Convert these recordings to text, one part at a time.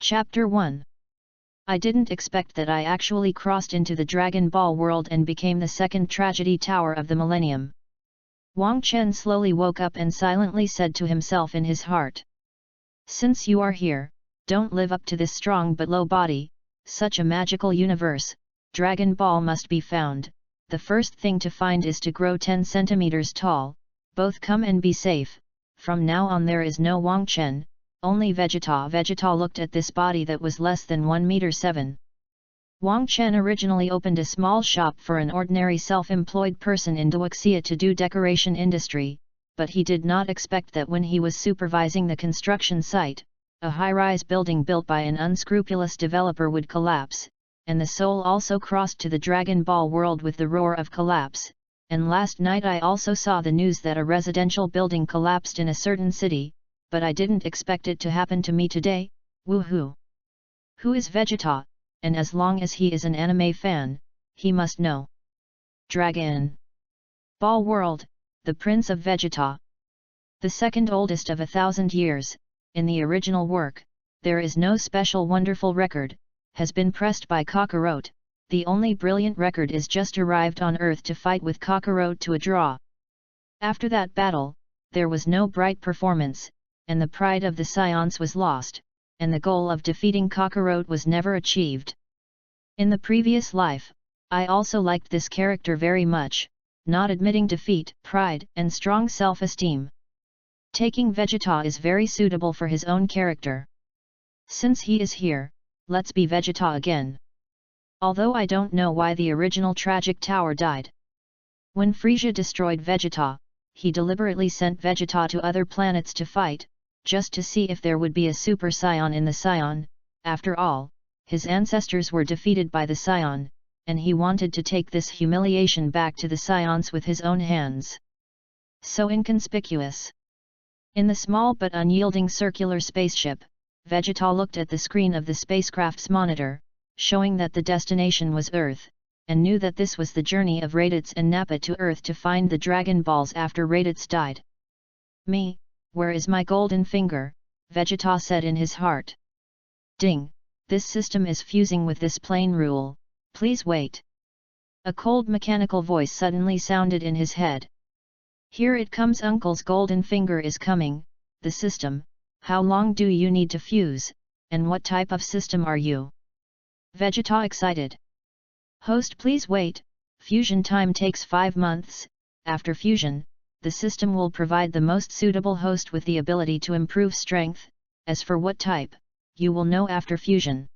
Chapter 1. I didn't expect that I actually crossed into the Dragon Ball world and became the second tragedy tower of the millennium. Wang Chen slowly woke up and silently said to himself in his heart. Since you are here, don't live up to this strong but low body, such a magical universe, Dragon Ball must be found. The first thing to find is to grow 10 centimeters tall, both come and be safe. From now on there is no Wang Chen, only Vegeta. Vegeta looked at this body that was less than 1 meter 7. Wang Chen originally opened a small shop for an ordinary self-employed person in Duoxia to do decoration industry, but he did not expect that when he was supervising the construction site, a high-rise building built by an unscrupulous developer would collapse, and the soul also crossed to the Dragon Ball world with the roar of collapse. And last night I also saw the news that a residential building collapsed in a certain city, but I didn't expect it to happen to me today. Woohoo! Who is Vegeta? And as long as he is an anime fan, he must know. Dragon Ball World, the Prince of Vegeta. The second oldest of 1,000 years, in the original work, there is no special wonderful record, has been pressed by Kakarot. The only brilliant record is just arrived on Earth to fight with Kakarot to a draw. After that battle, there was no bright performance, and the pride of the Scions was lost, and the goal of defeating Kakarot was never achieved. In the previous life, I also liked this character very much, not admitting defeat, pride, and strong self-esteem. Taking Vegeta is very suitable for his own character. Since he is here, let's be Vegeta again. Although I don't know why the original tragic tower died. When Frieza destroyed Vegeta, he deliberately sent Vegeta to other planets to fight, just to see if there would be a Super Saiyan in the Saiyan. After all, his ancestors were defeated by the Saiyan, and he wanted to take this humiliation back to the Scions with his own hands. So inconspicuous. In the small but unyielding circular spaceship, Vegeta looked at the screen of the spacecraft's monitor, showing that the destination was Earth, and knew that this was the journey of Raditz and Nappa to Earth to find the Dragon Balls after Raditz died. Me, where is my golden finger? Vegeta said in his heart. Ding! This system is fusing with this plane rule, please wait. A cold mechanical voice suddenly sounded in his head. Here it comes, Uncle's golden finger is coming. The system, how long do you need to fuse, and what type of system are you? Vegeta excited. Host, please wait, fusion time takes 5 months, after fusion, the system will provide the most suitable host with the ability to improve strength. As for what type, you will know after fusion.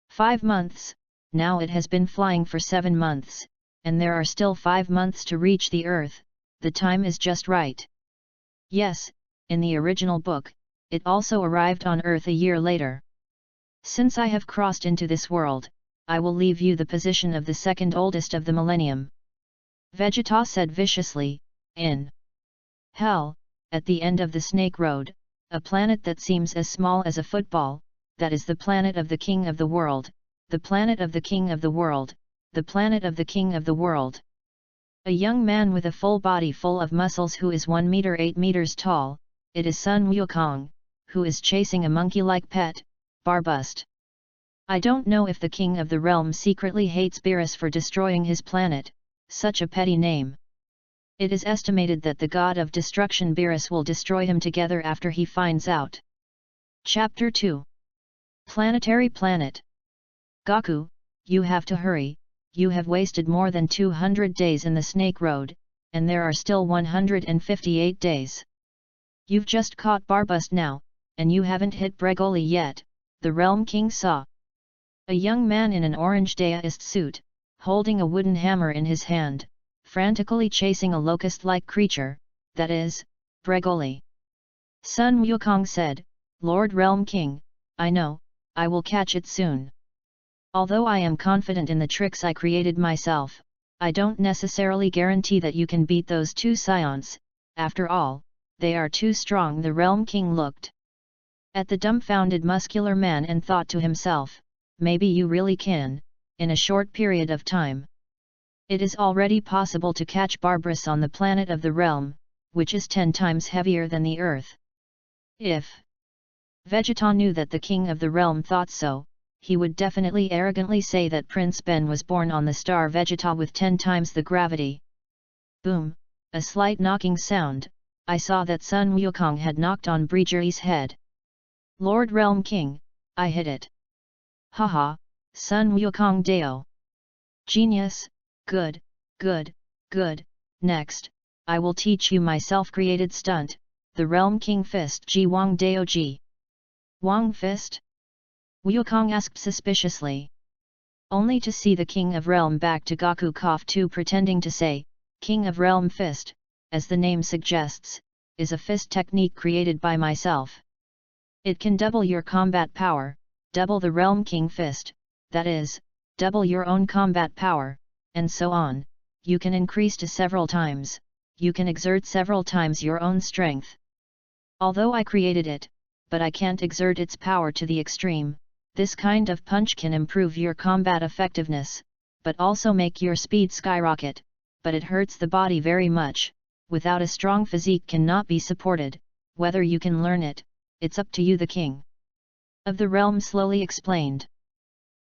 5 months, now it has been flying for 7 months, and there are still 5 months to reach the Earth, the time is just right. Yes, in the original book, it also arrived on Earth a year later. Since I have crossed into this world, I will leave you the position of the second oldest of the millennium. Vegeta said viciously. In hell, at the end of the Snake Road, a planet that seems as small as a football, that is the planet of the king of the world, the planet of the king of the world, the planet of the king of the world. A young man with a full body full of muscles who is 1 meter 8 meters tall, it is Sun Wukong, who is chasing a monkey-like pet, Barbust. I don't know if the king of the realm secretly hates Beerus for destroying his planet, such a petty name. It is estimated that the god of destruction Beerus will destroy him together after he finds out. Chapter 2. Planetary Planet. Goku, you have to hurry, you have wasted more than 200 days in the Snake Road, and there are still 158 days. You've just caught Barbust now, and you haven't hit Bregoli yet, the Realm King saw. A young man in an orange daoist suit, holding a wooden hammer in his hand, frantically chasing a locust-like creature, that is, Bregoli. Sun Wukong said, Lord Realm King, I know, I will catch it soon. Although I am confident in the tricks I created myself, I don't necessarily guarantee that you can beat those 2 scions, after all, they are too strong. The Realm King looked at the dumbfounded muscular man and thought to himself, maybe you really can, in a short period of time. It is already possible to catch Barbarous on the planet of the realm, which is 10 times heavier than the Earth. If Vegeta knew that the king of the realm thought so. He would definitely arrogantly say that Prince Ben was born on the star Vegeta with 10 times the gravity. Boom, a slight knocking sound. I saw that Sun Wukong had knocked on Breejery's head. Lord Realm King, I hit it. Haha, Sun Wukong Deo. Genius, good, good, good. Next, I will teach you my self-created stunt, the Realm King Fist Ji Wang Deo Ji. Wang Fist? Wukong asked suspiciously. Only to see the King of Realm back to Goku cough too, pretending to say, King of Realm Fist, as the name suggests, is a fist technique created by myself. It can double your combat power, double the Realm King Fist, that is, double your own combat power, and so on. You can increase to several times, you can exert several times your own strength. Although I created it, but I can't exert its power to the extreme. This kind of punch can improve your combat effectiveness, but also make your speed skyrocket, but it hurts the body very much. Without a strong physique cannot be supported. Whether you can learn it, it's up to you. The king of the realm slowly explained.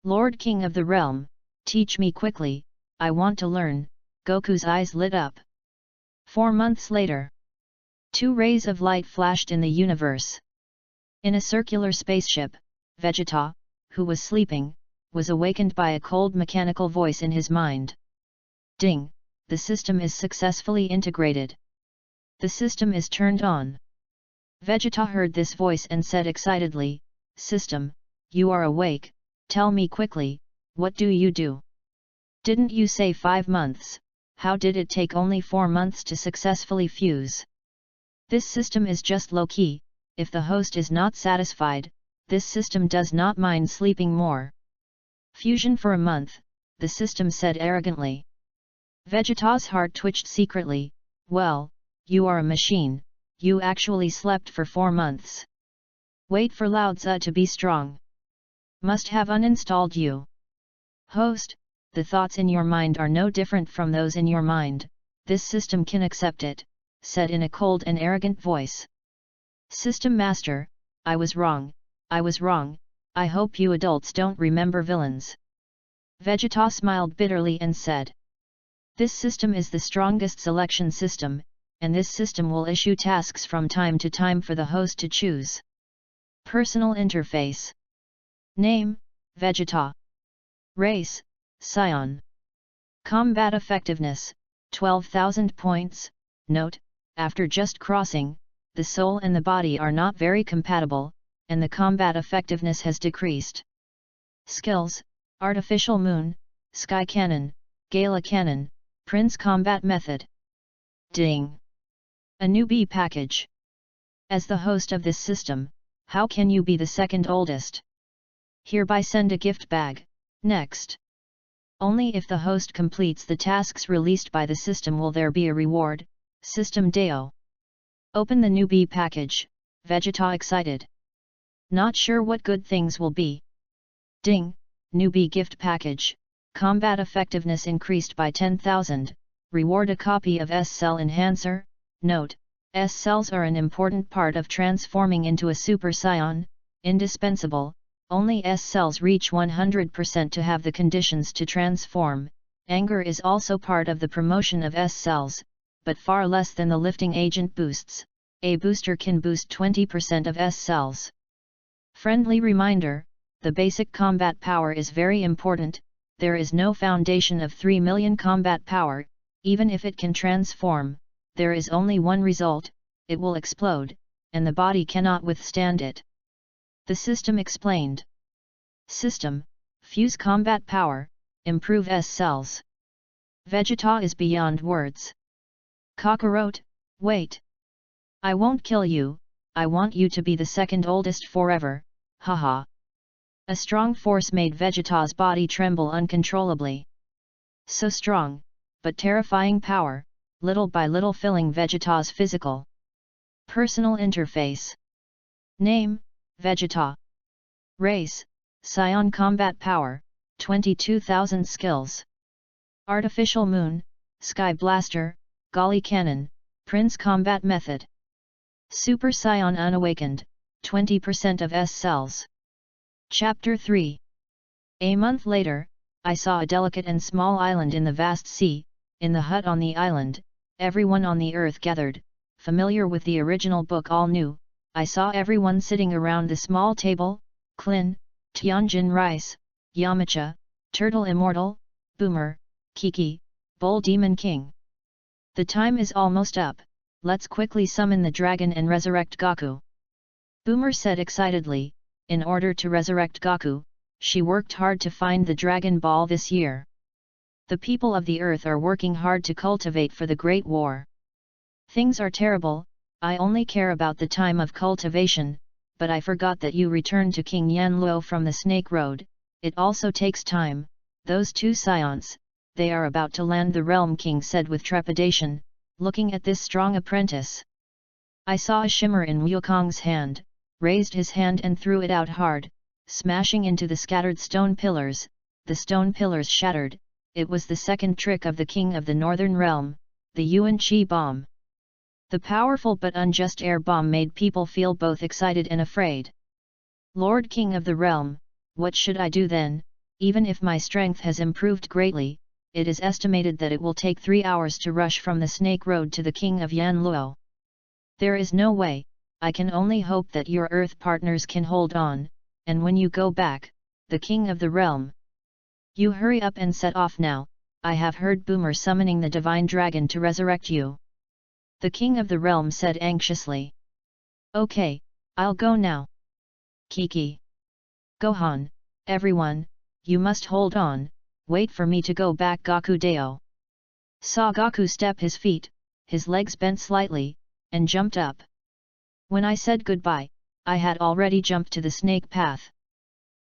Lord King of the realm, teach me quickly, I want to learn. Goku's eyes lit up. 4 months later. 2 rays of light flashed in the universe. In a circular spaceship, Vegeta, who was sleeping, was awakened by a cold mechanical voice in his mind. Ding! The system is successfully integrated. The system is turned on. Vegeta heard this voice and said excitedly, System, you are awake, tell me quickly, what do you do? Didn't you say 5 months, how did it take only 4 months to successfully fuse? This system is just low-key, if the host is not satisfied, this system does not mind sleeping more. Fusion for a month, the system said arrogantly. Vegeta's heart twitched secretly. Well, you are a machine, you actually slept for 4 months. Wait for Lao Tzu to be strong. Must have uninstalled you. Host, the thoughts in your mind are no different from those in your mind, this system can accept it, said in a cold and arrogant voice. System Master, I was wrong, I hope you adults don't remember villains. Vegeta smiled bitterly and said. This system is the strongest selection system, and this system will issue tasks from time to time for the host to choose. Personal interface. Name, Vegeta. Race, Scion. Combat effectiveness, 12,000 points. Note, after just crossing, the soul and the body are not very compatible, and the combat effectiveness has decreased. Skills, Artificial Moon, Sky Cannon, Gala Cannon, Prince Combat Method. Ding! A newbie package. As the host of this system, how can you be the second oldest? Hereby send a gift bag. Next. Only if the host completes the tasks released by the system will there be a reward. System Deo. Open the newbie package, Vegeta excited. Not sure what good things will be. Ding! Newbie gift package. Combat effectiveness increased by 10,000. Reward a copy of S-Cell Enhancer. Note, S-Cells are an important part of transforming into a Super Saiyan, indispensable. Only S-Cells reach 100% to have the conditions to transform. Anger is also part of the promotion of S-Cells, but far less than the lifting agent boosts. A booster can boost 20% of S-Cells. Friendly reminder, the basic combat power is very important. There is no foundation of 3 million combat power, even if it can transform, there is only one result, it will explode, and the body cannot withstand it. The system explained. System, fuse combat power, improve S-Cells. Vegeta is beyond words. Kakarot, wait. I won't kill you, I want you to be the second oldest forever, haha. A strong force made Vegeta's body tremble uncontrollably. So strong, but terrifying power, little by little filling Vegeta's physical. Personal interface. Name, Vegeta. Race, Scion combat power, 22,000 skills. Artificial Moon, Sky Blaster, Golly Cannon, Prince combat method. Super Saiyan unawakened, 20% of S cells. Chapter 3. A month later, I saw a delicate and small island in the vast sea. In the hut on the island, everyone on the earth gathered, familiar with the original book all knew. I saw everyone sitting around the small table: Klin, Tianjin Rice, Yamcha, Turtle Immortal, Boomer, Kiki, Bull Demon King. The time is almost up, let's quickly summon the dragon and resurrect Goku. Boomer said excitedly. In order to resurrect Goku, she worked hard to find the Dragon Ball this year. The people of the earth are working hard to cultivate for the Great War. Things are terrible. I only care about the time of cultivation, but I forgot that you returned to King Yanluo from the Snake Road. It also takes time. Those two scions, they are about to land, the Realm King said with trepidation, looking at this strong apprentice. I saw a shimmer in Wukong's hand, raised his hand and threw it out hard, smashing into the scattered stone pillars. The stone pillars shattered. It was the second trick of the King of the Northern Realm, the Yuan Chi bomb. The powerful but unjust air bomb made people feel both excited and afraid. Lord King of the Realm, what should I do then? Even if my strength has improved greatly, it is estimated that it will take 3 hours to rush from the Snake Road to the King of Yanluo. There is no way. I can only hope that your Earth partners can hold on, and when you go back, the King of the Realm. You hurry up and set off now. I have heard Boomer summoning the Divine Dragon to resurrect you. The King of the Realm said anxiously. Okay, I'll go now. Kiki. Gohan, everyone, you must hold on, wait for me to go back. Goku Deo saw Goku step his feet, his legs bent slightly, and jumped up. When I said goodbye, I had already jumped to the snake path.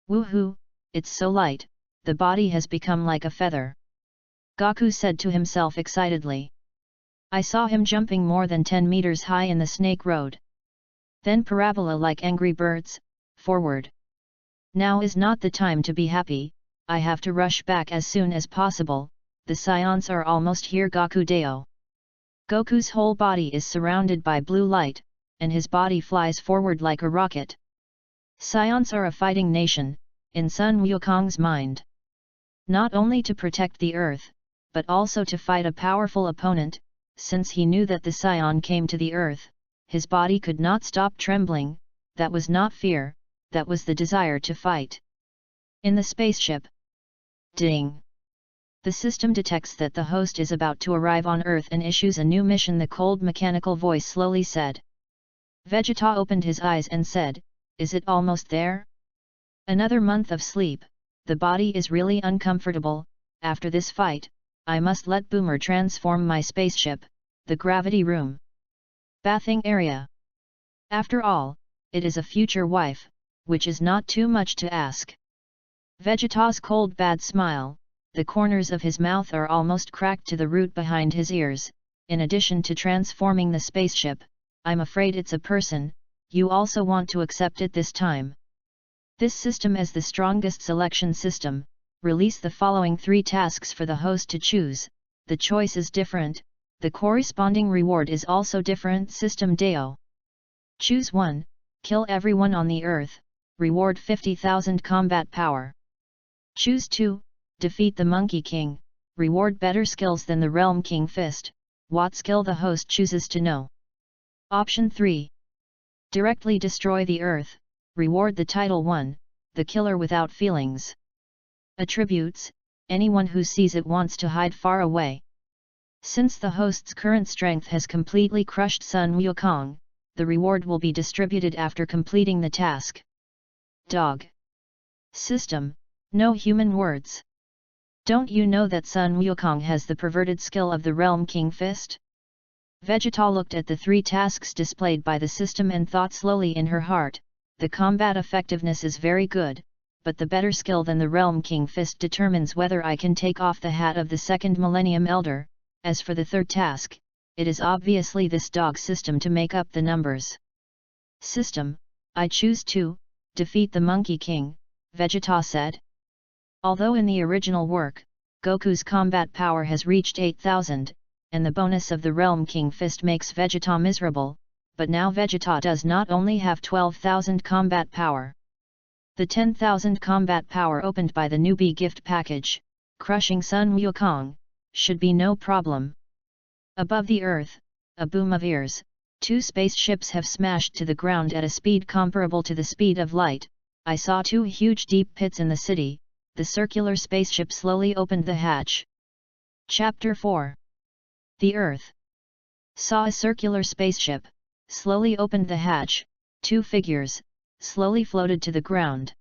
Woohoo, it's so light, the body has become like a feather. Goku said to himself excitedly. I saw him jumping more than 10 meters high in the Snake Road. Then parabola like Angry Birds, forward. Now is not the time to be happy, I have to rush back as soon as possible, the scions are almost here. Goku Deo. Goku's whole body is surrounded by blue light, and his body flies forward like a rocket. Scions are a fighting nation, in Sun Wukong's mind. Not only to protect the earth, but also to fight a powerful opponent. Since he knew that the scion came to the earth, his body could not stop trembling. That was not fear, that was the desire to fight. In the spaceship. Ding! The system detects that the host is about to arrive on Earth and issues a new mission, the cold mechanical voice slowly said. Vegeta opened his eyes and said, is it almost there? Another month of sleep. The body is really uncomfortable. After this fight, I must let Boomer transform my spaceship, the gravity room. Bathing area. After all, it is a future wife, which is not too much to ask. Vegeta's cold bad smile, the corners of his mouth are almost cracked to the root behind his ears. In addition to transforming the spaceship, I'm afraid it's a person, you also want to accept it this time. This system is the strongest selection system. Release the following 3 tasks for the host to choose. The choice is different, the corresponding reward is also different. System Deo. Choose 1, kill everyone on the earth, reward 50,000 combat power. Choose 2, defeat the Monkey King, reward better skills than the Realm King Fist. What skill the host chooses to know. Option 3. Directly destroy the earth, reward the title 1, the killer without feelings. Attributes, anyone who sees it wants to hide far away. Since the host's current strength has completely crushed Sun Wukong, the reward will be distributed after completing the task. Dog. System, no human words. Don't you know that Sun Wukong has the perverted skill of the Realm King Fist? Vegeta looked at the 3 tasks displayed by the system and thought slowly in her heart. The combat effectiveness is very good, but the better skill than the Realm King Fist determines whether I can take off the hat of the second Millennium Elder. As for the 3rd task, it is obviously this dog system to make up the numbers. System, I choose 2, defeat the Monkey King, Vegeta said. Although in the original work, Goku's combat power has reached 8,000, and the bonus of the Realm King Fist makes Vegeta miserable, but now Vegeta does not only have 12,000 combat power. The 10,000 combat power opened by the newbie gift package, crushing Sun Wukong, should be no problem. Above the earth, a boom of ears, 2 spaceships have smashed to the ground at a speed comparable to the speed of light. I saw 2 huge deep pits in the city. The circular spaceship slowly opened the hatch. Chapter 4. The Earth. Saw a circular spaceship, slowly opened the hatch. 2 figures, slowly floated to the ground.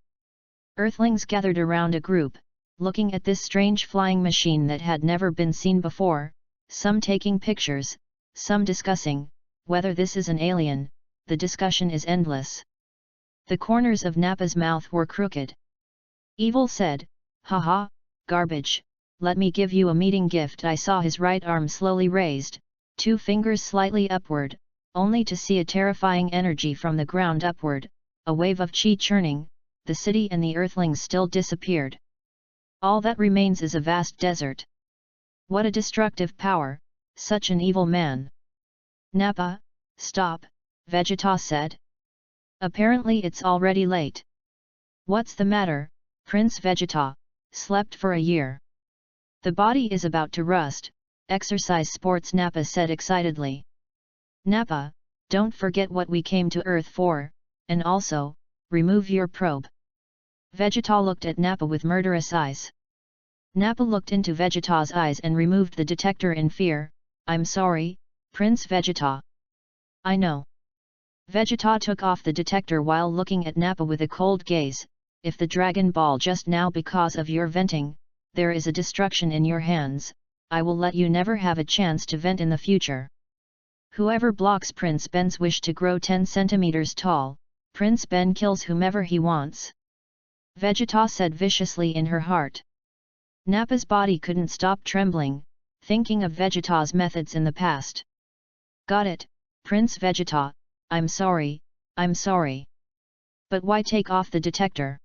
Earthlings gathered around a group, looking at this strange flying machine that had never been seen before, some taking pictures, some discussing whether this is an alien. The discussion is endless. The corners of Nappa's mouth were crooked. Evil said, "Haha, garbage, let me give you a meeting gift." I saw his right arm slowly raised, 2 fingers slightly upward, only to see a terrifying energy from the ground upward, a wave of chi churning. The city and the earthlings still disappeared. All that remains is a vast desert. What a destructive power, such an evil man. Nappa, stop, Vegeta said. Apparently it's already late. What's the matter, Prince Vegeta? Slept for a year. The body is about to rust. Exercise sports, Nappa said excitedly. Nappa, don't forget what we came to Earth for, and also, remove your probe. Vegeta looked at Nappa with murderous eyes. Nappa looked into Vegeta's eyes and removed the detector in fear. I'm sorry, Prince Vegeta. I know. Vegeta took off the detector while looking at Nappa with a cold gaze. If the Dragon Ball just now because of your venting, there is a destruction in your hands, I will let you never have a chance to vent in the future. Whoever blocks Prince Ben's wish to grow 10 centimeters tall, Prince Ben kills whomever he wants. Vegeta said viciously in her heart. Nappa's body couldn't stop trembling, thinking of Vegeta's methods in the past. Got it, Prince Vegeta, I'm sorry, I'm sorry. But why take off the detector?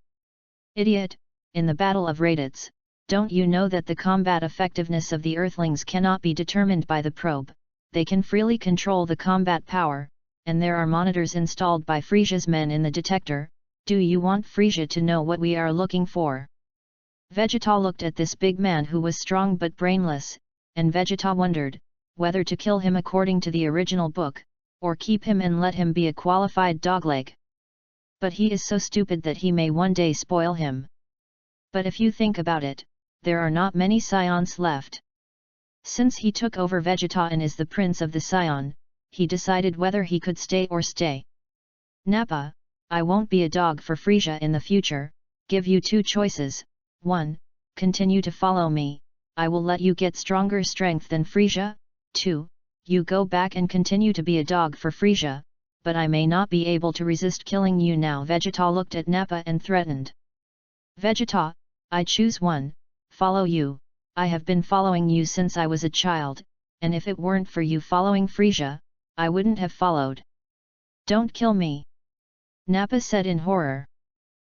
Idiot, in the Battle of Raditz, don't you know that the combat effectiveness of the Earthlings cannot be determined by the probe? They can freely control the combat power, and there are monitors installed by Frisia's men in the detector. Do you want Frisia to know what we are looking for? Vegeta looked at this big man who was strong but brainless, and Vegeta wondered whether to kill him according to the original book, or keep him and let him be a qualified dogleg. But he is so stupid that he may one day spoil him. But if you think about it, there are not many Scions left. Since he took over Vegeta and is the prince of the Scion, he decided whether he could stay or stay. Nappa, I won't be a dog for Frisia in the future. Give you 2 choices. 1. Continue to follow me, I will let you get stronger strength than Frisia. 2. You go back and continue to be a dog for Frisia, but I may not be able to resist killing you now. Vegeta looked at Nappa and threatened. Vegeta, I choose 1, follow you. I have been following you since I was a child, and if it weren't for you following Frisia, I wouldn't have followed. Don't kill me, Nappa said in horror.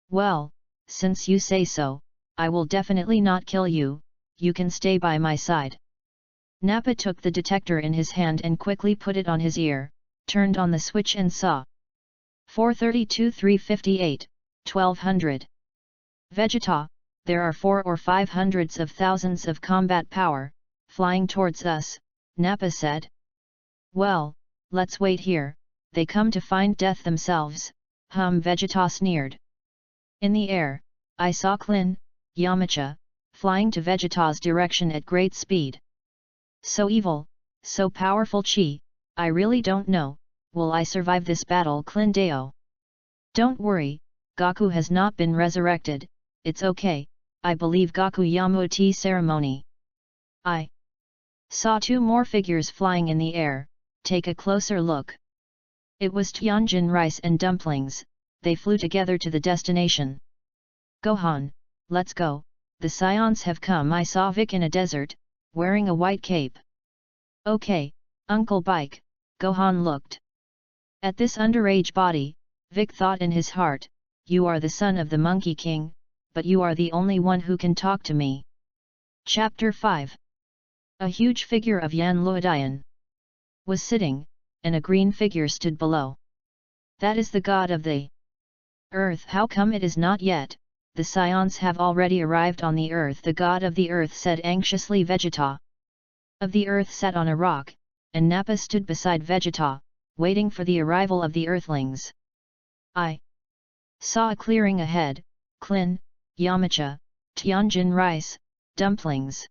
Well, since you say so, I will definitely not kill you. You can stay by my side. Nappa took the detector in his hand and quickly put it on his ear, turned on the switch and saw 432 358, 1200. Vegeta, there are 4 or 5 hundreds of thousands of combat power, flying towards us, Nappa said. Well, let's wait here, they come to find death themselves, Vegeta sneered. In the air, I saw Klin, Yamcha, flying to Vegeta's direction at great speed. So evil, so powerful chi, I really don't know, will I survive this battle? Klin Deo. Don't worry, Goku has not been resurrected, it's okay, I believe Goku Yamauchi ceremony. I saw 2 more figures flying in the air, take a closer look. It was Tianjin rice and dumplings, they flew together to the destination. Gohan, let's go, the Scions have come. I saw Vic in a desert, wearing a white cape. Okay, Uncle Bike, Gohan looked at this underage body. Vic thought in his heart, you are the son of the Monkey King, but you are the only one who can talk to me. Chapter 5. A huge figure of Yan Luodian was sitting, and a green figure stood below. That is the god of the earth. How come it is not yet? The scions have already arrived on the earth. The god of the earth said anxiously. Vegeta of the earth sat on a rock, and Nappa stood beside Vegeta, waiting for the arrival of the earthlings. I saw a clearing ahead, Klin, Yamcha, Tianjin rice, dumplings.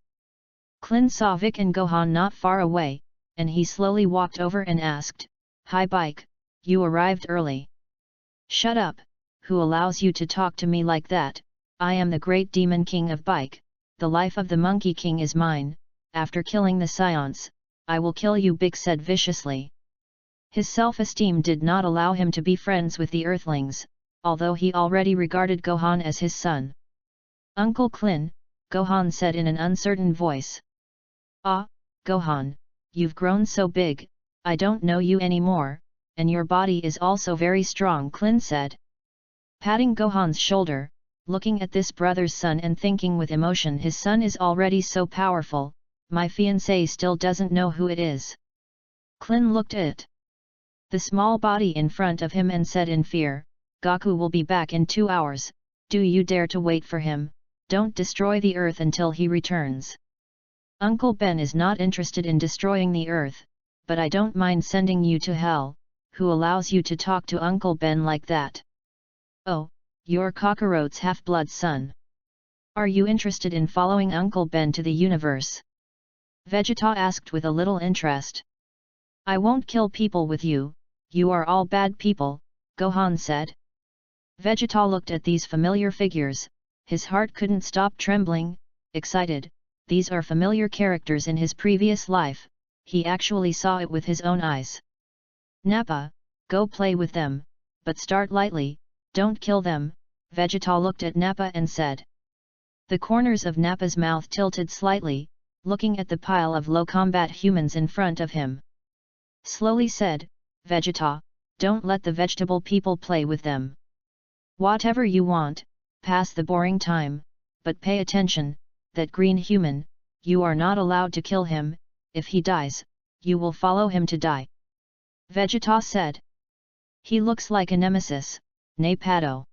Klin saw Vic and Gohan not far away, and he slowly walked over and asked, "Hi Bike, you arrived early." "Shut up, who allows you to talk to me like that? I am the great demon king of Bike, the life of the monkey king is mine, after killing the scions, I will kill you," Big said viciously. His self-esteem did not allow him to be friends with the earthlings, although he already regarded Gohan as his son. "Uncle Klin," Gohan said in an uncertain voice. "Ah, Gohan, you've grown so big, I don't know you anymore, and your body is also very strong," Klin said. Patting Gohan's shoulder, looking at this brother's son and thinking with emotion, his son is already so powerful, my fiancé still doesn't know who it is. Klin looked at the small body in front of him and said in fear, "Goku will be back in 2 hours, do you dare to wait for him? Don't destroy the earth until he returns." "Uncle Ben is not interested in destroying the earth, but I don't mind sending you to hell. Who allows you to talk to Uncle Ben like that?" "Oh, you're Kakarot's half-blood son. Are you interested in following Uncle Ben to the universe?" Vegeta asked with a little interest. "I won't kill people with you, you are all bad people," Gohan said. Vegeta looked at these familiar figures, his heart couldn't stop trembling, excited. These are familiar characters in his previous life, he actually saw it with his own eyes. "Nappa, go play with them, but start lightly, don't kill them," Vegeta looked at Nappa and said. The corners of Nappa's mouth tilted slightly, looking at the pile of low-combat humans in front of him. Slowly said, "Vegeta, don't let the vegetable people play with them. Whatever you want, pass the boring time, but pay attention, that green human, you are not allowed to kill him, if he dies, you will follow him to die." Vegeta said. "He looks like a nemesis, Napado."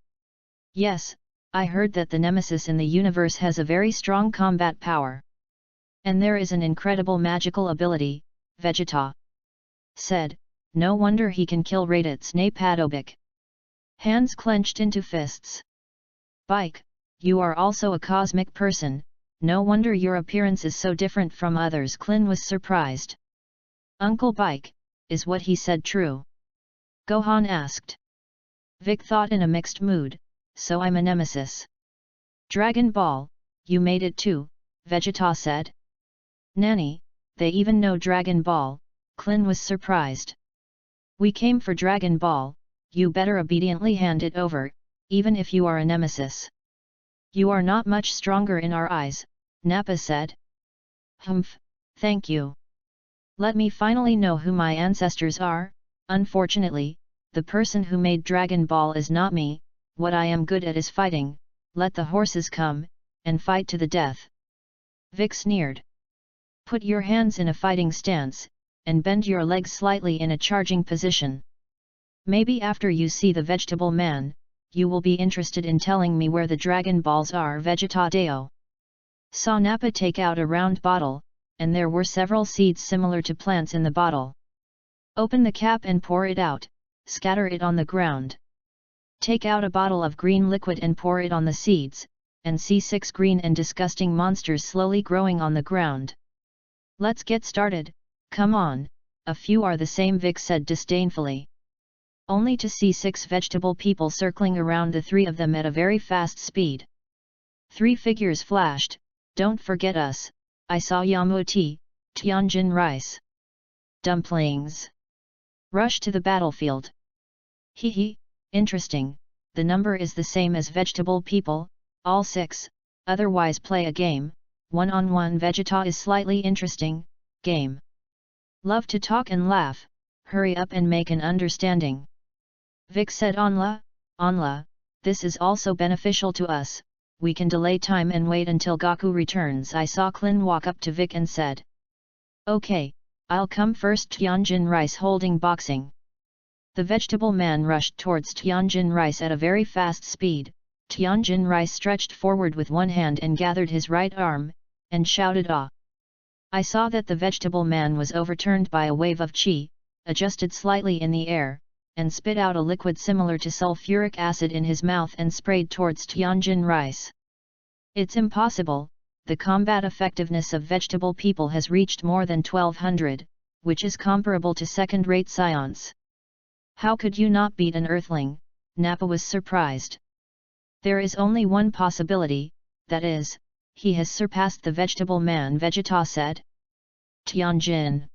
"Yes, I heard that the nemesis in the universe has a very strong combat power. And there is an incredible magical ability," Vegeta said, "no wonder he can kill Raditz Napadobic." Hands clenched into fists. "Bike, you are also a cosmic person, no wonder your appearance is so different from others." Klin was surprised. "Uncle Bike, is what he said true?" Gohan asked. Vic thought in a mixed mood, "So I'm a nemesis." "Dragon Ball, you made it too," Vegeta said. "Nanny, they even know Dragon Ball," Klin was surprised. "We came for Dragon Ball, you better obediently hand it over, even if you are a nemesis." "You are not much stronger in our eyes," Nappa said. "Humph, thank you. Let me finally know who my ancestors are. Unfortunately, the person who made Dragon Ball is not me, what I am good at is fighting, let the horses come, and fight to the death." Vic sneered. "Put your hands in a fighting stance, and bend your legs slightly in a charging position. Maybe after you see the vegetable man, you will be interested in telling me where the Dragon Balls are." Vegeta Deo saw Nappa take out a round bottle, and there were several seeds similar to plants in the bottle. "Open the cap and pour it out, scatter it on the ground. Take out a bottle of green liquid and pour it on the seeds, and see 6 green and disgusting monsters slowly growing on the ground. Let's get started, come on, a few are the same," Vic said disdainfully. Only to see 6 vegetable people circling around the 3 of them at a very fast speed. 3 figures flashed, "Don't forget us, I saw Yamuti, Tianjin rice. Dumplings. Rush to the battlefield." "Hee, interesting, the number is the same as vegetable people, all 6, otherwise play a game, one-on-one Vegeta is slightly interesting, game. Love to talk and laugh, hurry up and make an understanding." Vic said, Onla, this is also beneficial to us, we can delay time and wait until Goku returns." I saw Klin walk up to Vic and said. "Okay, I'll come first. Tianjin Rice holding boxing. The vegetable man rushed towards Tianjin Rice at a very fast speed. Tianjin Rice stretched forward with one hand and gathered his right arm, and shouted ah. I saw that the vegetable man was overturned by a wave of qi, adjusted slightly in the air, and spit out a liquid similar to sulfuric acid in his mouth and sprayed towards Tianjin Rice. It's impossible, the combat effectiveness of vegetable people has reached more than 1200, which is comparable to second-rate science. How could you not beat an earthling? Nappa was surprised. There is only one possibility, that is, he has surpassed the vegetable man, Vegeta said. Tianjin.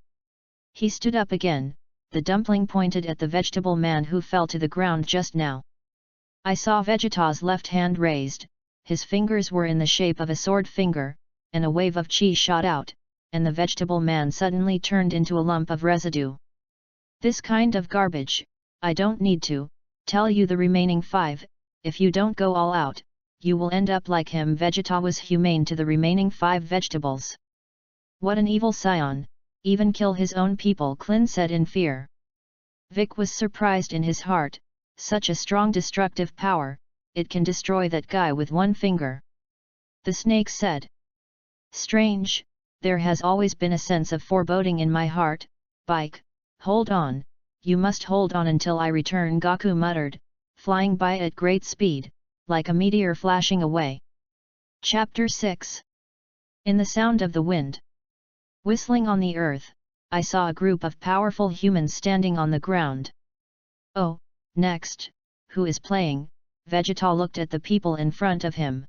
He stood up again, the dumpling pointed at the vegetable man who fell to the ground just now. I saw Vegeta's left hand raised, his fingers were in the shape of a sword finger, and a wave of qi shot out, and the vegetable man suddenly turned into a lump of residue. This kind of garbage, I don't need to tell you the remaining 5, if you don't go all out, you will end up like him. Vegeta was humane to the remaining 5 vegetables. What an evil scion, even kill his own people, Klin said in fear. Vic was surprised in his heart, such a strong destructive power, it can destroy that guy with one finger. The snake said. Strange, there has always been a sense of foreboding in my heart. Bike, hold on, you must hold on until I return, Goku muttered, flying by at great speed, like a meteor flashing away. Chapter 6. In the sound of the wind whistling on the earth, I saw a group of powerful humans standing on the ground. Oh, next, who is playing? Vegeta looked at the people in front of him.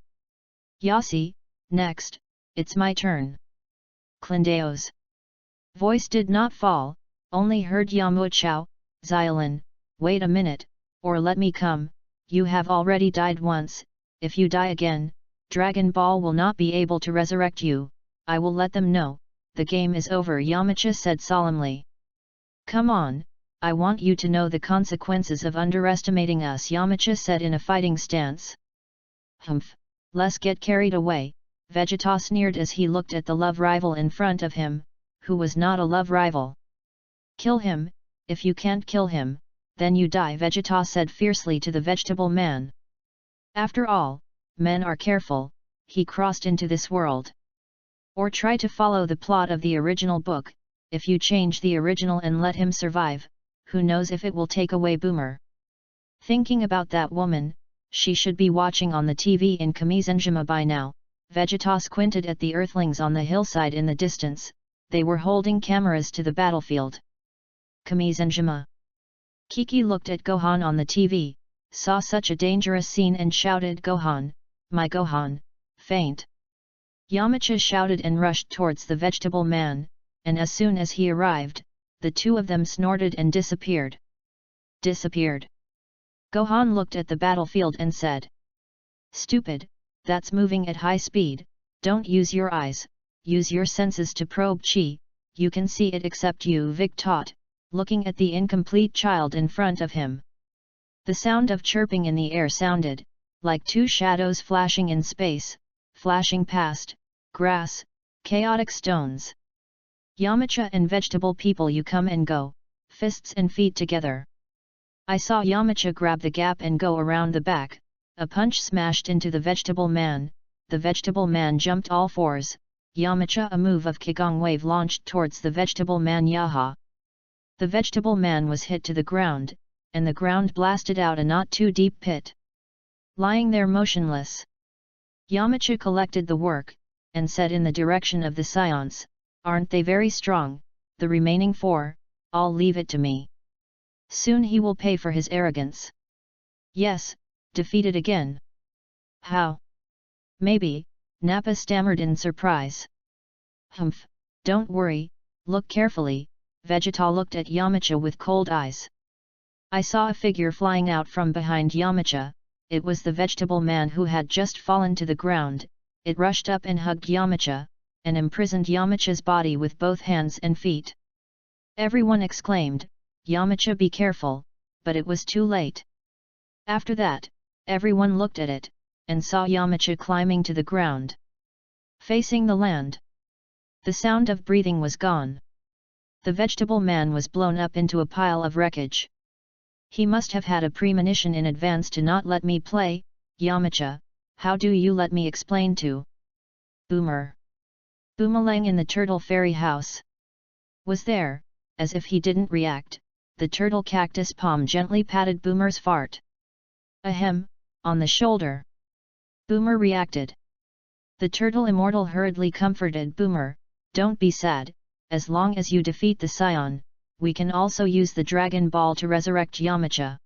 Yasi, next, it's my turn. Clindeo's voice did not fall, only heard Yamua Chao, Xiaolin, wait a minute, or let me come, you have already died once, if you die again, Dragon Ball will not be able to resurrect you, I will let them know, the game is over, Yamcha said solemnly. Come on, I want you to know the consequences of underestimating us, Yamcha said in a fighting stance. Humph, let's get carried away, Vegeta sneered as he looked at the love rival in front of him, who was not a love rival. Kill him, if you can't kill him, then you die, Vegeta said fiercely to the vegetable man. After all, men are careful, he crossed into this world. Or try to follow the plot of the original book, if you change the original and let him survive, who knows if it will take away Boomer. Thinking about that woman, she should be watching on the TV in Kamizenjima by now. Vegeta squinted at the earthlings on the hillside in the distance, they were holding cameras to the battlefield. Kamizenjima. Kiki looked at Gohan on the TV, saw such a dangerous scene and shouted, Gohan, my Gohan, faint. Yamcha shouted and rushed towards the vegetable man, and as soon as he arrived, the two of them snorted and disappeared. Disappeared. Gohan looked at the battlefield and said. Stupid, that's moving at high speed, don't use your eyes, use your senses to probe chi, you can see it except you, Vic taught, looking at the incomplete child in front of him. The sound of chirping in the air sounded, like two shadows flashing in space, flashing past, grass, chaotic stones. Yamcha and vegetable people, you come and go, fists and feet together. I saw Yamcha grab the gap and go around the back, a punch smashed into the vegetable man jumped all fours, Yamcha a move of Kigong wave launched towards the vegetable man Yaha. The vegetable man was hit to the ground, and the ground blasted out a not too deep pit. Lying there motionless, Yamcha collected the work, and said in the direction of the scions, aren't they very strong, the remaining 4, I'll leave it to me. Soon he will pay for his arrogance. Yes, defeated again. How? Maybe, Nappa stammered in surprise. Humph, don't worry, look carefully, Vegeta looked at Yamcha with cold eyes. I saw a figure flying out from behind Yamcha, it was the vegetable man who had just fallen to the ground, it rushed up and hugged Yamcha, and imprisoned Yamcha's body with both hands and feet. Everyone exclaimed, Yamcha, be careful, but it was too late. After that, everyone looked at it, and saw Yamcha climbing to the ground, facing the land. The sound of breathing was gone. The vegetable man was blown up into a pile of wreckage. He must have had a premonition in advance to not let me play. Yamcha, how do you let me explain to Boomer? Boomerang in the turtle fairy house was there. As if he didn't react, the turtle cactus palm gently patted Boomer's fart. Ahem, on the shoulder. Boomer reacted. The turtle immortal hurriedly comforted Boomer, don't be sad, as long as you defeat the Scion, we can also use the Dragon Ball to resurrect Yamcha.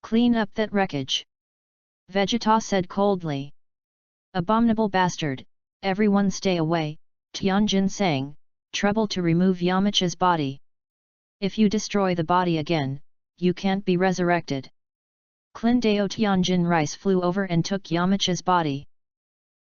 Clean up that wreckage. Vegeta said coldly. Abominable bastard, everyone stay away, Tianjin sang, trouble to remove Yamcha's body. If you destroy the body again, you can't be resurrected. Clindao Tianjin Rice flew over and took Yamcha's body.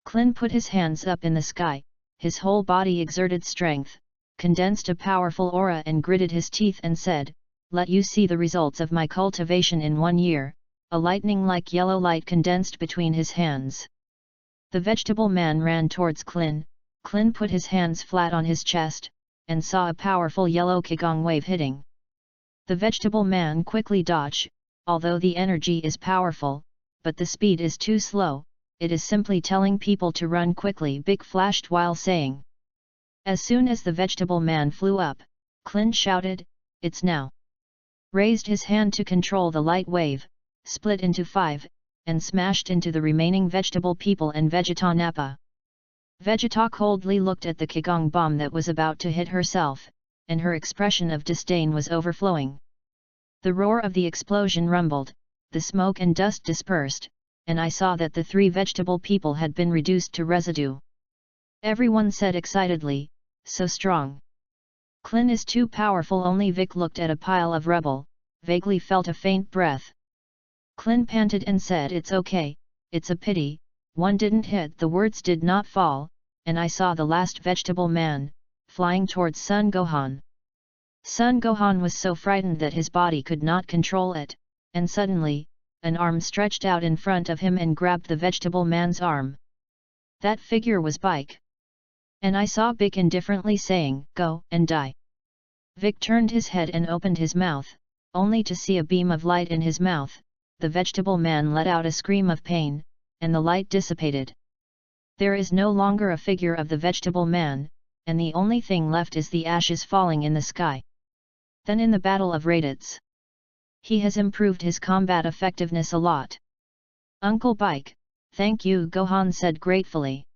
Clin put his hands up in the sky, his whole body exerted strength, condensed a powerful aura and gritted his teeth and said, let you see the results of my cultivation in 1 year. A lightning-like yellow light condensed between his hands. The vegetable man ran towards Clin. Clin put his hands flat on his chest, and saw a powerful yellow Qigong wave hitting. The vegetable man quickly dodged, although the energy is powerful, but the speed is too slow, it is simply telling people to run quickly. Big flashed while saying. As soon as the vegetable man flew up, Clin shouted, it's now. Raised his hand to control the light wave, split into 5, and smashed into the remaining vegetable people and Vegeta Nappa. Vegeta coldly looked at the Qigong bomb that was about to hit herself, and her expression of disdain was overflowing. The roar of the explosion rumbled, the smoke and dust dispersed, and I saw that the 3 vegetable people had been reduced to residue. Everyone said excitedly, so strong. Clin is too powerful. Only Vic looked at a pile of rubble, vaguely felt a faint breath. Clin panted and said it's okay, it's a pity, one didn't hit. The words did not fall, and I saw the last vegetable man, flying towards Son Gohan. Son Gohan was so frightened that his body could not control it, and suddenly, an arm stretched out in front of him and grabbed the vegetable man's arm. That figure was Bike. And I saw Vic indifferently saying, go and die. Vic turned his head and opened his mouth, only to see a beam of light in his mouth. The vegetable man let out a scream of pain, and the light dissipated. There is no longer a figure of the vegetable man, and the only thing left is the ashes falling in the sky. Then in the Battle of Raditz. He has improved his combat effectiveness a lot. Uncle Bike, thank you, Gohan said gratefully.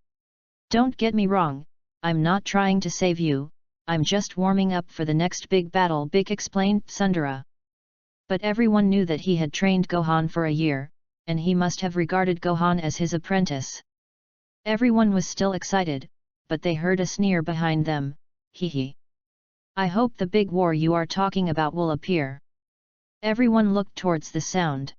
Don't get me wrong, I'm not trying to save you, I'm just warming up for the next big battle, Bik explained Sundara. But everyone knew that he had trained Gohan for a year, and he must have regarded Gohan as his apprentice. Everyone was still excited, but they heard a sneer behind them, hee hee. I hope the big war you are talking about will appear. Everyone looked towards the sound.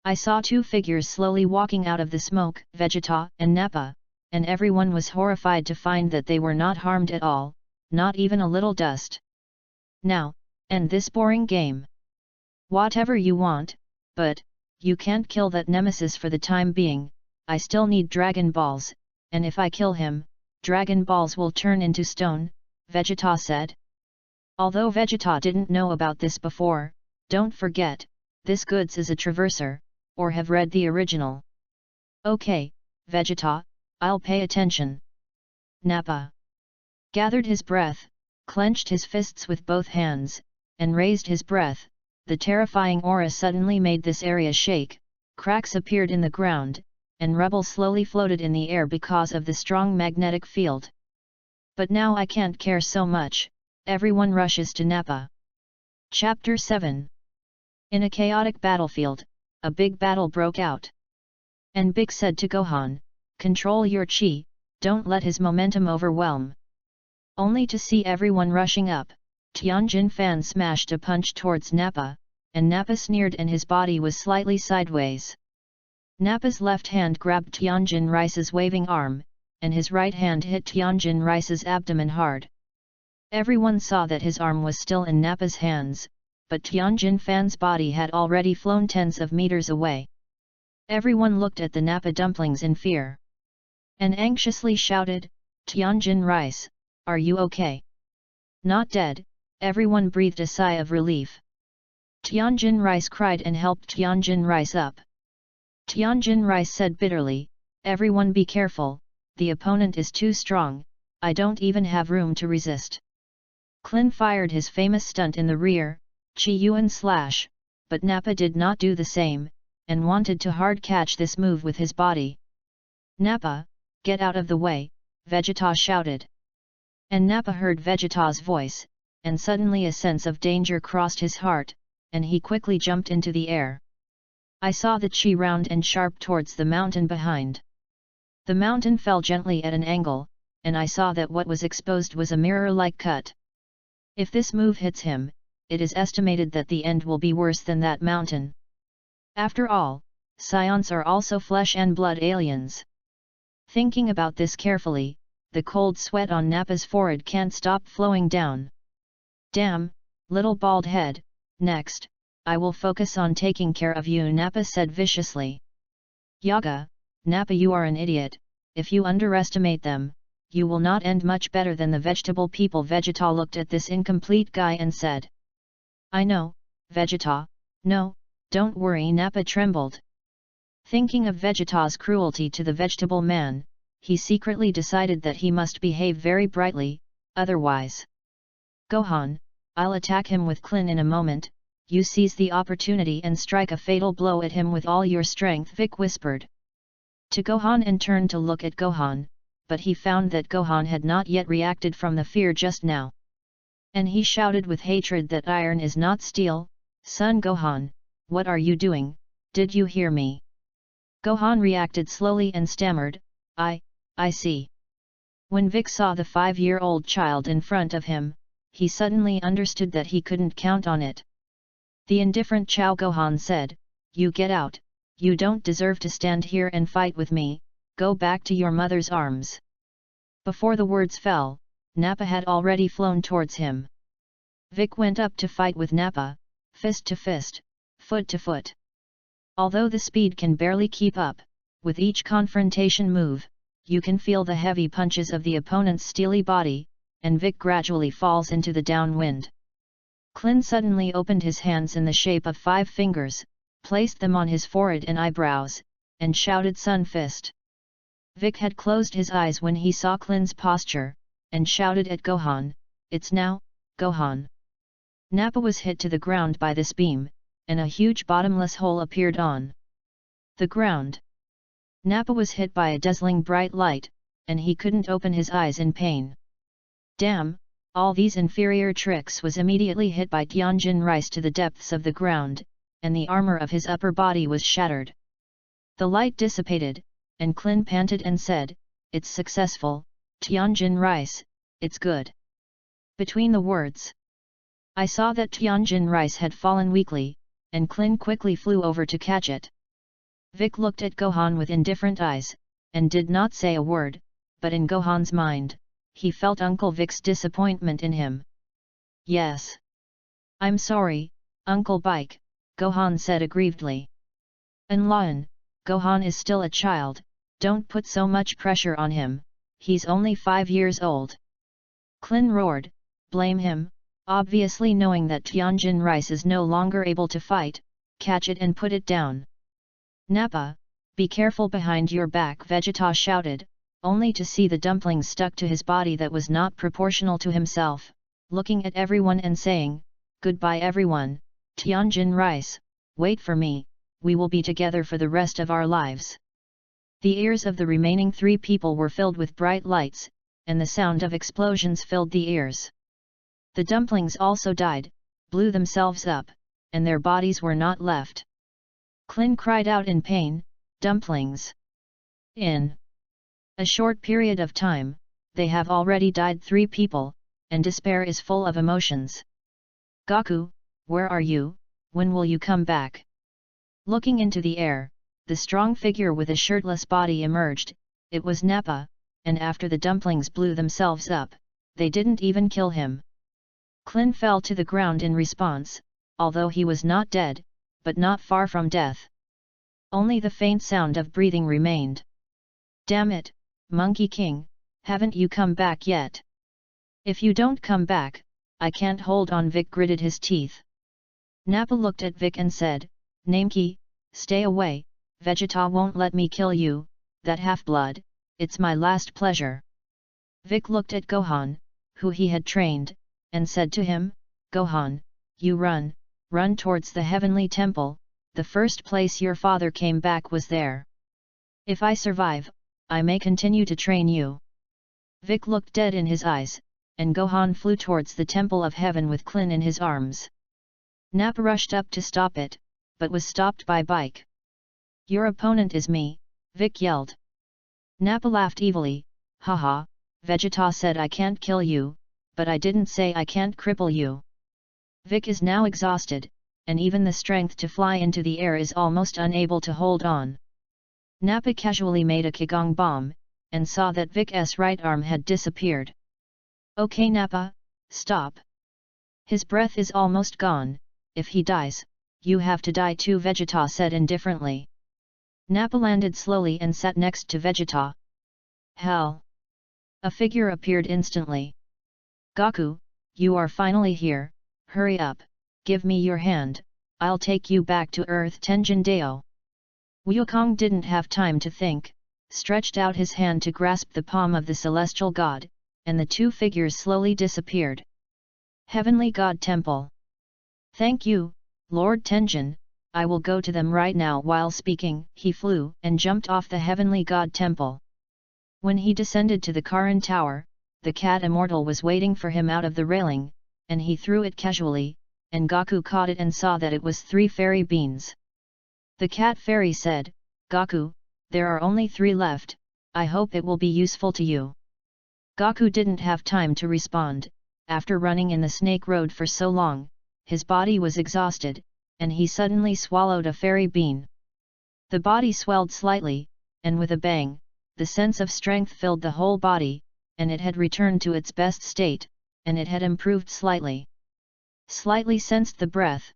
I saw 2 figures slowly walking out of the smoke, Vegeta and Nappa, and everyone was horrified to find that they were not harmed at all, not even a little dust. Now, end this boring game. Whatever you want, but, you can't kill that nemesis for the time being. I still need Dragon Balls, and if I kill him, Dragon Balls will turn into stone, Vegeta said. Although Vegeta didn't know about this before, don't forget, this goods is a traverser, or have read the original. Okay, Vegeta, I'll pay attention. Nappa gathered his breath, clenched his fists with both hands, and raised his breath. The terrifying aura suddenly made this area shake, cracks appeared in the ground, and rubble slowly floated in the air because of the strong magnetic field. But now I can't care so much, everyone rushes to Nappa. Chapter 7. In a chaotic battlefield, a big battle broke out. And Big said to Gohan, control your chi, don't let his momentum overwhelm. Only to see everyone rushing up, Tianjin Fan smashed a punch towards Nappa, and Nappa sneered and his body was slightly sideways. Nappa's left hand grabbed Tianjin Rice's waving arm, and his right hand hit Tianjin Rice's abdomen hard. Everyone saw that his arm was still in Nappa's hands, but Tianjin Fan's body had already flown tens of meters away. Everyone looked at the Nappa dumplings in fear. And anxiously shouted, Tianjin Rice, are you okay? Not dead, Everyone breathed a sigh of relief. Tianjin Rice cried and helped Tianjin Rice up. Tianjin Rice said bitterly, "Everyone be careful, the opponent is too strong, I don't even have room to resist." Clin fired his famous stunt in the rear, Chi Yuan slash, but Nappa did not do the same, and wanted to hard catch this move with his body. "Nappa, get out of the way," Vegeta shouted. And Nappa heard Vegeta's voice, and suddenly a sense of danger crossed his heart, and he quickly jumped into the air. I saw the chi round and sharp towards the mountain behind. The mountain fell gently at an angle, and I saw that what was exposed was a mirror-like cut. If this move hits him, it is estimated that the end will be worse than that mountain. After all, Scions are also flesh and blood aliens. Thinking about this carefully, the cold sweat on Nappa's forehead can't stop flowing down. "Damn, little bald head, next, I will focus on taking care of you," Nappa said viciously. "Yaga, Nappa, you are an idiot, if you underestimate them, you will not end much better than the vegetable people." Vegeta looked at this incomplete guy and said. "I know, Vegeta, no, don't worry." Nappa trembled. Thinking of Vegeta's cruelty to the vegetable man, he secretly decided that he must behave very brightly, otherwise. "Gohan, I'll attack him with Clin in a moment, you seize the opportunity and strike a fatal blow at him with all your strength," Vic whispered to Gohan and turned to look at Gohan, but he found that Gohan had not yet reacted from the fear just now. And he shouted with hatred that iron is not steel. "Son Gohan, what are you doing, did you hear me?" Gohan reacted slowly and stammered, I see." When Vic saw the 5-year-old child in front of him, he suddenly understood that he couldn't count on it. The indifferent Chow Gohan said, "You get out, you don't deserve to stand here and fight with me, go back to your mother's arms." Before the words fell, Nappa had already flown towards him. Vic went up to fight with Nappa, fist to fist, foot to foot. Although the speed can barely keep up, with each confrontation move, you can feel the heavy punches of the opponent's steely body, and Vic gradually falls into the downwind. Clin suddenly opened his hands in the shape of 5 fingers, placed them on his forehead and eyebrows, and shouted "Sun Fist." Vic had closed his eyes when he saw Clin's posture, and shouted at Gohan, "It's now, Gohan." Nappa was hit to the ground by this beam, and a huge bottomless hole appeared on the ground. Nappa was hit by a dazzling bright light, and he couldn't open his eyes in pain. "Damn, all these inferior tricks!" was immediately hit by Tianjin Rice to the depths of the ground, and the armor of his upper body was shattered. The light dissipated, and Clin panted and said, "It's successful, Tianjin Rice, it's good." Between the words, I saw that Tianjin Rice had fallen weakly, and Clin quickly flew over to catch it. Vic looked at Gohan with indifferent eyes, and did not say a word, but in Gohan's mind, he felt Uncle Vic's disappointment in him. "Yes. I'm sorry, Uncle Bike," Gohan said aggrievedly. "Unlawan, Gohan is still a child, don't put so much pressure on him, he's only 5 years old." Clin roared, "Blame him," obviously knowing that Tianjin Rice is no longer able to fight, "catch it and put it down." "Nappa, be careful behind your back," Vegeta shouted, only to see the dumplings stuck to his body that was not proportional to himself, looking at everyone and saying, "Goodbye everyone, Tianjin Rice, wait for me, we will be together for the rest of our lives." The ears of the remaining 3 people were filled with bright lights, and the sound of explosions filled the ears. The dumplings also died, blew themselves up, and their bodies were not left. Clin cried out in pain, "Dumplings!" In a short period of time, they have already died 3 people, and despair is full of emotions. "Goku, where are you, when will you come back?" Looking into the air, the strong figure with a shirtless body emerged. It was Nappa, and after the dumplings blew themselves up, they didn't even kill him. Clin fell to the ground in response, although he was not dead, but not far from death. Only the faint sound of breathing remained. "Damn it, Monkey King, haven't you come back yet? If you don't come back, I can't hold on. Vic gritted his teeth. Nappa looked at Vic and said, Nameki, stay away, Vegeta won't let me kill you, that half-blood, it's my last pleasure. Vic looked at Gohan, who he had trained, and said to him, Gohan, you run towards the heavenly temple, the first place your father came back was there. If I survive, I may continue to train you. Vic looked dead in his eyes, and Gohan flew towards the temple of heaven with Klin in his arms. Nappa rushed up to stop it, but was stopped by Bike. Your opponent is me, Vic yelled. Nappa laughed evilly, haha, Vegeta said I can't kill you, but I didn't say I can't cripple you. Vic is now exhausted, and even the strength to fly into the air is almost unable to hold on. Nappa casually made a Qigong bomb, and saw that Vic's right arm had disappeared. Okay Nappa, stop. His breath is almost gone, if he dies, you have to die too, Vegeta said indifferently. Nappa landed slowly and sat next to Vegeta. Hell! A figure appeared instantly. Goku, you are finally here, hurry up, give me your hand, I'll take you back to Earth. Tenjin Dao. Wukong didn't have time to think, stretched out his hand to grasp the palm of the celestial god, and the two figures slowly disappeared. Heavenly God Temple. Thank you, Lord Tenjin, I will go to them right now. While speaking, he flew and jumped off the Heavenly God Temple. When he descended to the Karin Tower, the cat immortal was waiting for him out of the railing, and he threw it casually, and Goku caught it and saw that it was 3 fairy beans. The cat fairy said, Goku, there are only 3 left, I hope it will be useful to you. Goku didn't have time to respond. After running in the snake road for so long, his body was exhausted, and he suddenly swallowed a fairy bean. The body swelled slightly, and with a bang, the sense of strength filled the whole body, and it had returned to its best state, and it had improved slightly. Slightly sensed the breath.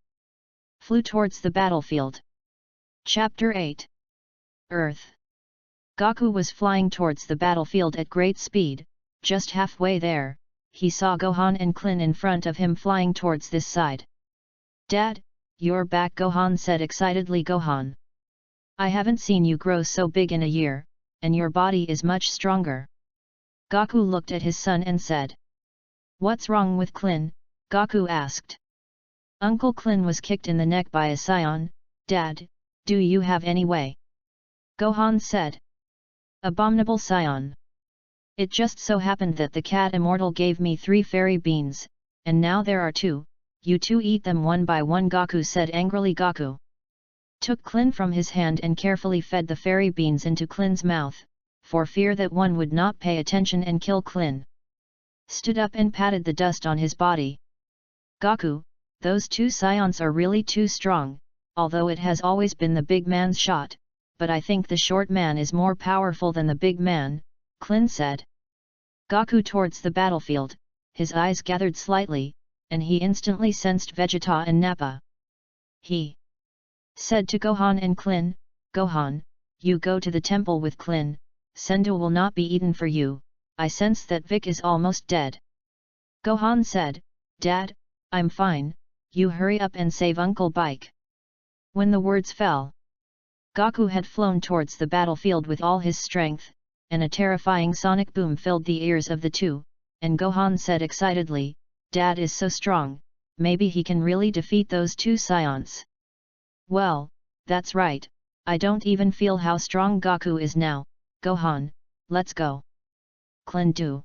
Flew towards the battlefield. Chapter 8. Earth. Goku was flying towards the battlefield at great speed. Just halfway there, he saw Gohan and Klin in front of him flying towards this side. Dad, you're back, Gohan said excitedly. Gohan, I haven't seen you grow so big in a year, and your body is much stronger. Goku looked at his son and said. What's wrong with Klin? Goku asked. Uncle Klin was kicked in the neck by a scion. Dad, do you have any way? Gohan said. Abominable scion. It just so happened that the cat immortal gave me 3 fairy beans, and now there are 2, you 2 eat them one by one, Goku said angrily. Goku took Klin from his hand and carefully fed the fairy beans into Klin's mouth, for fear that one would not pay attention and kill Klin. Stood up and patted the dust on his body. Goku, those 2 scions are really too strong, although it has always been the big man's shot, but I think the short man is more powerful than the big man, Klin said. Goku towards the battlefield, his eyes gathered slightly, and he instantly sensed Vegeta and Nappa. He said to Gohan and Klin, Gohan, you go to the temple with Klin, Sendu will not be eaten for you, I sense that Vic is almost dead. Gohan said, Dad, I'm fine, you hurry up and save Uncle Bike. When the words fell, Goku had flown towards the battlefield with all his strength, and a terrifying sonic boom filled the ears of the 2, and Gohan said excitedly, Dad is so strong, maybe he can really defeat those 2 scions. Well, that's right, I don't even feel how strong Goku is now, Gohan, let's go. Klin do.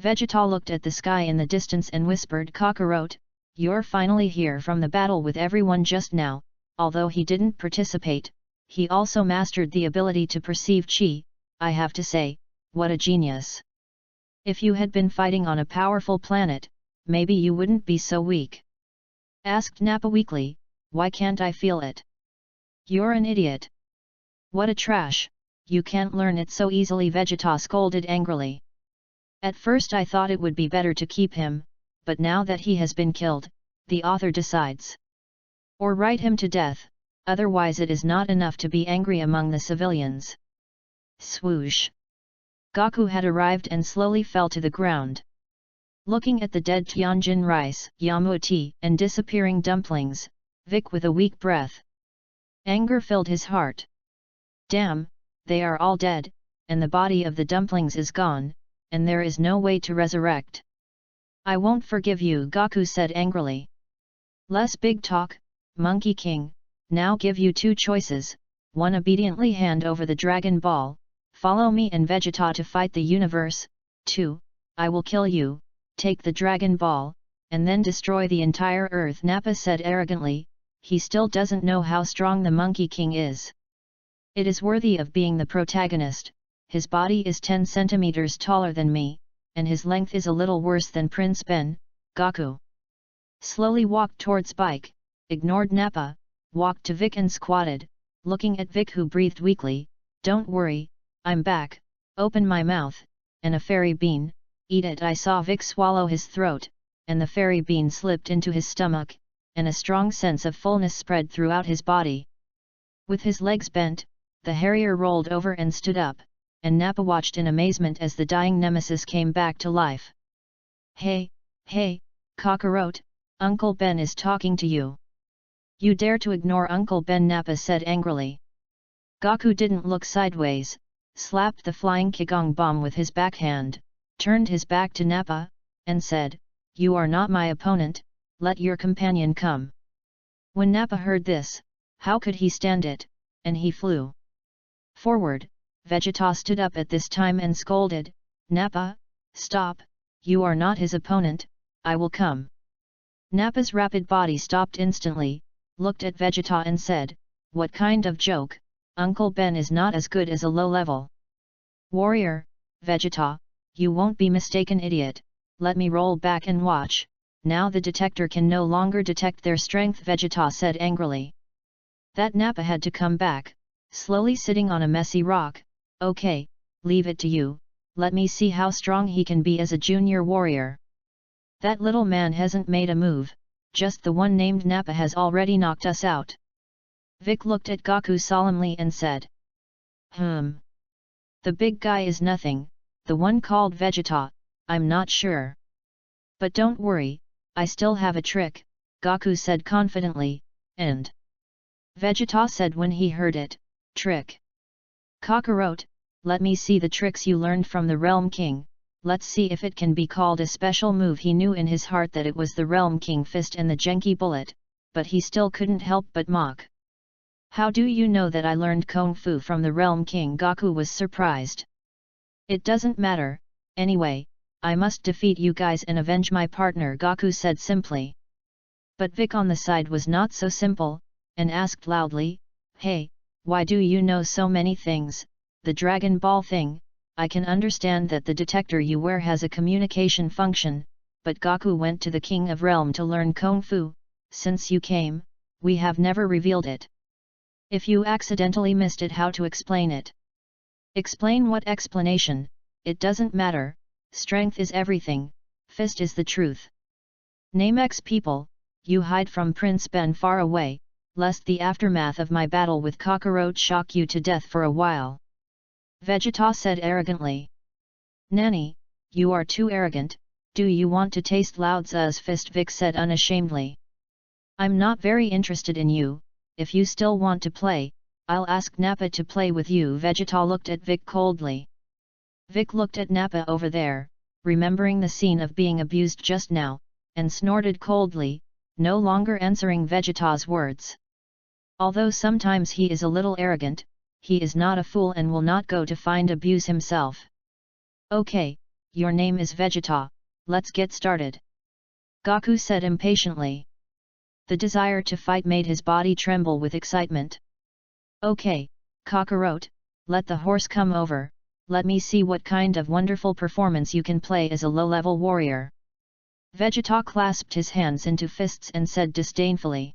Vegeta looked at the sky in the distance and whispered, Kakarot, you're finally here from the battle with everyone just now. Although he didn't participate, he also mastered the ability to perceive chi. I have to say, what a genius. If you had been fighting on a powerful planet, maybe you wouldn't be so weak. Asked Nappa weakly, why can't I feel it? You're an idiot. What a trash, you can't learn it so easily, Vegeta scolded angrily. At first I thought it would be better to keep him, but now that he has been killed, the author decides. Or write him to death, otherwise it is not enough to be angry among the civilians. Swoosh! Goku had arrived and slowly fell to the ground. Looking at the dead Tianjin rice, yamu tea, and disappearing dumplings, Vic with a weak breath. Anger filled his heart. Damn, they are all dead, and the body of the dumplings is gone, and there is no way to resurrect. I won't forgive you, Gaku said angrily. Less big talk, Monkey King, now give you two choices, one obediently hand over the Dragon Ball, follow me and Vegeta to fight the universe, 2, I will kill you, take the Dragon Ball, and then destroy the entire Earth, Nappa said arrogantly. He still doesn't know how strong the Monkey King is. It is worthy of being the protagonist. His body is 10 centimeters taller than me, and his length is a little worse than Prince Ben. Gaku slowly walked towards Bike, ignored Nappa, walked to Vic and squatted, looking at Vic, who breathed weakly. Don't worry, I'm back, open my mouth, and a fairy bean, eat it. I saw Vic swallow his throat, and the fairy bean slipped into his stomach, and a strong sense of fullness spread throughout his body. With his legs bent, the Harrier rolled over and stood up, and Nappa watched in amazement as the dying nemesis came back to life. Hey, Kakarot, Uncle Ben is talking to you. You dare to ignore Uncle Ben, Nappa said angrily. Gaku didn't look sideways, slapped the flying Kigong bomb with his backhand, turned his back to Nappa, and said, You are not my opponent, let your companion come. When Nappa heard this, how could he stand it, and he flew forward. Vegeta stood up at this time and scolded, Nappa, stop, you are not his opponent, I will come. Nappa's rapid body stopped instantly, looked at Vegeta and said, What kind of joke, Uncle Ben is not as good as a low-level warrior. Vegeta, you won't be mistaken, idiot, let me roll back and watch, now the detector can no longer detect their strength, Vegeta said angrily. That Nappa had to come back, slowly sitting on a messy rock. Okay, leave it to you, let me see how strong he can be as a junior warrior. That little man hasn't made a move, just the one named Nappa has already knocked us out. Vic looked at Gaku solemnly and said. The big guy is nothing, the one called Vegeta, I'm not sure. But don't worry, I still have a trick, Gaku said confidently, and Vegeta said when he heard it, trick. Kakarot, let me see the tricks you learned from the Realm King, let's see if it can be called a special move. He knew in his heart that it was the Realm King fist and the Genki bullet, but he still couldn't help but mock. How do you know that I learned Kung Fu from the Realm King? Gaku was surprised. It doesn't matter, anyway, I must defeat you guys and avenge my partner, Gaku said simply. But Vic on the side was not so simple, and asked loudly, Hey, why do you know so many things? The Dragon Ball thing, I can understand that the detector you wear has a communication function, but Gaku went to the King of Realm to learn Kung Fu. Since you came, we have never revealed it. If you accidentally missed it, how to explain it? Explain what explanation? It doesn't matter, strength is everything, fist is the truth. Name X people, you hide from Prince Ben far away, lest the aftermath of my battle with Kakarot shock you to death for a while. Vegeta said arrogantly. Nanny, you are too arrogant, do you want to taste Lao Tzu's fist? Vic said unashamedly. I'm not very interested in you, if you still want to play, I'll ask Nappa to play with you. Vegeta looked at Vic coldly. Vic looked at Nappa over there, remembering the scene of being abused just now, and snorted coldly, no longer answering Vegeta's words. Although sometimes he is a little arrogant, he is not a fool and will not go to find abuse himself. Okay, your name is Vegeta, let's get started. Gaku said impatiently. The desire to fight made his body tremble with excitement. Okay, Kakarot, let the horse come over, let me see what kind of wonderful performance you can play as a low-level warrior. Vegeta clasped his hands into fists and said disdainfully.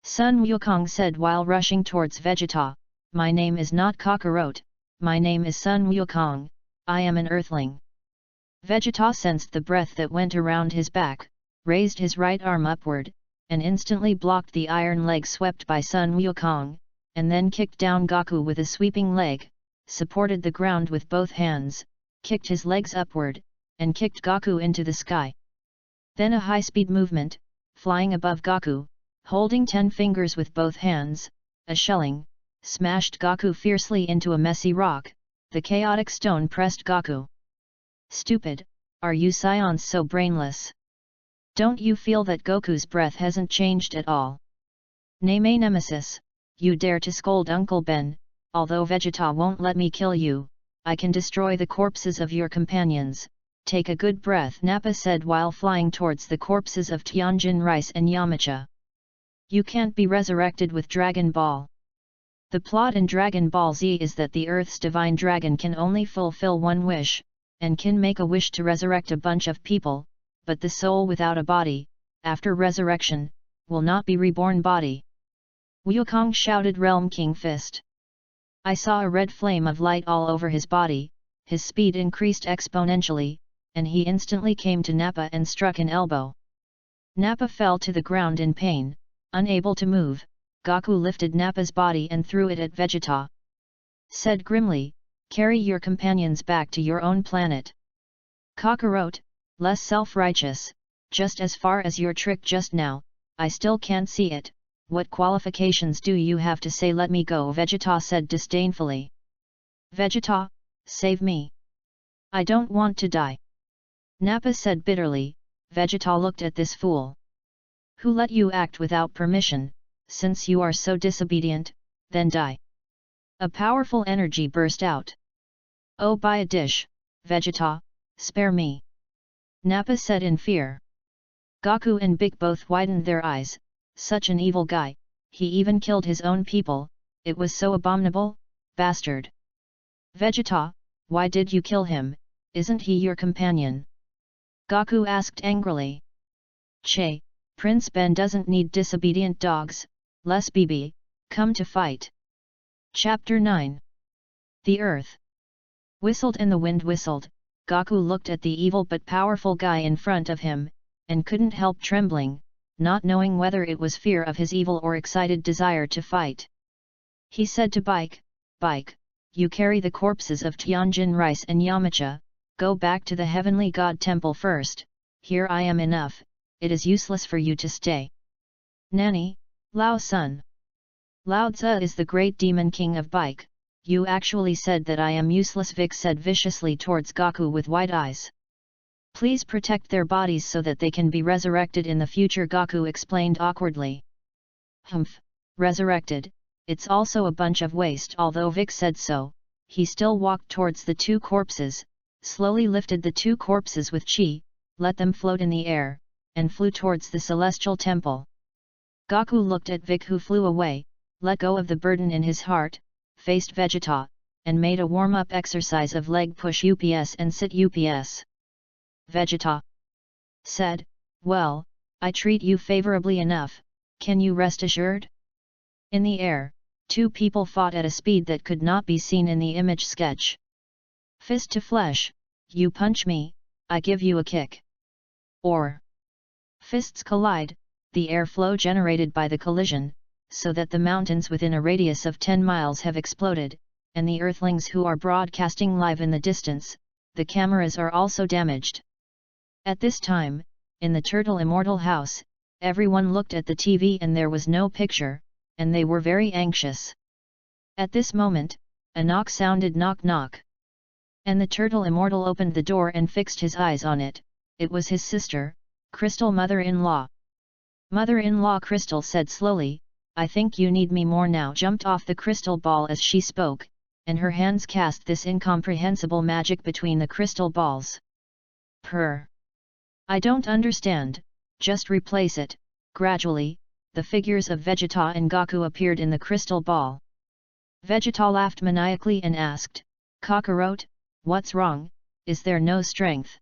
Sun Wukong said while rushing towards Vegeta, My name is not Kakarot, my name is Sun Wukong, I am an earthling. Vegeta sensed the breath that went around his back, raised his right arm upward, and instantly blocked the iron leg swept by Sun Wukong, and then kicked down Gaku with a sweeping leg, supported the ground with both hands, kicked his legs upward, and kicked Gaku into the sky. Then a high-speed movement, flying above Gaku, holding 10 fingers with both hands, a shelling, smashed Gaku fiercely into a messy rock. The chaotic stone pressed Gaku. Stupid, are you scions so brainless? Don't you feel that Goku's breath hasn't changed at all? Name Nemesis, you dare to scold Uncle Ben, although Vegeta won't let me kill you, I can destroy the corpses of your companions. Take a good breath, Nappa said while flying towards the corpses of Tianjin Rice and Yamcha. You can't be resurrected with Dragon Ball. The plot in Dragon Ball Z is that the Earth's divine dragon can only fulfill one wish, and can make a wish to resurrect a bunch of people, but the soul without a body, after resurrection, will not be reborn body. Wukong shouted Realm King Fist. I saw a red flame of light all over his body, his speed increased exponentially, and he instantly came to Nappa and struck an elbow. Nappa fell to the ground in pain, unable to move. Gaku lifted Nappa's body and threw it at Vegeta. Said grimly, carry your companions back to your own planet. Kakarot, less self-righteous, just as far as your trick just now, I still can't see it. What qualifications do you have to say let me go? Vegeta said disdainfully. Vegeta, save me. I don't want to die. Nappa said bitterly. Vegeta looked at this fool. Who let you act without permission? Since you are so disobedient, then die. A powerful energy burst out. Oh, buy a dish, Vegeta, spare me. Nappa said in fear. Gaku and Big both widened their eyes. Such an evil guy, he even killed his own people, it was so abominable, bastard. Vegeta, why did you kill him, isn't he your companion? Gaku asked angrily. Che, Prince Ben doesn't need disobedient dogs, Les BB, come to fight. Chapter 9. The Earth whistled and the wind whistled. Gaku looked at the evil but powerful guy in front of him, and couldn't help trembling, not knowing whether it was fear of his evil or excited desire to fight. He said to Bike, Bike, you carry the corpses of Tianjin Rice and Yamcha, go back to the Heavenly God Temple first, here I am enough, it is useless for you to stay. Nani, Lao Sun. Lao Tzu is the great demon king of Bike, you actually said that I am useless, Vic said viciously towards Gaku with wide eyes. Please protect their bodies so that they can be resurrected in the future, Gaku explained awkwardly. Humph, resurrected, it's also a bunch of waste. Although Vic said so, he still walked towards the two corpses, slowly lifted the two corpses with chi, let them float in the air, and flew towards the celestial temple. Gaku looked at Vic who flew away, let go of the burden in his heart, faced Vegeta, and made a warm-up exercise of leg push UPS and sit UPS. Vegeta said, well, I treat you favorably enough, can you rest assured? In the air, two people fought at a speed that could not be seen in the image sketch. Fist to flesh, you punch me, I give you a kick. Or fists collide, the airflow generated by the collision, so that the mountains within a radius of 10 miles have exploded, and the earthlings who are broadcasting live in the distance, the cameras are also damaged. At this time, in the Turtle Immortal house, everyone looked at the TV and there was no picture, and they were very anxious. At this moment, a knock sounded, knock knock. And the Turtle Immortal opened the door and fixed his eyes on it. It was his sister, Crystal, mother-in-law. Mother-in-law, Crystal said slowly, I think you need me more now. Jumped off the crystal ball as she spoke, and her hands cast this incomprehensible magic between the crystal balls. Purr. I don't understand, just replace it. Gradually, the figures of Vegeta and Gaku appeared in the crystal ball. Vegeta laughed maniacally and asked, Kakarot, what's wrong, is there no strength?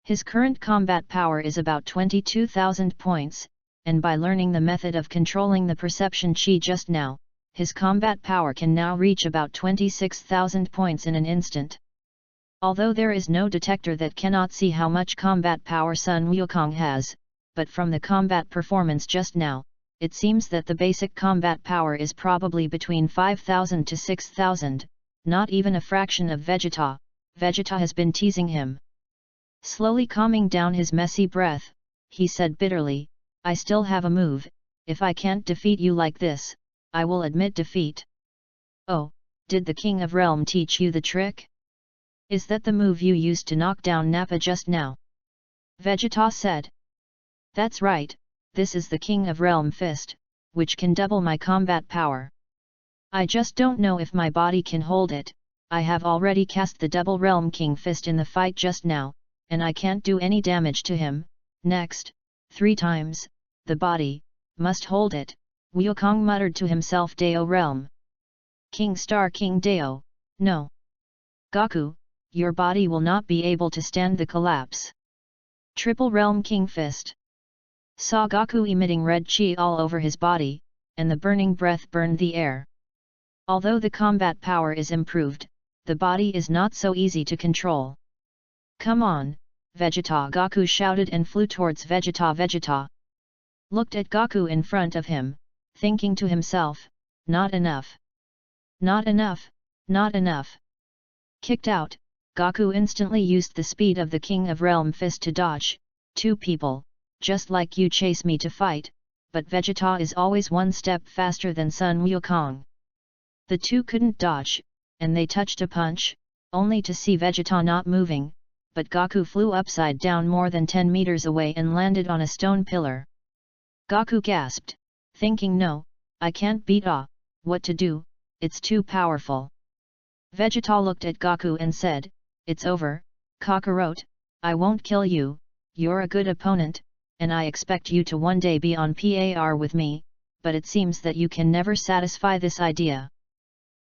His current combat power is about 22,000 points, and by learning the method of controlling the perception chi just now, his combat power can now reach about 26,000 points in an instant. Although there is no detector that cannot see how much combat power Sun Wukong has, but from the combat performance just now, it seems that the basic combat power is probably between 5,000 to 6,000, not even a fraction of Vegeta. Vegeta has been teasing him. Slowly calming down his messy breath, he said bitterly, I still have a move. If I can't defeat you like this, I will admit defeat. Oh, did the King of Realm teach you the trick? Is that the move you used to knock down Nappa just now? Vegeta said. That's right, this is the King of Realm fist, which can double my combat power. I just don't know if my body can hold it. I have already cast the double Realm King fist in the fight just now, and I can't do any damage to him. Next, 3 times, the body must hold it, Wukong muttered to himself. Dao Realm. King Star King Dao, no. Goku, your body will not be able to stand the collapse. Triple Realm King Fist. Saw Goku emitting red chi all over his body, and the burning breath burned the air. Although the combat power is improved, the body is not so easy to control. Come on, Vegeta! Goku shouted and flew towards Vegeta. Vegeta looked at Goku in front of him, thinking to himself, not enough. Not enough, not enough. Kicked out, Goku instantly used the speed of the King of Realm fist to dodge. 2 people, just like you chase me to fight, but Vegeta is always 1 step faster than Sun Wukong. The 2 couldn't dodge, and they touched a punch, only to see Vegeta not moving, but Goku flew upside down more than 10 meters away and landed on a stone pillar. Goku gasped, thinking, no, I can't beat what to do, it's too powerful. Vegeta looked at Goku and said, it's over, Kakarot, I won't kill you, you're a good opponent, and I expect you to one day be on par with me, but it seems that you can never satisfy this idea.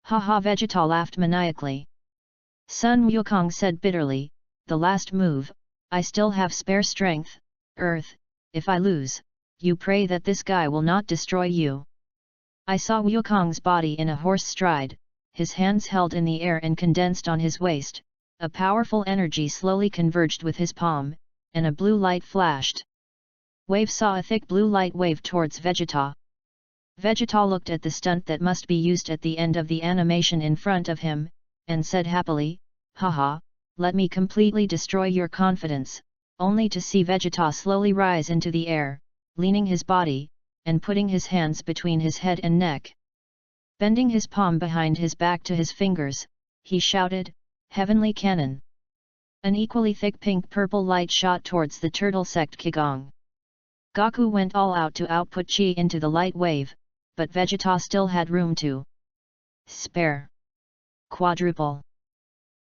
Haha! Vegeta laughed maniacally. Sun Wukong said bitterly, the last move, I still have spare strength, Earth, if I lose, you pray that this guy will not destroy you. I saw Wukong's body in a horse stride, his hands held in the air and condensed on his waist, a powerful energy slowly converged with his palm, and a blue light flashed. Wave saw a thick blue light wave towards Vegeta. Vegeta looked at the stunt that must be used at the end of the animation in front of him, and said happily, haha, let me completely destroy your confidence, only to see Vegeta slowly rise into the air, leaning his body, and putting his hands between his head and neck. Bending his palm behind his back to his fingers, he shouted, Heavenly Cannon! An equally thick pink-purple light shot towards the turtle sect Qigong. Goku went all out to output chi into the light wave, but Vegeta still had room to spare. Quadruple.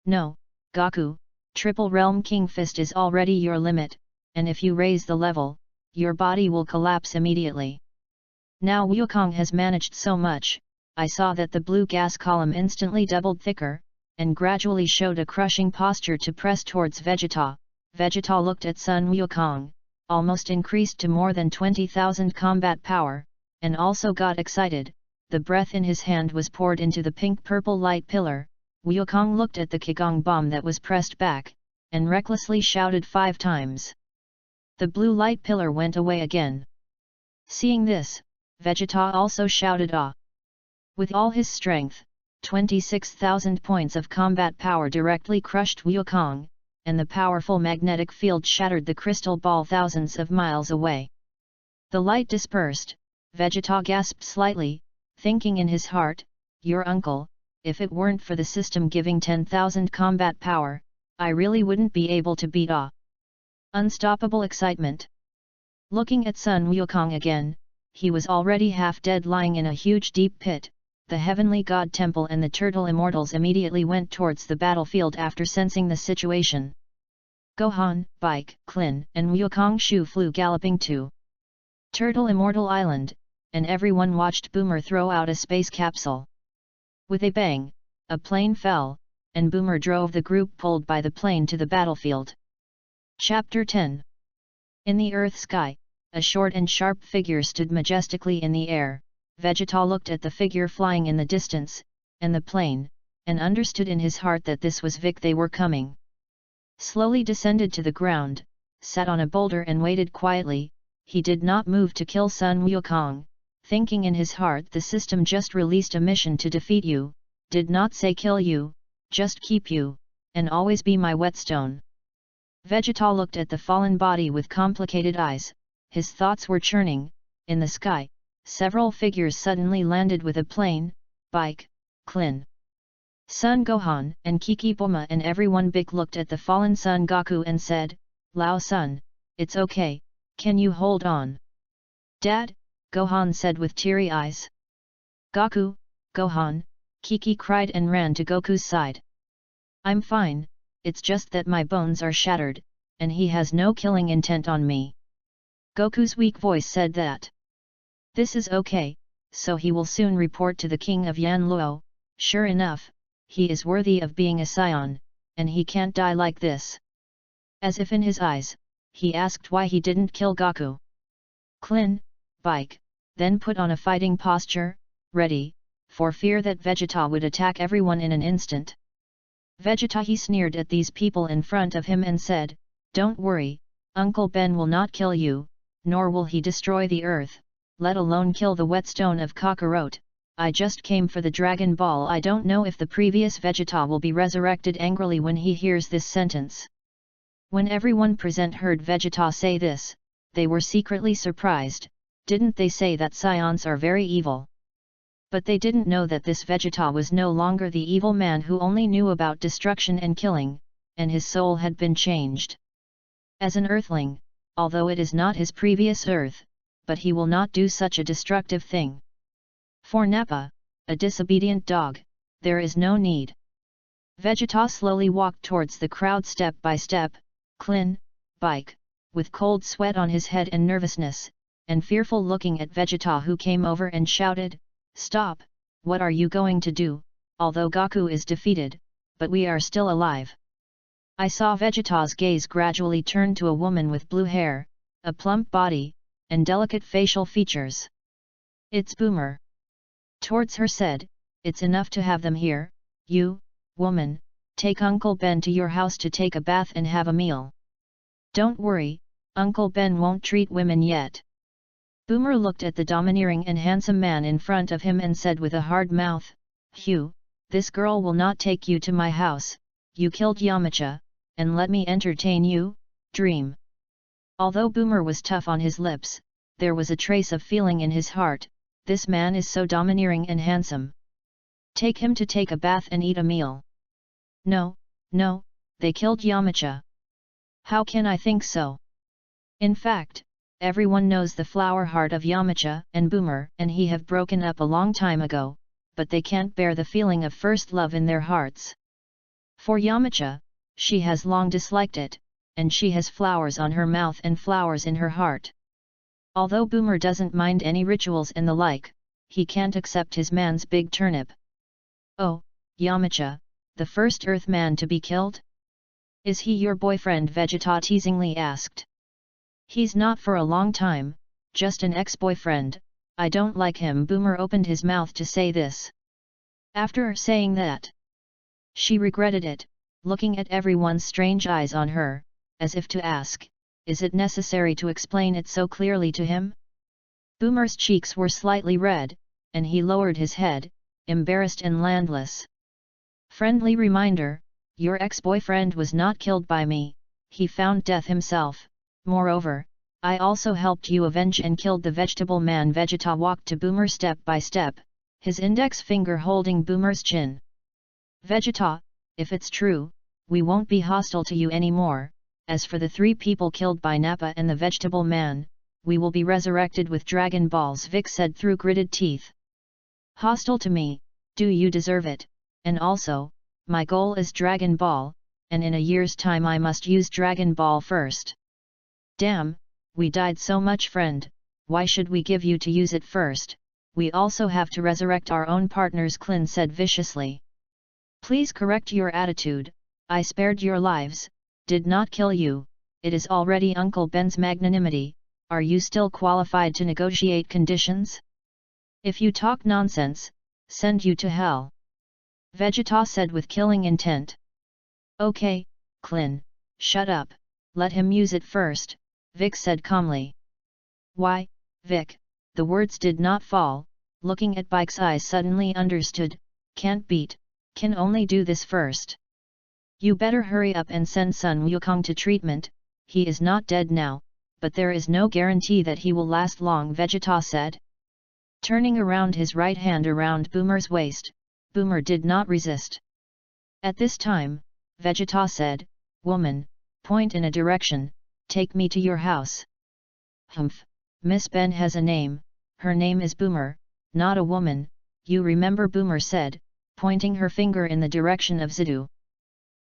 No, Goku, Triple Realm King Fist is already your limit, and if you raise the level, your body will collapse immediately. Now Wukong has managed so much, I saw that the blue gas column instantly doubled thicker, and gradually showed a crushing posture to press towards Vegeta. Vegeta looked at Sun Wukong, almost increased to more than 20,000 combat power, and also got excited. The breath in his hand was poured into the pink-purple light pillar. Wukong looked at the Qigong bomb that was pressed back, and recklessly shouted 5 times. The blue light pillar went away again. Seeing this, Vegeta also shouted ah! With all his strength, 26,000 points of combat power directly crushed Wukong, and the powerful magnetic field shattered the crystal ball thousands of miles away. The light dispersed. Vegeta gasped slightly, thinking in his heart, your uncle, if it weren't for the system giving 10,000 combat power, I really wouldn't be able to beat Unstoppable excitement. Looking at Sun Wukong again, he was already half dead lying in a huge deep pit. The Heavenly God Temple and the Turtle Immortals immediately went towards the battlefield after sensing the situation. Gohan, Bike, Klin, and Wukong Shu flew galloping to Turtle Immortal Island, and everyone watched Boomer throw out a space capsule. With a bang, a plane fell, and Boomer drove the group pulled by the plane to the battlefield. Chapter 10. In the Earth sky, a short and sharp figure stood majestically in the air. Vegeta looked at the figure flying in the distance, and the plane, and understood in his heart that this was Vic. They were coming. Slowly descended to the ground, sat on a boulder and waited quietly. He did not move to kill Sun Wukong, thinking in his heart the system just released a mission to defeat you, did not say kill you, just keep you, and always be my whetstone. Vegeta looked at the fallen body with complicated eyes, his thoughts were churning. In the sky, several figures suddenly landed with a plane, bike, Klin. Son Gohan and Kiki Bulma and everyone big looked at the fallen Son Goku and said, Lao Son, it's okay, can you hold on? Dad, Gohan said with teary eyes. Goku, Gohan, Kiki cried and ran to Goku's side. I'm fine, it's just that my bones are shattered, and he has no killing intent on me. Goku's weak voice said that. This is okay, so he will soon report to the king of Yanluo. Sure enough, he is worthy of being a scion, and he can't die like this. As if in his eyes, he asked why he didn't kill Goku. Klin, bike, then put on a fighting posture, ready, for fear that Vegeta would attack everyone in an instant. Vegeta he sneered at these people in front of him and said, Don't worry, Uncle Ben will not kill you, nor will he destroy the earth, let alone kill the whetstone of Kakarot. I just came for the Dragon Ball. I don't know if the previous Vegeta will be resurrected angrily when he hears this sentence. When everyone present heard Vegeta say this, they were secretly surprised. Didn't they say that scions are very evil? But they didn't know that this Vegeta was no longer the evil man who only knew about destruction and killing, and his soul had been changed. As an earthling, although it is not his previous earth, but he will not do such a destructive thing. For Nappa, a disobedient dog, there is no need. Vegeta slowly walked towards the crowd step by step, Klin, bike, with cold sweat on his head and nervousness, and fearful looking at Vegeta who came over and shouted, Stop, what are you going to do? Although Goku is defeated, but we are still alive. I saw Vegeta's gaze gradually turn to a woman with blue hair, a plump body, and delicate facial features. It's Boomer. Towards her said, It's enough to have them here, you, woman, take Uncle Ben to your house to take a bath and have a meal. Don't worry, Uncle Ben won't treat women yet. Boomer looked at the domineering and handsome man in front of him and said with a hard mouth, Hugh, this girl will not take you to my house, you killed Yamcha, and let me entertain you, dream. Although Boomer was tough on his lips, there was a trace of feeling in his heart. This man is so domineering and handsome. Take him to take a bath and eat a meal. No, no, they killed Yamcha. How can I think so? In fact, everyone knows the flower heart of Yamcha and Boomer and he have broken up a long time ago, but they can't bear the feeling of first love in their hearts. For Yamcha, she has long disliked it, and she has flowers on her mouth and flowers in her heart. Although Boomer doesn't mind any rituals and the like, he can't accept his man's big turnip. Oh, Yamcha, the first Earthman to be killed? Is he your boyfriend? Vegeta teasingly asked. He's not for a long time, just an ex-boyfriend, I don't like him. Boomer opened his mouth to say this. After saying that, she regretted it, looking at everyone's strange eyes on her, as if to ask, is it necessary to explain it so clearly to him? Boomer's cheeks were slightly red, and he lowered his head, embarrassed and landless. Friendly reminder, your ex-boyfriend was not killed by me, he found death himself. Moreover, I also helped you avenge and killed the vegetable man. Vegeta walked to Boomer step by step, his index finger holding Boomer's chin. Vegeta, if it's true, we won't be hostile to you anymore. As for the 3 people killed by Nappa and the vegetable man, we will be resurrected with Dragon Balls, Vic said through gritted teeth. Hostile to me, do you deserve it, and also, my goal is Dragon Ball, and in a year's time I must use Dragon Ball first. Damn, we died so much friend, why should we give you to use it first? We also have to resurrect our own partners, Klin said viciously. Please correct your attitude, I spared your lives, did not kill you, it is already Uncle Ben's magnanimity, are you still qualified to negotiate conditions? If you talk nonsense, send you to hell. Vegeta said with killing intent. Okay, Klin, shut up, let him use it first, Vic said calmly. Why, Vic, the words did not fall, looking at Bike's eyes suddenly understood, can't beat, can only do this first. You better hurry up and send Sun Wukong to treatment. He is not dead now, but there is no guarantee that he will last long, Vegeta said. Turning around his right hand around Boomer's waist, Boomer did not resist. At this time, Vegeta said, "Woman, point in a direction, take me to your house." "Humph, Miss Ben has a name, her name is Boomer, not a woman, you remember," Boomer said, pointing her finger in the direction of Zidu.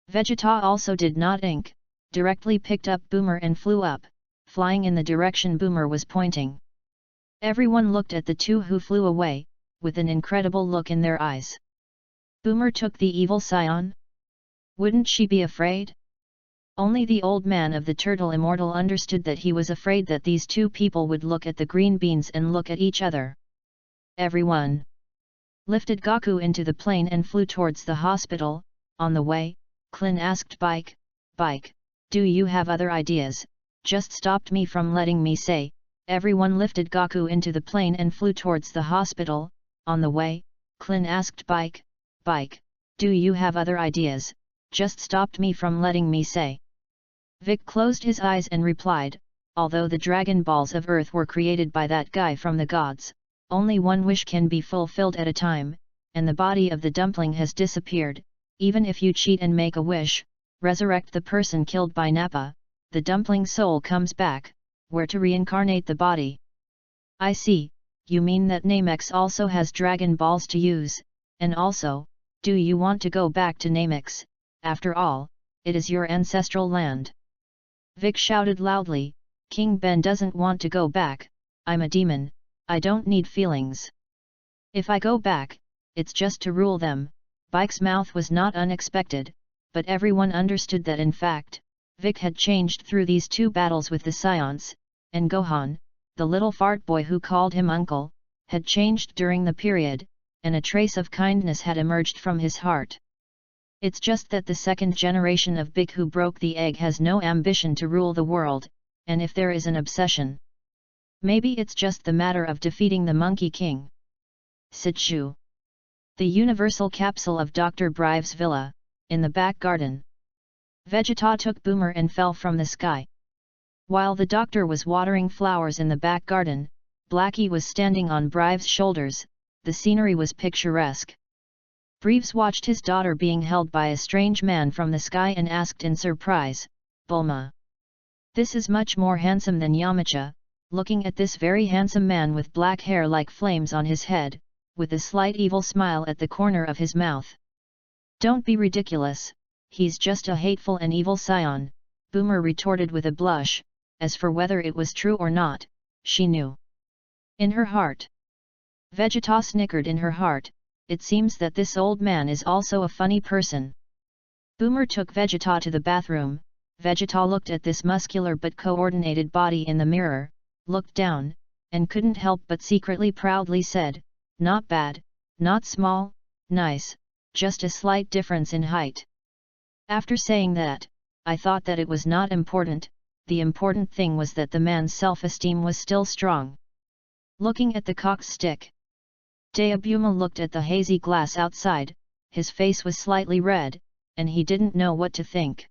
Vegeta also did not ink, directly picked up Boomer and flew up, flying in the direction Boomer was pointing. Everyone looked at the two who flew away, with an incredible look in their eyes. Boomer took the evil scion? Wouldn't she be afraid? Only the old man of the Turtle Immortal understood that he was afraid that these two people would look at the green beans and look at each other. Everyone lifted Goku into the plane and flew towards the hospital. On the way, Klin asked Bike, "Do you have other ideas? Just stopped me from letting me say." Everyone lifted Goku into the plane and flew towards the hospital. On the way, Klin asked Bike, "Do you have other ideas? Just stopped me from letting me say." Vic closed his eyes and replied, "Although the Dragon Balls of Earth were created by that guy from the gods, only one wish can be fulfilled at a time, and the body of the dumpling has disappeared. Even if you cheat and make a wish, resurrect the person killed by Nappa, the dumpling soul comes back, where to reincarnate the body." "I see, you mean that Namex also has Dragon Balls to use, and also, do you want to go back to Namex? After all, it is your ancestral land." Vic shouted loudly, "King Ben doesn't want to go back, I'm a demon, I don't need feelings. If I go back, it's just to rule them." Bike's mouth was not unexpected, but everyone understood that in fact, Vic had changed through these two battles with the Scions, and Gohan, the little fart boy who called him uncle, had changed during the period, and a trace of kindness had emerged from his heart. It's just that the second generation of Big who broke the egg has no ambition to rule the world, and if there is an obsession, maybe it's just the matter of defeating the Monkey King. Sichu. The universal capsule of Dr. Brive's villa, in the back garden. Vegeta took Boomer and fell from the sky. While the doctor was watering flowers in the back garden, Blackie was standing on Brive's shoulders. The scenery was picturesque. Brives watched his daughter being held by a strange man from the sky and asked in surprise, "Bulma, this is much more handsome than Yamcha." Looking at this very handsome man with black hair like flames on his head, with a slight evil smile at the corner of his mouth. "Don't be ridiculous, he's just a hateful and evil scion," Boomer retorted with a blush. As for whether it was true or not, she knew in her heart. Vegeta snickered in her heart, it seems that this old man is also a funny person. Boomer took Vegeta to the bathroom. Vegeta looked at this muscular but coordinated body in the mirror, looked down, and couldn't help but secretly proudly said, "Not bad, not small, nice, just a slight difference in height." After saying that, I thought that it was not important, the important thing was that the man's self-esteem was still strong. Looking at the cocked stick, Daebuma looked at the hazy glass outside, his face was slightly red, and he didn't know what to think.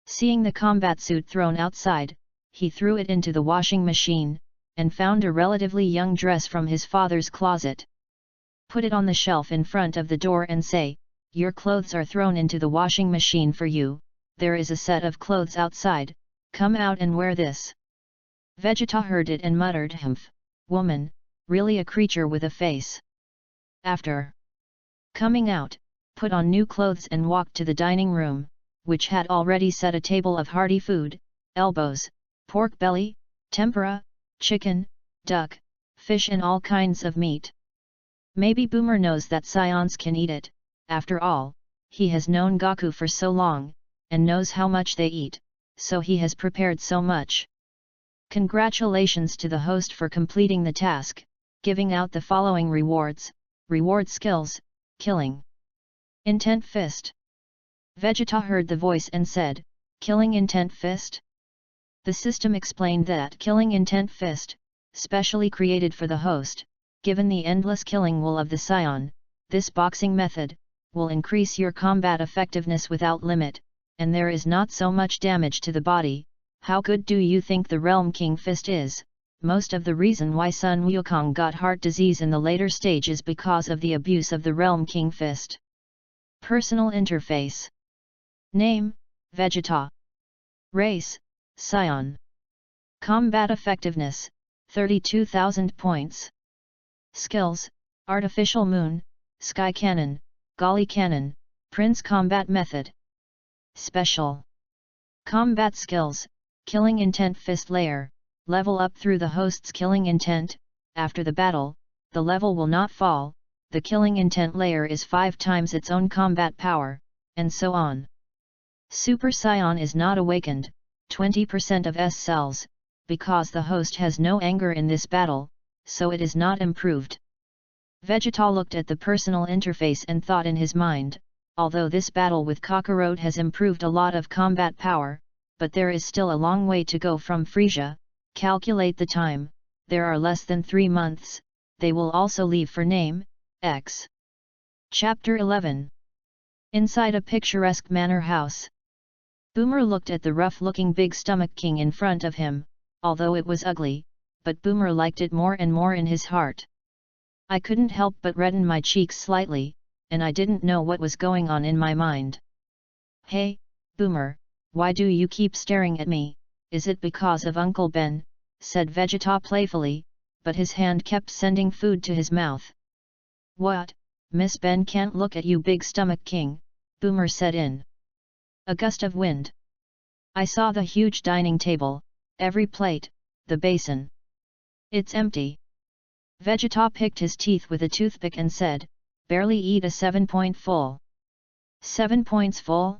Seeing the combat suit thrown outside, he threw it into the washing machine, and found a relatively young dress from his father's closet. "Put it on the shelf in front of the door and say, 'Your clothes are thrown into the washing machine for you, there is a set of clothes outside, come out and wear this.'" Vegeta heard it and muttered, "Humph, woman, really a creature with a face." After coming out, put on new clothes and walked to the dining room, which had already set a table of hearty food, elbows, pork belly, tempura, chicken, duck, fish and all kinds of meat. Maybe Boomer knows that Scions can eat it, after all, he has known Goku for so long, and knows how much they eat, so he has prepared so much. Congratulations to the host for completing the task, giving out the following rewards. Reward skills, killing. Intent fist. Vegeta heard the voice and said, "Killing intent fist?" The system explained that killing intent fist, specially created for the host, given the endless killing will of the Scion, this boxing method, will increase your combat effectiveness without limit, and there is not so much damage to the body. How good do you think the Realm King Fist is? Most of the reason why Sun Wukong got heart disease in the later stage is because of the abuse of the Realm King Fist. Personal interface. Name, Vegeta. Race, Scion. Combat effectiveness, 32,000 points. Skills, Artificial Moon, Sky Cannon, Golly Cannon, Prince Combat Method. Special. Combat skills, Killing Intent Fist Layer, level up through the host's killing intent. After the battle, the level will not fall, the killing intent layer is 5 times its own combat power, and so on. Super Scion is not awakened, 20% of S cells, because the host has no anger in this battle, so it is not improved. Vegeta looked at the personal interface and thought in his mind, although this battle with Kakarot has improved a lot of combat power, but there is still a long way to go from Frisia. Calculate the time, there are less than 3 months, they will also leave for Name, X. Chapter 11. Inside a picturesque manor house. Boomer looked at the rough-looking big stomach king in front of him, although it was ugly, but Boomer liked it more and more in his heart. I couldn't help but redden my cheeks slightly, and I didn't know what was going on in my mind. Hey, Boomer, why do you keep staring at me? Is it because of Uncle Ben? Said Vegeta playfully, but his hand kept sending food to his mouth. What, Miss Ben can't look at you big stomach king, Boomer said in a gust of wind. I saw the huge dining table, every plate, the basin. It's empty. Vegeta picked his teeth with a toothpick and said, barely eat a 7-point full. 7 points full?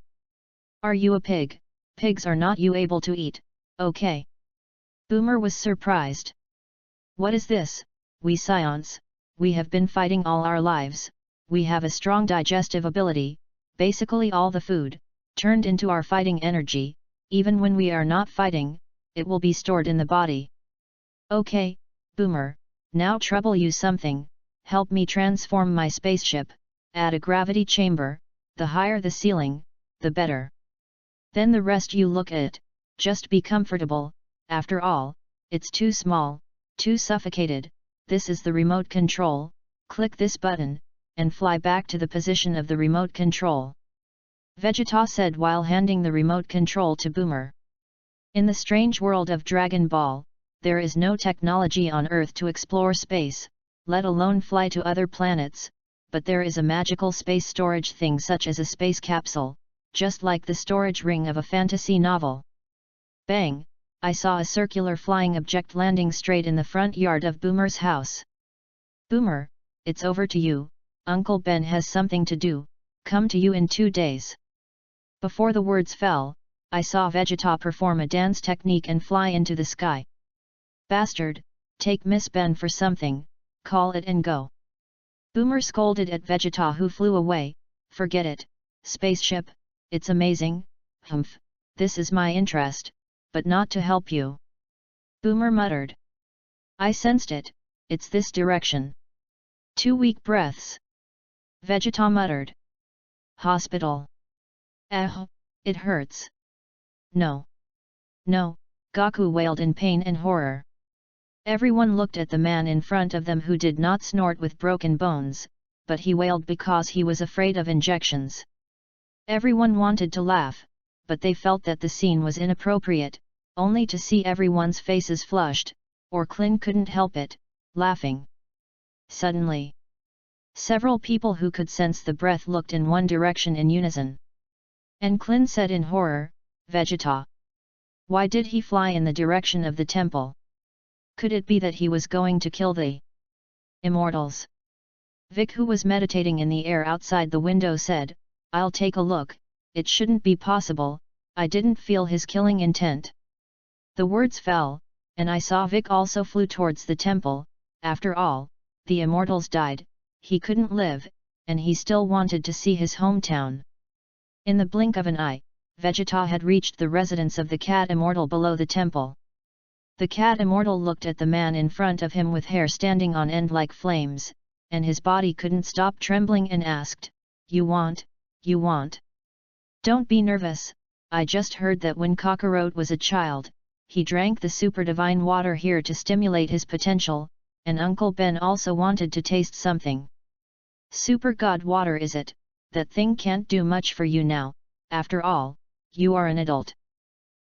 Are you a pig? Pigs are not you able to eat, okay. Boomer was surprised. What is this? We Scions, we have been fighting all our lives, we have a strong digestive ability, basically all the food, turned into our fighting energy, even when we are not fighting, it will be stored in the body. Okay, Boomer, now trouble you something, help me transform my spaceship, add a gravity chamber, the higher the ceiling, the better. Then the rest you look at, just be comfortable, after all, it's too small, too suffocated, this is the remote control, click this button, and fly back to the position of the remote control. Vegeta said while handing the remote control to Boomer. In the strange world of Dragon Ball, there is no technology on Earth to explore space, let alone fly to other planets, but there is a magical space storage thing such as a space capsule, just like the storage ring of a fantasy novel. Bang! I saw a circular flying object landing straight in the front yard of Boomer's house. Boomer, it's over to you, Uncle Ben has something to do, come to you in 2 days. Before the words fell, I saw Vegeta perform a dance technique and fly into the sky. Bastard, take Miss Ben for something, call it and go. Boomer scolded at Vegeta who flew away, forget it, spaceship, it's amazing, humph, this is my interest, but not to help you. Boomer muttered. I sensed it, it's this direction. 2 weak breaths. Vegeta muttered. Hospital. It hurts. No. No, Goku wailed in pain and horror. Everyone looked at the man in front of them who did not snort with broken bones, but he wailed because he was afraid of injections. Everyone wanted to laugh, but they felt that the scene was inappropriate, only to see everyone's faces flushed, or Klin couldn't help it, laughing. Suddenly, several people who could sense the breath looked in one direction in unison. And Klin said in horror, Vegeta. Why did he fly in the direction of the temple? Could it be that he was going to kill the immortals? Vic, who was meditating in the air outside the window, said, I'll take a look, it shouldn't be possible, I didn't feel his killing intent. The words fell, and I saw Vic also flew towards the temple. After all, the immortals died, he couldn't live, and he still wanted to see his hometown. In the blink of an eye, Vegeta had reached the residence of the cat immortal below the temple. The cat immortal looked at the man in front of him with hair standing on end like flames, and his body couldn't stop trembling and asked, You want? Don't be nervous, I just heard that when Kakarot was a child, he drank the super divine water here to stimulate his potential, and Uncle Ben also wanted to taste something. Super God water is it? That thing can't do much for you now, after all, you are an adult.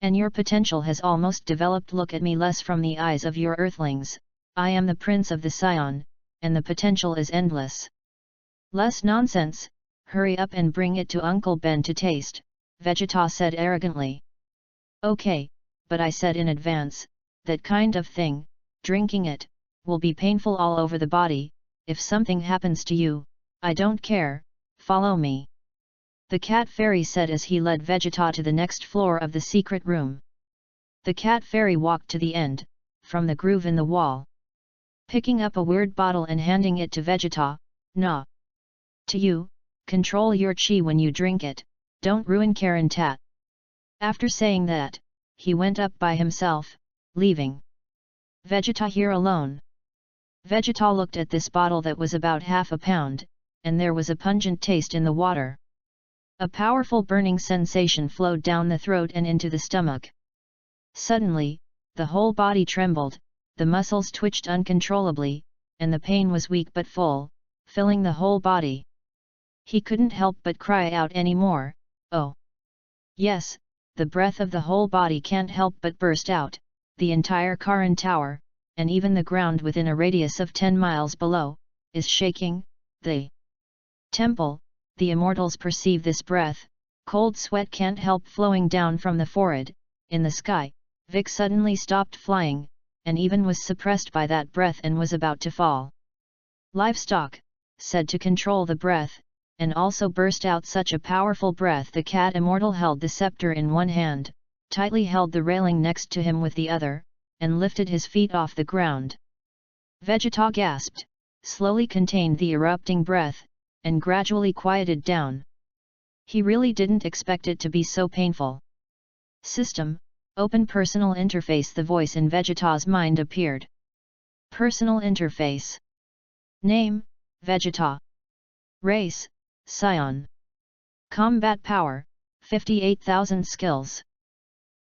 And your potential has almost developed. Look at me less from the eyes of your earthlings, I am the prince of the Scion, and the potential is endless. Less nonsense, hurry up and bring it to Uncle Ben to taste, Vegeta said arrogantly. Okay, but I said in advance, that kind of thing, drinking it, will be painful all over the body. If something happens to you, I don't care, follow me. The cat fairy said as he led Vegeta to the next floor of the secret room. The cat fairy walked to the end, from the groove in the wall. Picking up a weird bottle and handing it to Vegeta, nah. To you, control your chi when you drink it, don't ruin Karen Tat. After saying that, he went up by himself, leaving Vegeta here alone. Vegeta looked at this bottle that was about half a pound, and there was a pungent taste in the water. A powerful burning sensation flowed down the throat and into the stomach. Suddenly, the whole body trembled, the muscles twitched uncontrollably, and the pain was weak but full, filling the whole body. He couldn't help but cry out anymore, oh! Yes, the breath of the whole body can't help but burst out, the entire Karin Tower, and even the ground within a radius of 10 miles below, is shaking. The temple, the immortals perceive this breath, cold sweat can't help flowing down from the forehead. In the sky, Vic suddenly stopped flying, and even was suppressed by that breath and was about to fall. Livestock, said to control the breath, and also burst out such a powerful breath. The cat immortal held the scepter in one hand, tightly held the railing next to him with the other, and lifted his feet off the ground. Vegeta gasped, slowly contained the erupting breath, and gradually quieted down. He really didn't expect it to be so painful. System, open personal interface. The voice in Vegeta's mind appeared. Personal interface. Name, Vegeta. Race, Scion. Combat power, 58,000 skills.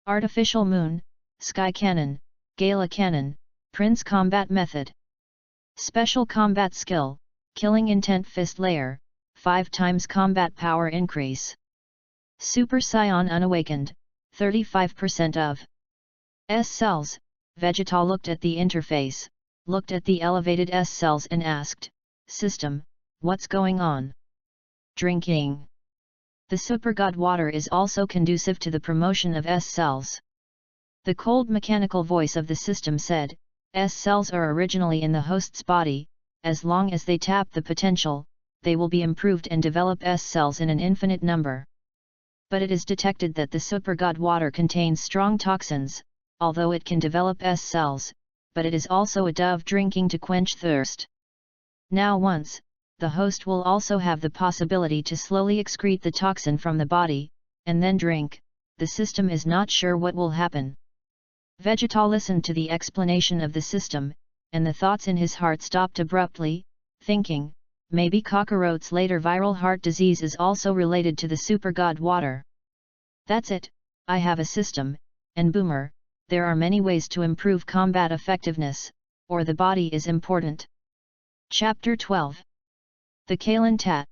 Artificial moon, Sky Cannon, Gala Cannon, Prince Combat Method. Special combat skill, Killing Intent Fist Layer, 5 times combat power increase. Super Scion Unawakened, 35% of S cells. Vegeta looked at the interface, looked at the elevated S cells and asked, System, what's going on? Drinking. The Super God water is also conducive to the promotion of S cells. The cold mechanical voice of the system said, S cells are originally in the host's body, as long as they tap the potential, they will be improved and develop S cells in an infinite number. But it is detected that the Super God water contains strong toxins, although it can develop S cells, but it is also a dove drinking to quench thirst. Now once, the host will also have the possibility to slowly excrete the toxin from the body, and then drink. The system is not sure what will happen. Vegeta listened to the explanation of the system, and the thoughts in his heart stopped abruptly, thinking, maybe Kakarot's later viral heart disease is also related to the Super God water. That's it, I have a system, and Boomer, there are many ways to improve combat effectiveness, or the body is important. Chapter 12. The Kalen Tat.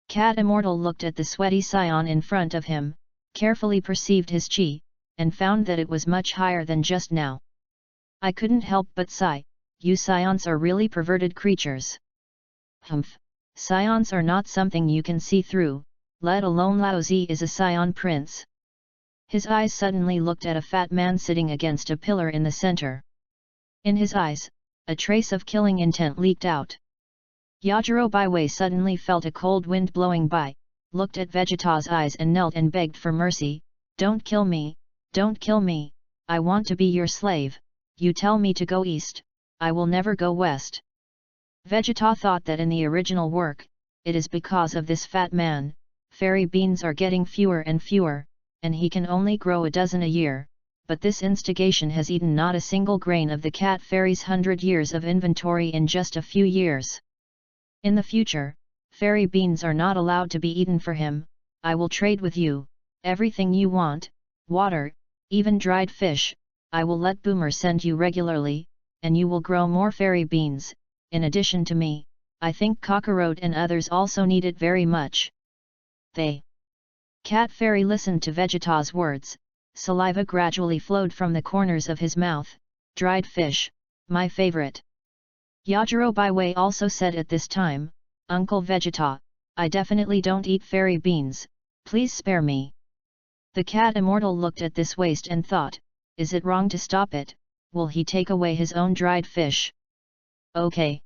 Cat Immortal looked at the sweaty Scion in front of him, carefully perceived his chi, and found that it was much higher than just now. I couldn't help but sigh, you Scions are really perverted creatures. Humph, Scions are not something you can see through, let alone Lao Zi is a Scion prince. His eyes suddenly looked at a fat man sitting against a pillar in the center. In his eyes, a trace of killing intent leaked out. Yajiro Baiwei suddenly felt a cold wind blowing by, looked at Vegeta's eyes and knelt and begged for mercy, don't kill me, I want to be your slave, you tell me to go east, I will never go west. Vegeta thought that in the original work, it is because of this fat man, fairy beans are getting fewer and fewer, and he can only grow a dozen a year, but this instigation has eaten not a single grain of the cat fairy's 100 years of inventory in just a few years. In the future, Fairy beans are not allowed to be eaten for him. I will trade with you, everything you want, water, even dried fish. I will let Boomer send you regularly, and you will grow more fairy beans. In addition to me, I think Cockroach and others also need it very much. They. Cat Fairy listened to Vegeta's words, saliva gradually flowed from the corners of his mouth. Dried fish, my favorite. Yajirobe also said at this time, Uncle Vegeta, I definitely don't eat fairy beans, please spare me. The cat immortal looked at this waste and thought, is it wrong to stop it? Will he take away his own dried fish? Okay.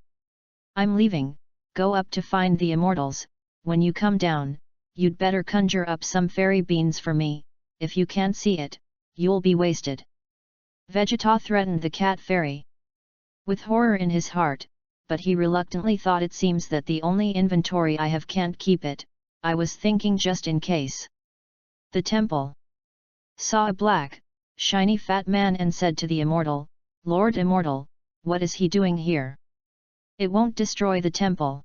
I'm leaving, go up to find the immortals. When you come down, you'd better conjure up some fairy beans for me. If you can't see it, you'll be wasted. Vegeta threatened the cat fairy. With horror in his heart, but he reluctantly thought, it seems that the only inventory I have can't keep it. I was thinking just in case. The temple saw a black, shiny fat man and said to the immortal, Lord Immortal, what is he doing here? It won't destroy the temple.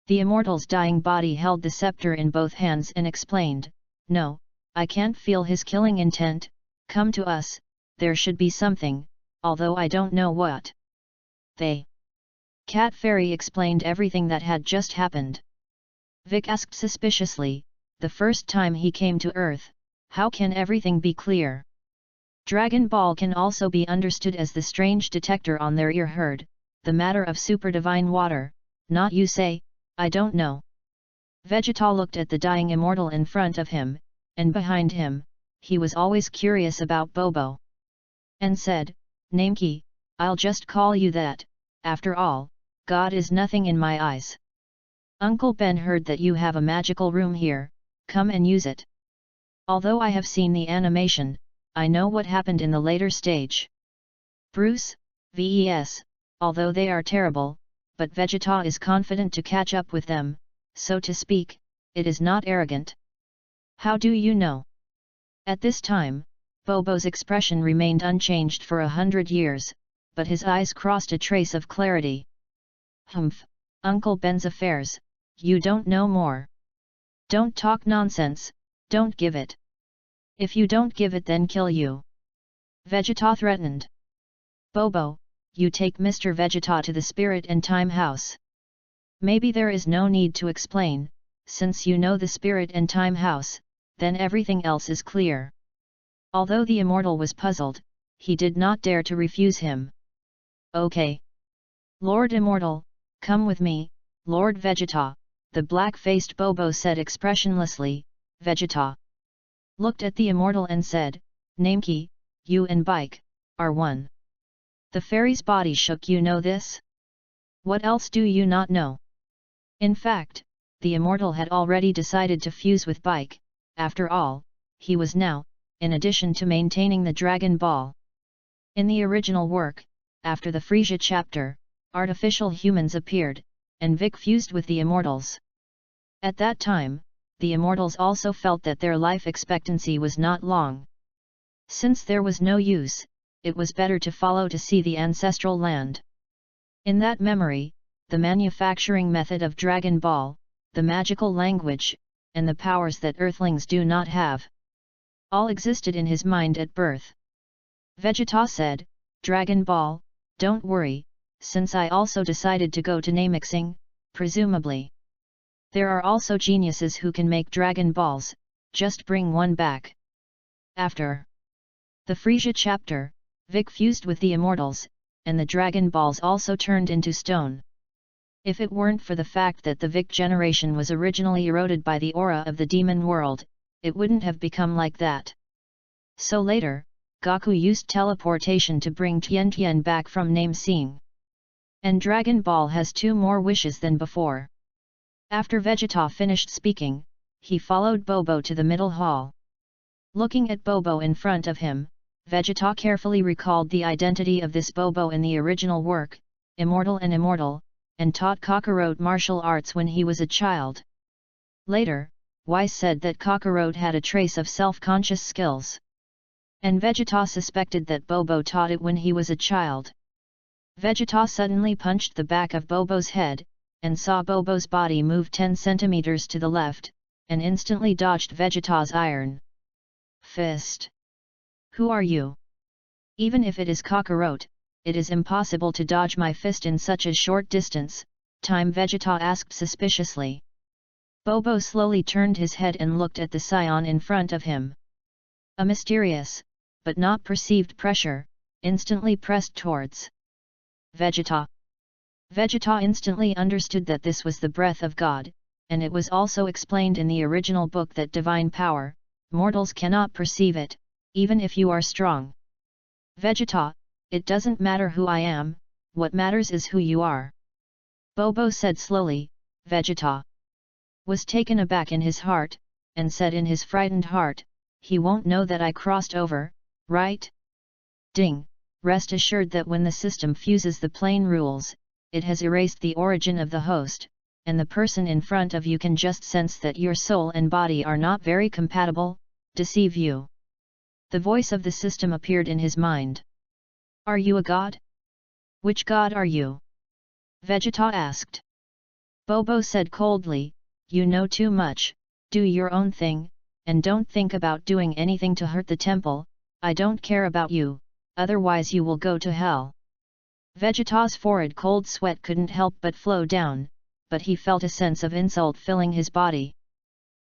The immortal's dying body held the scepter in both hands and explained, no, I can't feel his killing intent. Come to us, there should be something, although I don't know what. They. Cat Fairy explained everything that had just happened. Vic asked suspiciously, the first time he came to Earth, how can everything be clear? Dragon Ball can also be understood as the strange detector on their ear heard, the matter of super divine water, not you say, I don't know. Vegeta looked at the dying immortal in front of him, and behind him, he was always curious about Bobo. And said, Nameki, I'll just call you that, after all, God is nothing in my eyes. Uncle Ben heard that you have a magical room here, come and use it. Although I have seen the animation, I know what happened in the later stage. Bruce, VES, although they are terrible, but Vegeta is confident to catch up with them, so to speak, it is not arrogant. How do you know? At this time, Bobo's expression remained unchanged for 100 years, but his eyes crossed a trace of clarity. Humph, Uncle Ben's affairs, you don't know more. Don't talk nonsense, don't give it. If you don't give it, then kill you. Vegeta threatened. Bobo, you take Mr. Vegeta to the Spirit and Time House. Maybe there is no need to explain, since you know the Spirit and Time House, then everything else is clear. Although the immortal was puzzled, he did not dare to refuse him. Okay. Lord Immortal, come with me, Lord Vegeta, the black-faced Bobo said expressionlessly. Vegeta looked at the immortal and said, Nameki, you and Bike, are one. The fairy's body shook, you know this? What else do you not know? In fact, the immortal had already decided to fuse with Bike. After all, he was now, in addition to maintaining the Dragon Ball. In the original work, after the Frieza chapter, artificial humans appeared, and Vic fused with the immortals. At that time, the immortals also felt that their life expectancy was not long. Since there was no use, it was better to follow to see the ancestral land. In that memory, the manufacturing method of Dragon Ball, the magical language, and the powers that Earthlings do not have, all existed in his mind at birth. Vegeta said, Dragon Ball, don't worry, since I also decided to go to Namexing, presumably. There are also geniuses who can make Dragon Balls, just bring one back. After the Frieza chapter, Vic fused with the immortals, and the Dragon Balls also turned into stone. If it weren't for the fact that the Vic generation was originally eroded by the aura of the demon world, it wouldn't have become like that. So later, Goku used teleportation to bring Tien Tien back from Namesing. And Dragon Ball has 2 more wishes than before. After Vegeta finished speaking, he followed Bobo to the middle hall. Looking at Bobo in front of him, Vegeta carefully recalled the identity of this Bobo in the original work, immortal and immortal, and taught Kakarot martial arts when he was a child. Later, Whis said that Kakarot had a trace of self-conscious skills. And Vegeta suspected that Bobo taught it when he was a child. Vegeta suddenly punched the back of Bobo's head, and saw Bobo's body move 10 centimeters to the left, and instantly dodged Vegeta's iron fist. "Who are you? Even if it is Kakarot, it is impossible to dodge my fist in such a short distance," Vegeta asked suspiciously. Bobo slowly turned his head and looked at the scion in front of him. A mysterious, but not perceived pressure, instantly pressed towards Vegeta. Vegeta instantly understood that this was the breath of God, and it was also explained in the original book that divine power, mortals cannot perceive it, even if you are strong. "Vegeta, it doesn't matter who I am, what matters is who you are," Bobo said slowly. Vegeta was taken aback in his heart, and said in his frightened heart, "He won't know that I crossed over, right?" Ding! Rest assured that when the system fuses the plane rules, it has erased the origin of the host, and the person in front of you can just sense that your soul and body are not very compatible, deceive you. The voice of the system appeared in his mind. "Are you a god? Which god are you?" Vegeta asked. Bobo said coldly, "You know too much, do your own thing, and don't think about doing anything to hurt the temple. I don't care about you, otherwise you will go to hell." Vegeta's forehead cold sweat couldn't help but flow down, but he felt a sense of insult filling his body.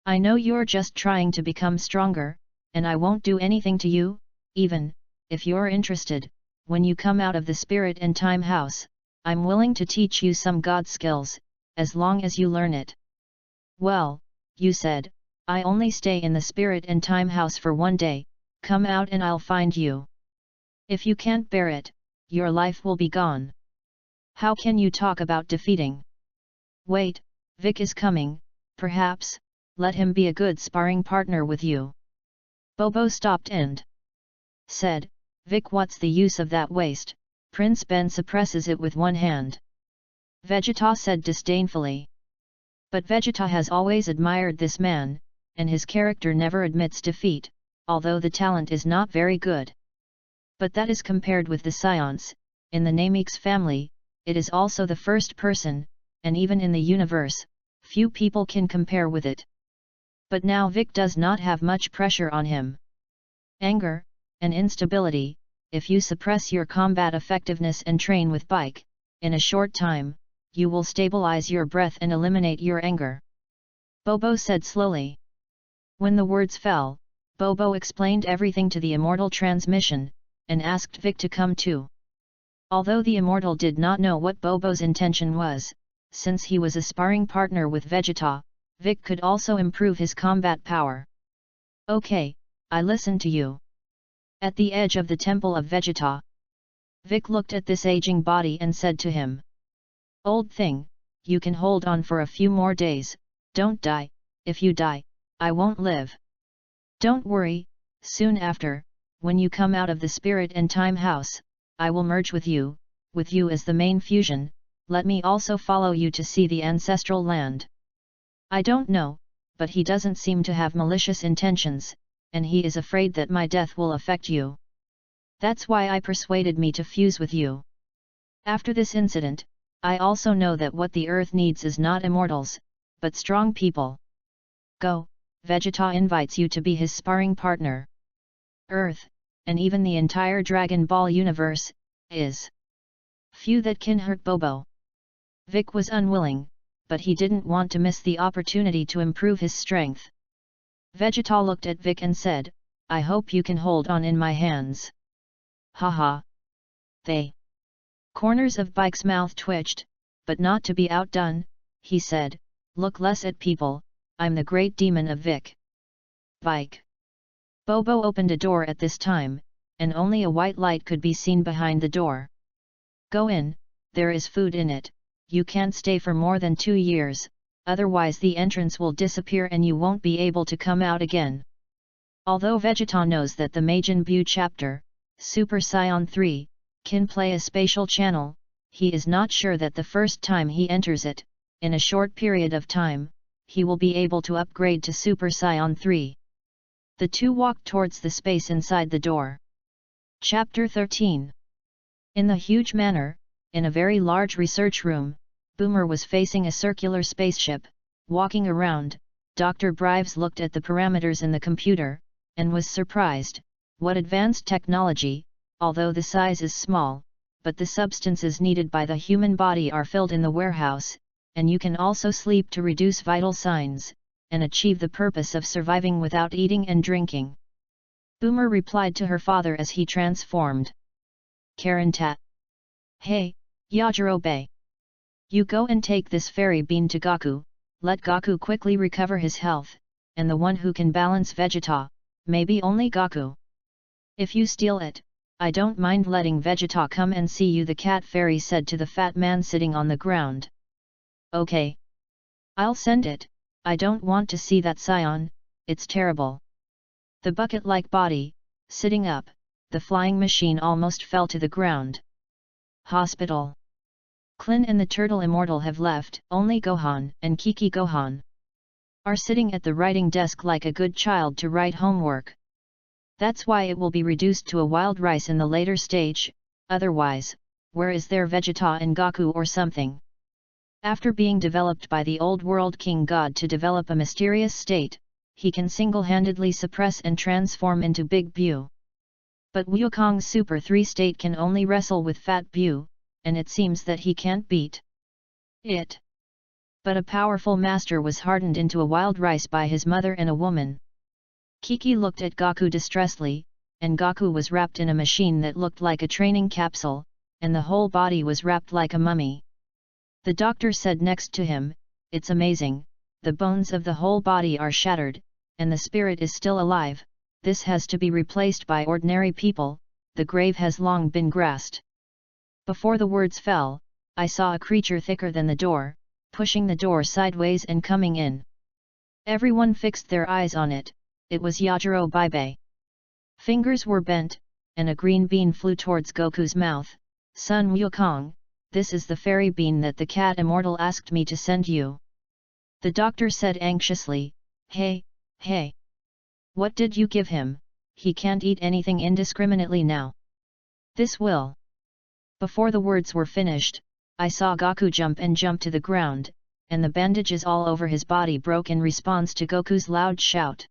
"I know you're just trying to become stronger, and I won't do anything to you, even, if you're interested, when you come out of the Spirit and Time House, I'm willing to teach you some god skills, as long as you learn it." "Well, you said, I only stay in the Spirit and Time House for 1 day, come out and I'll find you. If you can't bear it, your life will be gone. How can you talk about defeating?" "Wait, Vic is coming, perhaps, let him be a good sparring partner with you." Bobo stopped and said, "Vic, what's the use of that waste? Prince Ben suppresses it with one hand." Vegeta said disdainfully. But Vegeta has always admired this man, and his character never admits defeat, although the talent is not very good. But that is compared with the Scions, in the Nameki's family, it is also the first person, and even in the universe, few people can compare with it. But now Vic does not have much pressure on him. Anger, and instability, if you suppress your combat effectiveness and train with bike, in a short time, you will stabilize your breath and eliminate your anger," Bobo said slowly. When the words fell, Bobo explained everything to the immortal transmission, and asked Vic to come too. Although the immortal did not know what Bobo's intention was, since he was a sparring partner with Vegeta, Vic could also improve his combat power. "Okay, I listen to you." At the edge of the temple of Vegeta, Vic looked at this aging body and said to him, "Old thing, you can hold on for a few more days, don't die, if you die, I won't live. Don't worry, soon after, when you come out of the Spirit and Time House, I will merge with you as the main fusion, let me also follow you to see the ancestral land." "I don't know, but he doesn't seem to have malicious intentions, and he is afraid that my death will affect you. That's why I persuaded me to fuse with you. After this incident, I also know that what the Earth needs is not immortals, but strong people. Go, Vegeta invites you to be his sparring partner. Earth, and even the entire Dragon Ball universe, is few that can hurt Bobo." Vic was unwilling, but he didn't want to miss the opportunity to improve his strength. Vegeta looked at Vic and said, "I hope you can hold on in my hands." "Haha. They." Corners of Bike's mouth twitched, but not to be outdone, he said, "Look less at people, I'm the great demon of Vic." Bike. Bobo opened a door at this time, and only a white light could be seen behind the door. "Go in, there is food in it, you can't stay for more than 2 years, otherwise the entrance will disappear and you won't be able to come out again." Although Vegeta knows that the Majin Buu chapter, Super Saiyan 3, can play a spatial channel, he is not sure that the first time he enters it, in a short period of time, he will be able to upgrade to Super Saiyan 3. The two walked towards the space inside the door. Chapter 13. In the huge manor, in a very large research room, Boomer was facing a circular spaceship, walking around. Dr. Brives looked at the parameters in the computer, and was surprised. What advanced technology, although the size is small, but the substances needed by the human body are filled in the warehouse, and you can also sleep to reduce vital signs, and achieve the purpose of surviving without eating and drinking. Boomer replied to her father as he transformed. Karentat. Hey, Yajirobe. You go and take this fairy bean to Goku, let Goku quickly recover his health, and the one who can balance Vegeta, maybe only Goku. If you steal it, I don't mind letting Vegeta come and see you, the cat fairy said to the fat man sitting on the ground. Okay. I'll send it. I don't want to see that scion, it's terrible. The bucket-like body, sitting up, the flying machine almost fell to the ground. Hospital. Klin and the Turtle Immortal have left, only Gohan and Kiki Gohan are sitting at the writing desk like a good child to write homework. That's why it will be reduced to a wild rice in the later stage, otherwise, where is there Vegeta and Goku or something? After being developed by the Old World King God to develop a mysterious state, he can single-handedly suppress and transform into Big Bu. But Wukong's Super 3 state can only wrestle with Fat Bu, and it seems that he can't beat it. But a powerful master was hardened into a wild rice by his mother and a woman. Kiki looked at Goku distressedly, and Goku was wrapped in a machine that looked like a training capsule, and the whole body was wrapped like a mummy. The doctor said next to him, "It's amazing, the bones of the whole body are shattered, and the spirit is still alive. This has to be replaced by ordinary people, the grave has long been grasped." Before the words fell, I saw a creature thicker than the door, pushing the door sideways and coming in. Everyone fixed their eyes on it, it was Yajirobe. Fingers were bent, and a green bean flew towards Goku's mouth. "Son Wukong, this is the fairy bean that the cat immortal asked me to send you." The doctor said anxiously, Hey. What did you give him? He can't eat anything indiscriminately now. This will. Before the words were finished, I saw Goku jump to the ground, and the bandages all over his body broke in response to Goku's loud shout.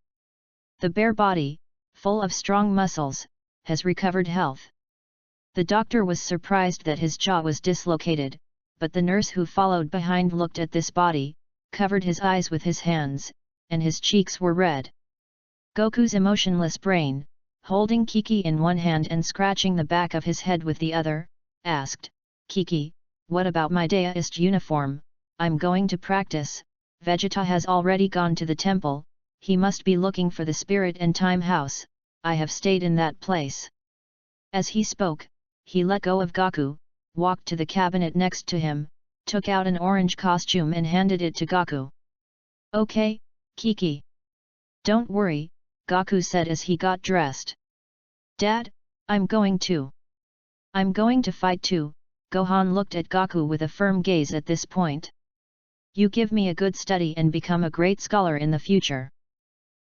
The bare body, full of strong muscles, has recovered health. The doctor was surprised that his jaw was dislocated, but the nurse who followed behind looked at this body, covered his eyes with his hands, and his cheeks were red. Goku's emotionless brain, holding Kiki in one hand and scratching the back of his head with the other, asked, "Kiki, what about my Daoist uniform? I'm going to practice." Vegeta has already gone to the temple, he must be looking for the Spirit and Time House, I have stayed in that place. As he spoke, he let go of Goku, walked to the cabinet next to him, took out an orange costume and handed it to Goku. "Okay, Kiki. Don't worry," Goku said as he got dressed. "Dad, I'm going to fight too." Gohan looked at Goku with a firm gaze at this point. "You give me a good study and become a great scholar in the future.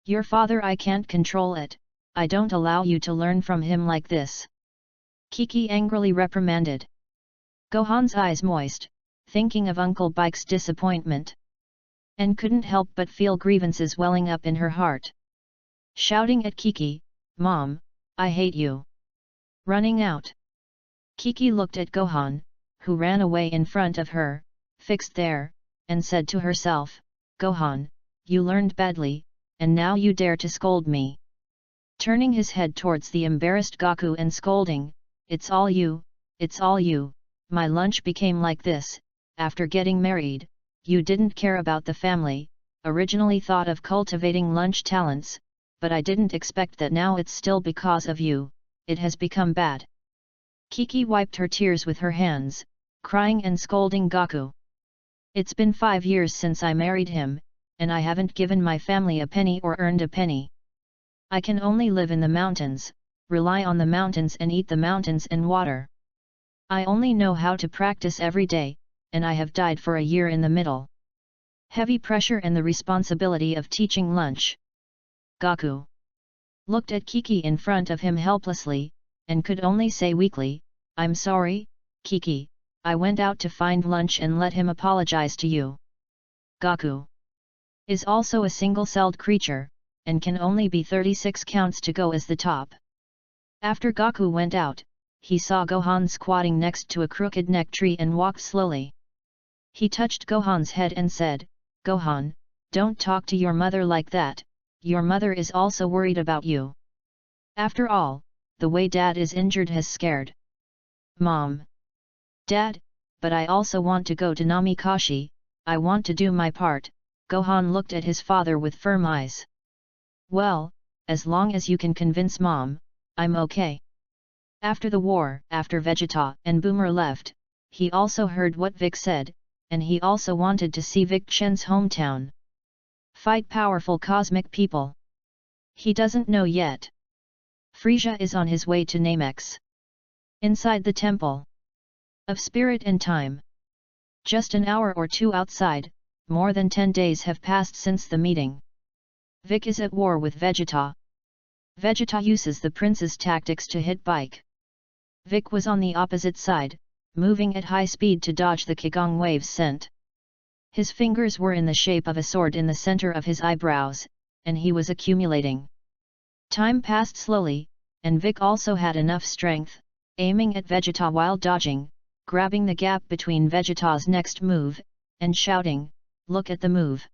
Your father, I can't control it, I don't allow you to learn from him like this." Kiki angrily reprimanded. Gohan's eyes moist, thinking of Uncle Bike's disappointment, and couldn't help but feel grievances welling up in her heart. Shouting at Kiki, "Mom, I hate you!" Running out. Kiki looked at Gohan, who ran away in front of her, fixed there, and said to herself, "Gohan, you learned badly, and now you dare to scold me." Turning his head towards the embarrassed Goku and scolding, it's all you, my lunch became like this, after getting married, you didn't care about the family, originally thought of cultivating lunch talents, but I didn't expect that now it's still because of you, it has become bad." Kiki wiped her tears with her hands, crying and scolding Goku. "It's been 5 years since I married him, and I haven't given my family a penny or earned a penny. I can only live in the mountains, rely on the mountains and eat the mountains and water. I only know how to practice every day, and I have died for a year in the middle. Heavy pressure and the responsibility of teaching lunch." Goku looked at Kiki in front of him helplessly, and could only say weakly, "I'm sorry, Kiki, I went out to find lunch and let him apologize to you. Gaku is also a single-celled creature, and can only be 36 counts to go as the top. After Gaku went out, he saw Gohan squatting next to a crooked neck tree and walked slowly. He touched Gohan's head and said, "Gohan, don't talk to your mother like that, your mother is also worried about you. After all, the way Dad is injured has scared Mom. Dad, but I also want to go to Namikashi, I want to do my part." Gohan looked at his father with firm eyes. "Well, as long as you can convince Mom, I'm okay." After the war, after Vegeta and Boomer left, he also heard what Vic said, and he also wanted to see Vic Chen's hometown. Fight powerful cosmic people. He doesn't know yet. Frieza is on his way to Namex. Inside the Temple of Spirit and Time. Just an hour or two outside, more than 10 days have passed since the meeting. Vic is at war with Vegeta. Vegeta uses the prince's tactics to hit Bike. Vic was on the opposite side, moving at high speed to dodge the Qigong waves sent. His fingers were in the shape of a sword in the center of his eyebrows, and he was accumulating. Time passed slowly, and Vic also had enough strength, aiming at Vegeta while dodging, grabbing the gap between Vegeta's next move, and shouting, "Look at the move."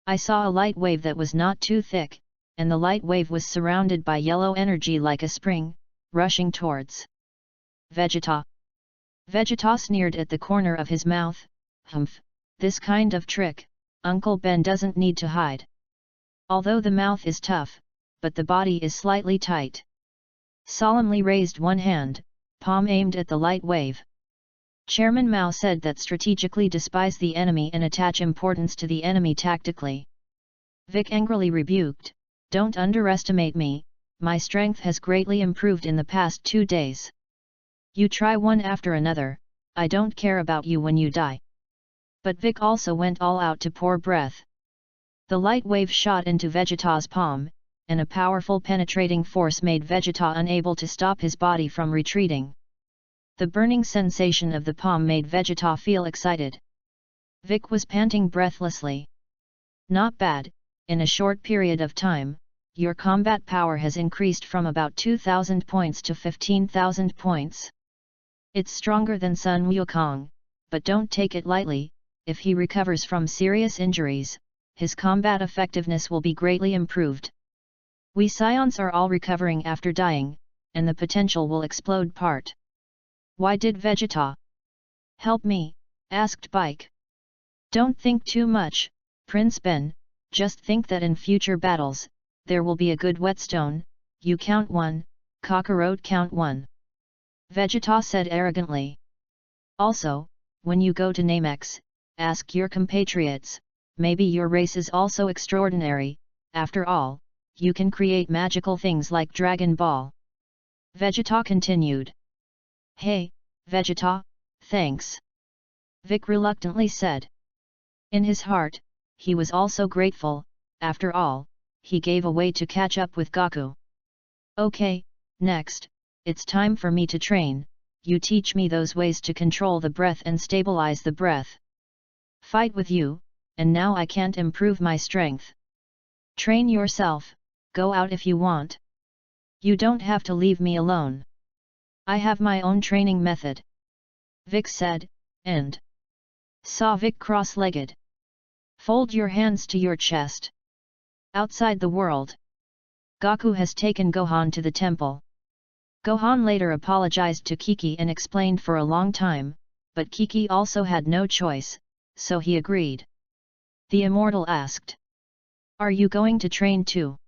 I saw a light wave that was not too thick, and the light wave was surrounded by yellow energy like a spring, rushing towards Vegeta. Vegeta sneered at the corner of his mouth, "Humph, this kind of trick, Uncle Ben doesn't need to hide." Although the mouth is tough, but the body is slightly tight. Solemnly raised one hand, palm aimed at the light wave. Chairman Mao said that strategically despise the enemy and attach importance to the enemy tactically. Vic angrily rebuked, "Don't underestimate me, my strength has greatly improved in the past 2 days. You try one after another, I don't care about you when you die." But Vic also went all out to pour breath. The light wave shot into Vegeta's palm, and a powerful penetrating force made Vegeta unable to stop his body from retreating. The burning sensation of the palm made Vegeta feel excited. Vic was panting breathlessly. "Not bad, in a short period of time, your combat power has increased from about 2,000 points to 15,000 points. It's stronger than Sun Wukong, but don't take it lightly, if he recovers from serious injuries, his combat effectiveness will be greatly improved. We Scions are all recovering after dying, and the potential will explode part." "Why did Vegeta help me?" asked Bike. "Don't think too much, Prince Ben, just think that in future battles, there will be a good whetstone, you count one, Kakarot count one." Vegeta said arrogantly. "Also, when you go to Namex, ask your compatriots, maybe your race is also extraordinary, after all, you can create magical things like Dragon Ball." Vegeta continued. "Hey, Vegeta, thanks," Vic reluctantly said. In his heart, he was also grateful, after all, he gave away to catch up with Gaku. "Okay, next, it's time for me to train, you teach me those ways to control the breath and stabilize the breath. Fight with you, and now I can't improve my strength. Train yourself, go out if you want. You don't have to leave me alone. I have my own training method," Vic said, and saw Vic cross-legged. "Fold your hands to your chest." Outside the world, Gaku has taken Gohan to the temple. Gohan later apologized to Kiki and explained for a long time, but Kiki also had no choice, so he agreed. The Immortal asked, "Are you going to train too?"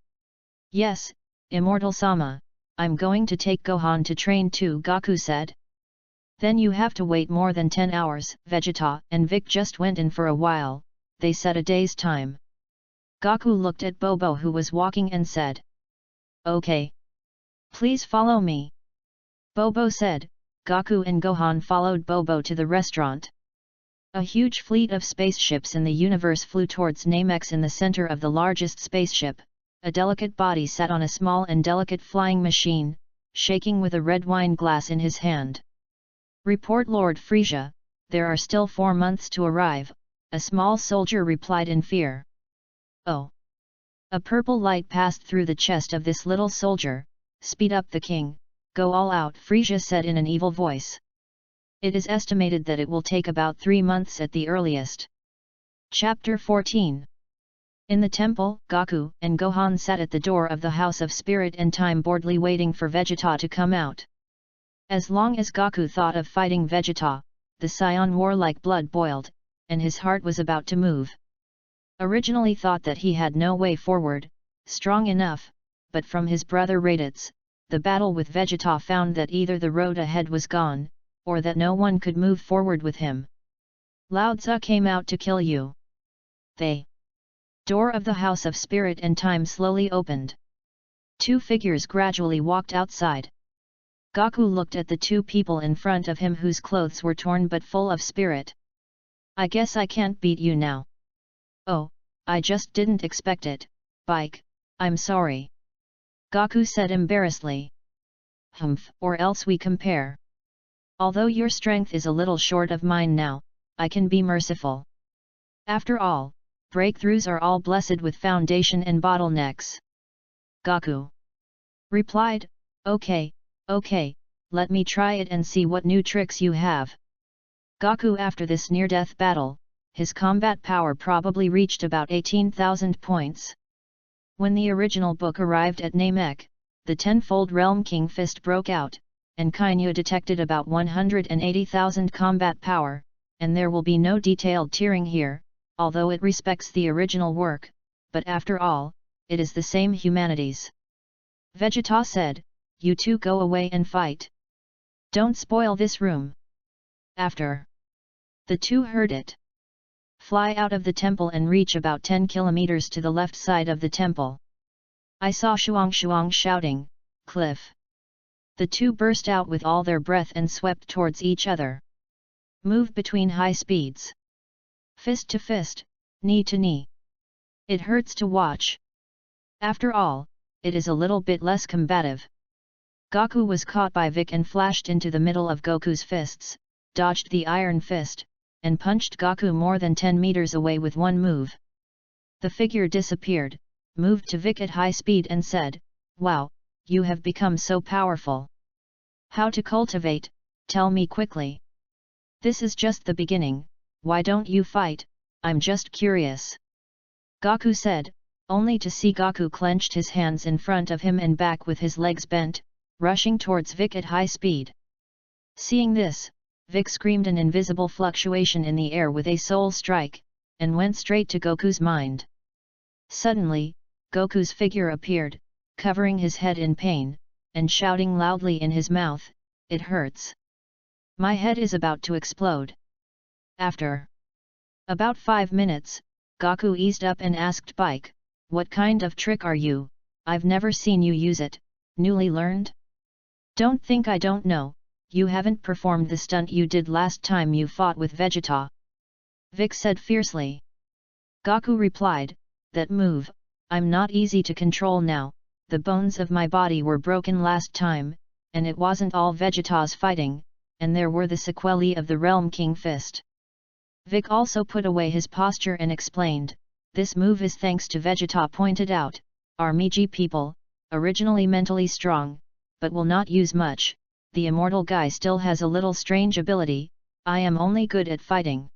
"Yes, Immortal-sama, I'm going to take Gohan to train too," Gaku said. "Then you have to wait more than 10 hours, Vegeta and Vic just went in for a while, they set a day's time." Gaku looked at Bobo who was walking and said, "Okay. Please follow me." Bobo said. Gaku and Gohan followed Bobo to the restaurant. A huge fleet of spaceships in the universe flew towards Namex. In the center of the largest spaceship, a delicate body sat on a small and delicate flying machine, shaking with a red wine glass in his hand. Report Lord Frisia, there are still 4 months to arrive, a small soldier replied in fear. Oh! A purple light passed through the chest of this little soldier. Speed up the king, go all out, Frisia said in an evil voice. It is estimated that it will take about 3 months at the earliest. Chapter 14. In the temple, Goku and Gohan sat at the door of the House of Spirit and Time boredly waiting for Vegeta to come out. As long as Goku thought of fighting Vegeta, the Saiyan warlike blood boiled, and his heart was about to move. Originally thought that he had no way forward, strong enough, but from his brother Raditz, the battle with Vegeta found that either the road ahead was gone, or that no one could move forward with him. Lao Tzu came out to kill you. The door of the House of Spirit and Time slowly opened. 2 figures gradually walked outside. Goku looked at the 2 people in front of him whose clothes were torn but full of spirit. I guess I can't beat you now. Oh, I just didn't expect it, Bike, I'm sorry. Goku said embarrassedly. Humph, or else we compare. Although your strength is a little short of mine now, I can be merciful. After all, breakthroughs are all blessed with foundation and bottlenecks. Goku replied, okay, let me try it and see what new tricks you have. Goku, after this near-death battle, his combat power probably reached about 18,000 points. When the original book arrived at Namek, the tenfold Realm King Fist broke out, and Kainu detected about 180,000 combat power, and there will be no detailed tiering here, although it respects the original work, but after all, it is the same humanities. Vegeta said, you 2 go away and fight. Don't spoil this room. After the 2 heard it, fly out of the temple and reach about 10 kilometers to the left side of the temple. I saw Shuang shouting, Cliff. The 2 burst out with all their breath and swept towards each other. Move between high speeds. Fist to fist, knee to knee. It hurts to watch. After all, it is a little bit less combative. Goku was caught by Vic and flashed into the middle of Goku's fists, dodged the iron fist, and punched Goku more than 10 meters away with one move. The figure disappeared, moved to Vic at high speed and said, wow, you have become so powerful. How to cultivate, tell me quickly. This is just the beginning, why don't you fight, I'm just curious. Goku said, only to see Goku clenched his hands in front of him and back with his legs bent, rushing towards Vic at high speed. Seeing this, Vic screamed an invisible fluctuation in the air with a soul strike, and went straight to Goku's mind. Suddenly, Goku's figure appeared, covering his head in pain, and shouting loudly in his mouth, it hurts. My head is about to explode. After about 5 minutes, Goku eased up and asked Bike, what kind of trick are you? I've never seen you use it, newly learned? Don't think I don't know, you haven't performed the stunt you did last time you fought with Vegeta. Vic said fiercely. Goku replied, that move, I'm not easy to control now, the bones of my body were broken last time, and it wasn't all Vegeta's fighting, and there were the sequelae of the Realm King Fist. Vic also put away his posture and explained, this move is thanks to Vegeta pointed out, our Meiji people, originally mentally strong, but will not use much, the immortal guy still has a little strange ability, I am only good at fighting.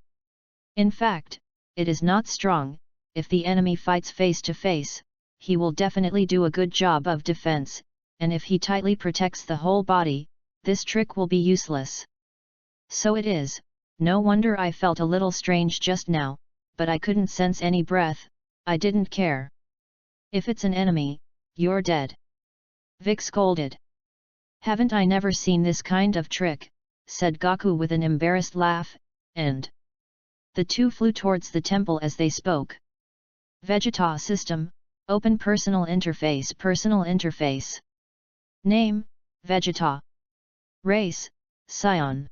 In fact, it is not strong, if the enemy fights face to face, he will definitely do a good job of defense, and if he tightly protects the whole body, this trick will be useless. So it is, no wonder I felt a little strange just now, but I couldn't sense any breath, I didn't care. If it's an enemy, you're dead. Vic scolded. Haven't I never seen this kind of trick, said Goku with an embarrassed laugh, and the 2 flew towards the temple as they spoke. Vegeta System, Open Personal Interface. Name, Vegeta. Race, Scion.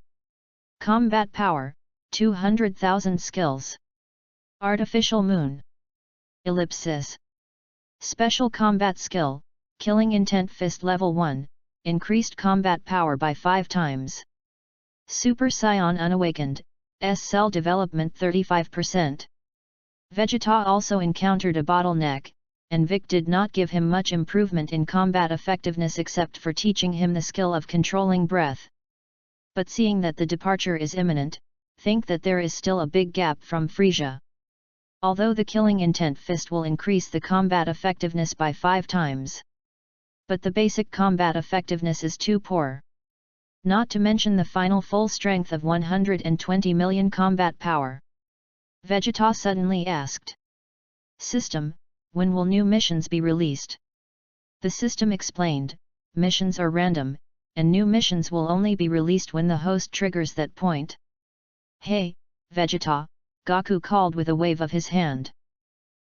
Combat Power, 200,000 Skills. Artificial Moon. Ellipsis. Special Combat Skill, Killing Intent Fist Level 1, increased combat power by 5 times. Super Saiyan unawakened, S-cell development 35%. Vegeta also encountered a bottleneck, and Vic did not give him much improvement in combat effectiveness except for teaching him the skill of controlling breath. But seeing that the departure is imminent, think that there is still a big gap from Frieza. Although the killing intent fist will increase the combat effectiveness by 5 times. But the basic combat effectiveness is too poor. Not to mention the final full strength of 120 million combat power. Vegeta suddenly asked. System, when will new missions be released? The system explained, missions are random, and new missions will only be released when the host triggers that point. Hey, Vegeta, Goku called with a wave of his hand.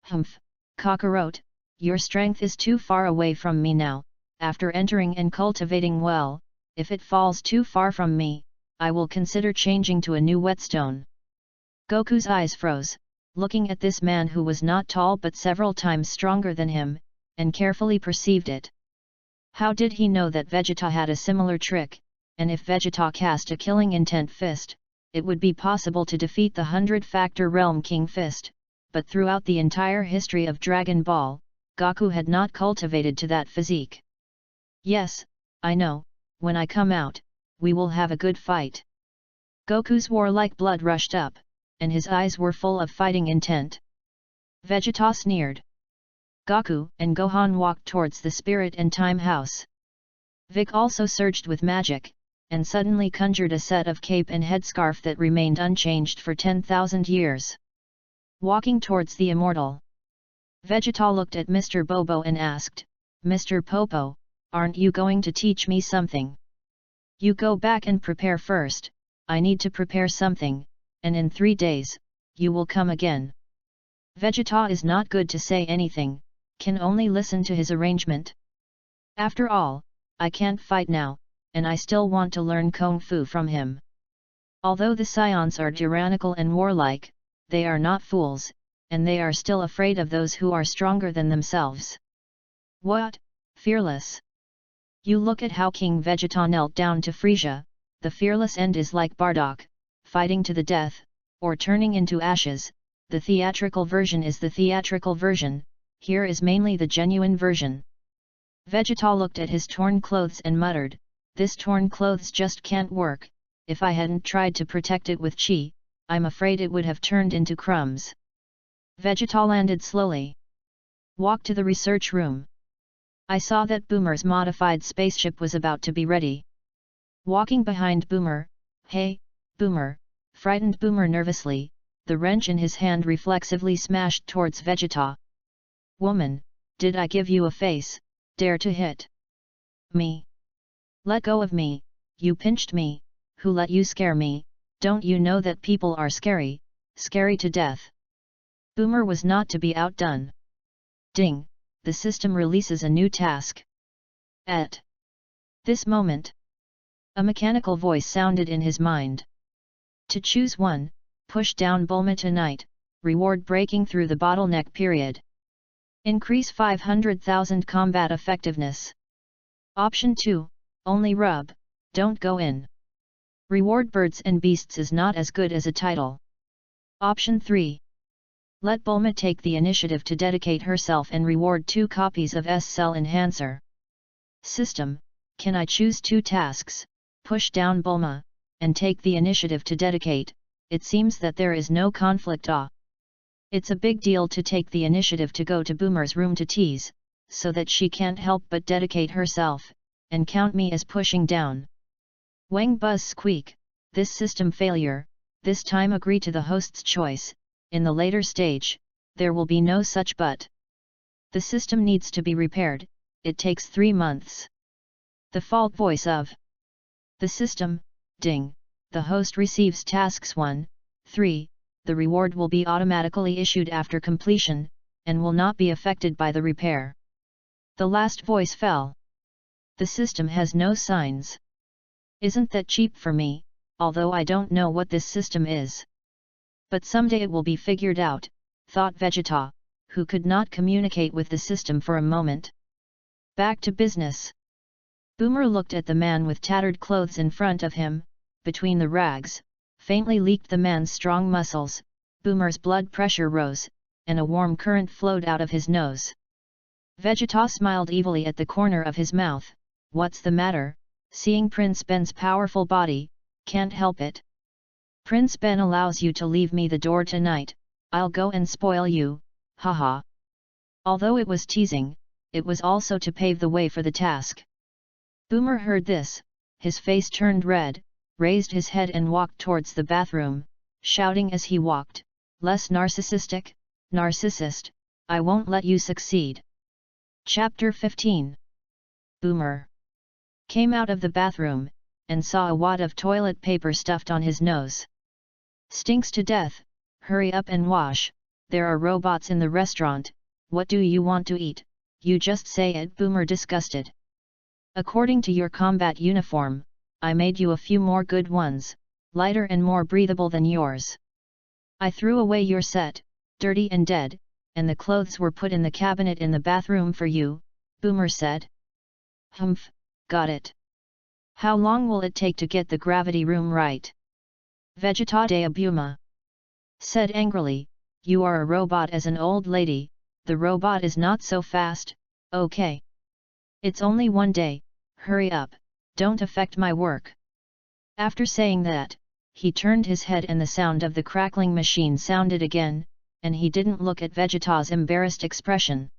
Humph, Kakarot, your strength is too far away from me now, after entering and cultivating well. If it falls too far from me, I will consider changing to a new whetstone. Goku's eyes froze, looking at this man who was not tall but several times stronger than him, and carefully perceived it. How did he know that Vegeta had a similar trick, and if Vegeta cast a killing intent fist, it would be possible to defeat the 100-factor Realm King fist, but throughout the entire history of Dragon Ball, Goku had not cultivated to that physique. Yes, I know. When I come out, we will have a good fight. Goku's warlike blood rushed up, and his eyes were full of fighting intent. Vegeta sneered. Goku and Gohan walked towards the Spirit and Time House. Vic also surged with magic, and suddenly conjured a set of cape and headscarf that remained unchanged for 10,000 years. Walking towards the immortal, Vegeta looked at Mr. Bobo and asked, Mr. Popo, aren't you going to teach me something? You go back and prepare first, I need to prepare something, and in 3 days, you will come again. Vegeta is not good to say anything, can only listen to his arrangement. After all, I can't fight now, and I still want to learn Kung Fu from him. Although the Saiyans are tyrannical and warlike, they are not fools, and they are still afraid of those who are stronger than themselves. What, fearless? You look at how King Vegeta knelt down to Frieza, the fearless end is like Bardock, fighting to the death, or turning into ashes. The theatrical version is the theatrical version, here is mainly the genuine version. Vegeta looked at his torn clothes and muttered, this torn clothes just can't work, if I hadn't tried to protect it with chi, I'm afraid it would have turned into crumbs. Vegeta landed slowly. Walked to the research room. I saw that Boomer's modified spaceship was about to be ready. Walking behind Boomer, hey, Boomer, frightened Boomer nervously, the wrench in his hand reflexively smashed towards Vegeta. Woman, did I give you a face, dare to hit me? Let go of me, you pinched me, who let you scare me, don't you know that people are scary, scary to death? Boomer was not to be outdone. Ding, the system releases a new task. At this moment, a mechanical voice sounded in his mind. To choose one, push down Bulma tonight, reward breaking through the bottleneck period. Increase 500,000 combat effectiveness. Option 2, only rub, don't go in. Reward birds and beasts is not as good as a title. Option 3. Let Bulma take the initiative to dedicate herself and reward 2 copies of S-Cell Enhancer. System, can I choose 2 tasks, push down Bulma, and take the initiative to dedicate? It seems that there is no conflict. It's a big deal to take the initiative to go to Boomer's room to tease, so that she can't help but dedicate herself, and count me as pushing down. Wang Buzz squeak, this system failure, this time agree to the host's choice, in the later stage, there will be no such but. The system needs to be repaired, it takes 3 months. The fault voice of the system, ding, the host receives tasks 1, 3, the reward will be automatically issued after completion, and will not be affected by the repair. The last voice fell. The system has no signs. Isn't that cheap for me, although I don't know what this system is. But someday it will be figured out, thought Vegeta, who could not communicate with the system for a moment. Back to business. Boomer looked at the man with tattered clothes in front of him, between the rags, faintly leaked the man's strong muscles. Boomer's blood pressure rose, and a warm current flowed out of his nose. Vegeta smiled evilly at the corner of his mouth. What's the matter? Seeing Prince Ben's powerful body, can't help it. Prince Ben allows you to leave me the door tonight, I'll go and spoil you, haha. Although it was teasing, it was also to pave the way for the task. Boomer heard this, his face turned red, raised his head and walked towards the bathroom, shouting as he walked, "Less narcissistic, narcissist, I won't let you succeed." Chapter 15. Boomer came out of the bathroom, and saw a wad of toilet paper stuffed on his nose. "Stinks to death, hurry up and wash, there are robots in the restaurant, what do you want to eat, you just say it." Boomer disgusted. "According to your combat uniform, I made you a few more good ones, lighter and more breathable than yours. I threw away your set, dirty and dead, and the clothes were put in the cabinet in the bathroom for you," Boomer said. "Humph, got it. How long will it take to get the gravity room right?" Vegeta de Abuma said angrily, "You are a robot as an old lady, the robot is not so fast, okay? It's only 1 day, hurry up, don't affect my work." After saying that, he turned his head and the sound of the crackling machine sounded again, and he didn't look at Vegeta's embarrassed expression.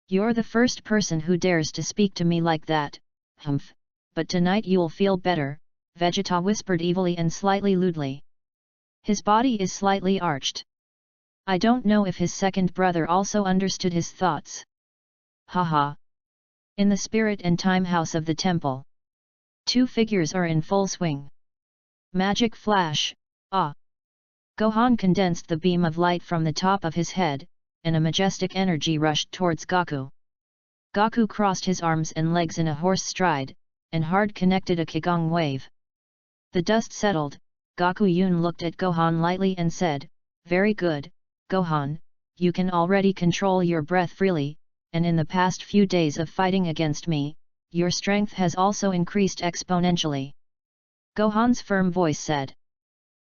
"You're the first person who dares to speak to me like that, humph, but tonight you'll feel better," Vegeta whispered evilly and slightly lewdly. His body is slightly arched. I don't know if his second brother also understood his thoughts. Haha. In the spirit and time house of the temple, 2 figures are in full swing. Magic flash, ah! Gohan condensed the beam of light from the top of his head, and a majestic energy rushed towards Goku. Goku crossed his arms and legs in a horse stride, and hard connected a Qigong wave. The dust settled, Goku Yun looked at Gohan lightly and said, "Very good, Gohan, you can already control your breath freely, and in the past few days of fighting against me, your strength has also increased exponentially." Gohan's firm voice said.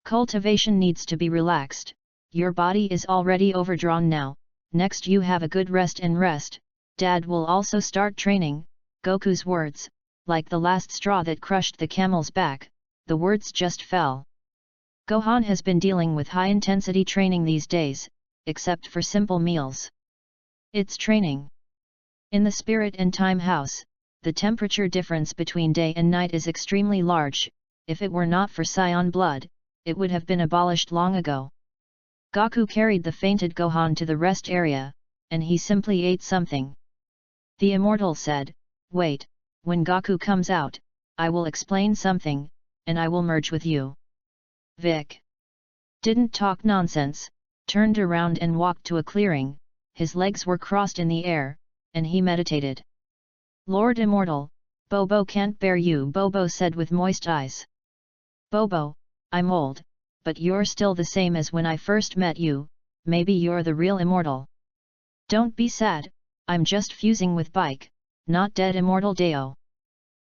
"Cultivation needs to be relaxed, your body is already overdrawn now, next you have a good rest and rest, Dad will also start training." Goku's words, like the last straw that crushed the camel's back, the words just fell. Gohan has been dealing with high-intensity training these days, except for simple meals. It's training. In the Spirit and Time House, the temperature difference between day and night is extremely large, if it were not for Saiyan blood, it would have been abolished long ago. Goku carried the fainted Gohan to the rest area, and he simply ate something. The immortal said, "Wait, when Goku comes out, I will explain something, and I will merge with you." Vic didn't talk nonsense, turned around and walked to a clearing, his legs were crossed in the air, and he meditated. "Lord Immortal, Bobo can't bear you," Bobo said with moist eyes. "Bobo, I'm old, but you're still the same as when I first met you, maybe you're the real immortal." "Don't be sad, I'm just fusing with Bike, not dead." Immortal Deo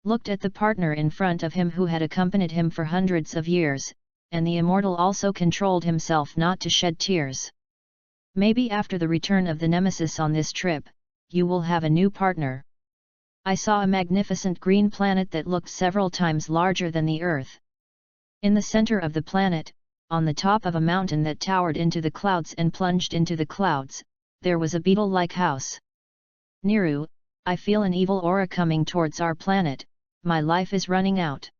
looked at the partner in front of him who had accompanied him for hundreds of years, and the immortal also controlled himself not to shed tears. "Maybe after the return of the Nemesis on this trip, you will have a new partner." I saw a magnificent green planet that looked several times larger than the Earth. In the center of the planet, on the top of a mountain that towered into the clouds and plunged into the clouds, there was a beetle-like house. "Niru, I feel an evil aura coming towards our planet, my life is running out.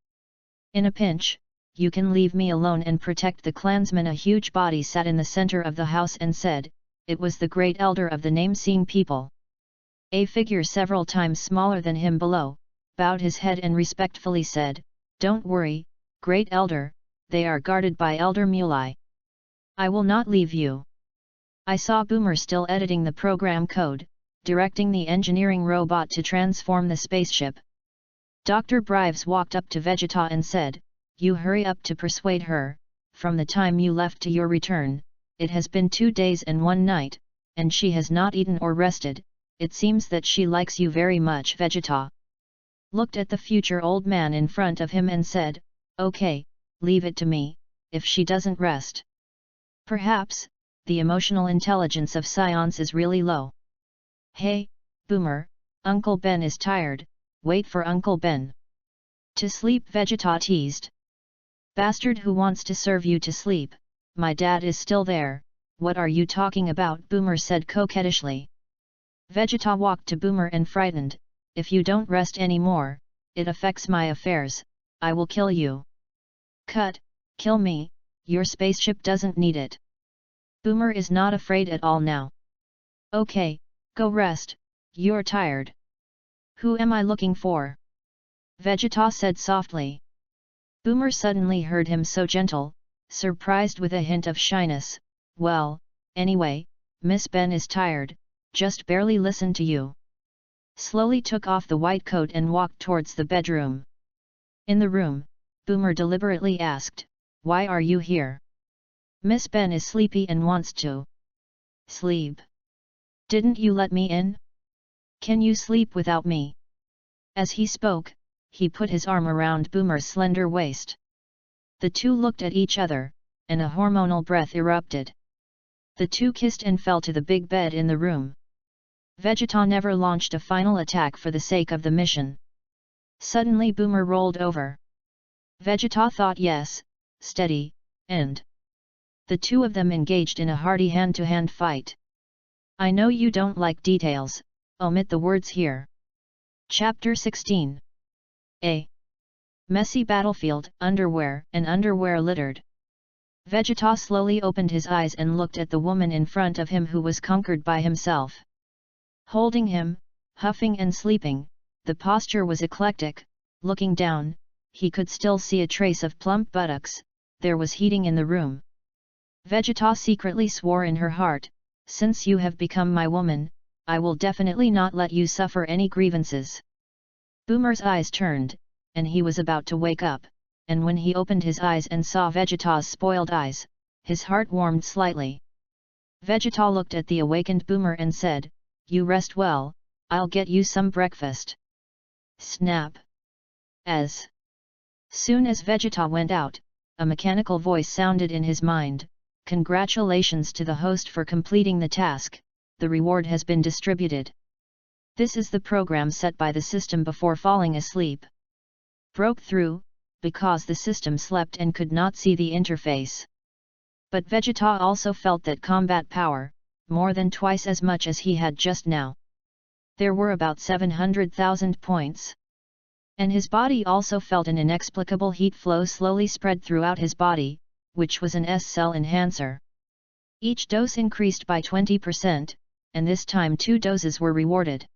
In a pinch, you can leave me alone and protect the clansmen." A huge body sat in the center of the house and said, it was the great elder of the name-seeing people. A figure several times smaller than him below, bowed his head and respectfully said, "Don't worry, great elder, they are guarded by Elder Mulai. I will not leave you." I saw Boomer still editing the program code, directing the engineering robot to transform the spaceship. Dr. Brives walked up to Vegeta and said, "You hurry up to persuade her, from the time you left to your return, it has been 2 days and 1 night, and she has not eaten or rested, it seems that she likes you very much." Vegeta looked at the future old man in front of him and said, Okay, leave it to me, if she doesn't rest. Perhaps, the emotional intelligence of scions is really low. Hey, Boomer, Uncle Ben is tired, wait for Uncle Ben. To sleep, Vegeta teased. Bastard who wants to serve you to sleep, my dad is still there, what are you talking about? Boomer said coquettishly. Vegeta walked to Boomer and frightened, if you don't rest anymore, it affects my affairs, I will kill you. Cut, kill me, your spaceship doesn't need it. Boomer is not afraid at all now. Okay, go rest, you're tired. Who am I looking for? Vegeta said softly. Boomer suddenly heard him so gentle, surprised with a hint of shyness. Well, anyway, Miss Ben is tired, just barely listened to you. Slowly took off the white coat and walked towards the bedroom. In the room, Boomer deliberately asked, why are you here? Miss Ben is sleepy and wants to sleep. Didn't you let me in? Can you sleep without me? As he spoke, he put his arm around Boomer's slender waist. The two looked at each other, and a hormonal breath erupted. The two kissed and fell to the big bed in the room. Vegeta never launched a final attack for the sake of the mission. Suddenly Boomer rolled over. Vegeta thought yes, steady, and the two of them engaged in a hearty hand-to-hand fight. I know you don't like details, omit the words here. Chapter 16. A messy battlefield, underwear and underwear littered. Vegeta slowly opened his eyes and looked at the woman in front of him who was conquered by himself. Holding him, huffing and sleeping, the posture was eclectic. Looking down, he could still see a trace of plump buttocks. There was heating in the room. Vegeta secretly swore in her heart, since you have become my woman, I will definitely not let you suffer any grievances. Boomer's eyes turned, and he was about to wake up, and when he opened his eyes and saw Vegeta's spoiled eyes, his heart warmed slightly. Vegeta looked at the awakened Boomer and said, you rest well, I'll get you some breakfast. Snap! As soon as Vegeta went out, a mechanical voice sounded in his mind, congratulations to the host for completing the task, the reward has been distributed. This is the program set by the system before falling asleep. Broke through, because the system slept and could not see the interface. But Vegeta also felt that combat power, more than twice as much as he had just now. There were about 700,000 points. And his body also felt an inexplicable heat flow slowly spread throughout his body, which was an S-cell enhancer. Each dose increased by 20%, and this time 2 doses were rewarded.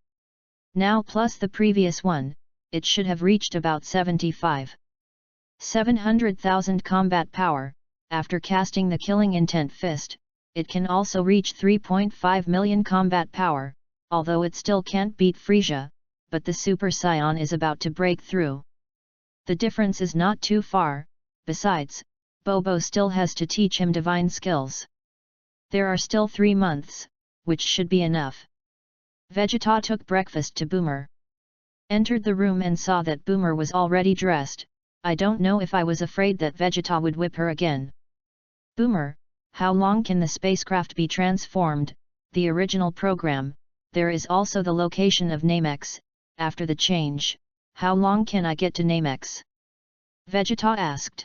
Now plus the previous one, it should have reached about 700,000 combat power. After casting the Killing Intent Fist, it can also reach 3.5 million combat power, although it still can't beat Frieza, but the Super Saiyan is about to break through. The difference is not too far, besides, Bobo still has to teach him divine skills. There are still 3 months, which should be enough. Vegeta took breakfast to Boomer. Entered the room and saw that Boomer was already dressed. I don't know if I was afraid that Vegeta would whip her again. Boomer, how long can the spacecraft be transformed? The original program, there is also the location of Namex. After the change, how long can I get to Namex? Vegeta asked.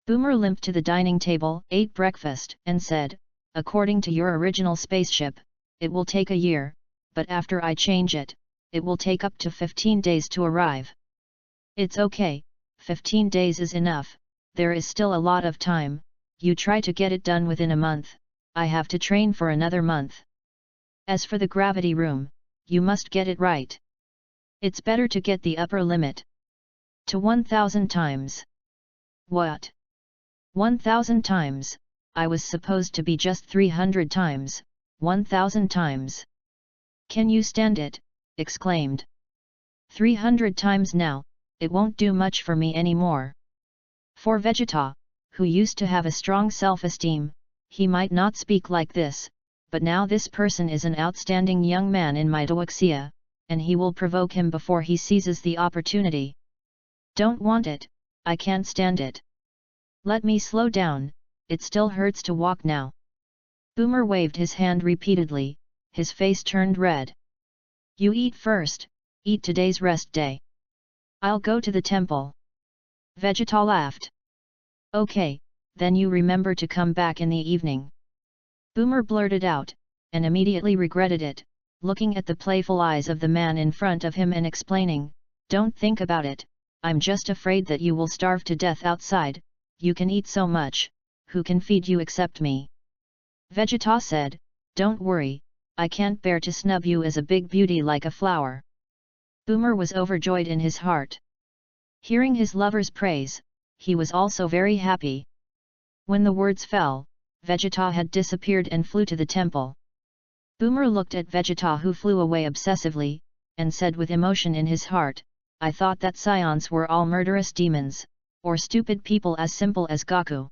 Boomer limped to the dining table, ate breakfast, and said, according to your original spaceship, it will take a year, but after I change it, it will take up to 15 days to arrive. It's okay, 15 days is enough, there is still a lot of time, you try to get it done within a month, I have to train for another month. As for the gravity room, you must get it right. It's better to get the upper limit. To 1000 times. What? 1000 times, I was supposed to be just 300 times, 1000 times. Can you stand it? Exclaimed. 300 times now, it won't do much for me anymore. For Vegeta, who used to have a strong self-esteem, he might not speak like this, but now this person is an outstanding young man in my galaxia, and he will provoke him before he seizes the opportunity. Don't want it, I can't stand it. Let me slow down, it still hurts to walk now. Boomer waved his hand repeatedly, his face turned red. You eat first, eat today's rest day. I'll go to the temple. Vegeta laughed. Okay, then you remember to come back in the evening. Boomer blurted out, and immediately regretted it, looking at the playful eyes of the man in front of him and explaining, don't think about it, I'm just afraid that you will starve to death outside, you can eat so much, who can feed you except me? Vegeta said, don't worry, I can't bear to snub you as a big beauty like a flower. Boomer was overjoyed in his heart. Hearing his lover's praise, he was also very happy. When the words fell, Vegeta had disappeared and flew to the temple. Boomer looked at Vegeta, who flew away obsessively, and said with emotion in his heart, I thought that Scions were all murderous demons, or stupid people as simple as Goku.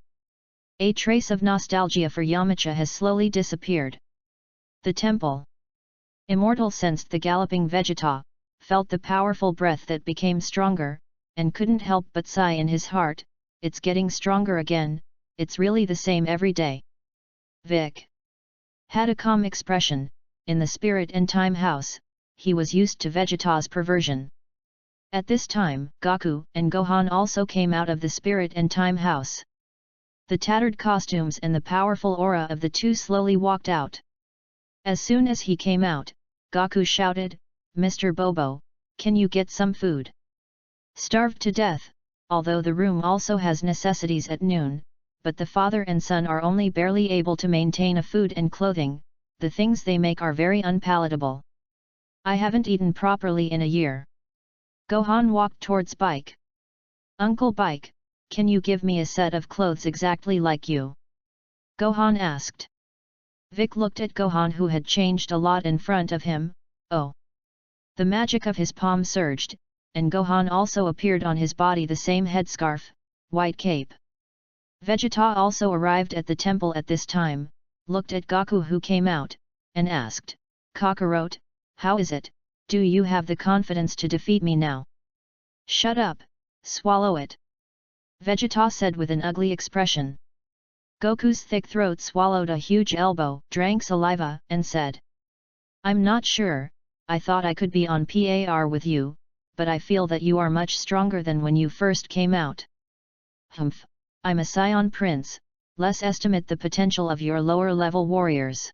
A trace of nostalgia for Yamcha has slowly disappeared. The temple. Immortal sensed the galloping Vegeta, felt the powerful breath that became stronger, and couldn't help but sigh in his heart, it's getting stronger again, it's really the same every day. Vic had a calm expression, in the spirit and time house, he was used to Vegeta's perversion. At this time, Goku and Gohan also came out of the spirit and time house. The tattered costumes and the powerful aura of the two slowly walked out. As soon as he came out, Goku shouted, Mr. Bobo, can you get some food? Starved to death, although the room also has necessities at noon, but the father and son are only barely able to maintain a food and clothing, the things they make are very unpalatable. I haven't eaten properly in a year. Gohan walked towards Bike. Uncle Bike, can you give me a set of clothes exactly like you? Gohan asked. Vic looked at Gohan, who had changed a lot in front of him. Oh! The magic of his palm surged, and Gohan also appeared on his body, the same headscarf, white cape. Vegeta also arrived at the temple at this time, looked at Goku, who came out, and asked, Kakarot, how is it, do you have the confidence to defeat me now? Shut up, swallow it. Vegeta said with an ugly expression. Goku's thick throat swallowed a huge elbow, drank saliva, and said, I'm not sure, I thought I could be on par with you, but I feel that you are much stronger than when you first came out. Humph, I'm a Scion Prince, let's estimate the potential of your lower-level warriors.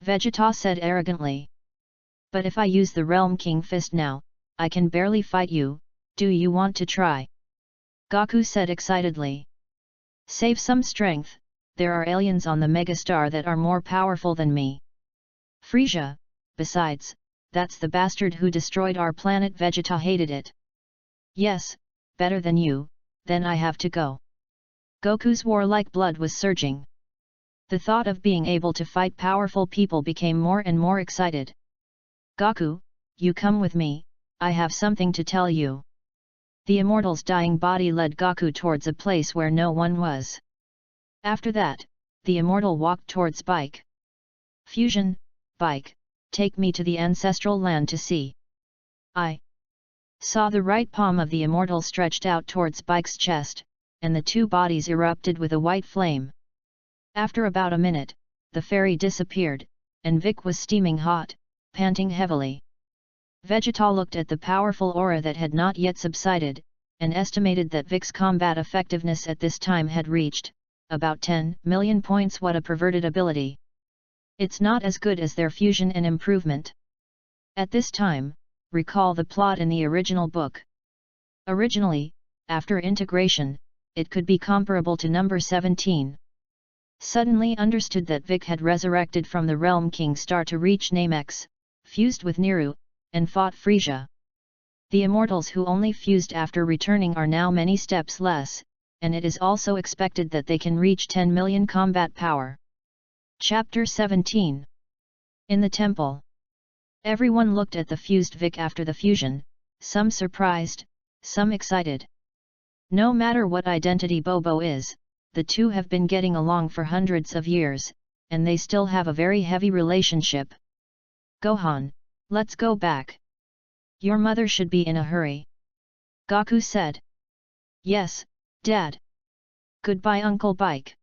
Vegeta said arrogantly. But if I use the Realm King Fist now, I can barely fight you, do you want to try? Goku said excitedly. Save some strength, there are aliens on the megastar that are more powerful than me. Frieza, besides, that's the bastard who destroyed our planet. Vegeta hated it. Yes, better than you, then I have to go. Goku's warlike blood was surging. The thought of being able to fight powerful people became more and more excited. Goku, you come with me, I have something to tell you. The immortal's dying body led Goku towards a place where no one was. After that, the immortal walked towards Bike. Fusion, Bike, take me to the ancestral land to see. I saw the right palm of the immortal stretched out towards Bike's chest, and the two bodies erupted with a white flame. After about a minute, the fairy disappeared, and Vic was steaming hot, panting heavily. Vegeta looked at the powerful aura that had not yet subsided, and estimated that Vic's combat effectiveness at this time had reached about 10 million points. What a perverted ability! It's not as good as their fusion and improvement. At this time, recall the plot in the original book. Originally, after integration, it could be comparable to number 17. Suddenly understood that Vic had resurrected from the Realm King Star to reach Namex, fused with Niru, and fought Frieza. The immortals who only fused after returning are now many steps less, and it is also expected that they can reach 10 million combat power. Chapter 17. In the temple. Everyone looked at the fused Vic after the fusion, some surprised, some excited. No matter what identity Bobo is, the two have been getting along for hundreds of years, and they still have a very heavy relationship. Gohan, let's go back. Your mother should be in a hurry. Goku said. Yes, Dad. Goodbye Uncle Bike.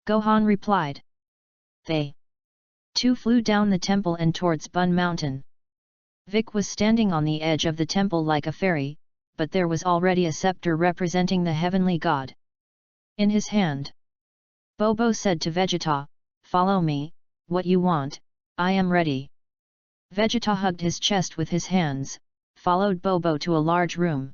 Gohan replied. They two flew down the temple and towards Bun Mountain. Vic was standing on the edge of the temple like a fairy, but there was already a scepter representing the heavenly god in his hand. Bobo said to Vegeta, "Follow me, what you want, I am ready." Vegeta hugged his chest with his hands, followed Bobo to a large room,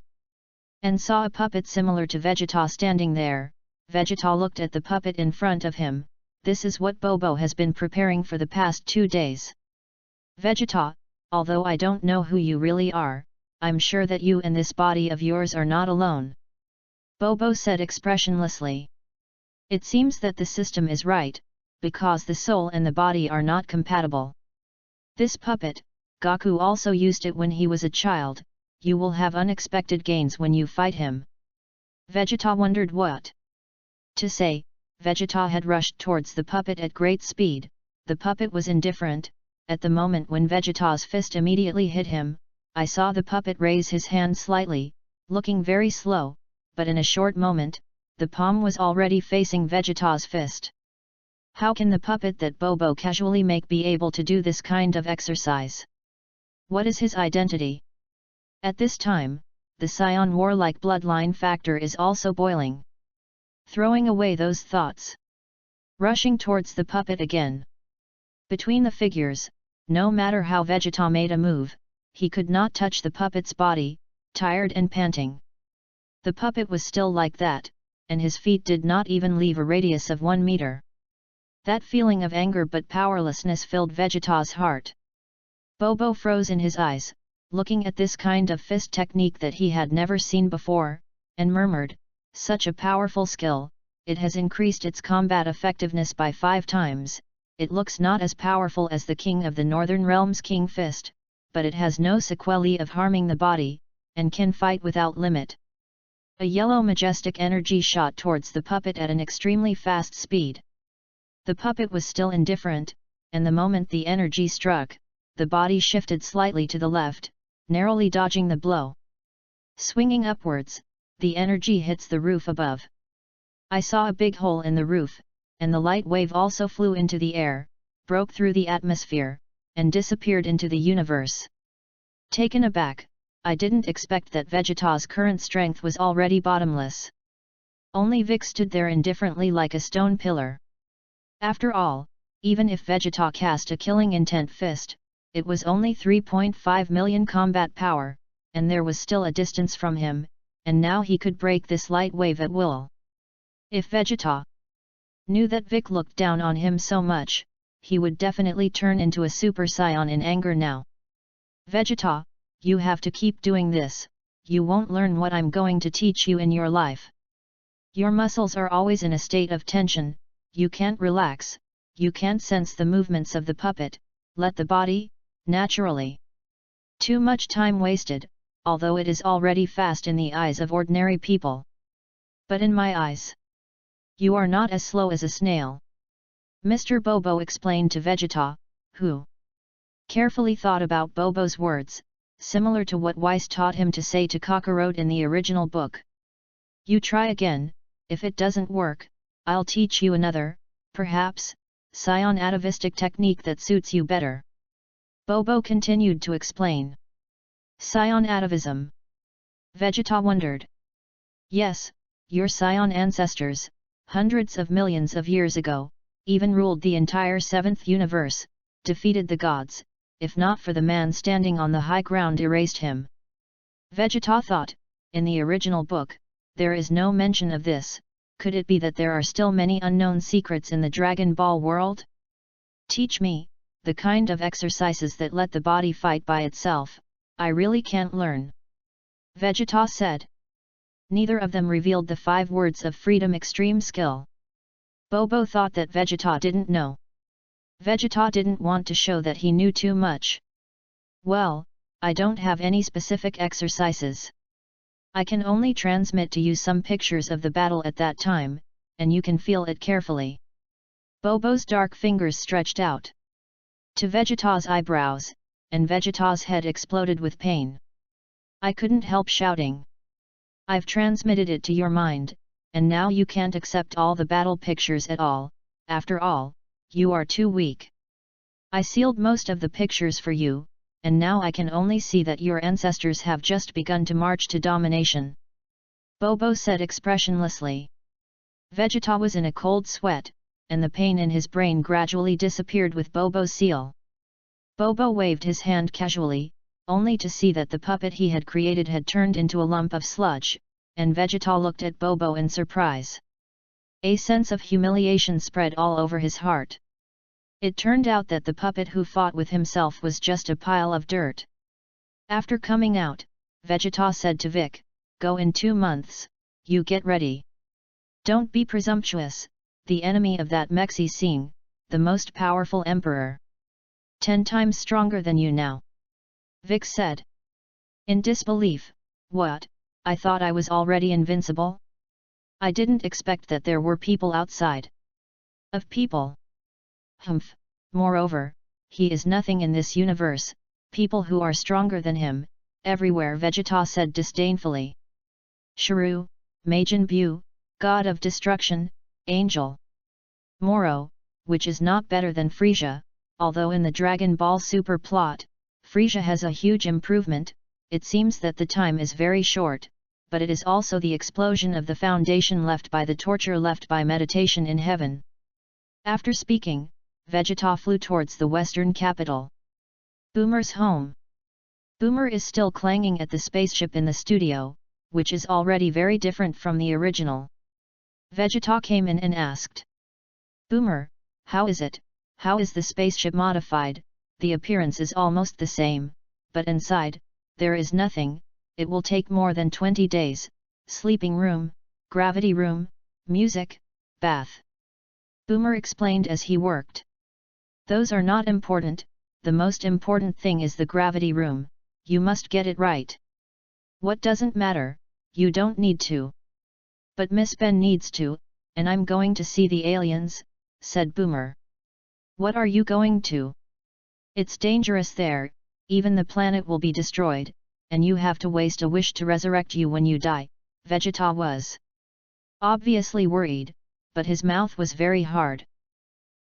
and saw a puppet similar to Vegeta standing there. Vegeta looked at the puppet in front of him. This is what Bobo has been preparing for the past 2 days. Vegeta, although I don't know who you really are, I'm sure that you and this body of yours are not alone. Bobo said expressionlessly. It seems that the system is right, because the soul and the body are not compatible. This puppet, Goku also used it when he was a child. You will have unexpected gains when you fight him. Vegeta wondered what to say. Vegeta had rushed towards the puppet at great speed. The puppet was indifferent. At the moment when Vegeta's fist immediately hit him, I saw the puppet raise his hand slightly, looking very slow, but in a short moment, the palm was already facing Vegeta's fist. How can the puppet that Bobo casually make be able to do this kind of exercise? What is his identity? At this time, the Saiyan warlike bloodline factor is also boiling. Throwing away those thoughts, rushing towards the puppet again. Between the figures, no matter how Vegeta made a move, he could not touch the puppet's body, tired and panting. The puppet was still like that, and his feet did not even leave a radius of 1 meter. That feeling of anger but powerlessness filled Vegeta's heart. Bobo froze in his eyes, looking at this kind of fist technique that he had never seen before, and murmured, "Such a powerful skill, it has increased its combat effectiveness by 5 times, it looks not as powerful as the King of the Northern Realms King Fist, but it has no sequelae of harming the body, and can fight without limit." A yellow majestic energy shot towards the puppet at an extremely fast speed. The puppet was still indifferent, and the moment the energy struck, the body shifted slightly to the left, narrowly dodging the blow. Swinging upwards, the energy hits the roof above. I saw a big hole in the roof, and the light wave also flew into the air, broke through the atmosphere, and disappeared into the universe. Taken aback, I didn't expect that Vegeta's current strength was already bottomless. Only Vic stood there indifferently like a stone pillar. After all, even if Vegeta cast a killing intent fist, it was only 3.5 million combat power, and there was still a distance from him, and now he could break this light wave at will. If Vegeta knew that Vic looked down on him so much, he would definitely turn into a Super Saiyan in anger now. "Vegeta, you have to keep doing this, you won't learn what I'm going to teach you in your life. Your muscles are always in a state of tension, you can't relax, you can't sense the movements of the puppet, let the body, naturally. Too much time wasted, although it is already fast in the eyes of ordinary people. But in my eyes, you are not as slow as a snail." Mr. Bobo explained to Vegeta, who carefully thought about Bobo's words, similar to what Weiss taught him to say to Kakarot in the original book. "You try again, if it doesn't work, I'll teach you another, perhaps, Saiyan atavistic technique that suits you better." Bobo continued to explain. Saiyan atavism? Vegeta wondered. Yes, your Saiyan ancestors, hundreds of millions of years ago, even ruled the entire 7th universe, defeated the gods, if not for the man standing on the high ground erased him. Vegeta thought, in the original book, there is no mention of this. Could it be that there are still many unknown secrets in the Dragon Ball world? Teach me, the kind of exercises that let the body fight by itself, I really can't learn. Vegeta said. Neither of them revealed the 5 words of freedom extreme skill. Bobo thought that Vegeta didn't know. Vegeta didn't want to show that he knew too much. Well, I don't have any specific exercises. I can only transmit to you some pictures of the battle at that time, and you can feel it carefully. Bobo's dark fingers stretched out to Vegeta's eyebrows, and Vegeta's head exploded with pain. I couldn't help shouting. I've transmitted it to your mind, and now you can't accept all the battle pictures at all. After all, you are too weak. I sealed most of the pictures for you, and now I can only see that your ancestors have just begun to march to domination." Bobo said expressionlessly. Vegeta was in a cold sweat, and the pain in his brain gradually disappeared with Bobo's seal. Bobo waved his hand casually, only to see that the puppet he had created had turned into a lump of sludge, and Vegeta looked at Bobo in surprise. A sense of humiliation spread all over his heart. It turned out that the puppet who fought with himself was just a pile of dirt. After coming out, Vegeta said to Vic, "Go in 2 months, you get ready. Don't be presumptuous, the enemy of that Mexi Sing, the most powerful emperor. 10 times stronger than you now." Vic said. In disbelief, "What, I thought I was already invincible? I didn't expect that there were people outside." "Of people? Humph, moreover, he is nothing in this universe, people who are stronger than him, everywhere," Vegeta said disdainfully. "Shrew, Majin Buu, God of Destruction, Angel. Moro, which is not better than Frieza, although in the Dragon Ball Super plot, Frieza has a huge improvement. It seems that the time is very short, but it is also the explosion of the foundation left by the torture left by meditation in heaven." After speaking, Vegeta flew towards the western capital. Boomer's home. Boomer is still clanging at the spaceship in the studio, which is already very different from the original. Vegeta came in and asked, "Boomer, how is it? How is the spaceship modified? The appearance is almost the same, but inside, there is nothing. It will take more than 20 days, sleeping room, gravity room, music, bath." Boomer explained as he worked. "Those are not important, the most important thing is the gravity room, you must get it right." "What doesn't matter, you don't need to." "But Miss Ben needs to, and I'm going to see the aliens," said Boomer. "What are you going to?" "It's dangerous there, even the planet will be destroyed, and you have to waste a wish to resurrect you when you die." Vegeta was obviously worried, but his mouth was very hard.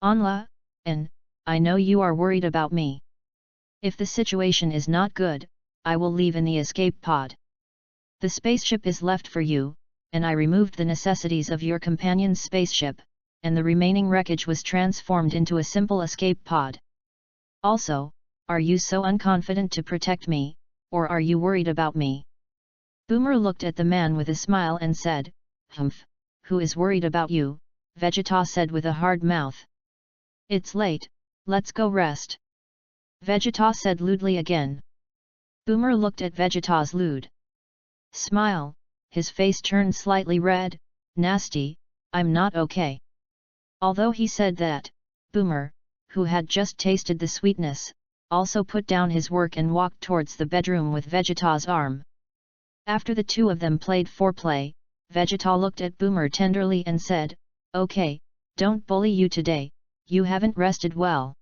"Anla, and I know you are worried about me. If the situation is not good, I will leave in the escape pod. The spaceship is left for you, and I removed the necessities of your companion's spaceship, and the remaining wreckage was transformed into a simple escape pod. Also, are you so unconfident to protect me, or are you worried about me?" Boomer looked at the man with a smile and said, "Humph, who is worried about you?" Vegeta said with a hard mouth. "It's late, let's go rest." Vegeta said lewdly again. Boomer looked at Vegeta's lewd smile, his face turned slightly red. "Nasty, I'm not okay." Although he said that, Boomer, who had just tasted the sweetness, also put down his work and walked towards the bedroom with Vegeta's arm. After the two of them played foreplay, Vegeta looked at Boomer tenderly and said, "Okay, don't bully you today, you haven't rested well.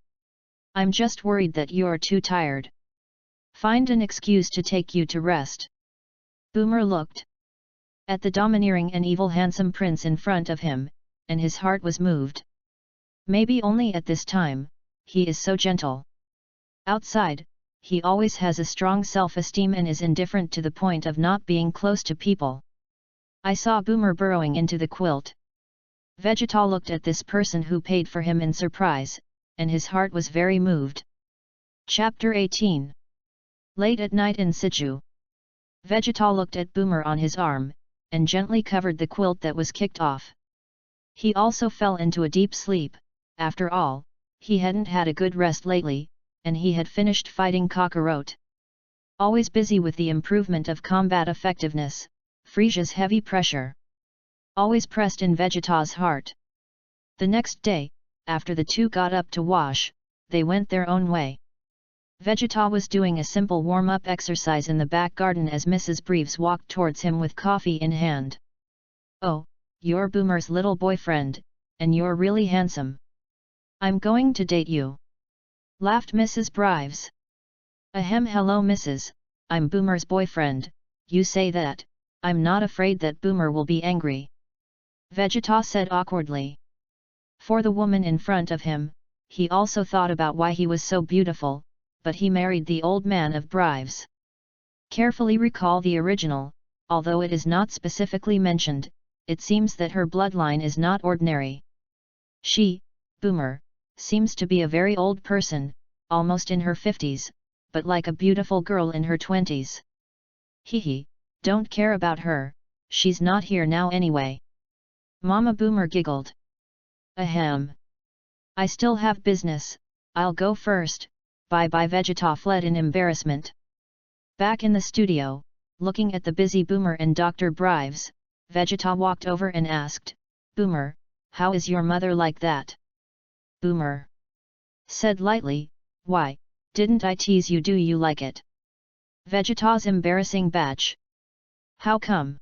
I'm just worried that you're too tired. Find an excuse to take you to rest." Boomer looked at the domineering and evil handsome prince in front of him, and his heart was moved. Maybe only at this time, he is so gentle. Outside, he always has a strong self-esteem and is indifferent to the point of not being close to people. I saw Boomer burrowing into the quilt. Vegeta looked at this person who paid for him in surprise, and his heart was very moved. Chapter 18. Late at night in Sichu. Vegeta looked at Boomer on his arm, and gently covered the quilt that was kicked off. He also fell into a deep sleep. After all, he hadn't had a good rest lately, and he had finished fighting Kakarot. Always busy with the improvement of combat effectiveness, Frieza's heavy pressure always pressed in Vegeta's heart. The next day, after the two got up to wash, they went their own way. Vegeta was doing a simple warm-up exercise in the back garden as Mrs. Breves walked towards him with coffee in hand. "Oh, you're Boomer's little boyfriend, and you're really handsome. I'm going to date you," laughed Mrs. Breves. "Ahem, hello Mrs., I'm Boomer's boyfriend, you say that, I'm not afraid that Boomer will be angry. Vegeta said awkwardly. For the woman in front of him, he also thought about why he was so beautiful, but he married the old man of Brives. Carefully recall the original, although it is not specifically mentioned, it seems that her bloodline is not ordinary. She, Boomer, seems to be a very old person, almost in her 50s, but like a beautiful girl in her 20s. Hehe, don't care about her, she's not here now anyway. Mama Boomer giggled. Ahem. I still have business, I'll go first, bye-bye. Vegeta fled in embarrassment. Back in the studio, looking at the busy Boomer and Dr. Brives, Vegeta walked over and asked, Boomer, how is your mother like that? Boomer said lightly, why, didn't I tease you? Do you like it? Vegeta's embarrassing batch. How come?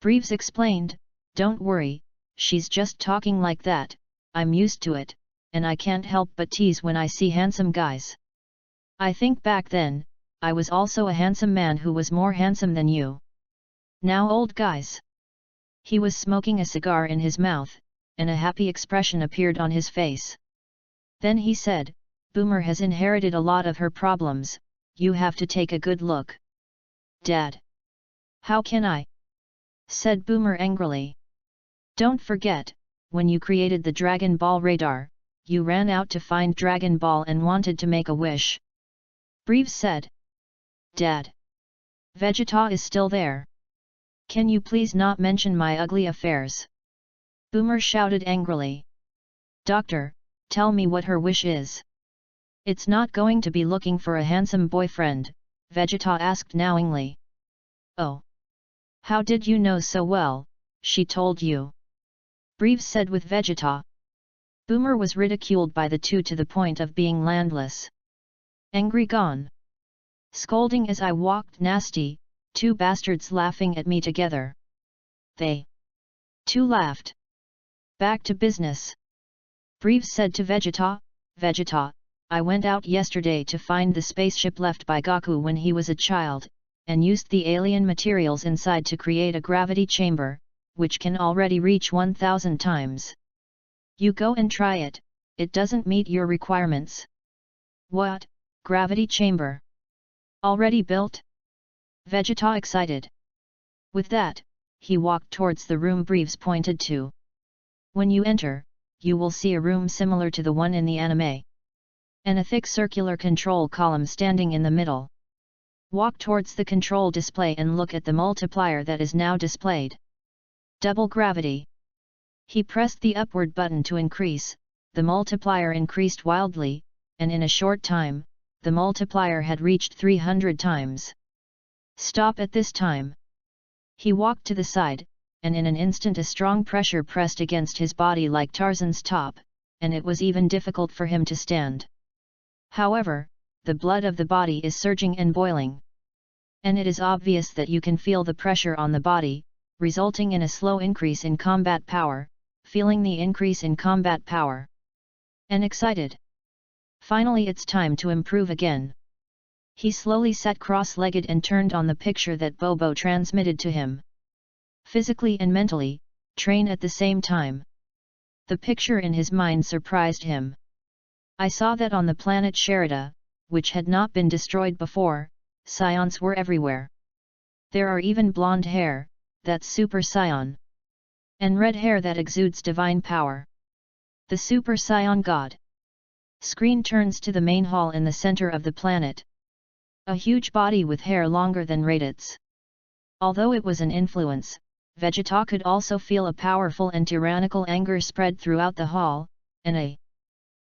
Brives explained, don't worry, she's just talking like that, I'm used to it, and I can't help but tease when I see handsome guys. I think back then, I was also a handsome man who was more handsome than you. Now old guys. He was smoking a cigar in his mouth, and a happy expression appeared on his face. Then he said, Boomer has inherited a lot of her problems, you have to take a good look. Dad. How can I? Said Boomer angrily. Don't forget, when you created the Dragon Ball radar, you ran out to find Dragon Ball and wanted to make a wish. Brives said. Dad. Vegeta is still there. Can you please not mention my ugly affairs? Boomer shouted angrily. Doctor, tell me what her wish is. It's not going to be looking for a handsome boyfriend, Vegeta asked knowingly. Oh. How did you know so well? She told you. Brives said with Vegeta. Boomer was ridiculed by the two to the point of being landless. Angry gone. Scolding as I walked nasty, two bastards laughing at me together. They two laughed. Back to business. Brives said to Vegeta, Vegeta, I went out yesterday to find the spaceship left by Goku when he was a child, and used the alien materials inside to create a gravity chamber, which can already reach 1000 times. You go and try it, it doesn't meet your requirements. What, gravity chamber? Already built? Vegeta excited. With that, he walked towards the room Brives pointed to. When you enter, you will see a room similar to the one in the anime. And a thick circular control column standing in the middle. Walk towards the control display and look at the multiplier that is now displayed. Double gravity. He pressed the upward button to increase, the multiplier increased wildly, and in a short time, the multiplier had reached 300 times. Stop at this time. He walked to the side, and in an instant a strong pressure pressed against his body like Tarzan's top, and it was even difficult for him to stand. However, the blood of the body is surging and boiling. And it is obvious that you can feel the pressure on the body, resulting in a slow increase in combat power, feeling the increase in combat power. And excited. Finally it's time to improve again. He slowly sat cross-legged and turned on the picture that Bobo transmitted to him. Physically and mentally, train at the same time. The picture in his mind surprised him. I saw that on the planet Sherida, which had not been destroyed before, scions were everywhere. There are even blonde hair, that's super scion. And red hair that exudes divine power. The super scion god. Screen turns to the main hall in the center of the planet. A huge body with hair longer than Raditz. Although it was an influence, Vegeta could also feel a powerful and tyrannical anger spread throughout the hall, and a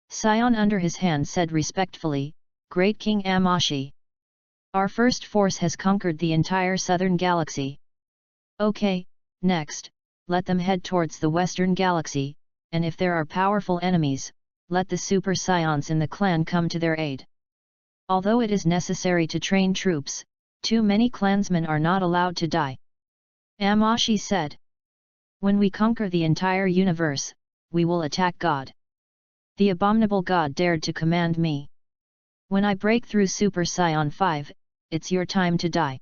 scion under his hand said respectfully, Great King Amashi. Our first force has conquered the entire southern galaxy. Okay, next, let them head towards the western galaxy, and if there are powerful enemies, let the super scions in the clan come to their aid. Although it is necessary to train troops, too many clansmen are not allowed to die. Amashi said. When we conquer the entire universe, we will attack God. The abominable God dared to command me. When I break through Super Saiyan 5, it's your time to die.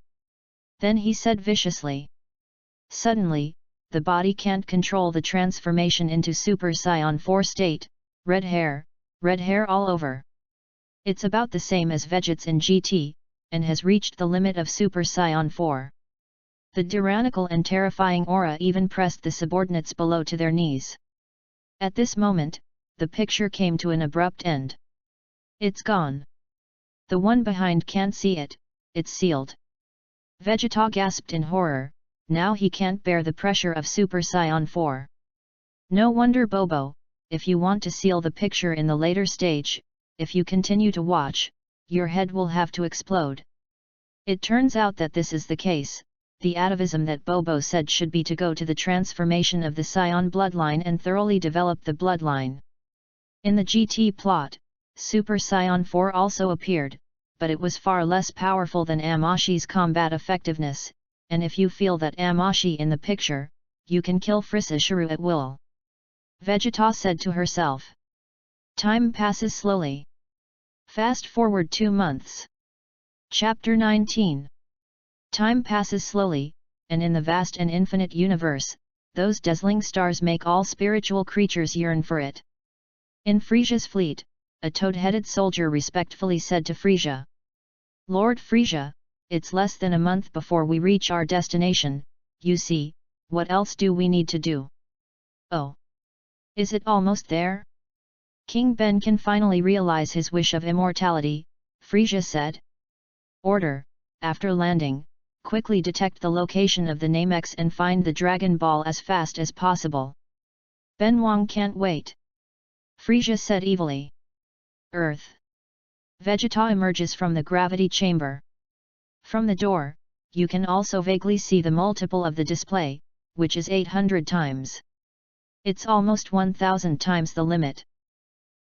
Then he said viciously. Suddenly, the body can't control the transformation into Super Saiyan 4 state, red hair all over. It's about the same as Vegeta's in GT, and has reached the limit of Super Saiyan 4. The tyrannical and terrifying aura even pressed the subordinates below to their knees. At this moment, the picture came to an abrupt end. It's gone. The one behind can't see it, it's sealed. Vegeta gasped in horror, now he can't bear the pressure of Super Saiyan 4. No wonder Bobo, if you want to seal the picture in the later stage, if you continue to watch, your head will have to explode. It turns out that this is the case. The atavism that Bobo said should be to go to the transformation of the Saiyan bloodline and thoroughly develop the bloodline. In the GT plot, Super Saiyan 4 also appeared, but it was far less powerful than Amashi's combat effectiveness, and if you feel that Amashi in the picture, you can kill Frieza Shuru at will. Vegeta said to herself. Time passes slowly. Fast forward 2 months. Chapter 19. Time passes slowly, and in the vast and infinite universe, those dazzling stars make all spiritual creatures yearn for it. In Frisia's fleet, a toad-headed soldier respectfully said to Frisia. Lord Frisia, it's less than a month before we reach our destination, you see, what else do we need to do? Oh! Is it almost there? King Ben can finally realize his wish of immortality, Frisia said. Order, after landing, quickly detect the location of the Namex and find the Dragon Ball as fast as possible. Ben Wong can't wait. Frisia said evilly. Earth. Vegeta emerges from the gravity chamber. From the door, you can also vaguely see the multiple of the display, which is 800 times. It's almost 1000 times the limit.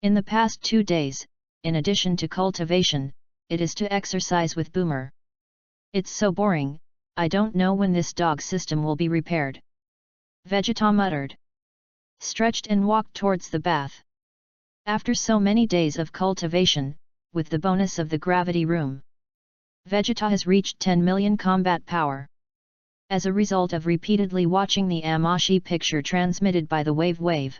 In the past 2 days, in addition to cultivation, it is to exercise with Boomer. It's so boring, I don't know when this dog system will be repaired. Vegeta muttered. Stretched and walked towards the bath. After so many days of cultivation, with the bonus of the gravity room, Vegeta has reached 10 million combat power. As a result of repeatedly watching the Amashi picture transmitted by the wave.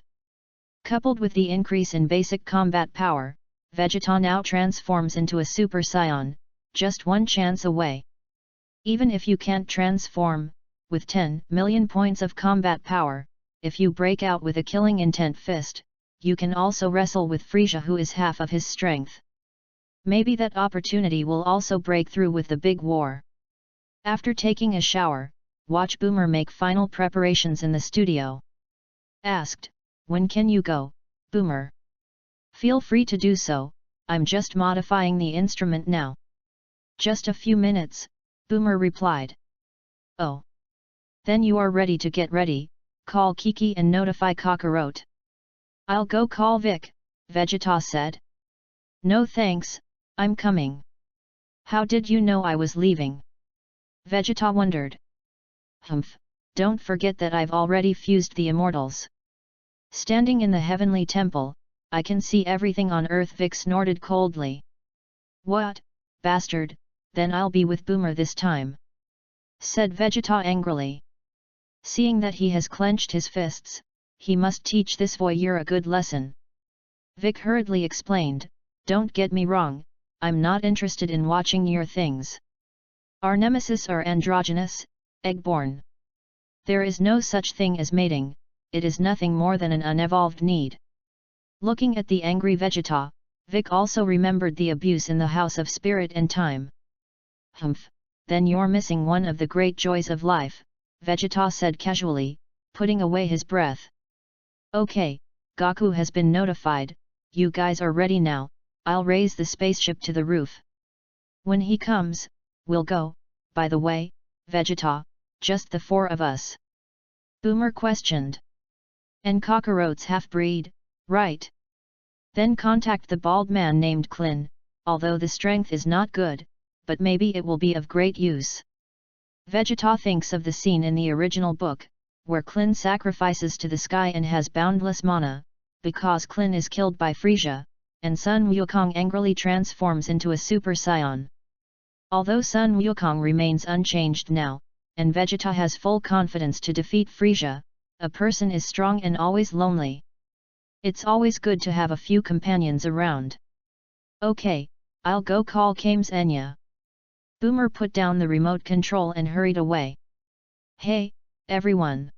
Coupled with the increase in basic combat power, Vegeta now transforms into a Super Saiyan, just one chance away. Even if you can't transform, with 10 million points of combat power, if you break out with a killing intent fist, you can also wrestle with Frisia who is half of his strength. Maybe that opportunity will also break through with the big war. After taking a shower, watch Boomer make final preparations in the studio. Asked, when can you go, Boomer? Feel free to do so, I'm just modifying the instrument now. Just a few minutes, Boomer replied. Oh. Then you are ready to get ready, call Kiki and notify Kakarot. I'll go call Vic, Vegeta said. No thanks, I'm coming. How did you know I was leaving? Vegeta wondered. Humph, don't forget that I've already fused the immortals. Standing in the heavenly temple, I can see everything on Earth, Vic snorted coldly. What, bastard, then I'll be with Boomer this time. Said Vegeta angrily. Seeing that he has clenched his fists, he must teach this voyeur a good lesson. Vic hurriedly explained, don't get me wrong, I'm not interested in watching your things. Our nemesis are androgynous, egg-born. There is no such thing as mating, it is nothing more than an unevolved need. Looking at the angry Vegeta, Vic also remembered the abuse in the House of Spirit and Time. Humph, then you're missing one of the great joys of life, Vegeta said casually, putting away his breath. Okay, Goku has been notified, you guys are ready now, I'll raise the spaceship to the roof. When he comes, we'll go, by the way, Vegeta, just the 4 of us. Boomer questioned. And Kakarot's half-breed, right? Then contact the bald man named Klin, although the strength is not good, but maybe it will be of great use. Vegeta thinks of the scene in the original book, where Klin sacrifices to the sky and has boundless mana, because Klin is killed by Frisia, and Sun Wukong angrily transforms into a Super Saiyan. Although Sun Wukong remains unchanged now, and Vegeta has full confidence to defeat Frieza, a person is strong and always lonely. It's always good to have a few companions around. Okay, I'll go call Kames Enya. Boomer put down the remote control and hurried away. Hey, everyone!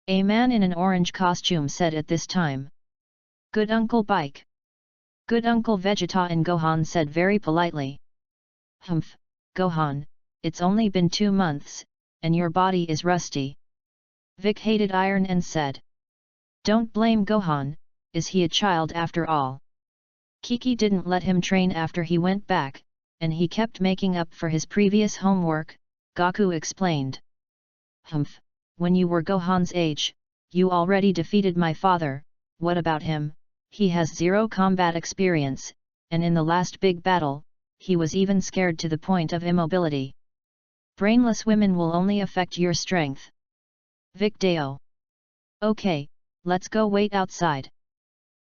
A man in an orange costume said at this time. Good Uncle Bike. Good Uncle Vegeta and Gohan said very politely. Humph, Gohan, it's only been 2 months, and your body is rusty. Vic hated iron and said. Don't blame Gohan, is he a child after all? Kiki didn't let him train after he went back, and he kept making up for his previous homework, Goku explained. Humph, when you were Gohan's age, you already defeated my father, what about him? He has 0 combat experience, and in the last big battle, he was even scared to the point of immobility. Brainless women will only affect your strength. Vic Deo. Okay, let's go wait outside.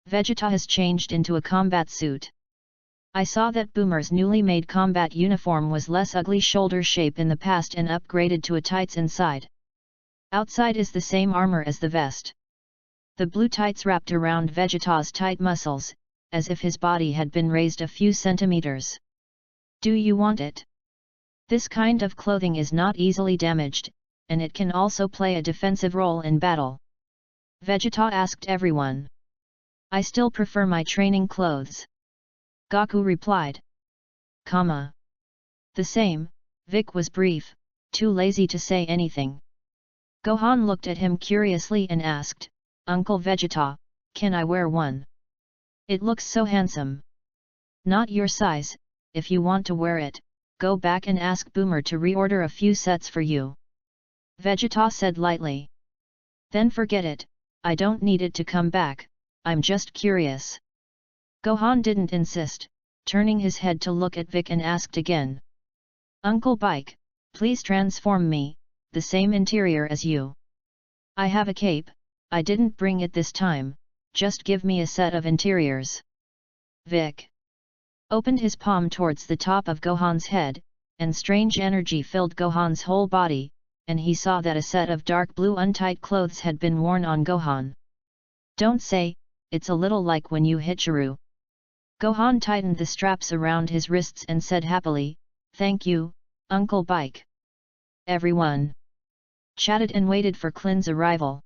Vegeta has changed into a combat suit. I saw that Boomer's newly made combat uniform was less ugly shoulder shape in the past and upgraded to a tights inside. Outside is the same armor as the vest. The blue tights wrapped around Vegeta's tight muscles, as if his body had been raised a few centimeters. Do you want it? This kind of clothing is not easily damaged, and it can also play a defensive role in battle. Vegeta asked everyone. I still prefer my training clothes. Goku replied. The same, Vic was brief, too lazy to say anything. Gohan looked at him curiously and asked, Uncle Vegeta, can I wear one? It looks so handsome. Not your size, if you want to wear it, go back and ask Boomer to reorder a few sets for you. Vegeta said lightly. Then forget it, I don't need it to come back, I'm just curious. Gohan didn't insist, turning his head to look at Vic and asked again. Uncle Bike, please transform me, the same interior as you. I have a cape, I didn't bring it this time, just give me a set of interiors. Vic opened his palm towards the top of Gohan's head, and strange energy filled Gohan's whole body, and he saw that a set of dark blue untight clothes had been worn on Gohan. Don't say, it's a little like when you hit Chiru. Gohan tightened the straps around his wrists and said happily, Thank you, Uncle Bike. Everyone chatted and waited for Klin's arrival.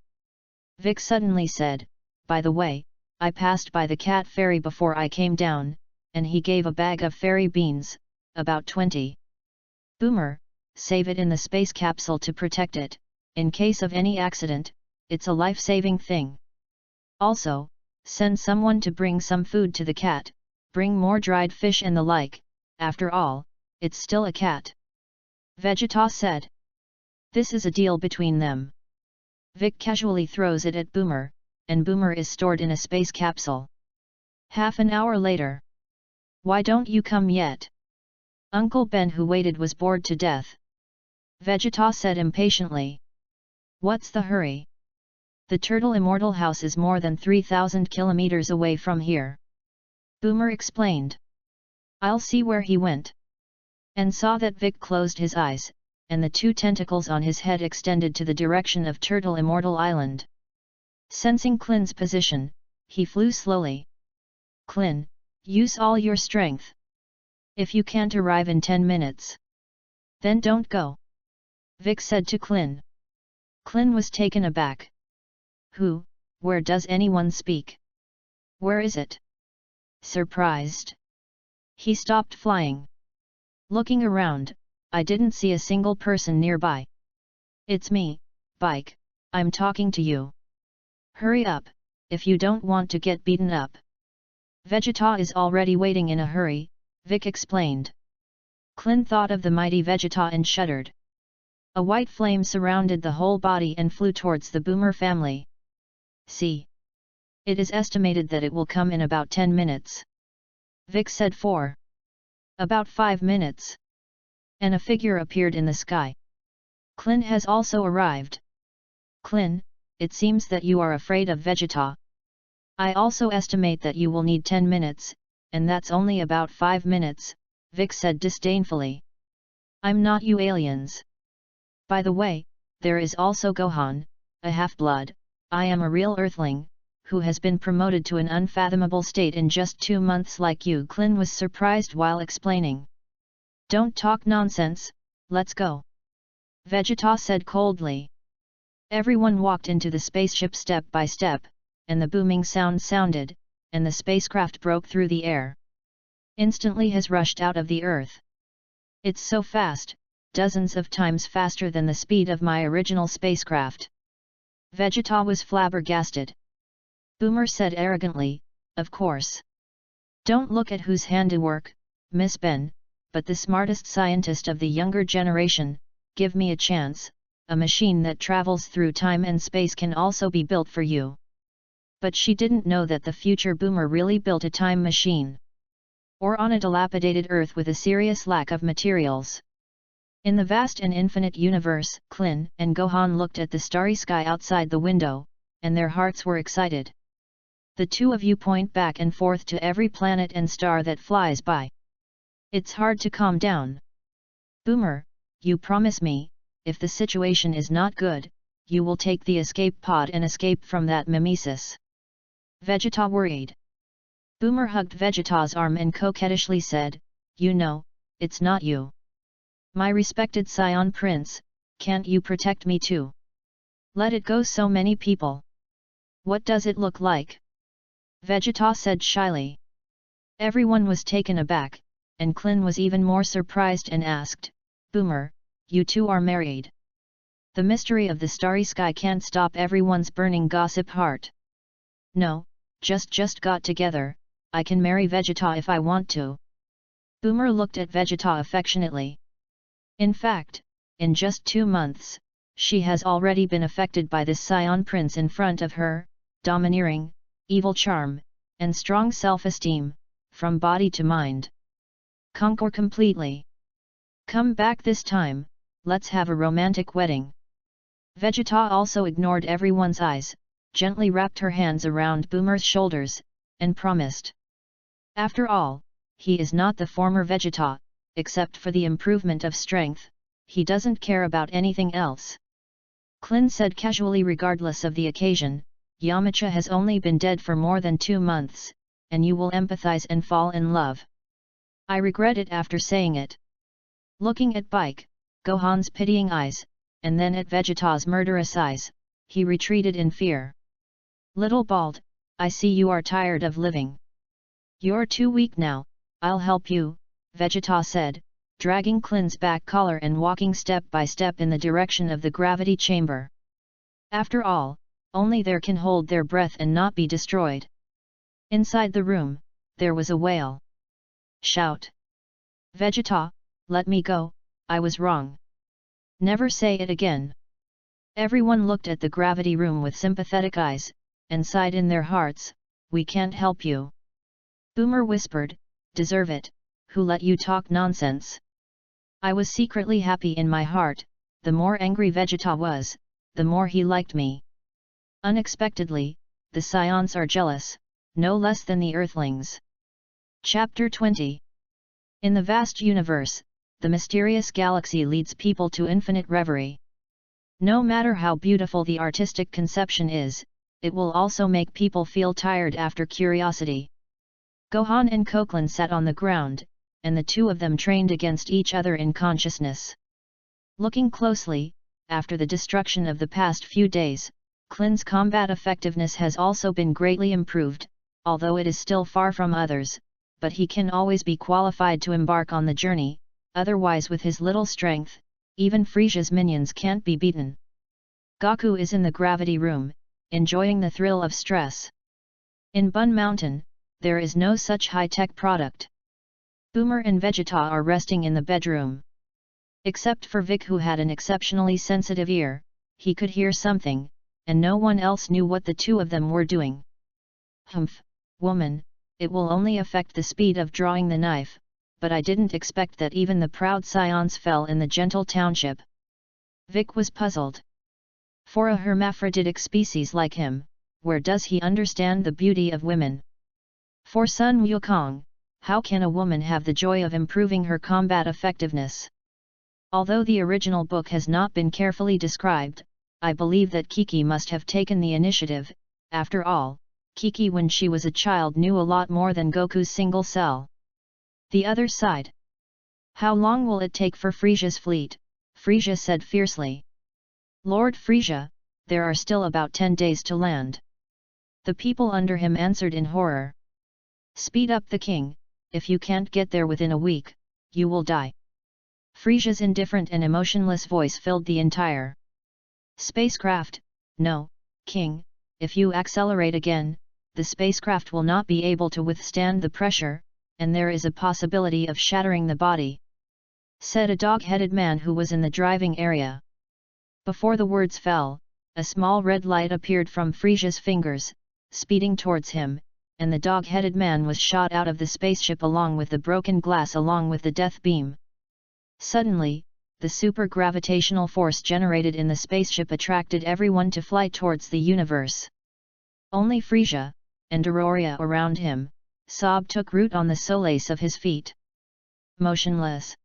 Vic suddenly said, By the way, I passed by the cat fairy before I came down, and he gave a bag of fairy beans, about 20. Boomer, save it in the space capsule to protect it, in case of any accident, it's a life-saving thing. Also, send someone to bring some food to the cat, bring more dried fish and the like, after all, it's still a cat. Vegeta said. This is a deal between them. Vic casually throws it at Boomer, and Boomer is stored in a space capsule. Half an hour later. Why don't you come yet? Uncle Ben, who waited, was bored to death. Vegeta said impatiently. What's the hurry? The Turtle Immortal House is more than 3,000 kilometers away from here. Boomer explained. I'll see where he went. And saw that Vic closed his eyes, and the 2 tentacles on his head extended to the direction of Turtle Immortal Island. Sensing Klin's position, he flew slowly. Klin, use all your strength. If you can't arrive in 10 minutes, then don't go. Vic said to Klin. Klin was taken aback. Where does anyone speak? Where is it? Surprised. He stopped flying. Looking around, I didn't see a single person nearby. It's me, Bike, I'm talking to you. Hurry up, if you don't want to get beaten up. Vegeta is already waiting in a hurry, Vic explained. Klin thought of the mighty Vegeta and shuddered. A white flame surrounded the whole body and flew towards the Boomer family. See. It is estimated that it will come in about 10 minutes. Vic said. For about 5 minutes. And a figure appeared in the sky. Klin has also arrived. Klin, it seems that you are afraid of Vegeta. I also estimate that you will need 10 minutes, and that's only about 5 minutes, Vic said disdainfully. I'm not you aliens. By the way, there is also Gohan, a half-blood. I am a real Earthling, who has been promoted to an unfathomable state in just 2 months like you. Klin was surprised while explaining. Don't talk nonsense, let's go. Vegeta said coldly. Everyone walked into the spaceship step by step, and the booming sound sounded, and the spacecraft broke through the air. Instantly has rushed out of the Earth. It's so fast, dozens of times faster than the speed of my original spacecraft. Vegeta was flabbergasted. Boomer said arrogantly, of course. Don't look at whose handiwork, Miss Ben, but the smartest scientist of the younger generation. Give me a chance, a machine that travels through time and space can also be built for you. But she didn't know that the future Boomer really built a time machine. Or on a dilapidated Earth with a serious lack of materials. In the vast and infinite universe, Klin and Gohan looked at the starry sky outside the window, and their hearts were excited. The two of you point back and forth to every planet and star that flies by. It's hard to calm down. Boomer, you promise me, if the situation is not good, you will take the escape pod and escape from that mimesis. Vegeta worried. Boomer hugged Vegeta's arm and coquettishly said, you know, it's not you. My respected Scion Prince, can't you protect me too? Let it go, so many people. What does it look like? Vegeta said shyly. Everyone was taken aback, and Klin was even more surprised and asked, Boomer, you two are married. The mystery of the starry sky can't stop everyone's burning gossip heart. No, just got together, I can marry Vegeta if I want to. Boomer looked at Vegeta affectionately. In fact, in just 2 months, she has already been affected by this Scion Prince in front of her, domineering, evil charm, and strong self-esteem, from body to mind. Conquer completely. Come back this time, let's have a romantic wedding. Vegeta also ignored everyone's eyes, gently wrapped her hands around Boomer's shoulders, and promised. After all, he is not the former Vegeta, except for the improvement of strength, he doesn't care about anything else. Klin said casually, regardless of the occasion, Yamcha has only been dead for more than 2 months, and you will empathize and fall in love. I regret it after saying it. Looking at Bike, Gohan's pitying eyes, and then at Vegeta's murderous eyes, he retreated in fear. Little Bald, I see you are tired of living. You're too weak now, I'll help you, Vegeta said, dragging Klin's back collar and walking step by step in the direction of the gravity chamber. After all, only there can hold their breath and not be destroyed. Inside the room, there was a wail. Shout. Vegeta, let me go, I was wrong. Never say it again. Everyone looked at the gravity room with sympathetic eyes, and sighed in their hearts, we can't help you. Boomer whispered, deserve it, who let you talk nonsense? I was secretly happy in my heart, the more angry Vegeta was, the more he liked me. Unexpectedly, the Scions are jealous, no less than the Earthlings. Chapter 20. In the vast universe, the mysterious galaxy leads people to infinite reverie. No matter how beautiful the artistic conception is, it will also make people feel tired after curiosity. Gohan and Koklin sat on the ground, and the two of them trained against each other in consciousness. Looking closely, after the destruction of the past few days, Klin's combat effectiveness has also been greatly improved, although it is still far from others, but he can always be qualified to embark on the journey, otherwise with his little strength, even Frieza's minions can't be beaten. Goku is in the gravity room, enjoying the thrill of stress. In Bun Mountain, there is no such high-tech product. Boomer and Vegeta are resting in the bedroom. Except for Vic, who had an exceptionally sensitive ear, he could hear something, and no one else knew what the two of them were doing. Humph, woman, it will only affect the speed of drawing the knife, but I didn't expect that even the proud Scions fell in the gentle township. Vic was puzzled. For a hermaphroditic species like him, where does he understand the beauty of women? For Sun Wukong, how can a woman have the joy of improving her combat effectiveness? Although the original book has not been carefully described, I believe that Kiki must have taken the initiative. After all, Kiki when she was a child knew a lot more than Goku's single cell. The other side. How long will it take for Frisia's fleet? Frisia said fiercely. Lord Frisia, there are still about 10 days to land. The people under him answered in horror. Speed up the king, if you can't get there within a week, you will die. Frisia's indifferent and emotionless voice filled the entire spacecraft. No, king, if you accelerate again, the spacecraft will not be able to withstand the pressure, and there is a possibility of shattering the body, said a dog-headed man who was in the driving area. Before the words fell, a small red light appeared from Frisia's fingers, speeding towards him, and the dog-headed man was shot out of the spaceship along with the broken glass along with the death beam. Suddenly, the super-gravitational force generated in the spaceship attracted everyone to fly towards the universe. Only Frisia, and Auroria around him, sob took root on the soles of his feet. Motionless.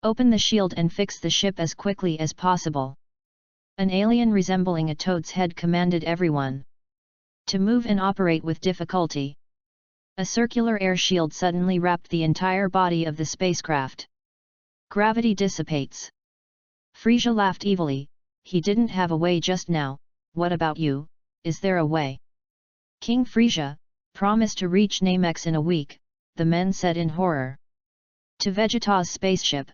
Open the shield and fix the ship as quickly as possible. An alien resembling a toad's head commanded everyone to move and operate with difficulty. A circular air shield suddenly wrapped the entire body of the spacecraft. Gravity dissipates. Frisia laughed evilly. He didn't have a way just now. What about you? Is there a way? King Frisia, promise to reach Namex in a week, the men said in horror. To Vegeta's spaceship.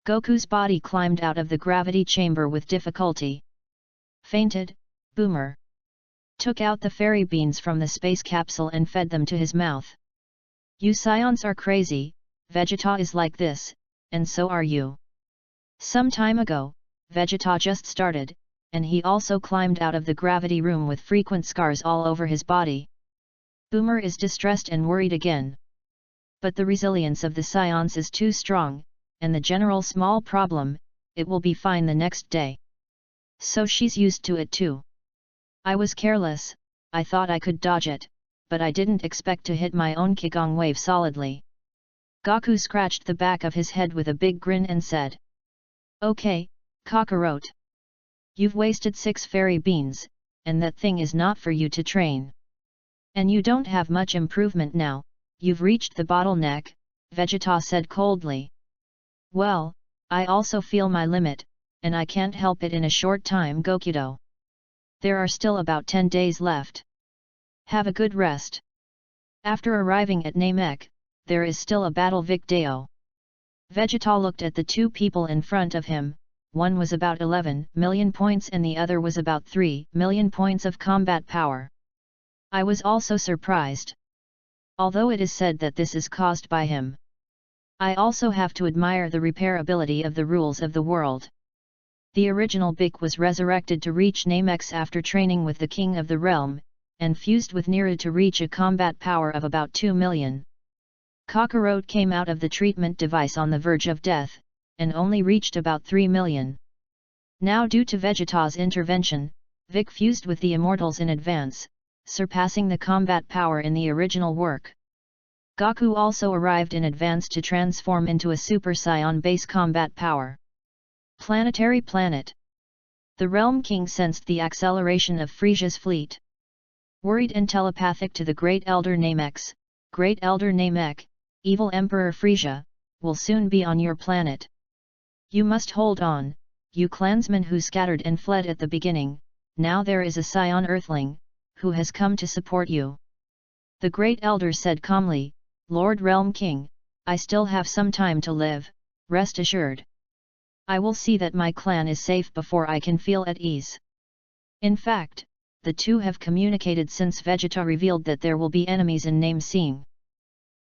Goku's body climbed out of the gravity chamber with difficulty. Fainted, Boomer took out the fairy beans from the space capsule and fed them to his mouth. You scions are crazy, Vegeta is like this, and so are you. Some time ago, Vegeta just started, and he also climbed out of the gravity room with frequent scars all over his body. Boomer is distressed and worried again. But the resilience of the scions is too strong, and the general small problem, it will be fine the next day. So she's used to it too. I was careless, I thought I could dodge it, but I didn't expect to hit my own Kigong wave solidly. Goku scratched the back of his head with a big grin and said. Okay, Kakarot. You've wasted 6 fairy beans, and that thing is not for you to train. And you don't have much improvement now, you've reached the bottleneck, Vegeta said coldly. Well, I also feel my limit, and I can't help it in a short time Gokudo. There are still about 10 days left. Have a good rest. After arriving at Namek, there is still a battle Vicdeo. Vegeta looked at the two people in front of him, one was about 11 million points and the other was about 3 million points of combat power. I was also surprised. Although it is said that this is caused by him. I also have to admire the repairability of the rules of the world. The original Bik was resurrected to reach Namex after training with the King of the Realm, and fused with Niru to reach a combat power of about 2 million. Kakarot came out of the treatment device on the verge of death, and only reached about 3 million. Now due to Vegeta's intervention, Vic fused with the Immortals in advance, surpassing the combat power in the original work. Goku also arrived in advance to transform into a Super Saiyan base combat power. Planetary planet. The Realm King sensed the acceleration of Frisia's fleet. Worried and telepathic to the Great Elder Namex, Great Elder Namek, Evil Emperor Frisia, will soon be on your planet. You must hold on, you clansmen who scattered and fled at the beginning, now there is a Scion Earthling, who has come to support you. The Great Elder said calmly, Lord Realm King, I still have some time to live, rest assured. I will see that my clan is safe before I can feel at ease. In fact, the two have communicated since Vegeta revealed that there will be enemies in Namesing.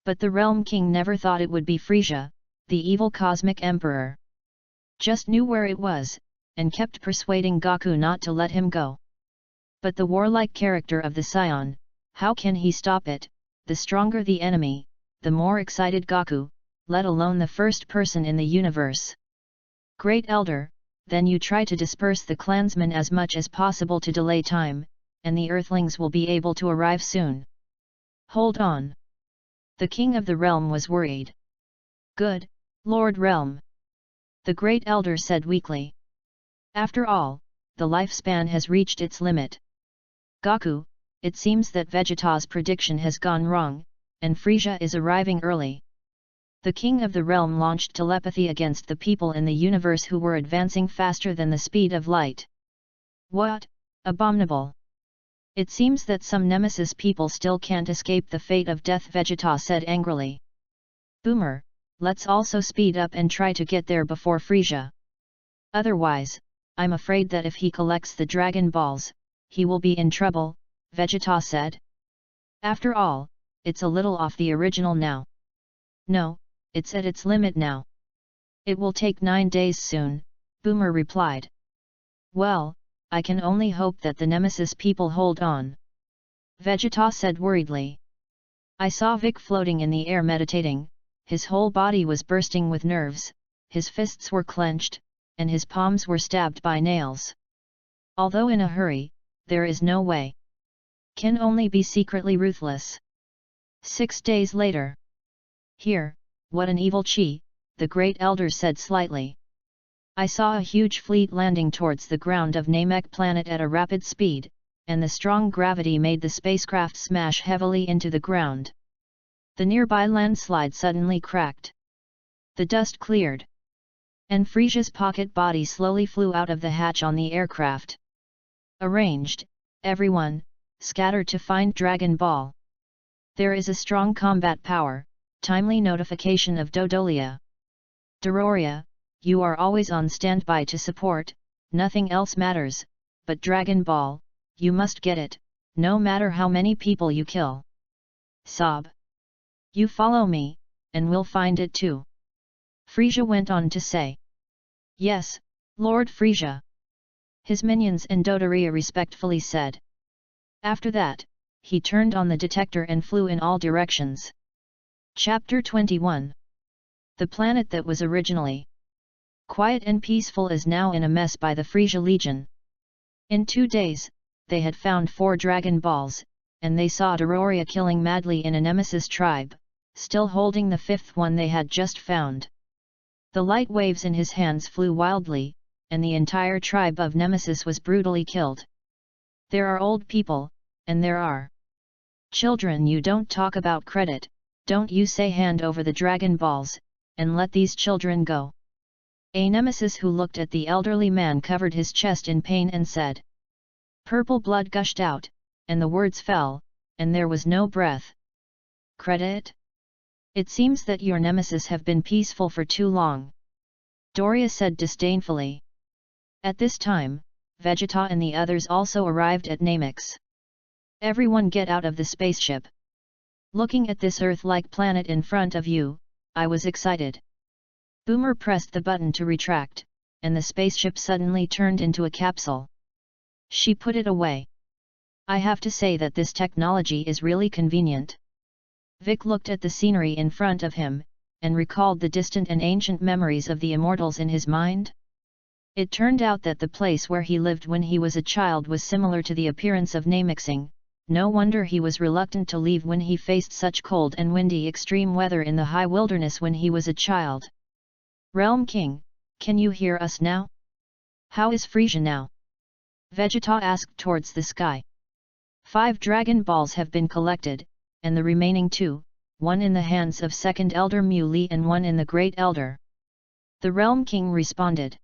But the Realm King never thought it would be Frisia, the evil cosmic emperor. Just knew where it was, and kept persuading Goku not to let him go. But the warlike character of the Scion, how can he stop it? The stronger the enemy, the more excited Goku, let alone the first person in the universe. Great Elder, then you try to disperse the clansmen as much as possible to delay time, and the Earthlings will be able to arrive soon. Hold on. The King of the Realm was worried. Good, Lord Realm. the Great Elder said weakly. After all, the lifespan has reached its limit. Goku, it seems that Vegeta's prediction has gone wrong, and Frieza is arriving early. The King of the Realm launched telepathy against the people in the universe who were advancing faster than the speed of light. What? Abominable! It seems that some Nemesis people still can't escape the fate of death, Vegeta said angrily. Boomer, let's also speed up and try to get there before Frieza. Otherwise, I'm afraid that if he collects the Dragon Balls, he will be in trouble, Vegeta said. After all, it's a little off the original now. No, it's at its limit now. It will take 9 days soon, Boomer replied. Well, I can only hope that the Nemesis people hold on. Vegeta said worriedly. I saw Vic floating in the air meditating, his whole body was bursting with nerves, his fists were clenched, and his palms were stabbed by nails. Although in a hurry, there is no way. Can only be secretly ruthless. 6 days later. Here, what an evil chi, the Great Elder said slightly. I saw a huge fleet landing towards the ground of Namek planet at a rapid speed, and the strong gravity made the spacecraft smash heavily into the ground. The nearby landslide suddenly cracked. The dust cleared. And Frieza's pocket body slowly flew out of the hatch on the aircraft. Arranged, everyone, scatter to find Dragon Ball. There is a strong combat power, timely notification of Dodolia. Dororia, you are always on standby to support, nothing else matters, but Dragon Ball, you must get it, no matter how many people you kill. Sob. You follow me, and we'll find it too. Frieza went on to say. Yes, Lord Frieza. His minions and Dodoria respectfully said. After that, he turned on the detector and flew in all directions. Chapter 21. The planet that was originally quiet and peaceful is now in a mess by the Frieza Legion. In 2 days, they had found 4 Dragon Balls, and they saw Dororia killing madly in a Nemesis tribe, still holding the 5th one they had just found. The light waves in his hands flew wildly, and the entire tribe of Nemesis was brutally killed. There are old people, and there are children. You don't talk about credit, don't you say hand over the Dragon Balls, and let these children go. A Nemesis who looked at the elderly man covered his chest in pain and said. Purple blood gushed out, and the words fell, and there was no breath. Credit? It seems that your Nemesis have been peaceful for too long. Doria said disdainfully. At this time, Vegeta and the others also arrived at Namex. Everyone get out of the spaceship. Looking at this Earth-like planet in front of you, I was excited. Boomer pressed the button to retract, and the spaceship suddenly turned into a capsule. She put it away. I have to say that this technology is really convenient. Vic looked at the scenery in front of him, and recalled the distant and ancient memories of the immortals in his mind. It turned out that the place where he lived when he was a child was similar to the appearance of Namexing. No wonder he was reluctant to leave when he faced such cold and windy extreme weather in the high wilderness when he was a child. Realm King, can you hear us now? How is Frieza now? Vegeta asked towards the sky. 5 Dragon Balls have been collected, and the remaining 2, one in the hands of Second Elder Mu-Li and one in the Great Elder. The Realm King responded.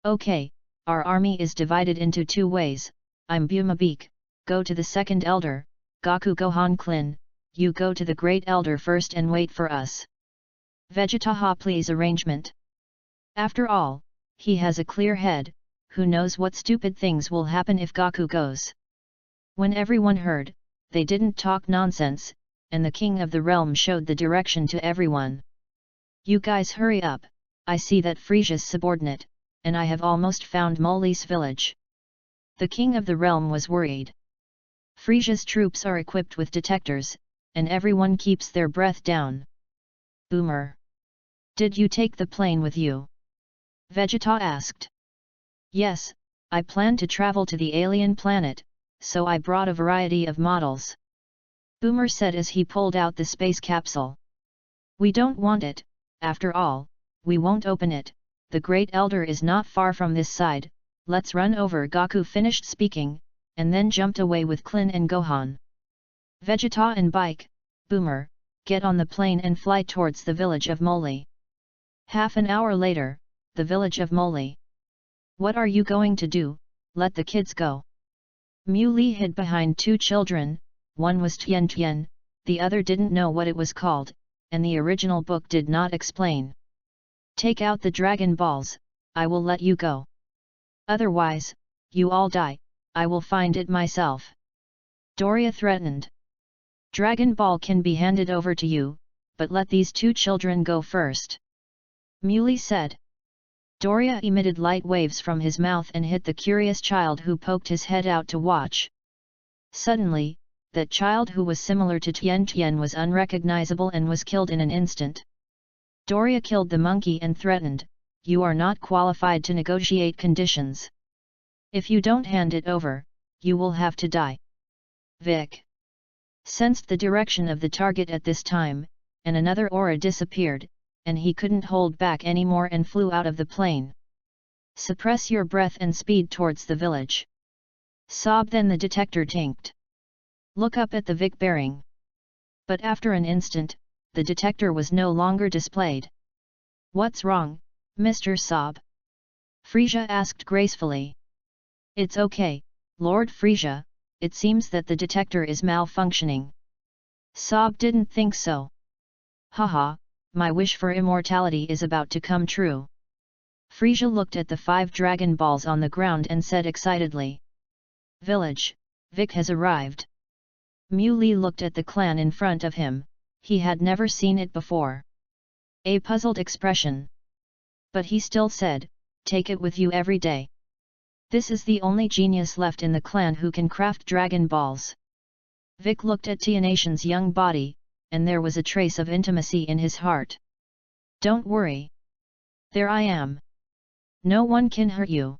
Okay, our army is divided into 2 ways. I'm Bumabik, go to the Second Elder, Goku Gohan Klin, you go to the Great Elder first and wait for us. Vegeta ha please arrangement. After all, he has a clear head, who knows what stupid things will happen if Goku goes. When everyone heard, they didn't talk nonsense, and the King of the Realm showed the direction to everyone. You guys hurry up, I see that Frieza's subordinate, and I have almost found Moli's village. The King of the Realm was worried. Frieza's troops are equipped with detectors, and everyone keeps their breath down. Boomer. Did you take the plane with you? Vegeta asked. Yes, I plan to travel to the alien planet, so I brought a variety of models. Boomer said as he pulled out the space capsule. We don't want it, after all, we won't open it, the Great Elder is not far from this side, let's run over. Goku finished speaking, and then jumped away with Klin and Gohan. Vegeta and Bike, Boomer, get on the plane and fly towards the village of Moli. Half an hour later, the village of Moli. What are you going to do? Let the kids go. Muley hid behind two children, one was Tian Tian, the other didn't know what it was called, and the original book did not explain. Take out the Dragon Balls, I will let you go. Otherwise, you all die, I will find it myself. Doria threatened. Dragon Ball can be handed over to you, but let these two children go first. Muley said. Doria emitted light waves from his mouth and hit the curious child who poked his head out to watch. Suddenly, that child who was similar to Tian Tian was unrecognizable and was killed in an instant. Doria killed the monkey and threatened, you are not qualified to negotiate conditions. If you don't hand it over, you will have to die. Vic sensed the direction of the target at this time, and another aura disappeared, and he couldn't hold back anymore and flew out of the plane. Suppress your breath and speed towards the village. Sob. Then the detector tinked. Look up at the Vic bearing. But after an instant, the detector was no longer displayed. What's wrong, Mr. Sob? Frisia asked gracefully. It's okay, Lord Frisia, it seems that the detector is malfunctioning. Sob didn't think so. Haha, my wish for immortality is about to come true. Frisia looked at the 5 Dragon Balls on the ground and said excitedly. Village, Vic has arrived. Muley looked at the clan in front of him, he had never seen it before. A puzzled expression. But he still said, take it with you every day. This is the only genius left in the clan who can craft Dragon Balls. Vic looked at Tianation's young body, and there was a trace of intimacy in his heart. Don't worry. There I am. No one can hurt you.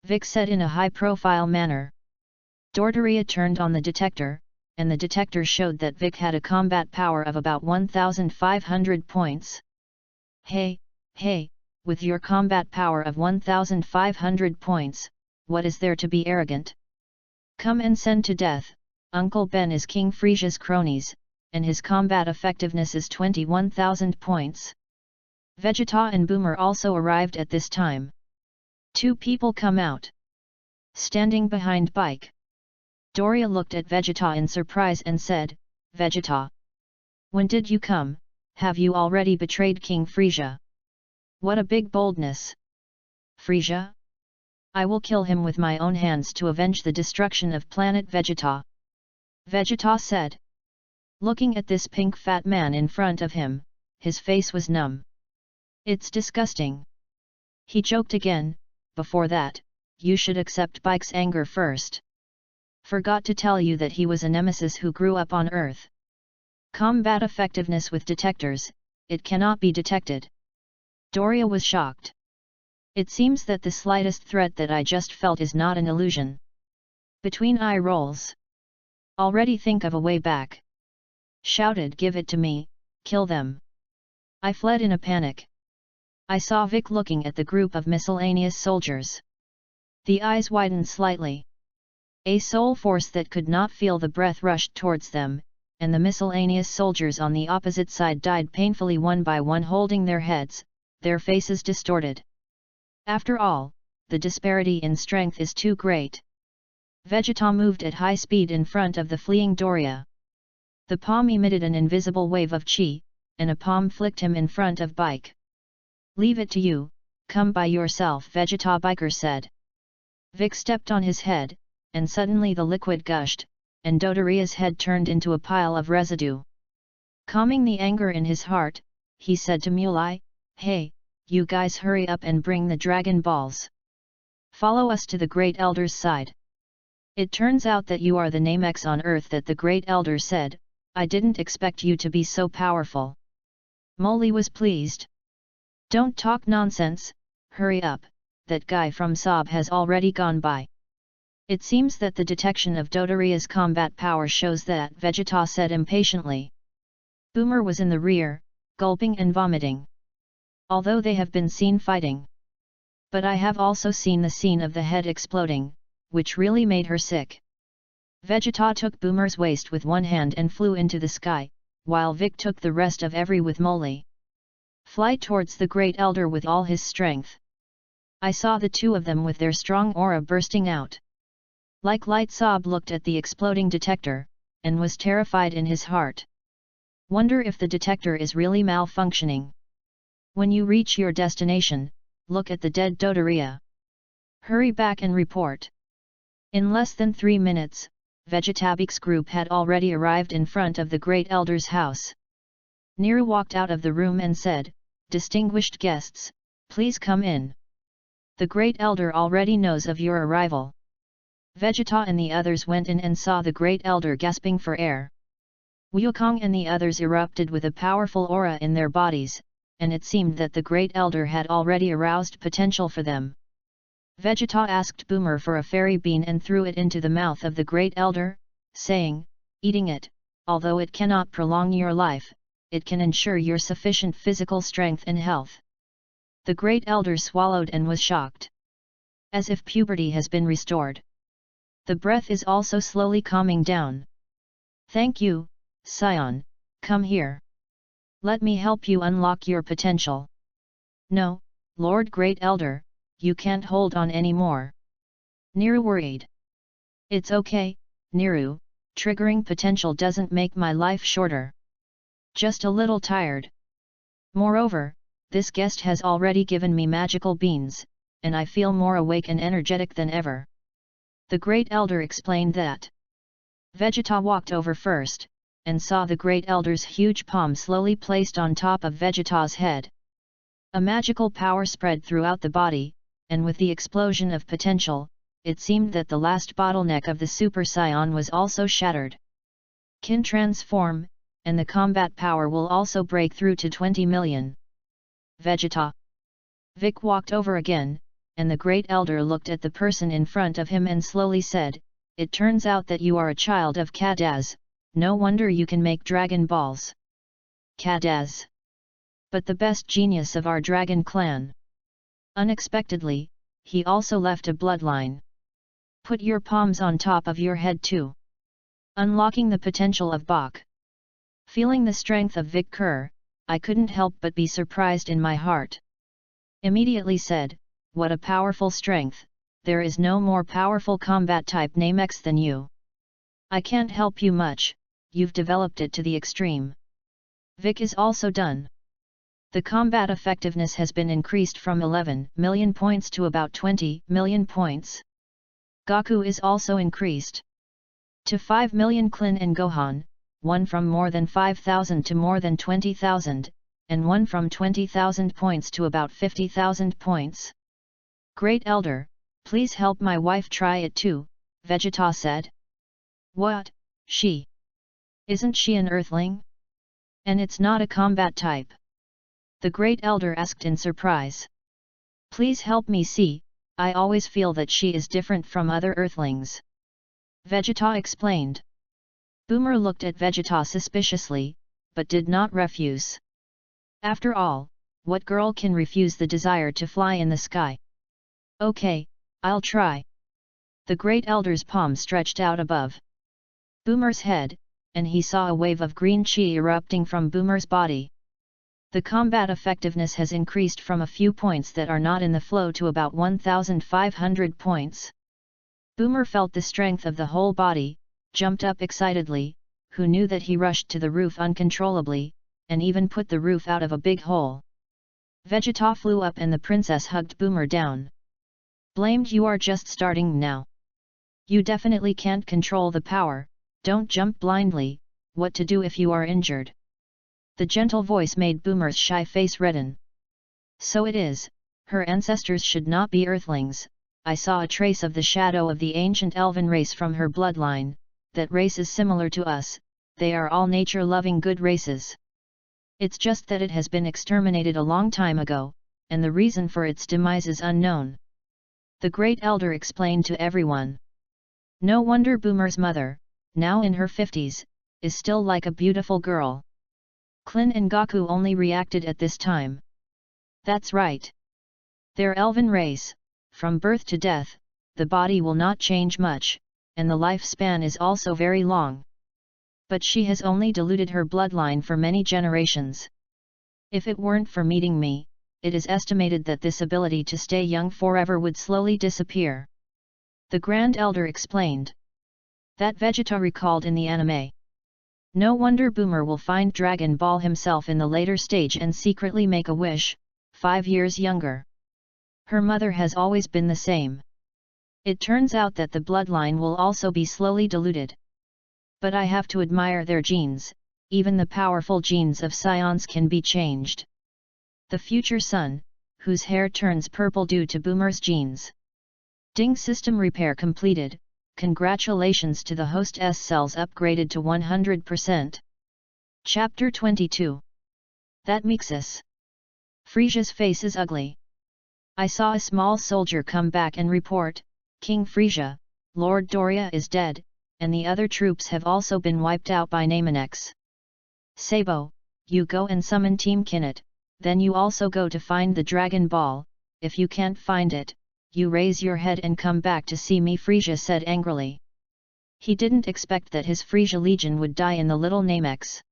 Vic said in a high-profile manner. Dodoria turned on the detector, and the detector showed that Vic had a combat power of about 1,500 points. Hey, with your combat power of 1,500 points, what is there to be arrogant? Come and send to death, Uncle Ben is King Frisia's cronies, and his combat effectiveness is 21,000 points. Vegeta and Boomer also arrived at this time. 2 people come out. Standing behind Bike. Doria looked at Vegeta in surprise and said, Vegeta, when did you come? Have you already betrayed King Frisia? What a big boldness! Frisia? I will kill him with my own hands to avenge the destruction of planet Vegeta. Vegeta said. Looking at this pink fat man in front of him, his face was numb. It's disgusting. He joked again, before that, you should accept Bike's anger first. Forgot to tell you that he was a nemesis who grew up on Earth. Combat effectiveness with detectors, it cannot be detected. Doria was shocked. It seems that the slightest threat that I just felt is not an illusion. Between eye rolls. Already think of a way back. Shouted, give it to me, kill them. I fled in a panic. I saw Vic looking at the group of miscellaneous soldiers. The eyes widened slightly. A soul force that could not feel the breath rushed towards them, and the miscellaneous soldiers on the opposite side died painfully one by one, holding their heads, their faces distorted. After all, the disparity in strength is too great. Vegeta moved at high speed in front of the fleeing Doria. The palm emitted an invisible wave of chi, and a palm flicked him in front of Bike. Leave it to you, come by yourself, Vegeta Biker said. Vic stepped on his head, and suddenly the liquid gushed, and Dodoria's head turned into a pile of residue. Calming the anger in his heart, he said to Muley, hey, you guys hurry up and bring the Dragon Balls. Follow us to the Great Elder's side. It turns out that you are the Namex on Earth that the Great Elder said, I didn't expect you to be so powerful. Molly was pleased. Don't talk nonsense, hurry up, that guy from Sob has already gone by. It seems that the detection of Dodoria's combat power shows that, Vegeta said impatiently. Boomer was in the rear, gulping and vomiting. although they have been seen fighting. But I have also seen the scene of the head exploding, which really made her sick. Vegeta took Boomer's waist with one hand and flew into the sky, while Vic took the rest of every with Molly. Fly towards the Great Elder with all his strength. I saw the two of them with their strong aura bursting out. Like light Sob looked at the exploding detector, and was terrified in his heart. Wonder if the detector is really malfunctioning. When you reach your destination, look at the dead Dodoria. Hurry back and report. In less than 3 minutes, Vegetabik's group had already arrived in front of the Great Elder's house. Niru walked out of the room and said, "Distinguished guests, please come in. The Great Elder already knows of your arrival." Vegeta and the others went in and saw the Great Elder gasping for air. Wukong and the others erupted with a powerful aura in their bodies, and it seemed that the Great Elder had already aroused potential for them. Vegeta asked Boomer for a fairy bean and threw it into the mouth of the Great Elder, saying, "Eating it, although it cannot prolong your life, it can ensure your sufficient physical strength and health." The Great Elder swallowed and was shocked. As if puberty has been restored. The breath is also slowly calming down. "Thank you, Scion, come here. Let me help you unlock your potential." "No, Lord Great Elder, you can't hold on anymore." Niru worried. "It's okay, Niru, triggering potential doesn't make my life shorter. Just a little tired. Moreover, this guest has already given me magical beans, and I feel more awake and energetic than ever." The Great Elder explained that. Vegeta walked over first, and saw the Great Elder's huge palm slowly placed on top of Vegeta's head. A magical power spread throughout the body, and with the explosion of potential, it seemed that the last bottleneck of the Super Saiyan was also shattered. Can transform, and the combat power will also break through to 20 million. Vegeta. Vic walked over again, and the Great Elder looked at the person in front of him and slowly said, "It turns out that you are a child of Kadaz, no wonder you can make Dragon Balls." Kadaz. But the best genius of our Dragon Clan. Unexpectedly, he also left a bloodline. Put your palms on top of your head too. Unlocking the potential of Bach. Feeling the strength of Vic Kerr, I couldn't help but be surprised in my heart. Immediately said, "What a powerful strength, there is no more powerful combat type name X than you. I can't help you much, you've developed it to the extreme." Vic is also done. The combat effectiveness has been increased from 11 million points to about 20 million points. Goku is also increased to 5 million. Klin and Gohan, one from more than 5,000 to more than 20,000, and one from 20,000 points to about 50,000 points. "Great Elder, please help my wife try it too," Vegeta said. "What, she? Isn't she an Earthling? And it's not a combat type?" the Great Elder asked in surprise. "Please help me see, I always feel that she is different from other Earthlings," Vegeta explained. Boomer looked at Vegeta suspiciously, but did not refuse. After all, what girl can refuse the desire to fly in the sky? "Okay, I'll try." The Great Elder's palm stretched out above Boomer's head, and he saw a wave of green chi erupting from Boomer's body. The combat effectiveness has increased from a few points that are not in the flow to about 1,500 points. Boomer felt the strength of the whole body, jumped up excitedly, who knew that he rushed to the roof uncontrollably, and even put the roof out of a big hole. Vegeta flew up and the princess hugged Boomer down. "Blamed, you are just starting now. You definitely can't control the power, don't jump blindly, what to do if you are injured?" The gentle voice made Boomer's shy face redden. "So it is, her ancestors should not be Earthlings, I saw a trace of the shadow of the ancient elven race from her bloodline, that race is similar to us, they are all nature-loving good races. It's just that it has been exterminated a long time ago, and the reason for its demise is unknown," the Great Elder explained to everyone. No wonder Boomer's mother, now in her 50s, is still like a beautiful girl. Klin and Goku only reacted at this time. That's right. Their elven race, from birth to death, the body will not change much, and the lifespan is also very long. But she has only diluted her bloodline for many generations. If it weren't for meeting me, it is estimated that this ability to stay young forever would slowly disappear. The Grand Elder explained. That Vegeta recalled in the anime. No wonder Boomer will find Dragon Ball himself in the later stage and secretly make a wish, 5 years younger. Her mother has always been the same. It turns out that the bloodline will also be slowly diluted. But I have to admire their genes, even the powerful genes of scions can be changed. The future son, whose hair turns purple due to Boomer's genes. Ding system repair completed, congratulations to the host's cells upgraded to 100%. Chapter 22. That Mixus. Frisia's face is ugly. I saw a small soldier come back and report, King Frisia, Lord Doria is dead, and the other troops have also been wiped out by Namanex. Sabo, you go and summon Team Kinnett, then you also go to find the Dragon Ball. If you can't find it, you raise your head and come back to see me, Frisia said angrily. He didn't expect that his Frisia Legion would die in the little Namex.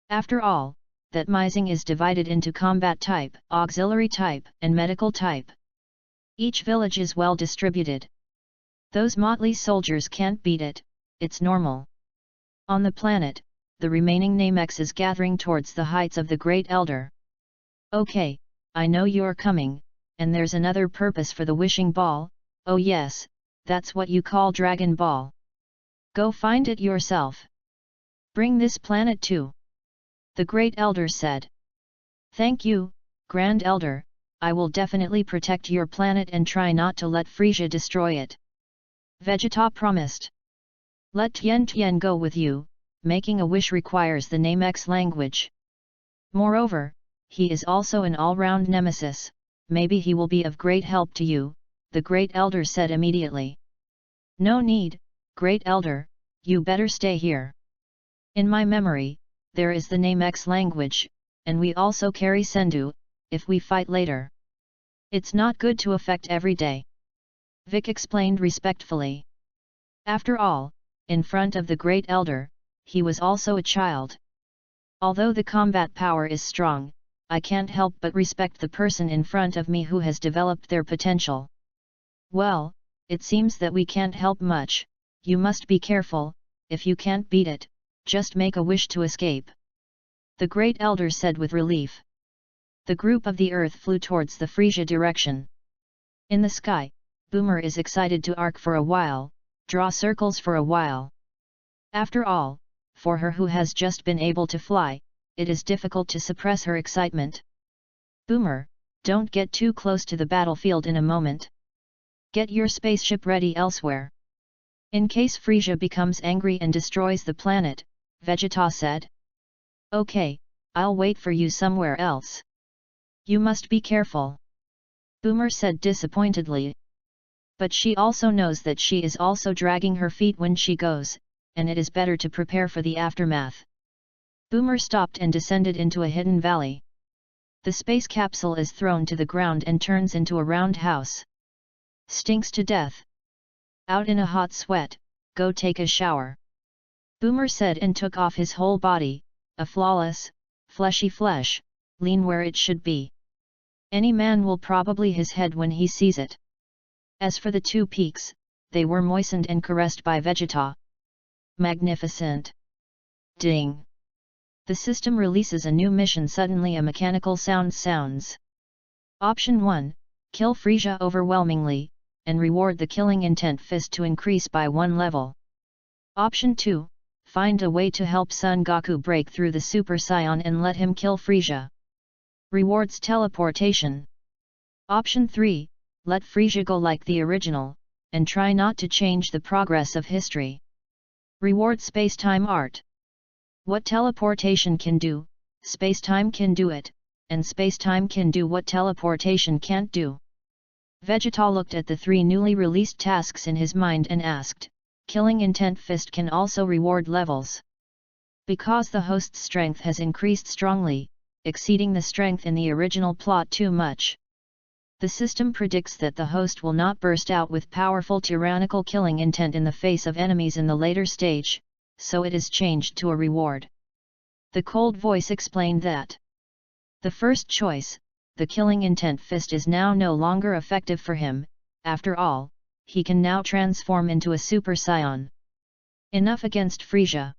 After all, that Mizing is divided into combat type, auxiliary type, and medical type. Each village is well distributed. Those motley soldiers can't beat it, it's normal. On the planet, the remaining Namex is gathering towards the heights of the Great Elder. Okay, I know you're coming, and there's another purpose for the wishing ball. Oh yes, that's what you call Dragon Ball. Go find it yourself. Bring this planet too. The Great Elder said. Thank you, Grand Elder, I will definitely protect your planet and try not to let Frisia destroy it. Vegeta promised. Let Tien Tien go with you, making a wish requires the Namex language. Moreover, he is also an all-round nemesis, maybe he will be of great help to you, the Great Elder said immediately. No need, Great Elder, you better stay here. In my memory, there is the Namex language, and we also carry Sendu, if we fight later. It's not good to affect every day. Vic explained respectfully. After all, in front of the Great Elder, he was also a child. Although the combat power is strong, I can't help but respect the person in front of me who has developed their potential. Well, it seems that we can't help much, you must be careful, if you can't beat it, just make a wish to escape. The Great Elder said with relief. The group of the Earth flew towards the Frisia direction. In the sky, Boomer is excited to arc for a while, draw circles for a while. After all, for her who has just been able to fly, it is difficult to suppress her excitement. Boomer, don't get too close to the battlefield in a moment. Get your spaceship ready elsewhere. In case Frisia becomes angry and destroys the planet, Vegeta said. Okay, I'll wait for you somewhere else. You must be careful. Boomer said disappointedly. But she also knows that she is also dragging her feet when she goes, and it is better to prepare for the aftermath. Boomer stopped and descended into a hidden valley. The space capsule is thrown to the ground and turns into a round house. Stinks to death. Out in a hot sweat, go take a shower. Boomer said and took off his whole body, a flawless, fleshy flesh, lean where it should be. Any man will probably his head when he sees it. As for the two peaks, they were moistened and caressed by Vegeta. Magnificent! Ding! The system releases a new mission. Suddenly a mechanical sound sounds. Option 1, kill Frisia overwhelmingly, and reward the killing intent fist to increase by 1 level. Option 2, find a way to help Son Goku break through the Super Saiyan and let him kill Frisia. Rewards teleportation. Option 3, let Frisia go like the original, and try not to change the progress of history. Reward space-time art. What teleportation can do, space-time can do it, and space-time can do what teleportation can't do. Vegeta looked at the 3 newly released tasks in his mind and asked, killing intent fist can also reward levels. Because the host's strength has increased strongly, exceeding the strength in the original plot too much. The system predicts that the host will not burst out with powerful tyrannical killing intent in the face of enemies in the later stage, so it is changed to a reward. The cold voice explained that the first choice, the killing intent fist, is now no longer effective for him. After all, he can now transform into a Super Saiyan. Enough against Frisia.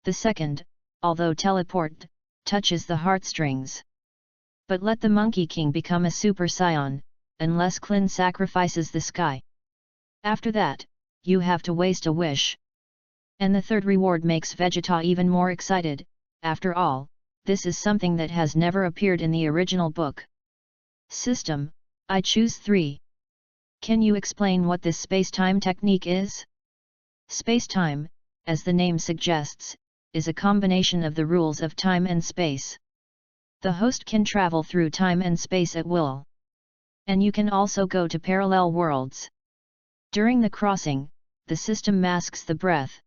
The second, although teleport, touches the heartstrings. But let the Monkey King become a Super Saiyan, unless Klin sacrifices the sky. After that, you have to waste a wish. And the third reward makes Vegeta even more excited. After all, this is something that has never appeared in the original book. System, I choose 3. Can you explain what this space-time technique is? Space-time, as the name suggests, is a combination of the rules of time and space. The host can travel through time and space at will. And you can also go to parallel worlds. During the crossing, the system masks the breath.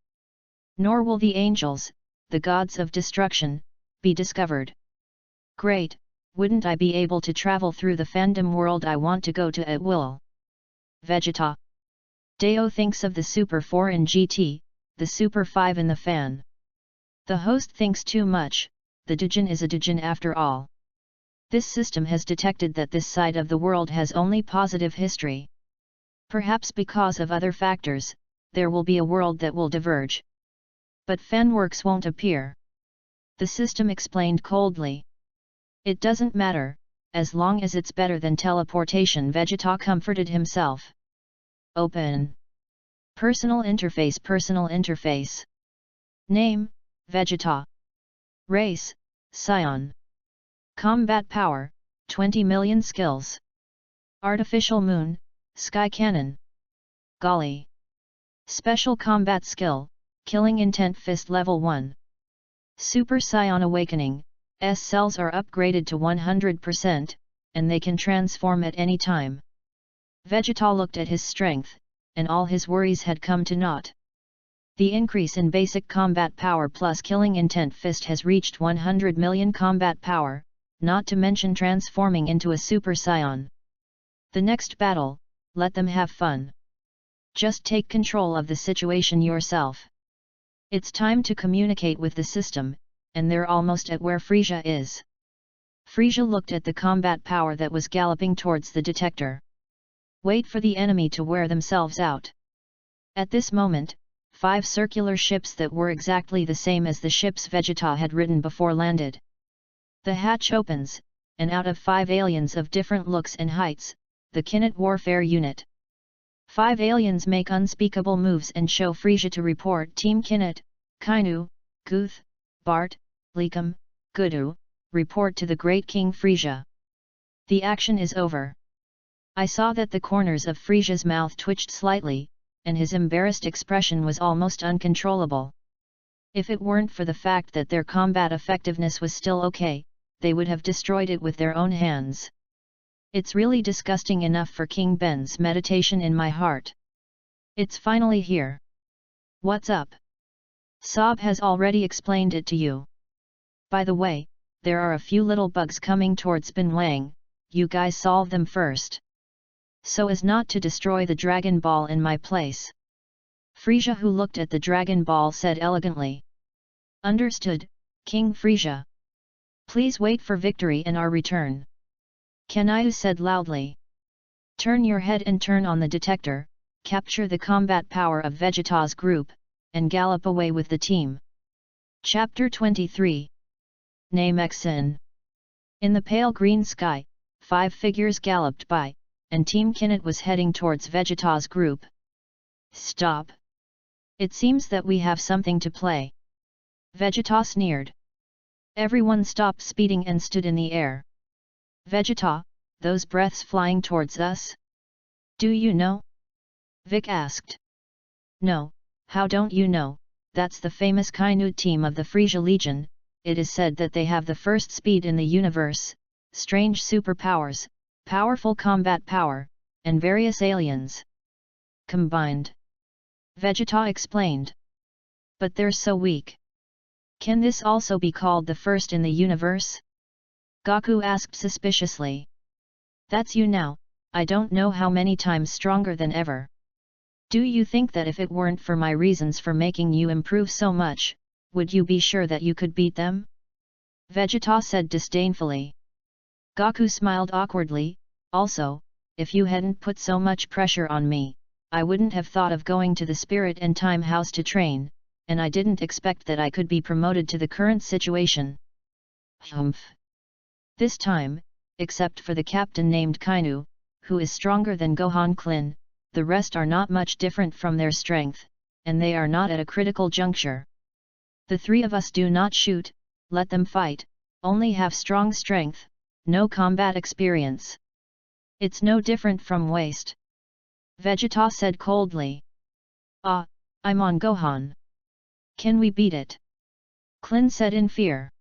Nor will the angels, the gods of destruction, be discovered. Great, wouldn't I be able to travel through the fandom world I want to go to at will? Vegeta. Deo thinks of the Super 4 in GT, the Super 5 in the fan. The host thinks too much. The Djinn is a Djinn after all. This system has detected that this side of the world has only positive history. Perhaps because of other factors, there will be a world that will diverge. But fanworks won't appear. The system explained coldly. It doesn't matter, as long as it's better than teleportation. Vegeta comforted himself. Open. Personal interface. Name, Vegeta. Race, Scion. Combat power, 20 million skills. Artificial moon, sky cannon. Golly. Special combat skill, killing intent fist level 1. Super Saiyan awakening, S cells are upgraded to 100%, and they can transform at any time. Vegeta looked at his strength, and all his worries had come to naught. The increase in basic combat power plus killing intent fist has reached 100 million combat power, not to mention transforming into a Super Saiyan. The next battle, let them have fun. Just take control of the situation yourself. It's time to communicate with the system, and they're almost at where Frisia is. Frisia looked at the combat power that was galloping towards the detector. Wait for the enemy to wear themselves out. At this moment, 5 circular ships that were exactly the same as the ships Vegeta had ridden before landed. The hatch opens, and out of 5 aliens of different looks and heights, the Kinect warfare unit. 5 aliens make unspeakable moves and show Frisia to report. Team Kinect, Kainu, Guth, Bart, Likum, Gudu, report to the Great King Frisia. The action is over. I saw that the corners of Frisia's mouth twitched slightly, and his embarrassed expression was almost uncontrollable. If it weren't for the fact that their combat effectiveness was still okay, they would have destroyed it with their own hands. It's really disgusting enough for King Ben's meditation in my heart. It's finally here. What's up? Sob has already explained it to you. By the way, there are a few little bugs coming towards Bin Wang, you guys solve them first. So as not to destroy the Dragon Ball in my place. Frisia, who looked at the Dragon Ball, said elegantly. Understood, King Frisia. Please wait for victory and our return. Kanayu said loudly. Turn your head and turn on the detector, capture the combat power of Vegeta's group, and gallop away with the team. Chapter 23. Namexin. In the pale green sky, 5 figures galloped by, and Team Kinect was heading towards Vegeta's group. Stop! It seems that we have something to play. Vegeta sneered. Everyone stopped speeding and stood in the air. Vegeta, those breaths flying towards us? Do you know? Vic asked. No, how don't you know? That's the famous Kainu team of the Frisia Legion. It is said that they have the first speed in the universe, strange superpowers, powerful combat power, and various aliens combined. Vegeta explained. But they're so weak. Can this also be called the first in the universe? Gaku asked suspiciously. That's you now, I don't know how many times stronger than ever. Do you think that if it weren't for my reasons for making you improve so much, would you be sure that you could beat them? Vegeta said disdainfully. Gaku smiled awkwardly. Also, if you hadn't put so much pressure on me, I wouldn't have thought of going to the Spirit and Time House to train, and I didn't expect that I could be promoted to the current situation. Humph. This time, except for the captain named Kainu, who is stronger than Gohan Klin, the rest are not much different from their strength, and they are not at a critical juncture. The three of us do not shoot, let them fight, only have strong strength, no combat experience. It's no different from waste. Vegeta said coldly. Ah, I'm on Gohan. Can we beat it? Klin said in fear.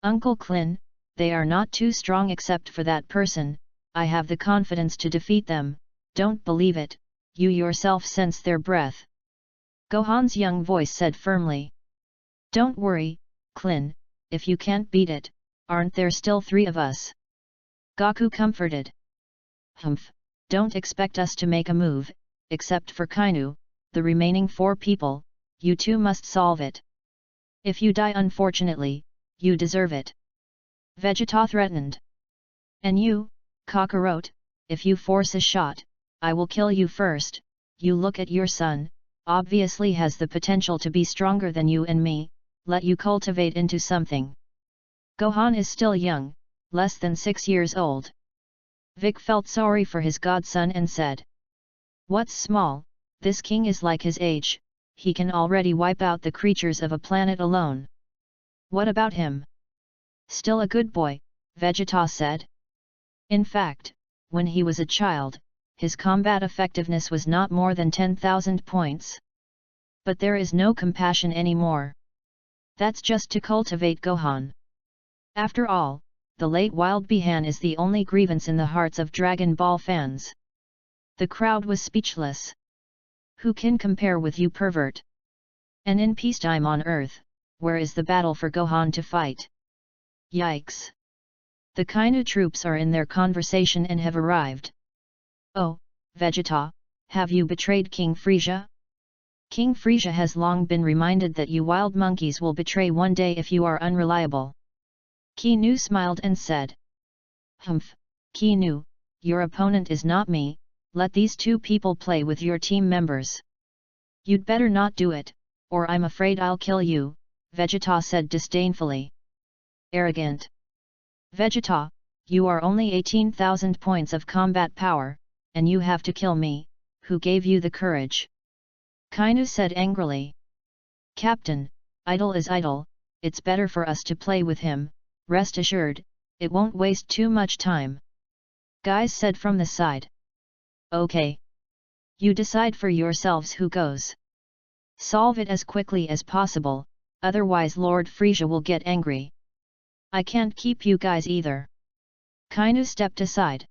Uncle Klin, they are not too strong except for that person, I have the confidence to defeat them, don't believe it, you yourself sense their breath. Gohan's young voice said firmly. Don't worry, Klin, if you can't beat it, aren't there still three of us? Gaku comforted. Humph, don't expect us to make a move, except for Kainu, the remaining four people, you two must solve it. If you die unfortunately, you deserve it. Vegeta threatened. And you, Kakarot, if you force a shot, I will kill you first. You look at your son, obviously has the potential to be stronger than you and me, let you cultivate into something. Gohan is still young, less than 6 years old. Vic felt sorry for his godson and said. What's small, this king is like his age, he can already wipe out the creatures of a planet alone. What about him? Still a good boy, Vegeta said. In fact, when he was a child, his combat effectiveness was not more than 10,000 points. But there is no compassion anymore. That's just to cultivate Gohan. After all, the late Wild Bihan is the only grievance in the hearts of Dragon Ball fans. The crowd was speechless. Who can compare with you, pervert? And in peacetime on Earth, where is the battle for Gohan to fight? Yikes! The Kainu troops are in their conversation and have arrived. Oh, Vegeta, have you betrayed King Frieza? King Frieza has long been reminded that you wild monkeys will betray one day if you are unreliable. Kainu smiled and said. Humph, Kainu, your opponent is not me, let these two people play with your team members. You'd better not do it, or I'm afraid I'll kill you, Vegeta said disdainfully. Arrogant. Vegeta, you are only 18,000 points of combat power, and you have to kill me, who gave you the courage? Kainu said angrily. Captain, idle is idle, it's better for us to play with him, rest assured, it won't waste too much time. Guys said from the side. Okay. You decide for yourselves who goes. Solve it as quickly as possible, otherwise Lord Frieza will get angry. I can't keep you guys either. Kainu stepped aside.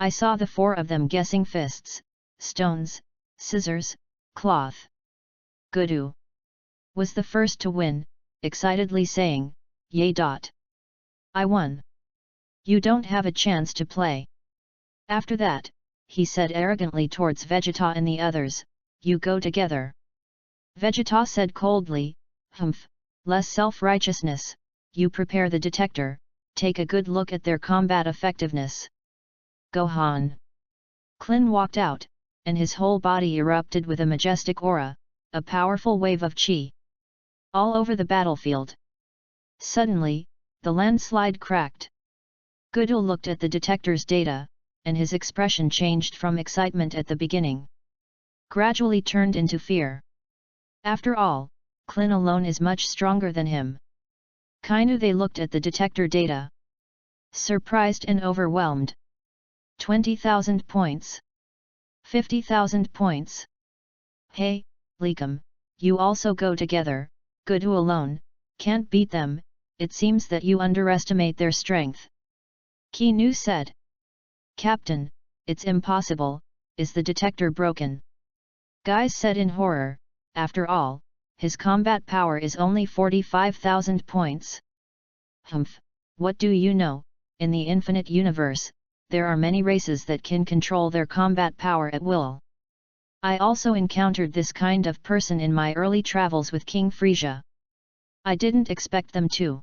I saw the four of them guessing fists, stones, scissors, cloth. Gudu was the first to win, excitedly saying, Yay! I won. You don't have a chance to play. After that, he said arrogantly towards Vegeta and the others, you go together. Vegeta said coldly, Humph, less self-righteousness, you prepare the detector, take a good look at their combat effectiveness. Gohan. Klin walked out, and his whole body erupted with a majestic aura, a powerful wave of chi. All over the battlefield. Suddenly, the landslide cracked. Gudu looked at the detector's data, and his expression changed from excitement at the beginning. Gradually turned into fear. After all, Klin alone is much stronger than him. Kainu they looked at the detector data. Surprised and overwhelmed. 20,000 points. 50,000 points. Hey, Likum, you also go together, Gudu alone, can't beat them, it seems that you underestimate their strength. Kainu said. Captain, it's impossible, is the detector broken? Guys said in horror, after all, his combat power is only 45,000 points. Humph, what do you know? In the infinite universe, there are many races that can control their combat power at will. I also encountered this kind of person in my early travels with King Frisia. I didn't expect them to.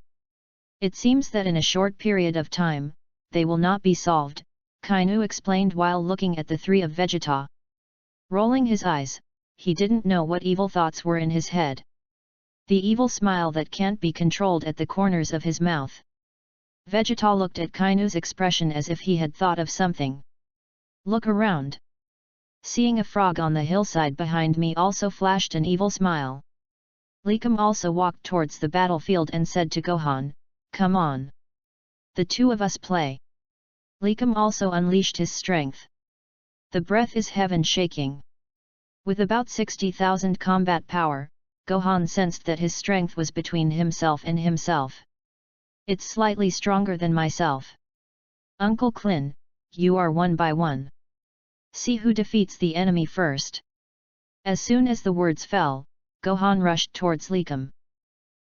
It seems that in a short period of time, they will not be solved, Kainu explained while looking at the three of Vegeta. Rolling his eyes, he didn't know what evil thoughts were in his head. The evil smile that can't be controlled at the corners of his mouth. Vegeta looked at Kainu's expression as if he had thought of something. Look around. Seeing a frog on the hillside behind me also flashed an evil smile. Likum also walked towards the battlefield and said to Gohan, "Come on. The two of us play." Likum also unleashed his strength. The breath is heaven shaking. With about 60,000 combat power, Gohan sensed that his strength was between himself and himself. It's slightly stronger than myself. Uncle Klin, you are one by one. See who defeats the enemy first. As soon as the words fell, Gohan rushed towards Likum.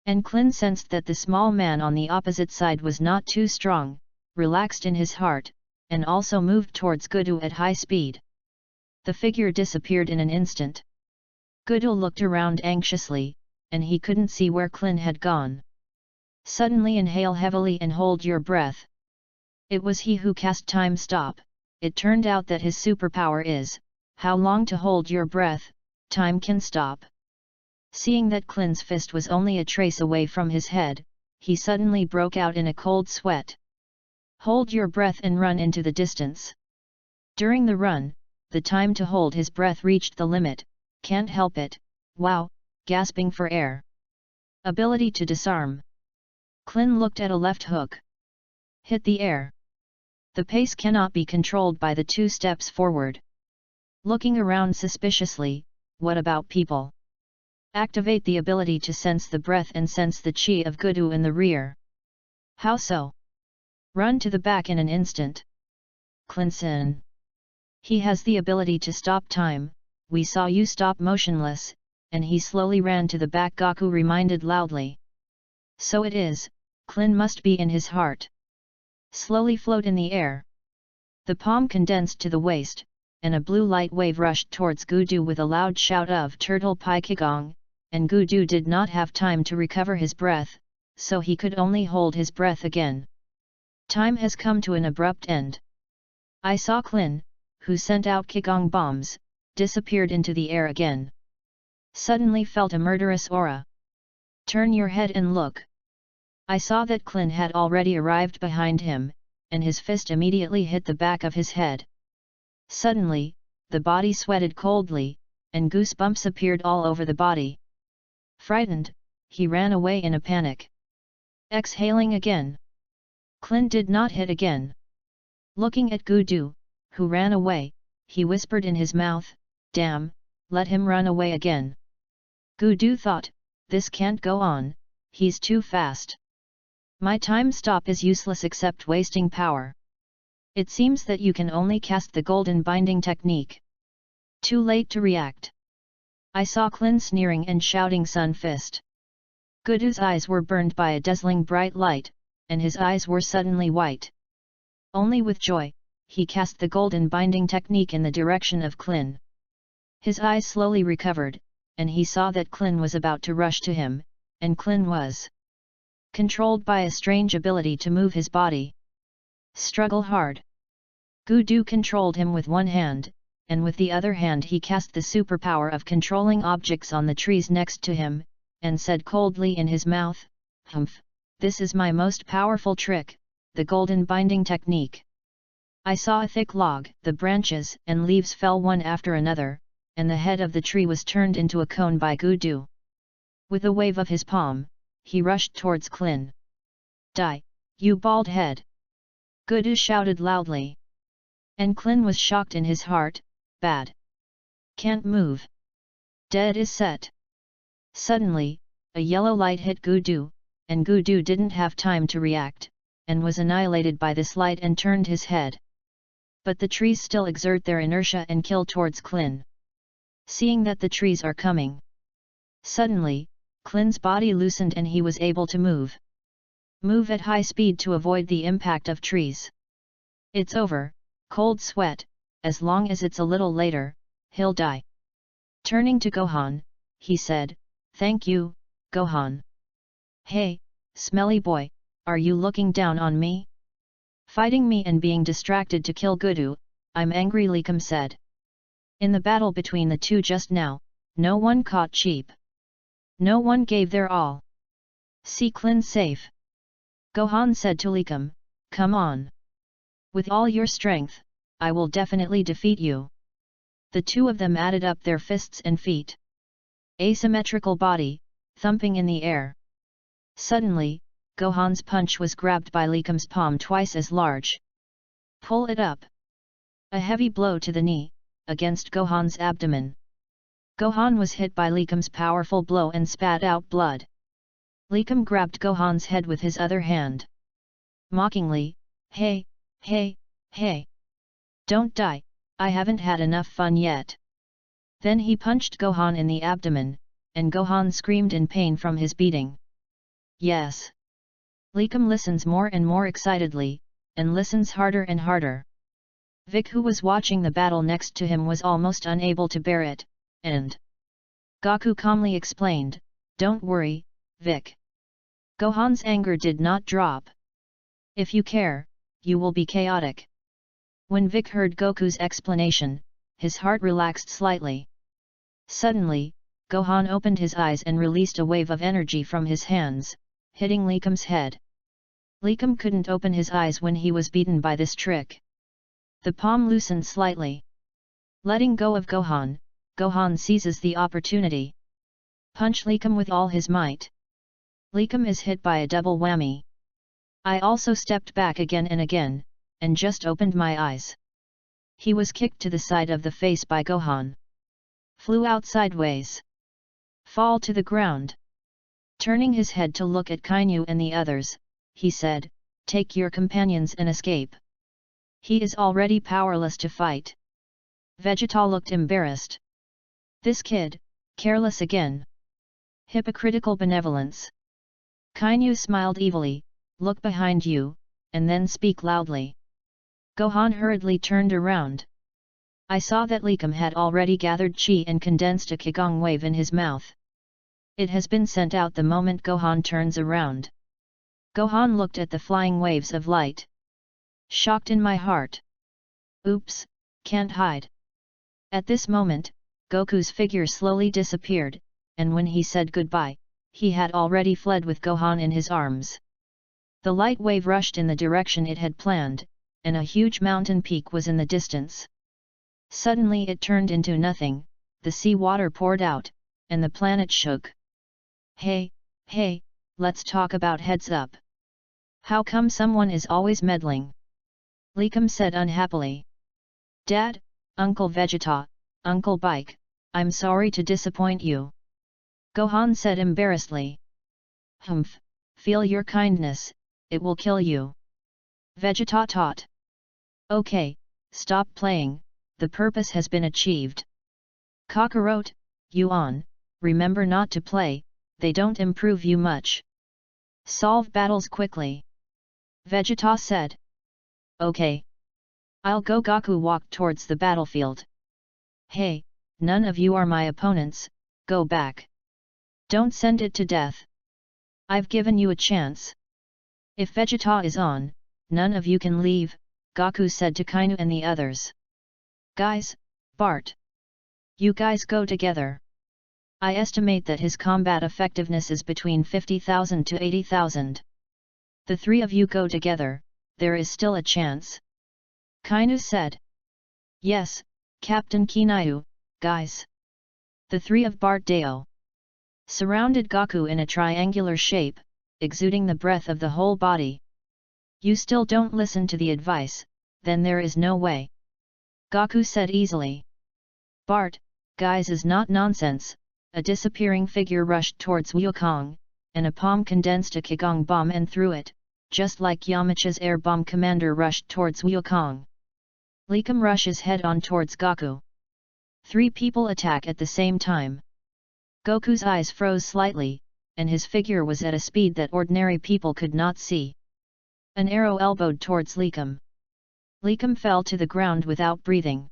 And Klin sensed that the small man on the opposite side was not too strong, relaxed in his heart, and also moved towards Gudu at high speed. The figure disappeared in an instant. Gudu looked around anxiously, and he couldn't see where Klin had gone. Suddenly inhale heavily and hold your breath. It was he who cast time stop. It turned out that his superpower is, how long to hold your breath, time can stop. Seeing that Klin's fist was only a trace away from his head, he suddenly broke out in a cold sweat. Hold your breath and run into the distance. During the run, the time to hold his breath reached the limit, can't help it, wow, gasping for air. Ability to disarm. Klin looked at a left hook. Hit the air. The pace cannot be controlled by the 2 steps forward. Looking around suspiciously, what about people? Activate the ability to sense the breath and sense the chi of Gudu in the rear. How so? Run to the back in an instant. Klinson. He has the ability to stop time, we saw you stop motionless, and he slowly ran to the back, Goku reminded loudly. So it is, Klin must be in his heart. Slowly float in the air. The palm condensed to the waist, and a blue light wave rushed towards Gudu with a loud shout of Turtle Pai Kigong, and Gudu did not have time to recover his breath, so he could only hold his breath again. Time has come to an abrupt end. I saw Klin, who sent out Kigong bombs, disappeared into the air again. Suddenly felt a murderous aura. Turn your head and look. I saw that Klin had already arrived behind him, and his fist immediately hit the back of his head. Suddenly, the body sweated coldly, and goosebumps appeared all over the body. Frightened, he ran away in a panic. Exhaling again. Klin did not hit again. Looking at Gudu, who ran away, he whispered in his mouth, "Damn, let him run away again." Gudu thought, this can't go on, he's too fast. My time stop is useless except wasting power. It seems that you can only cast the golden binding technique. Too late to react. I saw Klin sneering and shouting Sun Fist. Gudu's eyes were burned by a dazzling bright light, and his eyes were suddenly white. Only with joy, he cast the golden binding technique in the direction of Klin. His eyes slowly recovered, and he saw that Klin was about to rush to him, and Klin was controlled by a strange ability to move his body. Struggle hard. Gudu controlled him with one hand, and with the other hand he cast the superpower of controlling objects on the trees next to him, and said coldly in his mouth, "Humph, this is my most powerful trick, the golden binding technique." I saw a thick log, the branches and leaves fell one after another, and the head of the tree was turned into a cone by Gudu. With a wave of his palm, he rushed towards Klin. "Die, you bald head!" Gudu shouted loudly. And Klin was shocked in his heart, bad. Can't move. Dead is set. Suddenly, a yellow light hit Gudu, and Gudu didn't have time to react, and was annihilated by this light and turned his head. But the trees still exert their inertia and kill towards Klin. Seeing that the trees are coming. Suddenly, Klin's body loosened and he was able to move. Move at high speed to avoid the impact of trees. It's over, cold sweat, as long as it's a little later, he'll die. Turning to Gohan, he said, "Thank you, Gohan." "Hey, smelly boy, are you looking down on me? Fighting me and being distracted to kill Gudu, I'm angry," Likum said. "In the battle between the two just now, no one caught cheap. No one gave their all. See Klin safe." Gohan said to Likum, "Come on. With all your strength, I will definitely defeat you." The two of them added up their fists and feet. Asymmetrical body, thumping in the air. Suddenly, Gohan's punch was grabbed by Likum's palm twice as large. "Pull it up." A heavy blow to the knee, against Gohan's abdomen. Gohan was hit by Likum's powerful blow and spat out blood. Likum grabbed Gohan's head with his other hand. Mockingly, "Hey, hey, hey! Don't die, I haven't had enough fun yet." Then he punched Gohan in the abdomen, and Gohan screamed in pain from his beating. "Yes." Likum listens more and more excitedly, and listens harder and harder. Vic, who was watching the battle next to him, was almost unable to bear it, and Goku calmly explained, "Don't worry, Vic." Gohan's anger did not drop. "If you care, you will be chaotic." When Vic heard Goku's explanation, his heart relaxed slightly. Suddenly, Gohan opened his eyes and released a wave of energy from his hands, hitting Likum's head. Likum couldn't open his eyes when he was beaten by this trick. The palm loosened slightly. Letting go of Gohan, Gohan seizes the opportunity. Punch Likum with all his might. Likum is hit by a double whammy. I also stepped back again and again, and just opened my eyes. He was kicked to the side of the face by Gohan. Flew out sideways. Fall to the ground. Turning his head to look at Kainu and the others, he said, "Take your companions and escape. He is already powerless to fight." Vegeta looked embarrassed. This kid, careless again. Hypocritical benevolence. Kainu smiled evilly, "Look behind you, and then speak loudly." Gohan hurriedly turned around. I saw that Likum had already gathered chi and condensed a Qigong wave in his mouth. It has been sent out the moment Gohan turns around. Gohan looked at the flying waves of light. Shocked in my heart. Oops, can't hide. At this moment, Goku's figure slowly disappeared, and when he said goodbye, he had already fled with Gohan in his arms. The light wave rushed in the direction it had planned, and a huge mountain peak was in the distance. Suddenly it turned into nothing, the sea water poured out, and the planet shook. Hey, let's talk about heads up. How come someone is always meddling?" Likum said unhappily. "Dad, Uncle Vegeta, Uncle Bike, I'm sorry to disappoint you." Gohan said embarrassedly. "Humph, feel your kindness, it will kill you." Vegeta taught. "Okay, stop playing, the purpose has been achieved." Kakarot, Yuan, remember not to play, they don't improve you much. Solve battles quickly. Vegeta said. "Okay. I'll go." Goku walked towards the battlefield. "Hey, none of you are my opponents, go back. Don't send it to death. I've given you a chance. If Vegeta is on, none of you can leave," Goku said to Kainu and the others. "Guys, Bart. You guys go together. I estimate that his combat effectiveness is between 50,000 to 80,000. The three of you go together, there is still a chance." Kainu said. "Yes, Captain Kinayu, guys." The three of Bart Deo surrounded Goku in a triangular shape, exuding the breath of the whole body. "You still don't listen to the advice, then there is no way," Goku said easily. "Bart, guys is not nonsense." A disappearing figure rushed towards Wukong, and a palm condensed a Qigong bomb and threw it, just like Yamcha's air bomb commander rushed towards Wukong. Likum rushes head on towards Goku. Three people attack at the same time. Goku's eyes froze slightly, and his figure was at a speed that ordinary people could not see. An arrow elbowed towards Likum. Likum fell to the ground without breathing.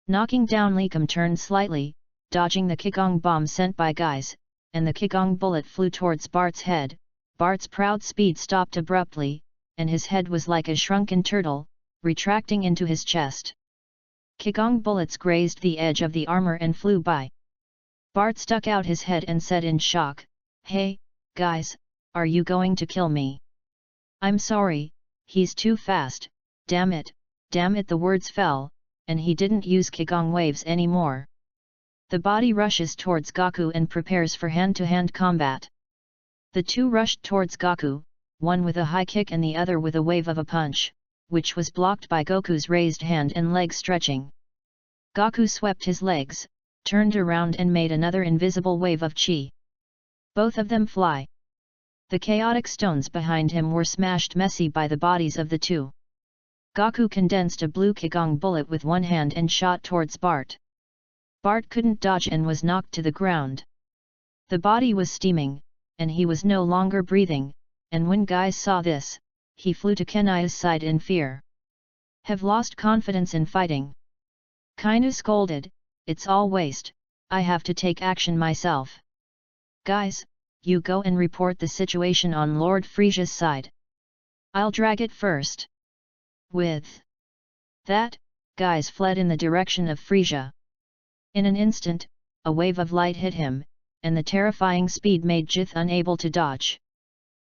Knocking down Likum turned slightly, dodging the Kigong bomb sent by Guise, and the Kigong bullet flew towards Bart's head. Bart's proud speed stopped abruptly, and his head was like a shrunken turtle, retracting into his chest. Kigong bullets grazed the edge of the armor and flew by. Bart stuck out his head and said in shock, "Hey, guys, are you going to kill me? I'm sorry, he's too fast, damn it," the words fell, and he didn't use Kigong waves anymore. The body rushes towards Gaku and prepares for hand-to-hand combat. The two rushed towards Gaku, one with a high kick and the other with a wave of a punch, which was blocked by Goku's raised hand and leg stretching. Gaku swept his legs, turned around and made another invisible wave of chi. Both of them fly. The chaotic stones behind him were smashed messy by the bodies of the two. Gaku condensed a blue Kigong bullet with one hand and shot towards Bart. Bart couldn't dodge and was knocked to the ground. The body was steaming, and he was no longer breathing, and when Guise saw this, he flew to Kenai's side in fear. "Have lost confidence in fighting?" Kainu scolded, "It's all waste, I have to take action myself." "Guys, you go and report the situation on Lord Frisia's side. I'll drag it first." With that, Guise fled in the direction of Frisia. In an instant, a wave of light hit him, and the terrifying speed made Jith unable to dodge.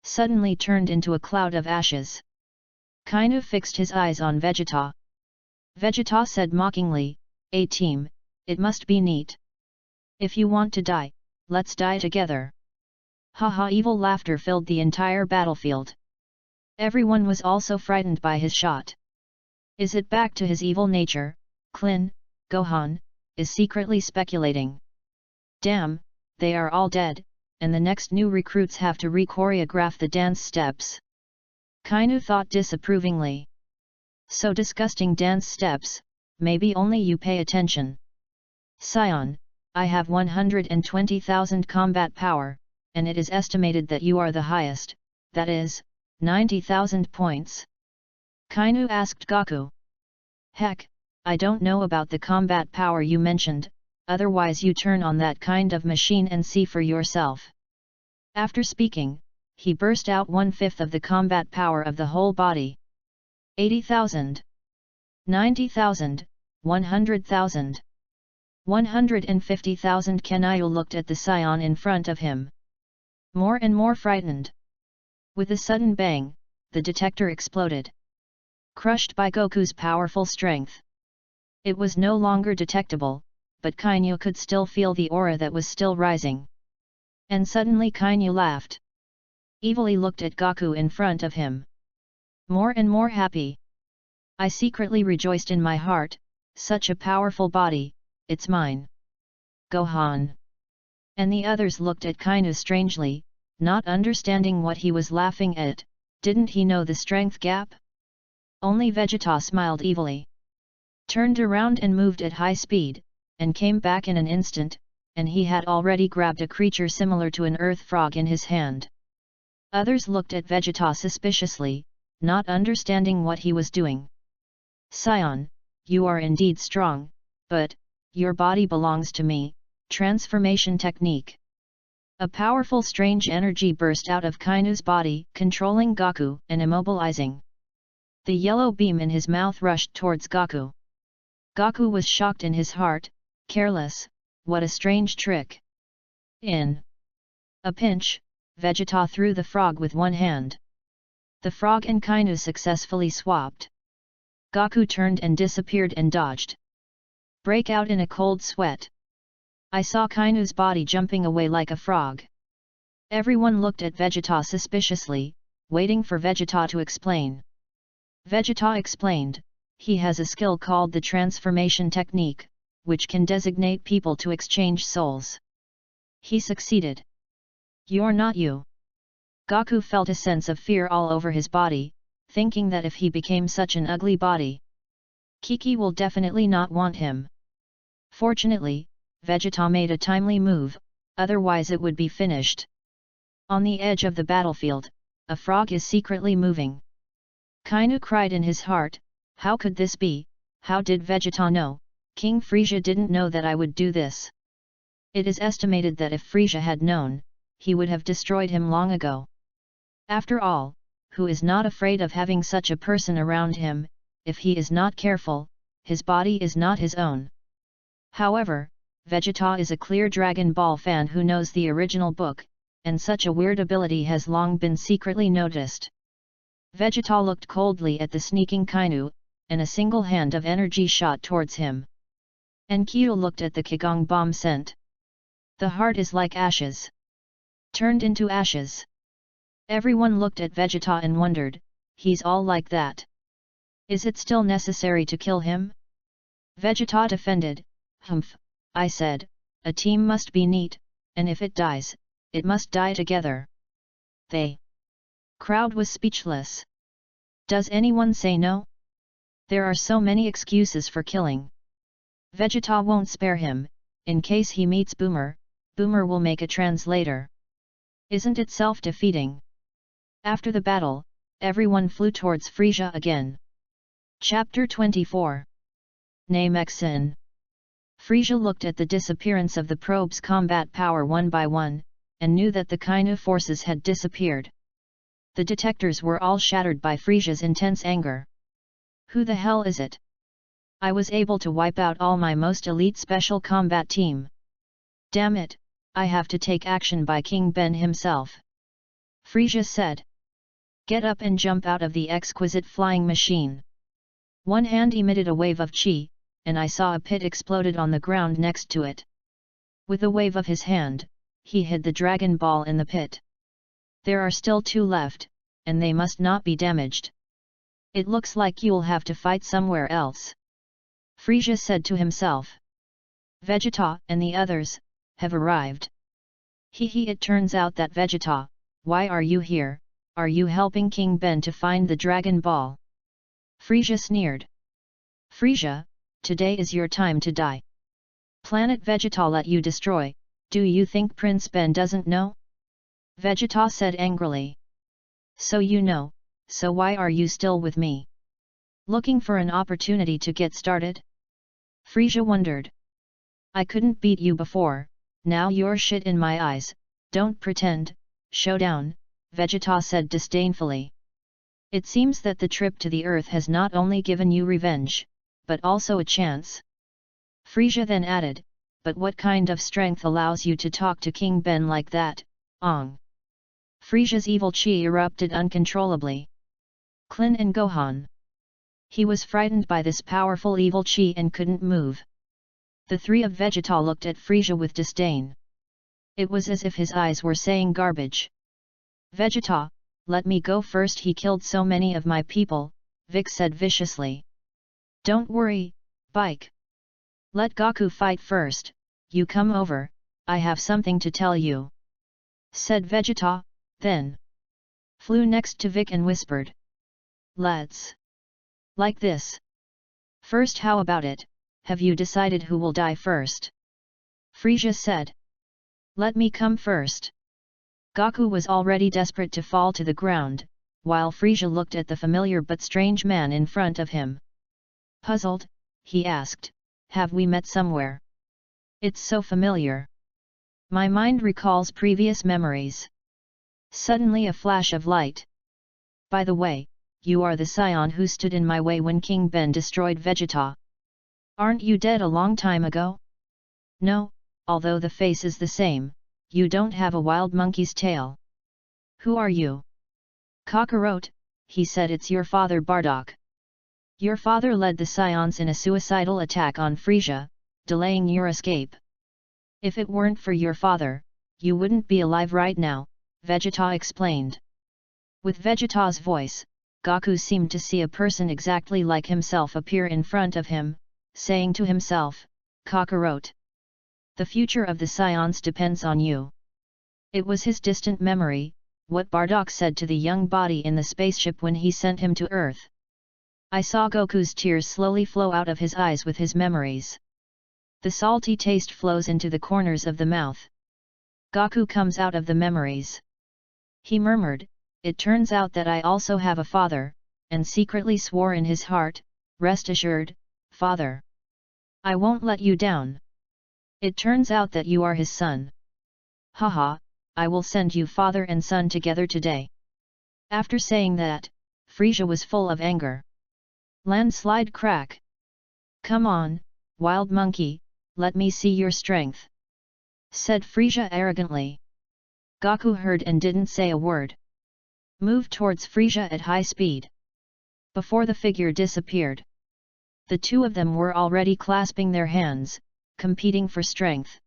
Suddenly turned into a cloud of ashes. Kainu fixed his eyes on Vegeta. Vegeta said mockingly, "A team, it must be neat. If you want to die, let's die together." Haha! Evil laughter filled the entire battlefield. Everyone was also frightened by his shot. Is it back to his evil nature? Klin, Gohan, is secretly speculating. Damn, they are all dead, and the next new recruits have to re-choreograph the dance steps. Kainu thought disapprovingly. So disgusting dance steps, maybe only you pay attention. Scion, I have 120,000 combat power, and it is estimated that you are the highest, that is, 90,000 points. Kainu asked Gaku. Heck, I don't know about the combat power you mentioned, otherwise you turn on that kind of machine and see for yourself. After speaking, he burst out 1/5 of the combat power of the whole body. 80,000. 90,000, 100,000. 150,000. Kainu looked at the scion in front of him. More and more frightened. With a sudden bang, the detector exploded. Crushed by Goku's powerful strength. It was no longer detectable, but Kainu could still feel the aura that was still rising. And suddenly Kainu laughed. Evilly looked at Gaku in front of him. More and more happy. I secretly rejoiced in my heart, such a powerful body, it's mine. Gohan. And the others looked at Kainu strangely, not understanding what he was laughing at. Didn't he know the strength gap? Only Vegeta smiled evilly. Turned around and moved at high speed, and came back in an instant, and he had already grabbed a creature similar to an earth frog in his hand. Others looked at Vegeta suspiciously, not understanding what he was doing. Scion, you are indeed strong, but, your body belongs to me, transformation technique. A powerful strange energy burst out of Kainu's body, controlling Gaku and immobilizing. The yellow beam in his mouth rushed towards Gaku. Gaku was shocked in his heart, careless, what a strange trick. In a pinch, Vegeta threw the frog with one hand. The frog and Kainu successfully swapped. Gaku turned and disappeared and dodged. Break out in a cold sweat. I saw Kainu's body jumping away like a frog. Everyone looked at Vegeta suspiciously, waiting for Vegeta to explain. Vegeta explained, he has a skill called the transformation technique, which can designate people to exchange souls. He succeeded. You're not you. Gaku felt a sense of fear all over his body, thinking that if he became such an ugly body, Kiki will definitely not want him. Fortunately, Vegeta made a timely move, otherwise it would be finished. On the edge of the battlefield, a frog is secretly moving. Kainu cried in his heart, how could this be? How did Vegeta know? King Frisia didn't know that I would do this. It is estimated that if Frisia had known, he would have destroyed him long ago. After all, who is not afraid of having such a person around him? If he is not careful, his body is not his own. However, Vegeta is a clear Dragon Ball fan who knows the original book, and such a weird ability has long been secretly noticed. Vegeta looked coldly at the sneaking Kainu, and a single hand of energy shot towards him. Enkidu looked at the Kigong bomb sent. The heart is like ashes. Turned into ashes. Everyone looked at Vegeta and wondered, he's all like that. Is it still necessary to kill him? Vegeta defended, humph, I said, a team must be neat, and if it dies, it must die together. The crowd was speechless. Does anyone say no? There are so many excuses for killing. Vegeta won't spare him, in case he meets Boomer, Boomer will make a translator. Isn't it self-defeating? After the battle, everyone flew towards Frisia again. Chapter 24. Namexin. Frisia looked at the disappearance of the probe's combat power one by one, and knew that the Kainu forces had disappeared. The detectors were all shattered by Frisia's intense anger. Who the hell is it? I was able to wipe out all my most elite special combat team. Damn it, I have to take action by King Ben himself. Frisia said. Get up and jump out of the exquisite flying machine. One hand emitted a wave of chi, and I saw a pit exploded on the ground next to it. With a wave of his hand, he hid the Dragon Ball in the pit. There are still 2 left, and they must not be damaged. It looks like you'll have to fight somewhere else. Frisia said to himself. Vegeta and the others have arrived. It turns out that Vegeta, why are you here? Are you helping King Ben to find the Dragon Ball? Frisia sneered. Frisia, today is your time to die. Planet Vegeta let you destroy, do you think Prince Ben doesn't know? Vegeta said angrily. So you know, so why are you still with me? Looking for an opportunity to get started? Frisia wondered. I couldn't beat you before, now you're shit in my eyes, don't pretend, showdown, Vegeta said disdainfully. It seems that the trip to the Earth has not only given you revenge, but also a chance. Frisia then added, but what kind of strength allows you to talk to King Ben like that, Ong? Frisia's evil chi erupted uncontrollably. Klin and Gohan. He was frightened by this powerful evil chi and couldn't move. The 3 of Vegeta looked at Frisia with disdain. It was as if his eyes were saying garbage. Vegeta, let me go first, he killed so many of my people, Vic said viciously. Don't worry, Bike. Let Goku fight first, you come over, I have something to tell you. Said Vegeta, then flew next to Vic and whispered. Let's. Like this. First, how about it, have you decided who will die first? Frisia said. Let me come first. Goku was already desperate to fall to the ground, while Frisia looked at the familiar but strange man in front of him. Puzzled, he asked, have we met somewhere? It's so familiar. My mind recalls previous memories. Suddenly a flash of light. By the way, you are the scion who stood in my way when King Ben destroyed Vegeta. Aren't you dead a long time ago? No, although the face is the same, you don't have a wild monkey's tail. Who are you? Kakarot, he said. It's your father Bardock. Your father led the Scions in a suicidal attack on Frisia, delaying your escape. If it weren't for your father, you wouldn't be alive right now, Vegeta explained. With Vegeta's voice, Goku seemed to see a person exactly like himself appear in front of him, saying to himself, Kakarot. The future of the Scions depends on you. It was his distant memory, what Bardock said to the young body in the spaceship when he sent him to Earth. I saw Goku's tears slowly flow out of his eyes with his memories. The salty taste flows into the corners of the mouth. Goku comes out of the memories. He murmured, "It turns out that I also have a father," and secretly swore in his heart, "Rest assured, father. I won't let you down. It turns out that you are his son. Haha, I will send you father and son together today." After saying that, Frisia was full of anger. Landslide crack. "Come on, wild monkey, let me see your strength," said Frisia arrogantly. Gaku heard and didn't say a word. Moved towards Frisia at high speed. Before the figure disappeared, the two of them were already clasping their hands, competing for strength.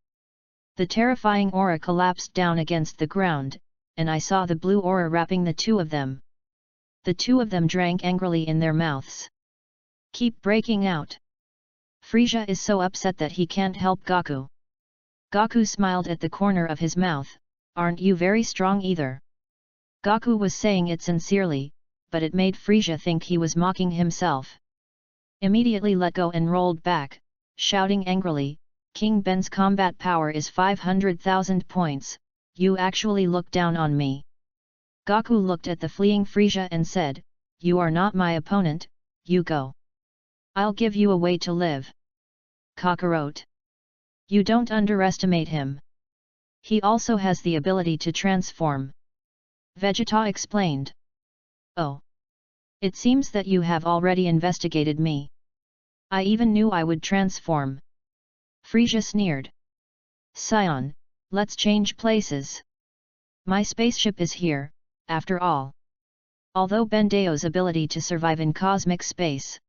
The terrifying aura collapsed down against the ground, and I saw the blue aura wrapping the two of them. The two of them drank angrily in their mouths. "Keep breaking out." Frisia is so upset that he can't help Gaku. Gaku smiled at the corner of his mouth, "Aren't you very strong either?" Gaku was saying it sincerely, but it made Frisia think he was mocking himself. Immediately let go and rolled back, shouting angrily, "King Ben's combat power is 500,000 points, you actually look down on me." Gaku looked at the fleeing Frisia and said, "You are not my opponent, you go. I'll give you a way to live." Kakarot. You don't underestimate him. He also has the ability to transform. Vegeta explained. "Oh. It seems that you have already investigated me. I even knew I would transform." Frisia sneered. "Scion, let's change places. My spaceship is here, after all." Although Bendeo's ability to survive in cosmic space.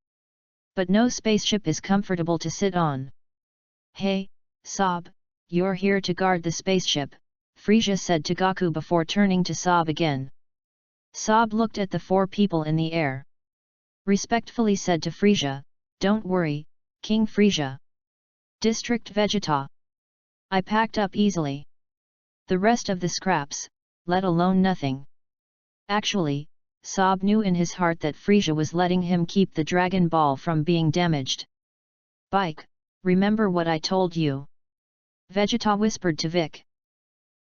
But no spaceship is comfortable to sit on. "Hey, Sob, you're here to guard the spaceship," Frisia said to Gaku before turning to Sob again. Sob looked at the four people in the air. Respectfully said to Frisia, "Don't worry, King Frisia. District Vegeta. I packed up easily. The rest of the scraps, let alone nothing." Actually, Sob knew in his heart that Frisia was letting him keep the Dragon Ball from being damaged. "Bike, remember what I told you?" Vegeta whispered to Vic.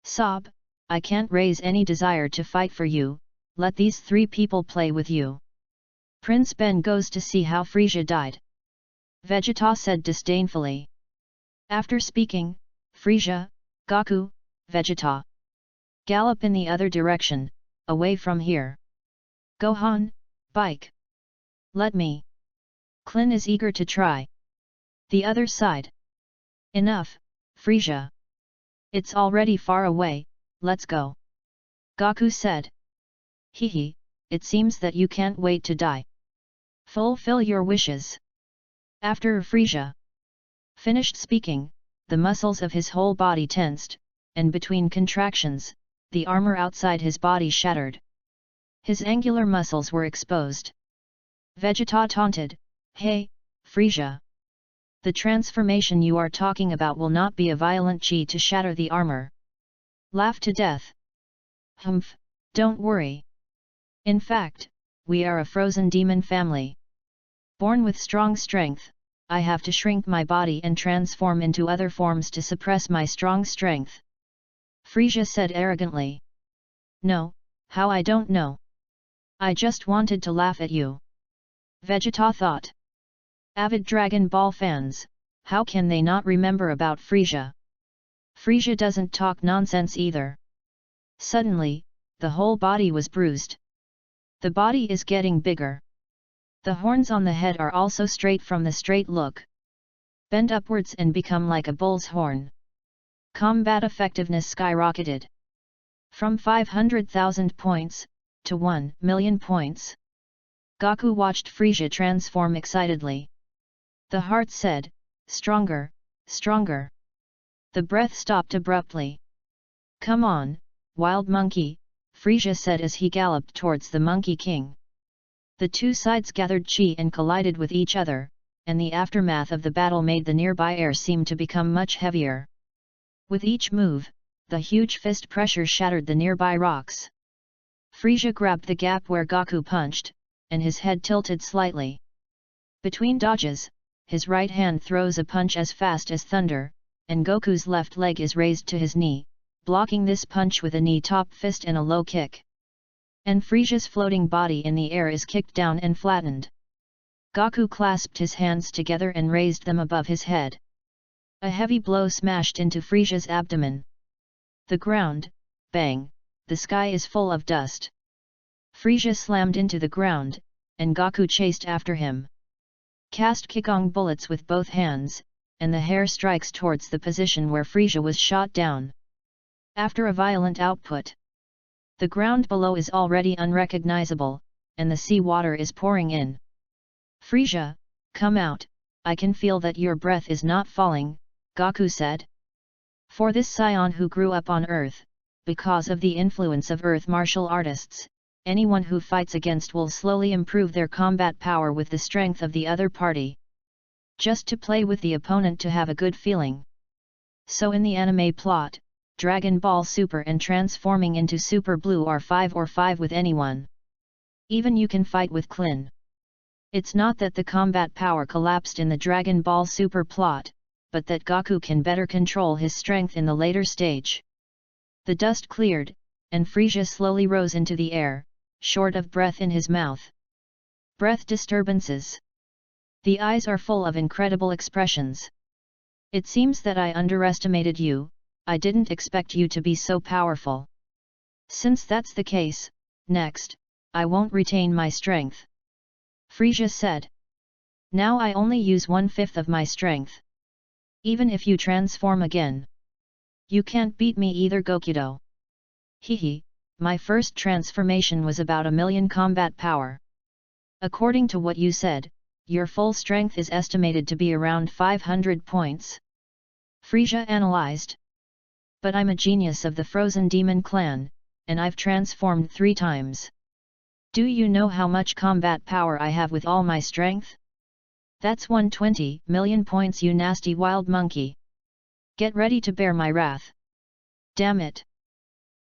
"Sob, I can't raise any desire to fight for you, let these three people play with you. Prince Ben goes to see how Frisia died," Vegeta said disdainfully. After speaking, Frisia, Gaku, Vegeta gallop in the other direction, away from here. "Gohan, Bike. Let me." Klin is eager to try. The other side. "Enough, Frisia. It's already far away, let's go." Gaku said. "Hehe, it seems that you can't wait to die. Fulfill your wishes." After Frisia finished speaking, the muscles of his whole body tensed, and between contractions, the armor outside his body shattered. His angular muscles were exposed. Vegeta taunted, "Hey, Frisia. The transformation you are talking about will not be a violent chi to shatter the armor. Laugh to death." "Humph, don't worry. In fact, we are a frozen demon family. Born with strong strength, I have to shrink my body and transform into other forms to suppress my strong strength," Frisia said arrogantly. "No, how I don't know. I just wanted to laugh at you," Vegeta thought. Avid Dragon Ball fans, how can they not remember about Frisia? Frisia doesn't talk nonsense either. Suddenly, the whole body was bruised. The body is getting bigger. The horns on the head are also straight from the straight look. Bend upwards and become like a bull's horn. Combat effectiveness skyrocketed. From 500,000 points, to 1,000,000 points. Gaku watched Frisia transform excitedly. The heart said, "Stronger, stronger." The breath stopped abruptly. "Come on, wild monkey," Frisia said as he galloped towards the Monkey King. The two sides gathered chi and collided with each other, and the aftermath of the battle made the nearby air seem to become much heavier. With each move, the huge fist pressure shattered the nearby rocks. Frisia grabbed the gap where Gaku punched, and his head tilted slightly. Between dodges, his right hand throws a punch as fast as thunder, and Goku's left leg is raised to his knee, blocking this punch with a knee-top fist and a low kick. And Frisia's floating body in the air is kicked down and flattened. Gaku clasped his hands together and raised them above his head. A heavy blow smashed into Frisia's abdomen. The ground, bang, the sky is full of dust. Frisia slammed into the ground, and Gaku chased after him. Cast Kikong bullets with both hands, and the hair strikes towards the position where Frisia was shot down. After a violent output, the ground below is already unrecognizable, and the sea water is pouring in. Frisia, come out, I can feel that your breath is not falling, Gaku said. For this scion who grew up on Earth, because of the influence of Earth martial artists, anyone who fights against will slowly improve their combat power with the strength of the other party. Just to play with the opponent to have a good feeling. So in the anime plot, Dragon Ball Super and transforming into Super Blue are 5 or 5 with anyone. Even you can fight with Klin. It's not that the combat power collapsed in the Dragon Ball Super plot, but that Gaku can better control his strength in the later stage. The dust cleared, and Frisia slowly rose into the air, short of breath in his mouth. Breath disturbances. The eyes are full of incredible expressions. It seems that I underestimated you, I didn't expect you to be so powerful. Since that's the case, next, I won't retain my strength. Frisia said. Now I only use 1/5 of my strength. Even if you transform again. You can't beat me either, Gokudo. Hehe, my first transformation was about 1,000,000 combat power. According to what you said, your full strength is estimated to be around 500 points. Frisia analyzed. But I'm a genius of the Frozen Demon Clan, and I've transformed 3 times. Do you know how much combat power I have with all my strength? That's 120 million points, you nasty wild monkey. Get ready to bear my wrath. Damn it!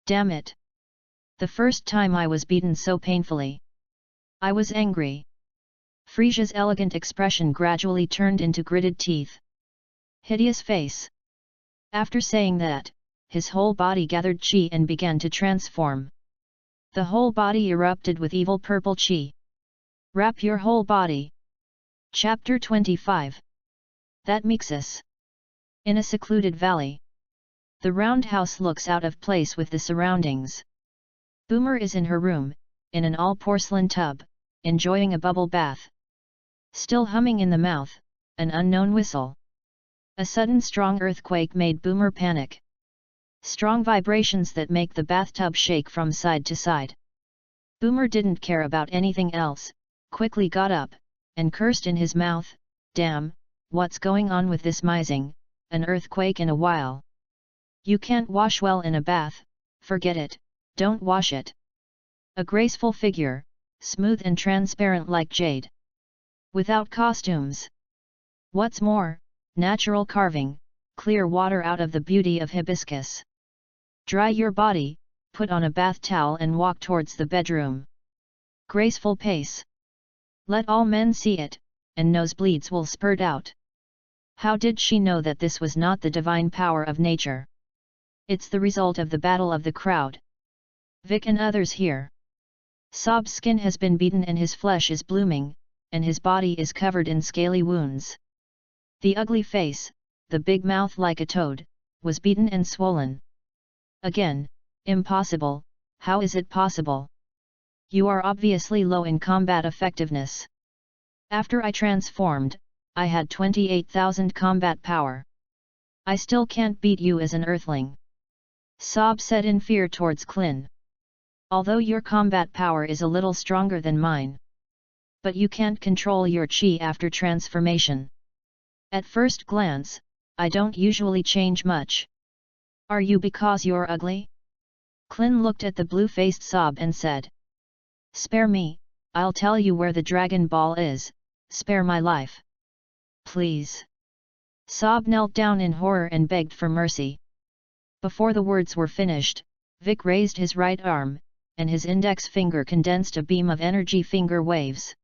Damn it! The first time I was beaten so painfully. I was angry. Frisia's elegant expression gradually turned into gritted teeth. Hideous face. After saying that, his whole body gathered chi and began to transform. The whole body erupted with evil purple chi. Wrap your whole body. Chapter 25. That Mixus. In a secluded valley. The roundhouse looks out of place with the surroundings. Boomer is in her room, in an all-porcelain tub, enjoying a bubble bath. Still humming in the mouth, an unknown whistle. A sudden strong earthquake made Boomer panic. Strong vibrations that make the bathtub shake from side to side. Boomer didn't care about anything else, quickly got up, and cursed in his mouth, damn, what's going on with this mising, an earthquake in a while. You can't wash well in a bath, forget it, don't wash it. A graceful figure, smooth and transparent like jade. Without costumes. What's more, natural carving, clear water out of the beauty of hibiscus. Dry your body, put on a bath towel and walk towards the bedroom. Graceful pace. Let all men see it, and nosebleeds will spurt out. How did she know that this was not the divine power of nature? It's the result of the battle of the crowd. Vic and others here. Sob's skin has been beaten and his flesh is blooming, and his body is covered in scaly wounds. The ugly face, the big mouth like a toad, was beaten and swollen. Again, impossible, how is it possible? You are obviously low in combat effectiveness. After I transformed, I had 28,000 combat power. I still can't beat you as an earthling. Sob said in fear towards Klin. Although your combat power is a little stronger than mine. But you can't control your chi after transformation. At first glance, I don't usually change much. Are you because you're ugly? Klin looked at the blue-faced Sob and said. Spare me, I'll tell you where the Dragon Ball is, spare my life. Please. Sob knelt down in horror and begged for mercy. Before the words were finished, Vic raised his right arm, and his index finger condensed a beam of energy finger waves.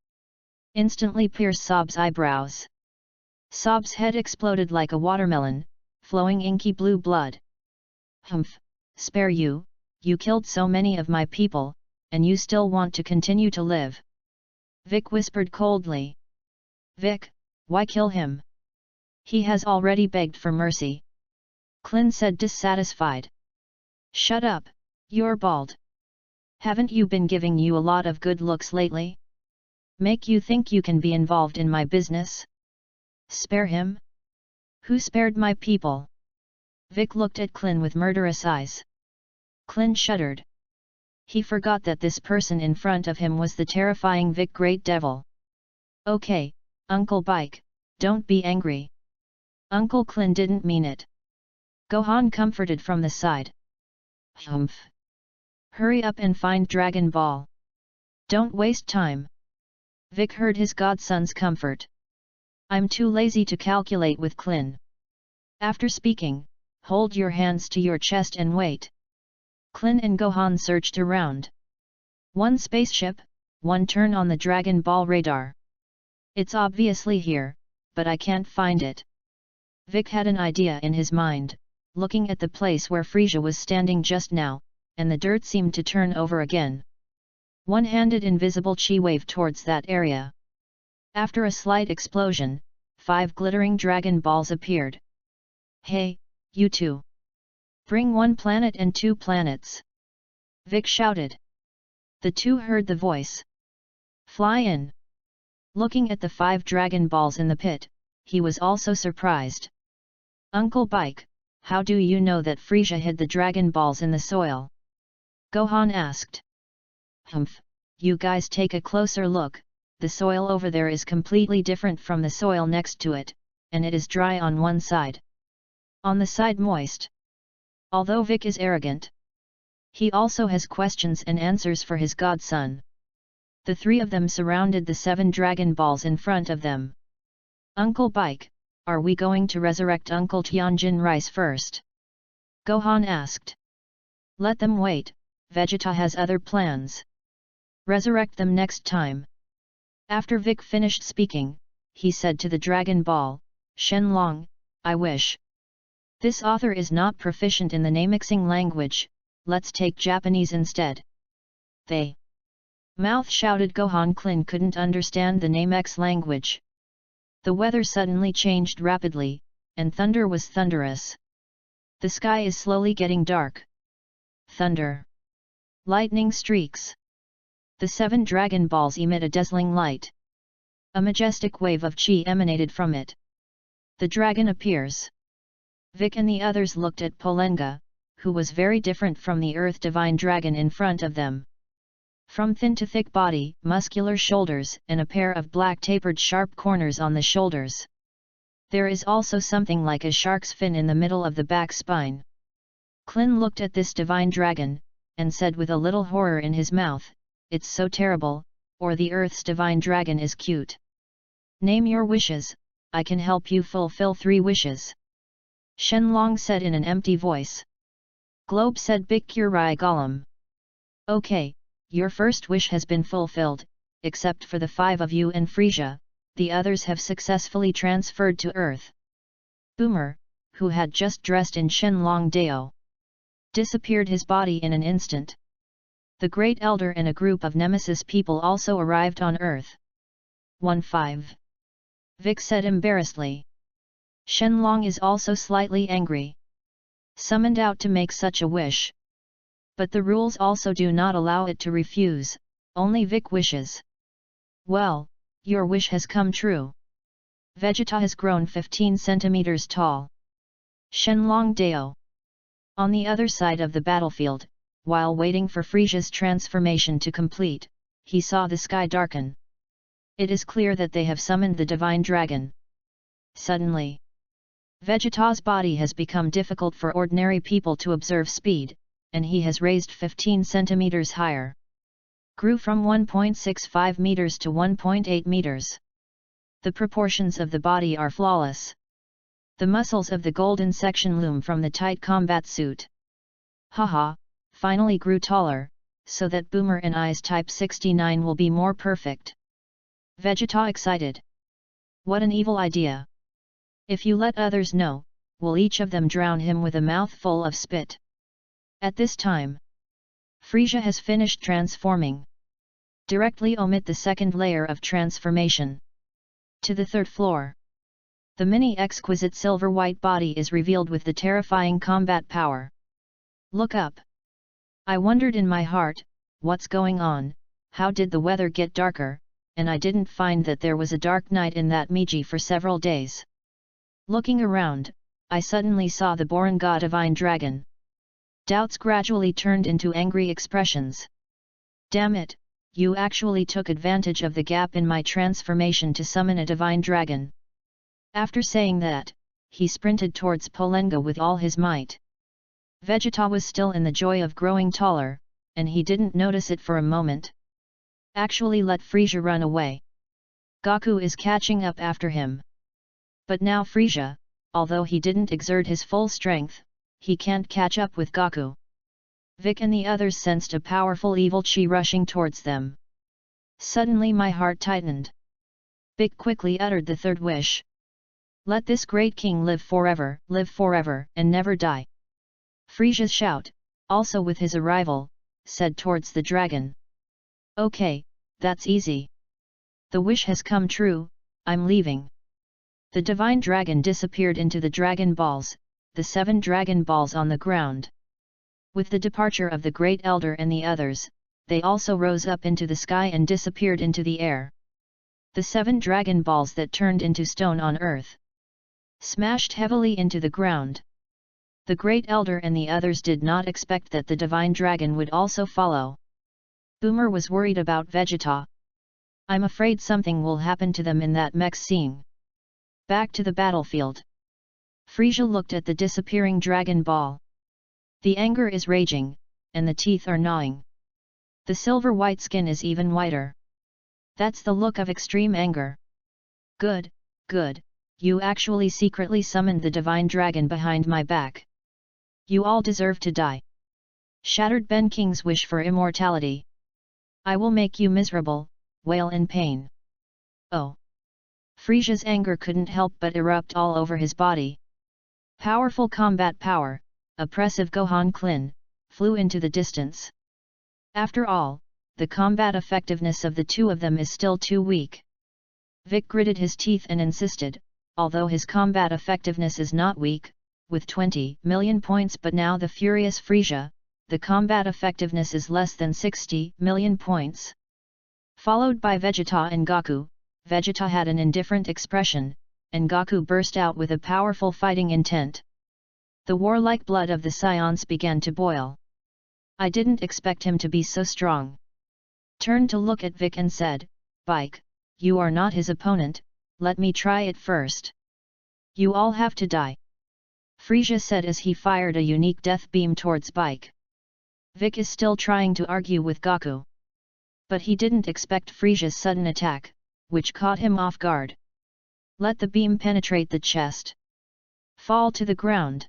Instantly pierced Sob's eyebrows. Sob's head exploded like a watermelon, flowing inky blue blood. Humph, Spare you, you killed so many of my people, and you still want to continue to live. Vic whispered coldly. Vic, why kill him? He has already begged for mercy. Clint said dissatisfied. Shut up, you're bald. Haven't you been giving you a lot of good looks lately? Make you think you can be involved in my business? Spare him? Who spared my people? Vic looked at Clint with murderous eyes. Clint shuddered. He forgot that this person in front of him was the terrifying Vic Great Devil. Okay, Uncle Bike, don't be angry. Uncle Clint didn't mean it. Gohan comforted from the side. Humph. Hurry up and find Dragon Ball. Don't waste time. Vic heard his godson's comfort. I'm too lazy to calculate with Clint. After speaking, hold your hands to your chest and wait. Clint and Gohan searched around. One spaceship, one turn on the Dragon Ball radar. It's obviously here, but I can't find it. Vic had an idea in his mind, looking at the place where Frieza was standing just now, and the dirt seemed to turn over again. One-handed invisible chi waved towards that area. After a slight explosion, 5 glittering Dragon Balls appeared. Hey, you two! Bring 1 planet and 2 planets! Vic shouted. The two heard the voice. Fly in! Looking at the 5 Dragon Balls in the pit, he was also surprised. Uncle Bike, how do you know that Frieza hid the Dragon Balls in the soil? Gohan asked. Humph, you guys take a closer look, the soil over there is completely different from the soil next to it, and it is dry on one side. On the side moist. Although Vic is arrogant, he also has questions and answers for his godson. The 3 of them surrounded the 7 Dragon Balls in front of them. Uncle Bike, are we going to resurrect Uncle Tianjin Rice first? Gohan asked. Let them wait, Vegeta has other plans. Resurrect them next time. After Vic finished speaking, he said to the Dragon Ball, Shenlong, I wish. This author is not proficient in the Namixing language, let's take Japanese instead. They. Mouth shouted. Gohan Clint couldn't understand the Namex language. The weather suddenly changed rapidly, and thunder was thunderous. The sky is slowly getting dark. Thunder. Lightning streaks. The 7 Dragon Balls emit a dazzling light. A majestic wave of chi emanated from it. The dragon appears. Vic and the others looked at Polenga, who was very different from the Earth Divine Dragon in front of them. From thin to thick body, muscular shoulders, and a pair of black tapered sharp corners on the shoulders. There is also something like a shark's fin in the middle of the back spine. Clint looked at this divine dragon, and said with a little horror in his mouth, it's so terrible, or the Earth's divine dragon is cute. Name your wishes, I can help you fulfill 3 wishes. Shenlong said in an empty voice. Globe said Bikkurai Golem. Okay, your first wish has been fulfilled, except for the 5 of you and Frieza, the others have successfully transferred to Earth. Boomer, who had just dressed in Shenlong Dao, disappeared his body in an instant. The Great Elder and a group of Nemesis people also arrived on Earth. 1-5. Vic said embarrassedly. Shenlong is also slightly angry. Summoned out to make such a wish. But the rules also do not allow it to refuse, only Vic wishes. Well, your wish has come true. Vegeta has grown 15 centimeters tall. Shenlong Dao. On the other side of the battlefield, while waiting for Frieza's transformation to complete, he saw the sky darken. It is clear that they have summoned the divine dragon. Suddenly, Vegeta's body has become difficult for ordinary people to observe speed, and he has raised 15 centimeters higher. Grew from 1.65 meters to 1.8 meters. The proportions of the body are flawless. The muscles of the golden section loom from the tight combat suit. Haha, finally grew taller, so that Boomer and I's Type 69 will be more perfect. Vegeta excited. What an evil idea. If you let others know, will each of them drown him with a mouthful of spit? At this time, Frisia has finished transforming. Directly omit the second layer of transformation. To the third floor. The mini-exquisite silver-white body is revealed with the terrifying combat power. Look up. I wondered in my heart, what's going on, how did the weather get darker, and I didn't find that there was a dark night in that Meiji for several days. Looking around, I suddenly saw the Boringa divine dragon. Doubts gradually turned into angry expressions. Damn it, you actually took advantage of the gap in my transformation to summon a divine dragon. After saying that, he sprinted towards Polenga with all his might. Vegeta was still in the joy of growing taller, and he didn't notice it for a moment. Actually let Frisia run away. Goku is catching up after him. But now Frisia, although he didn't exert his full strength, he can't catch up with Goku. Vic and the others sensed a powerful evil chi rushing towards them. Suddenly my heart tightened. Vic quickly uttered the third wish. Let this great king live forever, and never die. Frisia's shout, also with his arrival, said towards the dragon. Okay, that's easy. The wish has come true, I'm leaving. The divine dragon disappeared into the Dragon Balls, the 7 Dragon Balls on the ground. With the departure of the Great Elder and the others, they also rose up into the sky and disappeared into the air. The 7 Dragon Balls that turned into stone on earth smashed heavily into the ground. The Great Elder and the others did not expect that the Divine Dragon would also follow. Boomer was worried about Vegeta. I'm afraid something will happen to them in that mech scene. Back to the battlefield. Frisia looked at the disappearing Dragon Ball. The anger is raging, and the teeth are gnawing. The silver white skin is even whiter. That's the look of extreme anger. Good, good, you actually secretly summoned the Divine Dragon behind my back. You all deserve to die. Shattered Ben King's wish for immortality. I will make you miserable, wail in pain. Oh! Frisia's anger couldn't help but erupt all over his body. Powerful combat power, oppressive Gohan Klin, flew into the distance. After all, the combat effectiveness of the two of them is still too weak. Vic gritted his teeth and insisted, although his combat effectiveness is not weak, with 20 million points, but now the furious Frisia, the combat effectiveness is less than 60 million points. Followed by Vegeta and Goku, Vegeta had an indifferent expression, and Goku burst out with a powerful fighting intent. The warlike blood of the Scions began to boil. I didn't expect him to be so strong. Turned to look at Vic and said, Bike, you are not his opponent, let me try it first. You all have to die. Frisia said as he fired a unique death beam towards Bike. Vic is still trying to argue with Goku. But he didn't expect Frisia's sudden attack, which caught him off guard. Let the beam penetrate the chest. Fall to the ground.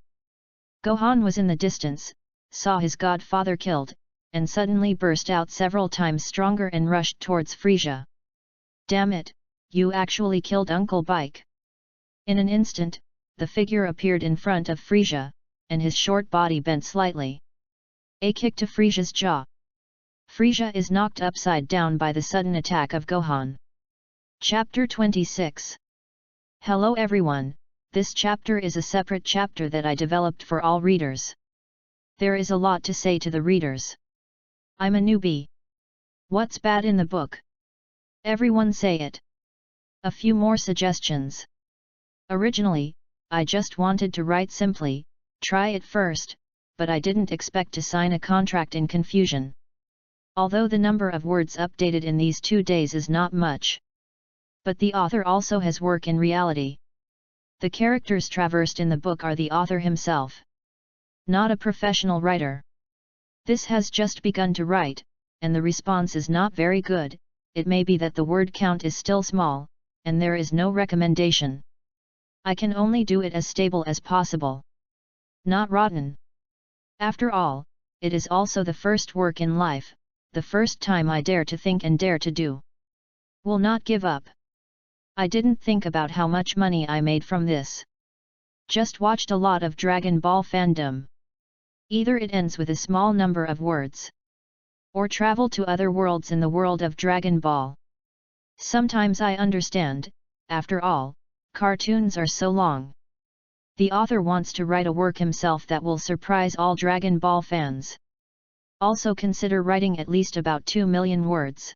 Gohan was in the distance, saw his godfather killed, and suddenly burst out several times stronger and rushed towards Frisia. Damn it, you actually killed Uncle Bike. In an instant, the figure appeared in front of Frisia, and his short body bent slightly. A kick to Frisia's jaw. Frisia is knocked upside down by the sudden attack of Gohan. Chapter 26. Hello everyone, this chapter is a separate chapter that I developed for all readers. There is a lot to say to the readers. I'm a newbie. What's bad in the book? Everyone say it. A few more suggestions. Originally, I just wanted to write simply, try it first, but I didn't expect to sign a contract in confusion. Although the number of words updated in these 2 days is not much. But the author also has work in reality. The characters traversed in the book are the author himself. Not a professional writer. This has just begun to write, and the response is not very good. It may be that the word count is still small, and there is no recommendation. I can only do it as stable as possible. Not rotten. After all, it is also the first work in life, the first time I dare to think and dare to do. Will not give up. I didn't think about how much money I made from this. Just watched a lot of Dragon Ball fandom. Either it ends with a small number of words, or travel to other worlds in the world of Dragon Ball. Sometimes I understand, after all, cartoons are so long. The author wants to write a work himself that will surprise all Dragon Ball fans. Also consider writing at least about 2 million words.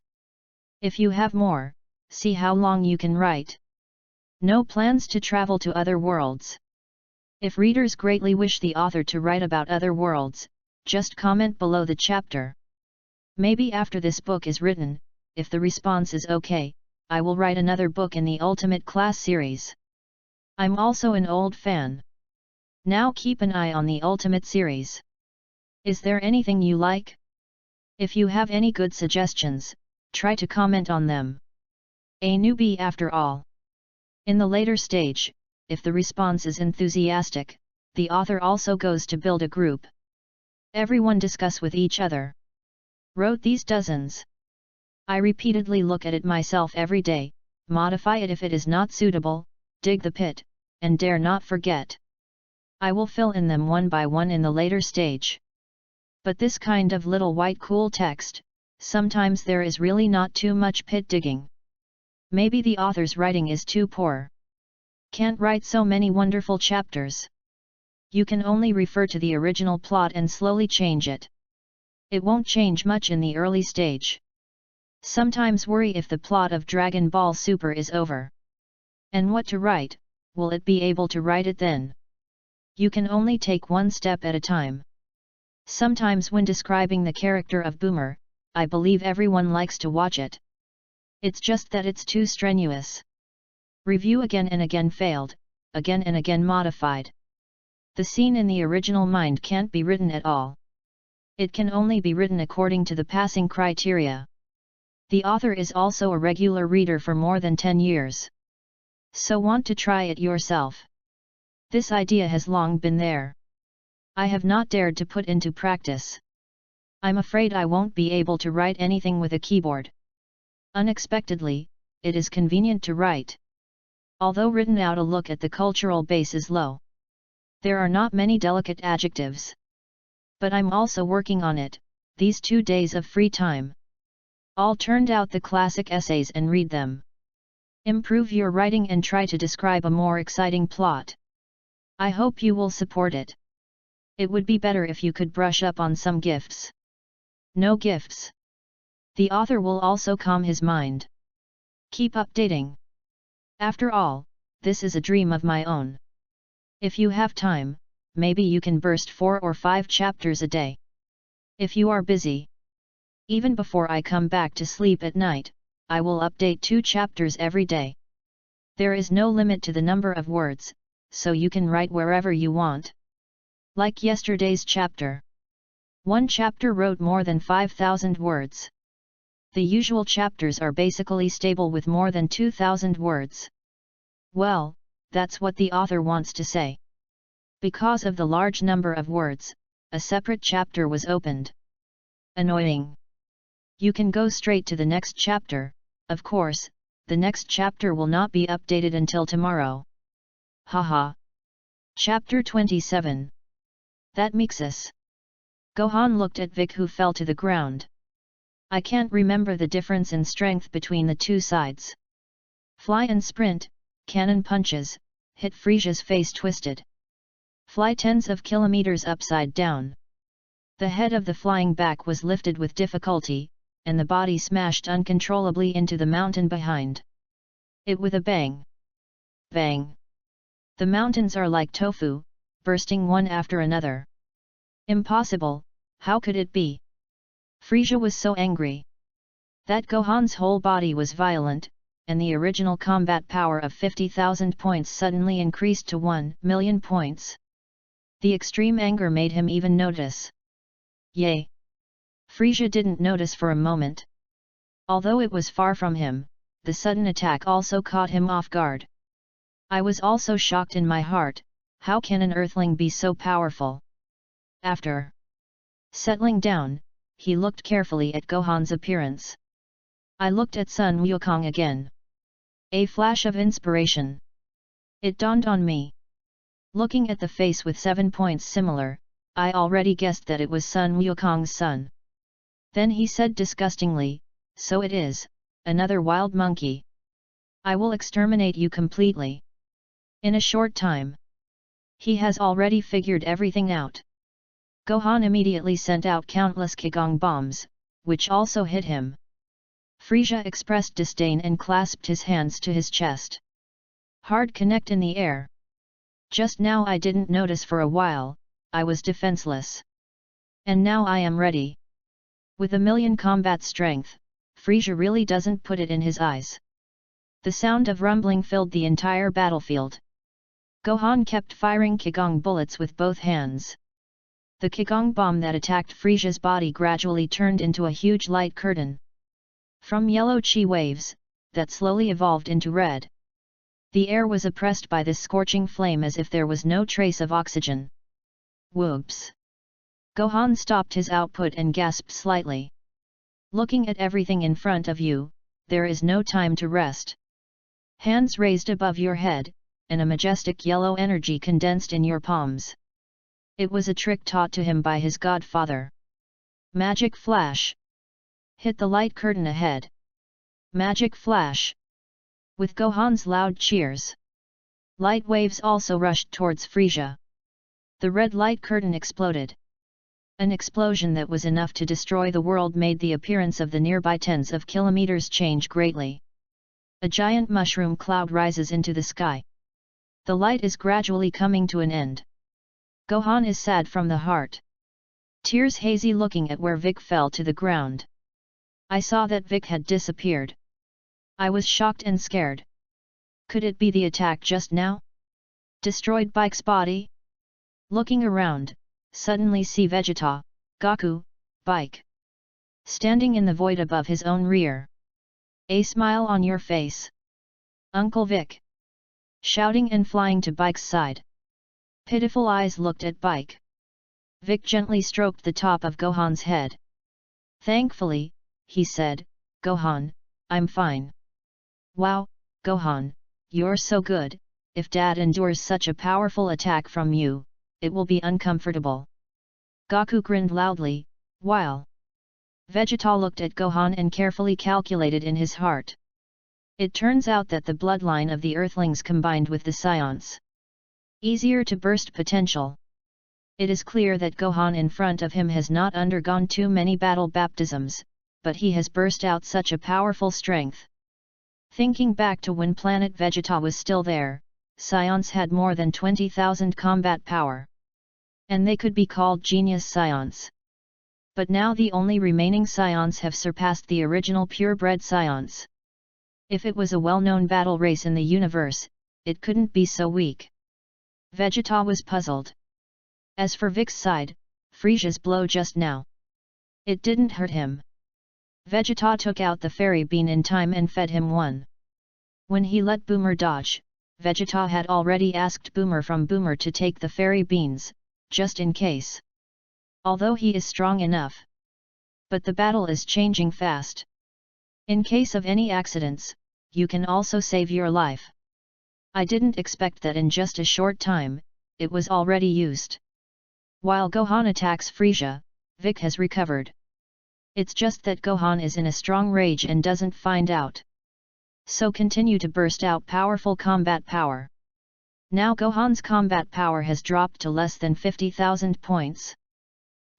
If you have more, see how long you can write. No plans to travel to other worlds. If readers greatly wish the author to write about other worlds, just comment below the chapter. Maybe after this book is written, if the response is okay, I will write another book in the Ultimate Class series. I'm also an old fan. Now keep an eye on the Ultimate series. Is there anything you like? If you have any good suggestions, try to comment on them. A newbie after all. In the later stage, if the response is enthusiastic, the author also goes to build a group. Everyone discuss with each other. Wrote these dozens. I repeatedly look at it myself every day, modify it if it is not suitable, dig the pit, and dare not forget. I will fill in them one by one in the later stage. But this kind of little white cool text, sometimes there is really not too much pit digging. Maybe the author's writing is too poor. Can't write so many wonderful chapters. You can only refer to the original plot and slowly change it. It won't change much in the early stage. Sometimes worry if the plot of Dragon Ball Super is over. And what to write, will it be able to write it then? You can only take one step at a time. Sometimes when describing the character of Boomer, I believe everyone likes to watch it. It's just that it's too strenuous. Review again and again failed, again and again modified. The scene in the original mind can't be written at all. It can only be written according to the passing criteria. The author is also a regular reader for more than 10 years. So want to try it yourself. This idea has long been there. I have not dared to put into practice. I'm afraid I won't be able to write anything with a keyboard. Unexpectedly, it is convenient to write. Although written out, a look at the cultural base is low. There are not many delicate adjectives. But I'm also working on it, these 2 days of free time. All turned out the classic essays and read them. Improve your writing and try to describe a more exciting plot. I hope you will support it. It would be better if you could brush up on some gifts. No gifts. The author will also calm his mind. Keep updating. After all, this is a dream of my own. If you have time, maybe you can burst 4 or 5 chapters a day. If you are busy. Even before I come back to sleep at night, I will update 2 chapters every day. There is no limit to the number of words, so you can write wherever you want. Like yesterday's chapter. One chapter wrote more than 5,000 words. The usual chapters are basically stable with more than 2,000 words. Well, that's what the author wants to say. Because of the large number of words, a separate chapter was opened. Annoying. You can go straight to the next chapter. Of course, the next chapter will not be updated until tomorrow. Haha. Chapter 27. That Mixus. Gohan looked at Vic, who fell to the ground. I can't remember the difference in strength between the 2 sides. Fly and sprint, cannon punches, hit Frisia's face twisted. Fly tens of kilometers upside down. The head of the flying back was lifted with difficulty, and the body smashed uncontrollably into the mountain behind. It with a bang. Bang. The mountains are like tofu, bursting one after another. Impossible, how could it be? Frisia was so angry. That Gohan's whole body was violent, and the original combat power of 50,000 points suddenly increased to 1,000,000 points. The extreme anger made him even notice. Yay! Frisia didn't notice for a moment. Although it was far from him, the sudden attack also caught him off guard. I was also shocked in my heart. How can an earthling be so powerful? After settling down, he looked carefully at Gohan's appearance. I looked at Sun Wukong again. A flash of inspiration. It dawned on me. Looking at the face with 7 points similar, I already guessed that it was Sun Wukong's son. Then he said disgustingly, so it is, another wild monkey. I will exterminate you completely. In a short time. He has already figured everything out. Gohan immediately sent out countless Qigong bombs, which also hit him. Frieza expressed disdain and clasped his hands to his chest. Hard connect in the air. Just now I didn't notice for a while, I was defenseless. And now I am ready. With a million combat strength, Frieza really doesn't put it in his eyes. The sound of rumbling filled the entire battlefield. Gohan kept firing Qigong bullets with both hands. The Qigong bomb that attacked Frieza's body gradually turned into a huge light curtain. From yellow chi waves, that slowly evolved into red. The air was oppressed by this scorching flame as if there was no trace of oxygen. Whoops! Gohan stopped his output and gasped slightly. Looking at everything in front of you, there is no time to rest. Hands raised above your head, and a majestic yellow energy condensed in your palms. It was a trick taught to him by his godfather. Magic flash! Hit the light curtain ahead. Magic flash! With Gohan's loud cheers, light waves also rushed towards Frieza. The red light curtain exploded. An explosion that was enough to destroy the world made the appearance of the nearby tens of kilometers change greatly. A giant mushroom cloud rises into the sky. The light is gradually coming to an end. Gohan is sad from the heart. Tears hazy looking at where Vic fell to the ground. I saw that Vic had disappeared. I was shocked and scared. Could it be the attack just now? Destroyed Bike's body? Looking around, suddenly see Vegeta, Goku, Bike. Standing in the void above his own rear. A smile on your face. Uncle Vic. Shouting and flying to Bike's side. Pitiful eyes looked at Bike. Vic gently stroked the top of Gohan's head. Thankfully, he said, Gohan, I'm fine. Wow, Gohan, you're so good, if Dad endures such a powerful attack from you, it will be uncomfortable. Goku grinned loudly, while Vegeta looked at Gohan and carefully calculated in his heart. It turns out that the bloodline of the Earthlings combined with the Scions. Easier to burst potential. It is clear that Gohan in front of him has not undergone too many battle baptisms, but he has burst out such a powerful strength. Thinking back to when planet Vegeta was still there, Scions had more than 20,000 combat power. And they could be called genius Scions. But now the only remaining Scions have surpassed the original purebred Scions. If it was a well-known battle race in the universe, it couldn't be so weak. Vegeta was puzzled. As for Vic's side, Frieza's blow just now. It didn't hurt him. Vegeta took out the fairy bean in time and fed him one. When he let Boomer dodge, Vegeta had already asked Boomer from Boomer to take the fairy beans, just in case. Although he is strong enough. But the battle is changing fast. In case of any accidents, you can also save your life. I didn't expect that in just a short time, it was already used. While Gohan attacks Frieza, Vic has recovered. It's just that Gohan is in a strong rage and doesn't find out. So continue to burst out powerful combat power. Now Gohan's combat power has dropped to less than 50,000 points.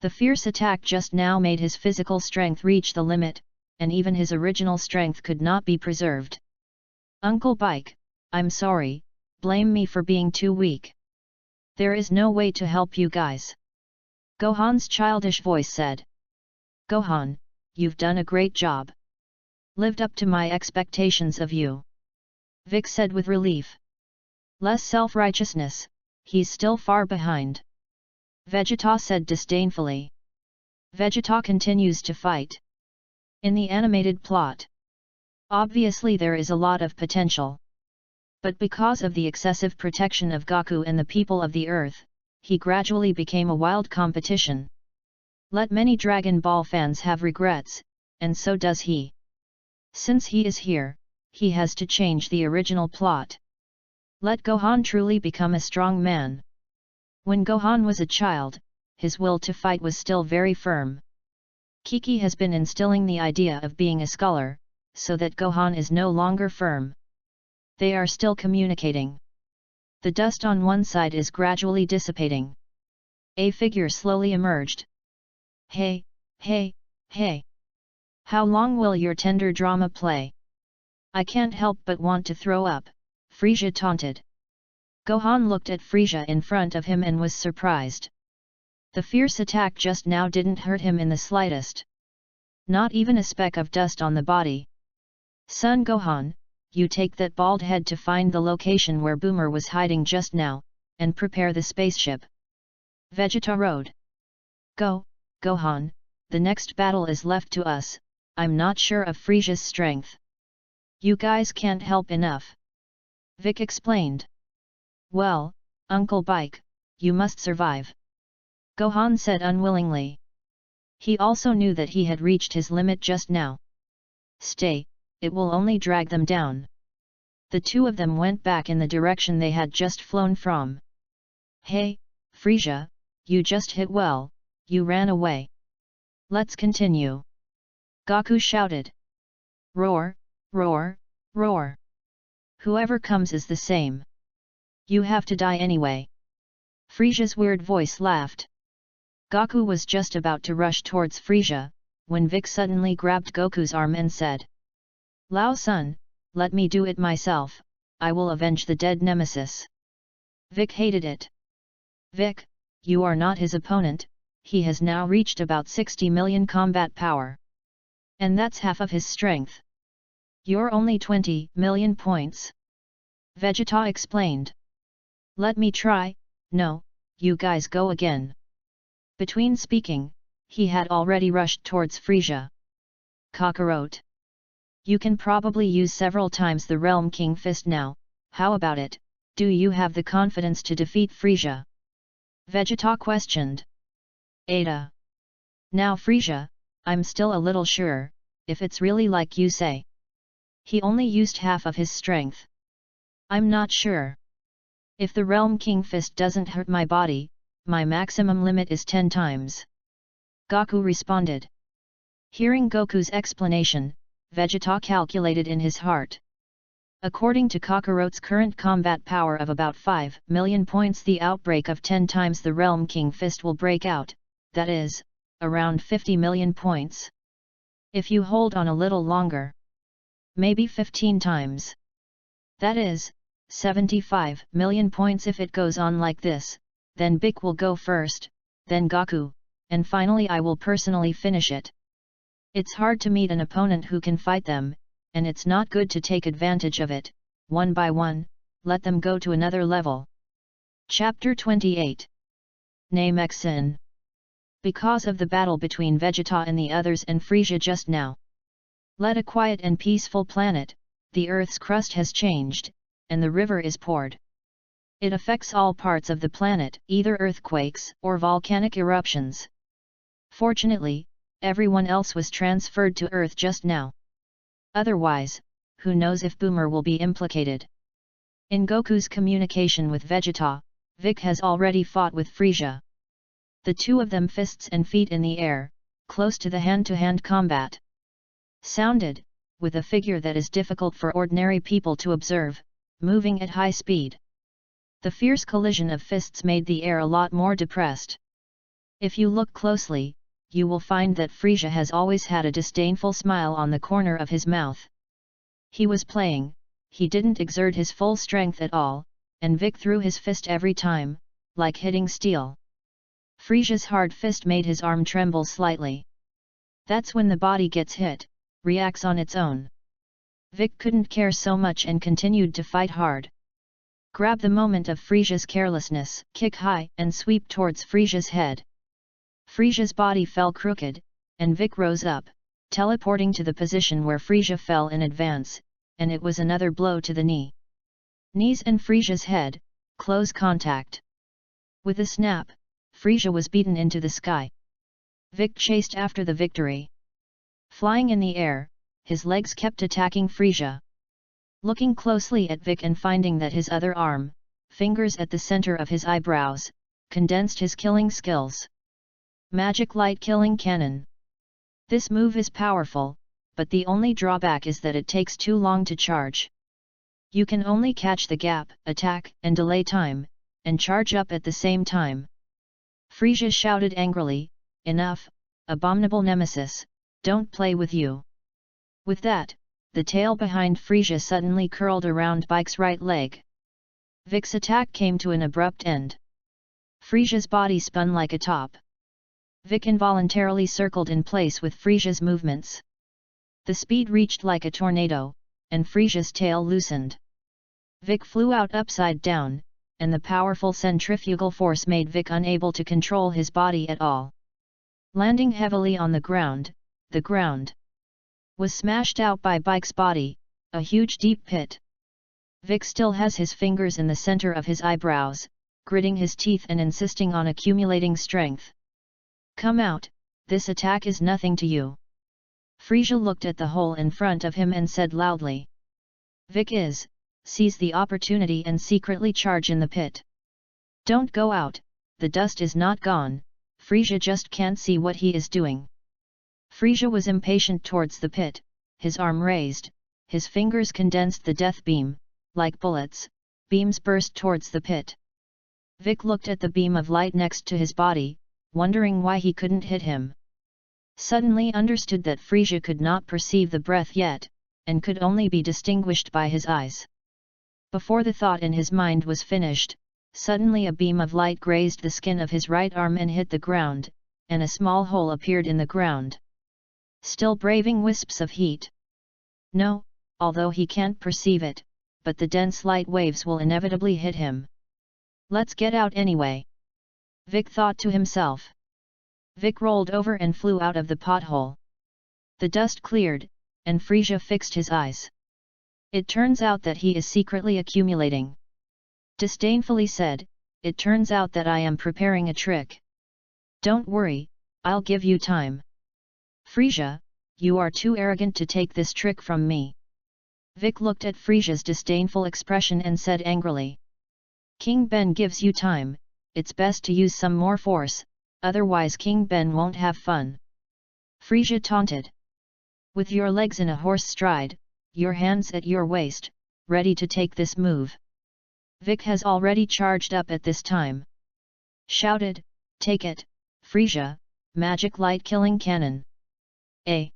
The fierce attack just now made his physical strength reach the limit, and even his original strength could not be preserved. Uncle Bike, I'm sorry, blame me for being too weak. There is no way to help you guys. Gohan's childish voice said. Gohan, you've done a great job. Lived up to my expectations of you. Vic said with relief. Less self-righteousness, he's still far behind. Vegeta said disdainfully. Vegeta continues to fight. In the animated plot. Obviously there is a lot of potential. But because of the excessive protection of Goku and the people of the Earth, he gradually became a wild competition. Let many Dragon Ball fans have regrets, and so does he. Since he is here, he has to change the original plot. Let Gohan truly become a strong man. When Gohan was a child, his will to fight was still very firm. Kiki has been instilling the idea of being a scholar, so that Gohan is no longer firm. They are still communicating. The dust on one side is gradually dissipating. A figure slowly emerged. Hey, hey, hey! How long will your tender drama play? I can't help but want to throw up, Frieza taunted. Gohan looked at Frieza in front of him and was surprised. The fierce attack just now didn't hurt him in the slightest. Not even a speck of dust on the body. Son Gohan, you take that bald head to find the location where Boomer was hiding just now, and prepare the spaceship. Vegeta rode. Go, Gohan, the next battle is left to us. I'm not sure of Frieza's strength. You guys can't help enough. Vic explained. Well, Uncle Bike, you must survive. Gohan said unwillingly. He also knew that he had reached his limit just now. Stay, it will only drag them down. The two of them went back in the direction they had just flown from. Hey, Frieza, you just hit well, you ran away. Let's continue. Goku shouted. Roar, roar, roar. Whoever comes is the same. You have to die anyway. Frieza's weird voice laughed. Goku was just about to rush towards Frieza, when Vic suddenly grabbed Goku's arm and said. Lao Sun, let me do it myself, I will avenge the dead nemesis. Vic hated it. Vic, you are not his opponent, he has now reached about 60 million combat power. And that's half of his strength. You're only 20 million points. Vegeta explained. Let me try, no, you guys go again. Between speaking, he had already rushed towards Frieza. Kakarot. You can probably use several times the Realm King Fist now, how about it, do you have the confidence to defeat Frieza? Vegeta questioned. Ada. Now Frieza, I'm still a little sure, if it's really like you say. He only used half of his strength. I'm not sure. If the Realm King Fist doesn't hurt my body, my maximum limit is 10 times. Goku responded. Hearing Goku's explanation, Vegeta calculated in his heart. According to Kakarot's current combat power of about 5 million points, the outbreak of 10 times the Realm King Fist will break out, that is, around 50 million points. If you hold on a little longer, maybe 15 times. That is, 75 million points. If it goes on like this, then Bik will go first, then Goku, and finally I will personally finish it. It's hard to meet an opponent who can fight them, and it's not good to take advantage of it. One by one, let them go to another level. Chapter 28. Namexin. Because of the battle between Vegeta and the others and Frieza just now, led a quiet and peaceful planet, the Earth's crust has changed, and the river is poured. It affects all parts of the planet, either earthquakes or volcanic eruptions. Fortunately, everyone else was transferred to Earth just now. Otherwise, who knows if Boomer will be implicated. In Goku's communication with Vegeta, Vic has already fought with Frieza. The two of them fists and feet in the air, close to the hand-to-hand combat. Sounded, with a figure that is difficult for ordinary people to observe, moving at high speed. The fierce collision of fists made the air a lot more depressed. If you look closely, you will find that Frieza has always had a disdainful smile on the corner of his mouth. He was playing, he didn't exert his full strength at all, and Vic threw his fist every time, like hitting steel. Frieza's hard fist made his arm tremble slightly. That's when the body gets hit, reacts on its own. Vic couldn't care so much and continued to fight hard. Grab the moment of Frieza's carelessness, kick high and sweep towards Frieza's head. Frieza's body fell crooked, and Vic rose up, teleporting to the position where Frieza fell in advance, and it was another blow to the knee. Knees and Frieza's head, close contact. With a snap, Frieza was beaten into the sky. Vic chased after the victory. Flying in the air, his legs kept attacking Frieza. Looking closely at Vic and finding that his other arm, fingers at the center of his eyebrows, condensed his killing skills. Magic Light Killing Cannon. This move is powerful, but the only drawback is that it takes too long to charge. You can only catch the gap, attack, and delay time, and charge up at the same time. Frisia shouted angrily, "Enough, abominable nemesis, don't play with you." With that, the tail behind Frisia suddenly curled around Bike's right leg. Vic's attack came to an abrupt end. Frisia's body spun like a top. Vic involuntarily circled in place with Frisia's movements. The speed reached like a tornado, and Frisia's tail loosened. Vic flew out upside down, and the powerful centrifugal force made Vic unable to control his body at all. Landing heavily on the ground was smashed out by Bike's body, a huge deep pit. Vic still has his fingers in the center of his eyebrows, gritting his teeth and insisting on accumulating strength. "Come out, this attack is nothing to you." Frisia looked at the hole in front of him and said loudly. "Vic seize the opportunity and secretly charge in the pit. Don't go out, the dust is not gone, Frisia just can't see what he is doing." Frisia was impatient towards the pit, his arm raised, his fingers condensed the death beam, like bullets, beams burst towards the pit. Vic looked at the beam of light next to his body, wondering why he couldn't hit him. Suddenly understood that Frisia could not perceive the breath yet, and could only be distinguished by his eyes. Before the thought in his mind was finished, suddenly a beam of light grazed the skin of his right arm and hit the ground, and a small hole appeared in the ground. Still braving wisps of heat. No, although he can't perceive it, but the dense light waves will inevitably hit him. "Let's get out anyway," Vic thought to himself. Vic rolled over and flew out of the pothole. The dust cleared, and Frisia fixed his eyes. "It turns out that he is secretly accumulating," disdainfully said, "it turns out that I am preparing a trick. Don't worry, I'll give you time. Frisia, you are too arrogant to take this trick from me." Vic looked at Frisia's disdainful expression and said angrily. "King Ben gives you time, it's best to use some more force, otherwise King Ben won't have fun." Frisia taunted. "With your legs in a horse stride, your hands at your waist, ready to take this move." Vic has already charged up at this time. Shouted, "Take it, Frisia, magic light killing cannon." A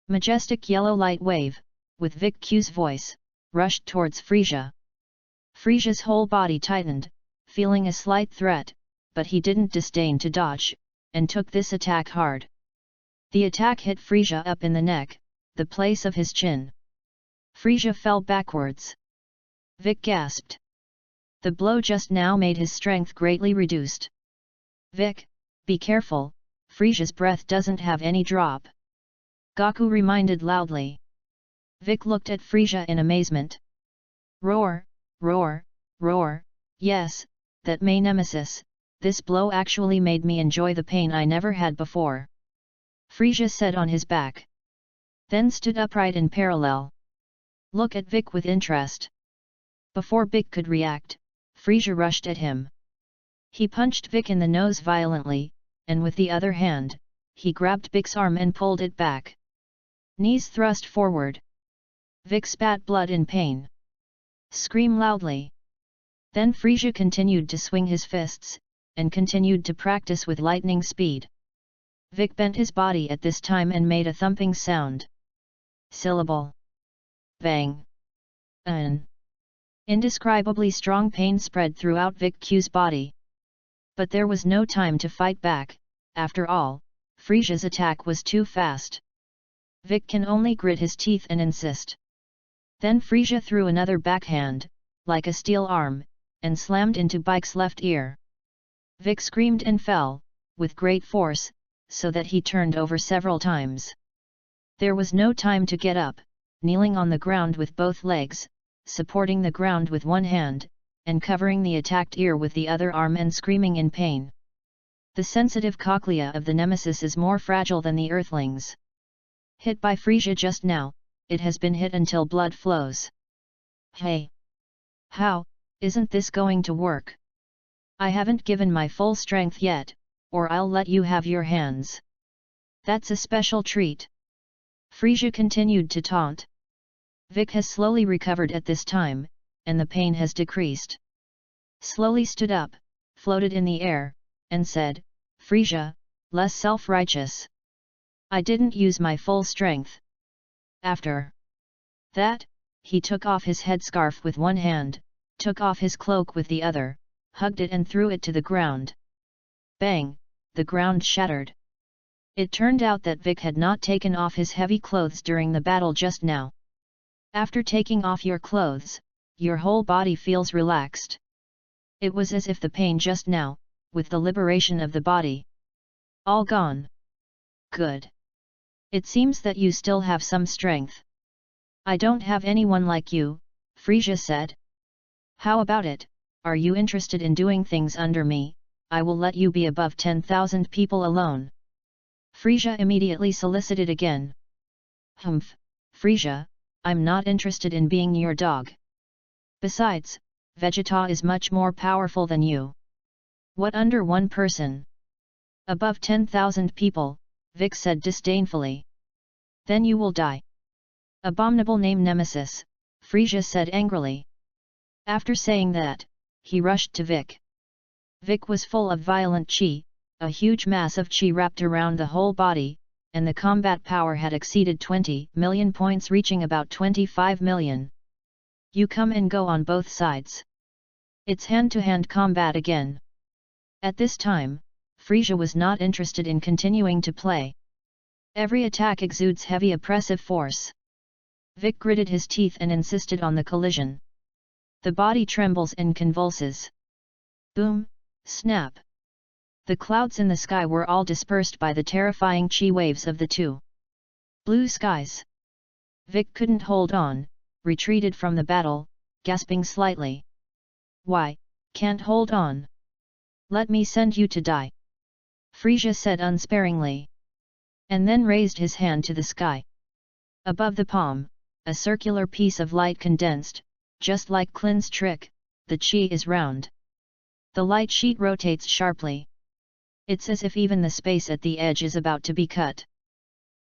majestic yellow light wave, with Vic Q's voice, rushed towards Frisia. Frisia's whole body tightened, feeling a slight threat, but he didn't disdain to dodge, and took this attack hard. The attack hit Frisia up in the neck, the place of his chin. Frisia fell backwards. Vic gasped. The blow just now made his strength greatly reduced. "Vic, be careful, Frisia's breath doesn't have any drop," Gaku reminded loudly. Vic looked at Frisia in amazement. "Roar, roar, roar, yes, that may nemesis, this blow actually made me enjoy the pain I never had before," Frisia said on his back. Then stood upright in parallel. Look at Vic with interest. Before Vic could react, Frisia rushed at him. He punched Vic in the nose violently, and with the other hand, he grabbed Vic's arm and pulled it back. Knees thrust forward. Vic spat blood in pain. "Scream loudly." Then Frisia continued to swing his fists, and continued to practice with lightning speed. Vic bent his body at this time and made a thumping sound. Syllable. Bang. Indescribably strong pain spread throughout Vic Q's body. But there was no time to fight back, after all, Frisia's attack was too fast. Vic can only grit his teeth and insist. Then Frisia threw another backhand, like a steel arm, and slammed into Bike's left ear. Vic screamed and fell, with great force, so that he turned over several times. There was no time to get up, kneeling on the ground with both legs, supporting the ground with one hand, and covering the attacked ear with the other arm and screaming in pain. The sensitive cochlea of the nemesis is more fragile than the earthling's. Hit by Frisia just now, it has been hit until blood flows. "Hey! How, isn't this going to work? I haven't given my full strength yet, or I'll let you have your hands. That's a special treat. Frisia continued to taunt. Vic has slowly recovered at this time, and the pain has decreased. Slowly stood up, floated in the air, and said, Frisia, less self-righteous. I didn't use my full strength. After that, he took off his headscarf with one hand, took off his cloak with the other, hugged it and threw it to the ground. Bang! The ground shattered. It turned out that Vic had not taken off his heavy clothes during the battle just now. After taking off your clothes, your whole body feels relaxed. It was as if the pain just now, with the liberation of the body, all gone. Good. It seems that you still have some strength. I don't have anyone like you, Frisia said. How about it, are you interested in doing things under me? I will let you be above 10,000 people alone. Frisia immediately solicited again. Humph, Frisia, I'm not interested in being your dog. Besides, Vegeta is much more powerful than you. What under one person? Above 10,000 people, Vic said disdainfully. Then you will die. Abominable name Nemesis, Frisia said angrily. After saying that, he rushed to Vic. Vic was full of violent chi, a huge mass of chi wrapped around the whole body, and the combat power had exceeded 20 million points, reaching about 25 million. You come and go on both sides. It's hand-to-hand combat again. At this time, Frisia was not interested in continuing to play. Every attack exudes heavy oppressive force. Vic gritted his teeth and insisted on the collision. The body trembles and convulses. Boom, snap. The clouds in the sky were all dispersed by the terrifying chi waves of the two. Blue skies. Vic couldn't hold on, retreated from the battle, gasping slightly. Why, can't hold on? Let me send you to die. Frisia said unsparingly. And then raised his hand to the sky. Above the palm, a circular piece of light condensed, just like Klin's trick, the chi is round. The light sheet rotates sharply. It's as if even the space at the edge is about to be cut.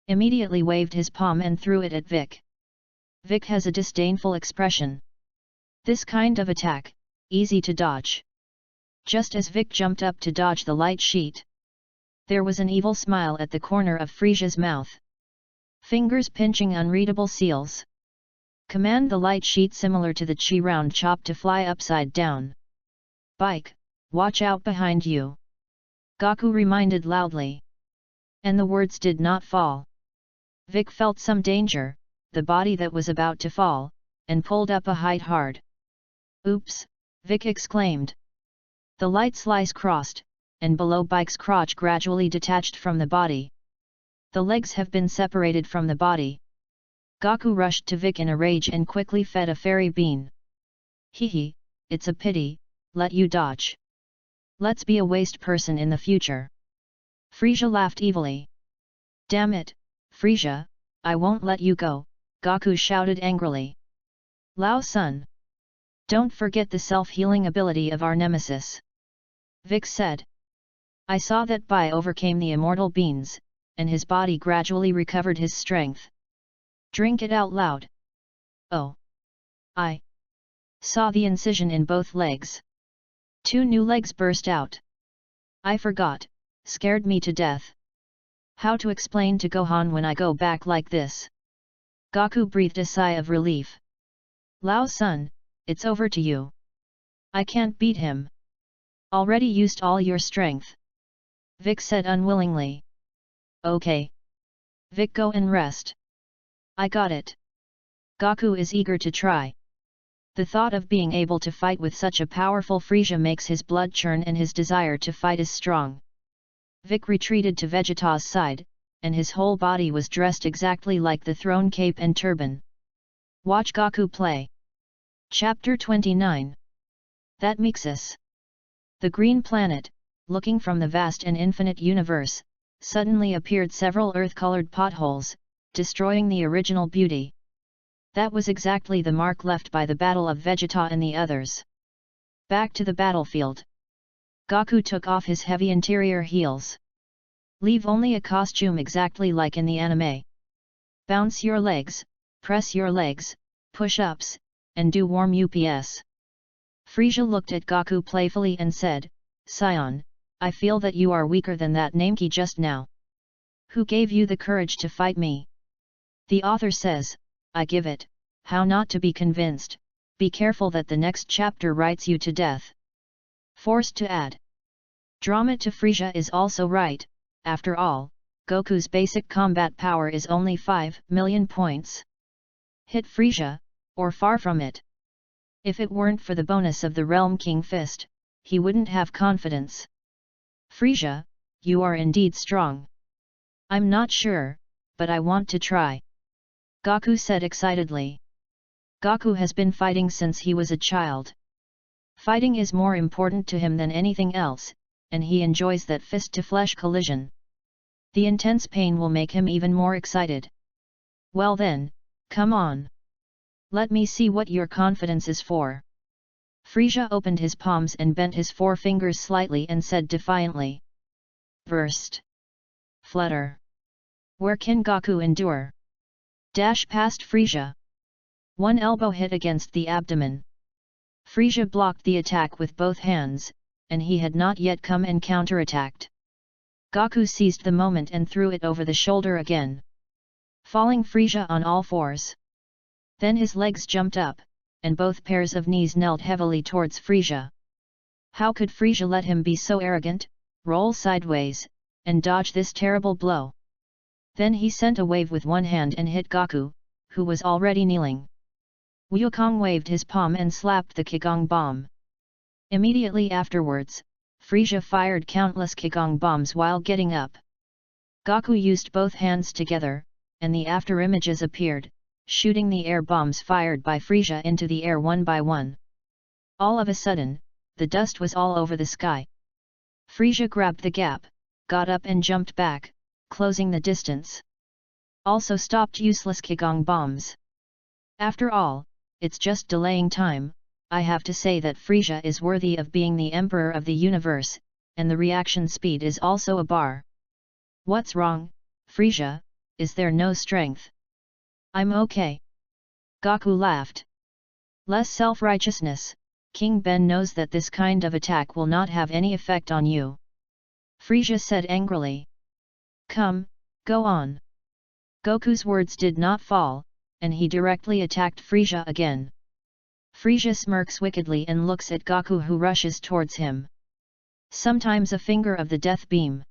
Immediately waved his palm and threw it at Vic. Vic has a disdainful expression. This kind of attack, easy to dodge. Just as Vic jumped up to dodge the light sheet, there was an evil smile at the corner of Frisia's mouth. Fingers pinching unreadable seals. Command the light sheet similar to the chi round chop to fly upside down. Bike, watch out behind you. Gaku reminded loudly. And the words did not fall. Vic felt some danger, the body that was about to fall, and pulled up a height hard. Oops, Vic exclaimed. The light slice crossed, and below Bike's crotch gradually detached from the body. The legs have been separated from the body. Gaku rushed to Vic in a rage and quickly fed a fairy bean. Hehe, it's a pity, let you dodge. Let's be a waste person in the future. Frisia laughed evilly. Damn it, Frisia, I won't let you go, Gaku shouted angrily. Lao Sun. Don't forget the self-healing ability of our nemesis. Vic said. I saw that Bai overcame the immortal beans, and his body gradually recovered his strength. Drink it out loud. Oh. I saw the incision in both legs. 2 new legs burst out. I forgot, scared me to death. How to explain to Gohan when I go back like this? Gaku breathed a sigh of relief. Lao Sun, it's over to you. I can't beat him. Already used all your strength. Vic said unwillingly. Okay. Vic, go and rest. I got it. Gaku is eager to try. The thought of being able to fight with such a powerful Frisia makes his blood churn and his desire to fight is strong. Vic retreated to Vegeta's side, and his whole body was dressed exactly like the throne cape and turban. Watch Gaku play. Chapter 29. That Mixus. The green planet, looking from the vast and infinite universe, suddenly appeared several earth-colored potholes, destroying the original beauty. That was exactly the mark left by the battle of Vegeta and the others. Back to the battlefield. Goku took off his heavy interior heels. Leave only a costume exactly like in the anime. Bounce your legs, press your legs, push-ups, and do warm ups. Frieza looked at Goku playfully and said, Scion, I feel that you are weaker than that Nameki just now. Who gave you the courage to fight me? The author says, I give it, how not to be convinced, be careful that the next chapter writes you to death. Forced to add. Drama to Frieza is also right, after all, Goku's basic combat power is only 5 million points. Hit Frieza, or far from it. If it weren't for the bonus of the Realm King Fist, he wouldn't have confidence. Frieza, you are indeed strong. I'm not sure, but I want to try. Goku said excitedly. Goku has been fighting since he was a child. Fighting is more important to him than anything else, and he enjoys that fist-to-flesh collision. The intense pain will make him even more excited. Well then, come on. Let me see what your confidence is for. Frieza opened his palms and bent his forefingers slightly and said defiantly. Burst. Flutter. Where can Goku endure? Dash past Frieza. One elbow hit against the abdomen. Frieza blocked the attack with both hands, and he had not yet come and counterattacked. Goku seized the moment and threw it over the shoulder again, falling Frieza on all fours. Then his legs jumped up, and both pairs of knees knelt heavily towards Frieza. How could Frieza let him be so arrogant, roll sideways, and dodge this terrible blow? Then he sent a wave with one hand and hit Goku, who was already kneeling. Wukong waved his palm and slapped the Qigong bomb. Immediately afterwards, Frieza fired countless Qigong bombs while getting up. Goku used both hands together, and the afterimages appeared, shooting the air bombs fired by Frieza into the air one by one. All of a sudden, the dust was all over the sky. Frieza grabbed the gap, got up and jumped back, closing the distance. Also stopped useless Qigong bombs. After all, it's just delaying time. I have to say that Frieza is worthy of being the Emperor of the universe, and the reaction speed is also a bar. What's wrong, Frieza? Is there no strength? I'm okay. Goku laughed. Less self-righteousness, King Ben knows that this kind of attack will not have any effect on you. Frieza said angrily. Come, go on. Goku's words did not fall, and he directly attacked Frieza again. Frieza smirks wickedly and looks at Goku, who rushes towards him. Sometimes a finger of the death beam.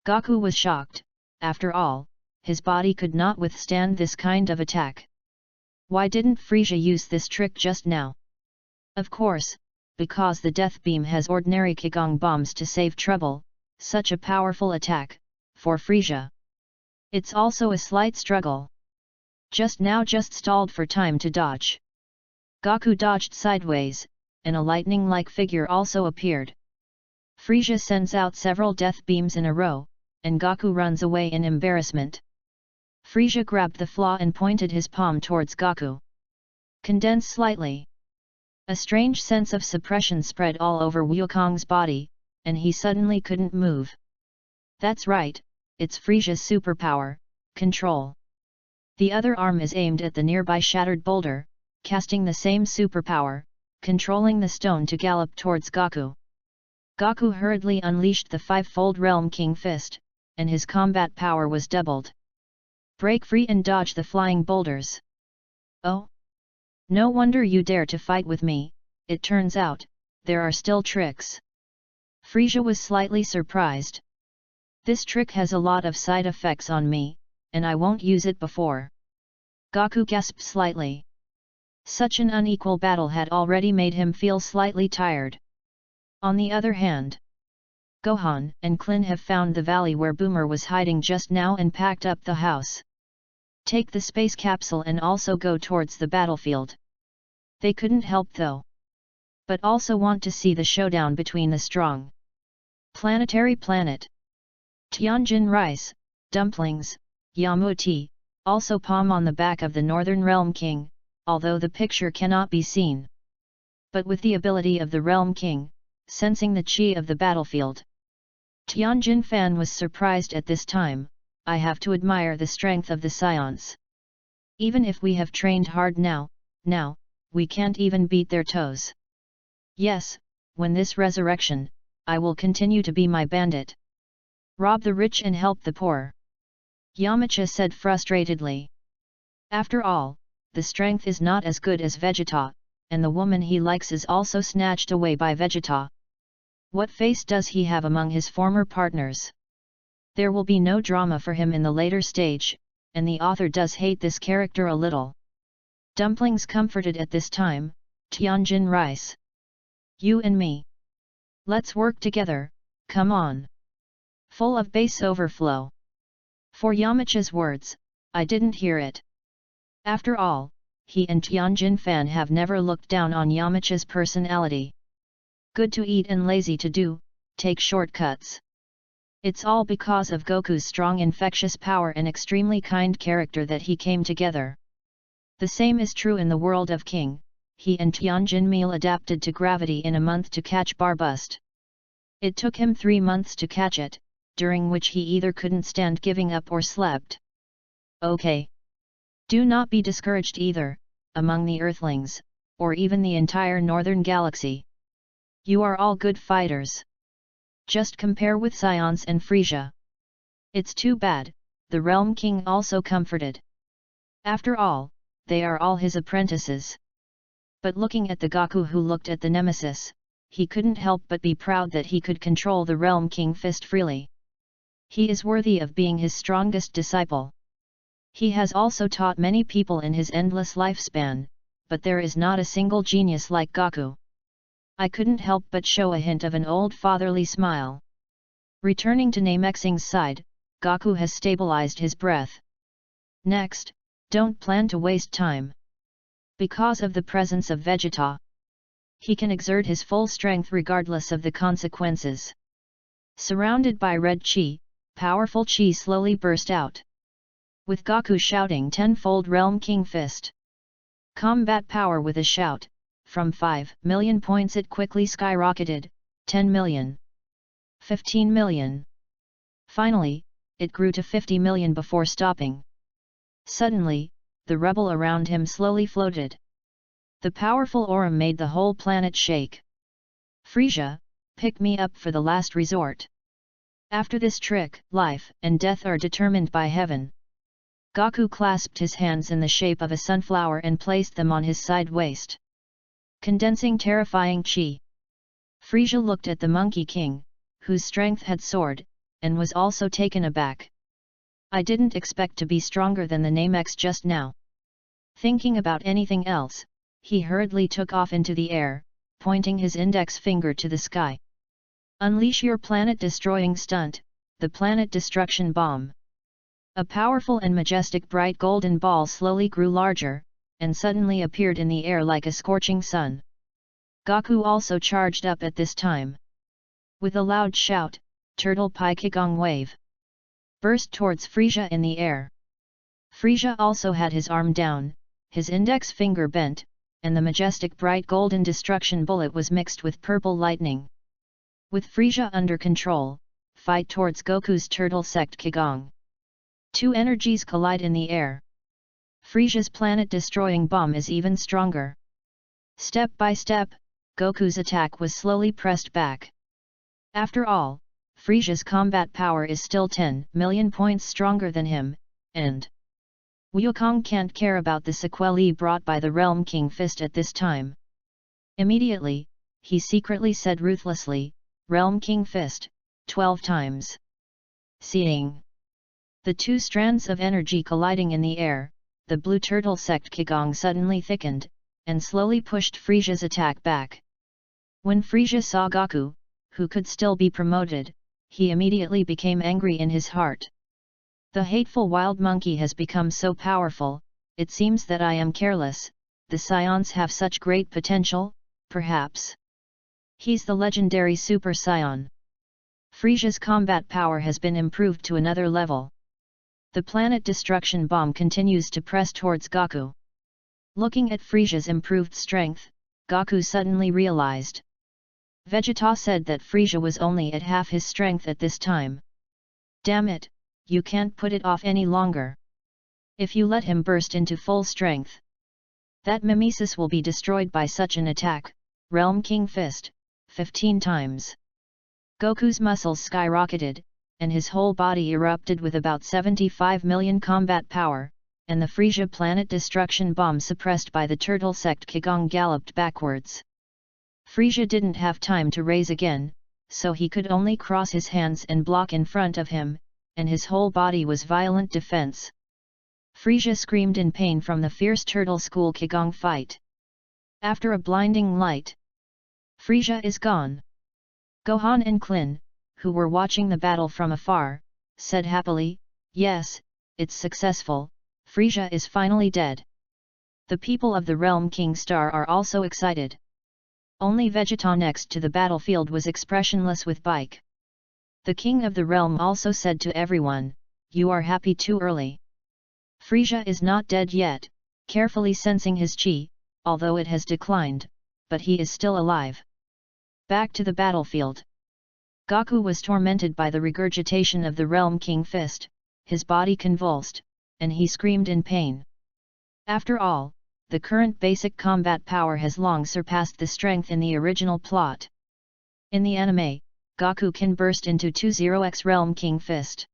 Goku was shocked. After all, his body could not withstand this kind of attack. Why didn't Frieza use this trick just now? Of course, because the death beam has ordinary Qigong bombs to save trouble, such a powerful attack, for Frieza. It's also a slight struggle. Just now just stalled for time to dodge. Goku dodged sideways, and a lightning-like figure also appeared. Frieza sends out several death beams in a row, and Goku runs away in embarrassment. Frieza grabbed the flaw and pointed his palm towards Goku. Condense slightly. A strange sense of suppression spread all over Wukong's body, and he suddenly couldn't move. That's right, it's Frieza's superpower, control. The other arm is aimed at the nearby shattered boulder, casting the same superpower, controlling the stone to gallop towards Goku. Goku hurriedly unleashed the five-fold Realm King Fist, and his combat power was doubled. Break free and dodge the flying boulders. Oh! No wonder you dare to fight with me, it turns out, there are still tricks. Frieza was slightly surprised. This trick has a lot of side effects on me, and I won't use it before. Goku gasped slightly. Such an unequal battle had already made him feel slightly tired. On the other hand, Gohan and Klin have found the valley where Boomer was hiding just now and packed up the house. Take the space capsule and also go towards the battlefield. They couldn't help though. But also want to see the showdown between the strong planetary planet Tianjin rice, dumplings, Yamuti, also palm on the back of the Northern Realm King, although the picture cannot be seen. But with the ability of the Realm King, sensing the chi of the battlefield. Tianjin Fan was surprised at this time. I have to admire the strength of the scions. Even if we have trained hard now, we can't even beat their toes. Yes, when this resurrection, I will continue to be my bandit. Rob the rich and help the poor. Yamcha said frustratedly. After all, the strength is not as good as Vegeta, and the woman he likes is also snatched away by Vegeta. What face does he have among his former partners? There will be no drama for him in the later stage, and the author does hate this character a little. Dumplings comforted at this time, Tianjin Rice. You and me. Let's work together, come on. Full of bass overflow. For Yamcha's words, I didn't hear it. After all, he and Tianjin Fan have never looked down on Yamcha's personality. Good to eat and lazy to do, take shortcuts. It's all because of Goku's strong infectious power and extremely kind character that he came together. The same is true in the world of King. He and Tianjin Meal adapted to gravity in a month to catch Barbust. It took him 3 months to catch it, during which he either couldn't stand giving up or slept. Okay. Do not be discouraged either, among the Earthlings, or even the entire Northern Galaxy. You are all good fighters. Just compare with Scions and Frisia. It's too bad, the Realm King also comforted. After all, they are all his apprentices. But looking at the Goku who looked at the Nemesis, he couldn't help but be proud that he could control the Realm King fist freely. He is worthy of being his strongest disciple. He has also taught many people in his endless lifespan, but there is not a single genius like Goku. I couldn't help but show a hint of an old fatherly smile. Returning to Namexing's side, Goku has stabilized his breath. Next, don't plan to waste time. Because of the presence of Vegeta, he can exert his full strength regardless of the consequences. Surrounded by red chi, powerful chi slowly burst out. With Goku shouting tenfold Realm King Fist. Combat power with a shout, from 5 million points it quickly skyrocketed, 10 million. 15 million. Finally, it grew to 50 million before stopping. Suddenly, the rubble around him slowly floated. The powerful aura made the whole planet shake. Frisia, pick me up for the last resort. After this trick, life and death are determined by heaven. Goku clasped his hands in the shape of a sunflower and placed them on his side waist, condensing terrifying chi. Frisia looked at the Monkey King, whose strength had soared, and was also taken aback. I didn't expect to be stronger than the Namex just now. Thinking about anything else, he hurriedly took off into the air, pointing his index finger to the sky. Unleash your planet-destroying stunt, the Planet Destruction Bomb. A powerful and majestic bright golden ball slowly grew larger, and suddenly appeared in the air like a scorching sun. Goku also charged up at this time. With a loud shout, Turtle Pi Kigong Wave burst towards Frisia in the air. Frisia also had his arm down, his index finger bent, and the majestic bright golden destruction bullet was mixed with purple lightning. With Frisia under control, fight towards Goku's turtle sect Kigong. Two energies collide in the air. Frisia's planet-destroying bomb is even stronger. Step by step, Goku's attack was slowly pressed back. After all, Frisia's combat power is still 10 million points stronger than him, and Wukong can't care about the sequelae brought by the Realm King Fist at this time. Immediately, he secretly said ruthlessly, Realm King Fist, 12 times. Seeing the two strands of energy colliding in the air, the blue turtle sect Kigong suddenly thickened, and slowly pushed Frisia's attack back. When Frisia saw Goku, who could still be promoted, he immediately became angry in his heart. The hateful wild monkey has become so powerful, it seems that I am careless. The Scions have such great potential, perhaps. He's the legendary Super Scion. Frisia's combat power has been improved to another level. The planet destruction bomb continues to press towards Goku. Looking at Frisia's improved strength, Goku suddenly realized. Vegeta said that Frieza was only at half his strength at this time. Damn it, you can't put it off any longer. If you let him burst into full strength, that mimesis will be destroyed by such an attack. Realm King Fist, 15 times. Goku's muscles skyrocketed, and his whole body erupted with about 75 million combat power, and the Frieza planet destruction bomb suppressed by the turtle sect Kigong galloped backwards. Frieza didn't have time to raise again, so he could only cross his hands and block in front of him, and his whole body was violent defense. Frieza screamed in pain from the fierce turtle school Kigong fight. After a blinding light, Frieza is gone. Gohan and Klin, who were watching the battle from afar, said happily, "Yes, it's successful, Frieza is finally dead." The people of the Realm King Star are also excited. Only Vegeta next to the battlefield was expressionless with bike. The King of the Realm also said to everyone, "You are happy too early. Frieza is not dead yet," carefully sensing his chi, although it has declined, but he is still alive. Back to the battlefield. Goku was tormented by the regurgitation of the Realm King Fist, his body convulsed, and he screamed in pain. After all, the current basic combat power has long surpassed the strength in the original plot. In the anime, Goku can burst into 20x Realm King Fist.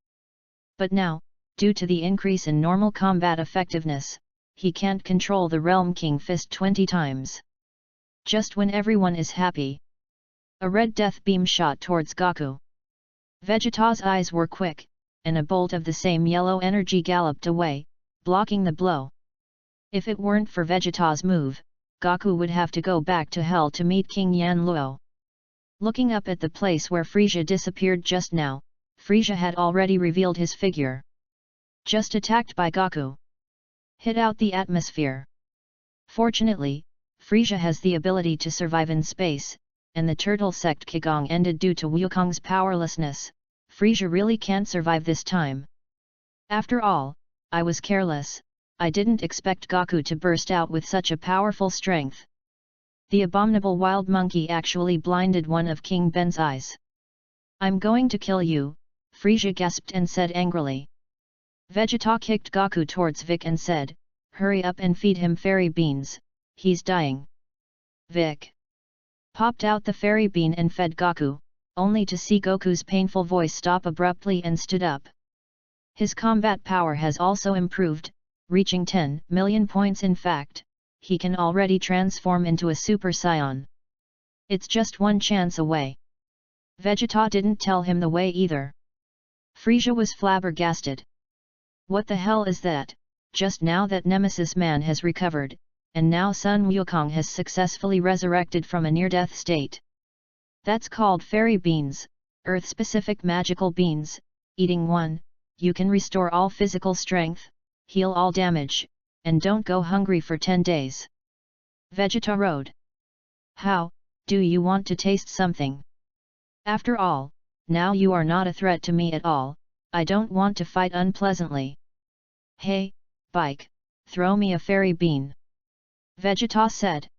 But now, due to the increase in normal combat effectiveness, he can't control the Realm King Fist 20 times. Just when everyone is happy, a red death beam shot towards Goku. Vegeta's eyes were quick, and a bolt of the same yellow energy galloped away, blocking the blow. If it weren't for Vegeta's move, Goku would have to go back to hell to meet King Yanluo. Looking up at the place where Frieza disappeared just now, Frieza had already revealed his figure. Just attacked by Goku. Hit out the atmosphere. Fortunately, Frieza has the ability to survive in space, and the turtle sect Kigong ended due to Wukong's powerlessness. Frieza really can't survive this time. After all, I was careless, I didn't expect Goku to burst out with such a powerful strength. The abominable wild monkey actually blinded one of King Ben's eyes. "I'm going to kill you," Frieza gasped and said angrily. Vegeta kicked Goku towards Vic and said, "Hurry up and feed him fairy beans, he's dying." Vic popped out the fairy bean and fed Goku, only to see Goku's painful voice stop abruptly and stood up. His combat power has also improved, reaching 10 million points. In fact, he can already transform into a Super Saiyan. It's just one chance away. Vegeta didn't tell him the way either. Frieza was flabbergasted. What the hell is that? Just now that Nemesis Man has recovered, and now Sun Wukong has successfully resurrected from a near-death state. That's called fairy beans, Earth-specific magical beans. Eating one, you can restore all physical strength, heal all damage, and don't go hungry for 10 days. Vegeta rode. "How, do you want to taste something? After all, now you are not a threat to me at all, I don't want to fight unpleasantly. Hey, bike, throw me a fairy bean," Vegeta said.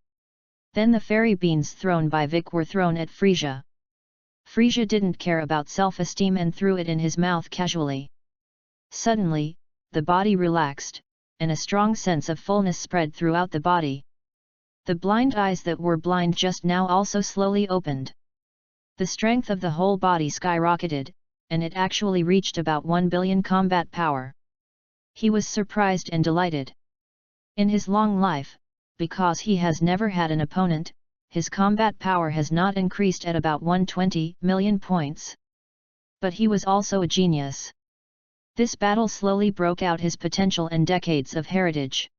Then the fairy beans thrown by Vic were thrown at Frieza. Frieza didn't care about self-esteem and threw it in his mouth casually. Suddenly, the body relaxed, and a strong sense of fullness spread throughout the body. The blind eyes that were blind just now also slowly opened. The strength of the whole body skyrocketed, and it actually reached about 1 billion combat power. He was surprised and delighted. In his long life, because he has never had an opponent, his combat power has not increased at about 120 million points. But he was also a genius. This battle slowly broke out his potential and decades of heritage.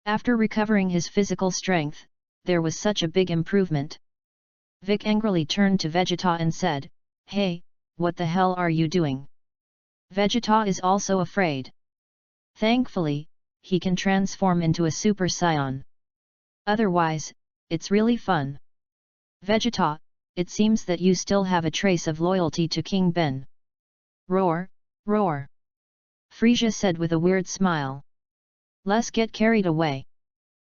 After recovering his physical strength, there was such a big improvement. Vic angrily turned to Vegeta and said, "Hey, what the hell are you doing?" Vegeta is also afraid. Thankfully, he can transform into a Super Saiyan. Otherwise, it's really fun. "Vegeta, it seems that you still have a trace of loyalty to King Ben." "Roar, roar!" Frieza said with a weird smile. "Let's get carried away.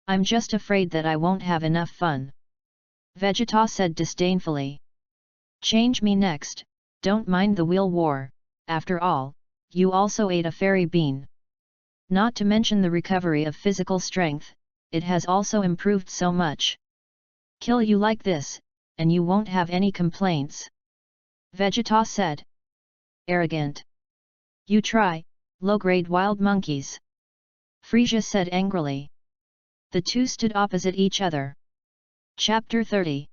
I'm just afraid that I won't have enough fun." Vegeta said disdainfully. Change me next, don't mind the wheel war, after all, you also ate a fairy bean. Not to mention the recovery of physical strength, it has also improved so much. Kill you like this, and you won't have any complaints. Vegeta said. Arrogant. You try, low-grade wild monkeys. Frieza said angrily. The two stood opposite each other. Chapter 30.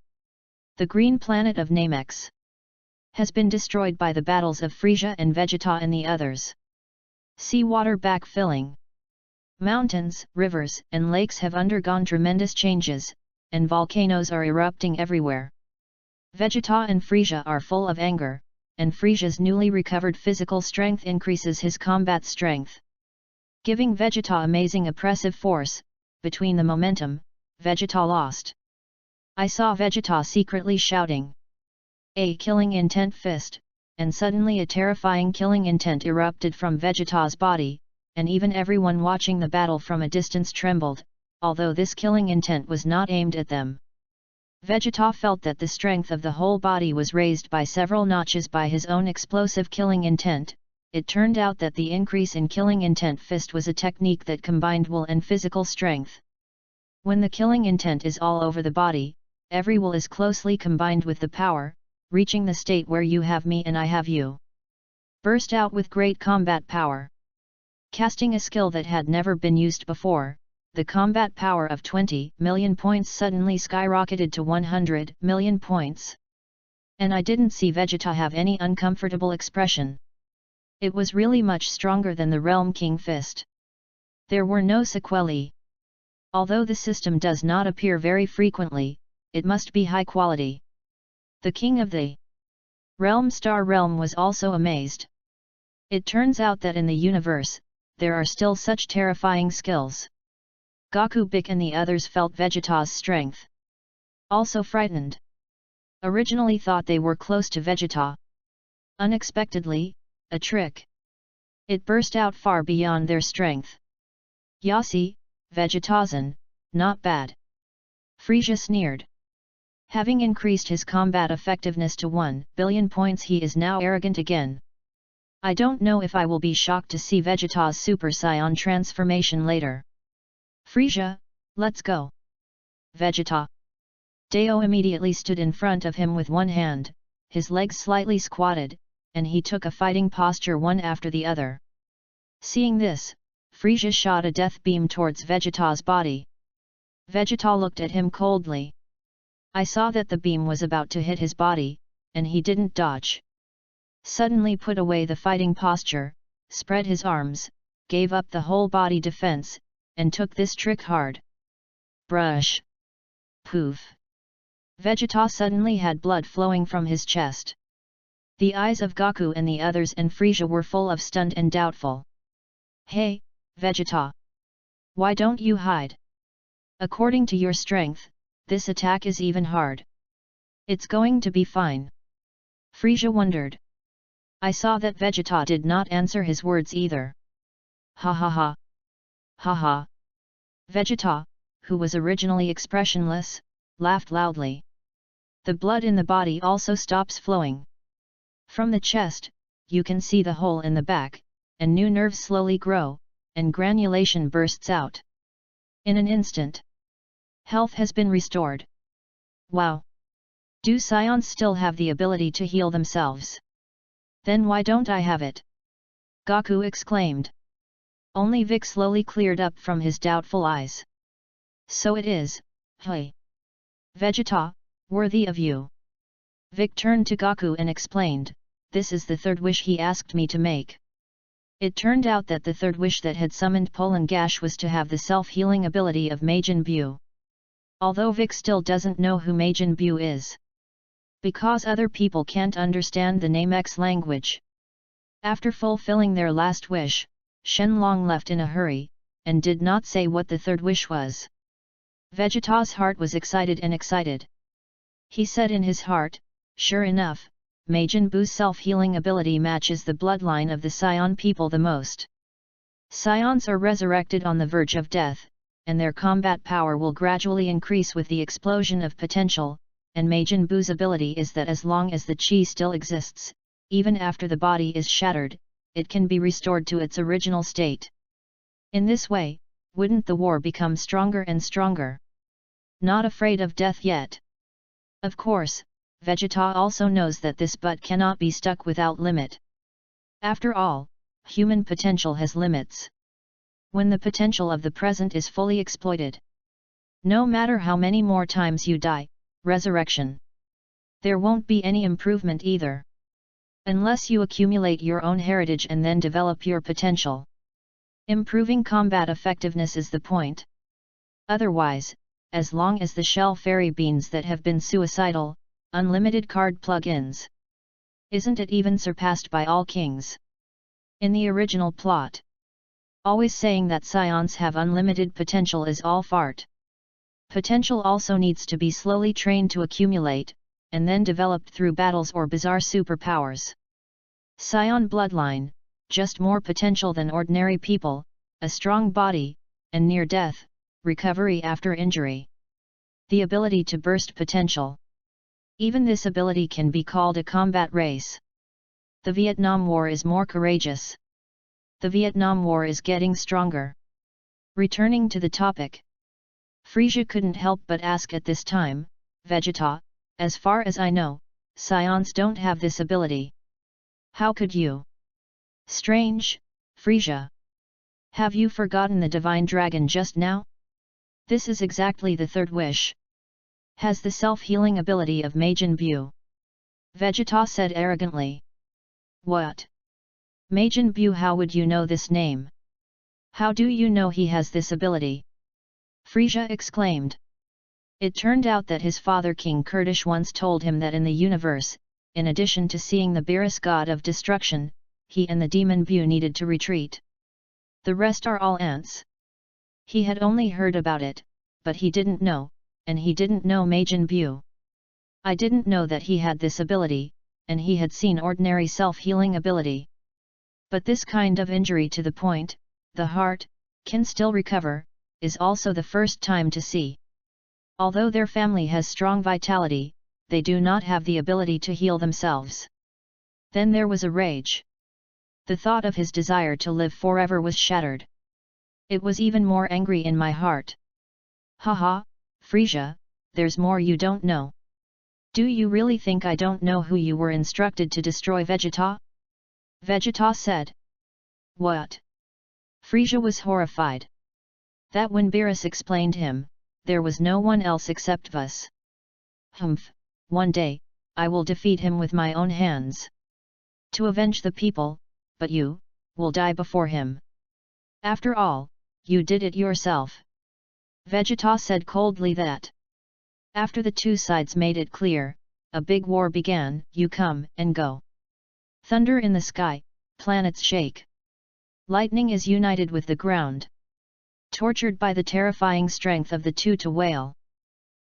The green planet of Namex has been destroyed by the battles of Frieza and Vegeta and the others. Seawater backfilling. Mountains, rivers, and lakes have undergone tremendous changes, and volcanoes are erupting everywhere. Vegeta and Frieza are full of anger, and Frieza's newly recovered physical strength increases his combat strength, giving Vegeta amazing oppressive force. Between the momentum, Vegeta lost. I saw Vegeta secretly shouting, "A killing intent fist," and suddenly a terrifying killing intent erupted from Vegeta's body, and even everyone watching the battle from a distance trembled, although this killing intent was not aimed at them. Vegeta felt that the strength of the whole body was raised by several notches by his own explosive killing intent. It turned out that the increase in killing intent fist was a technique that combined will and physical strength. When the killing intent is all over the body, every will is closely combined with the power, reaching the state where you have me and I have you. Burst out with great combat power. Casting a skill that had never been used before, the combat power of 20 million points suddenly skyrocketed to 100 million points. And I didn't see Vegeta have any uncomfortable expression. It was really much stronger than the Realm King Fist. There were no sequelae. Although the system does not appear very frequently, it must be high quality. The king of the Realm Star Realm was also amazed. It turns out that in the universe, there are still such terrifying skills. Goku, Bik and the others felt Vegeta's strength. Also frightened. Originally thought they were close to Vegeta. Unexpectedly, a trick. It burst out far beyond their strength. Yasi, Vegetazan, not bad. Frieza sneered. Having increased his combat effectiveness to 1 billion points, he is now arrogant again. I don't know if I will be shocked to see Vegeta's Super Saiyan transformation later. Frieza, let's go. Vegeta. Deo immediately stood in front of him with one hand, his legs slightly squatted, and he took a fighting posture one after the other. Seeing this, Frieza shot a death beam towards Vegeta's body. Vegeta looked at him coldly. I saw that the beam was about to hit his body, and he didn't dodge. Suddenly put away the fighting posture, spread his arms, gave up the whole body defense, and took this trick hard. Brush. Poof. Vegeta suddenly had blood flowing from his chest. The eyes of Goku and the others and Frieza were full of stunned and doubtful. Hey, Vegeta! Why don't you hide? According to your strength, this attack is even hard. It's going to be fine. Frieza wondered. I saw that Vegeta did not answer his words either. Ha ha ha. Ha ha. Vegeta, who was originally expressionless, laughed loudly. The blood in the body also stops flowing. From the chest, you can see the hole in the back, and new nerves slowly grow, and granulation bursts out. In an instant, health has been restored. Wow! Do Saiyans still have the ability to heal themselves? Then why don't I have it? Goku exclaimed. Only Vic slowly cleared up from his doubtful eyes. So it is, hey! Vegeta, worthy of you. Vic turned to Goku and explained, this is the third wish he asked me to make. It turned out that the third wish that had summoned Polangash was to have the self-healing ability of Majin Buu. Although Vic still doesn't know who Majin Buu is. Because other people can't understand the Namex language. After fulfilling their last wish, Shenlong left in a hurry, and did not say what the third wish was. Vegeta's heart was excited and excited. He said in his heart, sure enough, Majin Buu's self-healing ability matches the bloodline of the Saiyan people the most. Saiyans are resurrected on the verge of death, and their combat power will gradually increase with the explosion of potential, and Majin Buu's ability is that as long as the chi still exists, even after the body is shattered, it can be restored to its original state. In this way, wouldn't the war become stronger and stronger? Not afraid of death yet. Of course, Vegeta also knows that this but cannot be stuck without limit. After all, human potential has limits. When the potential of the present is fully exploited, no matter how many more times you die, resurrection, there won't be any improvement either. Unless you accumulate your own heritage and then develop your potential. Improving combat effectiveness is the point. Otherwise, as long as the shell fairy beans that have been suicidal, unlimited card plugins. Isn't it even surpassed by all kings? In the original plot. Always saying that scions have unlimited potential is all fart. Potential also needs to be slowly trained to accumulate, and then developed through battles or bizarre superpowers. Scion bloodline, just more potential than ordinary people, a strong body, and near death, recovery after injury. The ability to burst potential. Even this ability can be called a combat race. The Vietnam War is more courageous. The Vietnam War is getting stronger. Returning to the topic. Frieza couldn't help but ask at this time, Vegeta, as far as I know, scions don't have this ability. How could you? Strange, Frieza. Have you forgotten the Divine Dragon just now? This is exactly the third wish. Has the self-healing ability of Majin Buu. Vegeta said arrogantly. What? Majin Buu, how would you know this name? How do you know he has this ability? Frieza exclaimed. It turned out that his father King Kurdish once told him that in the universe, in addition to seeing the Beerus god of destruction, he and the demon Buu needed to retreat. The rest are all ants. He had only heard about it, but he didn't know, and he didn't know Majin Buu. I didn't know that he had this ability, and he had seen ordinary self-healing ability. But this kind of injury to the point, the heart, can still recover, is also the first time to see. Although their family has strong vitality, they do not have the ability to heal themselves. Then there was a rage. The thought of his desire to live forever was shattered. It was even more angry in my heart. Haha, Frieza, there's more you don't know. Do you really think I don't know who you were instructed to destroy Vegeta? Vegeta said. What? Frieza was horrified. That when Beerus explained him, there was no one else except us. Humph, one day, I will defeat him with my own hands. To avenge the people, but you, will die before him. After all, you did it yourself. Vegeta said coldly that. After the two sides made it clear, a big war began. You come and go. Thunder in the sky, planets shake. Lightning is united with the ground. Tortured by the terrifying strength of the two to wail.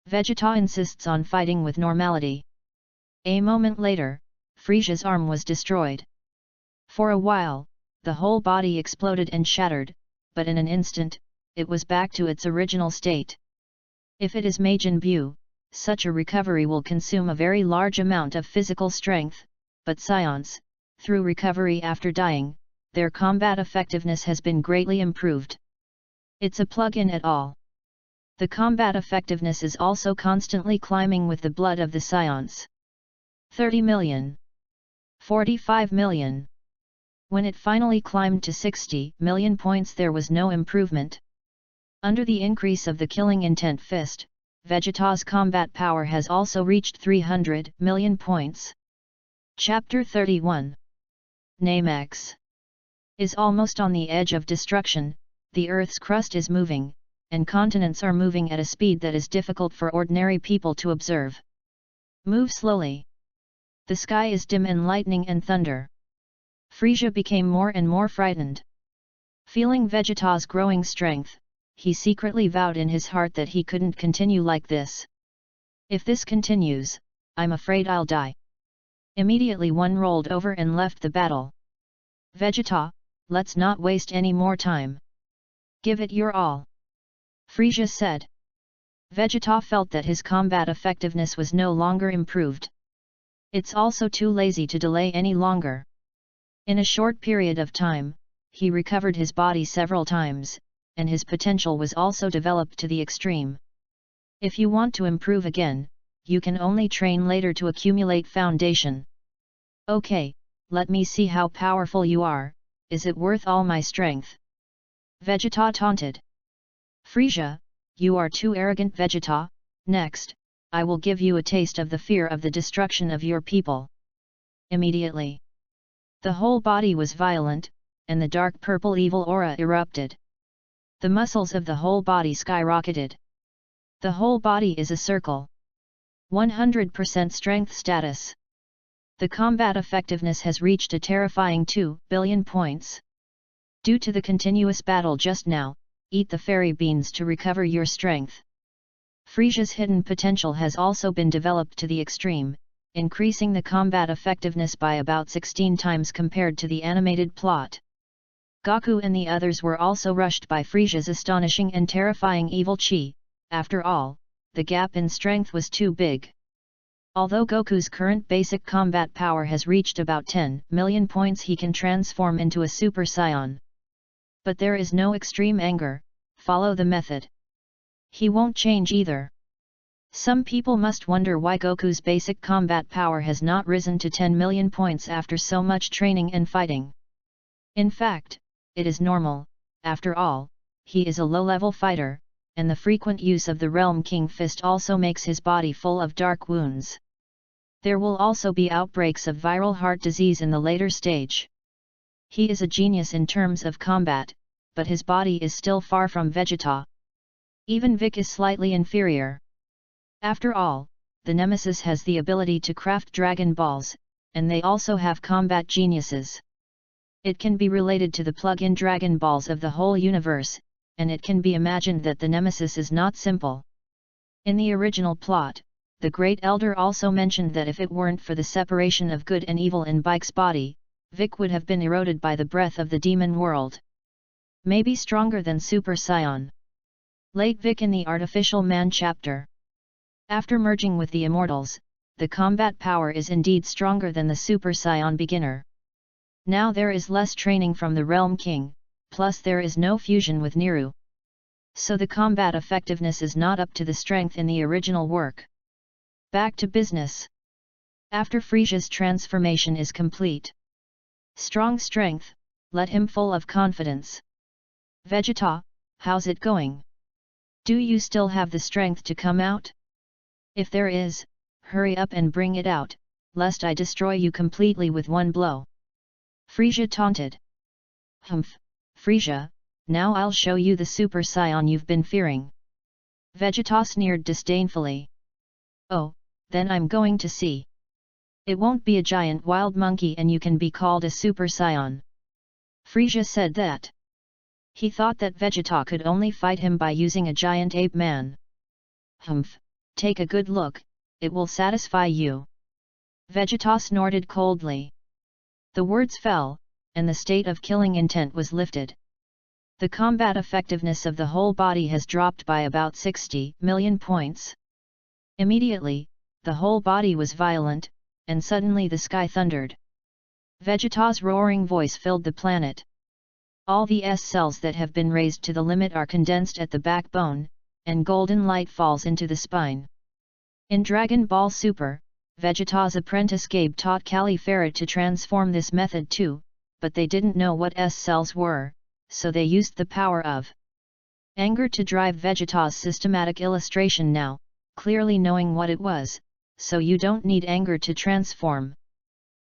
Vegeta insists on fighting with normality. A moment later, Frieza's arm was destroyed. For a while, the whole body exploded and shattered, but in an instant, it was back to its original state. If it is Majin Buu, such a recovery will consume a very large amount of physical strength, but scions, through recovery after dying, their combat effectiveness has been greatly improved. It's a plug-in at all. The combat effectiveness is also constantly climbing with the blood of the scions. 30 million. 45 million. When it finally climbed to 60 million points, there was no improvement. Under the increase of the killing intent fist, Vegeta's combat power has also reached 300 million points. Chapter 31. Namex is almost on the edge of destruction. The Earth's crust is moving, and continents are moving at a speed that is difficult for ordinary people to observe. Move slowly. The sky is dim and lightning and thunder. Frieza became more and more frightened. Feeling Vegeta's growing strength, he secretly vowed in his heart that he couldn't continue like this. If this continues, I'm afraid I'll die. Immediately one rolled over and left the battle. Vegeta, let's not waste any more time. Give it your all. Frieza said. Vegeta felt that his combat effectiveness was no longer improved. It's also too lazy to delay any longer. In a short period of time, he recovered his body several times, and his potential was also developed to the extreme. If you want to improve again, you can only train later to accumulate foundation. Okay, let me see how powerful you are. Is it worth all my strength? Vegeta taunted. Frieza, you are too arrogant, Vegeta. Next, I will give you a taste of the fear of the destruction of your people. Immediately, the whole body was violent, and the dark purple evil aura erupted. The muscles of the whole body skyrocketed. The whole body is a circle. 100% strength status. The combat effectiveness has reached a terrifying 2 billion points. Due to the continuous battle just now, eat the fairy beans to recover your strength. Frieza's hidden potential has also been developed to the extreme, increasing the combat effectiveness by about 16 times compared to the animated plot. Goku and the others were also rushed by Frieza's astonishing and terrifying evil chi. After all, the gap in strength was too big. Although Goku's current basic combat power has reached about 10 million points, he can transform into a Super Saiyan. But there is no extreme anger, follow the method. He won't change either. Some people must wonder why Goku's basic combat power has not risen to 10 million points after so much training and fighting. In fact, it is normal. After all, he is a low-level fighter, and the frequent use of the Realm King Fist also makes his body full of dark wounds. There will also be outbreaks of viral heart disease in the later stage. He is a genius in terms of combat, but his body is still far from Vegeta. Even Vic is slightly inferior. After all, the Nemesis has the ability to craft Dragon Balls, and they also have combat geniuses. It can be related to the plug-in Dragon Balls of the whole universe, and it can be imagined that the Nemesis is not simple. In the original plot, the Great Elder also mentioned that if it weren't for the separation of good and evil in Bike's body, Vic would have been eroded by the breath of the demon world. Maybe stronger than Super Saiyan. Late Vic in the Artificial Man chapter. After merging with the Immortals, the combat power is indeed stronger than the Super Saiyan beginner. Now there is less training from the Realm King, plus there is no fusion with Niru. So the combat effectiveness is not up to the strength in the original work. Back to business. After Frieza's transformation is complete. Strong strength, let him full of confidence. Vegeta, how's it going? Do you still have the strength to come out? If there is, hurry up and bring it out, lest I destroy you completely with one blow. Frieza taunted. Humph, Frieza, now I'll show you the Super Saiyan you've been fearing. Vegeta sneered disdainfully. Oh, then I'm going to see. It won't be a giant wild monkey and you can be called a Super Saiyan. Frieza said that. He thought that Vegeta could only fight him by using a giant ape man. Humph, take a good look, it will satisfy you. Vegeta snorted coldly. The words fell, and the state of killing intent was lifted. The combat effectiveness of the whole body has dropped by about 60 million points. Immediately, the whole body was violent, and suddenly the sky thundered. Vegeta's roaring voice filled the planet. All the S-cells that have been raised to the limit are condensed at the backbone, and golden light falls into the spine. In Dragon Ball Super, Vegeta's apprentice Gabe taught Cali Ferret to transform this method too, but they didn't know what S-cells were, so they used the power of anger to drive Vegeta's systematic illustration now, clearly knowing what it was, so you don't need anger to transform.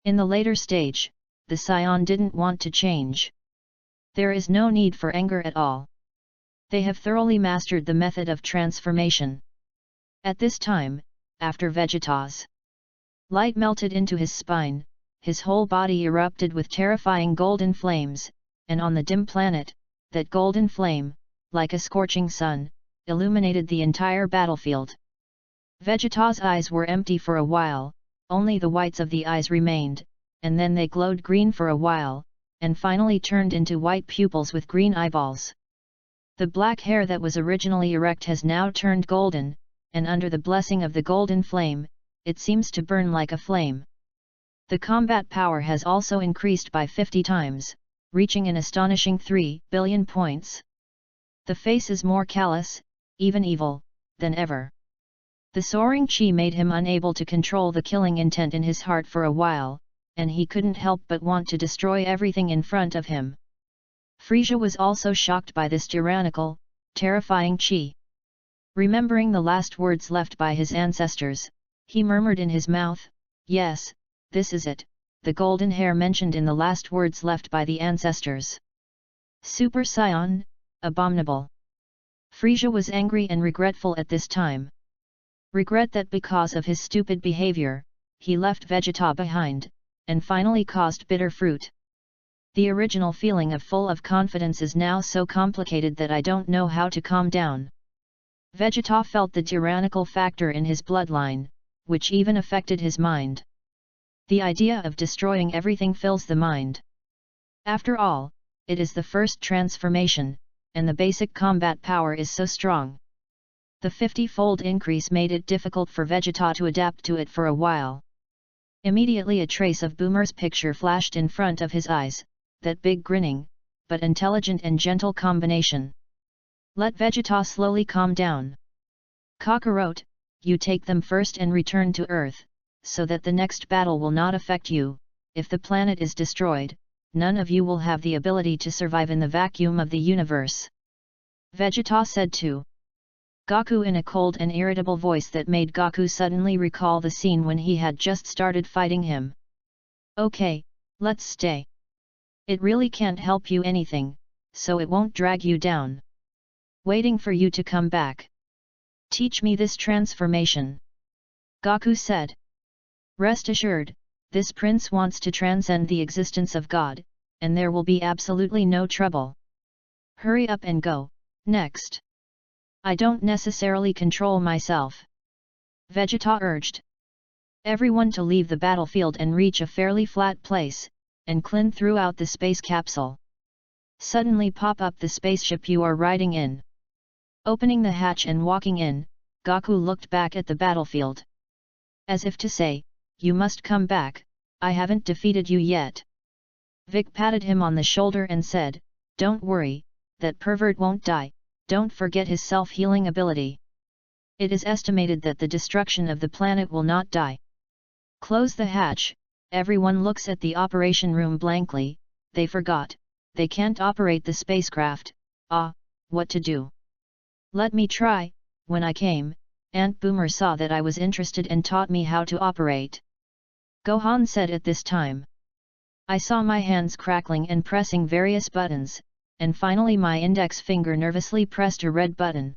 In the later stage, the Saiyan didn't want to change. There is no need for anger at all. They have thoroughly mastered the method of transformation. At this time, after Vegeta's light melted into his spine, his whole body erupted with terrifying golden flames, and on the dim planet, that golden flame, like a scorching sun, illuminated the entire battlefield. Vegeta's eyes were empty for a while, only the whites of the eyes remained, and then they glowed green for a while, and finally turned into white pupils with green eyeballs. The black hair that was originally erect has now turned golden, and under the blessing of the golden flame, it seems to burn like a flame. The combat power has also increased by 50 times, reaching an astonishing 3 billion points. The face is more callous, even evil, than ever. The soaring chi made him unable to control the killing intent in his heart for a while, and he couldn't help but want to destroy everything in front of him. Frisia was also shocked by this tyrannical, terrifying chi. Remembering the last words left by his ancestors, he murmured in his mouth, "Yes, this is it, the golden hair mentioned in the last words left by the ancestors. Super Saiyan, abominable." Frisia was angry and regretful at this time. Regret that because of his stupid behavior, he left Vegeta behind, and finally caused bitter fruit. The original feeling of full of confidence is now so complicated that I don't know how to calm down. Vegeta felt the tyrannical factor in his bloodline, which even affected his mind. The idea of destroying everything fills the mind. After all, it is the first transformation, and the basic combat power is so strong. The 50-fold increase made it difficult for Vegeta to adapt to it for a while. Immediately a trace of Boomer's picture flashed in front of his eyes, that big grinning, but intelligent and gentle combination. Let Vegeta slowly calm down. Kakarot, you take them first and return to Earth, so that the next battle will not affect you. If the planet is destroyed, none of you will have the ability to survive in the vacuum of the universe. Vegeta said to Goku in a cold and irritable voice that made Goku suddenly recall the scene when he had just started fighting him. Okay, let's stay. It really can't help you anything, so it won't drag you down. Waiting for you to come back. Teach me this transformation. Goku said. Rest assured, this prince wants to transcend the existence of God, and there will be absolutely no trouble. Hurry up and go, next. I don't necessarily control myself. Vegeta urged. Everyone to leave the battlefield and reach a fairly flat place, and climb throughout the space capsule. Suddenly pop up the spaceship you are riding in. Opening the hatch and walking in, Goku looked back at the battlefield. As if to say, you must come back, I haven't defeated you yet. Vic patted him on the shoulder and said, don't worry, that pervert won't die. Don't forget his self-healing ability. It is estimated that the destruction of the planet will not die. Close the hatch. Everyone looks at the operation room blankly. They forgot. They can't operate the spacecraft. What to do? Let me try. When I came, Aunt Boomer saw that I was interested and taught me how to operate. Gohan said at this time. I saw my hands crackling and pressing various buttons, and finally my index finger nervously pressed a red button.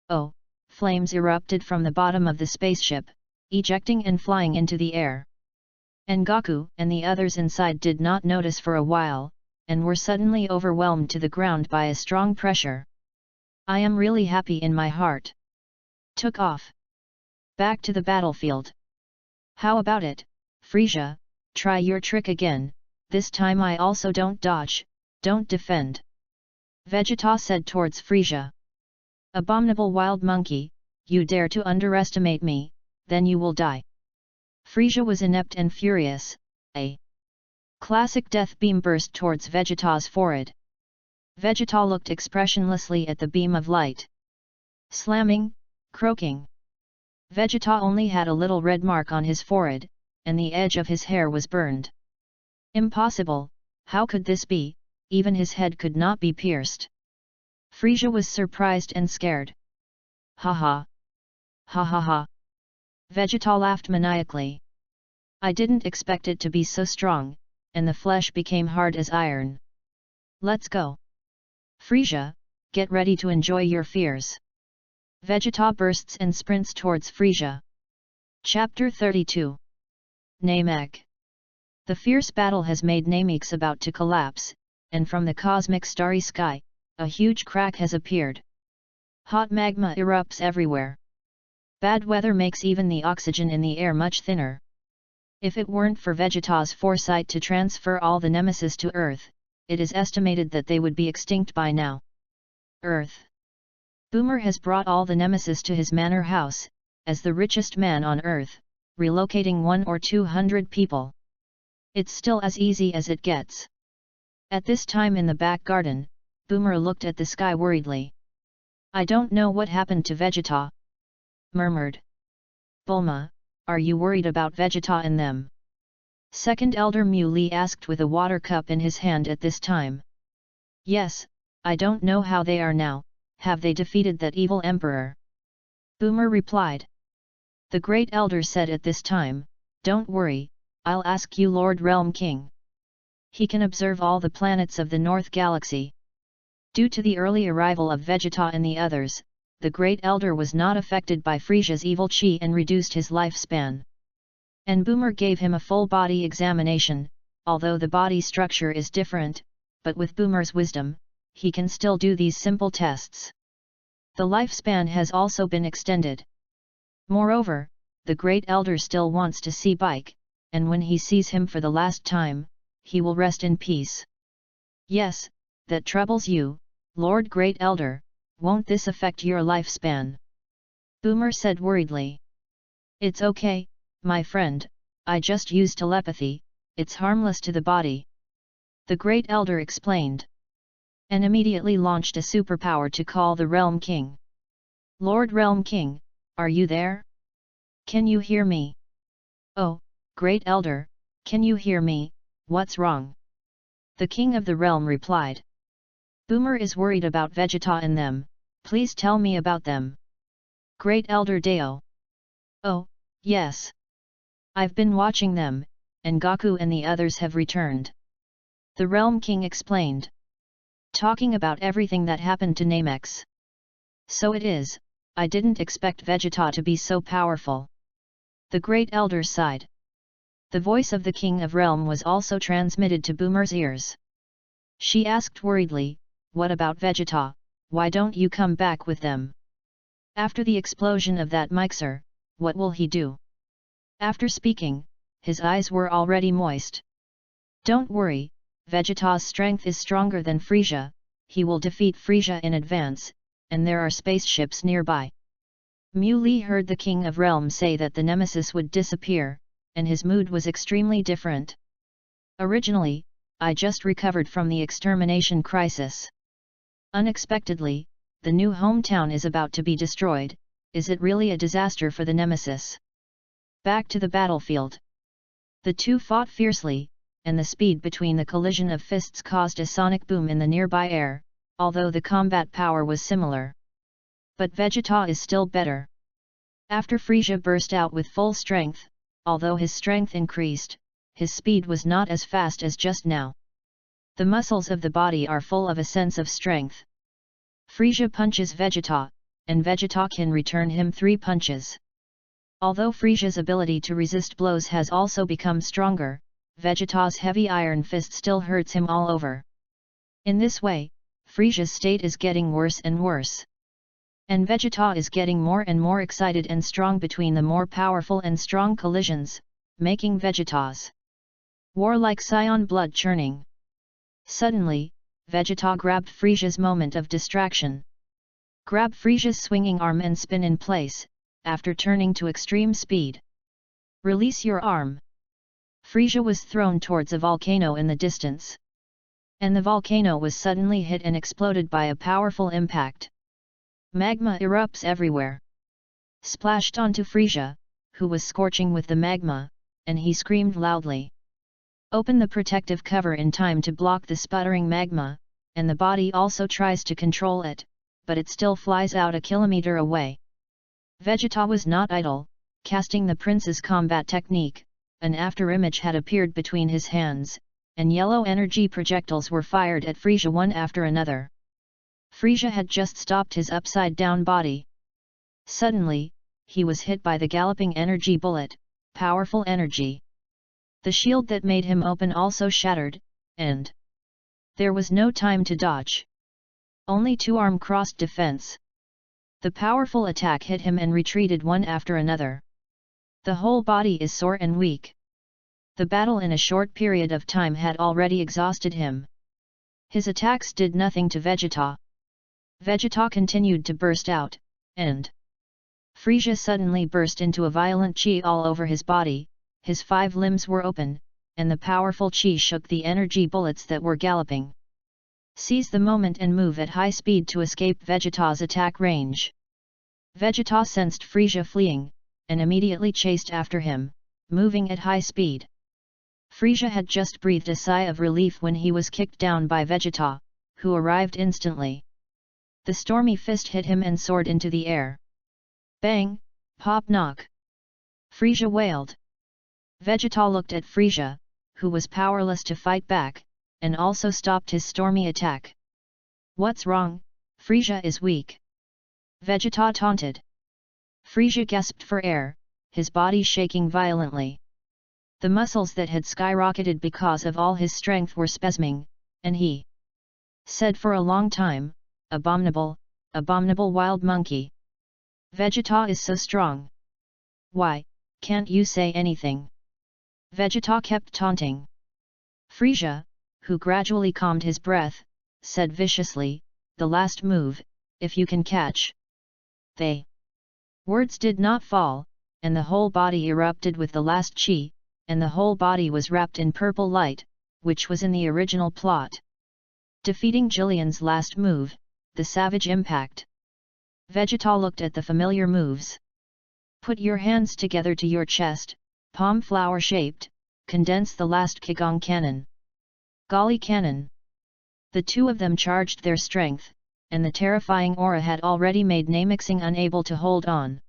Oh, flames erupted from the bottom of the spaceship, ejecting and flying into the air. And Goku and the others inside did not notice for a while, and were suddenly overwhelmed to the ground by a strong pressure. I am really happy in my heart. Took off. Back to the battlefield. How about it, Frisia? Try your trick again, this time I also don't dodge. Don't defend. Vegeta said towards Frisia. Abominable wild monkey, you dare to underestimate me, then you will die. Frisia was inept and furious. A classic death beam burst towards Vegeta's forehead. Vegeta looked expressionlessly at the beam of light. Slamming, croaking. Vegeta only had a little red mark on his forehead, and the edge of his hair was burned. Impossible, how could this be? Even his head could not be pierced. Frisia was surprised and scared. Ha ha. Ha ha ha. Vegeta laughed maniacally. I didn't expect it to be so strong, and the flesh became hard as iron. Let's go. Frisia, get ready to enjoy your fears. Vegeta bursts and sprints towards Frisia. Chapter 32. Namek. The fierce battle has made Namek's about to collapse, and from the cosmic starry sky, a huge crack has appeared. Hot magma erupts everywhere. Bad weather makes even the oxygen in the air much thinner. If it weren't for Vegeta's foresight to transfer all the nemesis to Earth, it is estimated that they would be extinct by now. Earth. Boomer has brought all the nemesis to his manor house, as the richest man on Earth, relocating 100 or 200 people. It's still as easy as it gets. At this time in the back garden, Boomer looked at the sky worriedly. I don't know what happened to Vegeta, murmured. Bulma, are you worried about Vegeta and them? Second Elder Muley asked with a water cup in his hand at this time. Yes, I don't know how they are now, have they defeated that evil emperor? Boomer replied. The Great Elder said at this time, don't worry, I'll ask you Lord Realm King. He can observe all the planets of the North Galaxy. Due to the early arrival of Vegeta and the others, the Great Elder was not affected by Frisia's evil chi and reduced his lifespan. And Boomer gave him a full body examination, although the body structure is different, but with Boomer's wisdom, he can still do these simple tests. The lifespan has also been extended. Moreover, the Great Elder still wants to see Bike, and when he sees him for the last time, he will rest in peace. Yes, that troubles you, Lord Great Elder, won't this affect your lifespan? Boomer said worriedly. It's okay, my friend, I just use telepathy, it's harmless to the body. The Great Elder explained. And immediately launched a superpower to call the Realm King. Lord Realm King, are you there? Can you hear me? Oh, Great Elder, can you hear me, what's wrong? The King of the Realm replied. Boomer is worried about Vegeta and them, please tell me about them. Great Elder Deo. Oh, yes. I've been watching them, and Goku and the others have returned. The Realm King explained. Talking about everything that happened to Namex. So it is, I didn't expect Vegeta to be so powerful. The Great Elder sighed. The voice of the King of Realm was also transmitted to Boomer's ears. She asked worriedly, what about Vegeta, why don't you come back with them? After the explosion of that mixer, what will he do? After speaking, his eyes were already moist. Don't worry, Vegeta's strength is stronger than Frieza, he will defeat Frieza in advance, and there are spaceships nearby. Muley heard the King of Realm say that the nemesis would disappear, and his mood was extremely different. Originally, I just recovered from the extermination crisis. Unexpectedly, the new hometown is about to be destroyed, is it really a disaster for the nemesis? Back to the battlefield. The two fought fiercely, and the speed between the collision of fists caused a sonic boom in the nearby air, although the combat power was similar. But Vegeta is still better. After Frieza burst out with full strength, although his strength increased, his speed was not as fast as just now. The muscles of the body are full of a sense of strength. Frieza punches Vegeta, and Vegeta can return him 3 punches. Although Frieza's ability to resist blows has also become stronger, Vegeta's heavy iron fist still hurts him all over. In this way, Frieza's state is getting worse and worse. And Vegeta is getting more and more excited and strong between the more powerful and strong collisions, making Vegeta's warlike scion blood churning. Suddenly, Vegeta grabbed Frieza's moment of distraction. Grab Frieza's swinging arm and spin in place, after turning to extreme speed. Release your arm. Frieza was thrown towards a volcano in the distance. And the volcano was suddenly hit and exploded by a powerful impact. Magma erupts everywhere. Splashed onto Frieza, who was scorching with the magma, and he screamed loudly. Open the protective cover in time to block the sputtering magma, and the body also tries to control it, but it still flies out a kilometer away. Vegeta was not idle, casting the prince's combat technique, an afterimage had appeared between his hands, and yellow energy projectiles were fired at Frieza one after another. Frieza had just stopped his upside-down body. Suddenly, he was hit by the galloping energy bullet, powerful energy. The shield that made him open also shattered, and there was no time to dodge. Only 2-arm crossed defense. The powerful attack hit him and retreated one after another. The whole body is sore and weak. The battle in a short period of time had already exhausted him. His attacks did nothing to Vegeta. Vegeta continued to burst out, and Frieza suddenly burst into a violent chi all over his body, his 5 limbs were open, and the powerful chi shook the energy bullets that were galloping. Seize the moment and move at high speed to escape Vegeta's attack range. Vegeta sensed Frieza fleeing, and immediately chased after him, moving at high speed. Frieza had just breathed a sigh of relief when he was kicked down by Vegeta, who arrived instantly. The stormy fist hit him and soared into the air. Bang! Pop knock! Frieza wailed. Vegeta looked at Frieza, who was powerless to fight back, and also stopped his stormy attack. What's wrong? Frieza is weak. Vegeta taunted. Frieza gasped for air, his body shaking violently. The muscles that had skyrocketed because of all his strength were spasming, and he said for a long time, "Abominable, abominable wild monkey. Vegeta is so strong. Why, can't you say anything?" Vegeta kept taunting. Frieza, who gradually calmed his breath, said viciously, "The last move, if you can catch." They words did not fall, and the whole body erupted with the last chi, and the whole body was wrapped in purple light, which was in the original plot. Defeating Jillian's last move, the savage impact. Vegeta looked at the familiar moves. Put your hands together to your chest, palm flower shaped, condense the last Qigong cannon. Golly cannon! The two of them charged their strength, and the terrifying aura had already made Namexing unable to hold on.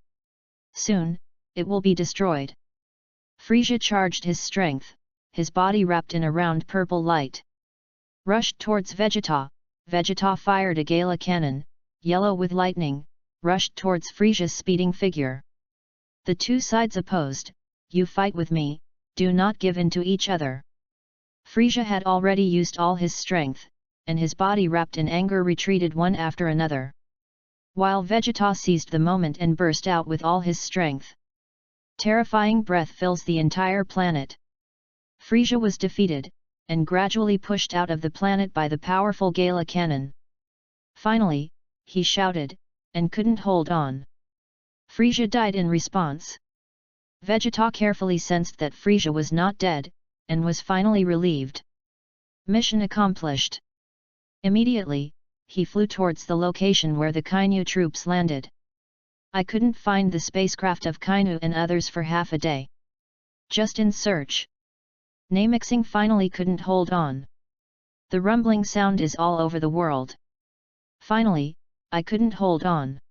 Soon, it will be destroyed. Frieza charged his strength, his body wrapped in a round purple light. Rushed towards Vegeta. Vegeta fired a Gala cannon, yellow with lightning, rushed towards Frieza's speeding figure. The two sides opposed. You fight with me, do not give in to each other. Frieza had already used all his strength, and his body wrapped in anger retreated one after another. While Vegeta seized the moment and burst out with all his strength. Terrifying breath fills the entire planet. Frieza was defeated, and gradually pushed out of the planet by the powerful Gala cannon. Finally, he shouted, and couldn't hold on. Frieza died in response. Vegeta carefully sensed that Frieza was not dead, and was finally relieved. Mission accomplished. Immediately, he flew towards the location where the Kainu troops landed. I couldn't find the spacecraft of Kainu and others for half a day. Just in search. Namexing finally couldn't hold on. The rumbling sound is all over the world. Finally, I couldn't hold on.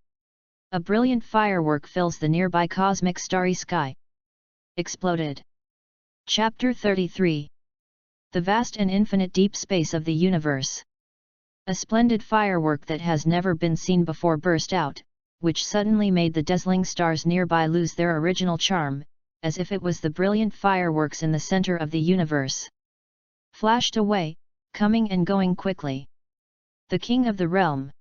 A brilliant firework fills the nearby cosmic starry sky. Exploded. Chapter 33. The vast and infinite deep space of the universe. A splendid firework that has never been seen before burst out, which suddenly made the dazzling stars nearby lose their original charm, as if it was the brilliant fireworks in the center of the universe. Flashed away, coming and going quickly. The king of the realm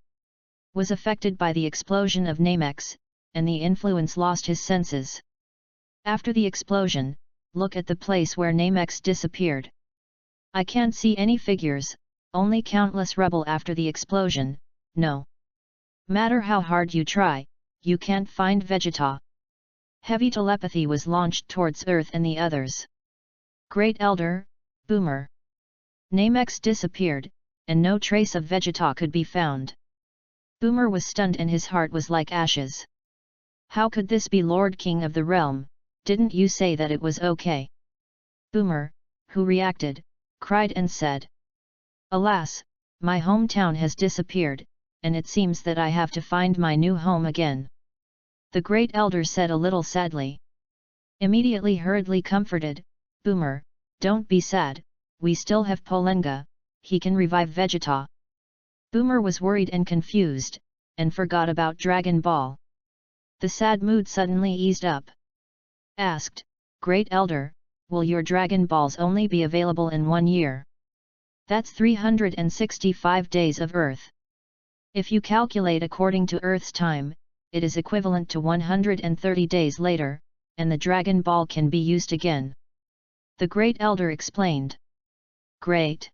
was affected by the explosion of Namex, and the influence lost his senses. After the explosion, look at the place where Namex disappeared. I can't see any figures, only countless rubble after the explosion. No matter how hard you try, you can't find Vegeta. Heavy telepathy was launched towards Earth and the others. Great Elder, Boomer. Namex disappeared, and no trace of Vegeta could be found. Boomer was stunned and his heart was like ashes. How could this be, Lord King of the realm? Didn't you say that it was okay? Boomer, who reacted, cried and said, "Alas, my hometown has disappeared, and it seems that I have to find my new home again." The Great Elder said a little sadly. Immediately hurriedly comforted, "Boomer, don't be sad, we still have Polenga, he can revive Vegeta." Boomer was worried and confused, and forgot about Dragon Ball. The sad mood suddenly eased up. Asked, "Great Elder, will your Dragon Balls only be available in 1 year? That's 365 days of Earth. If you calculate according to Earth's time, it is equivalent to 130 days later, and the Dragon Ball can be used again." The Great Elder explained. "Great!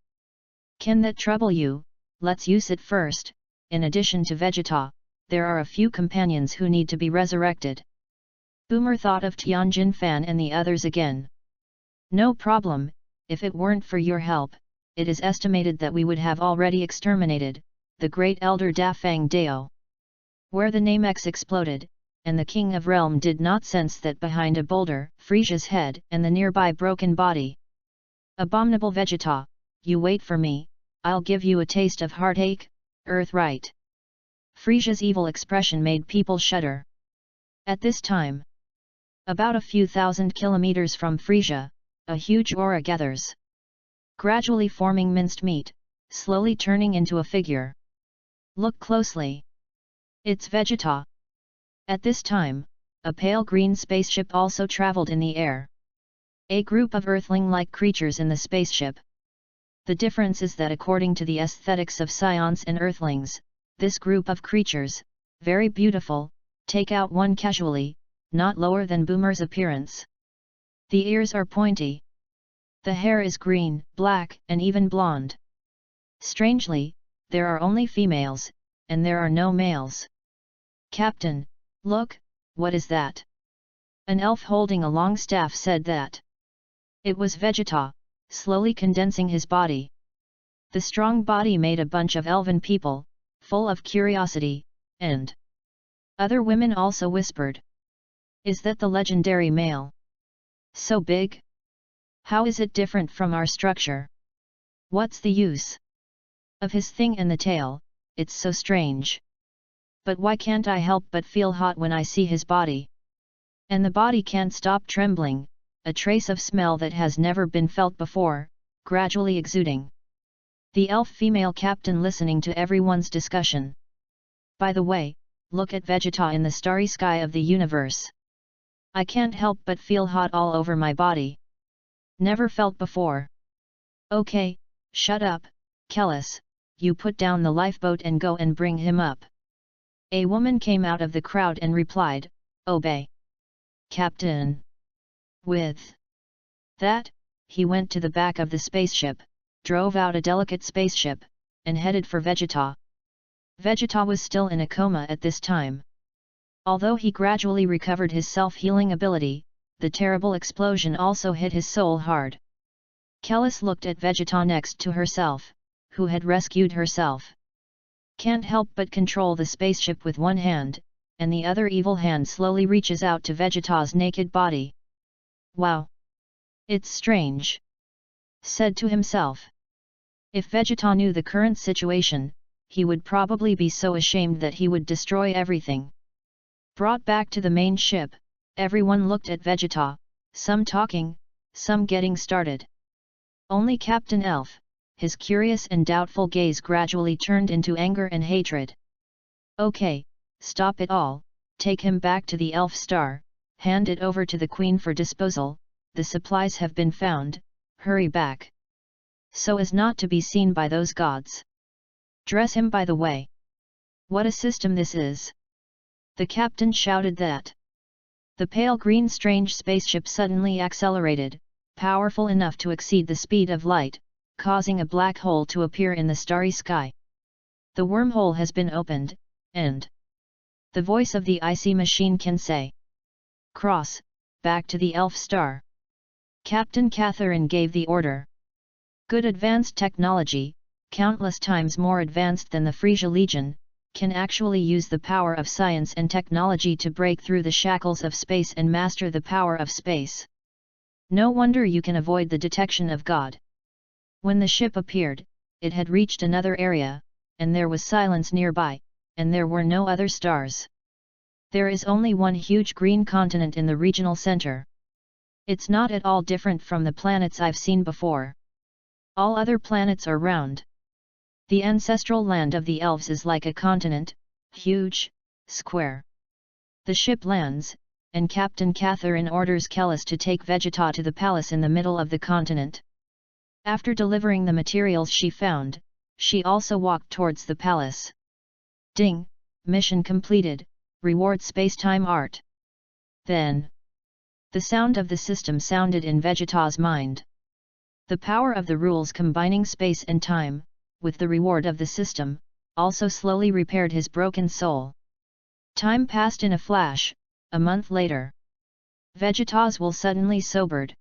Can that trouble you? Let's use it first, in addition to Vegeta, there are a few companions who need to be resurrected. Boomer thought of Tianjin Fan and the others again. No problem, if it weren't for your help, it is estimated that we would have already exterminated the great elder Da Fang Dao. Where the name X exploded, and the King of Realm did not sense that behind a boulder, Frisia's head and the nearby broken body. Abominable Vegeta, you wait for me, I'll give you a taste of heartache, Earthright. Frisia's evil expression made people shudder. At this time, about a few thousand kilometers from Frisia, a huge aura gathers. Gradually forming minced meat, slowly turning into a figure. Look closely. It's Vegeta. At this time, a pale green spaceship also traveled in the air. A group of Earthling-like creatures in the spaceship. The difference is that according to the aesthetics of Scions and Earthlings, this group of creatures, very beautiful, take out one casually, not lower than Boomer's appearance. The ears are pointy. The hair is green, black, and even blonde. Strangely, there are only females, and there are no males. Captain, look, what is that? An elf holding a long staff said that. It was Vegeta, slowly condensing his body. The strong body made a bunch of elven people, full of curiosity, and other women also whispered. Is that the legendary male? So big? How is it different from our structure? What's the use of his thing and the tail? It's so strange. But why can't I help but feel hot when I see his body? And the body can't stop trembling, a trace of smell that has never been felt before, gradually exuding. The elf female captain listening to everyone's discussion. By the way, look at Vegeta in the starry sky of the universe. I can't help but feel hot all over my body. Never felt before. Okay, shut up, Kellis, you put down the lifeboat and go and bring him up. A woman came out of the crowd and replied, Obey. Captain. With that, he went to the back of the spaceship, drove out a delicate spaceship, and headed for Vegeta. Vegeta was still in a coma at this time. Although he gradually recovered his self-healing ability, the terrible explosion also hit his soul hard. Kellis looked at Vegeta next to herself, who had rescued herself. Can't help but control the spaceship with one hand, and the other evil hand slowly reaches out to Vegeta's naked body. Wow! It's strange. Said to himself. If Vegeta knew the current situation, he would probably be so ashamed that he would destroy everything. Brought back to the main ship, everyone looked at Vegeta, some talking, some getting started. Only Captain Elf, his curious and doubtful gaze gradually turned into anger and hatred. Okay, stop it all, take him back to the Elf Star, hand it over to the Queen for disposal, the supplies have been found, hurry back. So as not to be seen by those gods. Dress him by the way. What a system this is! The captain shouted that. The pale green strange spaceship suddenly accelerated, powerful enough to exceed the speed of light, causing a black hole to appear in the starry sky. The wormhole has been opened, and the voice of the icy machine can say, Cross, back to the Elf Star. Captain Catherine gave the order. Good advanced technology, countless times more advanced than the Frisia Legion, can actually use the power of science and technology to break through the shackles of space and master the power of space. No wonder you can avoid the detection of God. When the ship appeared, it had reached another area, and there was silence nearby, and there were no other stars. There is only one huge green continent in the regional center. It's not at all different from the planets I've seen before. All other planets are round. The ancestral land of the elves is like a continent, huge, square. The ship lands, and Captain Catherine orders Kellis to take Vegeta to the palace in the middle of the continent. After delivering the materials she found, she also walked towards the palace. Ding! Mission completed, reward space-time art. Then, the sound of the system sounded in Vegeta's mind. The power of the rules combining space and time, with the reward of the system, also slowly repaired his broken soul. Time passed in a flash. A month later, Vegeta's will suddenly sobered.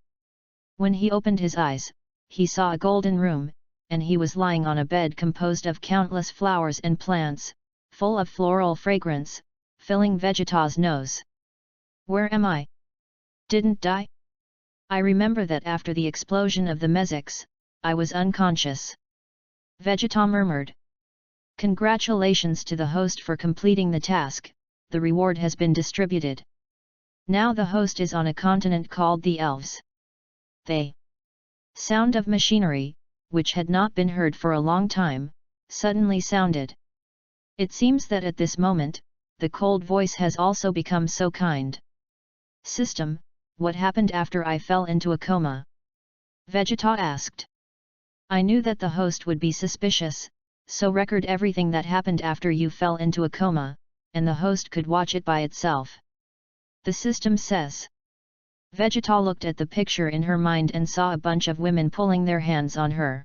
When he opened his eyes, he saw a golden room, and he was lying on a bed composed of countless flowers and plants, full of floral fragrance, filling Vegeta's nose. Where am I? Didn't die? I remember that after the explosion of the Mezix, I was unconscious. Vegeta murmured. Congratulations to the host for completing the task, the reward has been distributed. Now the host is on a continent called the Elves. They. Sound of machinery, which had not been heard for a long time, suddenly sounded. It seems that at this moment, the cold voice has also become so kind. System, what happened after I fell into a coma? Vegeta asked. I knew that the host would be suspicious, so record everything that happened after you fell into a coma, and the host could watch it by itself. The system says. Vegeta looked at the picture in her mind and saw a bunch of women pulling their hands on her.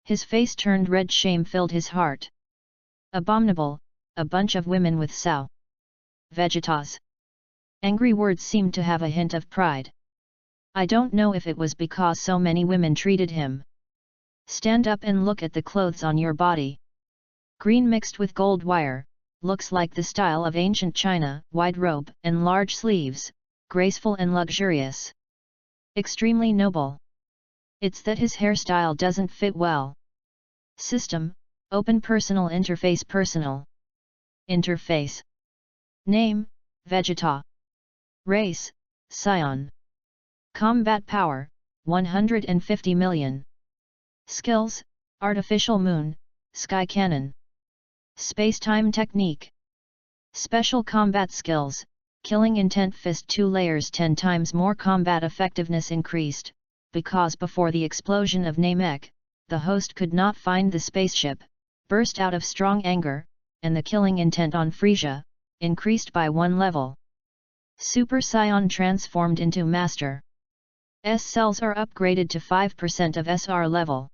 His face turned red. Shame filled his heart. Abominable, a bunch of women with Sao. Vegeta's angry words seemed to have a hint of pride. I don't know if it was because so many women treated him. Stand up and look at the clothes on your body. Green mixed with gold wire, looks like the style of ancient China, wide robe and large sleeves. Graceful and luxurious. Extremely noble. It's that his hairstyle doesn't fit well. System, open personal interface. Personal interface. Name, Vegeta. Race, Scion. Combat power, 150 million. Skills, artificial moon, sky cannon. Space-time technique. Special combat skills. Killing intent fist 2 layers 10 times more combat effectiveness increased, because before the explosion of Namek, the host could not find the spaceship, burst out of strong anger, and the killing intent on Frisia, increased by 1 level. Super Scion transformed into Master. S cells are upgraded to 5% of SR level.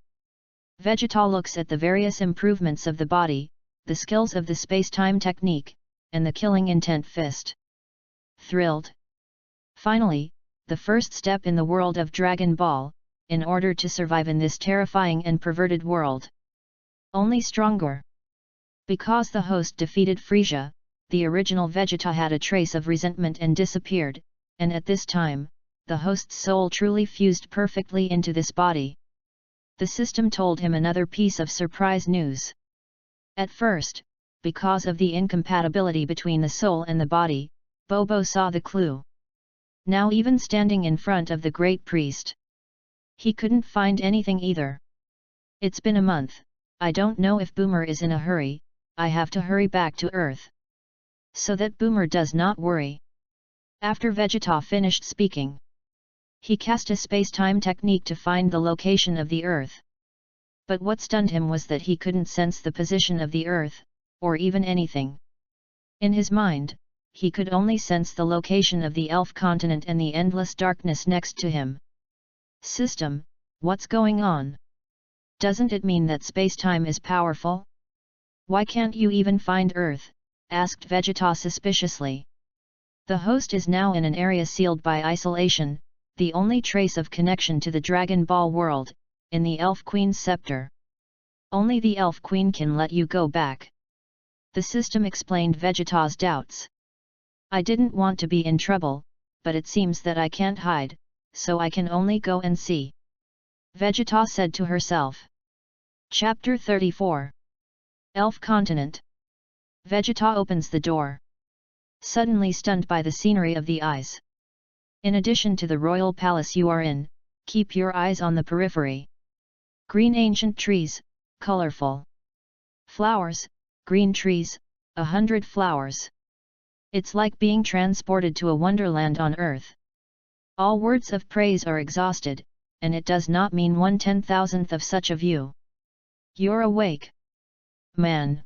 Vegeta looks at the various improvements of the body, the skills of the space-time technique, and the killing intent fist. Thrilled. Finally, the first step in the world of Dragon Ball, in order to survive in this terrifying and perverted world. Only stronger. Because the host defeated Frisia, the original Vegeta had a trace of resentment and disappeared, and at this time, the host's soul truly fused perfectly into this body. The system told him another piece of surprise news. At first, because of the incompatibility between the soul and the body, Bobo saw the clue. Now even standing in front of the great priest, he couldn't find anything either. It's been a month, I don't know if Boomer is in a hurry, I have to hurry back to Earth. So that Boomer does not worry. After Vegeta finished speaking, he cast a space-time technique to find the location of the Earth. But what stunned him was that he couldn't sense the position of the Earth, or even anything. In his mind, he could only sense the location of the Elf continent and the endless darkness next to him. System, what's going on? Doesn't it mean that space-time is powerful? Why can't you even find Earth? Asked Vegeta suspiciously. The host is now in an area sealed by isolation, the only trace of connection to the Dragon Ball world, in the Elf Queen's scepter. Only the Elf Queen can let you go back. The system explained Vegeta's doubts. I didn't want to be in trouble, but it seems that I can't hide, so I can only go and see. Vegeta said to herself. Chapter 34. Elf Continent. Vegeta opens the door. Suddenly stunned by the scenery of the eyes. In addition to the royal palace you are in, keep your eyes on the periphery. Green ancient trees, colorful flowers, green trees, 100 flowers. It's like being transported to a wonderland on Earth. All words of praise are exhausted, and it does not mean 1/10,000th of such a view. You're awake. Man.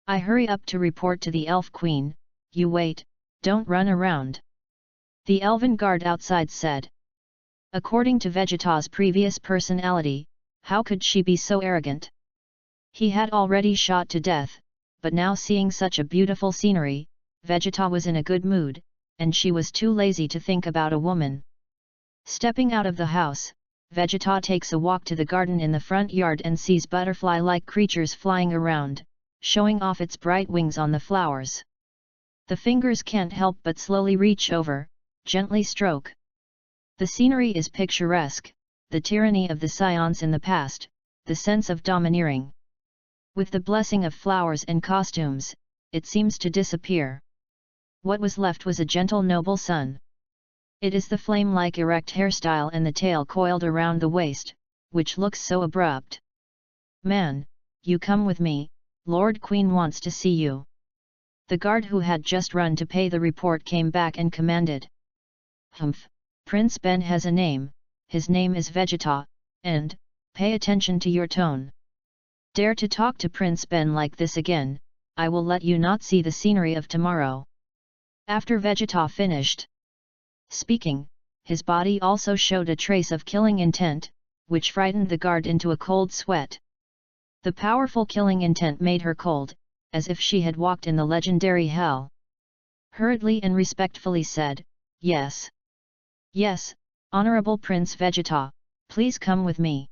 I hurry up to report to the Elf Queen, you wait, don't run around. The elven guard outside said. According to Vegeta's previous personality, how could she be so arrogant? He had already shot to death, but now seeing such a beautiful scenery, Vegeta was in a good mood, and she was too lazy to think about a woman. Stepping out of the house, Vegeta takes a walk to the garden in the front yard and sees butterfly-like creatures flying around, showing off its bright wings on the flowers. The fingers can't help but slowly reach over, gently stroke. The scenery is picturesque, the tyranny of the scions in the past, the sense of domineering. With the blessing of flowers and costumes, it seems to disappear. What was left was a gentle noble sun. It is the flame-like erect hairstyle and the tail coiled around the waist, which looks so abrupt. Man, you come with me, Lord Queen wants to see you. The guard who had just run to pay the report came back and commanded. Humph, Prince Ben has a name, his name is Vegeta, and, pay attention to your tone. Dare to talk to Prince Ben like this again, I will let you not see the scenery of tomorrow. After Vegeta finished speaking, his body also showed a trace of killing intent, which frightened the guard into a cold sweat. The powerful killing intent made her cold, as if she had walked in the legendary hell. Hurriedly and respectfully said, "Yes. Yes, Honorable Prince Vegeta, please come with me."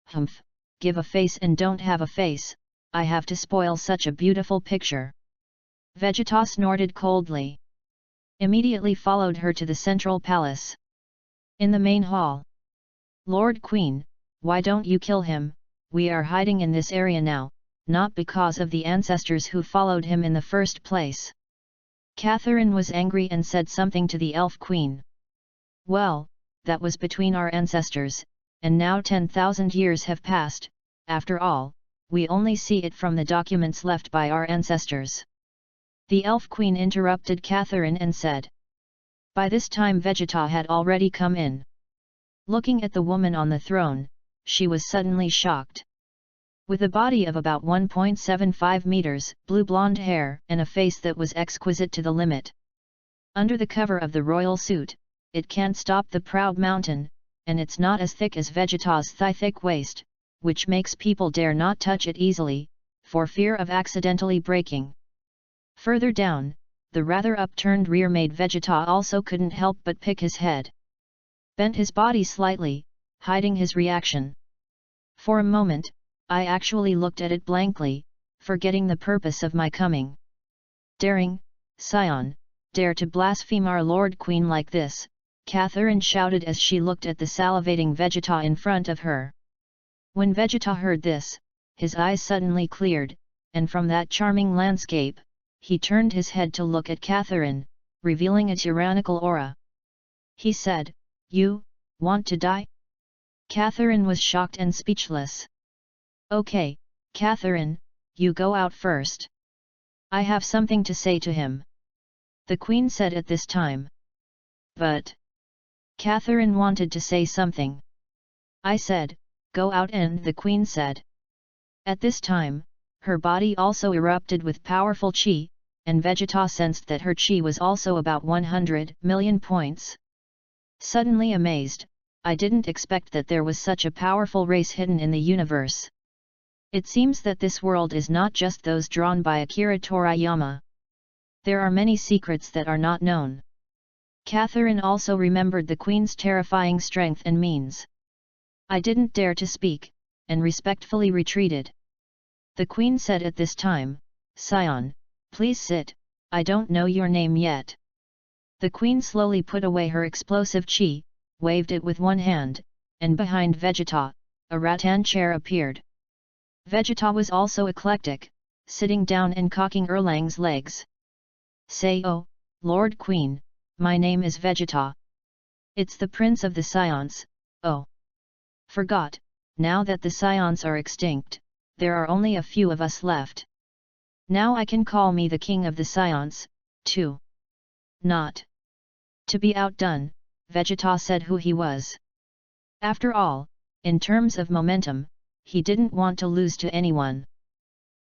Humph, give a face and don't have a face, I have to spoil such a beautiful picture. Vegeta snorted coldly. Immediately followed her to the central palace. In the main hall. Lord Queen, why don't you kill him? We are hiding in this area now, not because of the ancestors who followed him in the first place. Catherine was angry and said something to the Elf Queen. Well, that was between our ancestors, and now 10,000 years have passed, after all, we only see it from the documents left by our ancestors. The Elf Queen interrupted Catherine and said. By this time Vegeta had already come in. Looking at the woman on the throne, she was suddenly shocked. With a body of about 1.75 meters, blue blonde hair, and a face that was exquisite to the limit. Under the cover of the royal suit, it can't stop the proud mountain, and it's not as thick as Vegeta's thigh-thick waist, which makes people dare not touch it easily, for fear of accidentally breaking. Further down, the rather upturned rear made Vegeta also couldn't help but pick his head. Bent his body slightly, hiding his reaction. For a moment, I actually looked at it blankly, forgetting the purpose of my coming. Daring, scion, dare to blaspheme our Lord Queen like this, Catherine shouted as she looked at the salivating Vegeta in front of her. When Vegeta heard this, his eyes suddenly cleared, and from that charming landscape, he turned his head to look at Catherine, revealing a tyrannical aura. He said, "You, want to die?" Catherine was shocked and speechless. "Okay, Catherine, you go out first. I have something to say to him," the Queen said at this time. But Catherine wanted to say something. "I said, go out," and the Queen said. At this time, her body also erupted with powerful chi, and Vegeta sensed that her chi was also about 100 million points. Suddenly amazed, I didn't expect that there was such a powerful race hidden in the universe. It seems that this world is not just those drawn by Akira Toriyama. There are many secrets that are not known. Catherine also remembered the Queen's terrifying strength and means. I didn't dare to speak, and respectfully retreated. The Queen said at this time, "Scion, please sit, I don't know your name yet." The Queen slowly put away her explosive chi, waved it with one hand, and behind Vegeta, a rattan chair appeared. Vegeta was also eclectic, sitting down and cocking Erlang's legs. "Say, oh, Lord Queen, my name is Vegeta. It's the Prince of the Scions, oh. Forgot, now that the Scions are extinct, there are only a few of us left. Now I can call me the King of the Scions, too." Not to be outdone, Vegeta said who he was. After all, in terms of momentum, he didn't want to lose to anyone.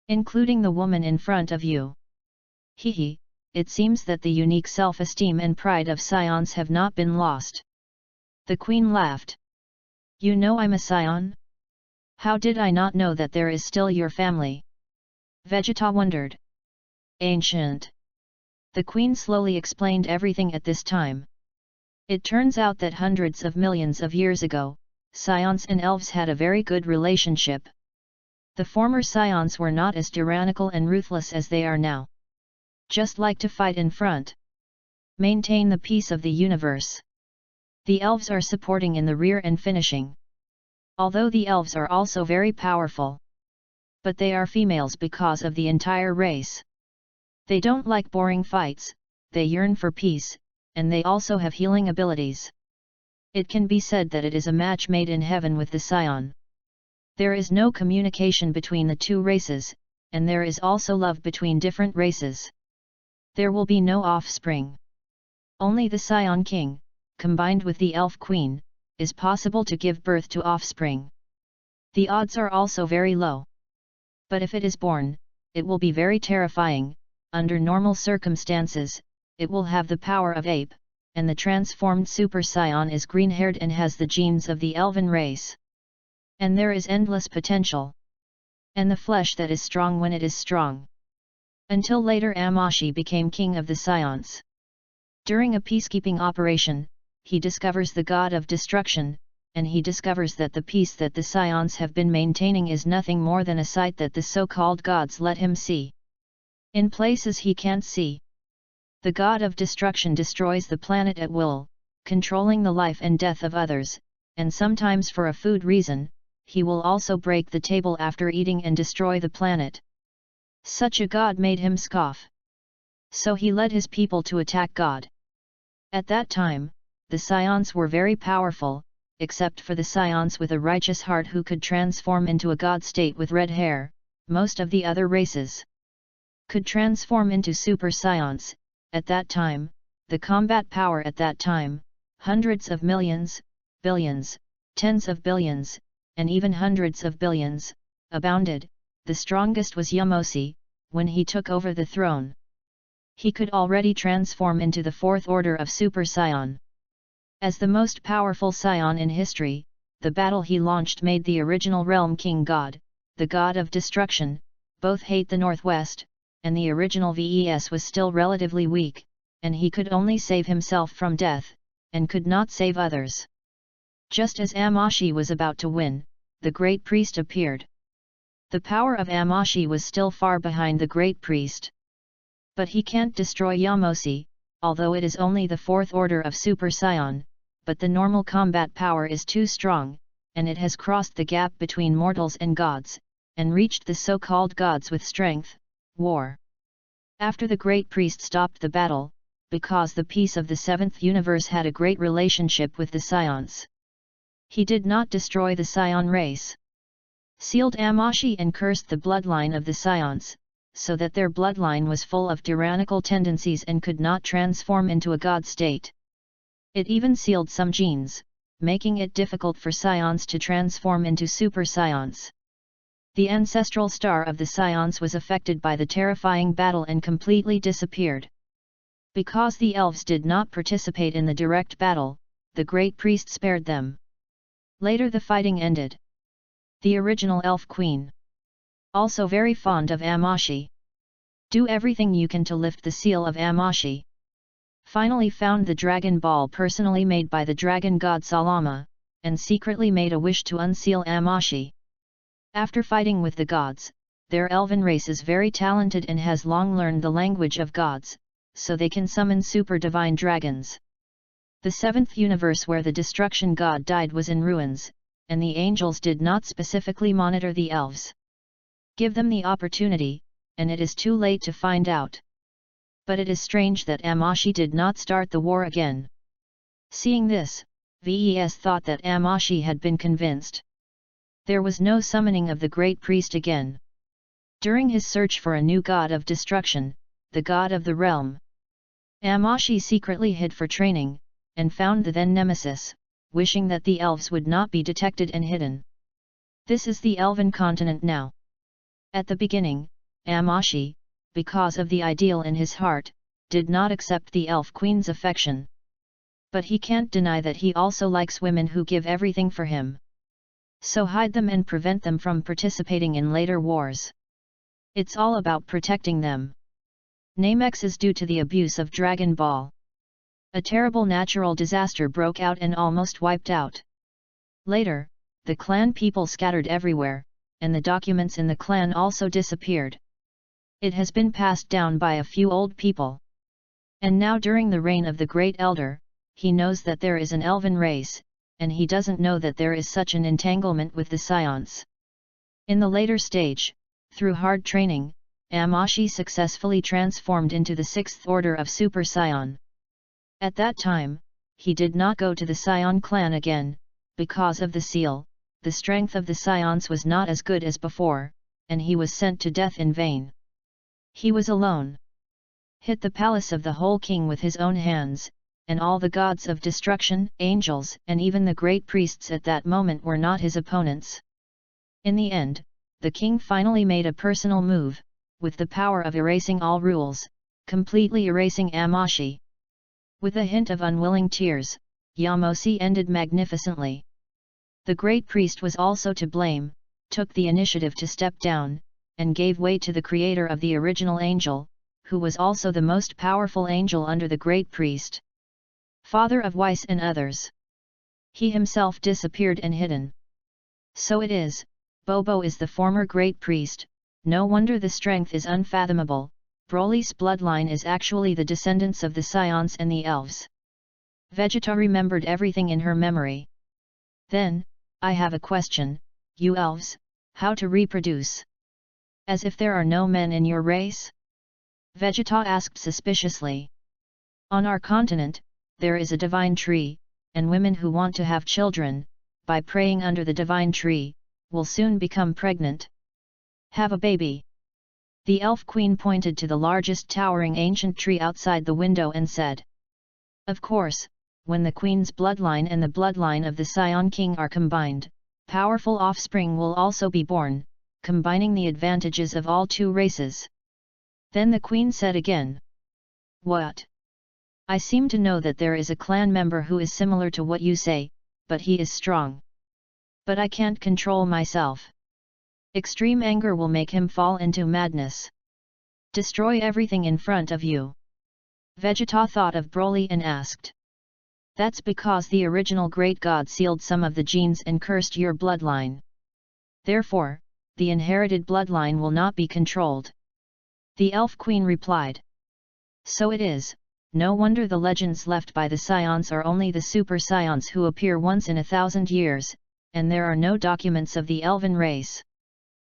Including the woman in front of you. Hehe, it seems that the unique self-esteem and pride of Scions have not been lost. The Queen laughed. "You know I'm a Scion?" How did I not know that there is still your family? Vegeta wondered. Ancient. The queen slowly explained everything at this time. It turns out that hundreds of millions of years ago, scions and elves had a very good relationship. The former scions were not as tyrannical and ruthless as they are now. Just like to fight in front. Maintain the peace of the universe. The elves are supporting in the rear and finishing. Although the elves are also very powerful. But they are females because of the entire race. They don't like boring fights, they yearn for peace, and they also have healing abilities. It can be said that it is a match made in heaven with the scion. There is no communication between the two races, and there is also love between different races. There will be no offspring. Only the scion king, combined with the elf queen, is possible to give birth to offspring. The odds are also very low. But if it is born, it will be very terrifying. Under normal circumstances, it will have the power of ape, and the transformed super scion is green-haired and has the genes of the elven race. And there is endless potential. And the flesh that is strong when it is strong. Until later Amashi became king of the scions. During a peacekeeping operation, he discovers the god of destruction, and he discovers that the peace that the scions have been maintaining is nothing more than a sight that the so-called gods let him see. In places he can't see. The god of destruction destroys the planet at will, controlling the life and death of others, and sometimes for a food reason, he will also break the table after eating and destroy the planet. Such a god made him scoff. So he led his people to attack God. At that time, the scions were very powerful, except for the scions with a righteous heart who could transform into a god state with red hair. Most of the other races could transform into super scions. At that time, the combat power at that time, hundreds of millions, billions, tens of billions, and even hundreds of billions, abounded. The strongest was Yamosi, when he took over the throne. He could already transform into the fourth order of Super Scion. As the most powerful scion in history, the battle he launched made the original realm king god, the god of destruction, both hate the northwest, and the original VES was still relatively weak, and he could only save himself from death, and could not save others. Just as Amashi was about to win, the great priest appeared. The power of Amashi was still far behind the great priest. But he can't destroy Yamosi, although it is only the fourth order of Super Scion, but the normal combat power is too strong, and it has crossed the gap between mortals and gods, and reached the so-called gods with strength, war. After the great priest stopped the battle, because the peace of the seventh universe had a great relationship with the scions. He did not destroy the scion race. Sealed Amashi and cursed the bloodline of the scions, so that their bloodline was full of tyrannical tendencies and could not transform into a god state. It even sealed some genes, making it difficult for scions to transform into super scions. The ancestral star of the scions was affected by the terrifying battle and completely disappeared. Because the elves did not participate in the direct battle, the great priest spared them. Later the fighting ended. The original elf queen, also very fond of Amashi, do everything you can to lift the seal of Amashi. Finally found the Dragon Ball personally made by the dragon god Salama, and secretly made a wish to unseal Amashi. After fighting with the gods, their elven race is very talented and has long learned the language of gods, so they can summon super divine dragons. The seventh universe where the destruction god died was in ruins, and the angels did not specifically monitor the elves. Give them the opportunity, and it is too late to find out. But it is strange that Amashi did not start the war again. Seeing this, VES thought that Amashi had been convinced. There was no summoning of the great priest again. During his search for a new god of destruction, the god of the realm, Amashi secretly hid for training, and found the then nemesis, wishing that the elves would not be detected and hidden. This is the elven continent now. At the beginning, Amashi, because of the ideal in his heart, did not accept the elf queen's affection. But he can't deny that he also likes women who give everything for him. So hide them and prevent them from participating in later wars. It's all about protecting them. Namex is due to the abuse of Dragon Ball. A terrible natural disaster broke out and almost wiped out. Later, the clan people scattered everywhere, and the documents in the clan also disappeared. It has been passed down by a few old people. And now during the reign of the Great Elder, he knows that there is an elven race, and he doesn't know that there is such an entanglement with the Scions. In the later stage, through hard training, Amashi successfully transformed into the 6th order of Super Scion. At that time, he did not go to the Scion clan again, because of the seal. The strength of the Scions was not as good as before, and he was sent to death in vain. He was alone. Hit the palace of the whole king with his own hands, and all the gods of destruction, angels, and even the great priests at that moment were not his opponents. In the end, the king finally made a personal move, with the power of erasing all rules, completely erasing Amashi. With a hint of unwilling tears, Yamosi ended magnificently. The great priest was also to blame, took the initiative to step down, and gave way to the creator of the original angel, who was also the most powerful angel under the great priest. Father of Weiss and others. He himself disappeared and hidden. So it is, Bobo is the former great priest, no wonder the strength is unfathomable. Broly's bloodline is actually the descendants of the Scions and the elves. Vegeta remembered everything in her memory. Then, I have a question, you elves, how to reproduce? As if there are no men in your race? Vegeta asked suspiciously. On our continent, there is a divine tree, and women who want to have children, by praying under the divine tree, will soon become pregnant. Have a baby. The elf queen pointed to the largest towering ancient tree outside the window and said. Of course, when the queen's bloodline and the bloodline of the Scion king are combined, powerful offspring will also be born, combining the advantages of all two races. Then the queen said again. What? I seem to know that there is a clan member who is similar to what you say, but he is strong. But I can't control myself. Extreme anger will make him fall into madness. Destroy everything in front of you. Vegeta thought of Broly and asked. That's because the original great god sealed some of the genes and cursed your bloodline. Therefore, the inherited bloodline will not be controlled. The elf queen replied. So it is, no wonder the legends left by the Scions are only the super Scions who appear once in 1,000 years, and there are no documents of the elven race.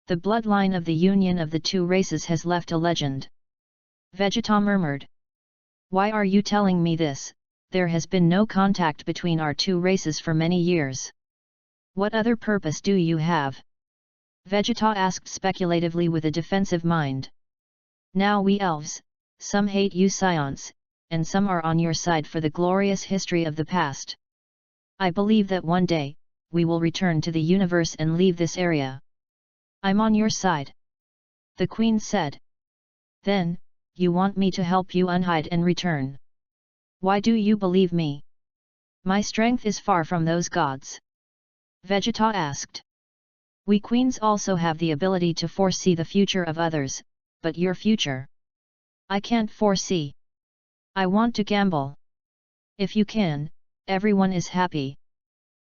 The bloodline of the union of the two races has left a legend. Vegeta murmured. Why are you telling me this? There has been no contact between our two races for many years. What other purpose do you have? Vegeta asked speculatively with a defensive mind. Now we elves, some hate you Scions, and some are on your side for the glorious history of the past. I believe that one day, we will return to the universe and leave this area. I'm on your side. The queen said. Then, you want me to help you unhide and return. Why do you believe me? My strength is far from those gods. Vegeta asked. We queens also have the ability to foresee the future of others, but your future? I can't foresee. I want to gamble. If you can, everyone is happy.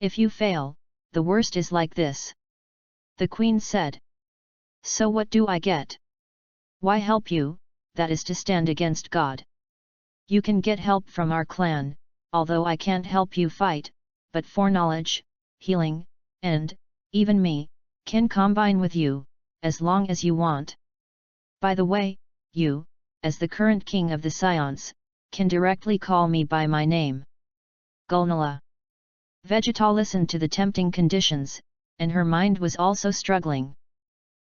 If you fail, the worst is like this. The queen said. So what do I get? Why help you, that is to stand against God. You can get help from our clan, although I can't help you fight, but foreknowledge, healing, and, even me, can combine with you, as long as you want. By the way, you, as the current king of the Scions, can directly call me by my name. Gulnala. Vegeta listened to the tempting conditions, and her mind was also struggling.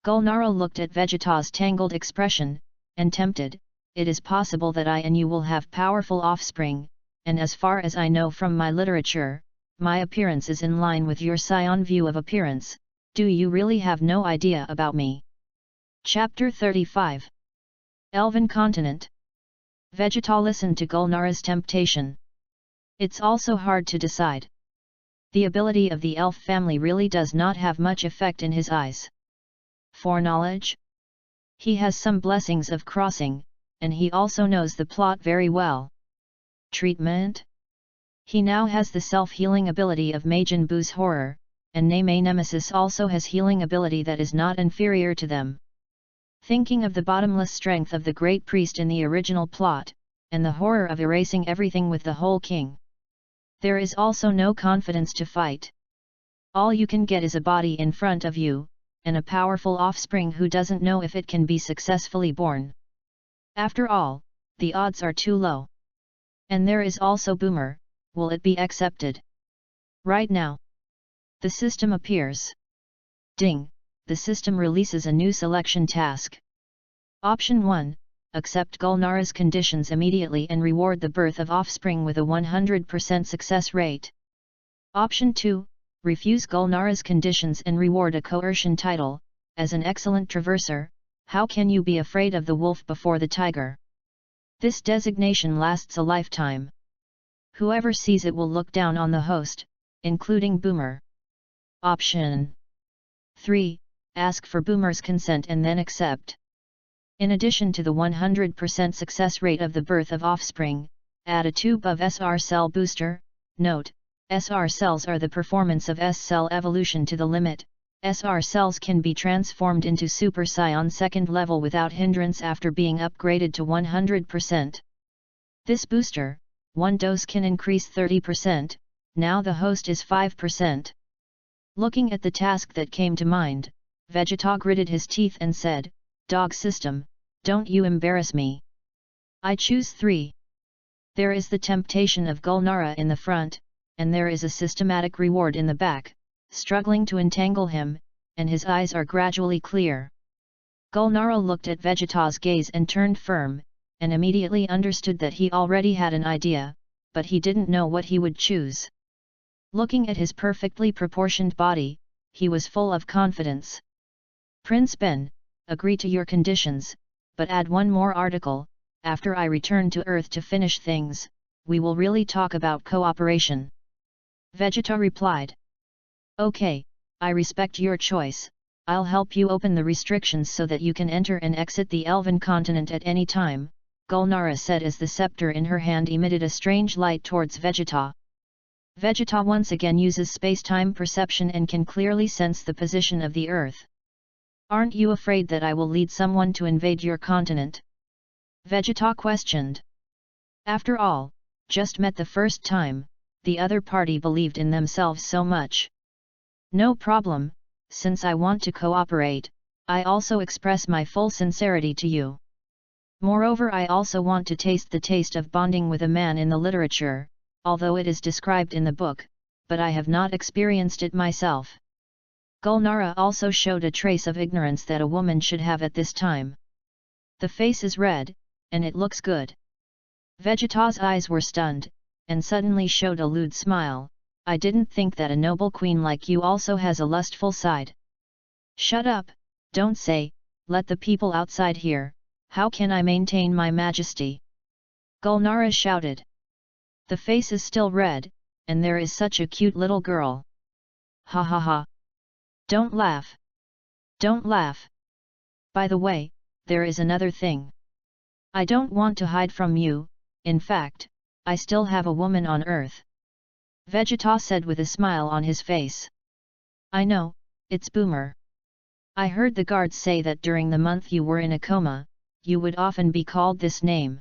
Gulnara looked at Vegeta's tangled expression, and tempted. It is possible that I and you will have powerful offspring, and as far as I know from my literature, my appearance is in line with your Scion view of appearance. Do you really have no idea about me? Chapter 35. Elven Continent. Vegeta listened to Gulnara's temptation. It's also hard to decide. The ability of the elf family really does not have much effect in his eyes. Foreknowledge? He has some blessings of crossing, and he also knows the plot very well. Treatment? He now has the self-healing ability of Majin Buu's horror, and Name Nemesis also has healing ability that is not inferior to them. Thinking of the bottomless strength of the great priest in the original plot, and the horror of erasing everything with the whole king. There is also no confidence to fight. All you can get is a body in front of you, and a powerful offspring who doesn't know if it can be successfully born. After all, the odds are too low. And there is also Boomer, will it be accepted? Right now. The system appears. Ding, the system releases a new selection task. Option 1. Accept Gulnara's conditions immediately and reward the birth of offspring with a 100% success rate. Option 2. Refuse Gulnara's conditions and reward a coercion title. As an excellent traverser, how can you be afraid of the wolf before the tiger? This designation lasts a lifetime. Whoever sees it will look down on the host, including Boomer. Option 3. Ask for Boomer's consent and then accept. In addition to the 100% success rate of the birth of offspring, add a tube of SR cell booster. Note, SR cells are the performance of S cell evolution to the limit. SR cells can be transformed into Super Saiyan second level without hindrance after being upgraded to 100%. This booster, one dose can increase 30%, now the host is 5%. Looking at the task that came to mind, Vegeta gritted his teeth and said, "Dog system, don't you embarrass me. I choose 3. There is the temptation of Gulnara in the front, and there is a systematic reward in the back, struggling to entangle him, and his eyes are gradually clear." Gulnara looked at Vegeta's gaze and turned firm, and immediately understood that he already had an idea, but he didn't know what he would choose. Looking at his perfectly proportioned body, he was full of confidence. "Prince Ben, agree to your conditions, but add one more article. After I return to Earth to finish things, we will really talk about cooperation." Vegeta replied. "Okay, I respect your choice. I'll help you open the restrictions so that you can enter and exit the Elven continent at any time," Gulnara said as the scepter in her hand emitted a strange light towards Vegeta. Vegeta once again uses space-time perception and can clearly sense the position of the Earth. "Aren't you afraid that I will lead someone to invade your continent?" Vegeta questioned. After all, just met the first time, the other party believed in themselves so much. "No problem, since I want to cooperate, I also express my full sincerity to you. Moreover, I also want to taste the taste of bonding with a man in the literature, although it is described in the book, but I have not experienced it myself." Gulnara also showed a trace of ignorance that a woman should have at this time. "The face is red, and it looks good." Vegeta's eyes were stunned, and suddenly showed a lewd smile. "I didn't think that a noble queen like you also has a lustful side." "Shut up, don't say, let the people outside hear, how can I maintain my majesty?" Gulnara shouted. "The face is still red, and there is such a cute little girl. Ha ha ha. Don't laugh. Don't laugh. By the way, there is another thing. I don't want to hide from you, in fact, I still have a woman on Earth," Vegeta said with a smile on his face. "I know, it's Boomer. I heard the guards say that during the month you were in a coma, you would often be called this name.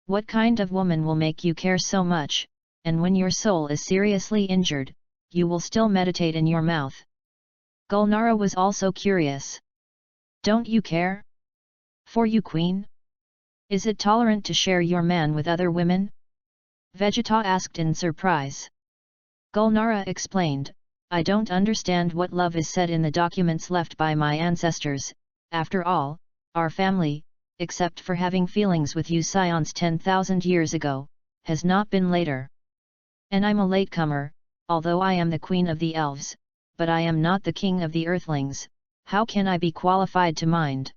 What kind of woman will make you care so much, and when your soul is seriously injured, you will still meditate in your mouth?" Gulnara was also curious. "Don't you care? For you, queen? Is it tolerant to share your man with other women?" Vegeta asked in surprise. Gulnara explained, "I don't understand what love is said in the documents left by my ancestors. After all, our family, except for having feelings with you Scions 10,000 years ago, has not been later. And I'm a latecomer, although I am the queen of the elves, but I am not the king of the earthlings. How can I be qualified to mind?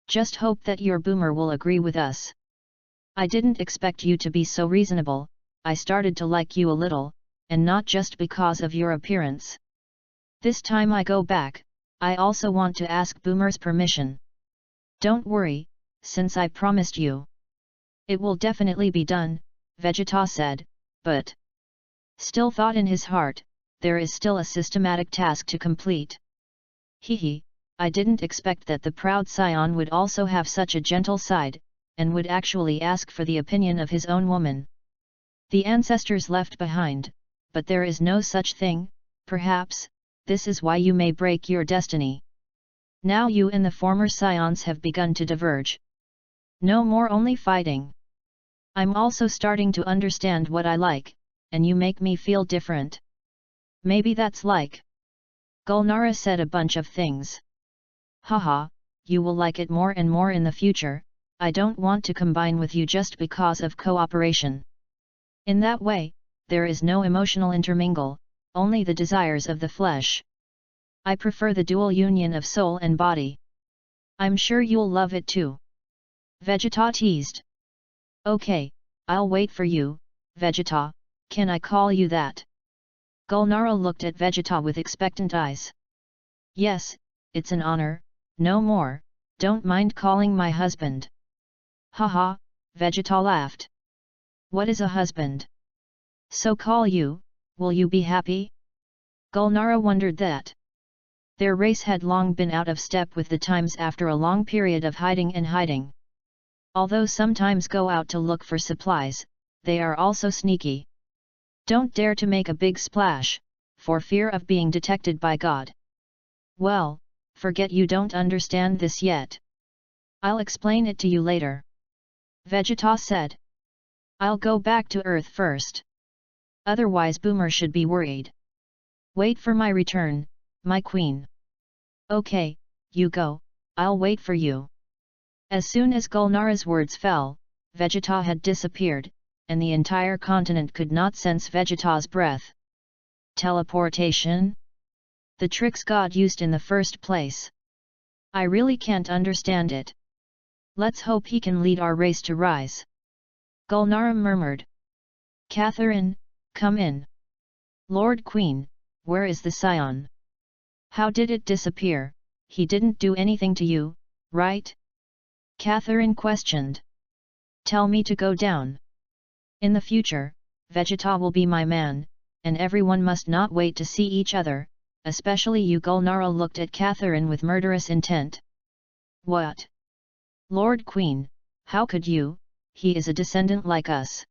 Just hope that your Boomer will agree with us. I didn't expect you to be so reasonable. I started to like you a little, and not just because of your appearance. This time I go back, I also want to ask Boomer's permission. Don't worry, since I promised you. It will definitely be done, Vegeta said, but still thought in his heart, there is still a systematic task to complete. Hehe, I didn't expect that the proud scion would also have such a gentle side, and would actually ask for the opinion of his own woman. The ancestors left behind, but there is no such thing, perhaps, this is why you may break your destiny. Now you and the former scions have begun to diverge. No more only fighting. I'm also starting to understand what I like, and you make me feel different. Maybe that's like. Gulnara said a bunch of things. Haha, you will like it more and more in the future, I don't want to combine with you just because of cooperation. In that way, there is no emotional intermingle, only the desires of the flesh. I prefer the dual union of soul and body. I'm sure you'll love it too. Vegeta teased. Okay, I'll wait for you, Vegeta, can I call you that? Gulnara looked at Vegeta with expectant eyes. Yes, it's an honor, no more, don't mind calling my husband. Haha, Vegeta laughed. What is a husband? So call you, will you be happy? Gulnara wondered that. Their race had long been out of step with the times after a long period of hiding and hiding. Although sometimes go out to look for supplies, they are also sneaky. Don't dare to make a big splash, for fear of being detected by God. Well, forget you don't understand this yet. I'll explain it to you later. Vegeta said. I'll go back to Earth first. Otherwise Boomer should be worried. Wait for my return, my queen. Okay, you go, I'll wait for you. As soon as Gulnara's words fell, Vegeta had disappeared, and the entire continent could not sense Vegeta's breath. Teleportation? The tricks God used in the first place. I really can't understand it. Let's hope he can lead our race to rise. Gulnara murmured. Catherine, come in. Lord Queen, where is the scion? How did it disappear? He didn't do anything to you, right? Catherine questioned. Tell me to go down. In the future, Vegeta will be my man, and everyone must not wait to see each other, especially you. Gulnara looked at Catherine with murderous intent. What? Lord Queen, how could you? He is a descendant like us.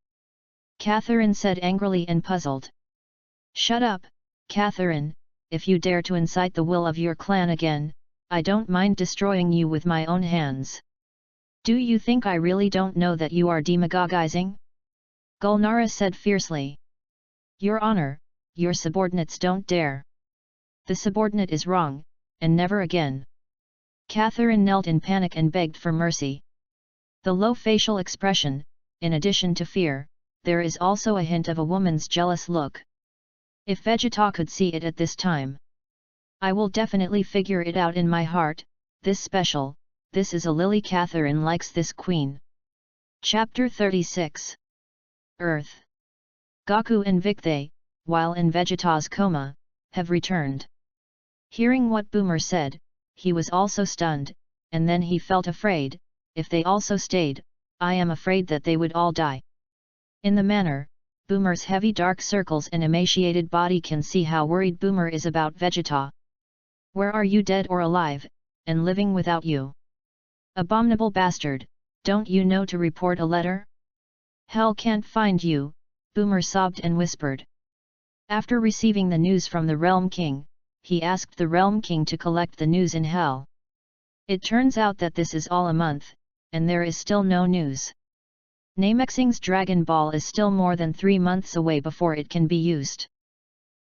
Catherine said angrily and puzzled. Shut up, Catherine, if you dare to incite the will of your clan again, I don't mind destroying you with my own hands. Do you think I really don't know that you are demagogizing? Gulnara said fiercely. Your honor, your subordinates don't dare. The subordinate is wrong, and never again. Catherine knelt in panic and begged for mercy. The low facial expression, in addition to fear, there is also a hint of a woman's jealous look. If Vegeta could see it at this time. I will definitely figure it out in my heart, this special, this is a lily. Catherine likes this queen. Chapter 36. Earth. Goku and Victhay, while in Vegeta's coma, have returned. Hearing what Boomer said, he was also stunned, and then he felt afraid, if they also stayed, I am afraid that they would all die. In the manner, Boomer's heavy dark circles and emaciated body can see how worried Boomer is about Vegeta. Where are you, dead or alive, and living without you? Abominable bastard, don't you know to report a letter? Hell can't find you, Boomer sobbed and whispered. After receiving the news from the Realm King, he asked the Realm King to collect the news in Hell. It turns out that this is all a month, and there is still no news. Namexing's Dragon Ball is still more than 3 months away before it can be used.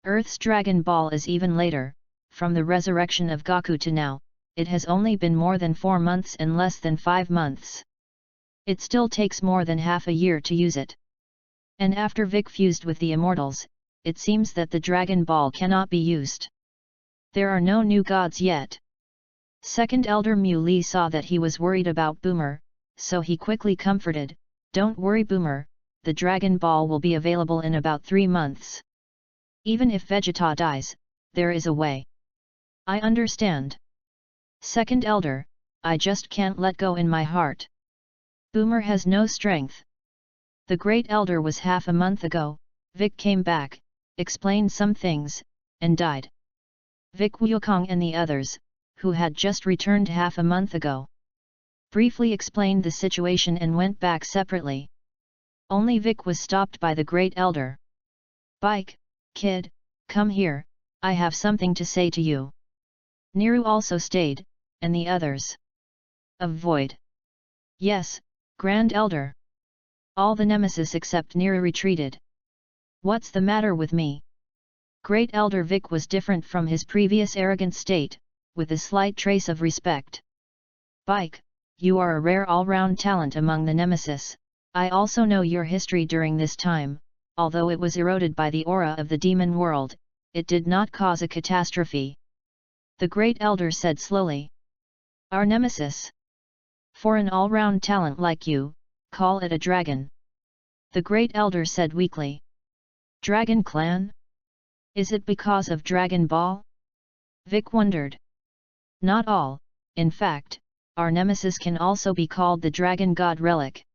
Earth's Dragon Ball is even later, from the resurrection of Goku to now, it has only been more than 4 months and less than 5 months. It still takes more than half a year to use it. And after Vic fused with the Immortals, it seems that the Dragon Ball cannot be used. There are no new gods yet. Second Elder Mu Li saw that he was worried about Boomer, so he quickly comforted, don't worry Boomer, the Dragon Ball will be available in about 3 months. Even if Vegeta dies, there is a way. I understand. Second elder, I just can't let go in my heart. Boomer has no strength. The great elder was half a month ago. Vic came back, explained some things, and died. Vic Wukong and the others, who had just returned half a month ago, briefly explained the situation and went back separately. Only Vic was stopped by the great elder. Bike, kid, come here, I have something to say to you. Niru also stayed, and the others. Avoid. Yes, Grand Elder. All the nemesis except Niru retreated. What's the matter with me? Great Elder Vic was different from his previous arrogant state, with a slight trace of respect. Bike, you are a rare all-round talent among the nemesis. I also know your history during this time. Although it was eroded by the aura of the demon world, it did not cause a catastrophe. The Great Elder said slowly. Our nemesis. For an all-round talent like you, call it a dragon. The Great Elder said weakly. Dragon Clan? Is it because of Dragon Ball? Vic wondered. Not all, in fact, our nemesis can also be called the Dragon God Relic.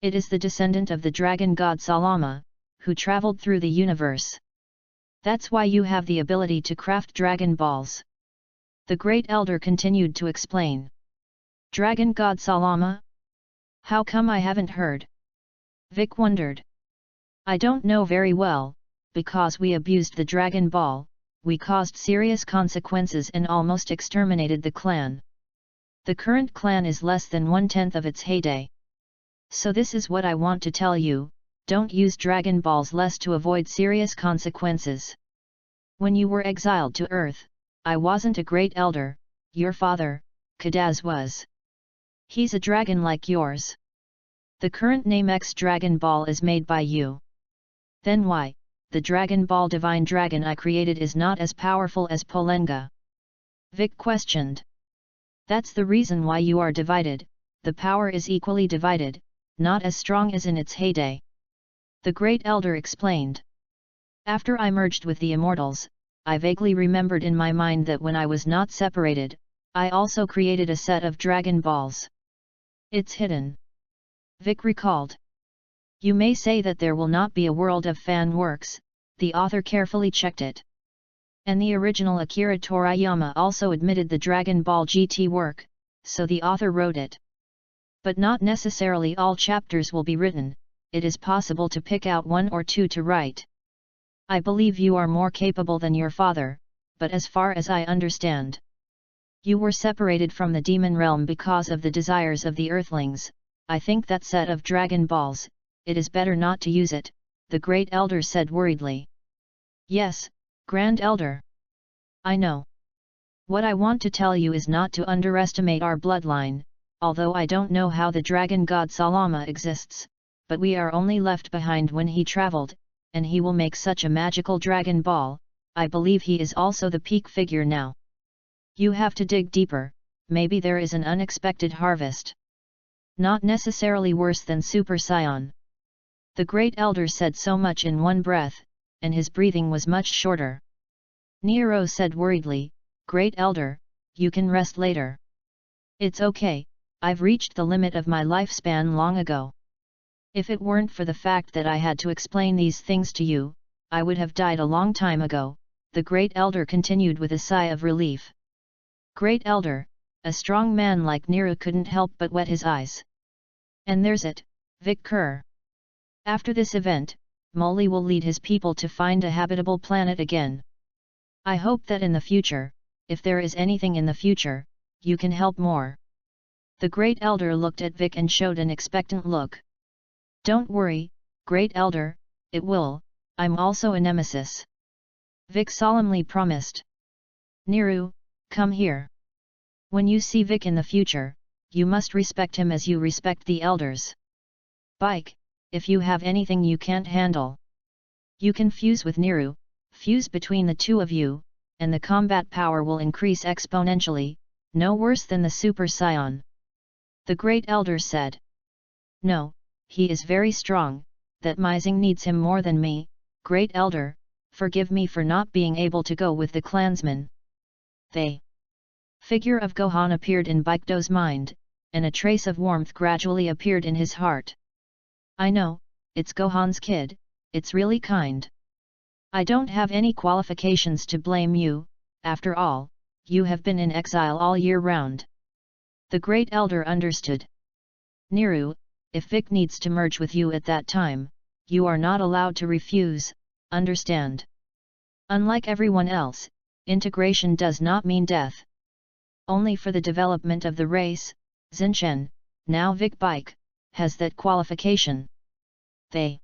It is the descendant of the Dragon God Salama, who traveled through the universe. That's why you have the ability to craft Dragon Balls. The Great Elder continued to explain. Dragon God Salama? How come I haven't heard? Vic wondered. I don't know very well, because we abused the Dragon Ball, we caused serious consequences and almost exterminated the clan. The current clan is less than 1/10 of its heyday. So this is what I want to tell you. Don't use Dragon Balls less to avoid serious consequences. When you were exiled to Earth, I wasn't a great elder, your father, Kadaz was. He's a dragon like yours. The current name X Dragon Ball is made by you. Then why, the Dragon Ball Divine Dragon I created is not as powerful as Polenga? Vic questioned. That's the reason why you are divided, the power is equally divided, not as strong as in its heyday. The Great Elder explained. After I merged with the Immortals, I vaguely remembered in my mind that when I was not separated, I also created a set of Dragon Balls. It's hidden. Vic recalled. You may say that there will not be a world of fan works, the author carefully checked it. And the original Akira Toriyama also admitted the Dragon Ball GT work, so the author wrote it. But not necessarily all chapters will be written. It is possible to pick out 1 or 2 to write. I believe you are more capable than your father, but as far as I understand, you were separated from the demon realm because of the desires of the earthlings. I think that set of Dragon Balls, it is better not to use it, the Great Elder said worriedly. Yes, Grand Elder. I know. What I want to tell you is not to underestimate our bloodline, although I don't know how the Dragon God Salama exists. But we are only left behind when he traveled, and he will make such a magical Dragon Ball. I believe he is also the peak figure now. You have to dig deeper, maybe there is an unexpected harvest. Not necessarily worse than Super Saiyan. The Great Elder said so much in one breath, and his breathing was much shorter. Nero said worriedly, Great Elder, you can rest later. It's okay, I've reached the limit of my lifespan long ago. If it weren't for the fact that I had to explain these things to you, I would have died a long time ago, the Great Elder continued with a sigh of relief. Great Elder, a strong man like Nero couldn't help but wet his eyes. And there's it, Vic Kerr. After this event, Molly will lead his people to find a habitable planet again. I hope that in the future, if there is anything in the future, you can help more. The Great Elder looked at Vic and showed an expectant look. Don't worry, Great Elder, it will. I'm also a nemesis. Vic solemnly promised. Niru, come here. When you see Vic in the future, you must respect him as you respect the elders. Bike, if you have anything you can't handle, you can fuse with Niru, fuse between the two of you, and the combat power will increase exponentially, no worse than the Super Saiyan. The Great Elder said. No, he is very strong, that Mizing needs him more than me, Great Elder, forgive me for not being able to go with the clansmen. The figure of Gohan appeared in Baekdo's mind, and a trace of warmth gradually appeared in his heart. I know, it's Gohan's kid, it's really kind. I don't have any qualifications to blame you, after all, you have been in exile all year round. The Great Elder understood. Niru, if Vic needs to merge with you at that time, you are not allowed to refuse, understand? Unlike everyone else, integration does not mean death. Only for the development of the race, Xinchen, now Vic Bike, has that qualification. The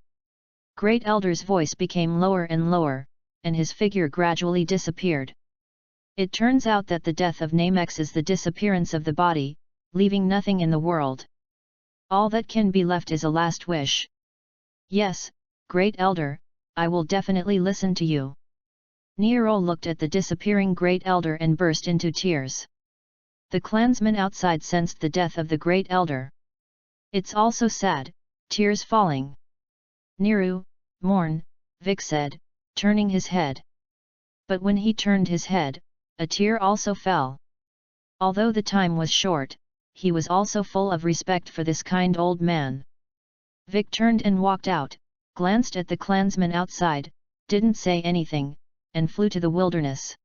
Great Elder's voice became lower and lower, and his figure gradually disappeared. It turns out that the death of Namex is the disappearance of the body, leaving nothing in the world. All that can be left is a last wish. Yes, Great Elder, I will definitely listen to you. Nero looked at the disappearing Great Elder and burst into tears. The clansmen outside sensed the death of the Great Elder. It's also sad, tears falling. Niru, mourn, Vic said, turning his head. But when he turned his head, a tear also fell. Although the time was short, he was also full of respect for this kind old man. Vic turned and walked out, glanced at the clansmen outside, didn't say anything, and flew to the wilderness.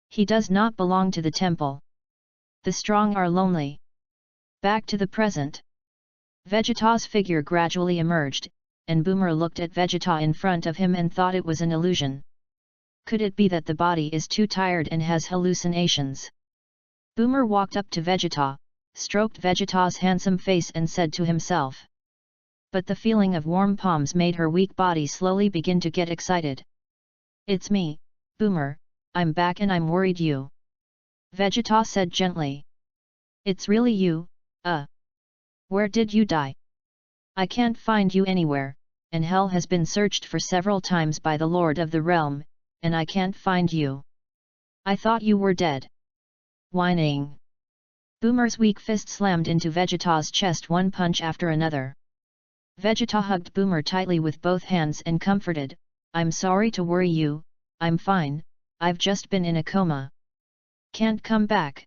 He does not belong to the temple. The strong are lonely. Back to the present. Vegeta's figure gradually emerged, and Boomer looked at Vegeta in front of him and thought it was an illusion. Could it be that the body is too tired and has hallucinations? Boomer walked up to Vegeta, stroked Vegeta's handsome face and said to himself. But the feeling of warm palms made her weak body slowly begin to get excited. It's me, Boomer, I'm back and I'm worried you. Vegeta said gently. It's really you, Where did you die? I can't find you anywhere, and hell has been searched for several times by the Lord of the Realm, and I can't find you. I thought you were dead. Whining. Boomer's weak fist slammed into Vegeta's chest one punch after another. Vegeta hugged Boomer tightly with both hands and comforted, I'm sorry to worry you, I'm fine, I've just been in a coma. Can't come back.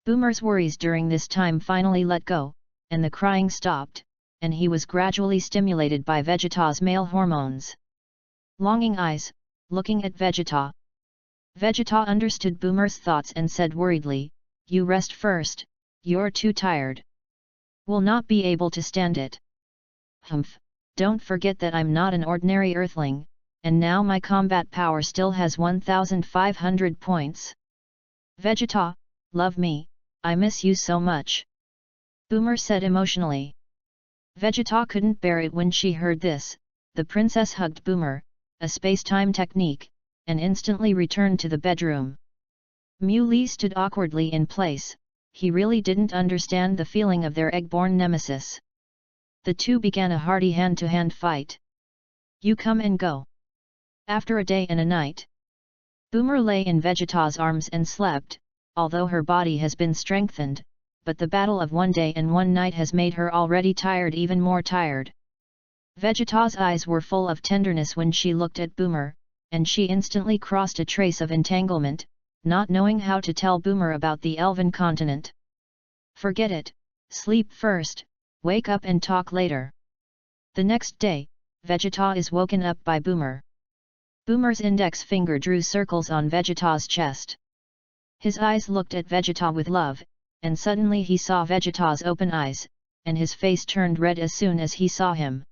Boomer's worries during this time finally let go, and the crying stopped, and he was gradually stimulated by Vegeta's male hormones. Longing eyes, looking at Vegeta. Vegeta understood Boomer's thoughts and said worriedly, you rest first, you're too tired. Will not be able to stand it. Humph, don't forget that I'm not an ordinary earthling, and now my combat power still has 1,500 points. Vegeta, love me, I miss you so much. Boomer said emotionally. Vegeta couldn't bear it when she heard this. The princess hugged Boomer, a space-time technique, and instantly returned to the bedroom. Muley stood awkwardly in place, he really didn't understand the feeling of their egg-born nemesis. The two began a hearty hand-to-hand fight. You come and go. After a day and a night. Boomer lay in Vegeta's arms and slept, although her body has been strengthened, but the battle of one day and one night has made her already tired, even more tired. Vegeta's eyes were full of tenderness when she looked at Boomer, and she instantly crossed a trace of entanglement, not knowing how to tell Boomer about the Elven continent. Forget it, sleep first, wake up and talk later. The next day, Vegeta is woken up by Boomer. Boomer's index finger drew circles on Vegeta's chest. His eyes looked at Vegeta with love, and suddenly he saw Vegeta's open eyes, and his face turned red as soon as he saw him.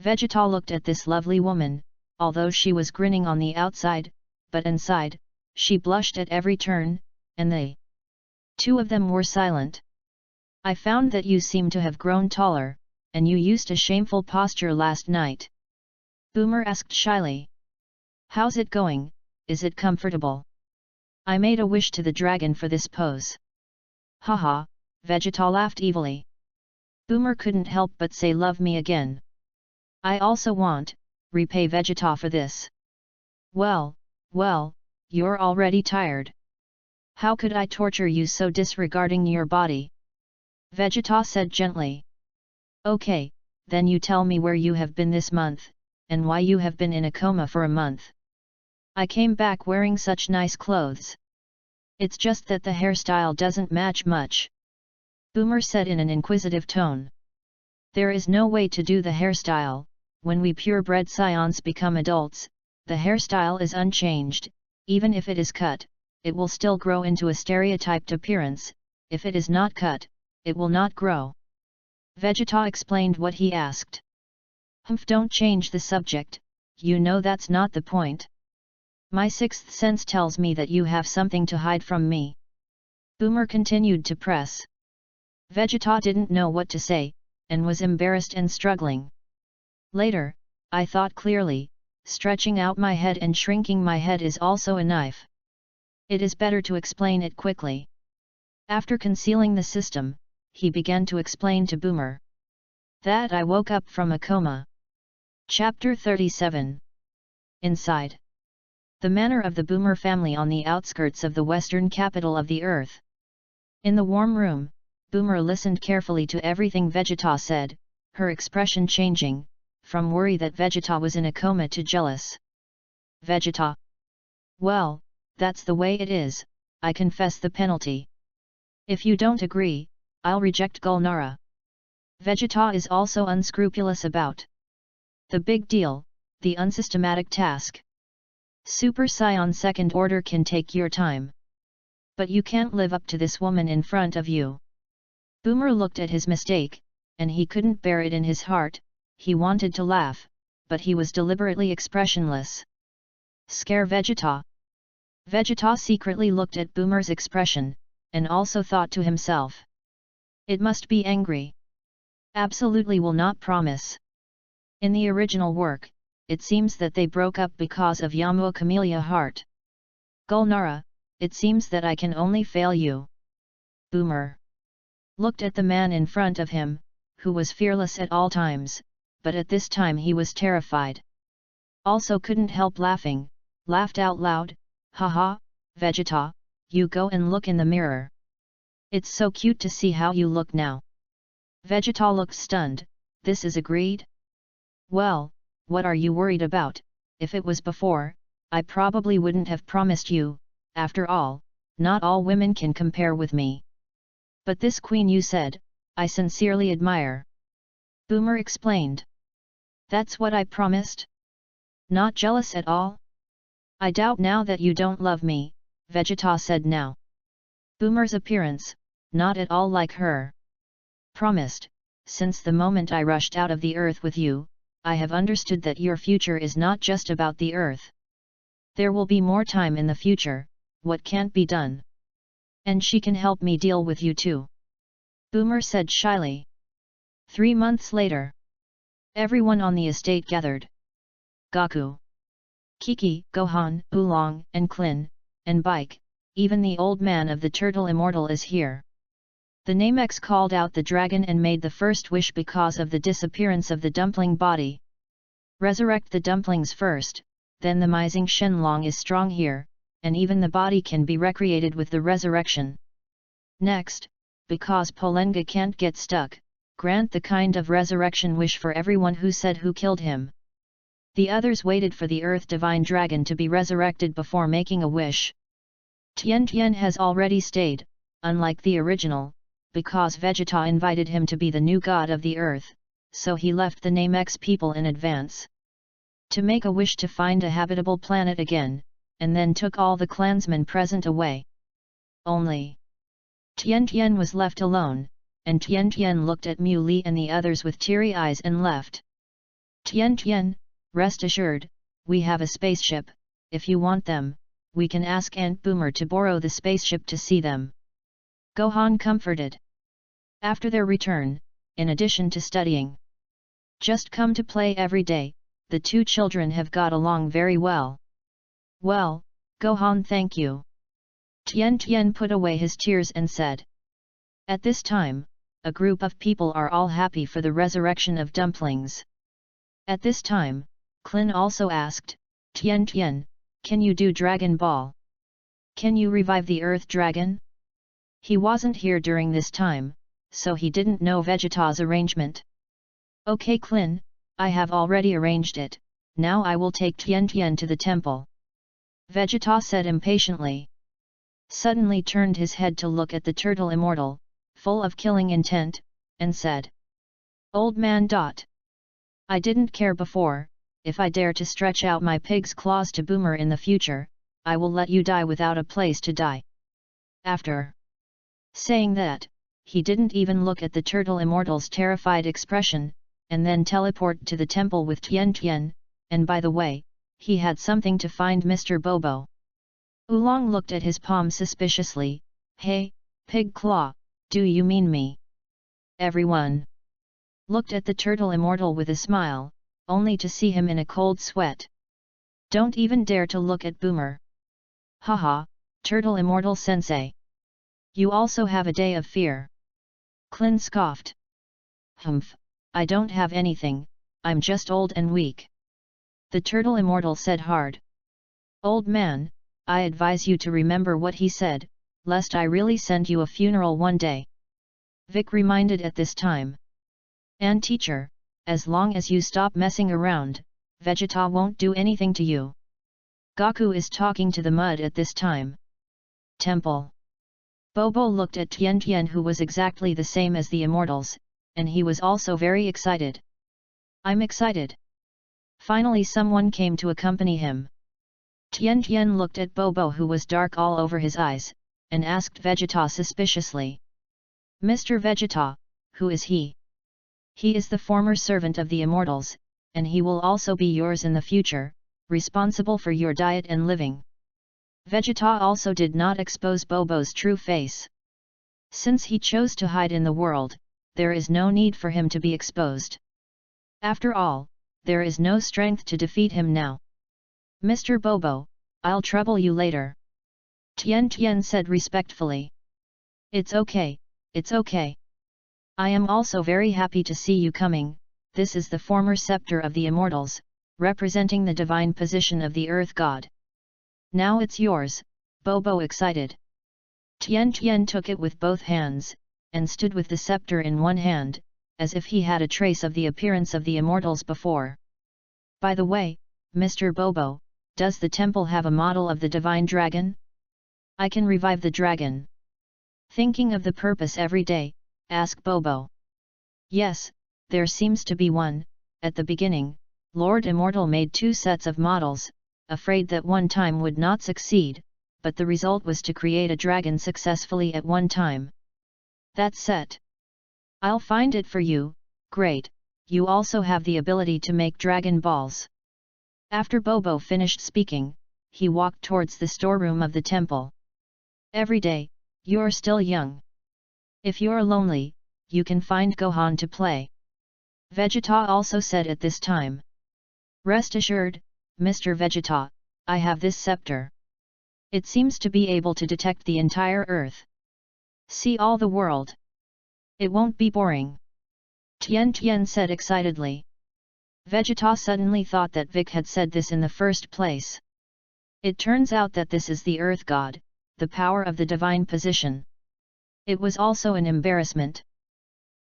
Vegeta looked at this lovely woman, although she was grinning on the outside, but inside, she blushed at every turn, and they two of them were silent. I found that you seem to have grown taller, and you used a shameful posture last night. Boomer asked shyly. How's it going, is it comfortable? I made a wish to the dragon for this pose. Haha, Vegeta laughed evilly. Boomer couldn't help but say love me again. I also want, repay Vegeta for this. Well, you're already tired. How could I torture you so disregarding your body? Vegeta said gently. Okay, then you tell me where you have been this month, and why you have been in a coma for a month. I came back wearing such nice clothes. It's just that the hairstyle doesn't match much. Boomer said in an inquisitive tone. There is no way to do the hairstyle. When we purebred scions become adults, the hairstyle is unchanged. Even if it is cut, it will still grow into a stereotyped appearance. If it is not cut, it will not grow. Vegeta explained what he asked. Humph, don't change the subject, you know that's not the point. My sixth sense tells me that you have something to hide from me. Boomer continued to press. Vegeta didn't know what to say, and was embarrassed and struggling. Later, I thought clearly, stretching out my head and shrinking my head is also a knife. It is better to explain it quickly. After concealing the system, he began to explain to Boomer. That I woke up from a coma. Chapter 37. Inside. The manor of the Boomer family on the outskirts of the western capital of the earth. In the warm room, Boomer listened carefully to everything Vegeta said, her expression changing, from worry that Vegeta was in a coma to jealous. Vegeta. Well, that's the way it is, I confess the penalty. If you don't agree, I'll reject Gulnara. Vegeta is also unscrupulous about the big deal, the unsystematic task. Super Saiyan second order can take your time. But you can't live up to this woman in front of you. Boomer looked at his mistake, and he couldn't bear it in his heart. He wanted to laugh, but he was deliberately expressionless. Scare Vegeta. Vegeta secretly looked at Boomer's expression, and also thought to himself. It must be angry. Absolutely will not promise. In the original work, it seems that they broke up because of Yamua Camellia Heart. Gulnara, it seems that I can only fail you. Boomer looked at the man in front of him, who was fearless at all times, but at this time he was terrified. Also couldn't help laughing, laughed out loud, haha, Vegeta, you go and look in the mirror. It's so cute to see how you look now. Vegeta looked stunned, this is agreed? Well, what are you worried about? If it was before, I probably wouldn't have promised you. After all, not all women can compare with me. But this queen you said, I sincerely admire. Boomer explained. That's what I promised? Not jealous at all? I doubt now that you don't love me, Vegeta said now. Boomer's appearance, not at all like her. Promised, since the moment I rushed out of the earth with you, I have understood that your future is not just about the earth. There will be more time in the future, what can't be done. And she can help me deal with you too. Boomer said shyly. 3 months later. Everyone on the estate gathered. Goku, Kiki, Gohan, Oolong, and Klin, and Bike, even the old man of the Turtle Immortal is here. The Namex called out the dragon and made the first wish because of the disappearance of the dumpling body. Resurrect the dumplings first, then the Mizing Shenlong is strong here, and even the body can be recreated with the resurrection. Next, because Polenga can't get stuck, grant the kind of resurrection wish for everyone who said who killed him. The others waited for the Earth Divine Dragon to be resurrected before making a wish. Tien Tien has already stayed, unlike the original, because Vegeta invited him to be the new god of the earth, so he left the Namex people in advance to make a wish to find a habitable planet again, and then took all the clansmen present away. Only Tien Tien was left alone, and Tien Tien looked at Mu Li and the others with teary eyes and left. Tien Tien, rest assured, we have a spaceship. If you want them, we can ask Aunt Boomer to borrow the spaceship to see them. Gohan comforted. After their return, in addition to studying, just come to play every day, the two children have got along very well. Well, Gohan, thank you. Tien Tien put away his tears and said. At this time, a group of people are all happy for the resurrection of dumplings. At this time, Klin also asked, Tien Tien, can you do Dragon Ball? Can you revive the Earth Dragon? He wasn't here during this time, so he didn't know Vegeta's arrangement. Okay Klin, I have already arranged it, now I will take Tien Tien to the temple. Vegeta said impatiently. Suddenly turned his head to look at the turtle immortal, full of killing intent, and said, "Old man. I didn't care before, if I dare to stretch out my pig's claws to Boomer in the future, I will let you die without a place to die." After saying that, he didn't even look at the turtle immortal's terrified expression, and then teleport to the temple with Tian, and by the way, he had something to find Mr. Bobo. Oolong looked at his palm suspiciously. "Hey, Pig Claw, do you mean me?" Everyone looked at the turtle immortal with a smile, only to see him in a cold sweat. "Don't even dare to look at Boomer." "Haha, turtle immortal sensei. You also have a day of fear." Klin scoffed. "Humph, I don't have anything, I'm just old and weak." The turtle immortal said hard. "Old man, I advise you to remember what he said, lest I really send you a funeral one day." Vic reminded at this time. "And teacher, as long as you stop messing around, Vegeta won't do anything to you." Goku is talking to the mud at this time. Temple. Bobo looked at Tian, who was exactly the same as the immortals, and he was also very excited. "I'm excited." Finally someone came to accompany him. Tian looked at Bobo, who was dark all over his eyes, and asked Vegeta suspiciously. "Mr. Vegeta, who is he?" "He is the former servant of the immortals, and he will also be yours in the future, responsible for your diet and living." Vegeta also did not expose Bobo's true face. Since he chose to hide in the world, there is no need for him to be exposed. After all, there is no strength to defeat him now. "Mr. Bobo, I'll trouble you later." Tian said respectfully. It's okay. I am also very happy to see you coming." This is the former scepter of the immortals, representing the divine position of the earth god. "Now it's yours," Bobo excited. Tian took it with both hands, and stood with the scepter in one hand, as if he had a trace of the appearance of the immortals before. "By the way, Mr. Bobo, does the temple have a model of the divine dragon? I can revive the dragon." Thinking of the purpose every day, asked Bobo. "Yes, there seems to be one. At the beginning, Lord Immortal made 2 sets of models, afraid that one time would not succeed, but the result was to create a dragon successfully at one time. That's set. I'll find it for you." "Great, you also have the ability to make dragon balls." After Bobo finished speaking, he walked towards the storeroom of the temple. "Every day, you're still young. If you're lonely, you can find Gohan to play." Vegeta also said at this time. "Rest assured, Mr. Vegeta, I have this scepter. It seems to be able to detect the entire Earth. See all the world. It won't be boring." Tian said excitedly. Vegeta suddenly thought that Vic had said this in the first place. It turns out that this is the Earth God, the power of the divine position. It was also an embarrassment.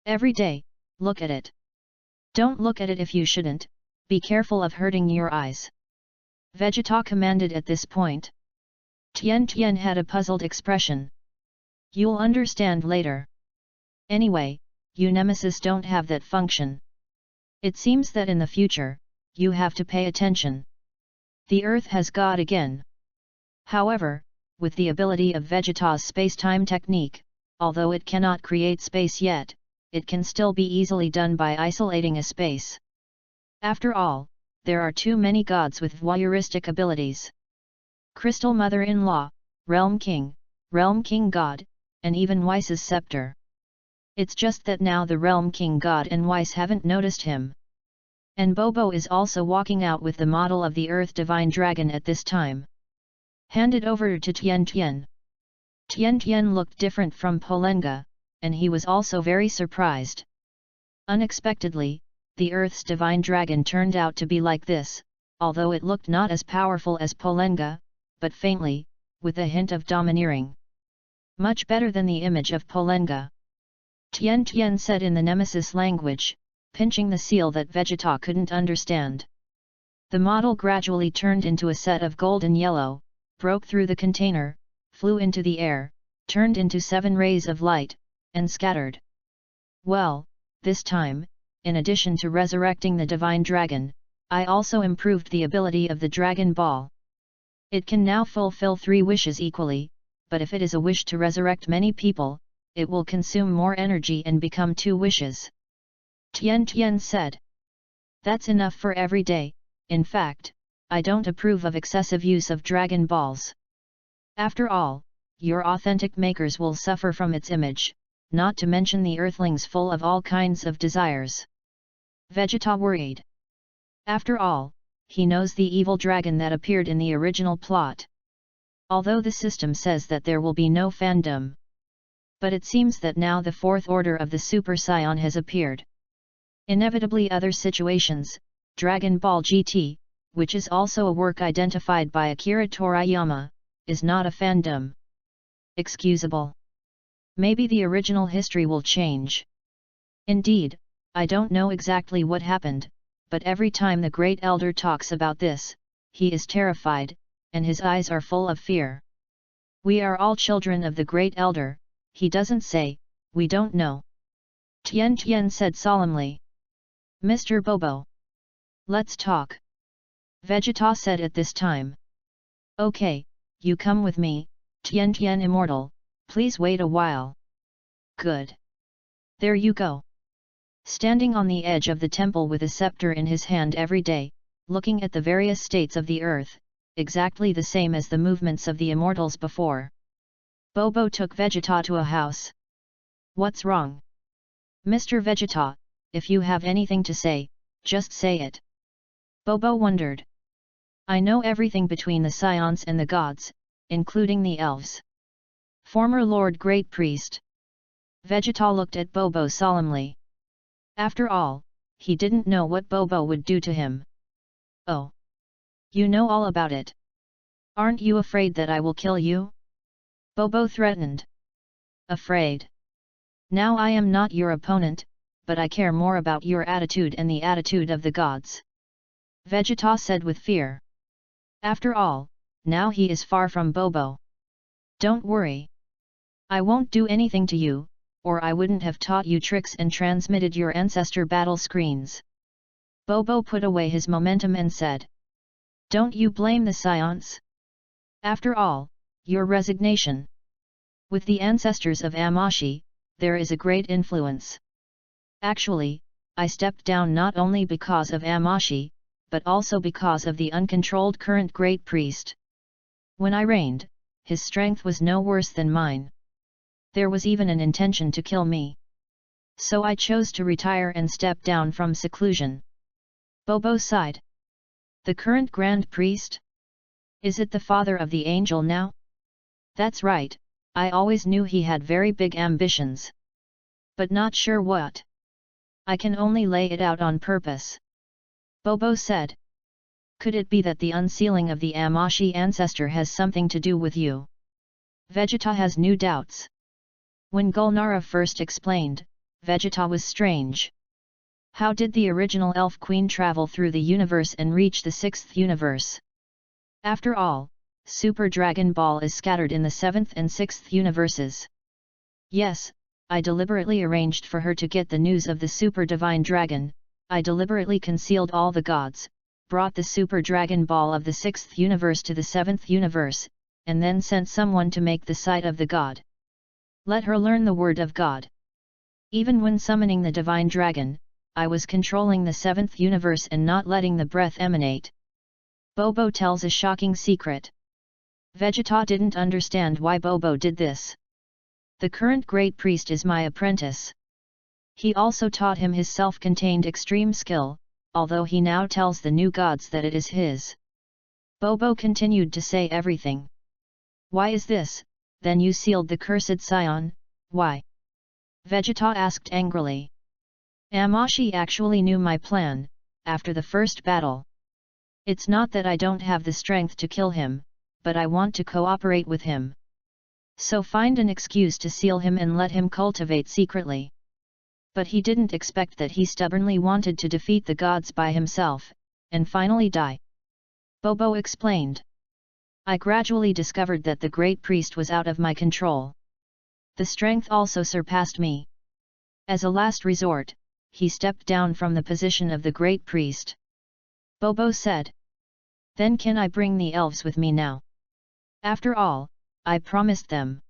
"Every day, look at it. Don't look at it if you shouldn't, be careful of hurting your eyes." Vegeta commanded at this point. Tian had a puzzled expression. "You'll understand later. Anyway, you Nemesis don't have that function. It seems that in the future, you have to pay attention. The Earth has God again." However, with the ability of Vegeta's space-time technique, although it cannot create space yet, it can still be easily done by isolating a space. After all, there are too many gods with voyeuristic abilities. Crystal Mother-in-law, Realm King God, and even Whice's scepter. It's just that now the Realm King God and Whice haven't noticed him. And Bobo is also walking out with the model of the Earth Divine Dragon at this time. Handed over to Tian. Tian looked different from Polenga, and he was also very surprised. Unexpectedly, the Earth's Divine Dragon turned out to be like this, although it looked not as powerful as Polenga, but faintly, with a hint of domineering. Much better than the image of Polenga. Tian said in the Nemesis language, pinching the seal that Vegeta couldn't understand. The model gradually turned into a set of golden yellow, broke through the container, flew into the air, turned into 7 rays of light, and scattered. Well, this time, in addition to resurrecting the divine dragon, I also improved the ability of the Dragon Ball. It can now fulfill 3 wishes equally, but if it is a wish to resurrect many people, it will consume more energy and become 2 wishes. Tian said. That's enough for every day. In fact, I don't approve of excessive use of Dragon Balls. After all, your authentic makers will suffer from its image, not to mention the earthlings full of all kinds of desires. Vegeta worried. After all, he knows the evil dragon that appeared in the original plot. Although the system says that there will be no fandom. But it seems that now the 4th order of the Super Saiyan has appeared. Inevitably other situations, Dragon Ball GT, which is also a work identified by Akira Toriyama, is not a fandom. Excusable. Maybe the original history will change. Indeed, I don't know exactly what happened, but every time the Great Elder talks about this, he is terrified, and his eyes are full of fear. We are all children of the Great Elder, he doesn't say, we don't know. Tian said solemnly. Mr. Bobo. Let's talk. Vegeta said at this time. Okay, you come with me, Tian Immortal, please wait a while. Good. There you go. Standing on the edge of the temple with a scepter in his hand every day, looking at the various states of the earth, exactly the same as the movements of the immortals before. Bobo took Vegeta to a house. What's wrong? Mr. Vegeta, if you have anything to say, just say it. Bobo wondered. I know everything between the Saiyans and the gods, including the elves. Former Lord Great Priest. Vegeta looked at Bobo solemnly. After all, he didn't know what Bobo would do to him. Oh. You know all about it. Aren't you afraid that I will kill you? Bobo threatened. Afraid? Now I am not your opponent, but I care more about your attitude and the attitude of the gods. Vegeta said with fear. After all, now he is far from Bobo. Don't worry. I won't do anything to you, or I wouldn't have taught you tricks and transmitted your ancestor battle screens. Bobo put away his momentum and said. Don't you blame the Saiyans? After all, your resignation. With the ancestors of Amashi, there is a great influence. Actually, I stepped down not only because of Amashi, but also because of the uncontrolled current Great Priest. When I reigned, his strength was no worse than mine. There was even an intention to kill me. So I chose to retire and step down from seclusion. Bobo sighed. The current Grand Priest? Is it the father of the angel now? That's right, I always knew he had very big ambitions. But not sure what. I can only lay it out on purpose. Bobo said. Could it be that the unsealing of the Amashi ancestor has something to do with you? Vegeta has new doubts. When Gulnara first explained, Vegeta was strange. How did the original Elf Queen travel through the universe and reach the 6th universe? After all, Super Dragon Ball is scattered in the 7th and 6th universes. Yes, I deliberately arranged for her to get the news of the Super Divine Dragon, I deliberately concealed all the gods, brought the Super Dragon Ball of the 6th universe to the 7th universe, and then sent someone to make the sight of the god. Let her learn the word of God. Even when summoning the Divine Dragon, I was controlling the 7th universe and not letting the breath emanate. Bobo tells a shocking secret. Vegeta didn't understand why Bobo did this. The current Great Priest is my apprentice. He also taught him his self-contained extreme skill, although he now tells the new gods that it is his. Bobo continued to say everything. Why is this? Then you sealed the cursed Saiyan, why? Vegeta asked angrily. Amashi actually knew my plan, after the first battle. It's not that I don't have the strength to kill him, but I want to cooperate with him. So find an excuse to seal him and let him cultivate secretly. But he didn't expect that he stubbornly wanted to defeat the gods by himself, and finally die. Bobo explained. I gradually discovered that the great priest was out of my control. The strength also surpassed me. As a last resort, he stepped down from the position of the great priest. Bobo said. Then can I bring the elves with me now? After all, I promised them.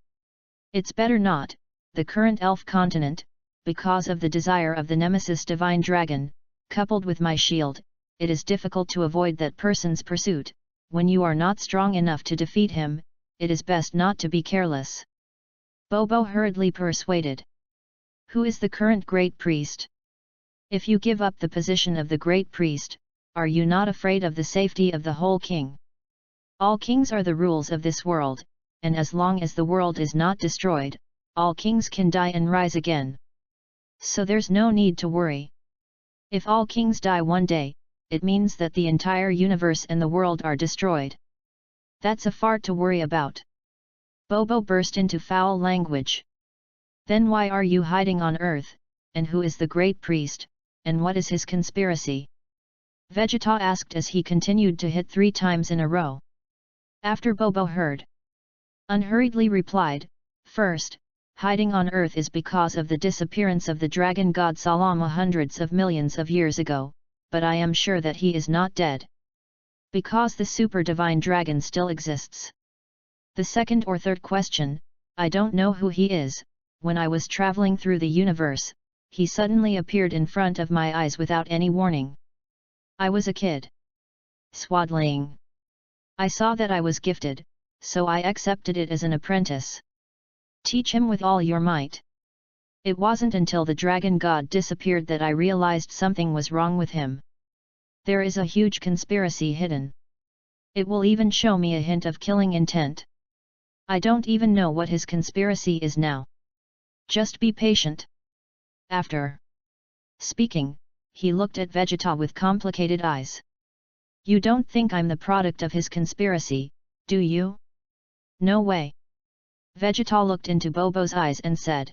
It's better not, the current elf continent, because of the desire of the nemesis divine dragon, coupled with my shield, it is difficult to avoid that person's pursuit. When you are not strong enough to defeat him, it is best not to be careless. Bobo hurriedly persuaded. Who is the current great priest? If you give up the position of the great priest, are you not afraid of the safety of the whole king? All kings are the rules of this world, and as long as the world is not destroyed, all kings can die and rise again. So there's no need to worry. If all kings die one day, it means that the entire universe and the world are destroyed. That's a fart to worry about. Bobo burst into foul language. Then why are you hiding on Earth, and who is the great priest, and what is his conspiracy? Vegeta asked as he continued to hit 3 times in a row. After Bobo heard, unhurriedly replied, first, hiding on Earth is because of the disappearance of the dragon god Salama hundreds of millions of years ago, but I am sure that he is not dead. Because the super divine dragon still exists. The second or third question, I don't know who he is. When I was traveling through the universe, he suddenly appeared in front of my eyes without any warning. I was a kid. Swaddling. I saw that I was gifted, so I accepted it as an apprentice. Teach him with all your might. It wasn't until the dragon god disappeared that I realized something was wrong with him. There is a huge conspiracy hidden. It will even show me a hint of killing intent. I don't even know what his conspiracy is now. Just be patient. After speaking, he looked at Vegeta with complicated eyes. You don't think I'm the product of his conspiracy, do you? No way. Vegeta looked into Bobo's eyes and said.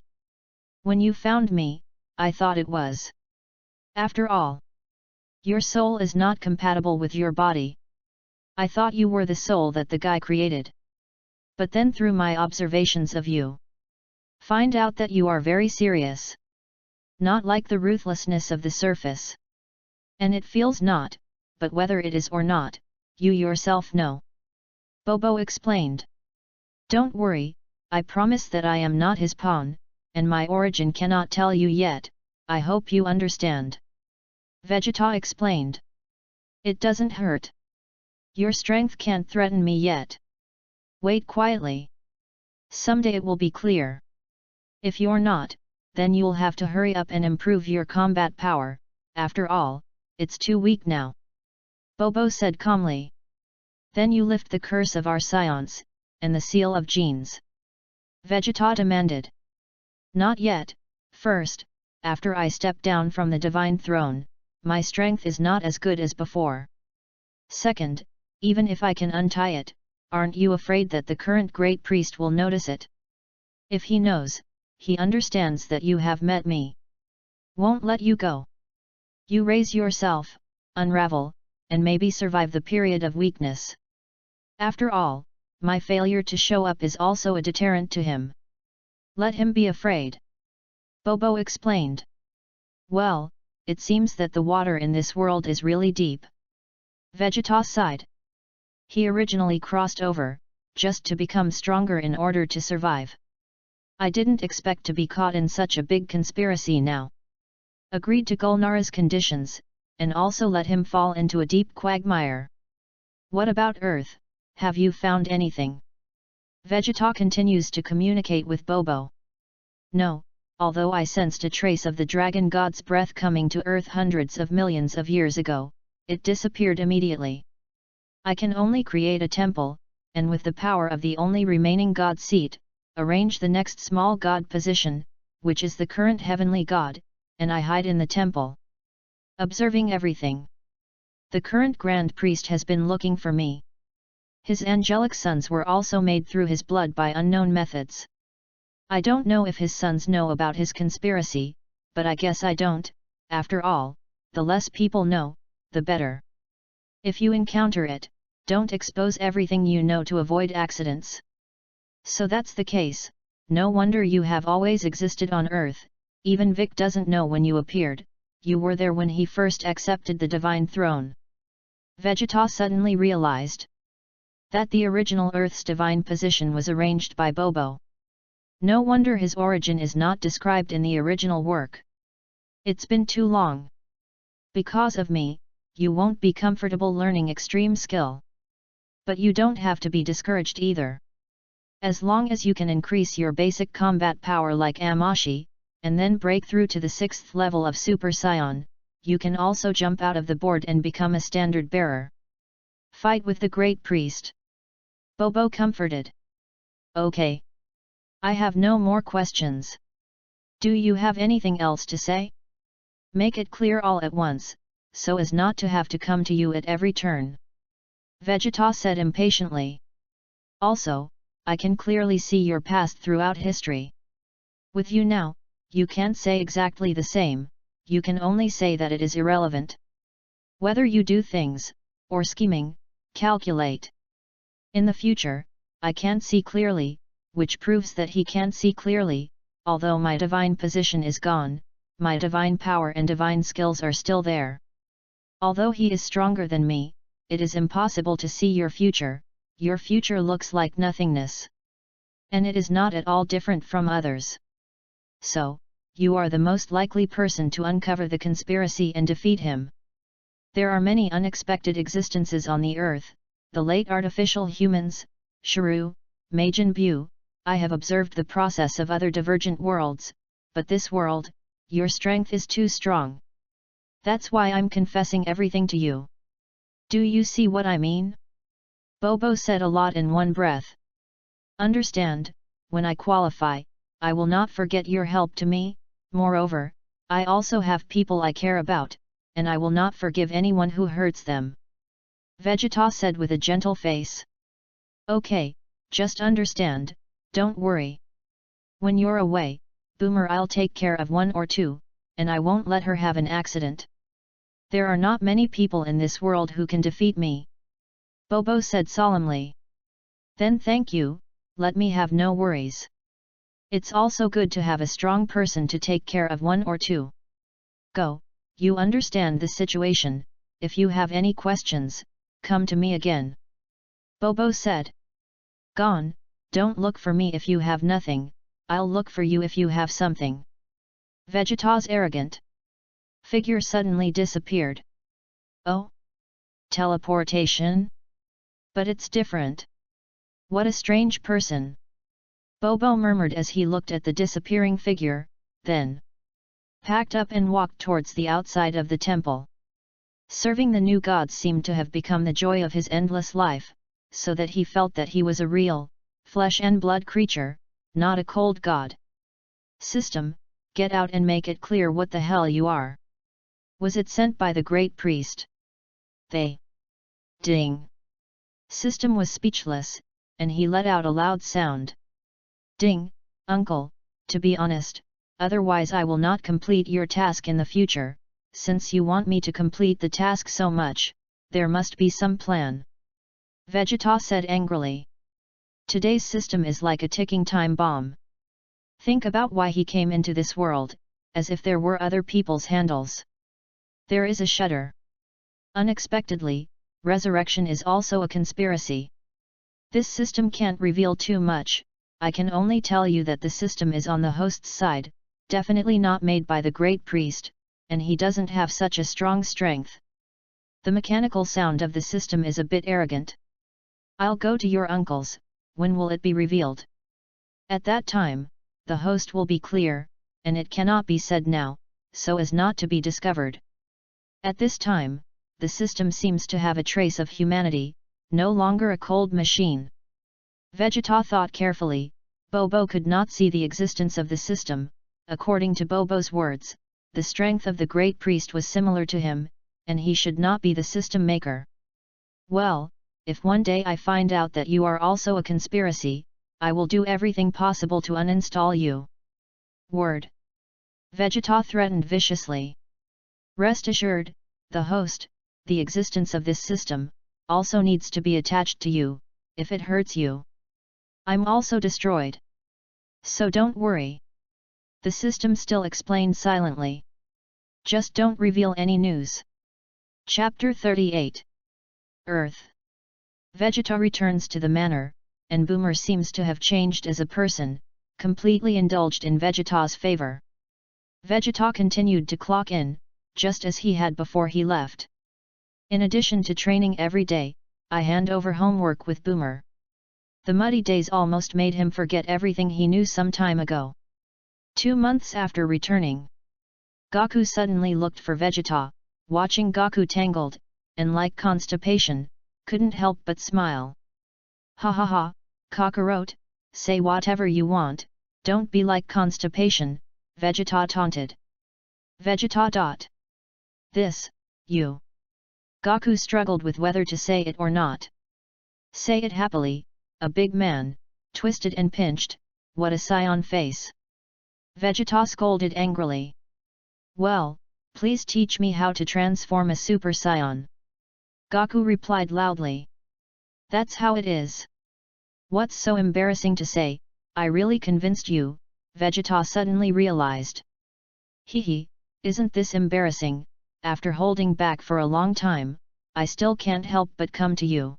When you found me, I thought it was. After all, your soul is not compatible with your body. I thought you were the soul that the guy created. But then through my observations of you, find out that you are very serious. Not like the ruthlessness of the surface. And it feels not, but whether it is or not, you yourself know. Bobo explained. Don't worry, I promise that I am not his pawn, and my origin cannot tell you yet, I hope you understand. Vegeta explained. It doesn't hurt. Your strength can't threaten me yet. Wait quietly. Someday it will be clear. If you're not, then you'll have to hurry up and improve your combat power, after all, it's too weak now. Bobo said calmly. Then you lift the curse of our science, and the seal of genes. Vegeta demanded. Not yet, first, after I step down from the divine throne, my strength is not as good as before. Second, even if I can untie it, aren't you afraid that the current great priest will notice it? If he knows, he understands that you have met me. Won't let you go. You raise yourself, unravel, and maybe survive the period of weakness. After all, my failure to show up is also a deterrent to him. Let him be afraid. Bobo explained. Well, it seems that the water in this world is really deep. Vegeta sighed. He originally crossed over, just to become stronger in order to survive. I didn't expect to be caught in such a big conspiracy now. Agreed to Gulnara's conditions, and also let him fall into a deep quagmire. What about Earth, have you found anything? Vegeta continues to communicate with Bobo. No, although I sensed a trace of the dragon god's breath coming to Earth hundreds of millions of years ago, it disappeared immediately. I can only create a temple, and with the power of the only remaining god seat, arrange the next small god position, which is the current heavenly god, and I hide in the temple. Observing everything. The current grand priest has been looking for me. His angelic sons were also made through his blood by unknown methods. I don't know if his sons know about his conspiracy, but I guess I don't. After all, the less people know, the better. If you encounter it, Don't expose everything you know to avoid accidents. So that's the case, no wonder you have always existed on Earth, even Vic doesn't know when you appeared, you were there when he first accepted the divine throne. Vegeta suddenly realized that the original Earth's divine position was arranged by Bobo. No wonder his origin is not described in the original work. It's been too long. Because of me, you won't be comfortable learning extreme skill. But you don't have to be discouraged either. As long as you can increase your basic combat power like Amashi, and then break through to the 6th level of Super Saiyan, you can also jump out of the board and become a standard bearer. Fight with the Great Priest. Bobo comforted. Okay. I have no more questions. Do you have anything else to say? Make it clear all at once, so as not to have to come to you at every turn. Vegeta said impatiently. Also, I can clearly see your past throughout history. With you now, you can't say exactly the same, you can only say that it is irrelevant. Whether you do things, or scheming, calculate. In the future, I can't see clearly, which proves that he can't see clearly, although my divine position is gone, my divine power and divine skills are still there. Although he is stronger than me, it is impossible to see your future looks like nothingness. And it is not at all different from others. So, you are the most likely person to uncover the conspiracy and defeat him. There are many unexpected existences on the Earth, the late artificial humans, Shrew, Majin Buu. I have observed the process of other divergent worlds, but this world, your strength is too strong. That's why I'm confessing everything to you. Do you see what I mean? Bobo said a lot in one breath. Understand, when I qualify, I will not forget your help to me, moreover, I also have people I care about, and I will not forgive anyone who hurts them. Vegeta said with a gentle face. Okay, just understand, don't worry. When you're away, Boomer, I'll take care of 1 or 2, and I won't let her have an accident. There are not many people in this world who can defeat me. Bobo said solemnly. Then thank you, let me have no worries. It's also good to have a strong person to take care of 1 or 2. Go, you understand the situation, if you have any questions, come to me again. Bobo said. Gone, don't look for me if you have nothing, I'll look for you if you have something. Vegeta's arrogant figure suddenly disappeared. Oh? Teleportation? But it's different. What a strange person. Bobo murmured as he looked at the disappearing figure, then packed up and walked towards the outside of the temple. Serving the new gods seemed to have become the joy of his endless life, so that he felt that he was a real, flesh and blood creature, not a cold god. System, get out and make it clear what the hell you are. Was it sent by the great priest? They. Ding. System was speechless, and he let out a loud sound. Ding, uncle, to be honest, otherwise I will not complete your task in the future, since you want me to complete the task so much, there must be some plan. Vegeta said angrily. Today's system is like a ticking time bomb. Think about why he came into this world, as if there were other people's handles. There is a shudder. Unexpectedly, resurrection is also a conspiracy. This system can't reveal too much, I can only tell you that the system is on the host's side, definitely not made by the great priest, and he doesn't have such a strong strength. The mechanical sound of the system is a bit arrogant. I'll go to your uncle's, when will it be revealed? At that time, the host will be clear, and it cannot be said now, so as not to be discovered. At this time, the system seems to have a trace of humanity, no longer a cold machine. Vegeta thought carefully. Bobo could not see the existence of the system. According to Bobo's words, the strength of the great priest was similar to him, and he should not be the system maker. Well, if one day I find out that you are also a conspiracy, I will do everything possible to uninstall you. Word. Vegeta threatened viciously. Rest assured, the host, the existence of this system, also needs to be attached to you, if it hurts you. I'm also destroyed. So don't worry. The system still explained silently. Just don't reveal any news. Chapter 38. Earth. Vegeta returns to the manor, and Boomer seems to have changed as a person, completely indulged in Vegeta's favor. Vegeta continued to clock in, just as he had before he left. In addition to training every day, I hand over homework with Boomer. The muddy days almost made him forget everything he knew some time ago. 2 months after returning, Goku suddenly looked for Vegeta, watching Goku tangled, and like constipation, couldn't help but smile. Ha ha ha, Kakarot, say whatever you want, don't be like constipation, Vegeta taunted. Vegeta. This, you. Goku struggled with whether to say it or not. Say it happily, a big man, twisted and pinched, what a Saiyan face. Vegeta scolded angrily. Well, please teach me how to transform a Super Saiyan. Goku replied loudly. That's how it is. What's so embarrassing to say, I really convinced you, Vegeta suddenly realized. Hehe, isn't this embarrassing, after holding back for a long time, I still can't help but come to you.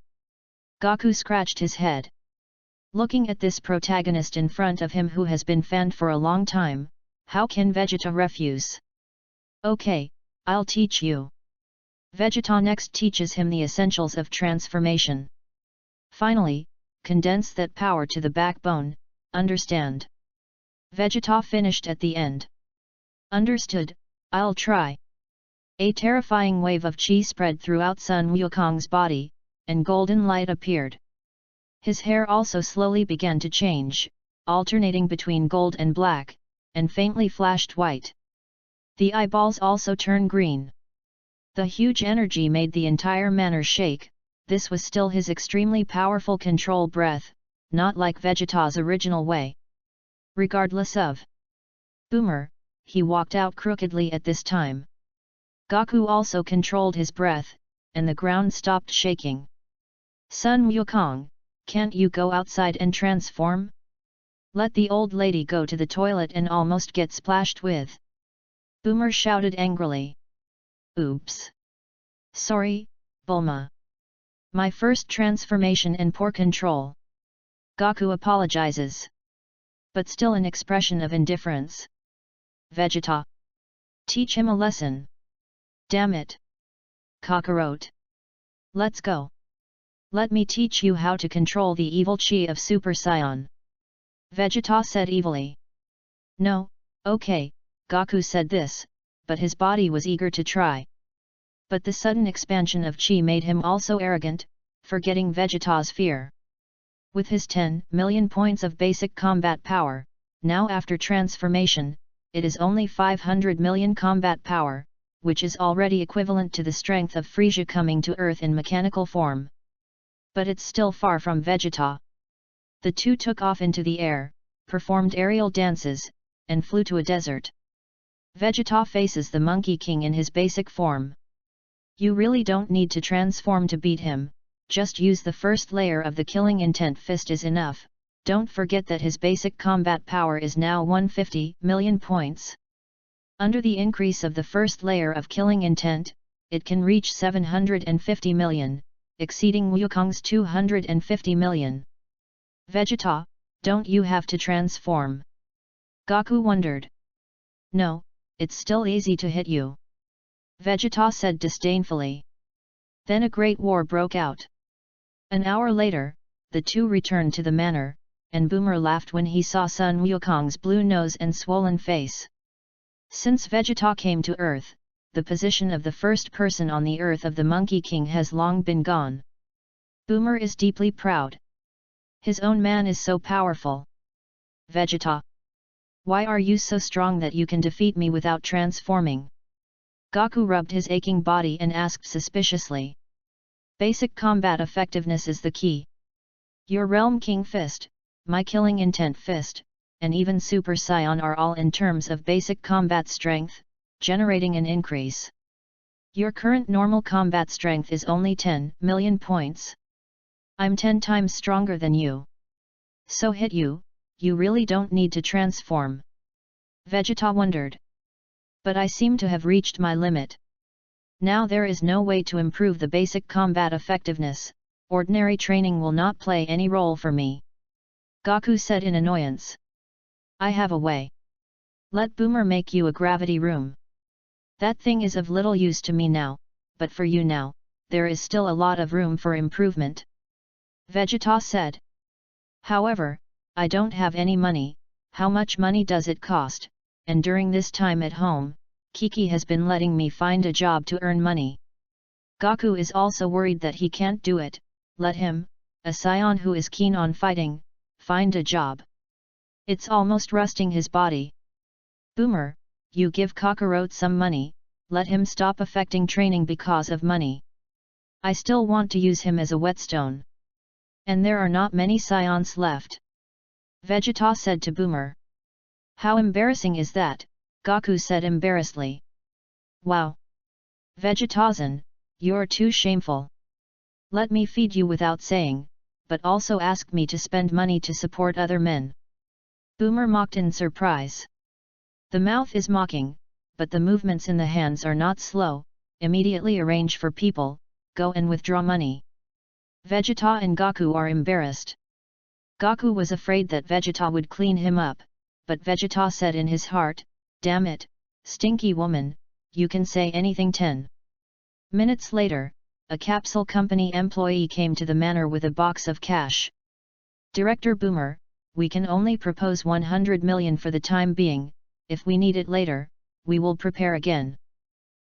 Goku scratched his head. Looking at this protagonist in front of him who has been fanned for a long time, how can Vegeta refuse? Okay, I'll teach you. Vegeta next teaches him the essentials of transformation. Finally, condense that power to the backbone, understand? Vegeta finished at the end. Understood, I'll try. A terrifying wave of chi spread throughout Sun Wukong's body, and golden light appeared. His hair also slowly began to change, alternating between gold and black, and faintly flashed white. The eyeballs also turned green. The huge energy made the entire manor shake. This was still his extremely powerful control breath, not like Vegeta's original way. Regardless of Boomer, he walked out crookedly at this time. Goku also controlled his breath, and the ground stopped shaking. Sun Wukong, can't you go outside and transform? Let the old lady go to the toilet and almost get splashed with. Boomer shouted angrily. Oops. Sorry, Bulma. My first transformation and poor control. Goku apologizes. But still an expression of indifference. Vegeta. Teach him a lesson. Damn it. Kakarot. Let's go. Let me teach you how to control the evil chi of Super Saiyan. Vegeta said evilly. No, okay, Goku said this, but his body was eager to try. But the sudden expansion of chi made him also arrogant, forgetting Vegeta's fear. With his 10 million points of basic combat power, now after transformation, it is only 500 million combat power, which is already equivalent to the strength of Frieza coming to Earth in mechanical form. But it's still far from Vegeta. The two took off into the air, performed aerial dances, and flew to a desert. Vegeta faces the Monkey King in his basic form. You really don't need to transform to beat him, just use the first layer of the Killing Intent Fist is enough. Don't forget that his basic combat power is now 150 million points. Under the increase of the first layer of Killing Intent, it can reach 750 million, exceeding Wukong's 250 million. Vegeta, don't you have to transform? Goku wondered. No, it's still easy to hit you. Vegeta said disdainfully. Then a great war broke out. An hour later, the two returned to the manor, and Boomer laughed when he saw Sun Wukong's blue nose and swollen face. Since Vegeta came to Earth, the position of the first person on the Earth of the Monkey King has long been gone. Boomer is deeply proud. His own man is so powerful. Vegeta. Why are you so strong that you can defeat me without transforming? Goku rubbed his aching body and asked suspiciously. Basic combat effectiveness is the key. Your Realm King Fist, my Killing Intent Fist, and even Super Saiyan are all in terms of basic combat strength, generating an increase. Your current normal combat strength is only 10 million points. I'm 10 times stronger than you. So hit you, you really don't need to transform. Vegeta wondered. But I seem to have reached my limit. Now there is no way to improve the basic combat effectiveness, ordinary training will not play any role for me. Goku said in annoyance. I have a way. Let Boomer make you a gravity room. That thing is of little use to me now, but for you now, there is still a lot of room for improvement. Vegeta said. However, I don't have any money, how much money does it cost, and during this time at home, Kiki has been letting me find a job to earn money. Goku is also worried that he can't do it, let him, a scion who is keen on fighting, find a job. It's almost rusting his body. Boomer, you give Kakarot some money, let him stop affecting training because of money. I still want to use him as a whetstone. And there are not many scions left. Vegeta said to Boomer. How embarrassing is that, Goku said embarrassedly. Wow! Vegeta-san, you're too shameful. Let me feed you without saying, but also ask me to spend money to support other men. Boomer mocked in surprise. The mouth is mocking, but the movements in the hands are not slow, immediately arrange for people, go and withdraw money. Vegeta and Goku are embarrassed. Goku was afraid that Vegeta would clean him up, but Vegeta said in his heart, damn it, stinky woman, you can say anything. 10 minutes later, a capsule company employee came to the manor with a box of cash. Director Boomer, we can only propose 100 million for the time being, if we need it later, we will prepare again.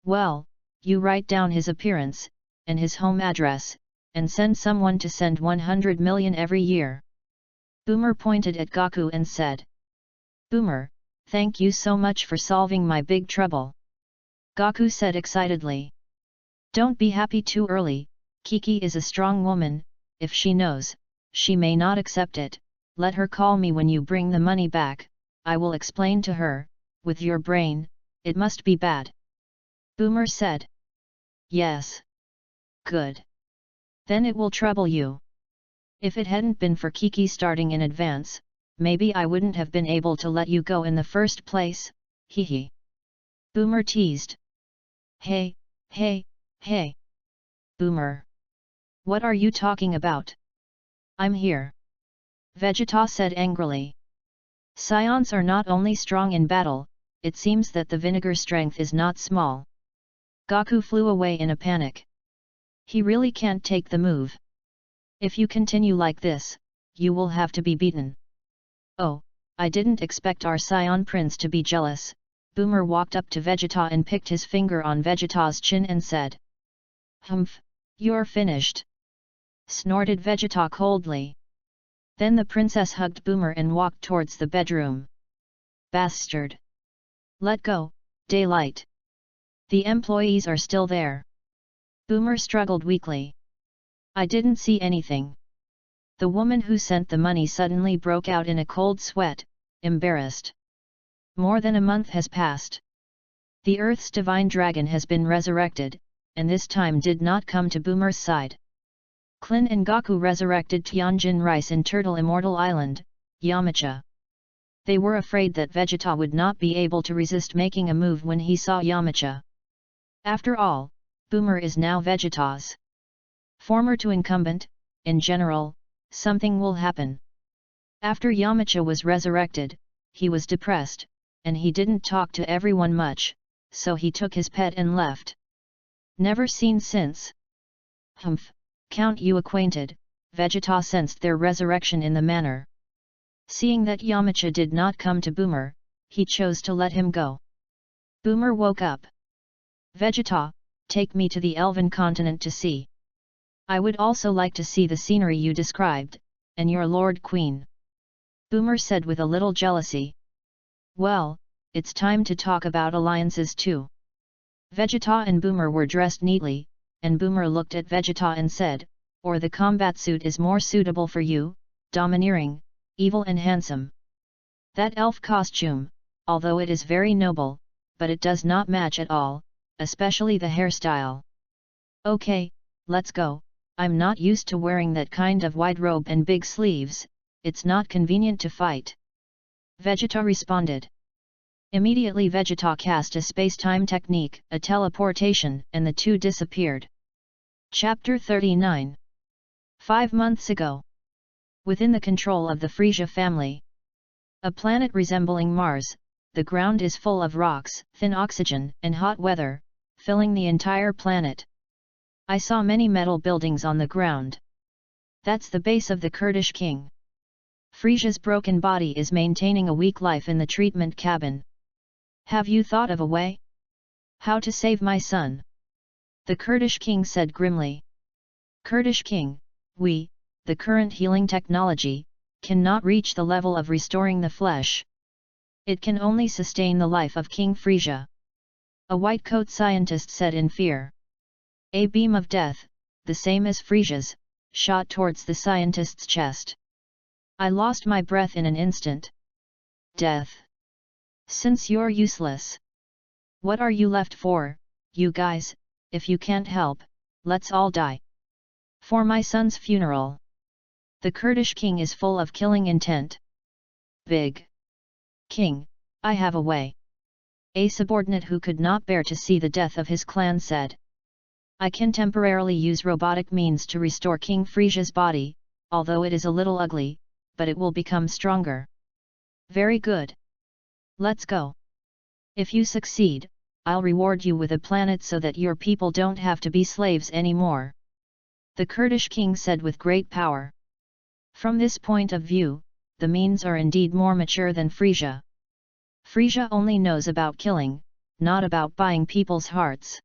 Well, you write down his appearance, and his home address, and send someone to send 100 million every year. Boomer pointed at Goku and said. Boomer, thank you so much for solving my big trouble. Goku said excitedly. Don't be happy too early, Kiki is a strong woman, if she knows, she may not accept it, let her call me when you bring the money back, I will explain to her, with your brain, it must be bad. Boomer said. Yes. Good. Then it will trouble you. If it hadn't been for Kiki starting in advance, maybe I wouldn't have been able to let you go in the first place, hee hee. Boomer teased. Hey, hey, hey. Boomer. What are you talking about? I'm here. Vegeta said angrily. Scions are not only strong in battle, it seems that the vinegar strength is not small. Goku flew away in a panic. He really can't take the move. If you continue like this, you will have to be beaten. Oh, I didn't expect our Scion Prince to be jealous. Boomer walked up to Vegeta and picked his finger on Vegeta's chin and said. Humph, you're finished. Snorted Vegeta coldly. Then the princess hugged Boomer and walked towards the bedroom. Bastard! Let go, Daylight. The employees are still there. Boomer struggled weakly. I didn't see anything. The woman who sent the money suddenly broke out in a cold sweat, embarrassed. More than a month has passed. The Earth's divine dragon has been resurrected, and this time did not come to Boomer's side. Klin and Goku resurrected Tianjin Rice in Turtle Immortal Island, Yamcha. They were afraid that Vegeta would not be able to resist making a move when he saw Yamcha. After all, Boomer is now Vegeta's former to incumbent. In general, something will happen. After Yamcha was resurrected, he was depressed, and he didn't talk to everyone much, so he took his pet and left. Never seen since. Humph, count you acquainted, Vegeta sensed their resurrection in the manor. Seeing that Yamcha did not come to Boomer, he chose to let him go. Boomer woke up. Vegeta, take me to the Elven continent to see. I would also like to see the scenery you described, and your Lord Queen. Boomer said with a little jealousy. Well, it's time to talk about alliances too. Vegeta and Boomer were dressed neatly, and Boomer looked at Vegeta and said, or the combat suit is more suitable for you, domineering, evil and handsome. That elf costume, although it is very noble, but it does not match at all, especially the hairstyle. Okay, let's go, I'm not used to wearing that kind of wide robe and big sleeves, it's not convenient to fight. Vegeta responded. Immediately Vegeta cast a space-time technique, a teleportation, and the two disappeared. Chapter 39. 5 months ago. Within the control of the Frisia family. A planet resembling Mars, the ground is full of rocks, thin oxygen, and hot weather, filling the entire planet. I saw many metal buildings on the ground. That's the base of the Kurdish king. Frisia's broken body is maintaining a weak life in the treatment cabin. Have you thought of a way? How to save my son? The Kurdish king said grimly. Kurdish king, we, the current healing technology, cannot reach the level of restoring the flesh. It can only sustain the life of King Frisia. A white coat scientist said in fear. A beam of death, the same as Frisia's, shot towards the scientist's chest. I lost my breath in an instant. Death. Since you're useless. What are you left for, you guys? If you can't help, let's all die. For my son's funeral. The Kurdish king is full of killing intent. Big King, I have a way. A subordinate who could not bear to see the death of his clan said. I can temporarily use robotic means to restore King Frisia's body, although it is a little ugly, but it will become stronger. Very good. Let's go. If you succeed, I'll reward you with a planet so that your people don't have to be slaves anymore. The Kurdish king said with great power. From this point of view, the means are indeed more mature than Frisia. Frisia only knows about killing, not about buying people's hearts.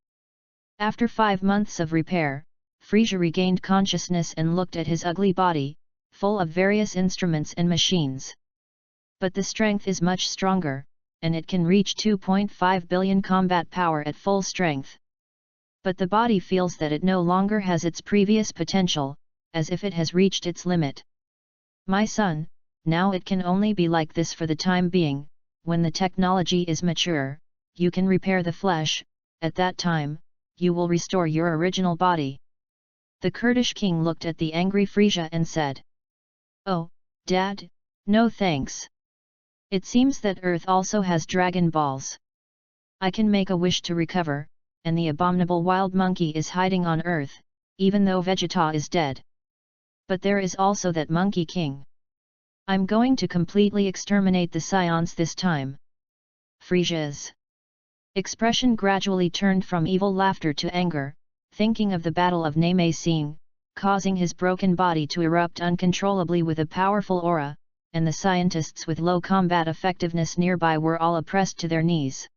After 5 months of repair, Frisia regained consciousness and looked at his ugly body, full of various instruments and machines. But the strength is much stronger, and it can reach 2.5 billion combat power at full strength. But the body feels that it no longer has its previous potential, as if it has reached its limit. My son, now it can only be like this for the time being. When the technology is mature, you can repair the flesh, at that time, you will restore your original body. The Kurdish king looked at the angry Frisia and said. Oh, Dad, no thanks. It seems that Earth also has Dragon Balls. I can make a wish to recover, and the abominable wild monkey is hiding on Earth, even though Vegeta is dead. But there is also that Monkey King. I'm going to completely exterminate the Scions this time. Frisia's expression gradually turned from evil laughter to anger, thinking of the Battle of Nameysing, causing his broken body to erupt uncontrollably with a powerful aura, and the scientists with low combat effectiveness nearby were all oppressed to their knees.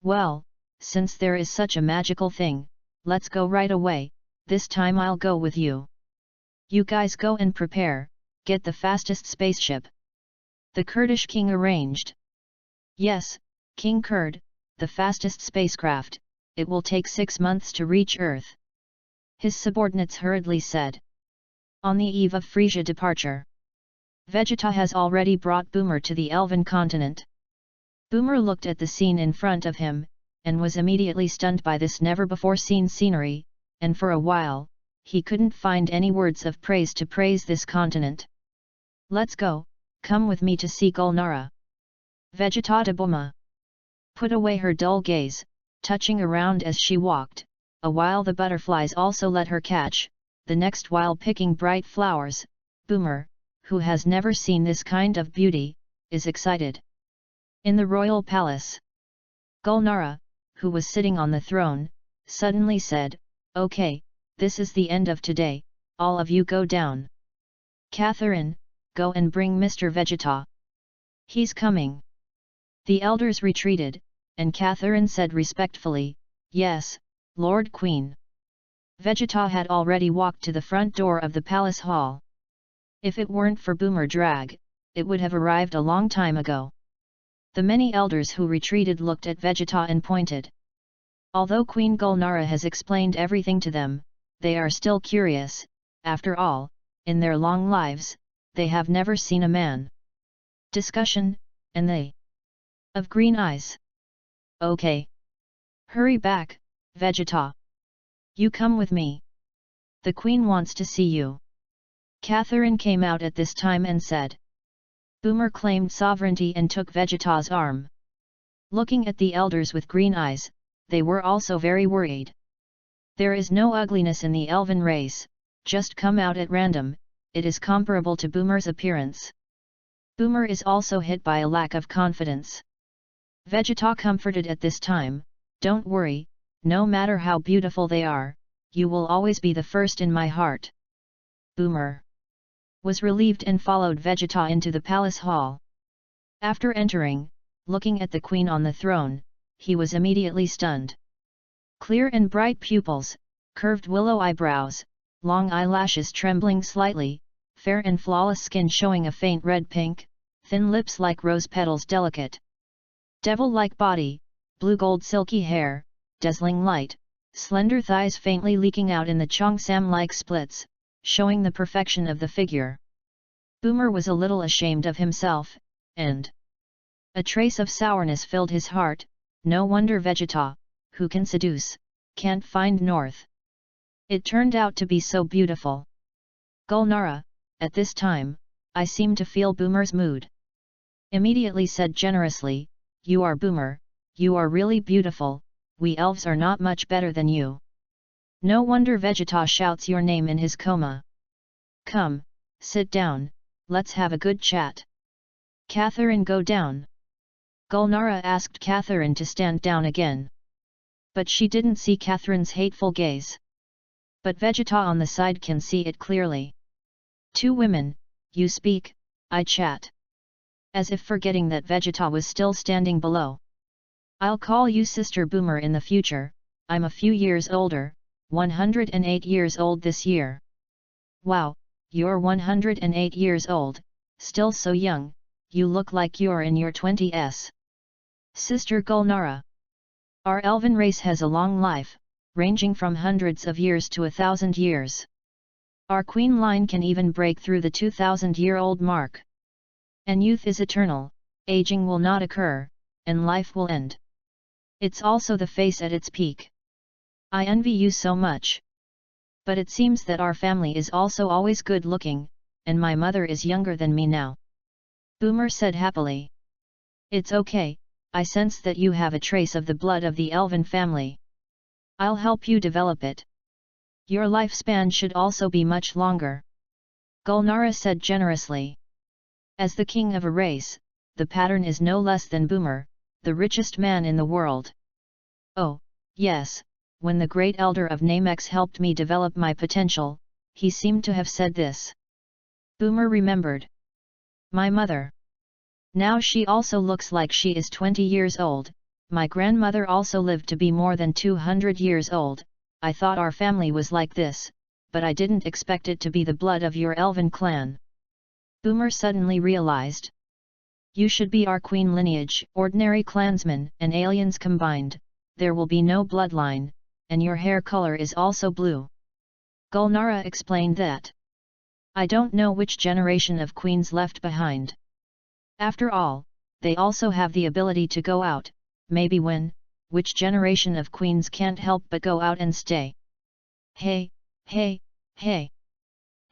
Well, since there is such a magical thing, let's go right away, this time I'll go with you. You guys go and prepare, get the fastest spaceship. The Kurdish king arranged. Yes, King Kurd, the fastest spacecraft, it will take 6 months to reach Earth. His subordinates hurriedly said. On the eve of Frisia departure. Vegeta has already brought Boomer to the Elven continent. Boomer looked at the scene in front of him, and was immediately stunned by this never-before-seen scenery, and for a while, he couldn't find any words of praise to praise this continent. Let's go, come with me to see Gulnara. Vegeta de Boomer put away her dull gaze, touching around as she walked, a while the butterflies also let her catch, the next while picking bright flowers. Boomer, who has never seen this kind of beauty, is excited. In the royal palace, Gulnara, who was sitting on the throne, suddenly said, Okay, this is the end of today, all of you go down. Catherine, go and bring Mr. Vegeta. He's coming. The elders retreated, and Catherine said respectfully, Yes, Lord Queen. Vegeta had already walked to the front door of the palace hall. If it weren't for Boomer Drag, it would have arrived a long time ago. The many elders who retreated looked at Vegeta and pointed. Although Queen Gulnara has explained everything to them, they are still curious. After all, in their long lives, they have never seen a man. Discussion, and they of green eyes. Okay. Hurry back, Vegeta. You come with me. The Queen wants to see you. Catherine came out at this time and said. Boomer claimed sovereignty and took Vegeta's arm. Looking at the elders with green eyes, they were also very worried. There is no ugliness in the elven race, just come out at random, it is comparable to Boomer's appearance. Boomer is also hit by a lack of confidence. Vegeta comforted at this time, don't worry, no matter how beautiful they are, you will always be the first in my heart. Boomer was relieved and followed Vegeta into the palace hall. After entering, looking at the queen on the throne, he was immediately stunned. Clear and bright pupils, curved willow eyebrows, long eyelashes trembling slightly, fair and flawless skin showing a faint red pink, thin lips like rose petals delicate. Devil-like body, blue gold silky hair, dazzling light, slender thighs faintly leaking out in the cheongsam-like splits, showing the perfection of the figure. Boomer was a little ashamed of himself, and a trace of sourness filled his heart. No wonder Vegeta, who can seduce, can't find north. It turned out to be so beautiful. Gulnara, at this time, I seem to feel Boomer's mood. Immediately said generously, you are Boomer, you are really beautiful, we elves are not much better than you. No wonder Vegeta shouts your name in his coma. Come, sit down, let's have a good chat. Catherine, go down. Gulnara asked Catherine to stand down again. But she didn't see Catherine's hateful gaze. But Vegeta on the side can see it clearly. Two women, you speak, I chat. As if forgetting that Vegeta was still standing below. I'll call you Sister Boomer in the future, I'm a few years older, 108 years old this year. Wow, you're 108 years old, still so young, you look like you're in your 20s. Sister Gulnara. Our elven race has a long life, ranging from hundreds of years to 1,000 years. Our queen line can even break through the 2,000-year-old mark. And youth is eternal, aging will not occur, and life will end. It's also the face at its peak. I envy you so much. But it seems that our family is also always good looking, and my mother is younger than me now. Boomer said happily. It's okay, I sense that you have a trace of the blood of the elven family. I'll help you develop it. Your lifespan should also be much longer. Gulnara said generously. As the king of a race, the pattern is no less than Boomer, the richest man in the world. Oh, yes, when the great elder of Namex helped me develop my potential, he seemed to have said this. Boomer remembered. My mother. Now she also looks like she is 20 years old, my grandmother also lived to be more than 200 years old, I thought our family was like this, but I didn't expect it to be the blood of your elven clan. Boomer suddenly realized. You should be our queen lineage, ordinary clansmen and aliens combined, there will be no bloodline, and your hair color is also blue. Gulnara explained that. I don't know which generation of queens left behind. After all, they also have the ability to go out, maybe which generation of queens can't help but go out and stay. Hey, hey, hey.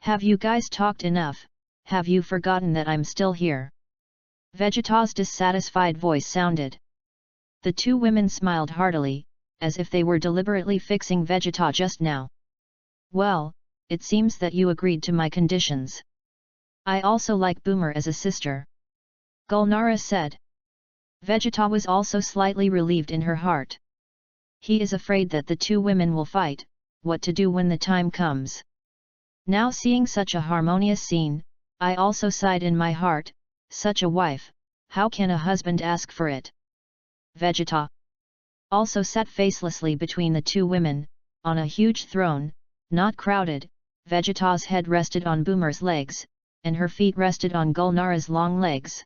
Have you guys talked enough, have you forgotten that I'm still here? Vegeta's dissatisfied voice sounded. The two women smiled heartily, as if they were deliberately fixing Vegeta just now. Well, it seems that you agreed to my conditions. I also like Boomer as a sister. Gulnara said. Vegeta was also slightly relieved in her heart. He is afraid that the two women will fight, what to do when the time comes. Now seeing such a harmonious scene, I also sighed in my heart, such a wife, how can a husband ask for it? Vegeta also sat facelessly between the two women, on a huge throne, not crowded. Vegeta's head rested on Boomer's legs, and her feet rested on Gulnara's long legs.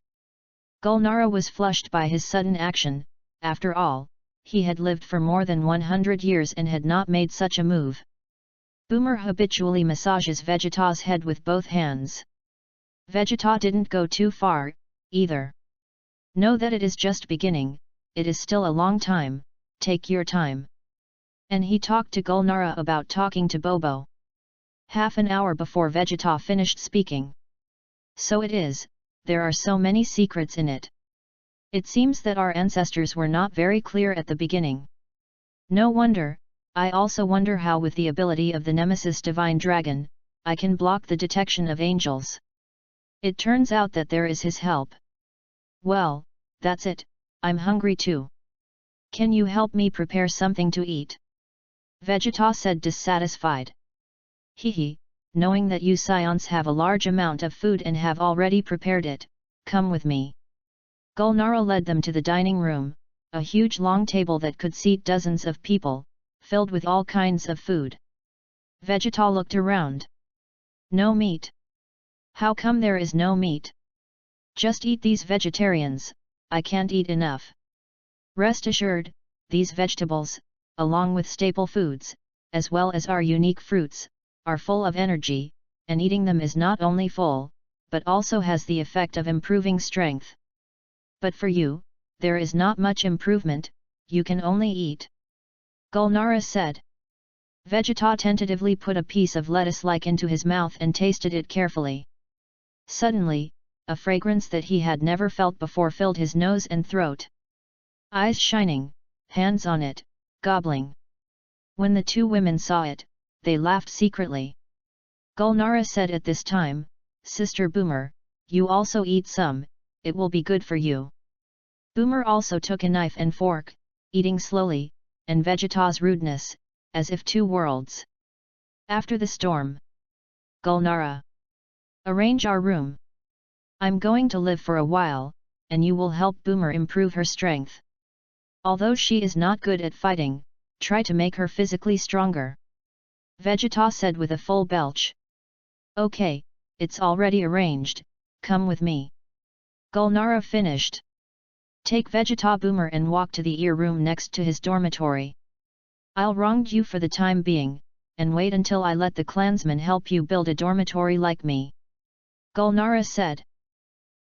Gulnara was flushed by his sudden action, after all, he had lived for more than 100 years and had not made such a move. Boomer habitually massages Vegeta's head with both hands. Vegeta didn't go too far, either. Know that it is just beginning, it is still a long time, take your time. And he talked to Gulnara about talking to Bobo. Half an hour before Vegeta finished speaking. So it is, there are so many secrets in it. It seems that our ancestors were not very clear at the beginning. No wonder, I also wonder how with the ability of the Nemesis Divine Dragon, I can block the detection of angels. It turns out that there is his help. Well, that's it, I'm hungry too. Can you help me prepare something to eat? Vegeta said dissatisfied. Hehe, knowing that you Scions have a large amount of food and have already prepared it, come with me. Gulnara led them to the dining room, a huge long table that could seat dozens of people, filled with all kinds of food. Vegeta looked around. No meat. How come there is no meat? Just eat these vegetarians, I can't eat enough. Rest assured, these vegetables, along with staple foods, as well as our unique fruits, are full of energy, and eating them is not only full, but also has the effect of improving strength. But for you, there is not much improvement, you can only eat. Gulnara said. Vegeta tentatively put a piece of lettuce-like into his mouth and tasted it carefully. Suddenly, a fragrance that he had never felt before filled his nose and throat. Eyes shining, hands on it, gobbling. When the two women saw it, they laughed secretly. Gulnara said at this time, Sister Boomer, you also eat some, it will be good for you. Boomer also took a knife and fork, eating slowly, and Vegeta's rudeness, as if two worlds. After the storm. Gulnara. Arrange our room. I'm going to live for a while, and you will help Boomer improve her strength. Although she is not good at fighting, try to make her physically stronger. Vegeta said with a full belch. Okay, it's already arranged, come with me. Gulnara finished. Take Vegeta Boomer and walk to the ear room next to his dormitory. I'll wrong you for the time being, and wait until I let the clansmen help you build a dormitory like me. Gulnara said.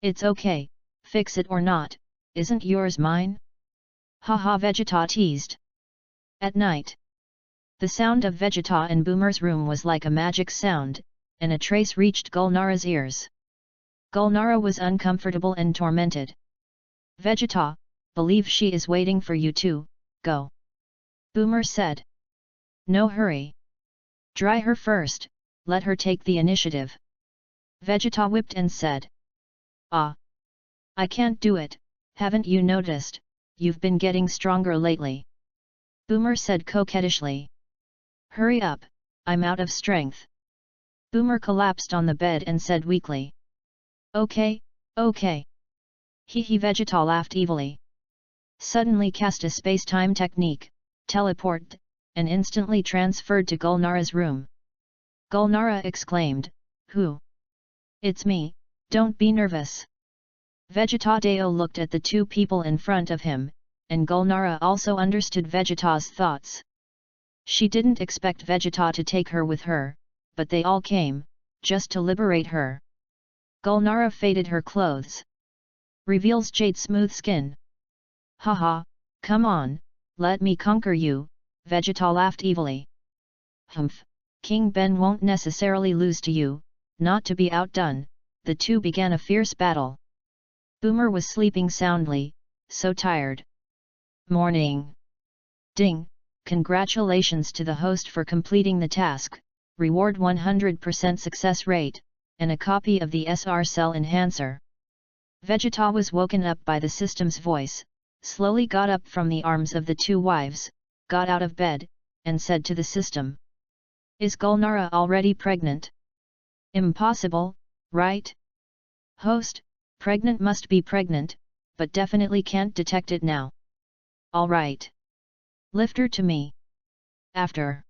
It's okay, fix it or not, isn't yours mine? Haha, Vegeta teased. At night. The sound of Vegeta in Boomer's room was like a magic sound, and a trace reached Gulnara's ears. Gulnara was uncomfortable and tormented. Vegeta, believe she is waiting for you too, go. Boomer said. No hurry. Dry her first, let her take the initiative. Vegeta whipped and said. Ah. I can't do it, haven't you noticed, you've been getting stronger lately. Boomer said coquettishly. Hurry up, I'm out of strength. Boomer collapsed on the bed and said weakly. Okay, okay. Hehe, Vegeta laughed evilly. Suddenly cast a space-time technique, teleport, and instantly transferred to Gulnara's room. Gulnara exclaimed, Who? It's me, don't be nervous. Vegeta Deo looked at the two people in front of him, and Gulnara also understood Vegeta's thoughts. She didn't expect Vegeta to take her with her, but they all came, just to liberate her. Gulnara faded her clothes. Reveals Jade's smooth skin. Haha, come on, let me conquer you, Vegeta laughed evilly. Humph, King Ben won't necessarily lose to you, not to be outdone, the two began a fierce battle. Boomer was sleeping soundly, so tired. Morning. Ding, congratulations to the host for completing the task, reward 100% success rate, and a copy of the SR Cell Enhancer. Vegeta was woken up by the system's voice, slowly got up from the arms of the two wives, got out of bed, and said to the system. Is Gulnara already pregnant? Impossible, right? Host, pregnant must be pregnant, but definitely can't detect it now. Alright. Lift her to me. After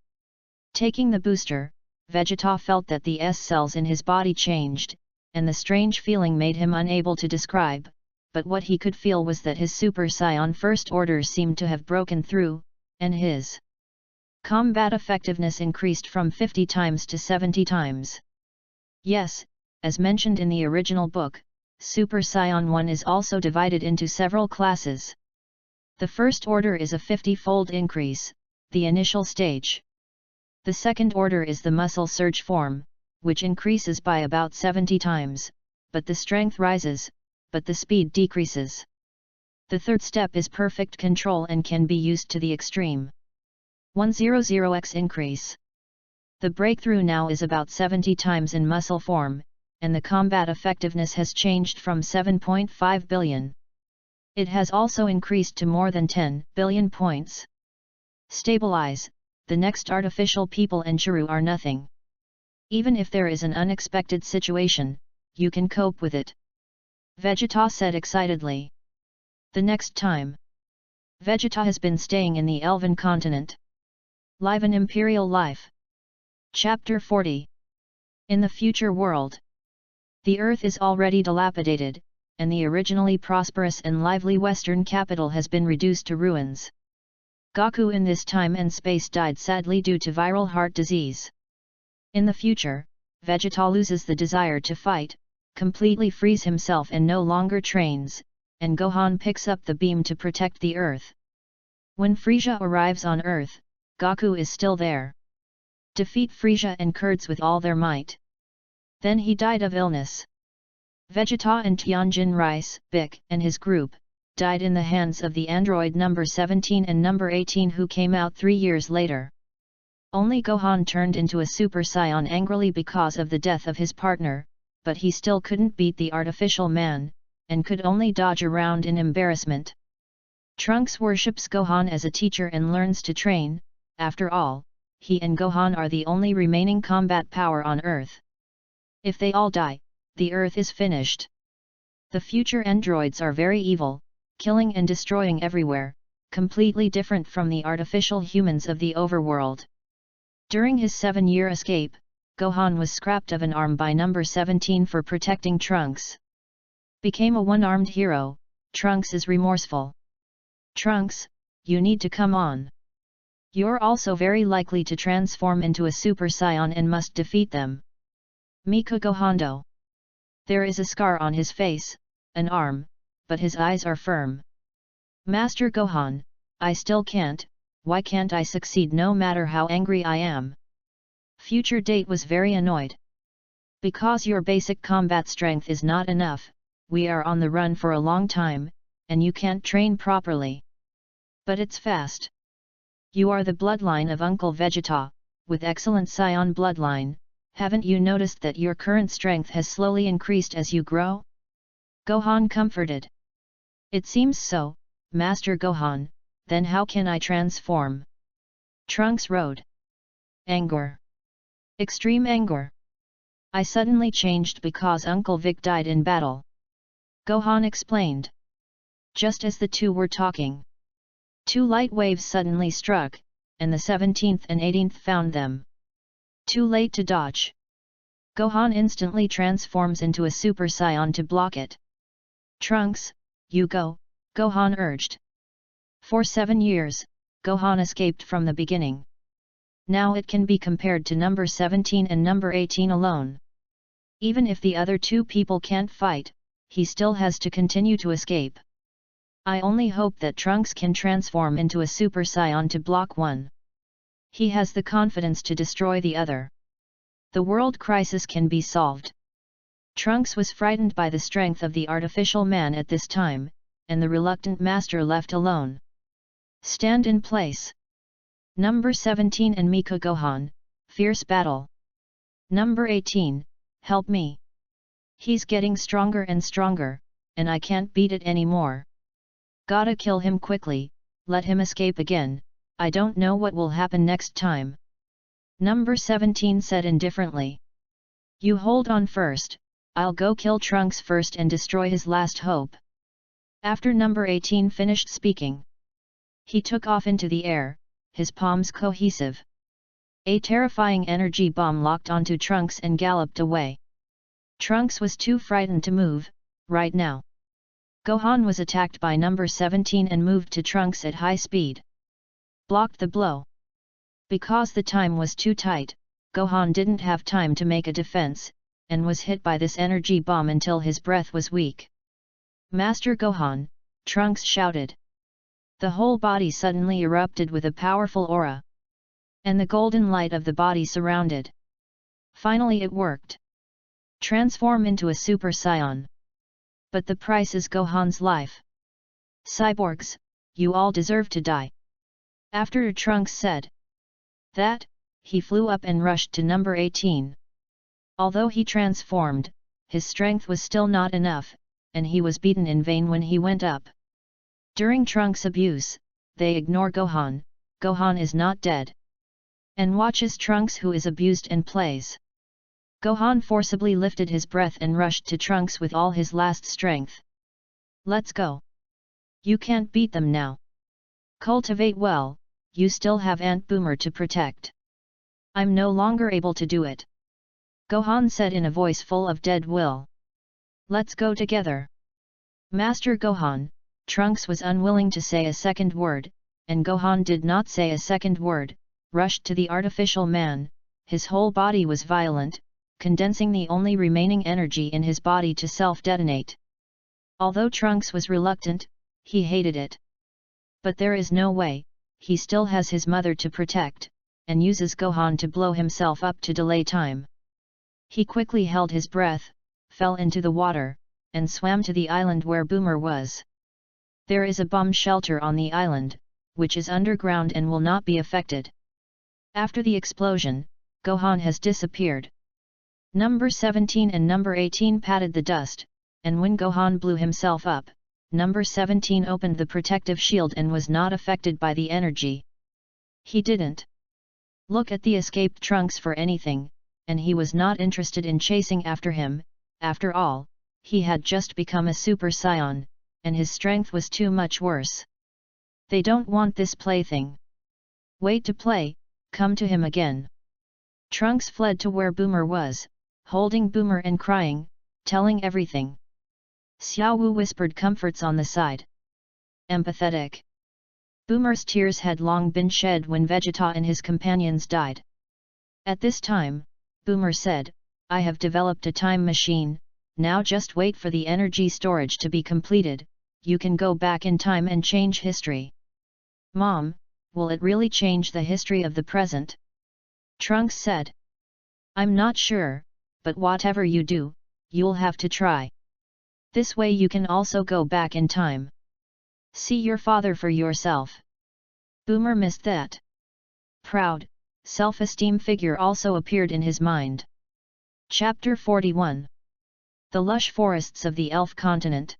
taking the booster, Vegeta felt that the S cells in his body changed, and the strange feeling made him unable to describe, but what he could feel was that his Super Saiyan First Order seemed to have broken through, and his combat effectiveness increased from 50 times to 70 times. Yes, as mentioned in the original book, Super Saiyan 1 is also divided into several classes. The first order is a 50-fold increase, the initial stage. The second order is the muscle surge form, which increases by about 70 times, but the strength rises, but the speed decreases. The third step is perfect control and can be used to the extreme. 100x increase. The breakthrough now is about 70 times in muscle form, and the combat effectiveness has changed from 7.5 billion. It has also increased to more than 10 billion points. Stabilize. The next artificial people and Chiru are nothing. Even if there is an unexpected situation, you can cope with it. Vegeta said excitedly. The next time. Vegeta has been staying in the Elven continent. Live an imperial life. Chapter 40. In the future world. The earth is already dilapidated, and the originally prosperous and lively western capital has been reduced to ruins. Goku in this time and space died sadly due to viral heart disease. In the future, Vegeta loses the desire to fight, completely frees himself and no longer trains, and Gohan picks up the beam to protect the earth. When Frieza arrives on earth, Goku is still there. Defeat Frieza and Kurds with all their might. Then he died of illness. Vegeta and Tianjin Rice, Bic, and his group, died in the hands of the android number 17 and number 18 who came out 3 years later. Only Gohan turned into a Super Saiyan angrily because of the death of his partner, but he still couldn't beat the artificial man, and could only dodge around in embarrassment. Trunks worships Gohan as a teacher and learns to train. After all, he and Gohan are the only remaining combat power on Earth. If they all die, the Earth is finished. The future androids are very evil, killing and destroying everywhere, completely different from the artificial humans of the overworld. During his 7-year escape, Gohan was scrapped of an arm by number 17 for protecting Trunks. Became a one-armed hero. Trunks is remorseful. Trunks, you need to come on. You're also very likely to transform into a Super Saiyan and must defeat them. Mika Gohando. There is a scar on his face, an arm, but his eyes are firm. Master Gohan, I still can't. Why can't I succeed no matter how angry I am? Future Date was very annoyed. Because your basic combat strength is not enough, we are on the run for a long time, and you can't train properly. But it's fast. You are the bloodline of Uncle Vegeta, with excellent Saiyan bloodline. Haven't you noticed that your current strength has slowly increased as you grow? Gohan comforted. It seems so, Master Gohan. Then how can I transform? Trunks rode. Anger. Extreme anger. I suddenly changed because Uncle Vic died in battle. Gohan explained. Just as the two were talking, 2 light waves suddenly struck, and the 17th and 18th found them. Too late to dodge. Gohan instantly transforms into a Super Saiyan to block it. Trunks, you go, Gohan urged. For 7 years, Gohan escaped from the beginning. Now it can be compared to number 17 and number 18 alone. Even if the other 2 people can't fight, he still has to continue to escape. I only hope that Trunks can transform into a Super Saiyan to block one. He has the confidence to destroy the other. The world crisis can be solved. Trunks was frightened by the strength of the artificial man at this time, and the reluctant master left alone. Stand in place. Number 17 and Mika Gohan, fierce battle. Number 18, help me. He's getting stronger and stronger, and I can't beat it anymore. Gotta kill him quickly, let him escape again, I don't know what will happen next time. Number 17 said indifferently. You hold on first, I'll go kill Trunks first and destroy his last hope. After number 18 finished speaking, he took off into the air, his palms cohesive. A terrifying energy bomb locked onto Trunks and galloped away. Trunks was too frightened to move, right now. Gohan was attacked by number 17 and moved to Trunks at high speed. Blocked the blow. Because the time was too tight, Gohan didn't have time to make a defense, and was hit by this energy bomb until his breath was weak. Master Gohan, Trunks shouted. The whole body suddenly erupted with a powerful aura. And the golden light of the body surrounded. Finally it worked. Transform into a Super Saiyan. But the price is Gohan's life. Cyborgs, you all deserve to die. After Trunks said that, he flew up and rushed to number 18. Although he transformed, his strength was still not enough, and he was beaten in vain when he went up. During Trunks' abuse, they ignore Gohan. Gohan is not dead. And watches Trunks who is abused and plays. Gohan forcibly lifted his breath and rushed to Trunks with all his last strength. Let's go. You can't beat them now. Cultivate well, you still have Aunt Boomer to protect. I'm no longer able to do it. Gohan said in a voice full of dead will. Let's go together. Master Gohan. Trunks was unwilling to say a second word, and Gohan did not say a second word, rushed to the artificial man. His whole body was violent, condensing the only remaining energy in his body to self-detonate. Although Trunks was reluctant, he hated it. But there is no way, he still has his mother to protect, and uses Gohan to blow himself up to delay time. He quickly held his breath, fell into the water, and swam to the island where Boomer was. There is a bomb shelter on the island, which is underground and will not be affected. After the explosion, Gohan has disappeared. Number 17 and number 18 patted the dust, and when Gohan blew himself up, number 17 opened the protective shield and was not affected by the energy. He didn't look at the escaped Trunks for anything, and he was not interested in chasing after him. After all, he had just become a Super Saiyan, and his strength was too much worse. They don't want this plaything. Wait to play, come to him again. Trunks fled to where Boomer was, holding Boomer and crying, telling everything. Xiao Wu whispered comforts on the side. Empathetic. Boomer's tears had long been shed when Vegeta and his companions died. At this time, Boomer said, I have developed a time machine, now just wait for the energy storage to be completed, you can go back in time and change history. Mom, will it really change the history of the present? Trunks said. I'm not sure, but whatever you do, you'll have to try. This way you can also go back in time. See your father for yourself. Boomer missed that. Proud, self-esteem figure also appeared in his mind. Chapter 41. The lush forests of the Elf continent.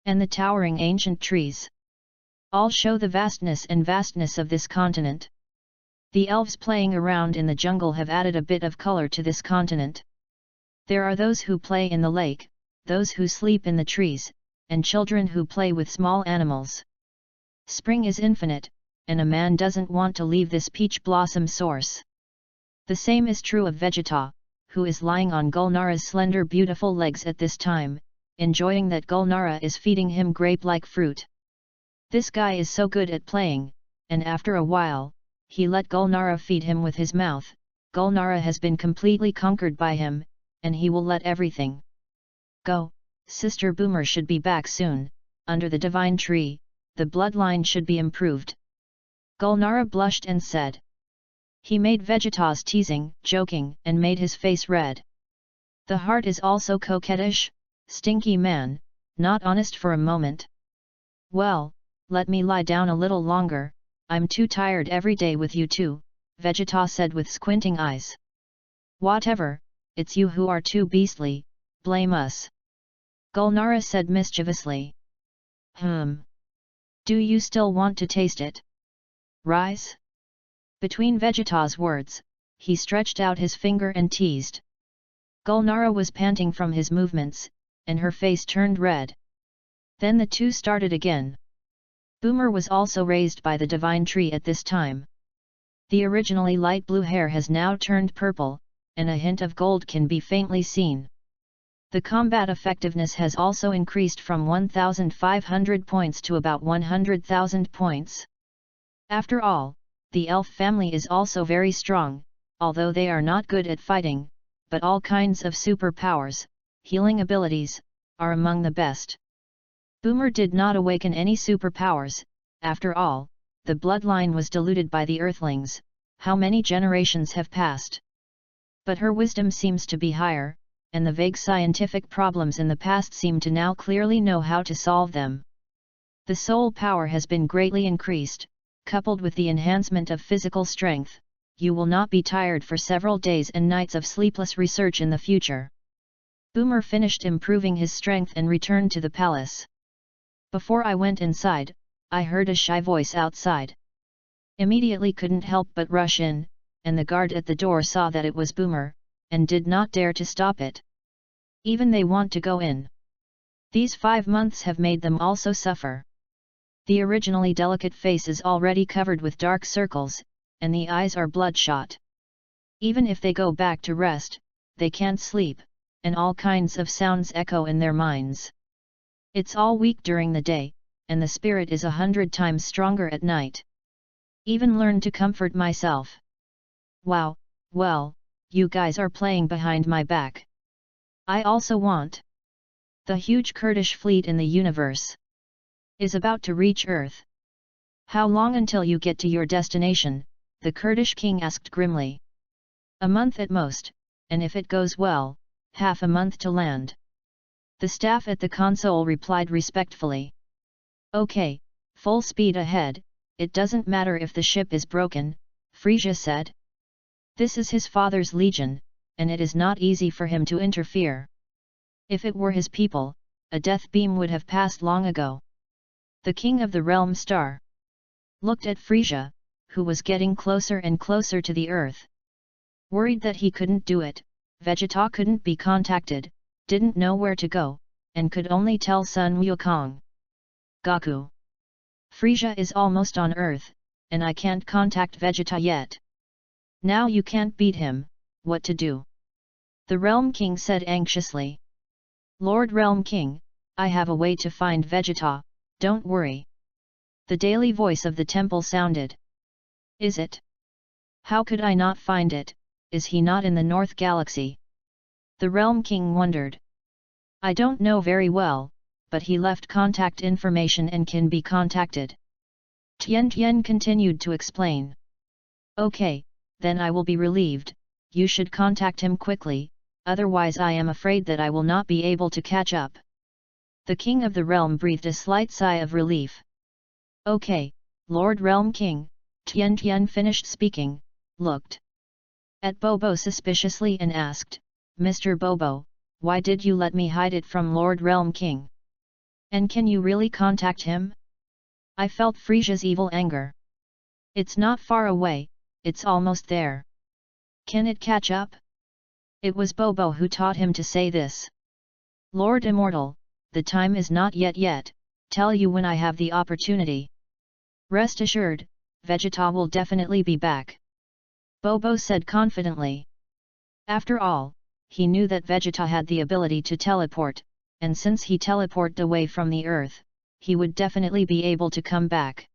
And the towering ancient trees. All show the vastness of this continent. The elves playing around in the jungle have added a bit of color to this continent. There are those who play in the lake, those who sleep in the trees, and children who play with small animals. Spring is infinite, and a man doesn't want to leave this peach blossom source. The same is true of Vegeta, who is lying on Gulnara's slender beautiful legs at this time, enjoying that Gulnara is feeding him grape-like fruit. This guy is so good at playing, and after a while, he let Gulnara feed him with his mouth. Gulnara has been completely conquered by him, and he will let everything go. Sister Boomer should be back soon. Under the divine tree, the bloodline should be improved. Gulnara blushed and said. He made Vegeta's teasing, joking, and made his face red. The heart is also coquettish, stinky man, not honest for a moment. Well, let me lie down a little longer, I'm too tired every day with you two, Vegeta said with squinting eyes. Whatever, it's you who are too beastly, blame us. Gulnara said mischievously. Do you still want to taste it? Rise? Between Vegeta's words, he stretched out his finger and teased. Gulnara was panting from his movements, and her face turned red. Then the two started again. Boomer was also raised by the divine tree at this time. The originally light blue hair has now turned purple, and a hint of gold can be faintly seen. The combat effectiveness has also increased from 1,500 points to about 100,000 points. After all, the elf family is also very strong, although they are not good at fighting, but all kinds of superpowers, healing abilities, are among the best. Boomer did not awaken any superpowers, after all, the bloodline was diluted by the Earthlings. How many generations have passed? But her wisdom seems to be higher, and the vague scientific problems in the past seem to now clearly know how to solve them. The soul power has been greatly increased, coupled with the enhancement of physical strength. You will not be tired for several days and nights of sleepless research in the future. Boomer finished improving his strength and returned to the palace. Before I went inside, I heard a shy voice outside. Immediately couldn't help but rush in, and the guard at the door saw that it was Boomer, and did not dare to stop it. Even they want to go in. These 5 months have made them also suffer. The originally delicate face is already covered with dark circles, and the eyes are bloodshot. Even if they go back to rest, they can't sleep, and all kinds of sounds echo in their minds. It's all weak during the day, and the spirit is 100 times stronger at night. Even learned to comfort myself. Wow, well, you guys are playing behind my back. I also want. The huge Kurdish fleet in the universe is about to reach Earth. How long until you get to your destination? The Kurdish king asked grimly. A month at most, and if it goes well, half a month to land. The staff at the console replied respectfully. Okay, full speed ahead, it doesn't matter if the ship is broken, Frisia said. This is his father's legion, and it is not easy for him to interfere. If it were his people, a death beam would have passed long ago. The king of the realm star looked at Frisia, who was getting closer and closer to the earth. Worried that he couldn't do it, Vegeta couldn't be contacted, didn't know where to go, and could only tell Sun Wukong. Goku. Frisia is almost on Earth, and I can't contact Vegeta yet. Now you can't beat him, what to do? The Realm King said anxiously. Lord Realm King, I have a way to find Vegeta, don't worry. The daily voice of the temple sounded. Is it? How could I not find it? Is he not in the North Galaxy? The Realm King wondered. I don't know very well, but he left contact information and can be contacted. Tian Tian continued to explain. Okay, then I will be relieved. You should contact him quickly, otherwise I am afraid that I will not be able to catch up. The King of the Realm breathed a slight sigh of relief. Okay, Lord Realm King, Tian Tian finished speaking, looked at Bobo suspiciously and asked, Mr. Bobo, why did you let me hide it from Lord Realm King? And can you really contact him? I felt Frisia's evil anger. It's not far away, it's almost there. Can it catch up? It was Bobo who taught him to say this. Lord Immortal, the time is not yet, tell you when I have the opportunity. Rest assured, Vegeta will definitely be back. Bobo said confidently. After all, he knew that Vegeta had the ability to teleport, and since he teleported away from the Earth, he would definitely be able to come back.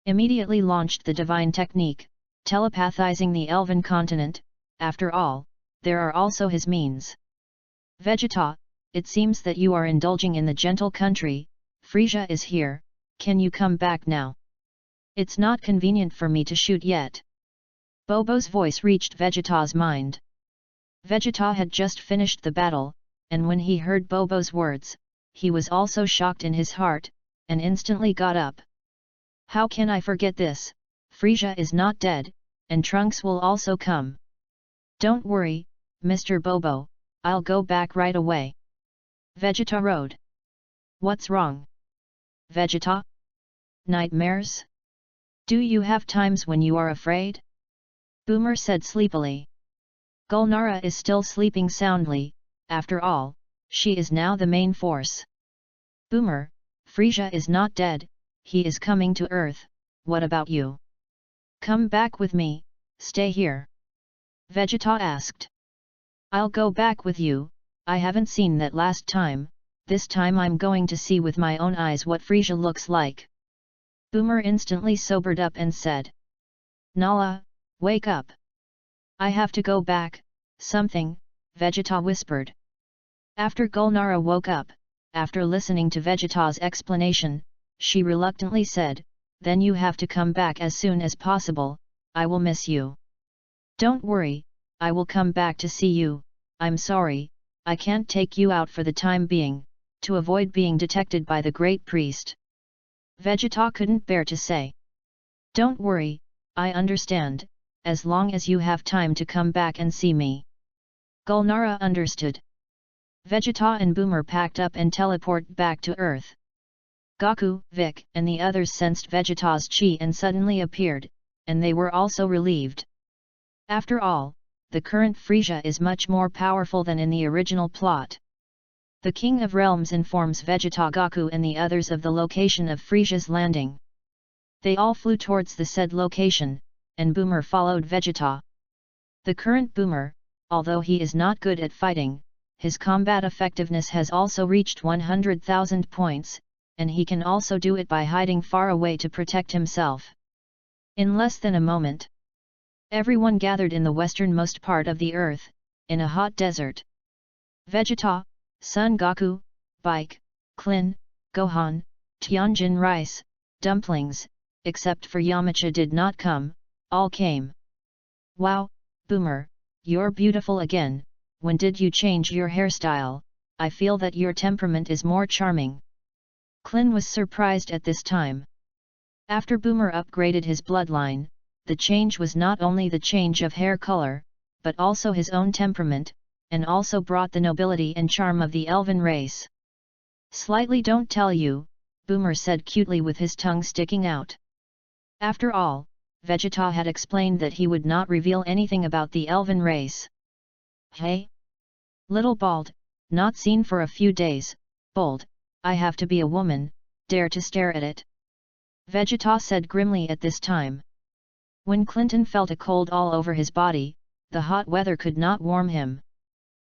Immediately launched the divine technique, telepathizing the Elven continent. After all, there are also his means. Vegeta, it seems that you are indulging in the gentle country. Frisia is here, can you come back now? It's not convenient for me to shoot yet. Bobo's voice reached Vegeta's mind. Vegeta had just finished the battle, and when he heard Bobo's words, he was also shocked in his heart, and instantly got up. How can I forget this? Frisia is not dead, and Trunks will also come. Don't worry, Mr. Bobo, I'll go back right away. Vegeta rode. What's wrong? Vegeta? Nightmares? Do you have times when you are afraid? Boomer said sleepily. Gulnara is still sleeping soundly, after all, she is now the main force. Boomer, Frisia is not dead, he is coming to Earth, what about you? Come back with me, stay here. Vegeta asked. I'll go back with you, I haven't seen that last time, this time I'm going to see with my own eyes what Frisia looks like. Boomer instantly sobered up and said. Nala, wake up. I have to go back, something, Vegeta whispered. After Gulnara woke up, after listening to Vegeta's explanation, she reluctantly said, then you have to come back as soon as possible, I will miss you. Don't worry, I will come back to see you. I'm sorry, I can't take you out for the time being, to avoid being detected by the great priest. Vegeta couldn't bear to say. Don't worry, I understand, as long as you have time to come back and see me. Gulnara understood. Vegeta and Boomer packed up and teleported back to Earth. Goku, Vic, and the others sensed Vegeta's chi and suddenly appeared, and they were also relieved. After all, the current Frieza is much more powerful than in the original plot. The King of Realms informs Vegeta, Goku and the others of the location of Frieza's landing. They all flew towards the said location, and Boomer followed Vegeta. The current Boomer, although he is not good at fighting, his combat effectiveness has also reached 100,000 points, and he can also do it by hiding far away to protect himself. In less than a moment, everyone gathered in the westernmost part of the earth, in a hot desert. Vegeta, Son Goku, Bike, Klin, Gohan, Tianjin rice, dumplings, except for Yamcha did not come, all came. Wow, Boomer, you're beautiful again, when did you change your hairstyle? I feel that your temperament is more charming. Klin was surprised at this time. After Boomer upgraded his bloodline, the change was not only the change of hair color, but also his own temperament, and also brought the nobility and charm of the elven race. Slightly don't tell you, Boomer said cutely with his tongue sticking out. After all, Vegeta had explained that he would not reveal anything about the elven race. Hey? Little bald, not seen for a few days, bold, I have to be a woman, dare to stare at it. Vegeta said grimly at this time. When Clinton felt a cold all over his body, the hot weather could not warm him.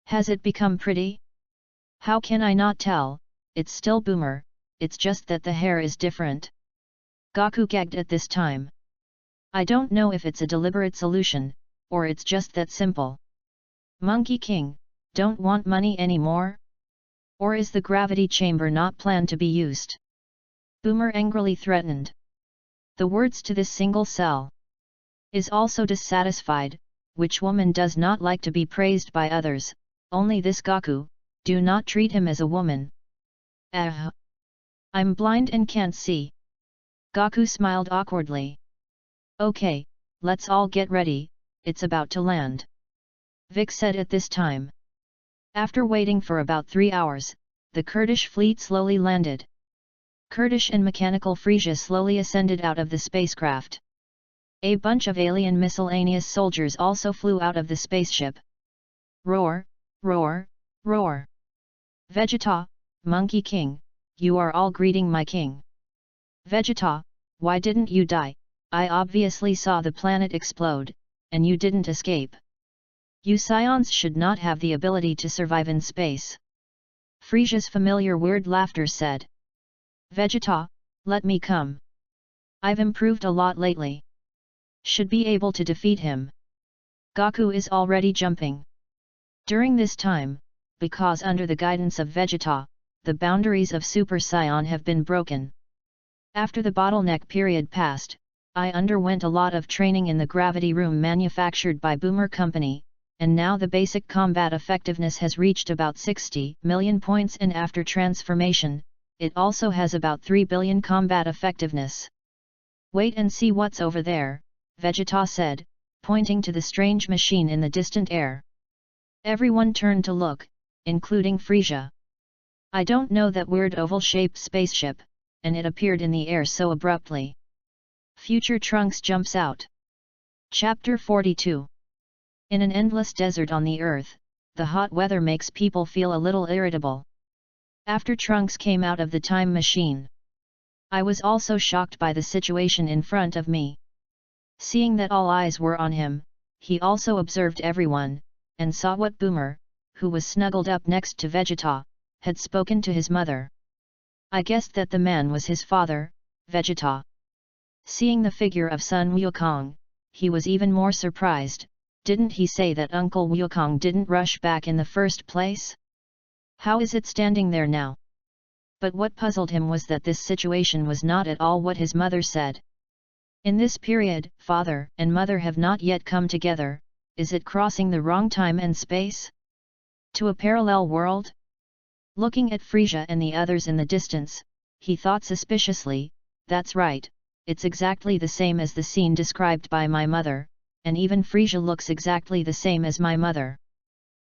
Has it become pretty? How can I not tell, it's still Boomer, it's just that the hair is different. Goku gagged at this time. I don't know if it's a deliberate solution, or it's just that simple. Monkey King, don't want money anymore? Or is the gravity chamber not planned to be used? Boomer angrily threatened. The words to this single cell. Is also dissatisfied, which woman does not like to be praised by others, only this Goku, do not treat him as a woman. I'm blind and can't see. Goku smiled awkwardly. Okay, let's all get ready, it's about to land. Vic said at this time. After waiting for about 3 hours, the Kurdish fleet slowly landed. Kurdish and mechanical Frieza slowly ascended out of the spacecraft. A bunch of alien miscellaneous soldiers also flew out of the spaceship. Roar, roar, roar. Vegeta, Monkey King, you are all greeting my king. Vegeta, why didn't you die? I obviously saw the planet explode, and you didn't escape. You Scions should not have the ability to survive in space. Frieza's familiar weird laughter said. Vegeta, let me come. I've improved a lot lately. Should be able to defeat him. Goku is already jumping. During this time, because under the guidance of Vegeta, the boundaries of Super Saiyan have been broken. After the bottleneck period passed, I underwent a lot of training in the gravity room manufactured by Boomer Company, and now the basic combat effectiveness has reached about 60 million points, and after transformation, it also has about 3 billion combat effectiveness. Wait and see what's over there, Vegeta said, pointing to the strange machine in the distant air. Everyone turned to look, including Frieza. I don't know that weird oval-shaped spaceship, and it appeared in the air so abruptly. Future Trunks jumps out. Chapter 42. In an endless desert on the Earth, the hot weather makes people feel a little irritable. After Trunks came out of the time machine, I was also shocked by the situation in front of me. Seeing that all eyes were on him, he also observed everyone, and saw what Boomer, who was snuggled up next to Vegeta, had spoken to his mother. I guessed that the man was his father, Vegeta. Seeing the figure of son Wukong, he was even more surprised. Didn't he say that Uncle Wukong didn't rush back in the first place? How is it standing there now? But what puzzled him was that this situation was not at all what his mother said. In this period, father and mother have not yet come together. Is it crossing the wrong time and space? To a parallel world? Looking at Frisia and the others in the distance, he thought suspiciously, that's right, it's exactly the same as the scene described by my mother, and even Frisia looks exactly the same as my mother.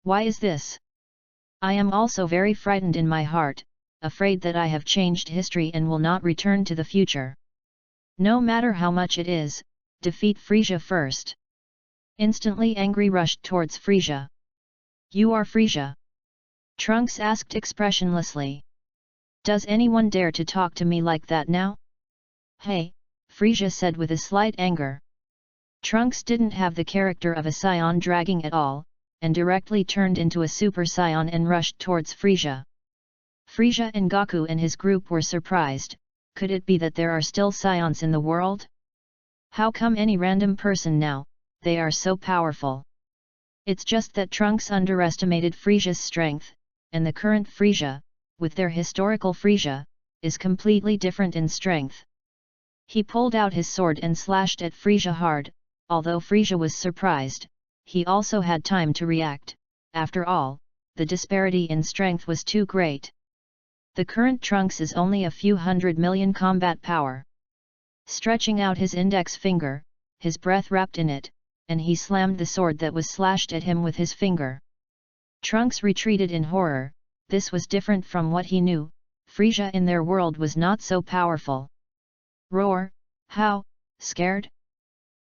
Why is this? I am also very frightened in my heart, afraid that I have changed history and will not return to the future. No matter how much it is, defeat Frisia first. Instantly angry rushed towards Frisia. You are Frisia? Trunks asked expressionlessly. Does anyone dare to talk to me like that now? Hey, Frisia said with a slight anger. Trunks didn't have the character of a scion dragging at all, and directly turned into a super scion and rushed towards Frisia. Frisia and Goku and his group were surprised. Could it be that there are still scions in the world? How come any random person now, they are so powerful? It's just that Trunks underestimated Frisia's strength, and the current Frisia, with their historical Frisia, is completely different in strength. He pulled out his sword and slashed at Frisia hard. Although Frisia was surprised, he also had time to react. After all, the disparity in strength was too great. The current Trunks is only a few 100 million combat power. Stretching out his index finger, his breath wrapped in it, and he slammed the sword that was slashed at him with his finger. Trunks retreated in horror. This was different from what he knew. Frisia in their world was not so powerful. Roar, how, scared?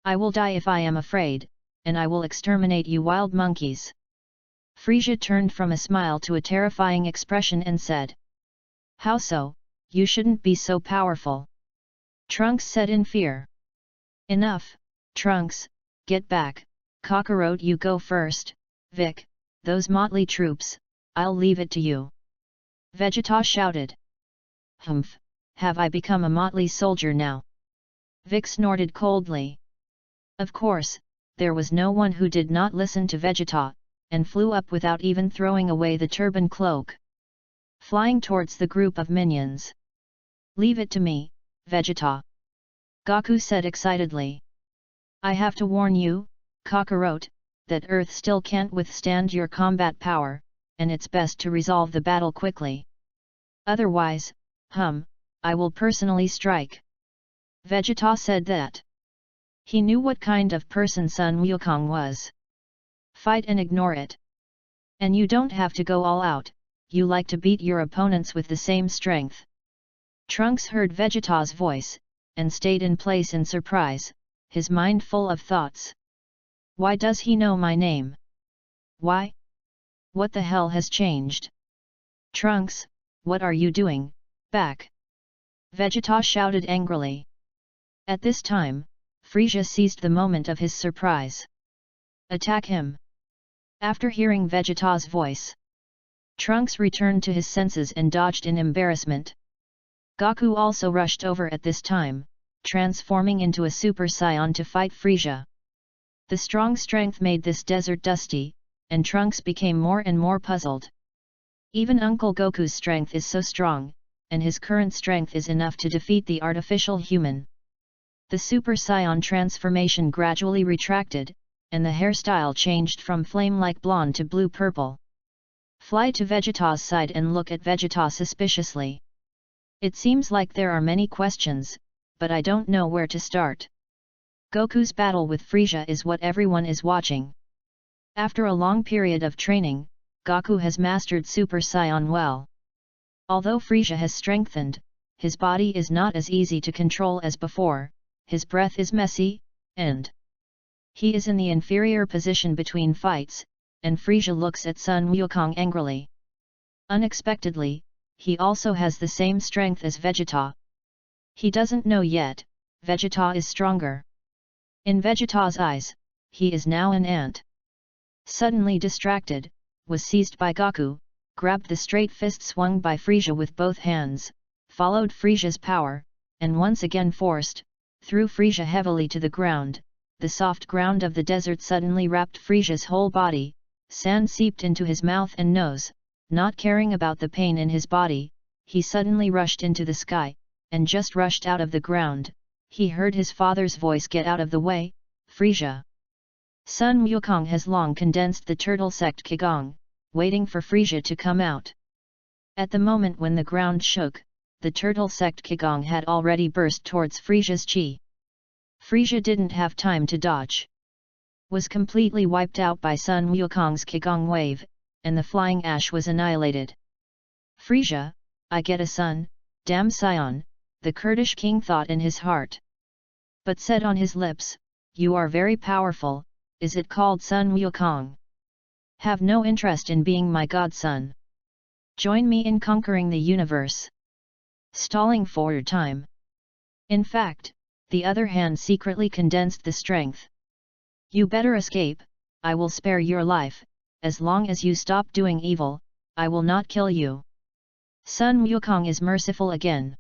I will die if I am afraid, and I will exterminate you wild monkeys. Frisia turned from a smile to a terrifying expression and said. How so? You shouldn't be so powerful. Trunks said in fear. Enough, Trunks, get back. Kakarot, you go first. Vic, those motley troops, I'll leave it to you. Vegeta shouted. Humph, have I become a motley soldier now? Vic snorted coldly. Of course, there was no one who did not listen to Vegeta, and flew up without even throwing away the turban cloak. Flying towards the group of minions. Leave it to me, Vegeta. Goku said excitedly. I have to warn you, Kakarot, that Earth still can't withstand your combat power, and it's best to resolve the battle quickly. Otherwise, I will personally strike. Vegeta said that. He knew what kind of person Sun Wukong was. Fight and ignore it. And you don't have to go all out, you like to beat your opponents with the same strength. Trunks heard Vegeta's voice, and stayed in place in surprise, his mind full of thoughts. Why does he know my name? Why? What the hell has changed? Trunks, what are you doing, back? Vegeta shouted angrily. At this time, Frisia seized the moment of his surprise. Attack him! After hearing Vegeta's voice, Trunks returned to his senses and dodged in embarrassment. Goku also rushed over at this time, transforming into a Super Saiyan to fight Frisia. The strong strength made this desert dusty, and Trunks became more and more puzzled. Even Uncle Goku's strength is so strong, and his current strength is enough to defeat the artificial human. The Super Saiyan transformation gradually retracted, and the hairstyle changed from flame-like blonde to blue-purple. Fly to Vegeta's side and look at Vegeta suspiciously. It seems like there are many questions, but I don't know where to start. Goku's battle with Frisia is what everyone is watching. After a long period of training, Goku has mastered Super Saiyan well. Although Frisia has strengthened, his body is not as easy to control as before, his breath is messy, and he is in the inferior position between fights, and Frisia looks at Sun Wukong angrily. Unexpectedly, he also has the same strength as Vegeta. He doesn't know yet, Vegeta is stronger. In Vegeta's eyes, he is now an ant. Suddenly distracted, was seized by Goku, grabbed the straight fist swung by Frisia with both hands, followed Frisia's power, and once again threw Frisia heavily to the ground. The soft ground of the desert suddenly wrapped Frisia's whole body, sand seeped into his mouth and nose. Not caring about the pain in his body, he suddenly rushed into the sky, and just rushed out of the ground, he heard his father's voice, "Get out of the way, Frisia." Sun Wukong has long condensed the turtle sect Qigong, waiting for Frisia to come out. At the moment when the ground shook, the turtle sect Qigong had already burst towards Frisia's chi. Frisia didn't have time to dodge. Was completely wiped out by Sun Wukong's Qigong wave, and the flying ash was annihilated. "Frisia, I get a son, damn scion," the Kurdish king thought in his heart. But said on his lips, "You are very powerful, is it called Sun Wukong? Have no interest in being my godson. Join me in conquering the universe." Stalling for your time. In fact, the other hand secretly condensed the strength. "You better escape, I will spare your life, as long as you stop doing evil, I will not kill you." Sun Wukong is merciful again.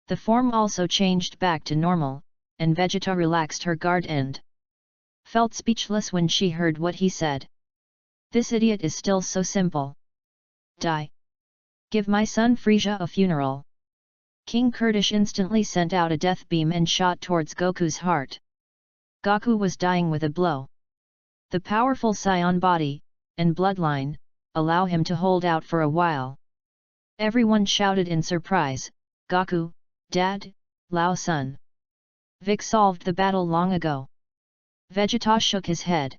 The form also changed back to normal, and Vegeta relaxed her guard and felt speechless when she heard what he said. This idiot is still so simple. Die. Give my son Frisia a funeral. King Kurdish instantly sent out a death beam and shot towards Goku's heart. Goku was dying with a blow. The powerful Scion body, and bloodline, allow him to hold out for a while. Everyone shouted in surprise, "Goku, Dad, Lao son. Vic solved the battle long ago." Vegeta shook his head.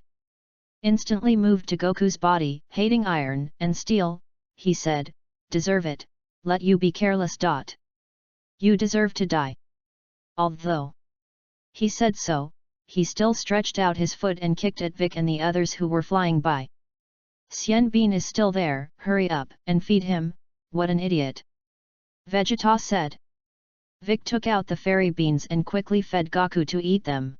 Instantly moved to Goku's body, hating iron and steel, he said, "Deserve it, let you be careless. You deserve to die." Although he said so, he still stretched out his foot and kicked at Vic and the others who were flying by. "Xian Bean is still there, hurry up and feed him, what an idiot!" Vegeta said. Vic took out the fairy beans and quickly fed Goku to eat them.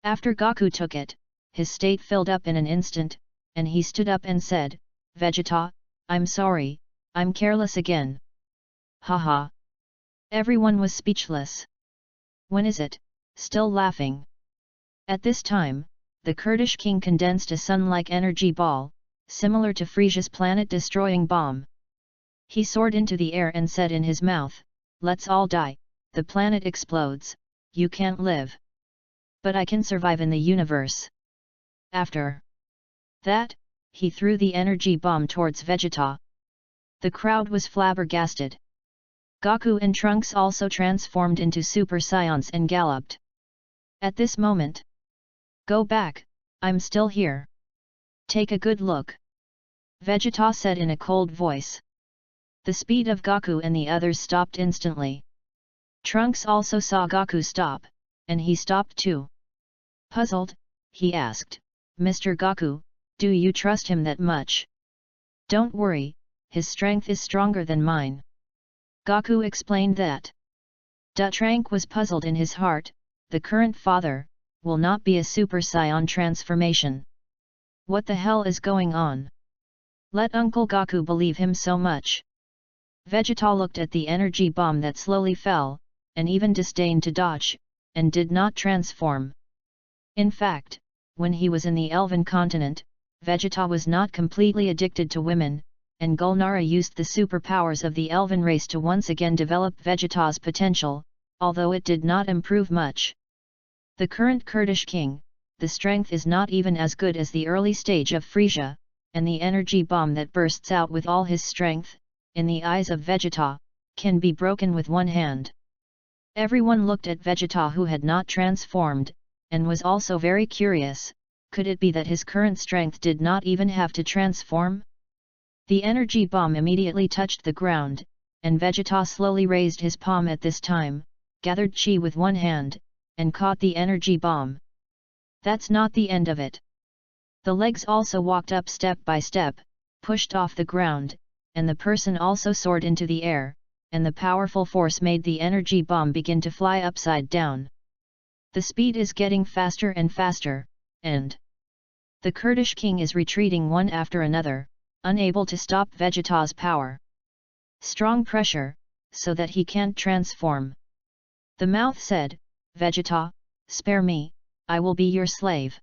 After Goku took it, his state filled up in an instant, and he stood up and said, "Vegeta, I'm sorry, I'm careless again." Haha. Everyone was speechless. When is it? Still laughing. At this time, the Kurdish king condensed a sun-like energy ball, similar to Frisia's planet-destroying bomb. He soared into the air and said in his mouth, "Let's all die, the planet explodes, you can't live. But I can survive in the universe." After that, he threw the energy bomb towards Vegeta. The crowd was flabbergasted. Goku and Trunks also transformed into Super Saiyan and galloped. At this moment, "Go back, I'm still here. Take a good look," Vegeta said in a cold voice. The speed of Goku and the others stopped instantly. Trunks also saw Goku stop, and he stopped too. Puzzled, he asked, "Mr. Goku, do you trust him that much?" "Don't worry, his strength is stronger than mine." Goku explained that. Trank was puzzled in his heart, the current father, will not be a Super Saiyan transformation. What the hell is going on? Let Uncle Goku believe him so much. Vegeta looked at the energy bomb that slowly fell, and even disdained to dodge, and did not transform. In fact, when he was in the Elven continent, Vegeta was not completely addicted to women, and Gulnara used the superpowers of the Elven race to once again develop Vegeta's potential, although it did not improve much. The current Kurdish king, the strength is not even as good as the early stage of Frisia, and the energy bomb that bursts out with all his strength, in the eyes of Vegeta, can be broken with one hand. Everyone looked at Vegeta who had not transformed, and was also very curious, could it be that his current strength did not even have to transform? The energy bomb immediately touched the ground, and Vegeta slowly raised his palm at this time, gathered chi with one hand, and caught the energy bomb. That's not the end of it. The legs also walked up step by step, pushed off the ground, and the person also soared into the air, and the powerful force made the energy bomb begin to fly upside down. The speed is getting faster and faster, and the Kurdish king is retreating one after another, unable to stop Vegeta's power. Strong pressure, so that he can't transform. The mouth said, "Vegeta, spare me, I will be your slave."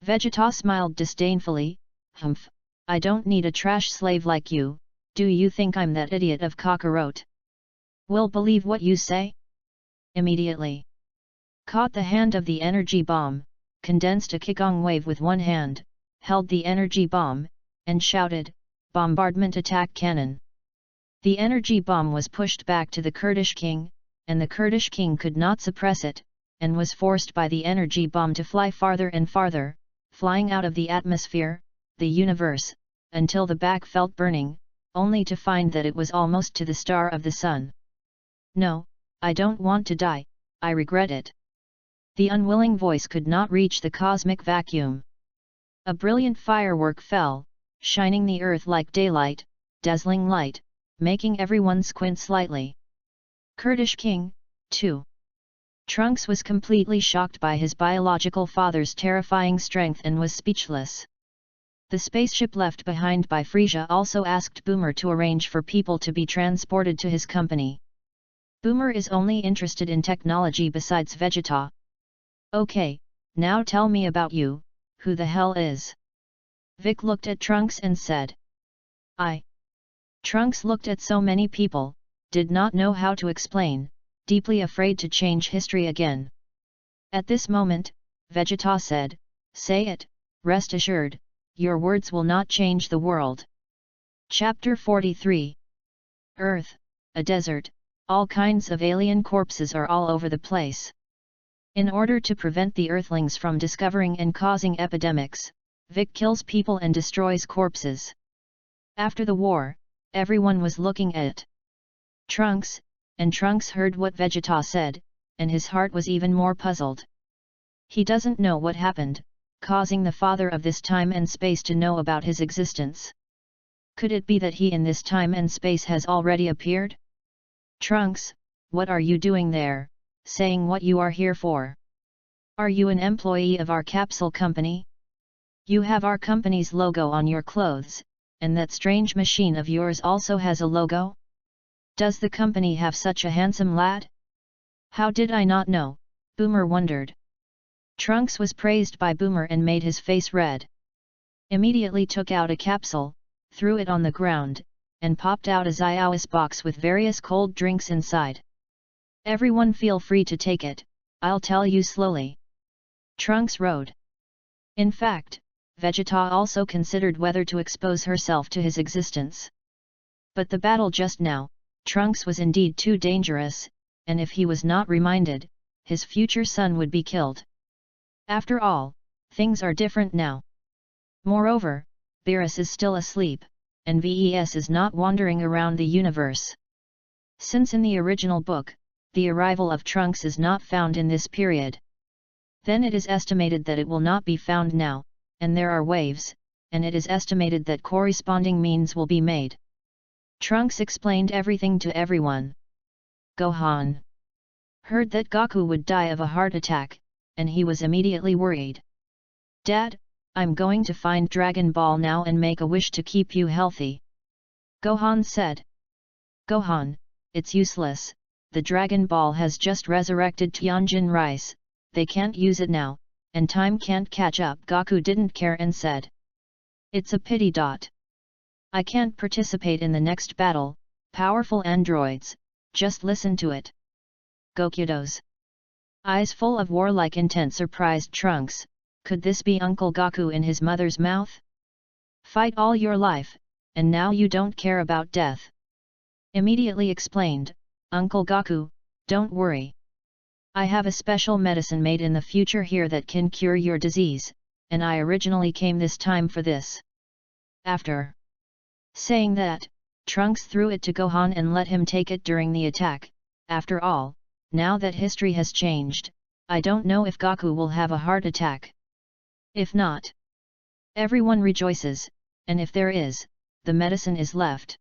Vegeta smiled disdainfully, "Humph, I don't need a trash slave like you, Do you think I'm that idiot of Kakarot? Will believe what you say? Immediately caught the hand of the energy bomb, condensed a Kikong wave with one hand, held the energy bomb, and shouted, "Bombardment attack cannon!" The energy bomb was pushed back to the Kurdish king, and the Kurdish king could not suppress it, and was forced by the energy bomb to fly farther and farther, flying out of the atmosphere, the universe, until the back felt burning, only to find that it was almost to the star of the sun. "No, I don't want to die, I regret it." The unwilling voice could not reach the cosmic vacuum. A brilliant firework fell, shining the earth like daylight, dazzling light, making everyone squint slightly. Kurdish king, too. Trunks was completely shocked by his biological father's terrifying strength and was speechless. The spaceship left behind by Frisia also asked Boomer to arrange for people to be transported to his company. Boomer is only interested in technology besides Vegeta. "Okay, now tell me about you, who the hell is?" Vic looked at Trunks and said. Trunks looked at so many people, did not know how to explain, deeply afraid to change history again. At this moment, Vegeta said, "Say it, rest assured, your words will not change the world." Chapter 43. Earth, a desert, all kinds of alien corpses are all over the place. In order to prevent the Earthlings from discovering and causing epidemics, Vic kills people and destroys corpses. After the war, everyone was looking at Trunks, and Trunks heard what Vegeta said, and his heart was even more puzzled. He doesn't know what happened, causing the father of this time and space to know about his existence. Could it be that he in this time and space has already appeared? "Trunks, what are you doing there, saying what you are here for? Are you an employee of our capsule company? You have our company's logo on your clothes, and that strange machine of yours also has a logo? Does the company have such a handsome lad?" "How did I not know?" Boomer wondered. Trunks was praised by Boomer and made his face red. Immediately took out a capsule, threw it on the ground, and popped out a Xiao's box with various cold drinks inside. "Everyone feel free to take it, I'll tell you slowly." Trunks rode. In fact, Vegeta also considered whether to expose herself to his existence. But the battle just now, Trunks was indeed too dangerous, and if he was not reminded, his future son would be killed. After all, things are different now. Moreover, Beerus is still asleep, and Ves is not wandering around the universe. Since in the original book, the arrival of Trunks is not found in this period, then it is estimated that it will not be found now, and there are waves, and it is estimated that corresponding means will be made. Trunks explained everything to everyone. Gohan heard that Goku would die of a heart attack, and he was immediately worried. "Dad, I'm going to find Dragon Ball now and make a wish to keep you healthy," Gohan said. "Gohan, it's useless, the Dragon Ball has just resurrected Tianjin Rice, they can't use it now, and time can't catch up." Goku didn't care and said. "It's a pity. I can't participate in the next battle, powerful androids, just listen to it." Gokudo's eyes full of warlike intent surprised Trunks. Could this be Uncle Goku in his mother's mouth? "Fight all your life, and now you don't care about death." Immediately explained, "Uncle Goku, don't worry. I have a special medicine made in the future here that can cure your disease, and I originally came this time for this." After saying that, Trunks threw it to Gohan and let him take it during the attack. After all, now that history has changed, I don't know if Goku will have a heart attack. If not, everyone rejoices, and if there is, the medicine is left.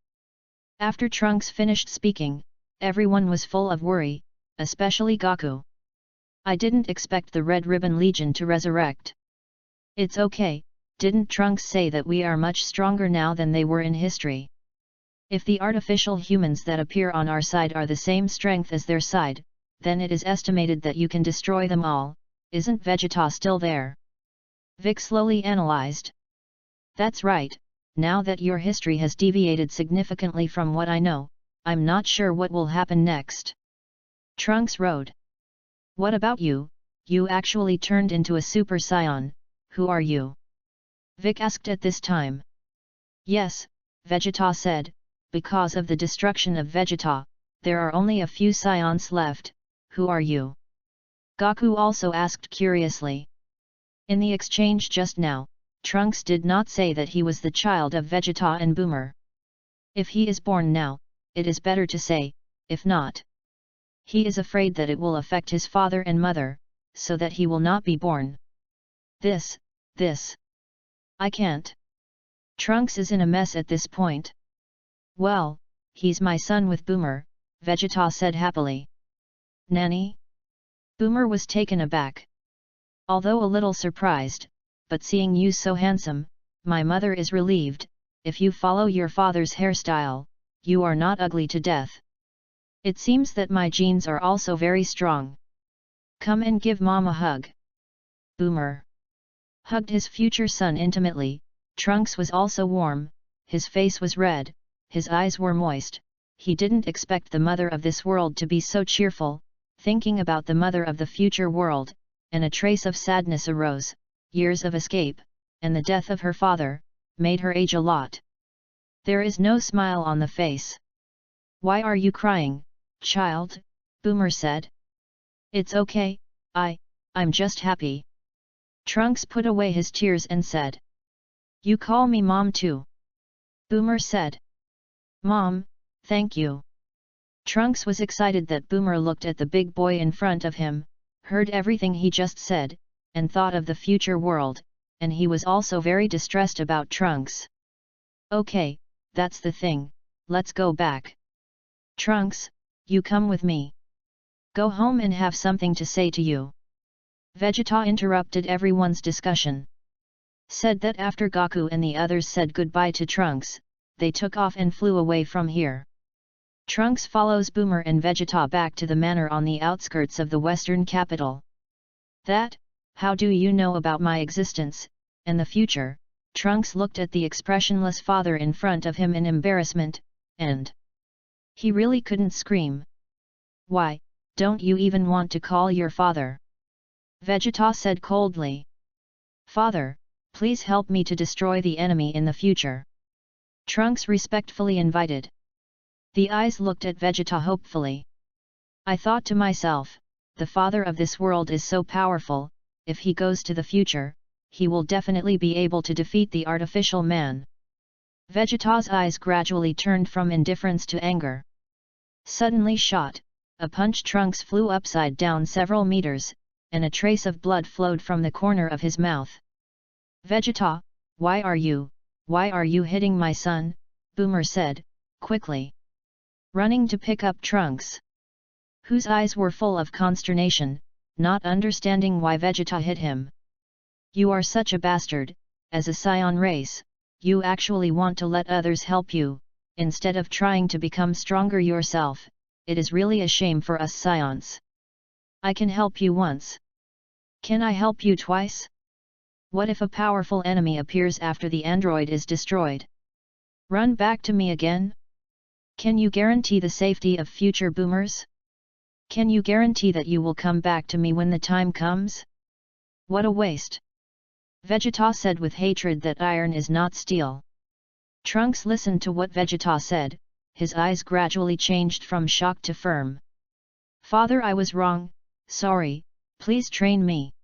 After Trunks finished speaking, everyone was full of worry, especially Goku. "I didn't expect the Red Ribbon Legion to resurrect." "It's okay, didn't Trunks say that we are much stronger now than they were in history? If the artificial humans that appear on our side are the same strength as their side, then it is estimated that you can destroy them all. Isn't Vegeta still there?" Vic slowly analyzed. "That's right, now that your history has deviated significantly from what I know, I'm not sure what will happen next. Trunks roared. What about you? You actually turned into a Super Saiyan, who are you? Vic asked at this time. Yes, Vegeta said, because of the destruction of Vegeta, there are only a few Saiyans left, who are you? Goku also asked curiously. In the exchange just now, Trunks did not say that he was the child of Vegeta and Boomer. If he is born now, it is better to say, if not. He is afraid that it will affect his father and mother, so that he will not be born. This. I can't. Trunks is in a mess at this point. Well, he's my son with Boomer, Vegeta said happily. Nanny? Boomer was taken aback. Although a little surprised, but seeing you so handsome, my mother is relieved. If you follow your father's hairstyle, you are not ugly to death. It seems that my genes are also very strong. Come and give Mom a hug. Boomer hugged his future son intimately. Trunks was also warm, his face was red, his eyes were moist. He didn't expect the mother of this world to be so cheerful. Thinking about the mother of the future world, and a trace of sadness arose. Years of escape, and the death of her father, made her age a lot. There is no smile on the face. Why are you crying, child? Boomer said. It's okay, I'm just happy. Trunks put away his tears and said. You call me Mom too? Boomer said. Mom, thank you. Trunks was excited that Boomer looked at the big boy in front of him, heard everything he just said, and thought of the future world, and he was also very distressed about Trunks. Okay, that's the thing, let's go back. Trunks, you come with me. Go home and have something to say to you. Vegeta interrupted everyone's discussion. Said that after Goku and the others said goodbye to Trunks, they took off and flew away from here. Trunks follows Boomer and Vegeta back to the manor on the outskirts of the western capital. That, how do you know about my existence, and the future? Trunks looked at the expressionless father in front of him in embarrassment, and he really couldn't scream. Why, don't you even want to call your father? Vegeta said coldly. Father, please help me to destroy the enemy in the future. Trunks respectfully invited. The eyes looked at Vegeta hopefully. I thought to myself, the father of this world is so powerful, if he goes to the future, he will definitely be able to defeat the artificial man. Vegeta's eyes gradually turned from indifference to anger. Suddenly shot, a punch. Trunks flew upside down several meters, and a trace of blood flowed from the corner of his mouth. Vegeta, why are you hitting my son? Boomer said, quickly. Running to pick up Trunks, whose eyes were full of consternation, not understanding why Vegeta hit him. You are such a bastard. As a Saiyan race, you actually want to let others help you, instead of trying to become stronger yourself. It is really a shame for us Saiyans. I can help you once. Can I help you twice? What if a powerful enemy appears after the android is destroyed? Run back to me again? Can you guarantee the safety of future boomers? Can you guarantee that you will come back to me when the time comes? What a waste! Vegeta said with hatred that iron is not steel. Trunks listened to what Vegeta said, his eyes gradually changed from shock to firm. Father, I was wrong, sorry, please train me.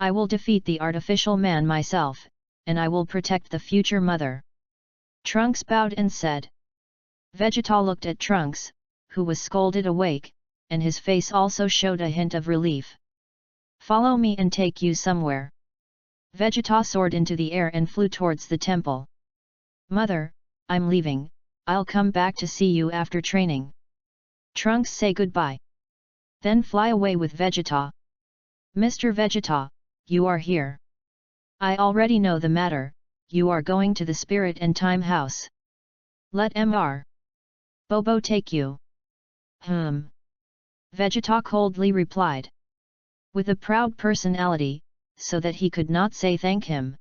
I will defeat the artificial man myself, and I will protect the future mother. Trunks bowed and said. Vegeta looked at Trunks, who was scolded awake, and his face also showed a hint of relief. Follow me and take you somewhere. Vegeta soared into the air and flew towards the temple. Mother, I'm leaving, I'll come back to see you after training. Trunks say goodbye. Then fly away with Vegeta. Mr. Vegeta, you are here. I already know the matter, you are going to the Spirit and Time House. Let Mr. Bobo take you. Vegeta coldly replied. With a proud personality, so that he could not say thank him.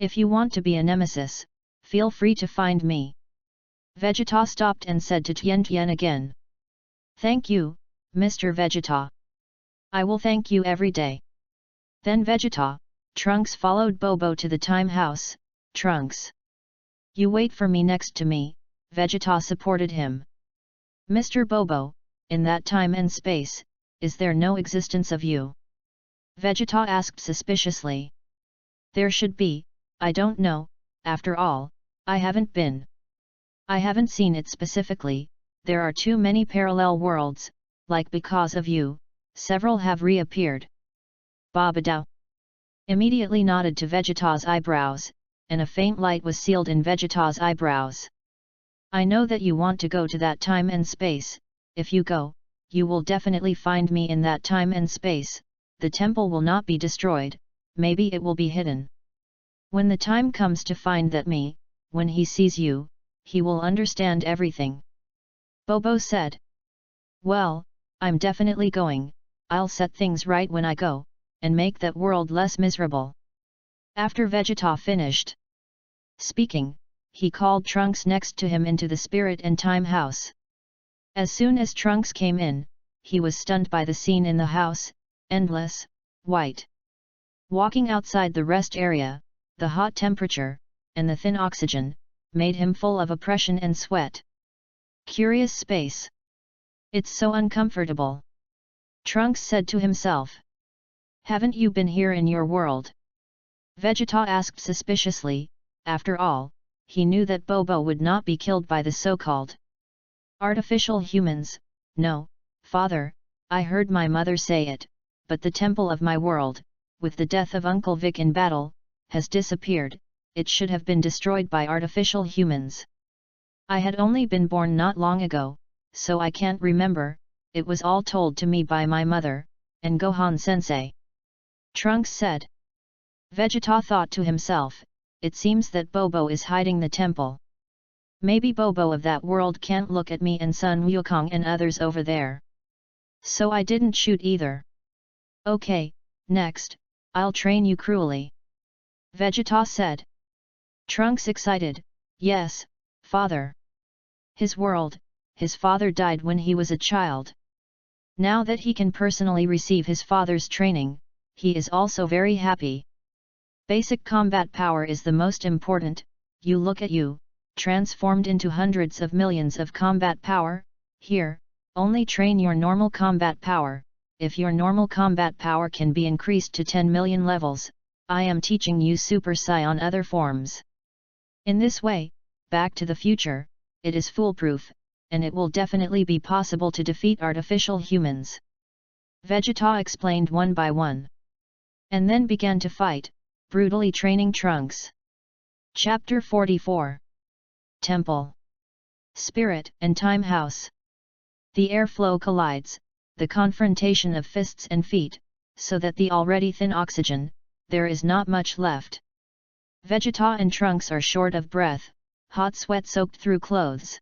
If you want to be a nemesis, Feel free to find me. Vegeta stopped and said to Tian Tian again. Thank you, Mr. Vegeta. I will thank you every day. Then Vegeta, Trunks followed Bobo to the time house. Trunks. You wait for me next to me, Vegeta supported him. Mr. Bobo, in that time and space, is there no existence of you? Vegeta asked suspiciously. There should be, I don't know, after all, I haven't been. I haven't seen it specifically, there are too many parallel worlds, like because of you, several have reappeared. Babadao immediately nodded to Vegeta's eyebrows, and a faint light was sealed in Vegeta's eyebrows. I know that you want to go to that time and space, if you go, you will definitely find me in that time and space, the temple will not be destroyed, maybe it will be hidden. When the time comes to find that me, when he sees you, he will understand everything. Bobo said. Well, I'm definitely going, I'll set things right when I go, and make that world less miserable. After Vegeta finished speaking, he called Trunks next to him into the spirit and time house. As soon as Trunks came in, he was stunned by the scene in the house, endless, white. Walking outside the rest area, the hot temperature, and the thin oxygen, made him full of oppression and sweat. Curious space. It's so uncomfortable. Trunks said to himself. Haven't you been here in your world? Vegeta asked suspiciously, after all, he knew that Bobo would not be killed by the so-called artificial humans. No, father, I heard my mother say it, but the temple of my world, with the death of Uncle Vic in battle, has disappeared, it should have been destroyed by artificial humans. I had only been born not long ago, so I can't remember, it was all told to me by my mother, and Gohan-sensei. Trunks said. Vegeta thought to himself, it seems that Bobo is hiding the temple. Maybe Bobo of that world can't look at me and Sun Wukong and others over there. So I didn't shoot either. Okay, next, I'll train you cruelly. Vegeta said. Trunks excited, yes, father. His world, his father died when he was a child. Now that he can personally receive his father's training, he is also very happy. Basic combat power is the most important, you look at you, transformed into hundreds of millions of combat power, here, only train your normal combat power, if your normal combat power can be increased to 10 million levels, I am teaching you Super Saiyan other forms. In this way, Back to the Future, it is foolproof, and it will definitely be possible to defeat artificial humans. Vegeta explained one by one. And then began to fight, brutally training Trunks. Chapter 44. Temple, Spirit and Time House. The airflow collides, the confrontation of fists and feet, so that the already thin oxygen, there is not much left. Vegeta and Trunks are short of breath, hot sweat soaked through clothes.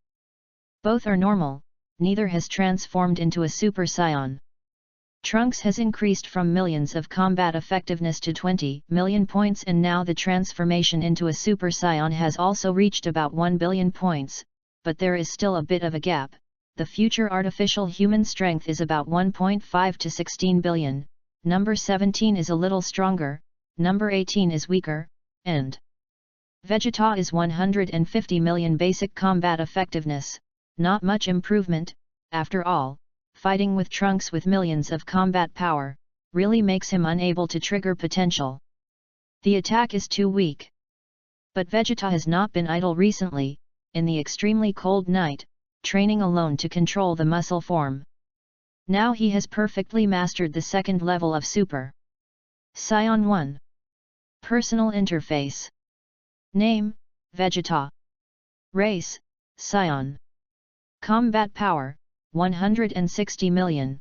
Both are normal, neither has transformed into a Super Saiyan. Trunks has increased from millions of combat effectiveness to 20 million points, and now the transformation into a Super Saiyan has also reached about 1 billion points, but there is still a bit of a gap. The future artificial human strength is about 1.5 to 16 billion, number 17 is a little stronger, number 18 is weaker, and Vegeta is 150 million basic combat effectiveness, not much improvement, after all. Fighting with Trunks with millions of combat power, really makes him unable to trigger potential. The attack is too weak. But Vegeta has not been idle recently, in the extremely cold night, training alone to control the muscle form. Now he has perfectly mastered the second level of Super Saiyan 1. Personal interface. Name, Vegeta. Race, Saiyan. Combat power, 160 million.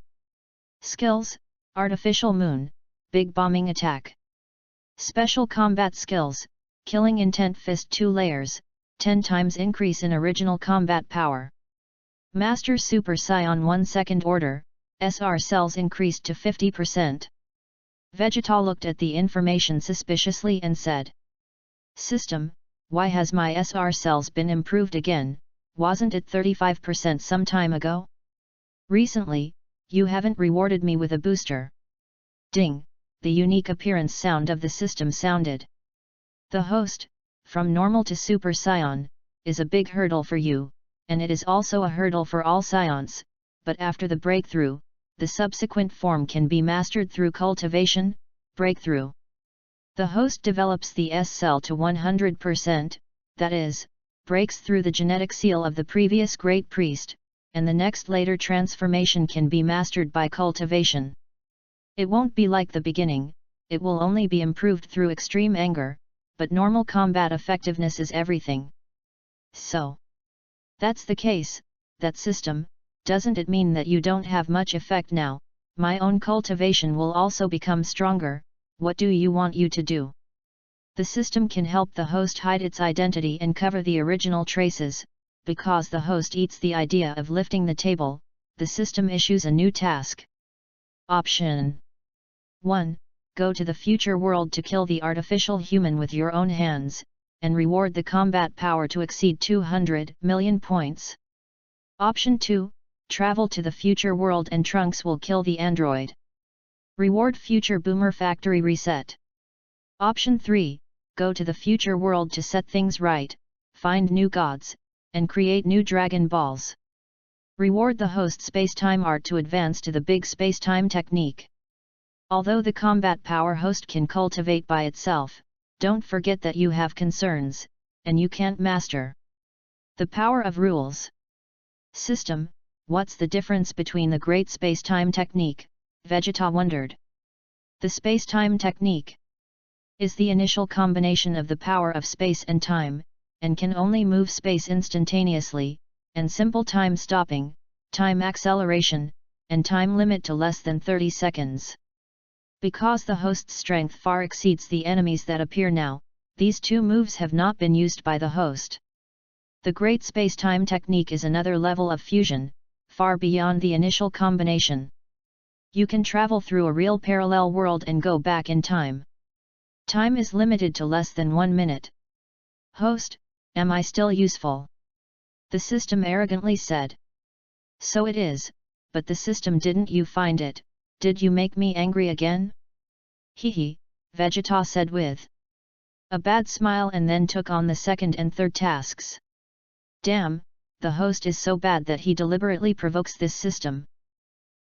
Skills, Artificial Moon, Big Bombing Attack. Special Combat Skills, Killing Intent Fist 2 layers, 10 times increase in original combat power. Master Super Saiyan 1 second order, SR cells increased to 50%. Vegeta looked at the information suspiciously and said. System, why has my SR cells been improved again? Wasn't it 35% some time ago? Recently, you haven't rewarded me with a booster. Ding, the unique appearance sound of the system sounded. The host, from normal to Super Scion, is a big hurdle for you, and it is also a hurdle for all Scions, but after the breakthrough, the subsequent form can be mastered through cultivation, breakthrough. The host develops the S cell to 100%, that is, breaks through the genetic seal of the previous Great Priest, and the next later transformation can be mastered by cultivation. It won't be like the beginning, it will only be improved through extreme anger, but normal combat effectiveness is everything. So, that's the case, that system, doesn't it mean that you don't have much effect now? My own cultivation will also become stronger. What do you want you to do? The system can help the host hide its identity and cover the original traces. Because the host eats the idea of lifting the table, the system issues a new task. Option 1. Go to the future world to kill the artificial human with your own hands, and reward the combat power to exceed 200 million points. Option 2. Travel to the future world and Trunks will kill the android. Reward future boomer factory reset. Option 3. Go to the future world to set things right, find new gods, and create new Dragon Balls. Reward the host space-time art to advance to the big space-time technique. Although the combat power host can cultivate by itself, don't forget that you have concerns, and you can't master. The power of rules. System, what's the difference between the great space-time technique? Vegeta wondered. The space-time technique is the initial combination of the power of space and time, and can only move space instantaneously, and simple time stopping, time acceleration, and time limit to less than 30 seconds. Because the host's strength far exceeds the enemies that appear now, these two moves have not been used by the host. The great space-time technique is another level of fusion, far beyond the initial combination. You can travel through a real parallel world and go back in time. Time is limited to less than 1 minute. Host, am I still useful? The system arrogantly said. So it is, but the system didn't you find it, did you make me angry again? Hehe, Vegeta said with a bad smile and then took on the second and third tasks. Damn, the host is so bad that he deliberately provokes this system.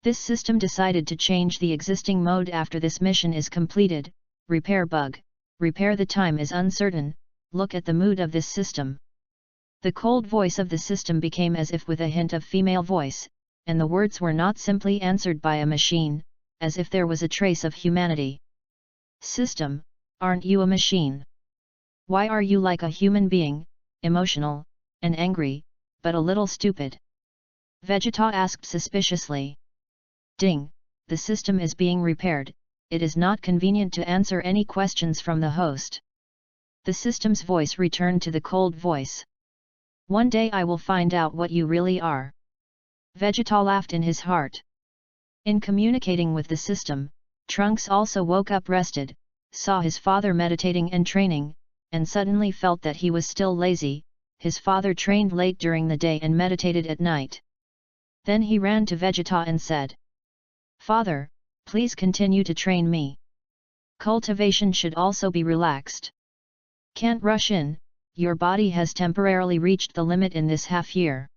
This system decided to change the existing mode after this mission is completed. Repair bug, repair the time is uncertain, look at the mood of this system. The cold voice of the system became as if with a hint of female voice, and the words were not simply answered by a machine, as if there was a trace of humanity. System, aren't you a machine? Why are you like a human being, emotional, and angry, but a little stupid? Vegeta asked suspiciously. Ding, the system is being repaired, it is not convenient to answer any questions from the host. The system's voice returned to the cold voice. One day I will find out what you really are. Vegeta laughed in his heart. In communicating with the system, Trunks also woke up rested, saw his father meditating and training, and suddenly felt that he was still lazy. His father trained late during the day and meditated at night. Then he ran to Vegeta and said, Father, please continue to train me. Cultivation should also be relaxed. Can't rush in, your body has temporarily reached the limit in this half year.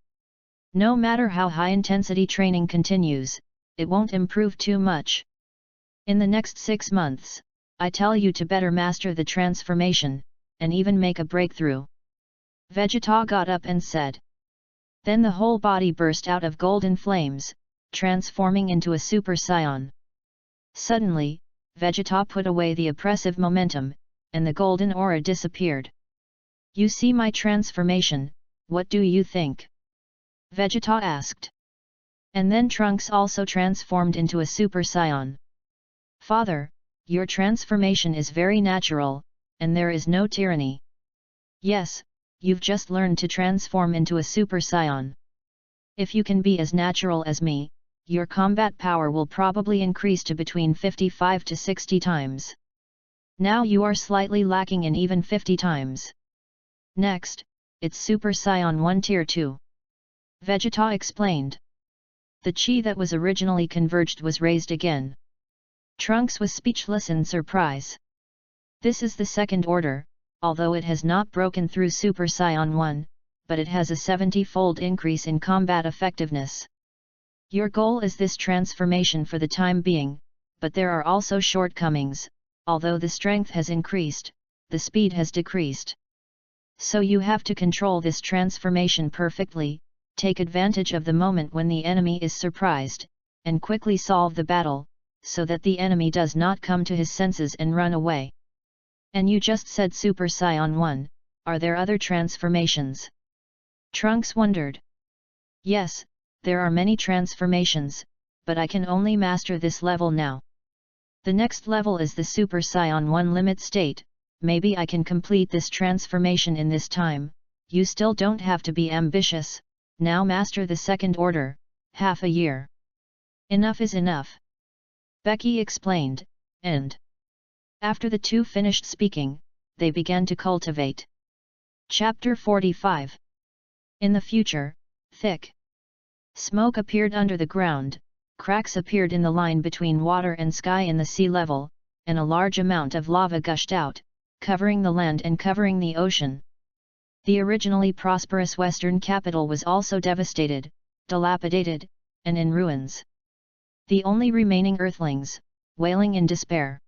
No matter how high-intensity training continues, it won't improve too much. In the next 6 months, I tell you to better master the transformation, and even make a breakthrough. Vegeta got up and said. Then the whole body burst out of golden flames, transforming into a Super Saiyan. Suddenly, Vegeta put away the oppressive momentum, and the golden aura disappeared. You see my transformation, what do you think? Vegeta asked. And then Trunks also transformed into a Super Saiyan. Father, your transformation is very natural, and there is no tyranny. Yes, you've just learned to transform into a Super Saiyan. If you can be as natural as me, your combat power will probably increase to between 55 to 60 times. Now you are slightly lacking in even 50 times. Next, it's Super Saiyan 1 Tier 2. Vegeta explained. The chi that was originally converged was raised again. Trunks was speechless in surprise. This is the second order, although it has not broken through Super Saiyan 1, but it has a 70-fold increase in combat effectiveness. Your goal is this transformation for the time being, but there are also shortcomings. Although the strength has increased, the speed has decreased. So you have to control this transformation perfectly, take advantage of the moment when the enemy is surprised, and quickly solve the battle, so that the enemy does not come to his senses and run away. And you just said Super Saiyan 1, are there other transformations? Trunks wondered. Yes, there are many transformations, but I can only master this level now. The next level is the Super Saiyan 1 limit state, maybe I can complete this transformation in this time. You still don't have to be ambitious, now master the second order, half a year. Enough is enough. Becky explained, and after the two finished speaking, they began to cultivate. Chapter 45. In the future, thick smoke appeared under the ground, cracks appeared in the line between water and sky in the sea level, and a large amount of lava gushed out, covering the land and covering the ocean. The originally prosperous western capital was also devastated, dilapidated, and in ruins. The only remaining earthlings, wailing in despair.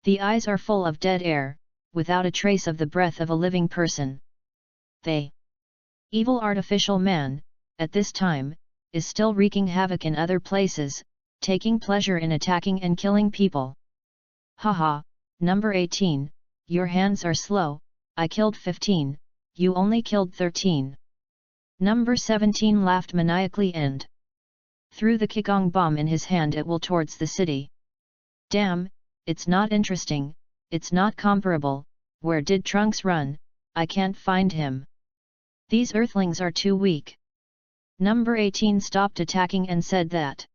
The eyes are full of dead air, without a trace of the breath of a living person. They, evil artificial man, at this time, is still wreaking havoc in other places, taking pleasure in attacking and killing people. Haha, number 18, your hands are slow, I killed 15, you only killed 13. Number 17 laughed maniacally and threw the Kikong bomb in his hand at will towards the city. Damn, it's not interesting, it's not comparable, where did Trunks run, I can't find him. These earthlings are too weak. Number 18 stopped attacking and said that.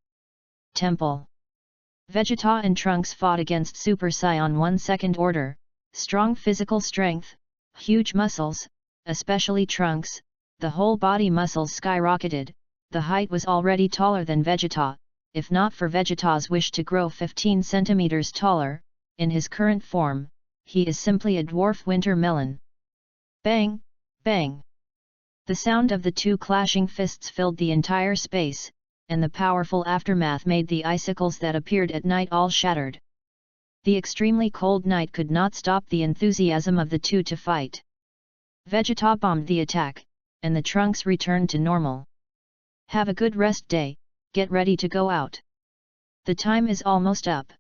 Temple. Vegeta and Trunks fought against Super Saiyan 1 second order, strong physical strength, huge muscles, especially Trunks, the whole body muscles skyrocketed, the height was already taller than Vegeta, if not for Vegeta's wish to grow 15 centimeters taller, in his current form, he is simply a dwarf winter melon. Bang, bang. The sound of the two clashing fists filled the entire space, and the powerful aftermath made the icicles that appeared at night all shattered. The extremely cold night could not stop the enthusiasm of the two to fight. Vegeta bombed the attack, and the Trunks returned to normal. Have a good rest day, get ready to go out. The time is almost up.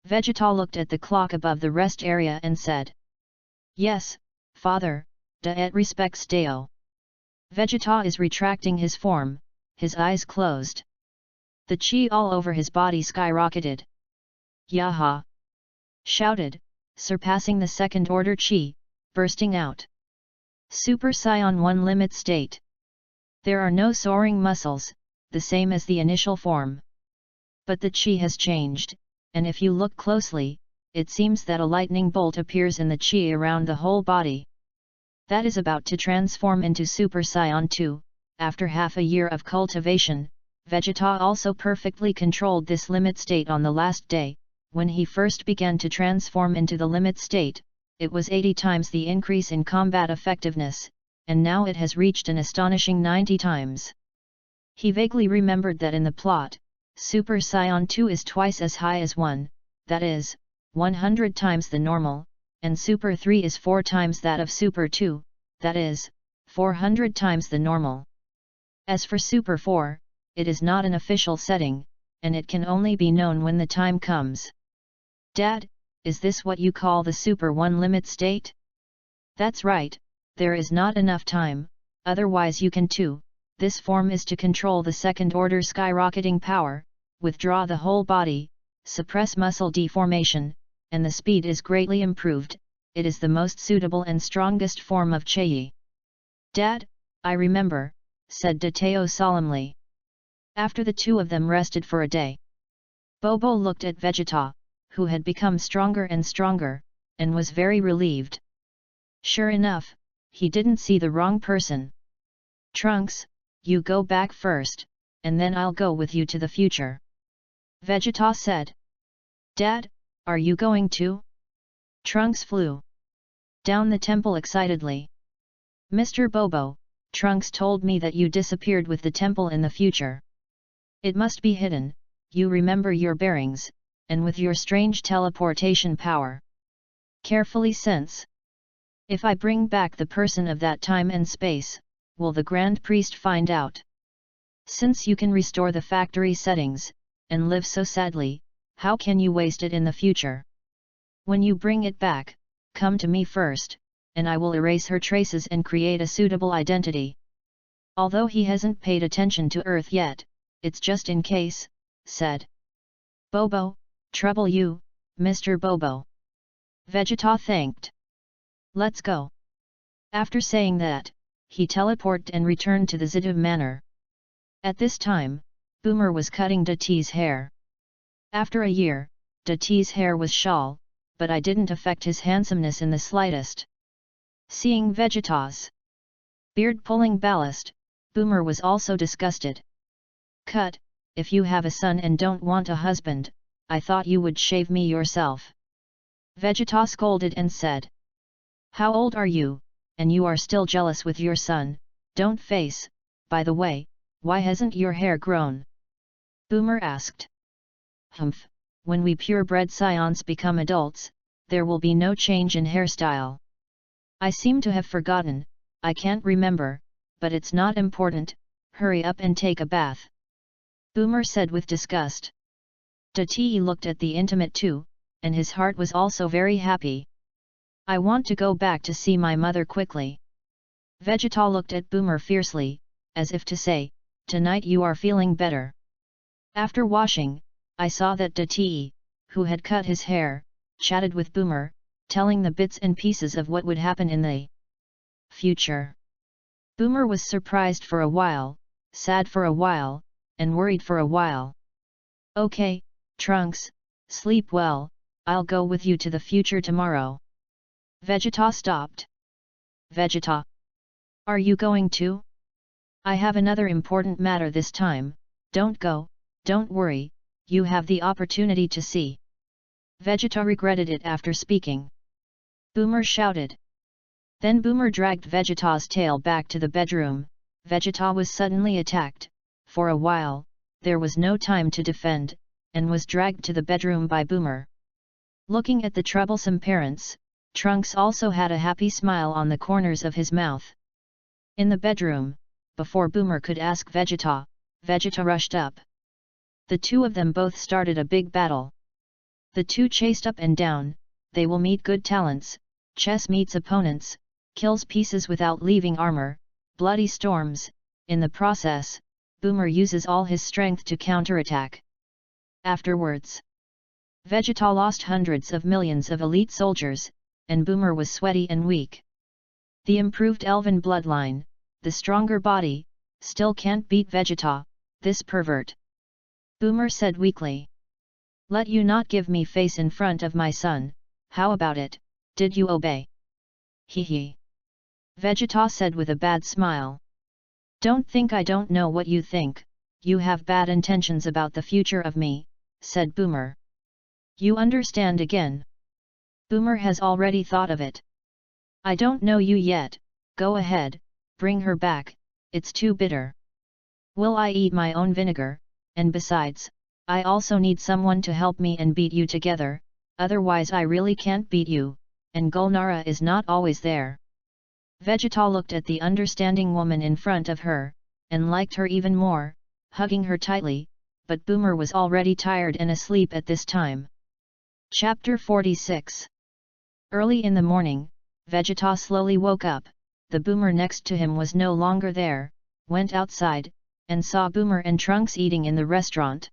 Vegeta looked at the clock above the rest area and said. Yes, father, de et respects Deo. Vegeta is retracting his form, his eyes closed. The chi all over his body skyrocketed. Yaha! Shouted, surpassing the second order chi, bursting out. Super Saiyan 1 limit state. There are no soaring muscles, the same as the initial form. But the chi has changed, and if you look closely, it seems that a lightning bolt appears in the chi around the whole body. That is about to transform into Super Saiyan 2, after half a year of cultivation. Vegeta also perfectly controlled this limit state on the last day. When he first began to transform into the limit state, it was 80 times the increase in combat effectiveness, and now it has reached an astonishing 90 times. He vaguely remembered that in the plot, Super Saiyan 2 is twice as high as 1, that is, 100 times the normal, and Super 3 is 4 times that of Super 2, that is, 400 times the normal. As for Super 4, it is not an official setting, and it can only be known when the time comes. Dad, is this what you call the Super 1 limit state? That's right, there is not enough time, otherwise you can too. This form is to control the second order skyrocketing power, withdraw the whole body, suppress muscle deformation, and the speed is greatly improved. It is the most suitable and strongest form of Chi. Dad, I remember, said Dateo solemnly. After the two of them rested for a day, Bobo looked at Vegeta, who had become stronger and stronger, and was very relieved. Sure enough, he didn't see the wrong person. Trunks, you go back first, and then I'll go with you to the future. Vegeta said. Dad, are you going too? Trunks flew down the temple excitedly. Mr. Bobo, Trunks told me that you disappeared with the temple in the future. It must be hidden, you remember your bearings, and with your strange teleportation power. Carefully sense. If I bring back the person of that time and space, will the Grand Priest find out? Since you can restore the factory settings, and live so sadly, how can you waste it in the future? When you bring it back, come to me first, and I will erase her traces and create a suitable identity. Although he hasn't paid attention to Earth yet, it's just in case, said Bobo. Trouble you, Mr. Bobo. Vegeta thanked. Let's go. After saying that, he teleported and returned to the Zidove Manor. At this time, Boomer was cutting Dati's hair. After a year, Dati's hair was shawl, but I didn't affect his handsomeness in the slightest. Seeing Vegeta's beard pulling ballast, Boomer was also disgusted. Cut, if you have a son and don't want a husband, I thought you would shave me yourself. Vegeta scolded and said. How old are you, and you are still jealous with your son? Don't face, by the way, why hasn't your hair grown? Boomer asked. Humph, when we purebred scions become adults, there will be no change in hairstyle. I seem to have forgotten, I can't remember, but it's not important, hurry up and take a bath. Boomer said with disgust. Dati looked at the intimate too, and his heart was also very happy. I want to go back to see my mother quickly. Vegeta looked at Boomer fiercely, as if to say, tonight you are feeling better. After washing, I saw that Dati, who had cut his hair, chatted with Boomer, telling the bits and pieces of what would happen in the future. Boomer was surprised for a while, sad for a while, and worried for a while. Okay, Trunks, sleep well, I'll go with you to the future tomorrow. Vegeta stopped. Vegeta. Are you going too? I have another important matter this time, don't go, don't worry, you have the opportunity to see. Vegeta regretted it after speaking. Boomer shouted. Then Boomer dragged Vegeta's tail back to the bedroom. Vegeta was suddenly attacked. For a while, there was no time to defend, and was dragged to the bedroom by Boomer. Looking at the troublesome parents, Trunks also had a happy smile on the corners of his mouth. In the bedroom, before Boomer could ask Vegeta, Vegeta rushed up. The two of them both started a big battle. The two chased up and down, they will meet good talents, chess meets opponents, kills pieces without leaving armor, bloody storms, in the process, Boomer uses all his strength to counterattack. Afterwards, Vegeta lost hundreds of millions of elite soldiers, and Boomer was sweaty and weak. The improved elven bloodline, the stronger body, still can't beat Vegeta, this pervert. Boomer said weakly. Let you not give me face in front of my son, how about it, did you obey? Hee. Vegeta said with a bad smile. Don't think I don't know what you think, you have bad intentions about the future of me, said Boomer. You understand again. Boomer has already thought of it. I don't know you yet, go ahead, bring her back, it's too bitter. Will I eat my own vinegar, and besides, I also need someone to help me and beat you together, otherwise I really can't beat you, and Gulnara is not always there. Vegeta looked at the understanding woman in front of her, and liked her even more, hugging her tightly, but Boomer was already tired and asleep at this time. Chapter 46. Early in the morning, Vegeta slowly woke up, the Boomer next to him was no longer there, went outside, and saw Boomer and Trunks eating in the restaurant.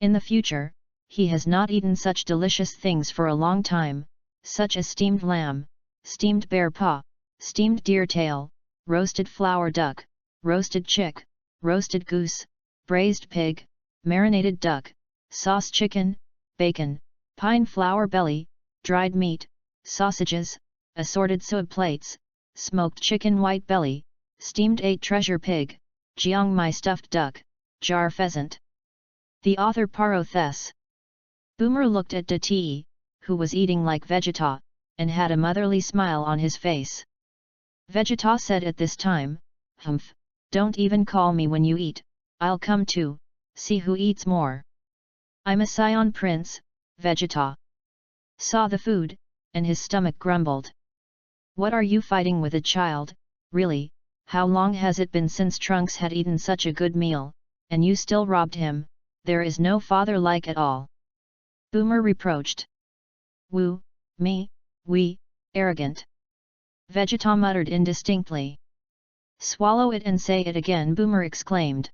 In the future, he has not eaten such delicious things for a long time, such as steamed lamb, steamed bear paw, steamed deer tail, roasted flour duck, roasted chick, roasted goose, braised pig, marinated duck, sauce chicken, bacon, pine flour belly, dried meat, sausages, assorted soup plates, smoked chicken white belly, steamed 8 treasure pig, jiang mai stuffed duck, jar pheasant. The author Parothes. Boomer looked at Dati, who was eating like Vegeta, and had a motherly smile on his face. Vegeta said at this time, "Humph, don't even call me when you eat, I'll come too, see who eats more." "I'm a Scion Prince," Vegeta saw the food, and his stomach grumbled. "What are you fighting with a child, really? How long has it been since Trunks had eaten such a good meal, and you still robbed him? There is no father like at all." Boomer reproached. "Woo, me, we, arrogant," Vegeta muttered indistinctly. "Swallow it and say it again," Boomer exclaimed.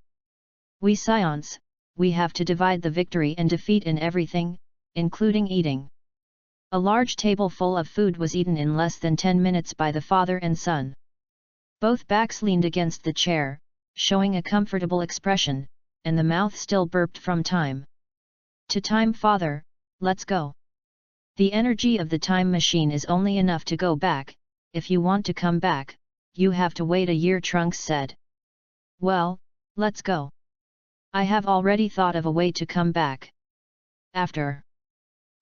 "We Scions, we have to divide the victory and defeat in everything, including eating." A large table full of food was eaten in less than 10 minutes by the father and son. Both backs leaned against the chair, showing a comfortable expression, and the mouth still burped from time to time. "Father, let's go. The energy of the time machine is only enough to go back. If you want to come back, you have to wait a year," Trunks said. "Well, let's go. I have already thought of a way to come back." After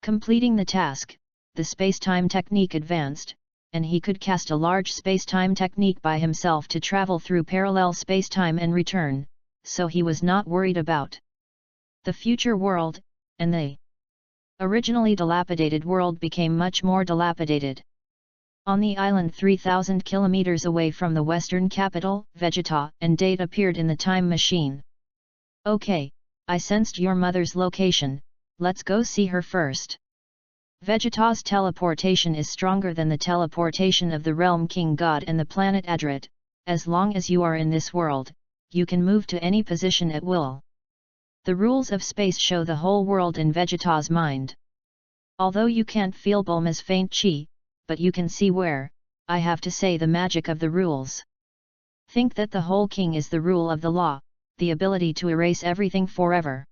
completing the task, the space-time technique advanced, and he could cast a large space-time technique by himself to travel through parallel space-time and return, so he was not worried about the future world, and the originally dilapidated world became much more dilapidated. On the island 3,000 kilometers away from the western capital, Vegeta and Date appeared in the time machine. "Okay, I sensed your mother's location, let's go see her first." Vegeta's teleportation is stronger than the teleportation of the Realm King God and the planet Adrit. As long as you are in this world, you can move to any position at will. The rules of space show the whole world in Vegeta's mind. Although you can't feel Bulma's faint chi, but you can see where, I have to say, the magic of the rules. Think that the whole king is the rule of the law, the ability to erase everything forever.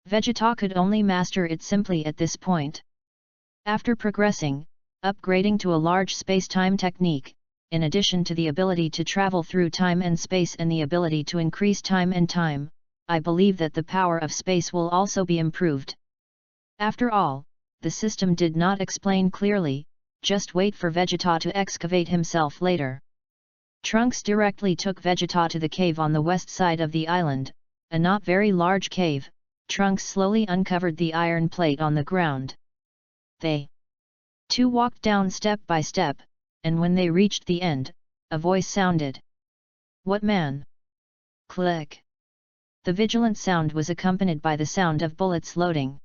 Vegeta could only master it simply at this point. After progressing, upgrading to a large space-time technique, in addition to the ability to travel through time and space and the ability to increase time and time, I believe that the power of space will also be improved. After all, the system did not explain clearly, just wait for Vegeta to excavate himself later. Trunks directly took Vegeta to the cave on the west side of the island, a not very large cave. Trunks slowly uncovered the iron plate on the ground. They two walked down step by step, and when they reached the end, a voice sounded. "What man?" Click. The vigilant sound was accompanied by the sound of bullets loading.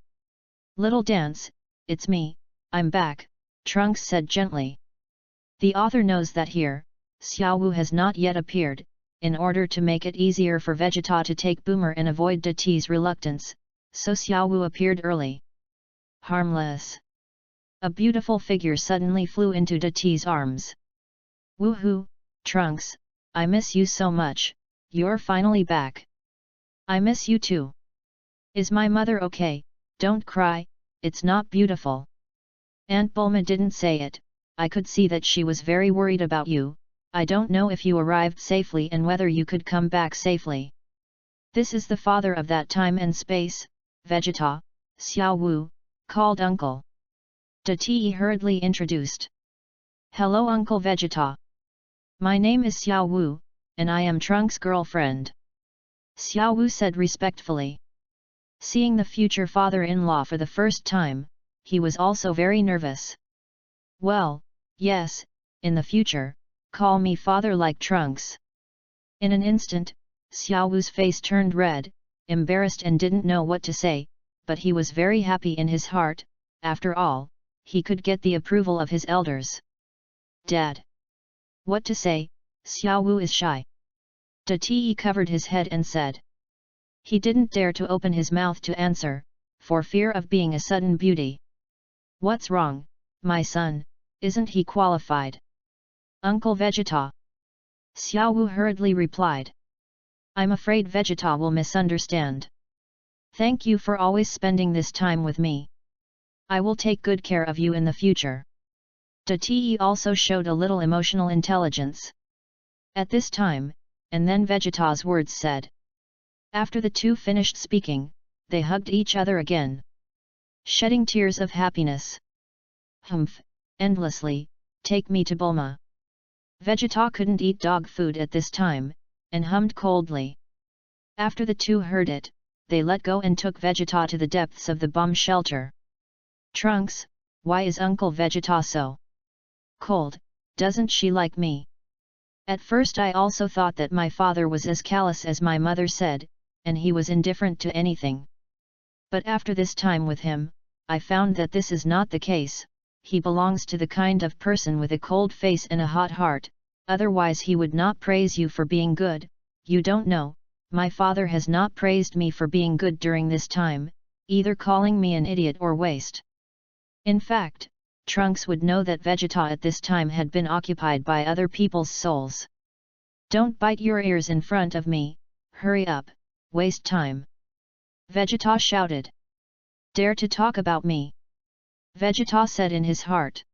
"Little Dance, it's me, I'm back," Trunks said gently. The author knows that here, Xiao Wu has not yet appeared. In order to make it easier for Vegeta to take Boomer and avoid Dati's reluctance, so Xiao Wu appeared early. Harmless. A beautiful figure suddenly flew into Dati's arms. "Woohoo, Trunks, I miss you so much, you're finally back." "I miss you too. Is my mother okay? Don't cry, it's not beautiful." Aunt Bulma didn't say it, I could see that she was very worried about you. I don't know if you arrived safely and whether you could come back safely. This is the father of that time and space, Vegeta, Xiao Wu, called Uncle. Dati hurriedly introduced. "Hello Uncle Vegeta. My name is Xiao Wu, and I am Trunks' girlfriend." Xiao Wu said respectfully. Seeing the future father-in-law for the first time, he was also very nervous. "Well, yes, in the future, call me father like Trunks." In an instant, Xiao Wu's face turned red, embarrassed and didn't know what to say, but he was very happy in his heart. After all, he could get the approval of his elders. "Dad." "What to say?" Xiao Wu is shy. Dati covered his head and said. He didn't dare to open his mouth to answer, for fear of being a sudden beauty. "What's wrong, my son, isn't he qualified?" "Uncle Vegeta." Xiao Wu hurriedly replied. "I'm afraid Vegeta will misunderstand. Thank you for always spending this time with me. I will take good care of you in the future." Te also showed a little emotional intelligence. At this time, and then Vegeta's words said. After the two finished speaking, they hugged each other again, shedding tears of happiness. Humph, endlessly, take me to Bulma. Vegeta couldn't eat dog food at this time, and hummed coldly. After the two heard it, they let go and took Vegeta to the depths of the bomb shelter. Trunks, why is Uncle Vegeta so cold? Doesn't she like me? At first I also thought that my father was as callous as my mother said, and he was indifferent to anything. But after this time with him, I found that this is not the case. He belongs to the kind of person with a cold face and a hot heart, otherwise he would not praise you for being good. You don't know, my father has not praised me for being good during this time, either calling me an idiot or waste. In fact, Trunks would know that Vegeta at this time had been occupied by other people's souls. Don't bite your ears in front of me, hurry up, waste time. Vegeta shouted. Dare to talk about me? Vegeta said in his heart.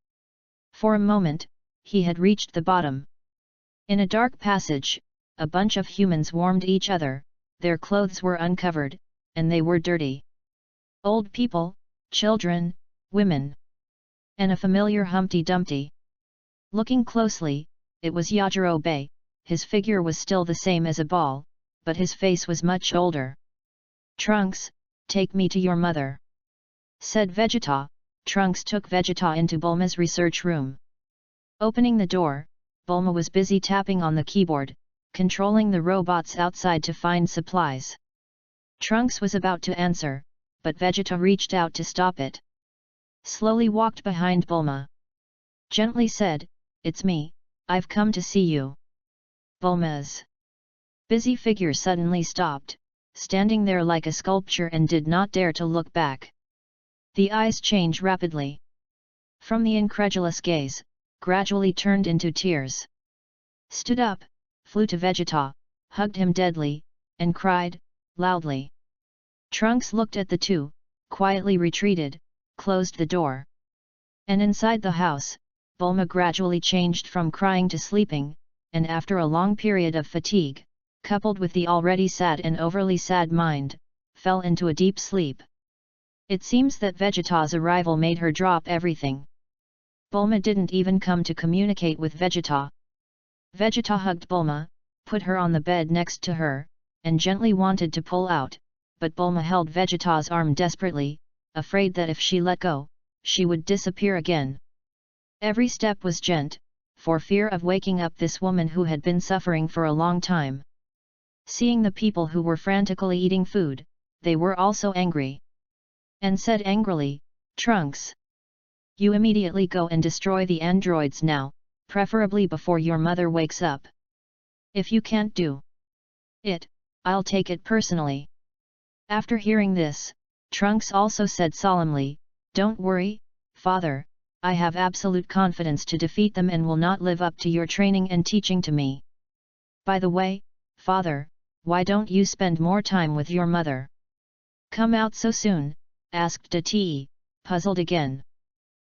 For a moment, he had reached the bottom. In a dark passage, a bunch of humans warmed each other, their clothes were uncovered, and they were dirty. Old people, children, women. And a familiar Humpty Dumpty. Looking closely, it was Yajirobe. His figure was still the same as a ball, but his face was much older. Trunks, take me to your mother, said Vegeta. Trunks took Vegeta into Bulma's research room. Opening the door, Bulma was busy tapping on the keyboard, controlling the robots outside to find supplies. Trunks was about to answer, but Vegeta reached out to stop it. Slowly walked behind Bulma. Gently said, "It's me, I've come to see you." Bulma's busy figure suddenly stopped, standing there like a sculpture and did not dare to look back. The eyes changed rapidly. From the incredulous gaze, gradually turned into tears. Stood up, flew to Vegeta, hugged him deadly, and cried, loudly. Trunks looked at the two, quietly retreated, closed the door. And inside the house, Bulma gradually changed from crying to sleeping, and after a long period of fatigue, coupled with the already sad and overly sad mind, fell into a deep sleep. It seems that Vegeta's arrival made her drop everything. Bulma didn't even come to communicate with Vegeta. Vegeta hugged Bulma, put her on the bed next to her, and gently wanted to pull out, but Bulma held Vegeta's arm desperately, afraid that if she let go, she would disappear again. Every step was gent, for fear of waking up this woman who had been suffering for a long time. Seeing the people who were frantically eating food, they were also angry. And said angrily, "Trunks! You immediately go and destroy the androids now, preferably before your mother wakes up. If you can't do it, I'll take it personally." After hearing this, Trunks also said solemnly, "Don't worry, father, I have absolute confidence to defeat them and will not live up to your training and teaching to me. By the way, father, why don't you spend more time with your mother?" "Come out so soon?" asked Te, puzzled again.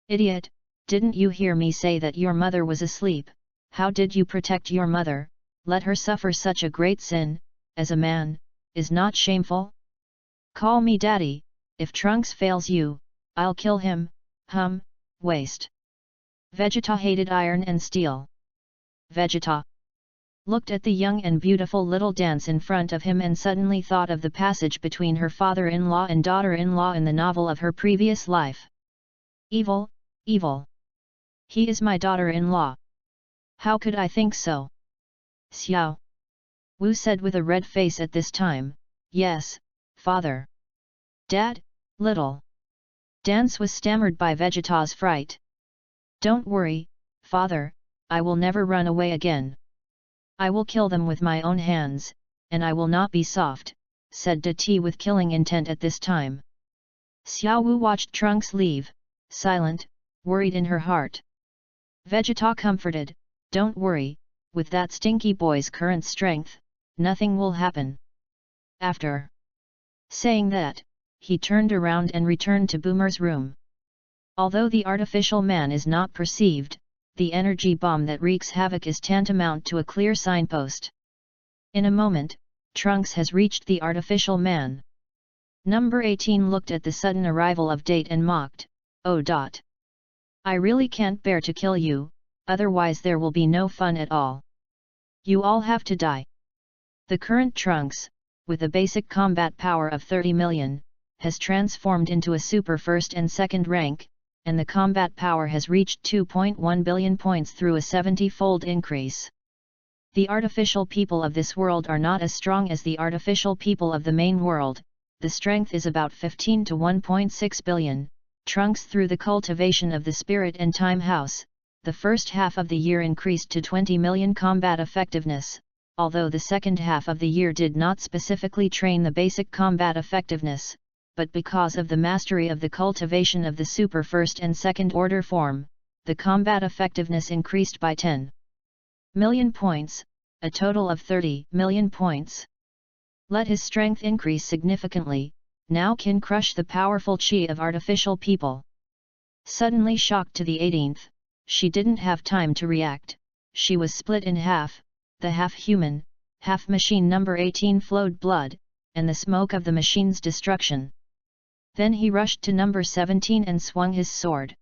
"Idiot, didn't you hear me say that your mother was asleep? How did you protect your mother, let her suffer such a great sin, as a man, is not shameful? Call me daddy, if Trunks fails you, I'll kill him, waste." Vegeta hated iron and steel. Vegeta looked at the young and beautiful little dance in front of him and suddenly thought of the passage between her father-in-law and daughter-in-law in the novel of her previous life. Evil, evil. He is my daughter-in-law. How could I think so? Xiao Wu said with a red face at this time, "Yes, father." "Dad, little dance was stammered by Vegeta's fright. "Don't worry, father, I will never run away again. I will kill them with my own hands, and I will not be soft," said Te with killing intent at this time. Xiao Wu watched Trunks leave, silent, worried in her heart. Vegeta comforted, "Don't worry, with that stinky boy's current strength, nothing will happen." After saying that, he turned around and returned to Boomer's room. Although the artificial man is not perceived, the energy bomb that wreaks havoc is tantamount to a clear signpost. In a moment, Trunks has reached the artificial man. Number 18 looked at the sudden arrival of Date and mocked, "Oh. I really can't bear to kill you, otherwise there will be no fun at all. You all have to die." The current Trunks, with a basic combat power of 30 million, has transformed into a super first and second rank, and the combat power has reached 2.1 billion points through a 70-fold increase. The artificial people of this world are not as strong as the artificial people of the main world. The strength is about 15 to 1.6 billion. Trunks through the cultivation of the Spirit and Time House, the first half of the year increased to 20 million combat effectiveness, although the second half of the year did not specifically train the basic combat effectiveness, but because of the mastery of the cultivation of the super first and second order form, the combat effectiveness increased by 10 million points, a total of 30 million points. Let his strength increase significantly, now can crush the powerful chi of artificial people. Suddenly shocked to the 18th, she didn't have time to react, she was split in half, the half-human, half-machine number 18 flowed blood, and the smoke of the machine's destruction. Then he rushed to number 17 and swung his sword.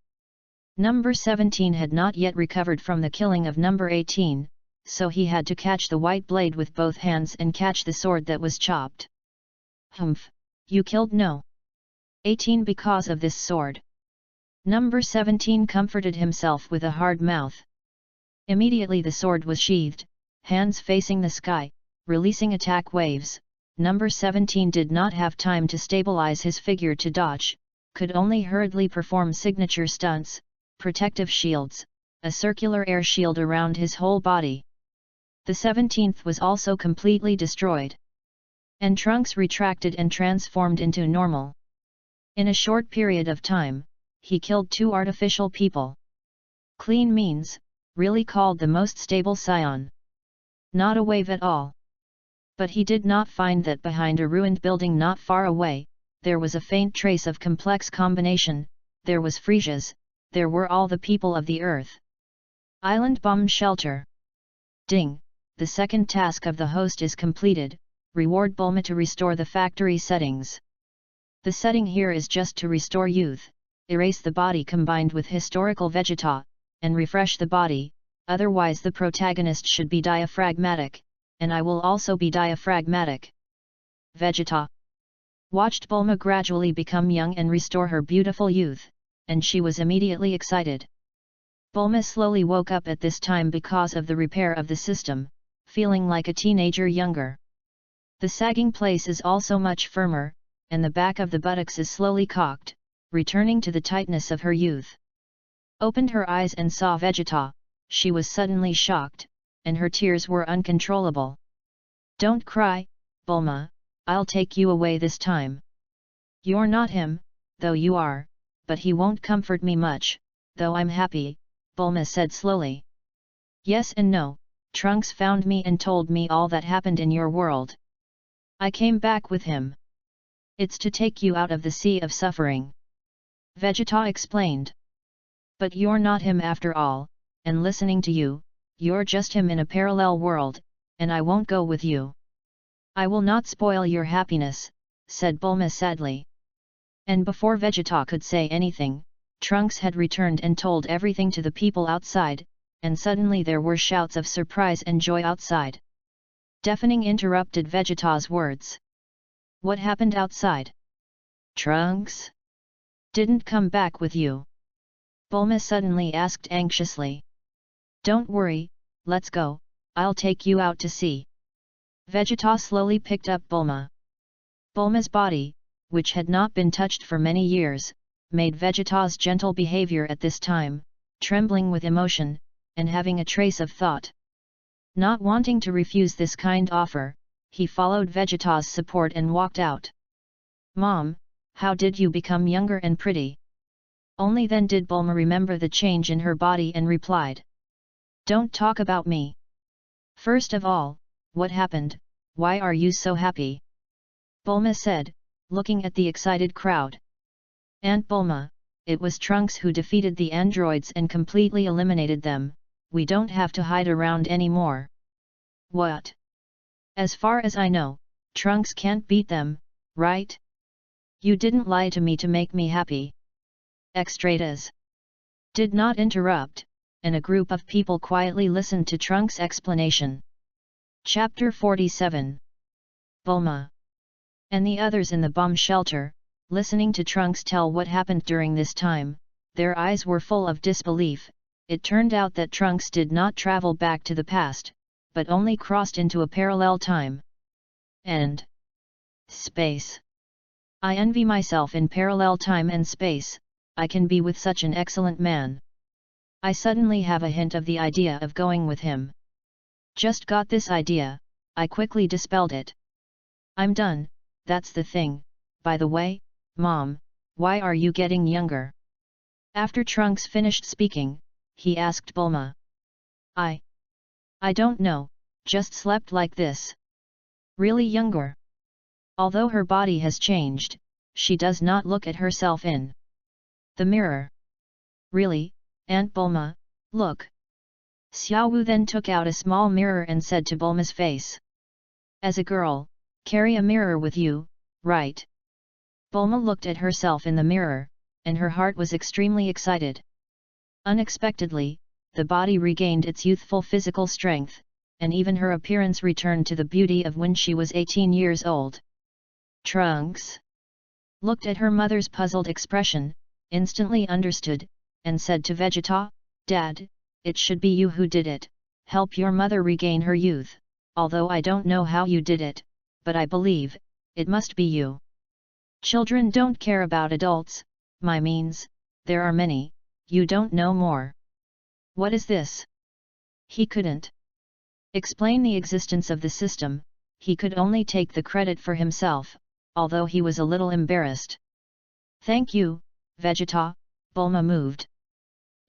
Number 17 had not yet recovered from the killing of number 18, so he had to catch the white blade with both hands and catch the sword that was chopped. "Humph, you killed no 18 because of this sword." Number 17 comforted himself with a hard mouth. Immediately the sword was sheathed, hands facing the sky, releasing attack waves. Number 17 did not have time to stabilize his figure to dodge, could only hurriedly perform signature stunts, protective shields, a circular air shield around his whole body. The 17th was also completely destroyed. And Trunks retracted and transformed into normal. In a short period of time, he killed 2 artificial people. Clean means, really called the most stable scion. Not a wave at all. But he did not find that behind a ruined building not far away, there was a faint trace of complex combination, there was Frisia's, there were all the people of the earth. Island bomb shelter. Ding, the second task of the host is completed, reward Bulma to restore the factory settings. The setting here is just to restore youth, erase the body combined with historical Vegeta, and refresh the body, otherwise the protagonist should be diaphragmatic. And I will also be diaphragmatic. Vegeta watched Bulma gradually become young and restore her beautiful youth, and she was immediately excited. Bulma slowly woke up at this time because of the repair of the system, feeling like a teenager younger. The sagging place is also much firmer, and the back of the buttocks is slowly cocked, returning to the tightness of her youth. Opened her eyes and saw Vegeta, she was suddenly shocked, and her tears were uncontrollable. "Don't cry, Bulma, I'll take you away this time." "You're not him, though you are, but he won't comfort me much, though I'm happy," Bulma said slowly. "Yes and no, Trunks found me and told me all that happened in your world. I came back with him. It's to take you out of the sea of suffering," Vegeta explained. "But you're not him after all, and listening to you, you're just him in a parallel world, and I won't go with you." "I will not spoil your happiness," said Bulma sadly. And before Vegeta could say anything, Trunks had returned and told everything to the people outside, and suddenly there were shouts of surprise and joy outside. Deafening interrupted Vegeta's words. "What happened outside? Trunks didn't come back with you?" Bulma suddenly asked anxiously. "Don't worry, let's go, I'll take you out to sea." Vegeta slowly picked up Bulma. Bulma's body, which had not been touched for many years, made Vegeta's gentle behavior at this time, trembling with emotion, and having a trace of thought. Not wanting to refuse this kind offer, he followed Vegeta's support and walked out. "Mom, how did you become younger and pretty?" Only then did Bulma remember the change in her body and replied. "Don't talk about me. First of all, what happened, why are you so happy?" Bulma said, looking at the excited crowd. "Aunt Bulma, it was Trunks who defeated the androids and completely eliminated them, we don't have to hide around anymore. What? As far as I know, Trunks can't beat them, right? You didn't lie to me to make me happy. Extras did not interrupt, and a group of people quietly listened to Trunks' explanation. Chapter 47. Bulma and the others in the bomb shelter, listening to Trunks tell what happened during this time, their eyes were full of disbelief. It turned out that Trunks did not travel back to the past, but only crossed into a parallel time and space. I envy myself in parallel time and space, I can be with such an excellent man. I suddenly have a hint of the idea of going with him. Just got this idea, I quickly dispelled it. I'm done, that's the thing. By the way, Mom, why are you getting younger? After Trunks finished speaking, he asked Bulma. I don't know, just slept like this. Really younger? Although her body has changed, she does not look at herself in the mirror. Really, Aunt Bulma, look. Xiao Wu then took out a small mirror and said to Bulma's face. As a girl, carry a mirror with you, right? Bulma looked at herself in the mirror, and her heart was extremely excited. Unexpectedly, the body regained its youthful physical strength, and even her appearance returned to the beauty of when she was 18 years old. Trunks looked at her mother's puzzled expression, instantly understood, and said to Vegeta, Dad, it should be you who did it, help your mother regain her youth, although I don't know how you did it, but I believe, it must be you. Children don't care about adults, my means, there are many, you don't know more. What is this? He couldn't explain the existence of the system, he could only take the credit for himself, although he was a little embarrassed. Thank you, Vegeta, Bulma moved.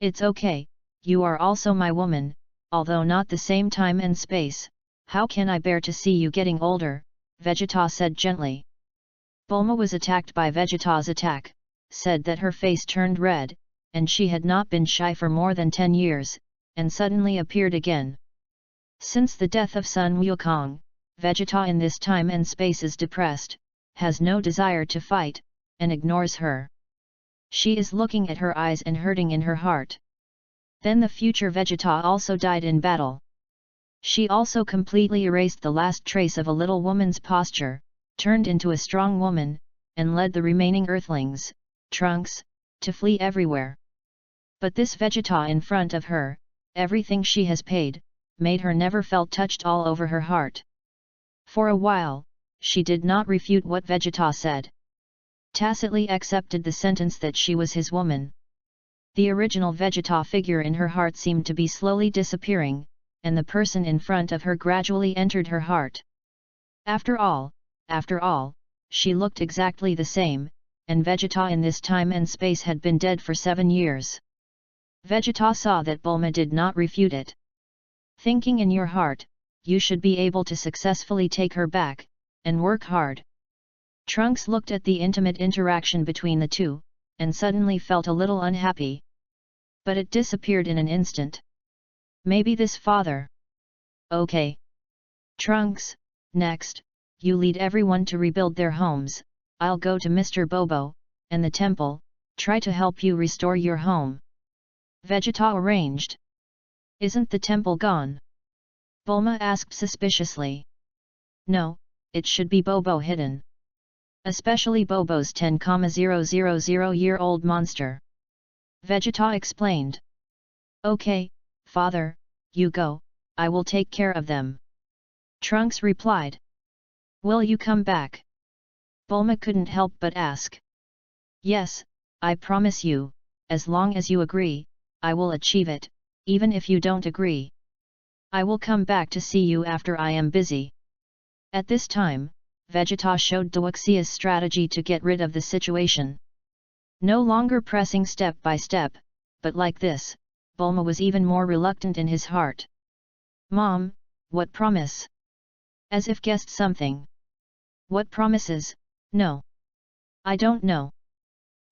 It's okay, you are also my woman, although not the same time and space, how can I bear to see you getting older, Vegeta said gently. Bulma was attacked by Vegeta's attack, said that her face turned red, and she had not been shy for more than 10 years, and suddenly appeared again. Since the death of Sun Wukong, Vegeta in this time and space is depressed, has no desire to fight, and ignores her. She is looking at her eyes and hurting in her heart. Then the future Vegeta also died in battle. She also completely erased the last trace of a little woman's posture, turned into a strong woman, and led the remaining Earthlings, Trunks, to flee everywhere. But this Vegeta in front of her, everything she has paid, made her never felt touched all over her heart. For a while, she did not refute what Vegeta said. Tacitly accepted the sentence that she was his woman. The original Vegeta figure in her heart seemed to be slowly disappearing, and the person in front of her gradually entered her heart. After all, she looked exactly the same, and Vegeta in this time and space had been dead for 7 years. Vegeta saw that Bulma did not refute it. Thinking in your heart, you should be able to successfully take her back, and work hard. Trunks looked at the intimate interaction between the two, and suddenly felt a little unhappy. But it disappeared in an instant. Maybe this father. Okay. Trunks, next, you lead everyone to rebuild their homes, I'll go to Mr. Bobo, and the temple, try to help you restore your home. Vegeta arranged. Isn't the temple gone? Bulma asked suspiciously. No, it should be Bobo hidden. Especially Bobo's 10,000-year-old monster. Vegeta explained. Okay, father, you go, I will take care of them. Trunks replied. Will you come back? Bulma couldn't help but ask. Yes, I promise you, as long as you agree, I will achieve it, even if you don't agree. I will come back to see you after I am busy. At this time, Vegeta showed Dwaxia's strategy to get rid of the situation. No longer pressing step by step, but like this, Bulma was even more reluctant in his heart. Mom, what promise? As if guessed something. What promises? No. I don't know.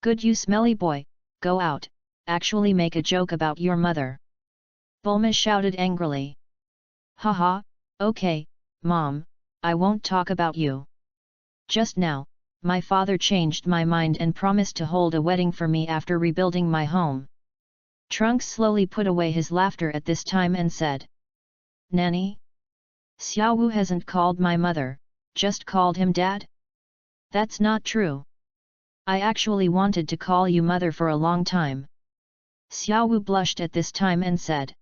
Good you smelly boy, go out, actually make a joke about your mother. Bulma shouted angrily. Haha, okay, Mom, I won't talk about you. Just now, my father changed my mind and promised to hold a wedding for me after rebuilding my home. Trunks slowly put away his laughter at this time and said. Nanny? Xiao Wu hasn't called my mother, just called him Dad? That's not true. I actually wanted to call you mother for a long time. Xiao Wu blushed at this time and said.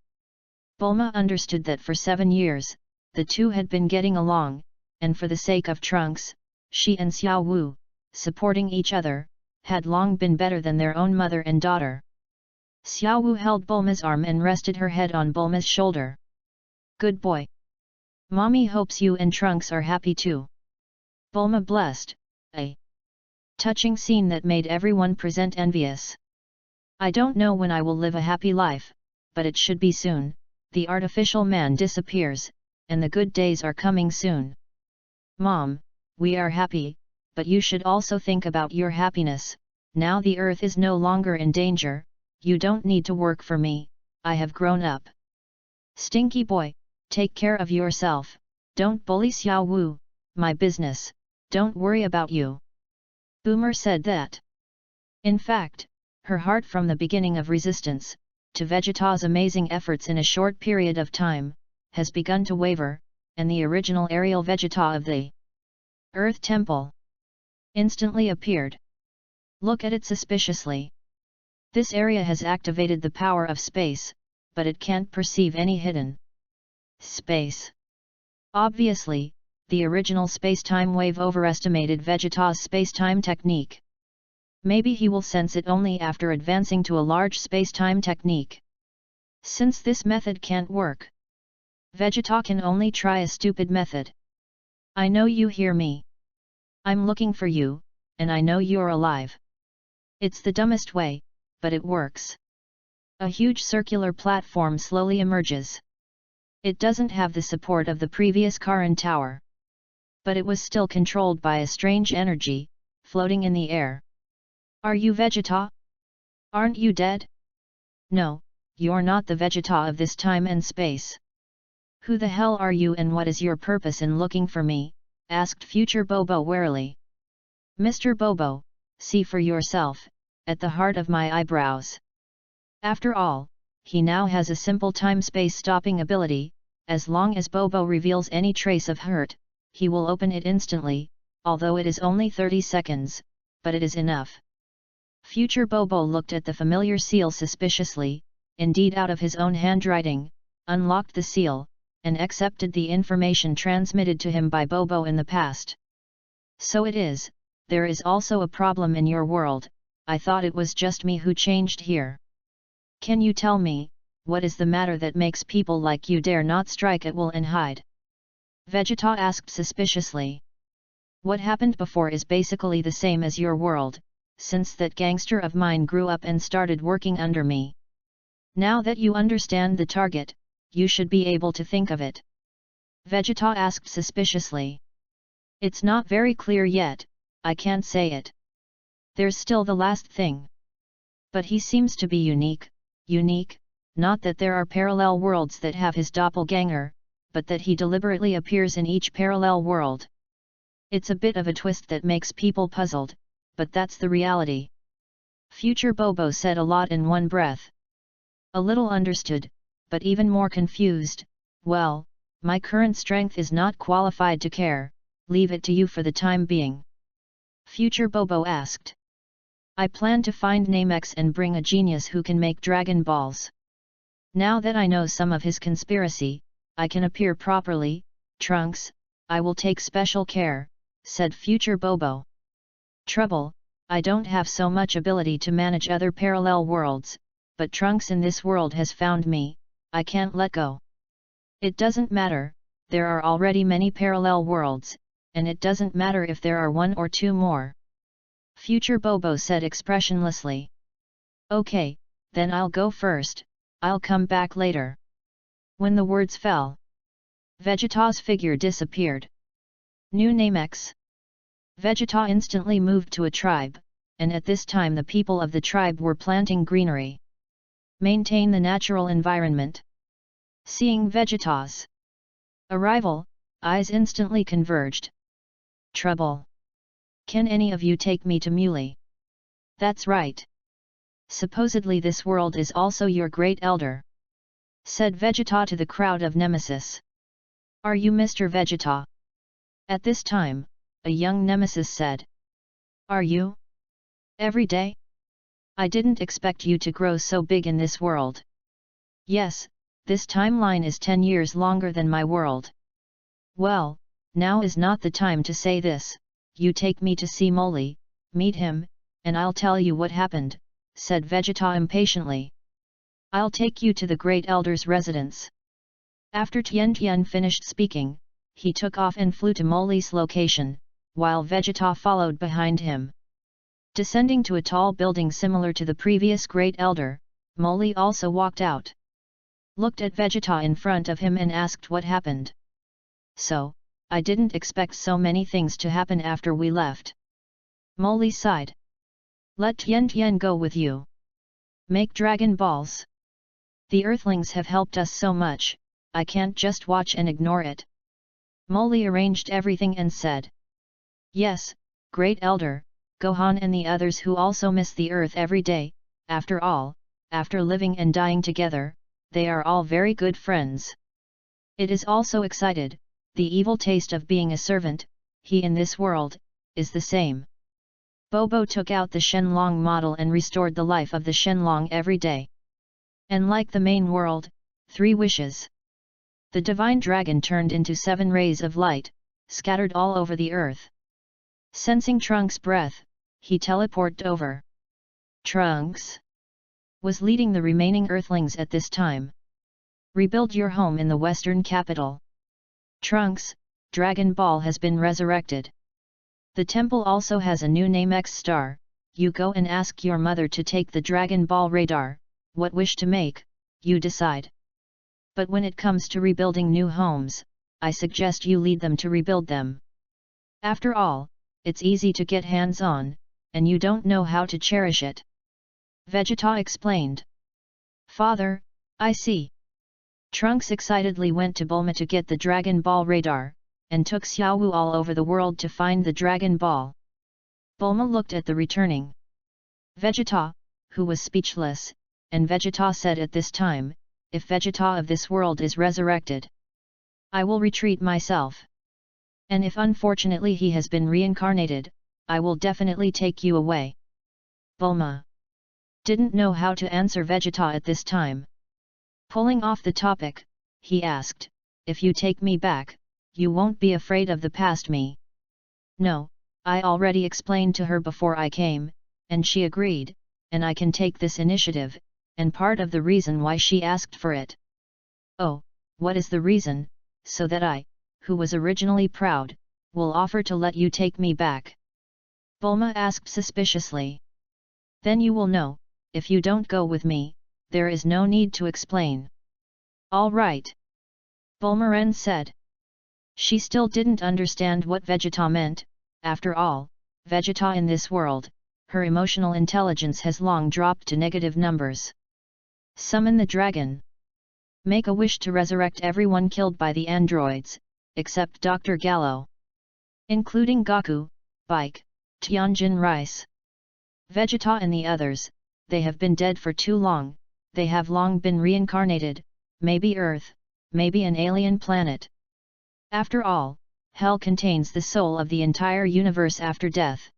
Bulma understood that for 7 years, the two had been getting along, and for the sake of Trunks, she and Xiao Wu, supporting each other, had long been better than their own mother and daughter. Xiao Wu held Bulma's arm and rested her head on Bulma's shoulder. Good boy. Mommy hopes you and Trunks are happy too. Bulma blessed, a touching scene that made everyone present envious. I don't know when I will live a happy life, but it should be soon. The artificial man disappears, and the good days are coming soon. Mom, we are happy, but you should also think about your happiness. Now the earth is no longer in danger, you don't need to work for me, I have grown up. Stinky boy, take care of yourself, don't bully Xiao Wu, my business, don't worry about you. Boomer said that. In fact, her heart from the beginning of resistance, to Vegeta's amazing efforts in a short period of time, has begun to waver, and the original aerial Vegeta of the Earth Temple instantly appeared. Look at it suspiciously. This area has activated the power of space, but it can't perceive any hidden space. Obviously, the original space-time wave overestimated Vegeta's space-time technique. Maybe he will sense it only after advancing to a large space-time technique. Since this method can't work, Vegeta can only try a stupid method. I know you hear me. I'm looking for you, and I know you're alive. It's the dumbest way, but it works. A huge circular platform slowly emerges. It doesn't have the support of the previous Karin Tower. But it was still controlled by a strange energy, floating in the air. Are you Vegeta? Aren't you dead? No, you're not the Vegeta of this time and space. Who the hell are you and what is your purpose in looking for me? Asked future Bobo warily. Mr. Bobo, see for yourself, at the heart of my eyebrows. After all, he now has a simple time-space stopping ability. As long as Bobo reveals any trace of hurt, he will open it instantly, although it is only 30 seconds, but it is enough. Future Bobo looked at the familiar seal suspiciously, indeed out of his own handwriting, unlocked the seal, and accepted the information transmitted to him by Bobo in the past. So it is, there is also a problem in your world, I thought it was just me who changed here. Can you tell me, what is the matter that makes people like you dare not strike at will and hide? Vegeta asked suspiciously. What happened before is basically the same as your world, since that gangster of mine grew up and started working under me. Now that you understand the target, you should be able to think of it. Vegeta asked suspiciously. It's not very clear yet, I can't say it. There's still the last thing. But he seems to be unique, not that there are parallel worlds that have his doppelganger, but that he deliberately appears in each parallel world. It's a bit of a twist that makes people puzzled, but that's the reality. Future Bobo said a lot in one breath. A little understood, but even more confused. Well, my current strength is not qualified to care, leave it to you for the time being. Future Bobo asked. I plan to find Namex and bring a genius who can make Dragon Balls. Now that I know some of his conspiracy, I can appear properly. Trunks, I will take special care, said Future Bobo. Trouble, I don't have so much ability to manage other parallel worlds, but Trunks in this world has found me, I can't let go. It doesn't matter, there are already many parallel worlds, and it doesn't matter if there are 1 or 2 more. Future Bobo said expressionlessly. Okay, then I'll go first, I'll come back later. When the words fell, Vegeta's figure disappeared. New Namex. Vegeta instantly moved to a tribe, and at this time the people of the tribe were planting greenery. Maintain the natural environment. Seeing Vegeta's arrival, eyes instantly converged. Trouble. Can any of you take me to Muley? That's right. Supposedly this world is also your great elder, said Vegeta to the crowd of Nemesis. Are you Mr. Vegeta? At this time, a young Nemesis said. Are you? Every day? I didn't expect you to grow so big in this world. Yes, this timeline is 10 years longer than my world. Well, now is not the time to say this. You take me to see Molly, meet him, and I'll tell you what happened, said Vegeta impatiently. I'll take you to the Great Elder's residence. After Tian Tian finished speaking, he took off and flew to Molly's location, while Vegeta followed behind him. Descending to a tall building similar to the previous Great Elder, Molly also walked out. Looked at Vegeta in front of him and asked what happened. So, I didn't expect so many things to happen after we left. Molly sighed. Let Tian Tian go with you. Make Dragon Balls. The Earthlings have helped us so much, I can't just watch and ignore it. Molly arranged everything and said. Yes, Great Elder, Gohan and the others who also miss the Earth every day, after all, after living and dying together, they are all very good friends. It is also excited, the evil taste of being a servant, he in this world, is the same. Bobo took out the Shenlong model and restored the life of the Shenlong every day. And like the main world, 3 wishes. The divine dragon turned into 7 rays of light, scattered all over the earth. Sensing Trunks' breath, he teleported over. Trunks was leading the remaining Earthlings at this time. Rebuild your home in the western capital. Trunks, Dragon Ball has been resurrected. The temple also has a new name X-Star, you go and ask your mother to take the Dragon Ball radar, what wish to make, you decide. But when it comes to rebuilding new homes, I suggest you lead them to rebuild them. After all, it's easy to get hands-on, and you don't know how to cherish it. Vegeta explained. Father, I see. Trunks excitedly went to Bulma to get the Dragon Ball radar, and took Xiaowu all over the world to find the Dragon Ball. Bulma looked at the returning Vegeta, who was speechless, and Vegeta said at this time, if Vegeta of this world is resurrected, I will retreat myself. And if unfortunately he has been reincarnated, I will definitely take you away. Bulma didn't know how to answer Vegeta at this time. Pulling off the topic, he asked, if you take me back, you won't be afraid of the past me. No, I already explained to her before I came, and she agreed, and I can take this initiative, and part of the reason why she asked for it. Oh, what is the reason, so that I, who was originally proud, will offer to let you take me back? Bulma asked suspiciously. Then you will know, if you don't go with me, there is no need to explain. All right. Bulma said. She still didn't understand what Vegeta meant, after all, Vegeta in this world, her emotional intelligence has long dropped to negative numbers. Summon the dragon. Make a wish to resurrect everyone killed by the androids, except Dr. Gallo. Including Goku, Bike, Tianjin Rice. Vegeta and the others, they have been dead for too long, they have long been reincarnated, maybe Earth, maybe an alien planet. After all, Hell contains the soul of the entire universe after death.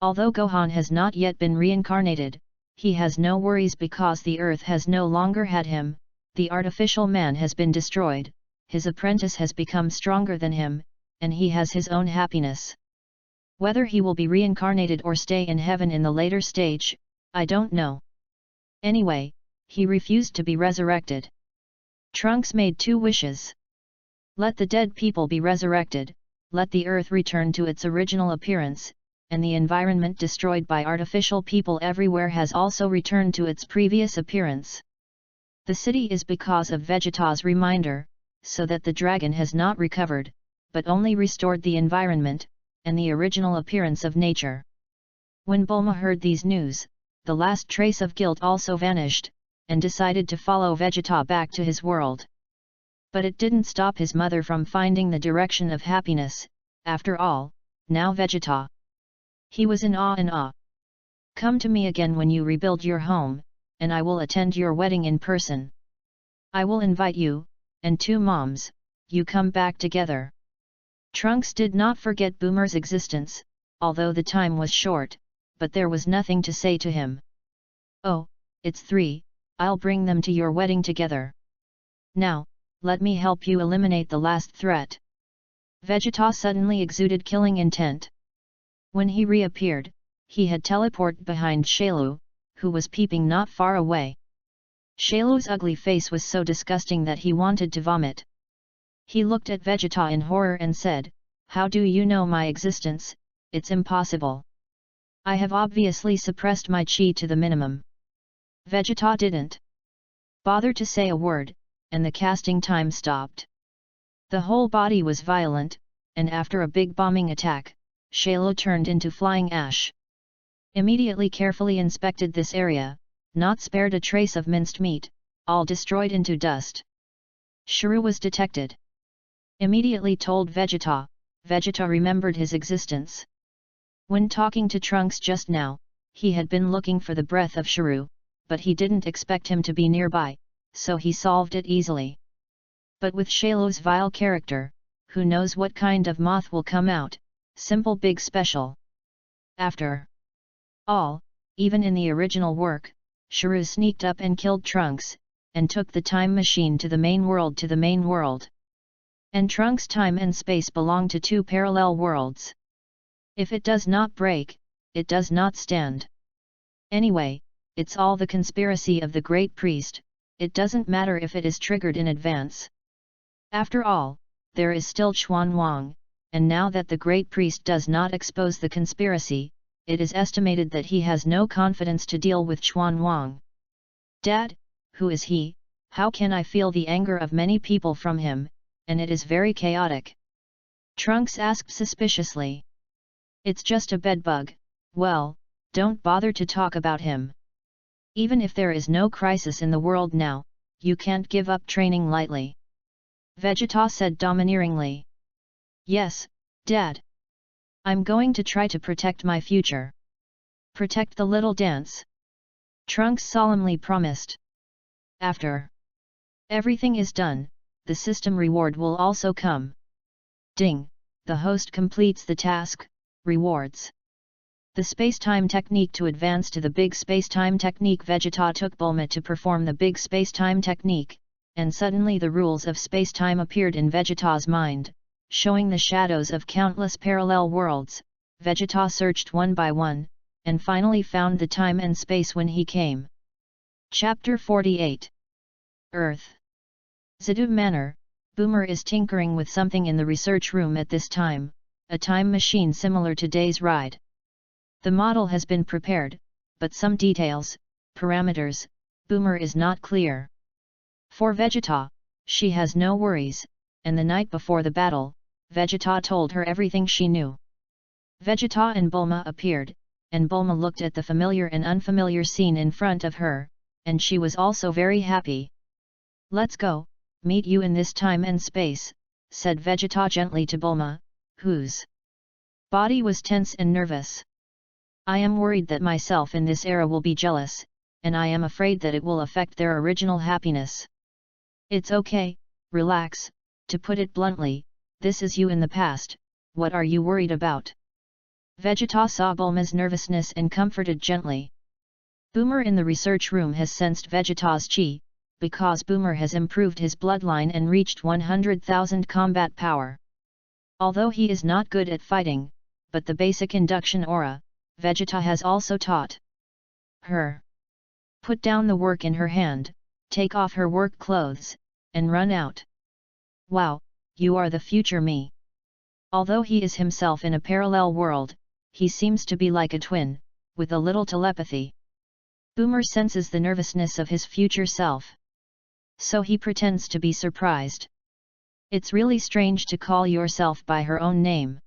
Although Gohan has not yet been reincarnated, he has no worries because the Earth has no longer had him, the artificial man has been destroyed, his apprentice has become stronger than him, and he has his own happiness. Whether he will be reincarnated or stay in heaven in the later stage, I don't know. Anyway, he refused to be resurrected. Trunks made 2 wishes. Let the dead people be resurrected, let the earth return to its original appearance, and the environment destroyed by artificial people everywhere has also returned to its previous appearance. The city is because of Vegeta's reminder, so that the dragon has not recovered, but only restored the environment, and the original appearance of nature. When Bulma heard these news, the last trace of guilt also vanished, and decided to follow Vegeta back to his world. But it didn't stop his mother from finding the direction of happiness. After all, now Vegeta. He was in awe. Come to me again when you rebuild your home, and I will attend your wedding in person. I will invite you, and 2 moms, you come back together. Trunks did not forget Boomer's existence, although the time was short, but there was nothing to say to him. Oh, it's 3, I'll bring them to your wedding together. Now, let me help you eliminate the last threat. Vegeta suddenly exuded killing intent. When he reappeared, he had teleported behind Shailu, who was peeping not far away. Shailu's ugly face was so disgusting that he wanted to vomit. He looked at Vegeta in horror and said, "How do you know my existence? It's impossible. I have obviously suppressed my chi to the minimum." Vegeta didn't bother to say a word, and the casting time stopped. The whole body was violent, and after a big bombing attack, Shailu turned into flying ash. Immediately carefully inspected this area, not spared a trace of minced meat, all destroyed into dust. Shuru was detected. Immediately told Vegeta. Vegeta remembered his existence. When talking to Trunks just now, he had been looking for the breath of Shuru, but he didn't expect him to be nearby, so he solved it easily. But with Shailu's vile character, who knows what kind of moth will come out? Simple big special. After all, even in the original work, Shuru sneaked up and killed Trunks, and took the time machine to the main world. And Trunks' time and space belong to 2 parallel worlds. If it does not break, it does not stand. Anyway, it's all the conspiracy of the Great Priest, it doesn't matter if it is triggered in advance. After all, there is still Chuan Wang, and now that the Great Priest does not expose the conspiracy, it is estimated that he has no confidence to deal with Chuan Wang. Dad, who is he? How can I feel the anger of many people from him, and it is very chaotic? Trunks asked suspiciously. It's just a bedbug. Well, don't bother to talk about him. Even if there is no crisis in the world now, you can't give up training lightly. Vegeta said domineeringly. Yes, Dad. I'm going to try to protect my future. Protect the little dance. Trunks solemnly promised. After everything is done, the system reward will also come. Ding, the host completes the task, rewards. The space-time technique to advance to the big space-time technique. Vegeta took Bulma to perform the big space-time technique, and suddenly the rules of space-time appeared in Vegeta's mind, showing the shadows of countless parallel worlds. Vegeta searched one by one, and finally found the time and space when he came. Chapter 48. Earth. Zidu Manor. Boomer is tinkering with something in the research room at this time, a time machine similar to Day's ride. The model has been prepared, but some details, parameters, Boomer is not clear. For Vegeta, she has no worries, and the night before the battle, Vegeta told her everything she knew. Vegeta and Bulma appeared, and Bulma looked at the familiar and unfamiliar scene in front of her, and she was also very happy. Let's go, meet you in this time and space, said Vegeta gently to Bulma, whose body was tense and nervous. I am worried that myself in this era will be jealous, and I am afraid that it will affect their original happiness. It's okay, relax, to put it bluntly, this is you in the past, what are you worried about? Vegeta saw Bulma's nervousness and comforted gently. Boomer in the research room has sensed Vegeta's chi, because Boomer has improved his bloodline and reached 100,000 combat power. Although he is not good at fighting, but the basic induction aura, Vegeta has also taught her. Put down the work in her hand, take off her work clothes, and run out. Wow, you are the future me. Although he is himself in a parallel world, he seems to be like a twin, with a little telepathy. Boomer senses the nervousness of his future self. So he pretends to be surprised. It's really strange to call yourself by her own name.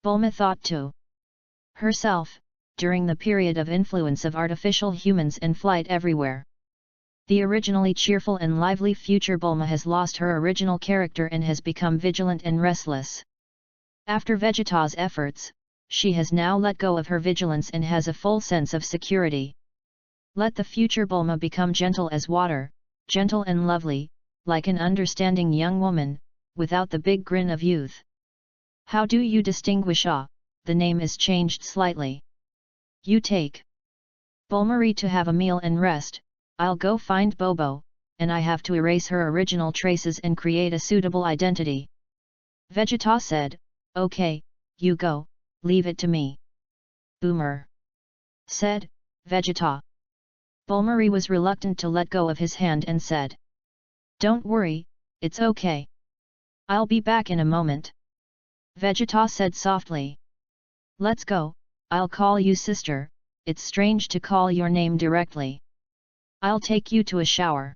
Bulma thought to herself, during the period of influence of artificial humans and flight everywhere. The originally cheerful and lively future Bulma has lost her original character and has become vigilant and restless. After Vegeta's efforts, she has now let go of her vigilance and has a full sense of security. Let the future Bulma become gentle as water, gentle and lovely, like an understanding young woman, without the big grin of youth. How do you distinguish the name is changed slightly. You take Bulmarie to have a meal and rest, I'll go find Bobo, and I have to erase her original traces and create a suitable identity. Vegeta said, okay, you go, leave it to me. Boomer said, Vegeta. Bulmarie was reluctant to let go of his hand and said, don't worry, it's okay. I'll be back in a moment. Vegeta said softly. Let's go, I'll call you sister, it's strange to call your name directly. I'll take you to a shower.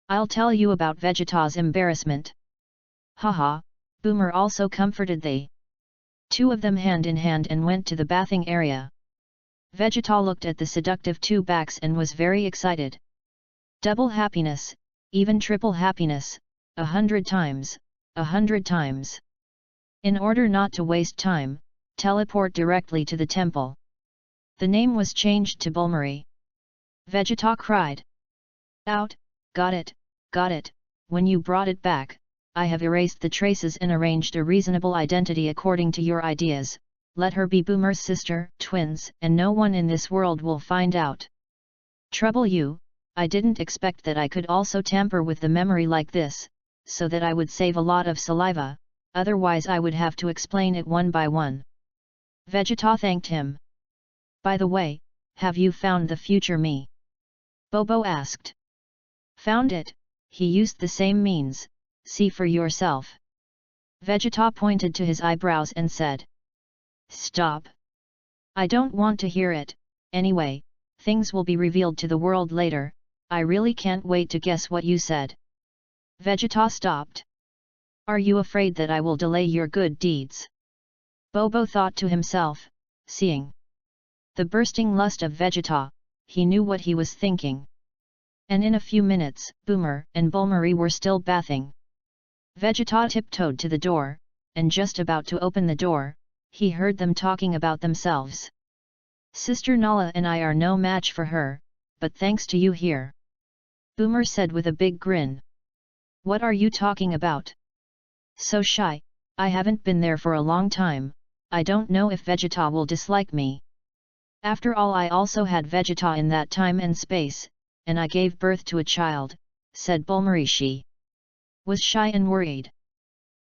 I'll tell you about Vegeta's embarrassment. Haha, Boomer also comforted the two of them hand in hand and went to the bathing area. Vegeta looked at the seductive two backs and was very excited. Double happiness, even triple happiness, 100 times, 100 times. In order not to waste time, teleport directly to the temple. The name was changed to Bulmarie. Vegeta cried out, got it, when you brought it back, I have erased the traces and arranged a reasonable identity according to your ideas, let her be Boomer's sister, twins, and no one in this world will find out. Trouble you, I didn't expect that I could also tamper with the memory like this, so that I would save a lot of saliva, otherwise I would have to explain it one by one. Vegeta thanked him. By the way, have you found the future me? Bobo asked. Found it, he used the same means, see for yourself. Vegeta pointed to his eyebrows and said. Stop. I don't want to hear it, anyway, things will be revealed to the world later, I really can't wait to guess what you said. Vegeta stopped. Are you afraid that I will delay your good deeds? Bobo thought to himself, seeing the bursting lust of Vegeta, he knew what he was thinking. And in a few minutes, Boomer and Bulmarie were still bathing. Vegeta tiptoed to the door, and just about to open the door, he heard them talking about themselves. Sister Nala and I are no match for her, but thanks to you here. Boomer said with a big grin. What are you talking about? So shy, I haven't been there for a long time, I don't know if Vegeta will dislike me. After all, I also had Vegeta in that time and space, and I gave birth to a child, said Bulmarie. She was shy and worried.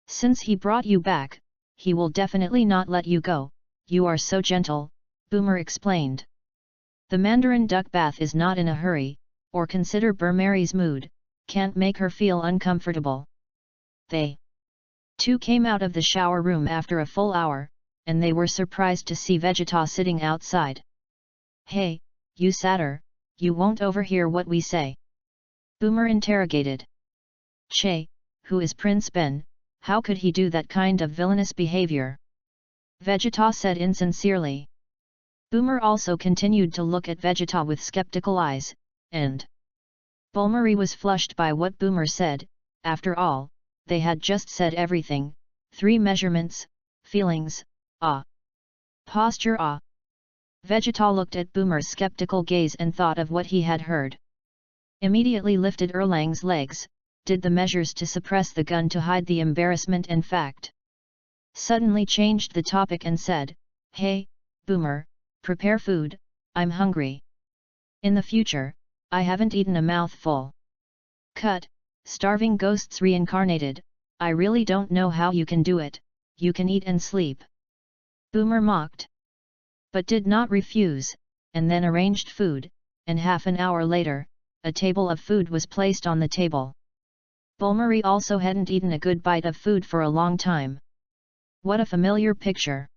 Since he brought you back, he will definitely not let you go, you are so gentle, Boomer explained. The Mandarin duck bath is not in a hurry, or consider Bulmarie's mood, can't make her feel uncomfortable. They two came out of the shower room after a full hour, and they were surprised to see Vegeta sitting outside. Hey, you satyr, you won't overhear what we say? Boomer interrogated. Che, who is Prince Ben, how could he do that kind of villainous behavior? Vegeta said insincerely. Boomer also continued to look at Vegeta with skeptical eyes, and Bulmarie was flushed by what Boomer said. After all, they had just said everything, 3 measurements, feelings, posture, Vegeta looked at Boomer's skeptical gaze and thought of what he had heard. Immediately lifted Erlang's legs, did the measures to suppress the gun to hide the embarrassment and fact. Suddenly changed the topic and said, Hey, Boomer, prepare food, I'm hungry. In the future, I haven't eaten a mouthful. Cut, starving ghosts reincarnated, I really don't know how you can do it, you can eat and sleep. Boomer mocked. But did not refuse, and then arranged food, and half an hour later, a table of food was placed on the table. Bulmarie also hadn't eaten a good bite of food for a long time. What a familiar picture.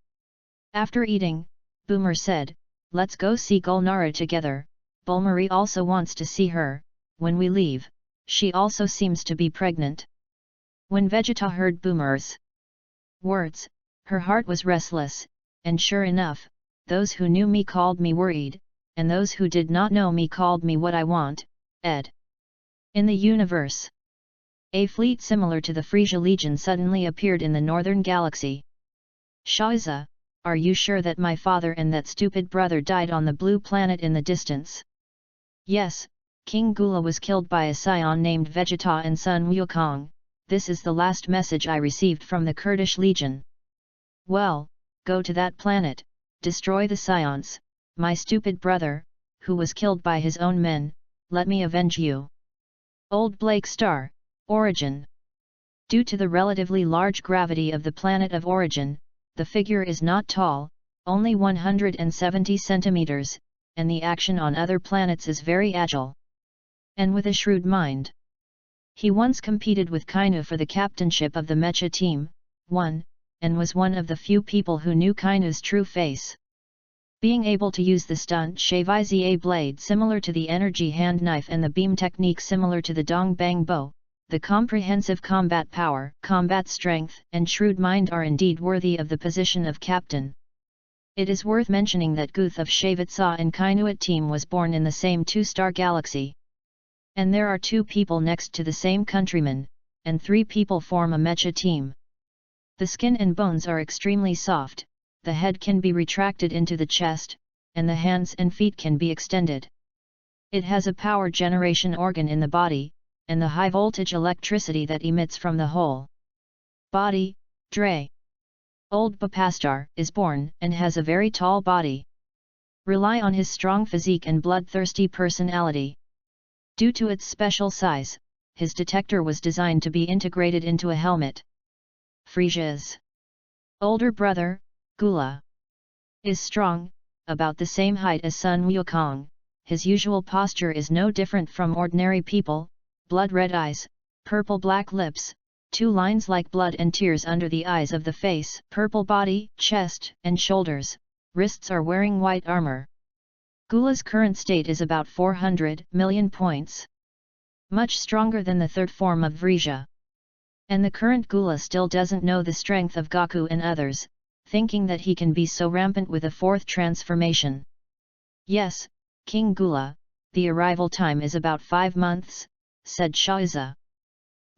After eating, Boomer said, let's go see Gulnara together, Bulmarie also wants to see her, when we leave, she also seems to be pregnant. When Vegeta heard Boomer's words, her heart was restless, and sure enough, those who knew me called me worried, and those who did not know me called me what I want, ed. In the universe. A fleet similar to the Frisia Legion suddenly appeared in the northern galaxy. Shaiza, are you sure that my father and that stupid brother died on the blue planet in the distance? Yes, King Gula was killed by a scion named Vegeta and son Wukong. This is the last message I received from the Kurdish Legion. Well, go to that planet, destroy the scions, my stupid brother, who was killed by his own men, let me avenge you. Old Blake Star, Origin. Due to the relatively large gravity of the planet of origin, the figure is not tall, only 170 centimeters, and the action on other planets is very agile. And with a shrewd mind. He once competed with Kainu for the captainship of the Mecha team, won, and was one of the few people who knew Kainu's true face. Being able to use the stunt Shaviza blade similar to the energy hand knife and the beam technique similar to the Dong Bang bow, the comprehensive combat power, combat strength, and shrewd mind are indeed worthy of the position of captain. It is worth mentioning that Guth of Shavitsa and Kainuit team was born in the same two-star galaxy. And there are 2 people next to the same countryman, and 3 people form a mecha team. The skin and bones are extremely soft, the head can be retracted into the chest, and the hands and feet can be extended. It has a power generation organ in the body, and the high voltage electricity that emits from the whole body, Dre. Old Bapastar is born and has a very tall body. Rely on his strong physique and bloodthirsty personality. Due to its special size, his detector was designed to be integrated into a helmet. Frisia's older brother, Gula, is strong, about the same height as son Wukong. His usual posture is no different from ordinary people, blood-red eyes, purple-black lips, 2 lines like blood and tears under the eyes of the face, purple body, chest, and shoulders, wrists are wearing white armor. Gula's current state is about 400 million points. Much stronger than the third form of Vrija. And the current Gula still doesn't know the strength of Gaku and others, thinking that he can be so rampant with a 4th transformation. Yes, King Gula, the arrival time is about 5 months, said Shaiza.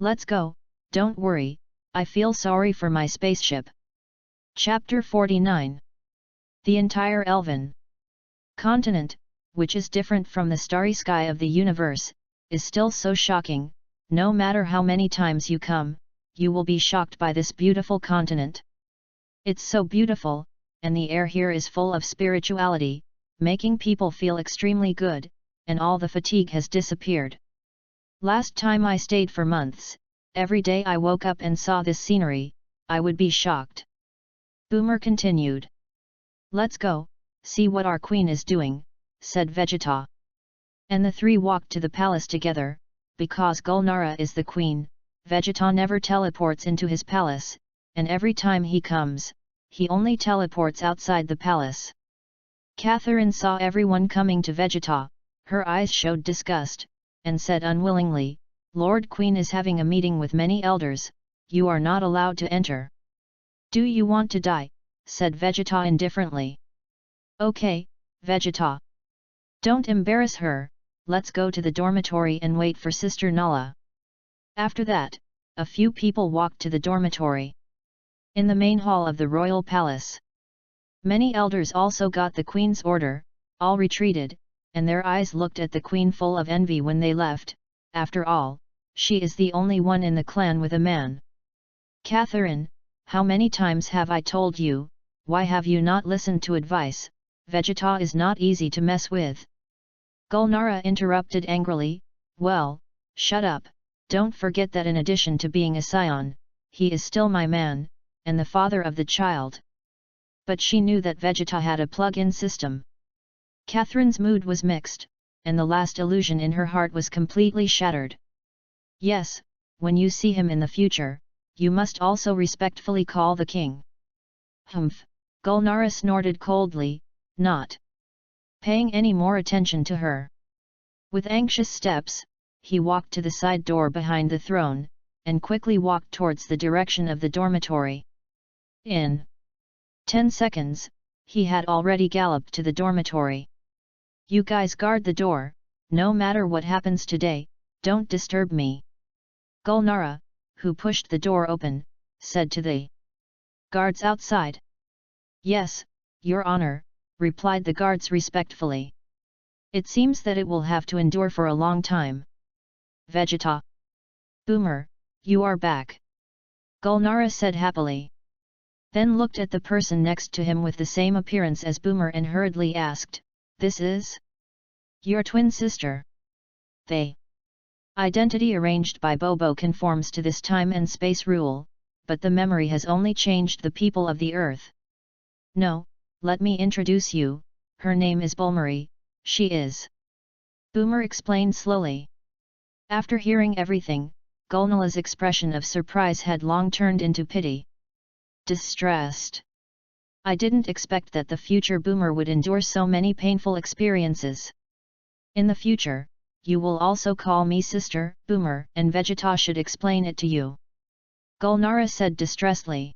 Let's go, don't worry, I feel sorry for my spaceship. Chapter 49. The entire Elven continent, which is different from the starry sky of the universe, is still so shocking. No matter how many times you come, you will be shocked by this beautiful continent. It's so beautiful, and the air here is full of spirituality, making people feel extremely good, and all the fatigue has disappeared. Last time I stayed for months, every day I woke up and saw this scenery, I would be shocked. Boomer continued. Let's go, see what our queen is doing, said Vegeta. And the 3 walked to the palace together. Because Gulnara is the queen, Vegeta never teleports into his palace, and every time he comes, he only teleports outside the palace. Catherine saw everyone coming to Vegeta, her eyes showed disgust, and said unwillingly, Lord Queen is having a meeting with many elders, you are not allowed to enter. Do you want to die? Said Vegeta indifferently. Okay, Vegeta. Don't embarrass her, let's go to the dormitory and wait for Sister Nala. After that, a few people walked to the dormitory. In the main hall of the royal palace. Many elders also got the queen's order, all retreated, and their eyes looked at the queen full of envy when they left. After all, she is the only one in the clan with a man. Catherine, how many times have I told you, why have you not listened to advice? Vegeta is not easy to mess with. Gulnara interrupted angrily, well, shut up, don't forget that in addition to being a scion, he is still my man, and the father of the child. But she knew that Vegeta had a plug-in system. Catherine's mood was mixed, and the last illusion in her heart was completely shattered. Yes, when you see him in the future, you must also respectfully call the king. Humph, Gulnara snorted coldly, not paying any more attention to her. With anxious steps, he walked to the side door behind the throne, and quickly walked towards the direction of the dormitory. In 10 seconds, he had already galloped to the dormitory. "You guys guard the door, no matter what happens today, don't disturb me." Gulnara, who pushed the door open, said to the guards outside. "Yes, Your Honor," replied the guards respectfully. "It seems that it will have to endure for a long time." "Vegeta. Boomer, you are back," Gulnara said happily. Then looked at the person next to him with the same appearance as Boomer and hurriedly asked, "This is your twin sister?" The identity arranged by Bobo conforms to this time and space rule, but the memory has only changed the people of the Earth. "No, let me introduce you, her name is Bulmari, she is." Boomer explained slowly. After hearing everything, Gulnala's expression of surprise had long turned into pity. Distressed. "I didn't expect that the future Boomer would endure so many painful experiences. In the future, you will also call me sister, Boomer, and Vegeta should explain it to you," Gulnara said distressedly.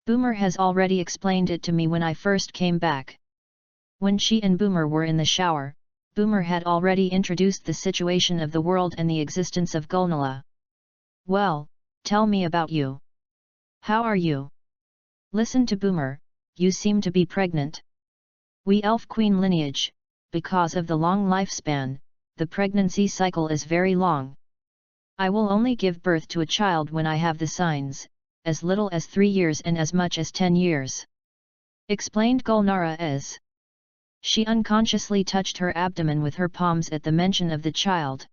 "Boomer has already explained it to me when I first came back." When she and Boomer were in the shower, Boomer had already introduced the situation of the world and the existence of Gulnala. "Well, tell me about you. How are you?" "Listen to Boomer, you seem to be pregnant." "We Elf Queen lineage, because of the long lifespan, the pregnancy cycle is very long. I will only give birth to a child when I have the signs, as little as 3 years and as much as 10 years. Explained Gulnara as she unconsciously touched her abdomen with her palms at the mention of the child.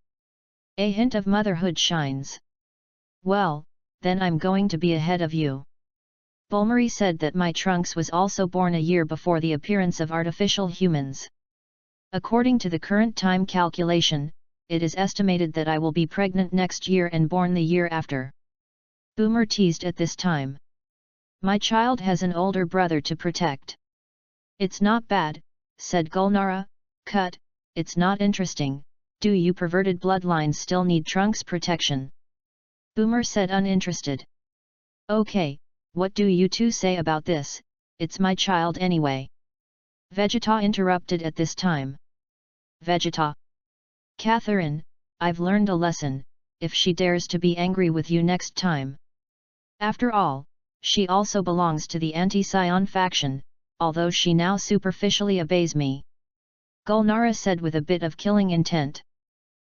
A hint of motherhood shines. "Well, then I'm going to be ahead of you." Bulmari said that my Trunks was also born a year before the appearance of artificial humans. According to the current time calculation, it is estimated that I will be pregnant next year and born the year after. Boomer teased at this time. "My child has an older brother to protect." "It's not bad," said Gulnara, "Cut, it's not interesting, do you perverted bloodlines still need Trunks protection?" Boomer said uninterested. "Okay, what do you two say about this, it's my child anyway." Vegeta interrupted at this time. "Vegeta. Catherine, I've learned a lesson, if she dares to be angry with you next time. After all, she also belongs to the anti-Scion faction, although she now superficially obeys me," Gulnara said with a bit of killing intent.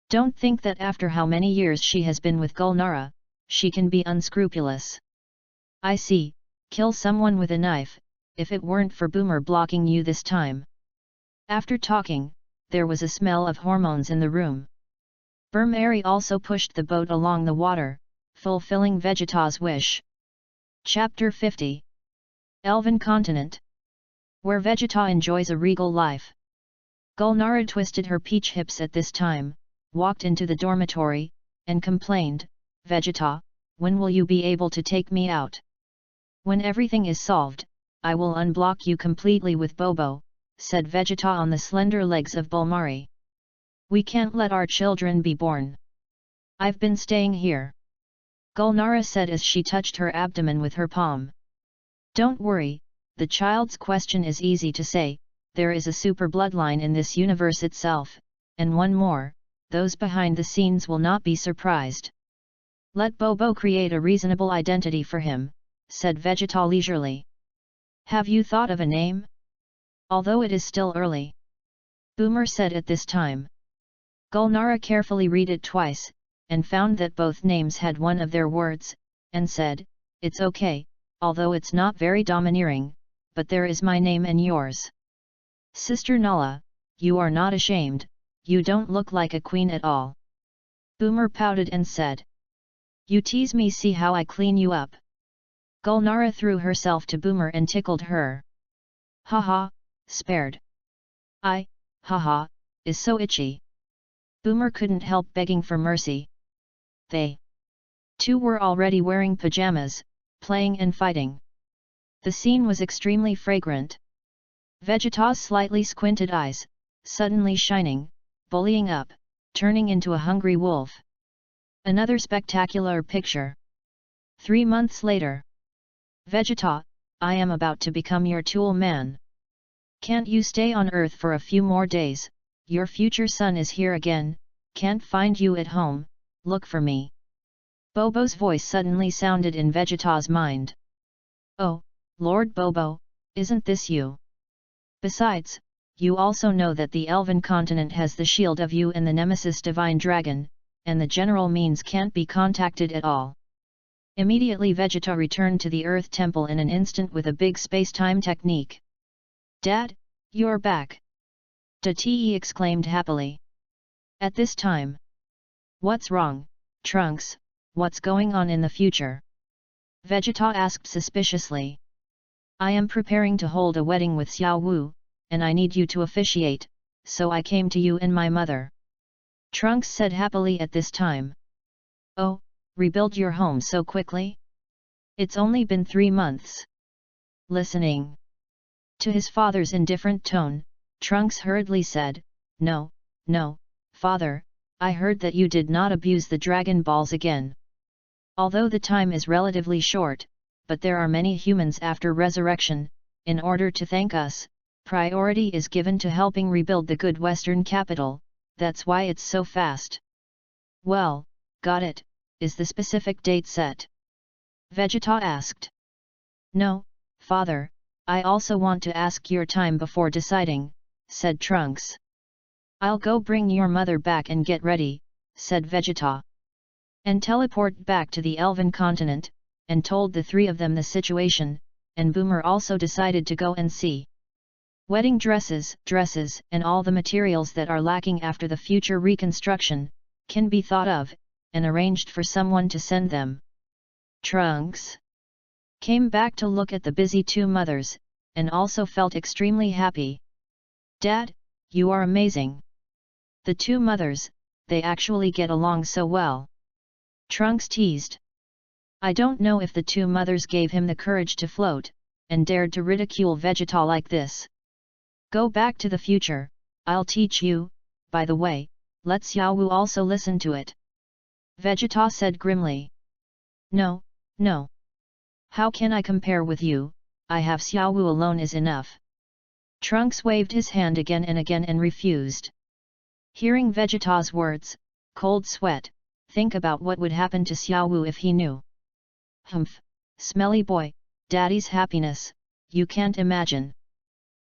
"Don't think that after how many years she has been with Gulnara, she can be unscrupulous. I see, kill someone with a knife, if it weren't for Boomer blocking you this time." After talking, there was a smell of hormones in the room. Bulmari also pushed the boat along the water, fulfilling Vegeta's wish. Chapter 50. Elven Continent, where Vegeta enjoys a regal life. Gulnara twisted her peach hips at this time, walked into the dormitory, and complained, "Vegeta, when will you be able to take me out? When everything is solved, I will unblock you completely with Bobo," said Vegeta on the slender legs of Bulmari. "We can't let our children be born. I've been staying here," Gulnara said as she touched her abdomen with her palm. "Don't worry, the child's question is easy to say, there is a super bloodline in this universe itself, and one more, those behind the scenes will not be surprised. Let Bobo create a reasonable identity for him," said Vegeta leisurely. "Have you thought of a name? Although it is still early," Boomer said at this time. Gulnara carefully read it twice, and found that both names had one of their words, and said, "It's okay, although it's not very domineering, but there is my name and yours. Sister Nala, you are not ashamed, you don't look like a queen at all." Boomer pouted and said, "You tease me, see how I clean you up." Gulnara threw herself to Boomer and tickled her. "Haha, spared. Haha, is so itchy." Boomer couldn't help begging for mercy. They two were already wearing pajamas, playing and fighting. The scene was extremely fragrant. Vegeta's slightly squinted eyes, suddenly shining, bullying up, turning into a hungry wolf. Another spectacular picture. 3 months later. "Vegeta, I am about to become your tool man." Can't you stay on Earth for a few more days? Your future son is here again, can't find you at home, look for me. Bobo's voice suddenly sounded in Vegeta's mind. Oh, Lord Bobo, isn't this you? Besides, you also know that the Elven continent has the shield of you and the nemesis Divine Dragon, and the general means can't be contacted at all. Immediately Vegeta returned to the Earth Temple in an instant with a big space-time technique. Dad, you're back! Te exclaimed happily. At this time. What's wrong, Trunks, what's going on in the future? Vegeta asked suspiciously. I am preparing to hold a wedding with Xiao Wu, and I need you to officiate, so I came to you and my mother. Trunks said happily at this time. Oh, rebuild your home so quickly? It's only been 3 months. Listening to his father's indifferent tone, Trunks hurriedly said, No, father, I heard that you did not abuse the Dragon Balls again. Although the time is relatively short, but there are many humans after resurrection, in order to thank us, priority is given to helping rebuild the good Western capital, that's why it's so fast. Well, got it, is the specific date set? Vegeta asked. No, father, I also want to ask your time before deciding, said Trunks. I'll go bring your mother back and get ready, said Vegeta. And teleport back to the Elven continent, and told the 3 of them the situation, and Boomer also decided to go and see. Wedding dresses, and all the materials that are lacking after the future reconstruction, can be thought of, and arranged for someone to send them. Trunks came back to look at the busy 2 mothers, and also felt extremely happy. Dad, you are amazing. The 2 mothers, they actually get along so well. Trunks teased. I don't know if the 2 mothers gave him the courage to float, and dared to ridicule Vegeta like this. Go back to the future, I'll teach you, by the way, let Xiao Wu also listen to it. Vegeta said grimly. No. How can I compare with you, I have Xiao Wu alone is enough. Trunks waved his hand again and refused. Hearing Vegeta's words, cold sweat, think about what would happen to Xiao Wu if he knew. Humph, smelly boy, daddy's happiness, you can't imagine.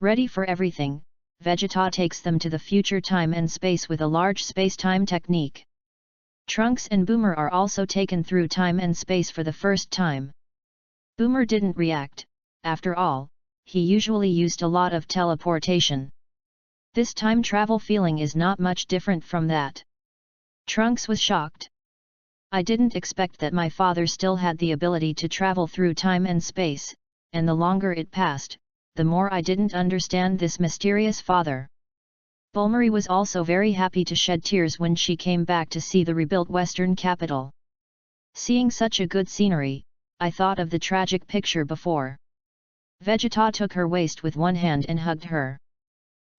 Ready for everything, Vegeta takes them to the future time and space with a large space-time technique. Trunks and Boomer are also taken through time and space for the first time. Boomer didn't react, after all, he usually used a lot of teleportation. This time travel feeling is not much different from that. Trunks was shocked. I didn't expect that my father still had the ability to travel through time and space, and the longer it passed, the more I didn't understand this mysterious father. Bulmari was also very happy to shed tears when she came back to see the rebuilt Western capital. Seeing such a good scenery, I thought of the tragic picture before. Vegeta took her waist with one hand and hugged her.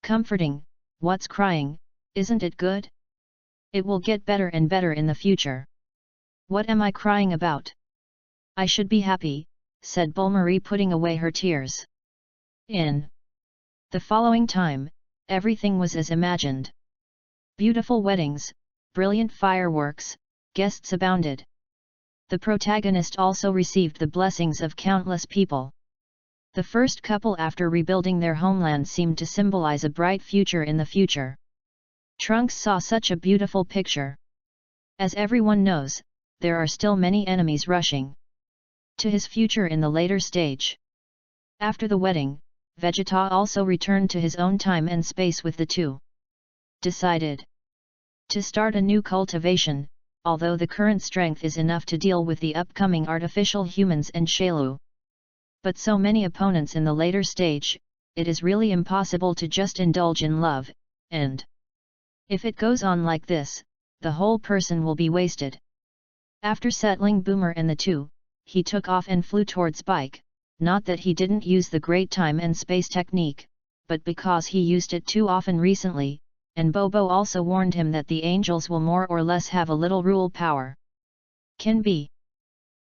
Comforting, what's crying, isn't it good? It will get better and better in the future. What am I crying about? I should be happy, said Bulmari putting away her tears. In the following time, everything was as imagined. Beautiful weddings, brilliant fireworks, guests abounded. The protagonist also received the blessings of countless people. The first couple after rebuilding their homeland seemed to symbolize a bright future in the future. Trunks saw such a beautiful picture. As everyone knows, there are still many enemies rushing to his future in the later stage. After the wedding, Vegeta also returned to his own time and space with the 2. Decided to start a new cultivation, although the current strength is enough to deal with the upcoming artificial humans and Shailu. But so many opponents in the later stage, it is really impossible to just indulge in love, and if it goes on like this, the whole person will be wasted. After settling Boomer and the 2, he took off and flew towards Bike, not that he didn't use the great time and space technique, but because he used it too often recently, and Bobo also warned him that the angels will more or less have a little rule power. Can be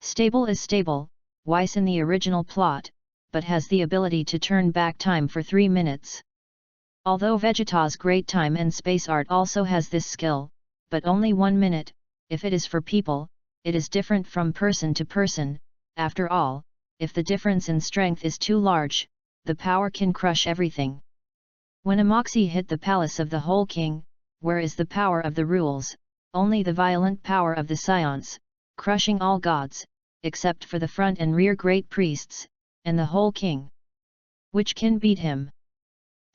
stable is stable, Weiss in the original plot, but has the ability to turn back time for 3 minutes. Although Vegeta's great time and space art also has this skill, but only 1 minute. If it is for people, it is different from person to person. After all, if the difference in strength is too large, the power can crush everything. When a moxie hit the palace of the whole king, where is the power of the rules? Only the violent power of the scions, crushing all gods, except for the front and rear great priests, and the whole king. Which can beat him?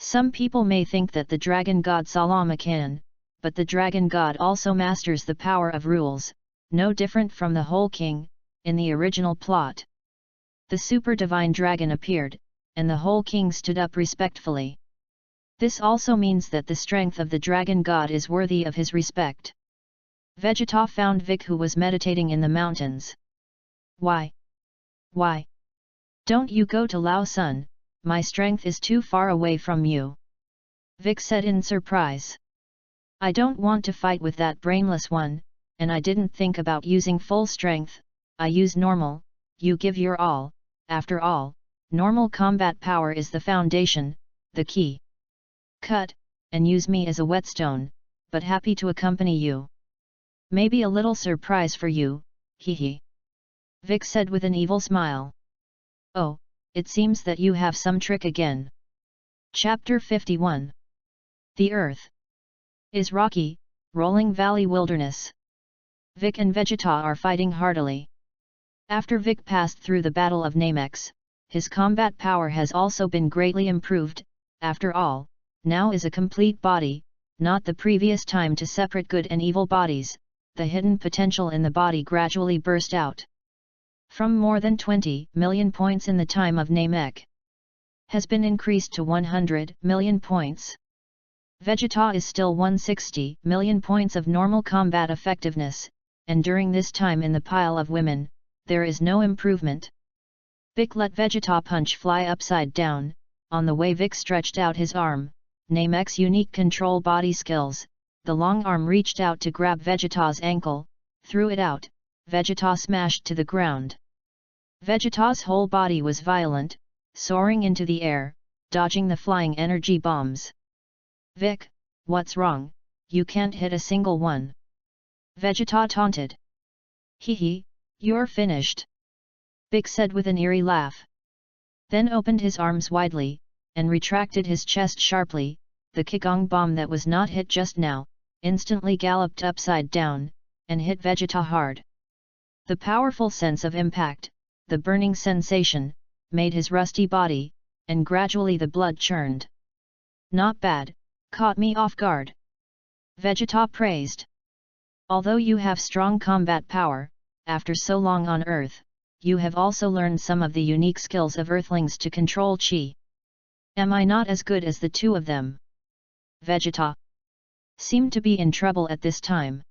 Some people may think that the dragon god Salama can, but the dragon god also masters the power of rules, no different from the whole king, in the original plot. The super divine dragon appeared, and the whole king stood up respectfully. This also means that the strength of the dragon god is worthy of his respect. Vegeta found Vic, who was meditating in the mountains. Why? Don't you go to Lao Sun, my strength is too far away from you. Vic said in surprise. I don't want to fight with that brainless one, and I didn't think about using full strength, I use normal, you give your all, after all, normal combat power is the foundation, the key. Cut, and use me as a whetstone, but happy to accompany you. Maybe a little surprise for you, hee. Vic said with an evil smile. Oh, it seems that you have some trick again. Chapter 51. The Earth is rocky, rolling valley wilderness. Vic and Vegeta are fighting heartily. After Vic passed through the Battle of Namex, his combat power has also been greatly improved. After all, now is a complete body, not the previous time to separate good and evil bodies. The hidden potential in the body gradually burst out. From more than 20 million points in the time of Namek, has been increased to 100 million points. Vegeta is still 160 million points of normal combat effectiveness, and during this time in the pile of women, there is no improvement. Vic let Vegeta punch fly upside down. On the way Vic stretched out his arm, Namek's unique control body skills. The long arm reached out to grab Vegeta's ankle, threw it out, Vegeta smashed to the ground. Vegeta's whole body was violent, soaring into the air, dodging the flying energy bombs. Vic, what's wrong? You can't hit a single one. Vegeta taunted. Hee, you're finished. Vic said with an eerie laugh. Then opened his arms widely, and retracted his chest sharply. The Kigong bomb that was not hit just now, instantly galloped upside down, and hit Vegeta hard. The powerful sense of impact, the burning sensation, made his rusty body, and gradually the blood churned. Not bad, caught me off guard. Vegeta praised. Although you have strong combat power, after so long on Earth, you have also learned some of the unique skills of Earthlings to control Chi. Am I not as good as the two of them? Vegeta seemed to be in trouble at this time.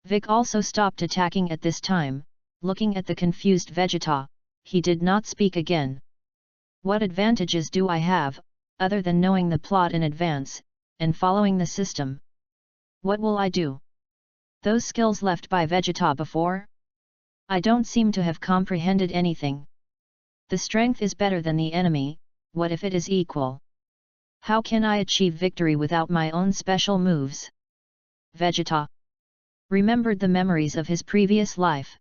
Vic also stopped attacking at this time, looking at the confused Vegeta. He did not speak again. What advantages do I have, other than knowing the plot in advance, and following the system? What will I do? Those skills left by Vegeta before? I don't seem to have comprehended anything. The strength is better than the enemy, what if it is equal? How can I achieve victory without my own special moves? Vegeta remembered the memories of his previous life.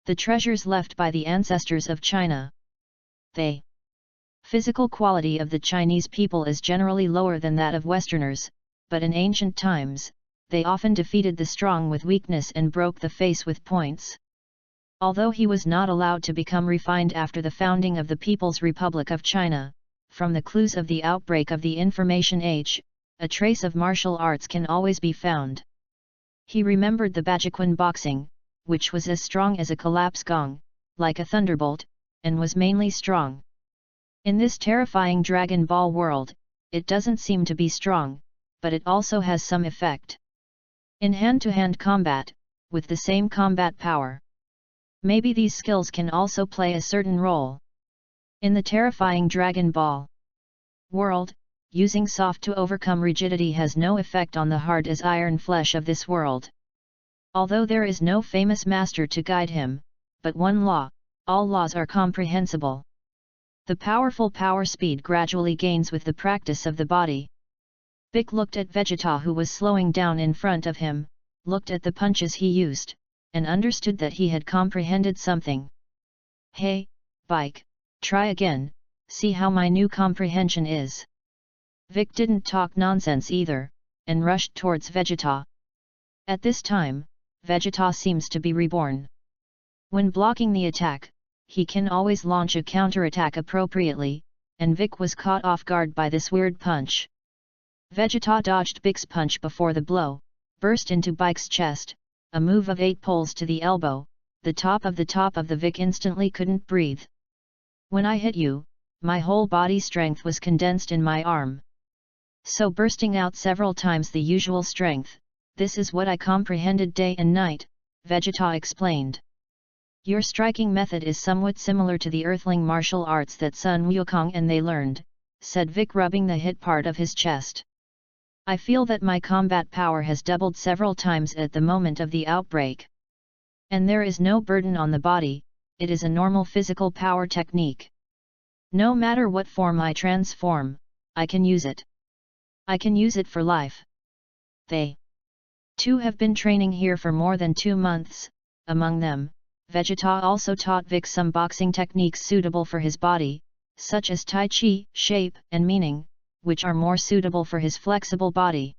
The treasures left by the ancestors of China. The physical quality of the Chinese people is generally lower than that of Westerners, but in ancient times, they often defeated the strong with weakness and broke the face with points. Although he was not allowed to become refined after the founding of the People's Republic of China, from the clues of the outbreak of the Information Age, a trace of martial arts can always be found. He remembered the Bajiquan boxing, which was as strong as a collapse gong, like a thunderbolt, and was mainly strong. In this terrifying Dragon Ball world, it doesn't seem to be strong, but it also has some effect. In hand-to-hand combat, with the same combat power. Maybe these skills can also play a certain role. In the terrifying Dragon Ball world, using soft to overcome rigidity has no effect on the hard as iron flesh of this world. Although there is no famous master to guide him, but one law, all laws are comprehensible. The powerful power speed gradually gains with the practice of the body. Vic looked at Vegeta, who was slowing down in front of him, looked at the punches he used, and understood that he had comprehended something. "Hey, Bike, try again, see how my new comprehension is." Vic didn't talk nonsense either, and rushed towards Vegeta. At this time, Vegeta seems to be reborn. When blocking the attack, he can always launch a counterattack appropriately, and Vic was caught off guard by this weird punch. Vegeta dodged Vic's punch before the blow, burst into Bike's chest, a move of 8 poles to the elbow. The top of the Vic instantly couldn't breathe. "When I hit you, my whole body strength was condensed in my arm. So bursting out several times the usual strength, this is what I comprehended day and night," Vegeta explained. "Your striking method is somewhat similar to the earthling martial arts that Sun Wukong and they learned," said Vic, rubbing the hit part of his chest. "I feel that my combat power has doubled several times at the moment of the outbreak. And there is no burden on the body, it is a normal physical power technique. No matter what form I transform, I can use it. I can use it for life." They too have been training here for more than 2 months, among them, Vegeta also taught Vic some boxing techniques suitable for his body, such as Tai Chi, shape, and meaning, which are more suitable for his flexible body.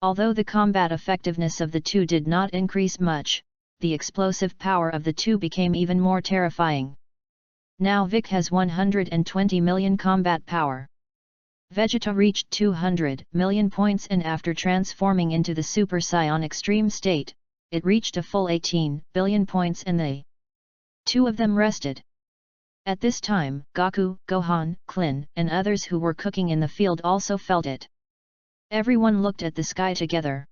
Although the combat effectiveness of the two did not increase much, the explosive power of the two became even more terrifying. Now Vic has 120 million combat power. Vegeta reached 200 million points, and after transforming into the Super Saiyan Extreme state, it reached a full 18 billion points, and the two of them rested. At this time, Goku, Gohan, Klin, and others who were cooking in the field also felt it. Everyone looked at the sky together.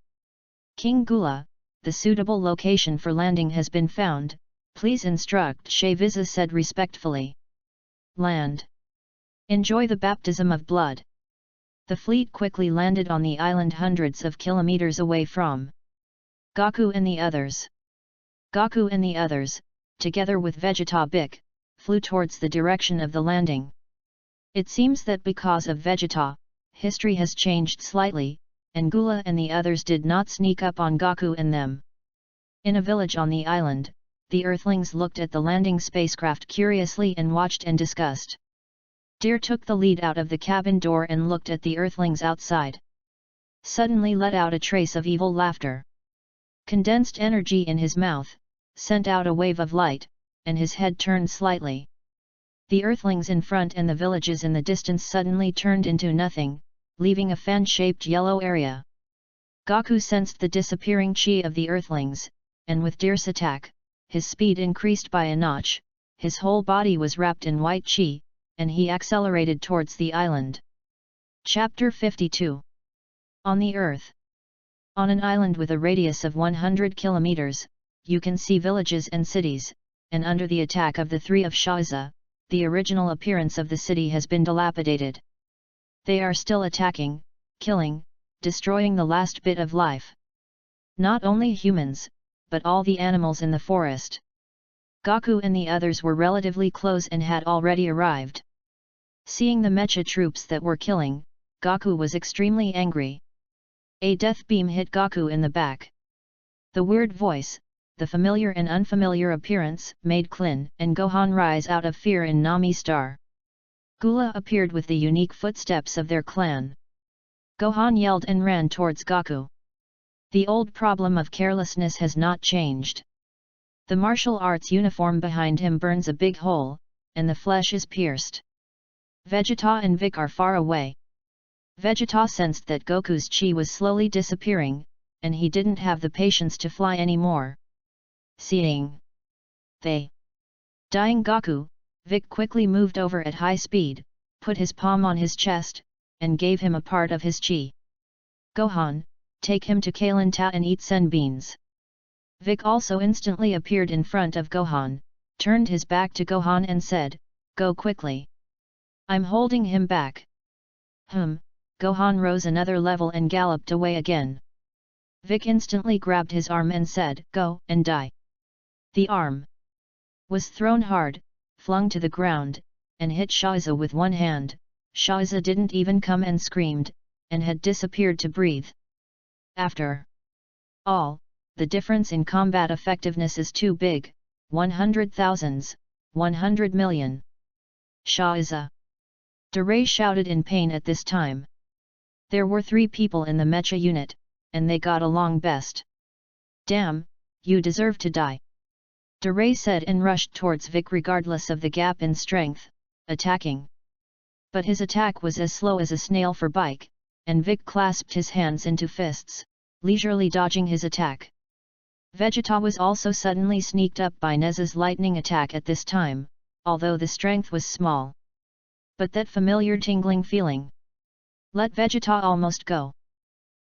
"King Gula, the suitable location for landing has been found, please instruct," Shaviza said respectfully. "Land. Enjoy the baptism of blood." The fleet quickly landed on the island hundreds of kilometers away from Goku and the others. Goku and the others, together with Vegeta, Vic, flew towards the direction of the landing. It seems that because of Vegeta, history has changed slightly, and Gula and the others did not sneak up on Goku and them. In a village on the island, the Earthlings looked at the landing spacecraft curiously and watched and discussed. Deer took the lead out of the cabin door and looked at the Earthlings outside. Suddenly let out a trace of evil laughter. Condensed energy in his mouth, sent out a wave of light, and his head turned slightly. The Earthlings in front and the villages in the distance suddenly turned into nothing, leaving a fan-shaped yellow area. Goku sensed the disappearing chi of the Earthlings, and with Deer's attack, his speed increased by a notch, his whole body was wrapped in white chi, and he accelerated towards the island. Chapter 52. On the Earth. On an island with a radius of 100 kilometers, you can see villages and cities, and under the attack of the three of Shaza, the original appearance of the city has been dilapidated. They are still attacking, killing, destroying the last bit of life. Not only humans, but all the animals in the forest. Goku and the others were relatively close and had already arrived. Seeing the mecha troops that were killing, Goku was extremely angry. A death beam hit Goku in the back. The weird voice, the familiar and unfamiliar appearance, made Klin and Gohan rise out of fear in Nami Star. Gula appeared with the unique footsteps of their clan. Gohan yelled and ran towards Goku. The old problem of carelessness has not changed. The martial arts uniform behind him burns a big hole, and the flesh is pierced. Vegeta and Vic are far away. Vegeta sensed that Goku's chi was slowly disappearing, and he didn't have the patience to fly anymore. Seeing the dying Goku, Vic quickly moved over at high speed, put his palm on his chest, and gave him a part of his chi. "Gohan, take him to Kailin-Ta and eat sen beans." Vic also instantly appeared in front of Gohan, turned his back to Gohan and said, "Go quickly. I'm holding him back." Gohan rose another level and galloped away again. Vic instantly grabbed his arm and said, "Go and die." The arm was thrown hard, flung to the ground, and hit Shaiza with one hand. Shaiza didn't even come and screamed, and had disappeared to breathe. After all, the difference in combat effectiveness is too big, 100,000s, 100 million. Shaiza! Duray shouted in pain at this time. There were 3 people in the mecha unit, and they got along best. Damn, you deserve to die. Duray said and rushed towards Vic regardless of the gap in strength, attacking. But his attack was as slow as a snail for bike, and Vic clasped his hands into fists, leisurely dodging his attack. Vegeta was also suddenly sneaked up by Nez's lightning attack at this time, although the strength was small. But that familiar tingling feeling. Let Vegeta almost go.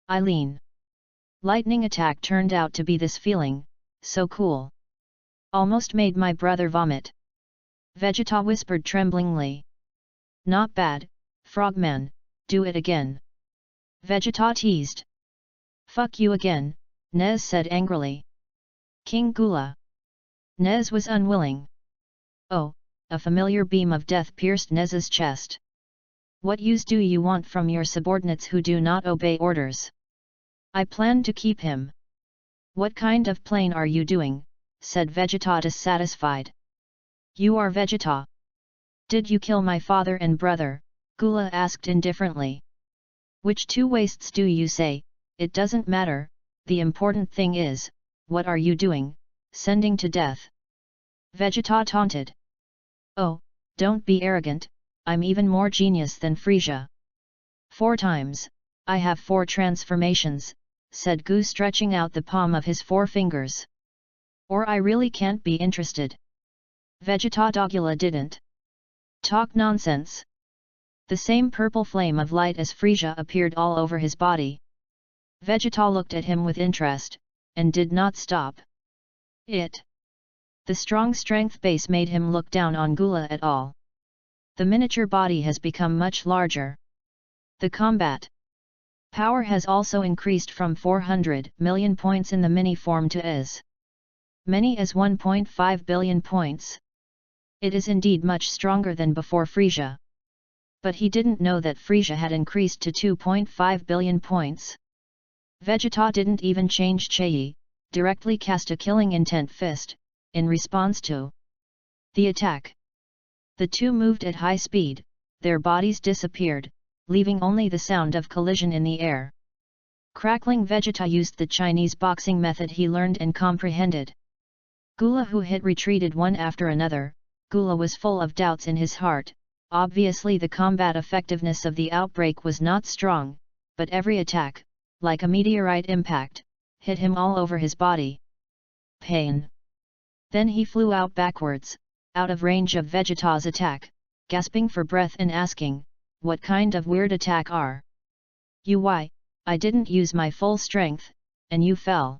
Eileen. Lightning attack turned out to be this feeling, so cool. Almost made my brother vomit. Vegeta whispered tremblingly. Not bad, Frogman, do it again. Vegeta teased. Fuck you again, Nez said angrily. King Gula. Nez was unwilling. Oh, a familiar beam of death pierced Nez's chest. What use do you want from your subordinates who do not obey orders? I plan to keep him. What kind of plane are you doing? Said Vegeta dissatisfied. You are Vegeta. Did you kill my father and brother? Gula asked indifferently. Which 2 wastes do you say? It doesn't matter, the important thing is, what are you doing, sending to death? Vegeta taunted. Oh, don't be arrogant, I'm even more genius than Frieza. 4 times, I have 4 transformations, said Gu stretching out the palm of his 4 fingers. Or I really can't be interested. Vegeta Dogula didn't talk nonsense. The same purple flame of light as Frieza appeared all over his body. Vegeta looked at him with interest, and did not stop. The strong strength base made him look down on Gula at all. The miniature body has become much larger. The combat power has also increased from 400 million points in the mini form to as many as 1.5 billion points. It is indeed much stronger than before Frieza. But he didn't know that Frieza had increased to 2.5 billion points. Vegeta didn't even change Chei, directly cast a killing intent fist, in response to the attack. The 2 moved at high speed, their bodies disappeared, leaving only the sound of collision in the air. Crackling Vegeta used the Chinese boxing method he learned and comprehended. Gula who hit retreated one after another. Gula was full of doubts in his heart. Obviously the combat effectiveness of the outbreak was not strong, but every attack, like a meteorite impact, hit him all over his body. Pain. Then he flew out backwards, out of range of Vegeta's attack, gasping for breath and asking, what kind of weird attack are you? Why, I didn't use my full strength, and you fell.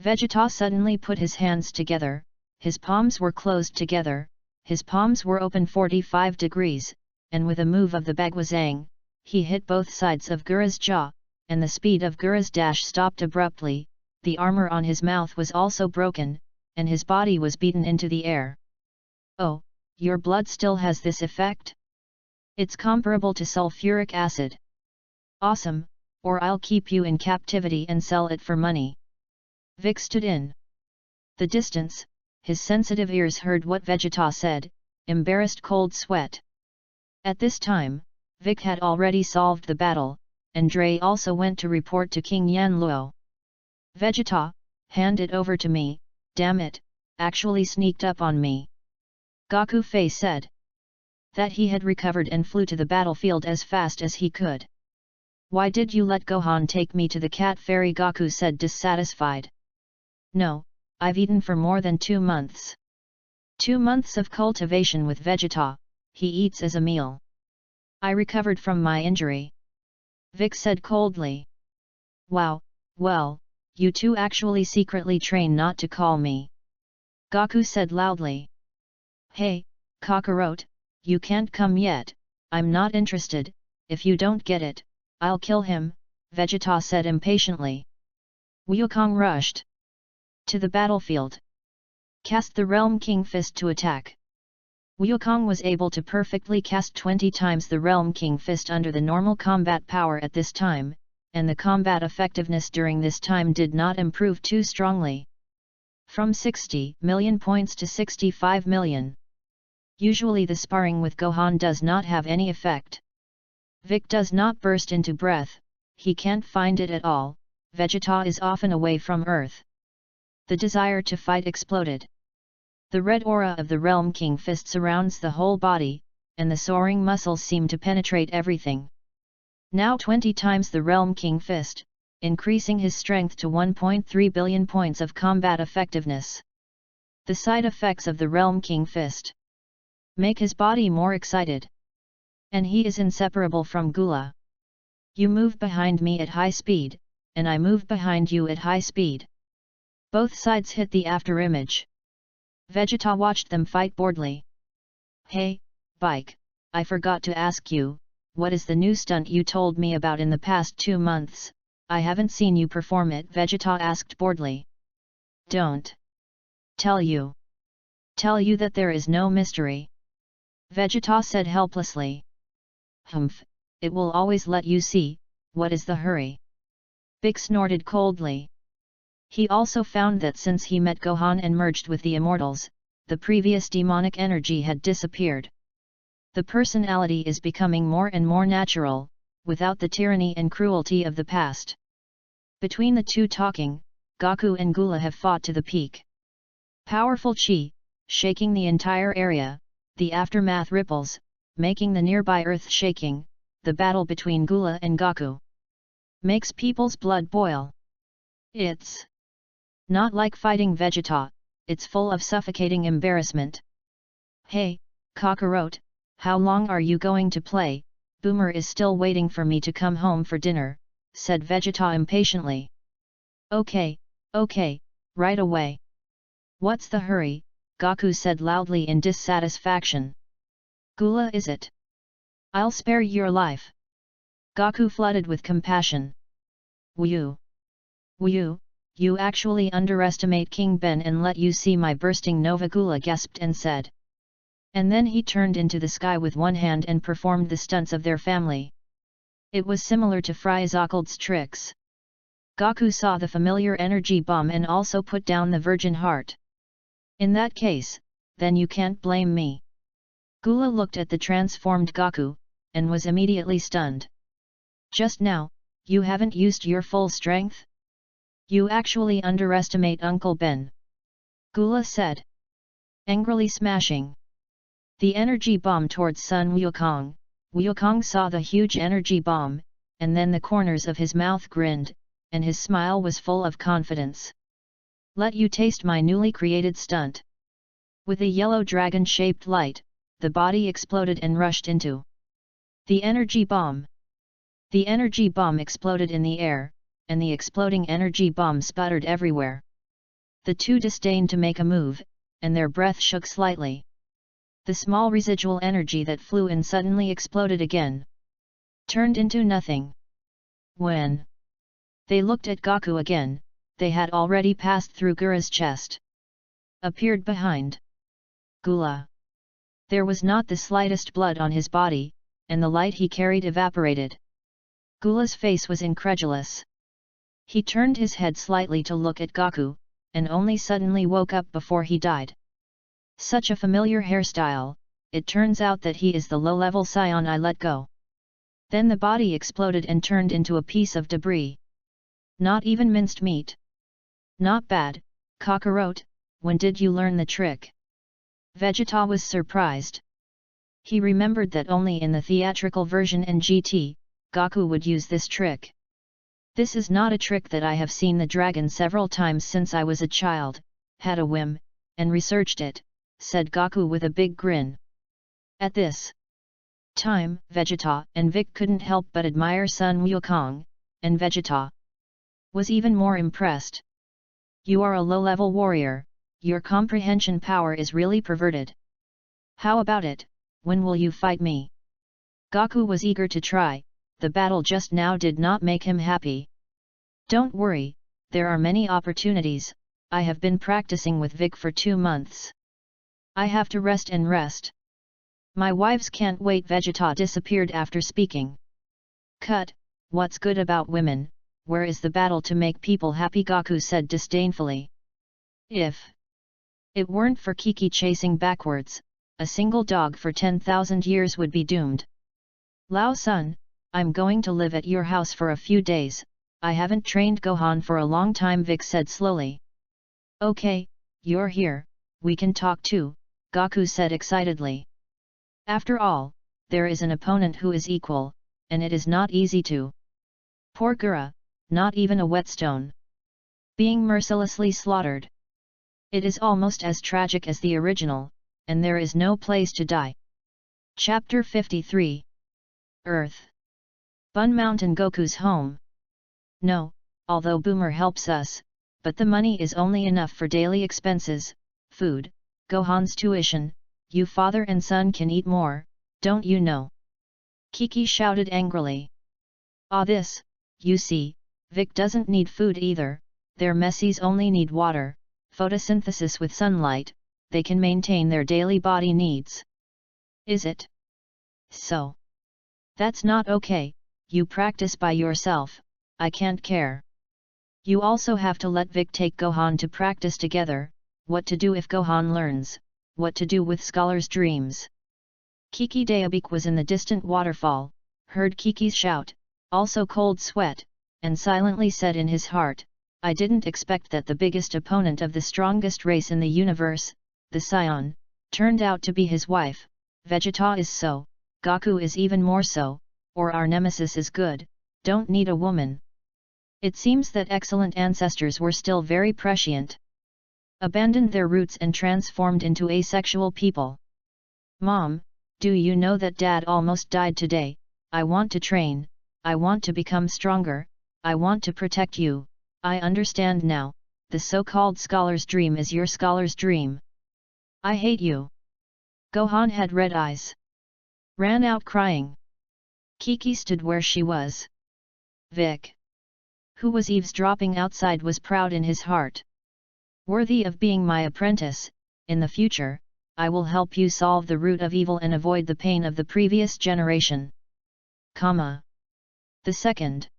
Vegeta suddenly put his hands together, his palms were closed together, his palms were open 45 degrees, and with a move of the Bagwazang, he hit both sides of Gura's jaw, and the speed of Gura's dash stopped abruptly. The armor on his mouth was also broken, and his body was beaten into the air. Oh, your blood still has this effect? It's comparable to sulfuric acid. Awesome, or I'll keep you in captivity and sell it for money. Vic stood in the distance, his sensitive ears heard what Vegeta said, embarrassed cold sweat. At this time, Vic had already solved the battle, and Dre also went to report to King Yanluo. Vegeta, hand it over to me, damn it, actually sneaked up on me. Goku Fei said that he had recovered and flew to the battlefield as fast as he could. Why did you let Gohan take me to the cat fairy? Goku said dissatisfied. No, I've eaten for more than 2 months. 2 months of cultivation with Vegeta, he eats as a meal. I recovered from my injury. Vic said coldly. Wow, well, you 2 actually secretly train not to call me. Goku said loudly. Hey, Kakarot, you can't come yet, I'm not interested, if you don't get it, I'll kill him, Vegeta said impatiently. Wukong rushed to the battlefield. Cast the Realm King Fist to attack. Wukong was able to perfectly cast 20 times the Realm King Fist under the normal combat power at this time, and the combat effectiveness during this time did not improve too strongly. From 60 million points to 65 million. Usually the sparring with Gohan does not have any effect. Vic does not burst into breath, he can't find it at all. Vegeta is often away from Earth. The desire to fight exploded. The red aura of the Realm King Fist surrounds the whole body, and the soaring muscles seem to penetrate everything. Now 20 times the Realm King Fist, increasing his strength to 1.3 billion points of combat effectiveness. The side effects of the Realm King Fist make his body more excited. And he is inseparable from Gula. You move behind me at high speed, and I move behind you at high speed. Both sides hit the afterimage. Vegeta watched them fight boredly. Hey, Bike, I forgot to ask you, what is the new stunt you told me about in the past 2 months? I haven't seen you perform it, Vegeta asked boredly. Don't tell you. Tell you that there is no mystery. Vegeta said helplessly. Humph, it will always let you see, what is the hurry? Big snorted coldly. He also found that since he met Gohan and merged with the Immortals, the previous demonic energy had disappeared. The personality is becoming more and more natural, without the tyranny and cruelty of the past. Between the two talking, Goku and Gula have fought to the peak. Powerful chi, shaking the entire area, the aftermath ripples, making the nearby earth shaking. The battle between Gula and Goku makes people's blood boil. It's not like fighting Vegeta, it's full of suffocating embarrassment. Hey, Kakarot, how long are you going to play? Boomer is still waiting for me to come home for dinner, said Vegeta impatiently. Okay, right away. What's the hurry? Goku said loudly in dissatisfaction. Gula, is it? I'll spare your life. Goku flooded with compassion. You, you actually underestimate King Ben and let you see my bursting nova, Gula gasped and said. And then he turned into the sky with one hand and performed the stunts of their family. It was similar to Friezakold's tricks. Goku saw the familiar energy bomb and also put down the virgin heart. In that case, then you can't blame me. Gula looked at the transformed Goku, and was immediately stunned. Just now, you haven't used your full strength? You actually underestimate Uncle Ben. Gula said, angrily smashing the energy bomb towards Sun Wukong. Wukong saw the huge energy bomb, and then the corners of his mouth grinned, and his smile was full of confidence. Let you taste my newly created stunt. With a yellow dragon-shaped light, the body exploded and rushed into the energy bomb. The energy bomb exploded in the air, and the exploding energy bomb sputtered everywhere. The two disdained to make a move, and their breath shook slightly. The small residual energy that flew in suddenly exploded again. Turned into nothing. When they looked at Goku again, they had already passed through Gura's chest. Appeared behind Gula. There was not the slightest blood on his body, and the light he carried evaporated. Gula's face was incredulous. He turned his head slightly to look at Goku, and only suddenly woke up before he died. Such a familiar hairstyle, it turns out that he is the low-level scion I let go. Then the body exploded and turned into a piece of debris. Not even minced meat. Not bad, Kakarot, when did you learn the trick? Vegeta was surprised. He remembered that only in the theatrical version and GT, Goku would use this trick. This is not a trick that I have seen the dragon several times since I was a child, had a whim, and researched it, said Goku with a big grin. At this time, Vegeta and Vic couldn't help but admire Sun Wukong, and Vegeta was even more impressed. You are a low-level warrior, your comprehension power is really perverted. How about it, when will you fight me? Goku was eager to try, the battle just now did not make him happy. Don't worry, there are many opportunities, I have been practicing with Vic for 2 months. I have to rest and rest. My wives can't wait. Vegeta disappeared after speaking. Cut, what's good about women, where is the battle to make people happy? Goku said disdainfully. If it weren't for Kiki chasing backwards, a single dog for 10,000 years would be doomed. Lao Sun, I'm going to live at your house for a few days, I haven't trained Gohan for a long time, Vic said slowly. Okay, you're here, we can talk too, Goku said excitedly. After all, there is an opponent who is equal, and it is not easy to. Poor Gura, not even a whetstone. Being mercilessly slaughtered. It is almost as tragic as the original, and there is no place to die. Chapter 53. Earth. Bun Mountain, Goku's home. No, although Boomer helps us, but the money is only enough for daily expenses, food, Gohan's tuition, you father and son can eat more, don't you know? Kiki shouted angrily. Ah, this, you see, Vic doesn't need food either, their messies only need water, photosynthesis with sunlight, they can maintain their daily body needs. Is it? So. That's not okay, you practice by yourself, I can't care. You also have to let Vic take Gohan to practice together, what to do if Gohan learns, what to do with Scholar's dreams. Kiki Daebik was in the distant waterfall, heard Kiki's shout, also cold sweat, and silently said in his heart, I didn't expect that the biggest opponent of the strongest race in the universe, the Scion, turned out to be his wife. Vegeta is so, Goku is even more so, or our nemesis is good, don't need a woman. It seems that excellent ancestors were still very prescient. Abandoned their roots and transformed into asexual people. Mom, do you know that Dad almost died today? I want to train, I want to become stronger, I want to protect you, I understand now, the so-called scholar's dream is your scholar's dream. I hate you. Gohan had red eyes. Ran out crying. Kiki stood where she was. Vic, who was eavesdropping outside, was proud in his heart. Worthy of being my apprentice, in the future, I will help you solve the root of evil and avoid the pain of the previous generation. The second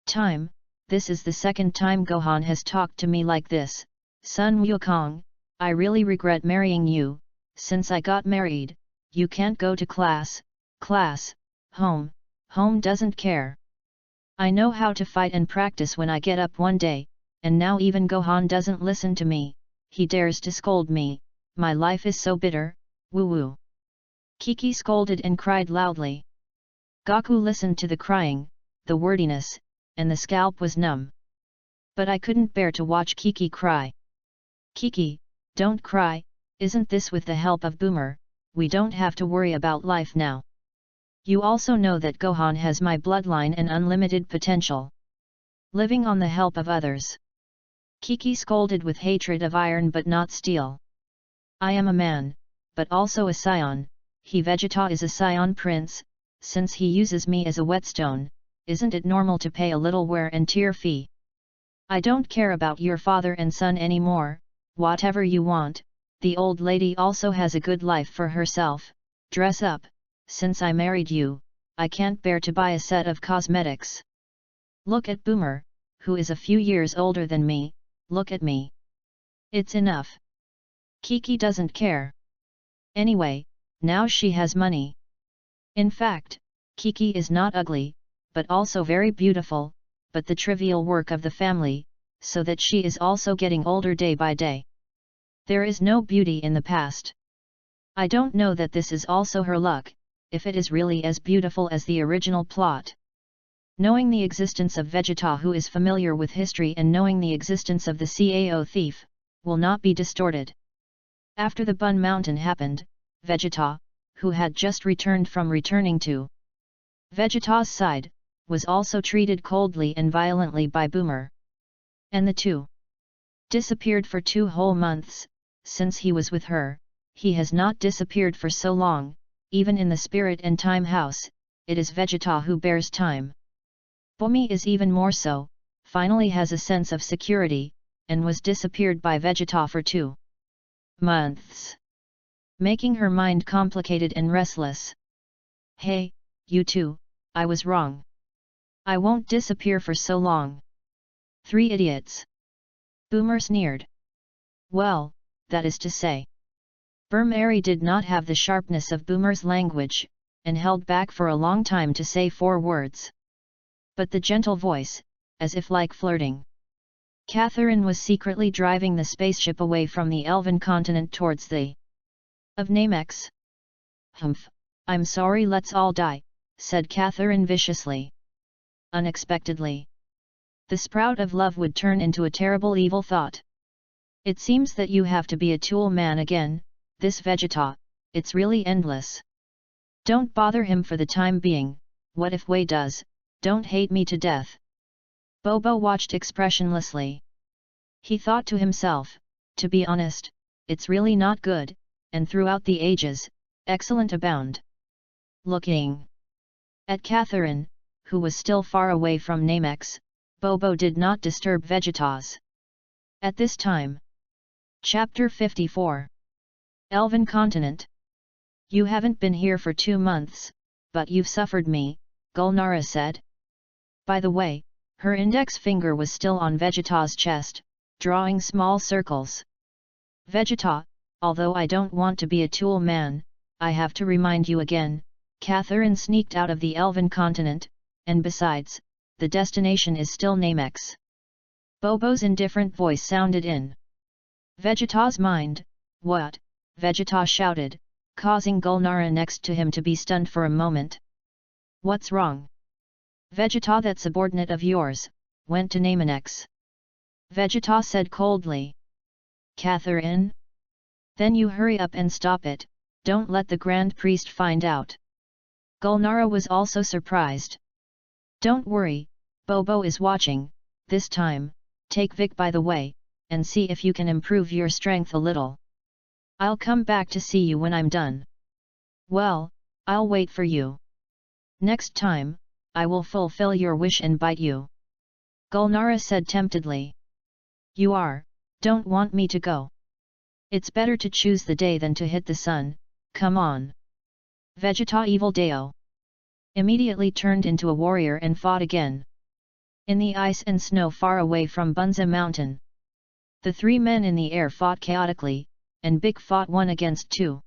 time, this is the second time Gohan has talked to me like this, Sun Wukong, I really regret marrying you, since I got married, you can't go to class, home doesn't care. I know how to fight and practice when I get up one day, and now even Gohan doesn't listen to me, he dares to scold me, my life is so bitter, woo woo. Kiki scolded and cried loudly. Goku listened to the crying, the wordiness, and the scalp was numb. But I couldn't bear to watch Kiki cry. Kiki, don't cry, isn't this with the help of Boomer, we don't have to worry about life now. You also know that Gohan has my bloodline and unlimited potential. Living on the help of others. Kiki scolded with hatred of iron but not steel. I am a man, but also a scion, Vegeta is a scion prince, since he uses me as a whetstone, isn't it normal to pay a little wear and tear fee? I don't care about your father and son anymore, whatever you want, the old lady also has a good life for herself, dress up, since I married you, I can't bear to buy a set of cosmetics. Look at Boomer, who is a few years older than me, look at me. It's enough. Kiki doesn't care. Anyway, now she has money. In fact, Kiki is not ugly, but also very beautiful, but the trivial work of the family, so that she is also getting older day by day. There is no beauty in the past. I don't know that this is also her luck, if it is really as beautiful as the original plot. Knowing the existence of Vegeta, who is familiar with history, and knowing the existence of the Cao thief, will not be distorted. After the Bun Mountain happened, Vegeta, who had just returned from returning to Vegeta's side, was also treated coldly and violently by Boomer. And the two disappeared for 2 whole months. Since he was with her, he has not disappeared for so long, even in the Spirit and Time House, it is Vegeta who bears time. Bomi is even more so, finally has a sense of security, and was disappeared by Vegeta for 2 months. making her mind complicated and restless. Hey, you two, I was wrong. I won't disappear for so long. 3 idiots. Boomer sneered. Well, that is to say. Mary did not have the sharpness of Boomer's language, and held back for a long time to say 4 words. But the gentle voice, as if like flirting. Catherine was secretly driving the spaceship away from the elven continent towards the of Namex. Humph, I'm sorry, let's all die, said Catherine viciously. Unexpectedly, the sprout of love would turn into a terrible evil thought. It seems that you have to be a tool man again, this Vegeta, it's really endless. Don't bother him for the time being, what if Wei does, don't hate me to death. Bobo watched expressionlessly. He thought to himself, to be honest, it's really not good, and throughout the ages, excellent abound. Looking at Catherine, who was still far away from Namex, Bobo did not disturb Vegeta's. At this time. Chapter 54. Elven Continent. You haven't been here for 2 months, but you've suffered me, Gulnara said. By the way, her index finger was still on Vegeta's chest, drawing small circles. Vegeta, although I don't want to be a tool man, I have to remind you again, Catherine sneaked out of the Elven Continent, and besides, the destination is still Namex. Bobo's indifferent voice sounded in Vegeta's mind. What? Vegeta shouted, causing Gulnara next to him to be stunned for a moment. What's wrong? Vegeta, that subordinate of yours, went to Namex. Vegeta said coldly. Catherine? Then you hurry up and stop it, don't let the Grand Priest find out. Gulnara was also surprised. Don't worry, Bobo is watching, this time, take Vic by the way, and see if you can improve your strength a little. I'll come back to see you when I'm done. Well, I'll wait for you. Next time, I will fulfill your wish and bite you. Gulnara said temptedly. Don't want me to go. It's better to choose the day than to hit the sun, come on. Vegeta Evil Deo immediately turned into a warrior and fought again. In the ice and snow far away from Bunza Mountain. The 3 men in the air fought chaotically, and Big fought 1 against 2.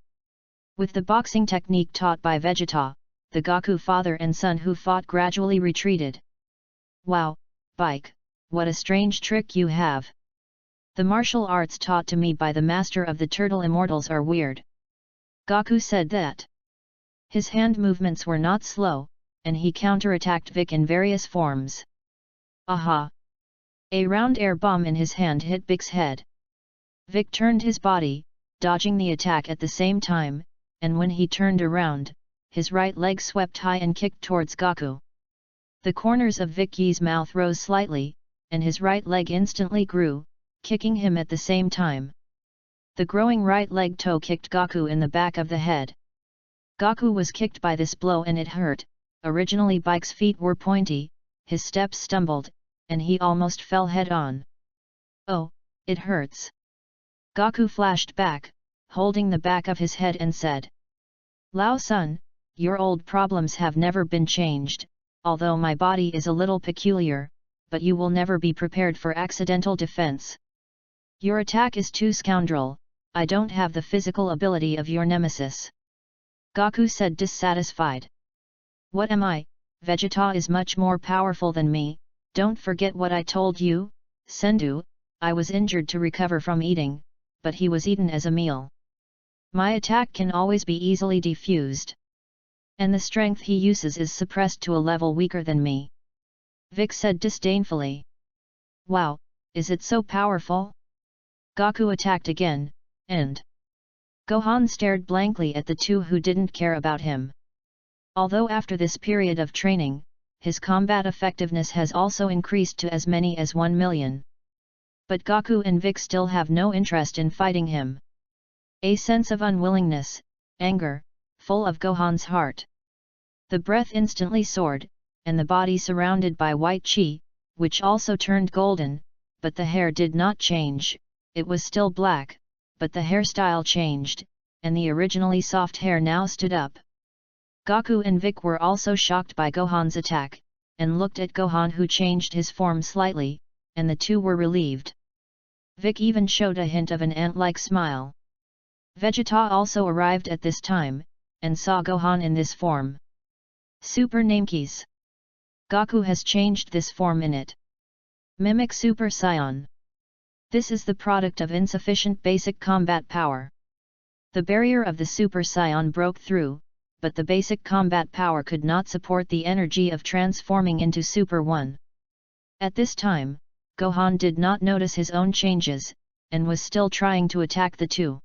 With the boxing technique taught by Vegeta, the Goku father and son who fought gradually retreated. Wow, Bike, what a strange trick you have. The martial arts taught to me by the master of the Turtle Immortals are weird. Goku said that. His hand movements were not slow, and he counterattacked Vic in various forms. Aha! A round air bomb in his hand hit Vic's head. Vic turned his body, dodging the attack at the same time, and when he turned around, his right leg swept high and kicked towards Goku. The corners of Vicky's mouth rose slightly, and his right leg instantly grew, kicking him at the same time. The growing right leg toe kicked Goku in the back of the head. Goku was kicked by this blow and it hurt. Originally Bike's feet were pointy, his steps stumbled, and he almost fell head-on. Oh, it hurts. Goku flashed back, holding the back of his head and said. Lao Sun, your old problems have never been changed, although my body is a little peculiar, but you will never be prepared for accidental defense. Your attack is too scoundrel, I don't have the physical ability of your nemesis. Goku said dissatisfied. What am I? Vegeta is much more powerful than me, don't forget what I told you, Sendu, I was injured to recover from eating, but he was eaten as a meal. My attack can always be easily defused. And the strength he uses is suppressed to a level weaker than me. Vic said disdainfully. Wow, is it so powerful? Goku attacked again, and Gohan stared blankly at the 2 who didn't care about him. Although after this period of training, his combat effectiveness has also increased to as many as 1 million. But Goku and Vic still have no interest in fighting him. A sense of unwillingness, anger, full of Gohan's heart. The breath instantly soared, and the body surrounded by white chi, which also turned golden, but the hair did not change, it was still black, but the hairstyle changed, and the originally soft hair now stood up. Goku and Vic were also shocked by Gohan's attack, and looked at Gohan, who changed his form slightly, and the two were relieved. Vic even showed a hint of an ant-like smile. Vegeta also arrived at this time, and saw Gohan in this form. Super Namekeys. Goku has changed this form in it. Mimic Super Saiyan. This is the product of insufficient basic combat power. The barrier of the Super Saiyan broke through, but the basic combat power could not support the energy of transforming into Super 1. At this time, Gohan did not notice his own changes, and was still trying to attack the two.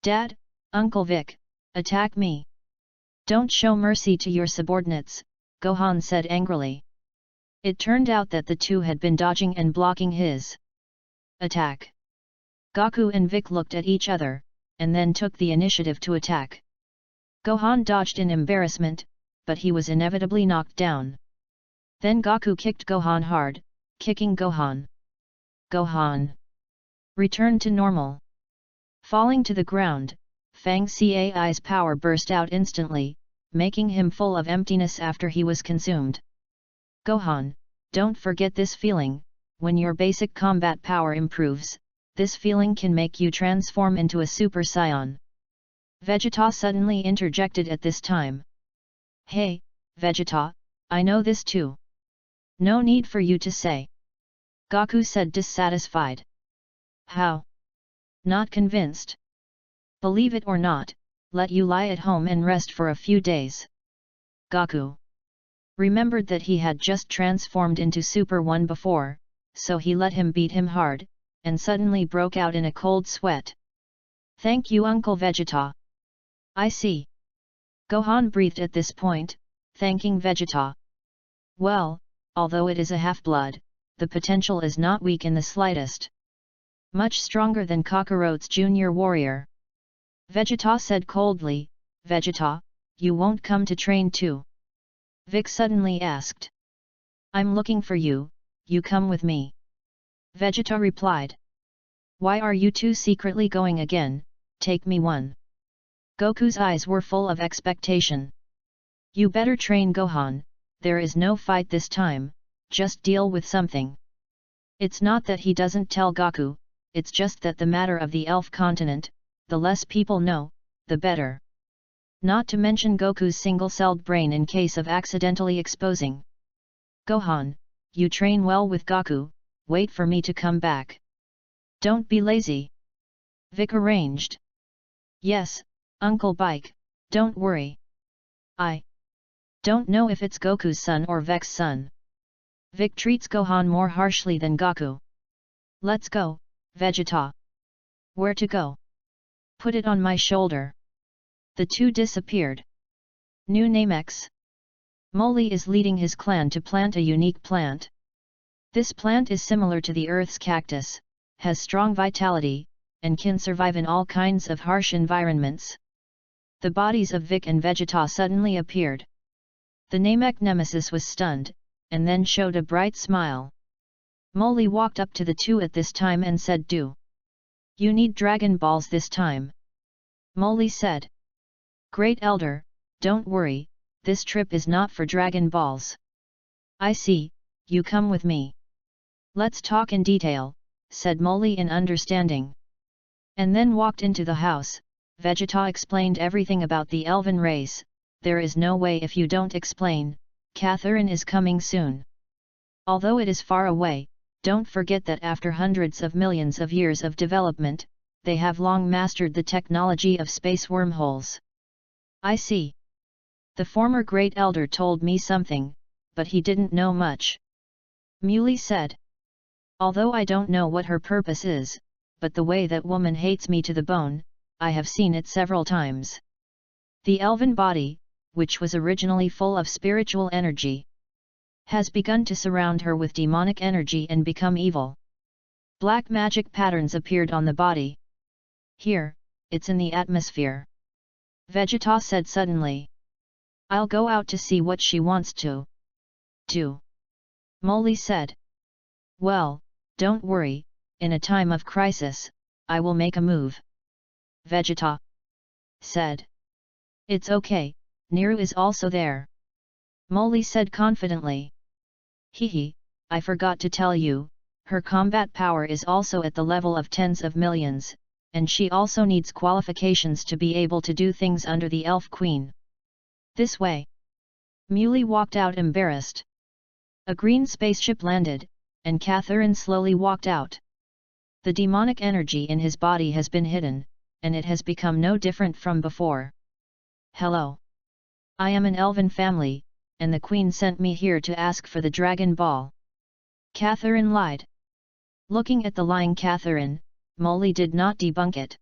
Dad, Uncle Vic, attack me. Don't show mercy to your subordinates, Gohan said angrily. It turned out that the two had been dodging and blocking his attack. Goku and Vic looked at each other, and then took the initiative to attack. Gohan dodged in embarrassment, but he was inevitably knocked down. Then Goku kicked Gohan hard, kicking Gohan. Gohan returned to normal. Falling to the ground, Fang Cai's power burst out instantly, making him full of emptiness after he was consumed. Gohan, don't forget this feeling. When your basic combat power improves, this feeling can make you transform into a Super Saiyan. Vegeta suddenly interjected at this time. Hey, Vegeta, I know this too. No need for you to say. Goku said, dissatisfied. How? Not convinced? Believe it or not, let you lie at home and rest for a few days. Goku remembered that he had just transformed into Super 1 before, so he let him beat him hard, and suddenly broke out in a cold sweat. Thank you, Uncle Vegeta. I see. Gohan breathed at this point, thanking Vegeta. Well, although it is a half-blood, the potential is not weak in the slightest. Much stronger than Kakaroto's junior warrior. Vegeta said coldly. Vegeta, you won't come to train too? Vic suddenly asked. I'm looking for you, you come with me. Vegeta replied. Why are you two secretly going again? Take me one. Goku's eyes were full of expectation. You better train Gohan, there is no fight this time, just deal with something. It's not that he doesn't tell Goku, it's just that the matter of the elf continent, the less people know, the better. Not to mention Goku's single-celled brain in case of accidentally exposing. Gohan, you train well with Goku, wait for me to come back. Don't be lazy. Vic arranged. Yes, Uncle Bike, don't worry. I don't know if it's Goku's son or Vec's son. Vic treats Gohan more harshly than Goku. Let's go, Vegeta. Where to go? Put it on my shoulder. The two disappeared. New Namex. Moly is leading his clan to plant a unique plant. This plant is similar to the Earth's cactus, has strong vitality, and can survive in all kinds of harsh environments. The bodies of Vic and Vegeta suddenly appeared. The Namek Nemesis was stunned, and then showed a bright smile. Moly walked up to the two at this time and said, Do you need Dragon Balls this time? Moly said. Great Elder, don't worry, this trip is not for Dragon Balls. I see, you come with me. Let's talk in detail, said Moly in understanding. And then walked into the house. Vegeta explained everything about the elven race. There is no way if you don't explain. Catherine is coming soon. Although it is far away, don't forget that after hundreds of millions of years of development, they have long mastered the technology of space wormholes. I see. The former Great Elder told me something, but he didn't know much. Muley said. Although I don't know what her purpose is, but the way that woman hates me to the bone, I have seen it several times. The elven body, which was originally full of spiritual energy, has begun to surround her with demonic energy and become evil. Black magic patterns appeared on the body. Here, it's in the atmosphere. Vegeta said suddenly. I'll go out to see what she wants to do. Moly said. Well, don't worry, in a time of crisis, I will make a move. Vegeta said. It's okay, Niru is also there. Molly said confidently. Hehe, I forgot to tell you, her combat power is also at the level of tens of millions, and she also needs qualifications to be able to do things under the Elf Queen. This way. Muley walked out embarrassed. A green spaceship landed, and Catherine slowly walked out. The demonic energy in his body has been hidden, and it has become no different from before. Hello. I am an elven family, and the Queen sent me here to ask for the Dragon Ball. Catherine lied. Looking at the lying Catherine, Molly did not debunk it.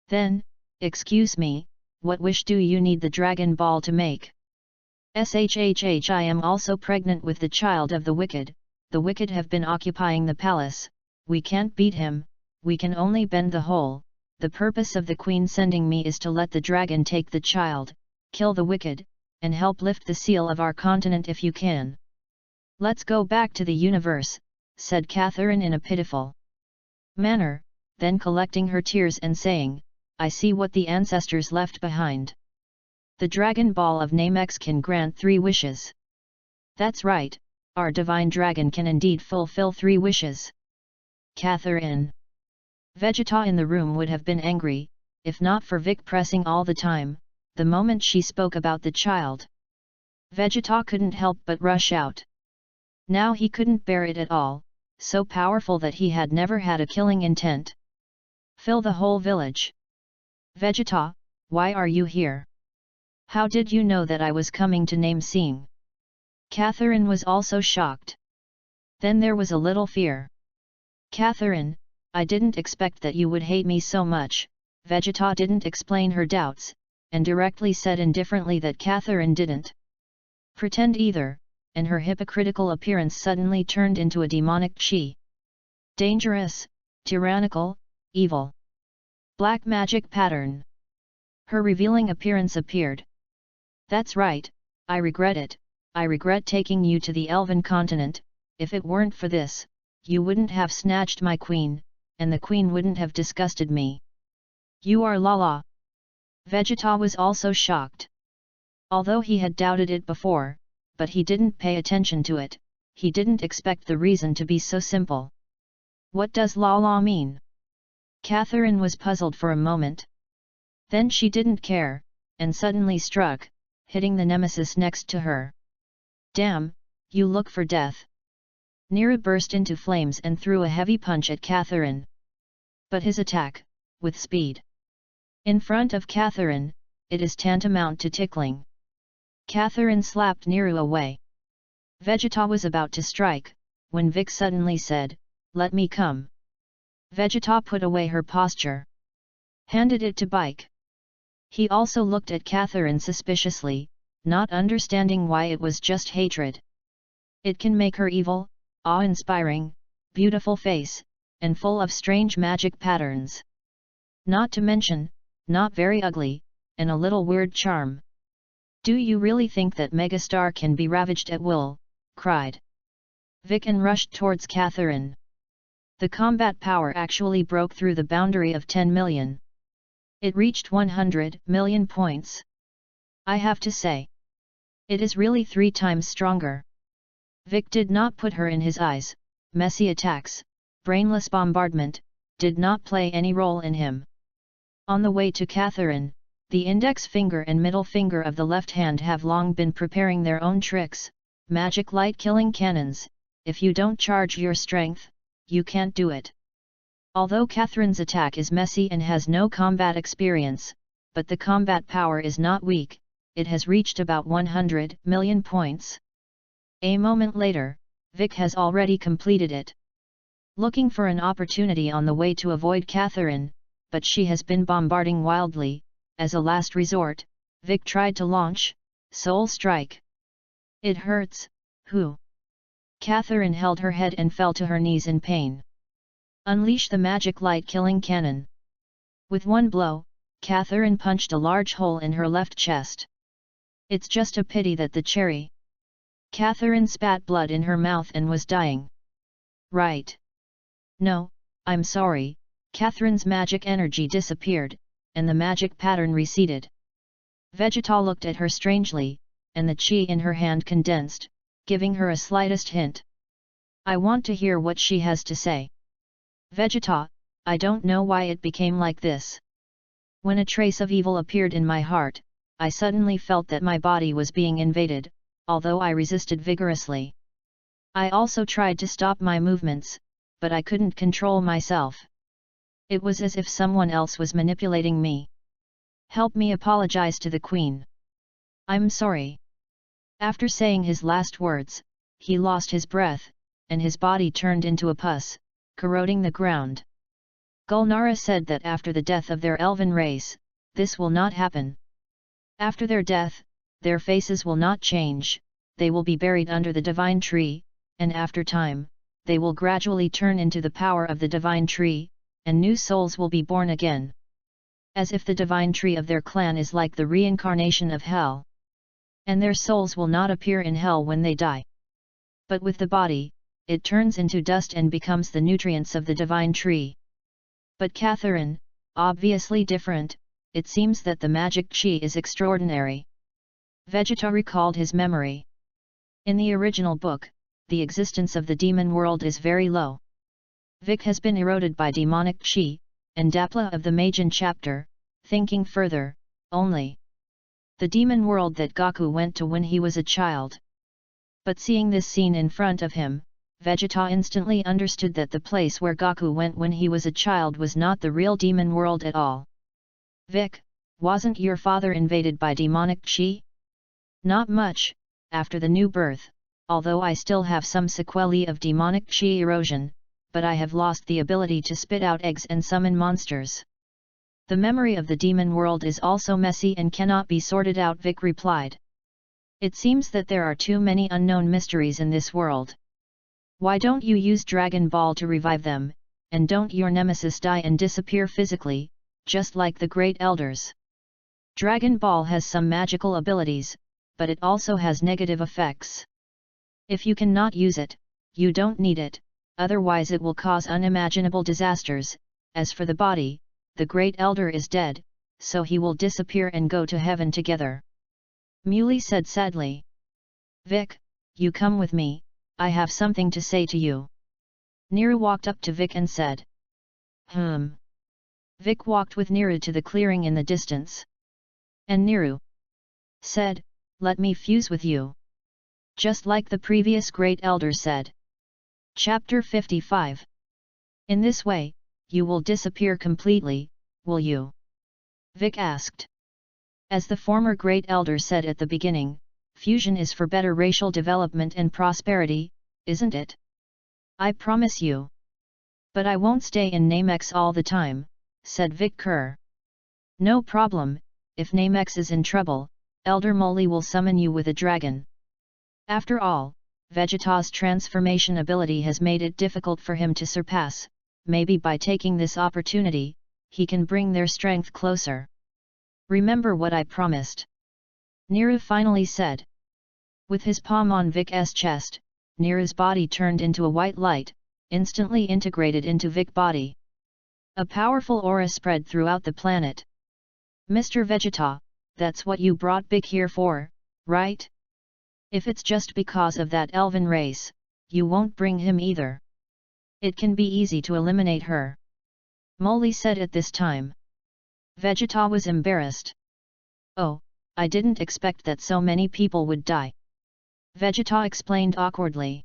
Then, excuse me, what wish do you need the Dragon Ball to make? Shhh, I am also pregnant with the child of the wicked have been occupying the palace, we can't beat him, we can only bend the hole, the purpose of the Queen sending me is to let the dragon take the child, kill the wicked, and help lift the seal of our continent if you can. Let's go back to the universe, said Catherine in a pitiful manner, then collecting her tears and saying, I see what the ancestors left behind. The Dragon Ball of Namex can grant 3 wishes. That's right, our divine dragon can indeed fulfill 3 wishes. Catherine. Vegeta in the room would have been angry, if not for Vic pressing all the time, the moment she spoke about the child. Vegeta couldn't help but rush out. Now he couldn't bear it at all, so powerful that he had never had a killing intent. Fill the whole village. Vegeta, why are you here? How did you know that I was coming to Namesing? Catherine was also shocked. Then there was a little fear. Catherine, I didn't expect that you would hate me so much. Vegeta didn't explain her doubts, and directly said indifferently that Catherine didn't pretend either, and her hypocritical appearance suddenly turned into a demonic chi. Dangerous, tyrannical, evil. Black magic pattern. Her revealing appearance appeared. That's right, I regret it, I regret taking you to the Elven continent, if it weren't for this, you wouldn't have snatched my queen, and the queen wouldn't have disgusted me. You are Lala. Vegeta was also shocked. Although he had doubted it before, but he didn't pay attention to it, he didn't expect the reason to be so simple. What does Lala mean? Catherine was puzzled for a moment. Then she didn't care, and suddenly struck, hitting the nemesis next to her. Damn, you look for death. Niru burst into flames and threw a heavy punch at Catherine. But his attack, with speed. In front of Catherine, it is tantamount to tickling. Catherine slapped Niru away. Vegeta was about to strike, when Vic suddenly said, let me come. Vegeta put away her posture. Handed it to Bike. He also looked at Catherine suspiciously, not understanding why it was just hatred. It can make her evil, awe-inspiring, beautiful face, and full of strange magic patterns. Not to mention, not very ugly, and a little weird charm. Do you really think that Megastar can be ravaged at will? Cried Vic and rushed towards Catherine. The combat power actually broke through the boundary of 10 million. It reached 100 million points. I have to say, it is really 3 times stronger. Vic did not put her in his eyes, messy attacks, brainless bombardment, did not play any role in him. On the way to Catherine, the index finger and middle finger of the left hand have long been preparing their own tricks, magic light killing cannons. If you don't charge your strength, you can't do it. Although Catherine's attack is messy and has no combat experience, but the combat power is not weak, it has reached about 100 million points. A moment later, Vic has already completed it. Looking for an opportunity on the way to avoid Catherine, but she has been bombarding wildly. As a last resort, Vic tried to launch Soul Strike. It hurts, who? Catherine held her head and fell to her knees in pain. Unleash the magic light killing cannon. With one blow, Catherine punched a large hole in her left chest. It's just a pity that the cherry. Catherine spat blood in her mouth and was dying. Right. No, I'm sorry, Catherine's magic energy disappeared, and the magic pattern receded. Vegeta looked at her strangely, and the chi in her hand condensed, giving her a slightest hint. I want to hear what she has to say. Vegeta, I don't know why it became like this. When a trace of evil appeared in my heart, I suddenly felt that my body was being invaded, although I resisted vigorously. I also tried to stop my movements, but I couldn't control myself. It was as if someone else was manipulating me. Help me apologize to the Queen. I'm sorry. After saying his last words, he lost his breath, and his body turned into a pus, corroding the ground. Gulnara said that after the death of their elven race, this will not happen. After their death, their faces will not change, they will be buried under the divine tree, and after time, they will gradually turn into the power of the divine tree, and new souls will be born again. As if the divine tree of their clan is like the reincarnation of hell. And their souls will not appear in hell when they die. But with the body, it turns into dust and becomes the nutrients of the divine tree. But Catherine, obviously different, it seems that the magic chi is extraordinary. Vegeta recalled his memory. In the original book, the existence of the demon world is very low. Vic has been eroded by demonic chi, and Dapla of the Majin chapter, thinking further, only the demon world that Goku went to when he was a child. But seeing this scene in front of him, Vegeta instantly understood that the place where Goku went when he was a child was not the real demon world at all. Vic, wasn't your father invaded by demonic chi? Not much, after the new birth, although I still have some sequelae of demonic chi erosion, but I have lost the ability to spit out eggs and summon monsters. The memory of the demon world is also messy and cannot be sorted out, Vic replied. It seems that there are too many unknown mysteries in this world. Why don't you use Dragon Ball to revive them, and don't your nemesis die and disappear physically, just like the Great Elders? Dragon Ball has some magical abilities, but it also has negative effects. If you cannot use it, you don't need it, otherwise it will cause unimaginable disasters. As for the body, the Great Elder is dead, so he will disappear and go to heaven together. Muley said sadly. Vic, you come with me, I have something to say to you. Neru walked up to Vic and said. Vic walked with Neru to the clearing in the distance. And Neru said, let me fuse with you. Just like the previous Great Elder said. Chapter 55. In this way, you will disappear completely, will you? Vic asked. As the former Great Elder said at the beginning, fusion is for better racial development and prosperity, isn't it? I promise you. But I won't stay in Namex all the time, said Vic Kerr. No problem, if Namex is in trouble, Elder Moly will summon you with a dragon. After all, Vegeta's transformation ability has made it difficult for him to surpass, maybe by taking this opportunity, he can bring their strength closer. Remember what I promised. Neru finally said. With his palm on Vic's chest, Neru's body turned into a white light, instantly integrated into Vic's body. A powerful aura spread throughout the planet. Mr. Vegeta, that's what you brought Vic here for, right? If it's just because of that elven race, you won't bring him either. It can be easy to eliminate her. Moly said at this time. Vegeta was embarrassed. Oh, I didn't expect that so many people would die. Vegeta explained awkwardly.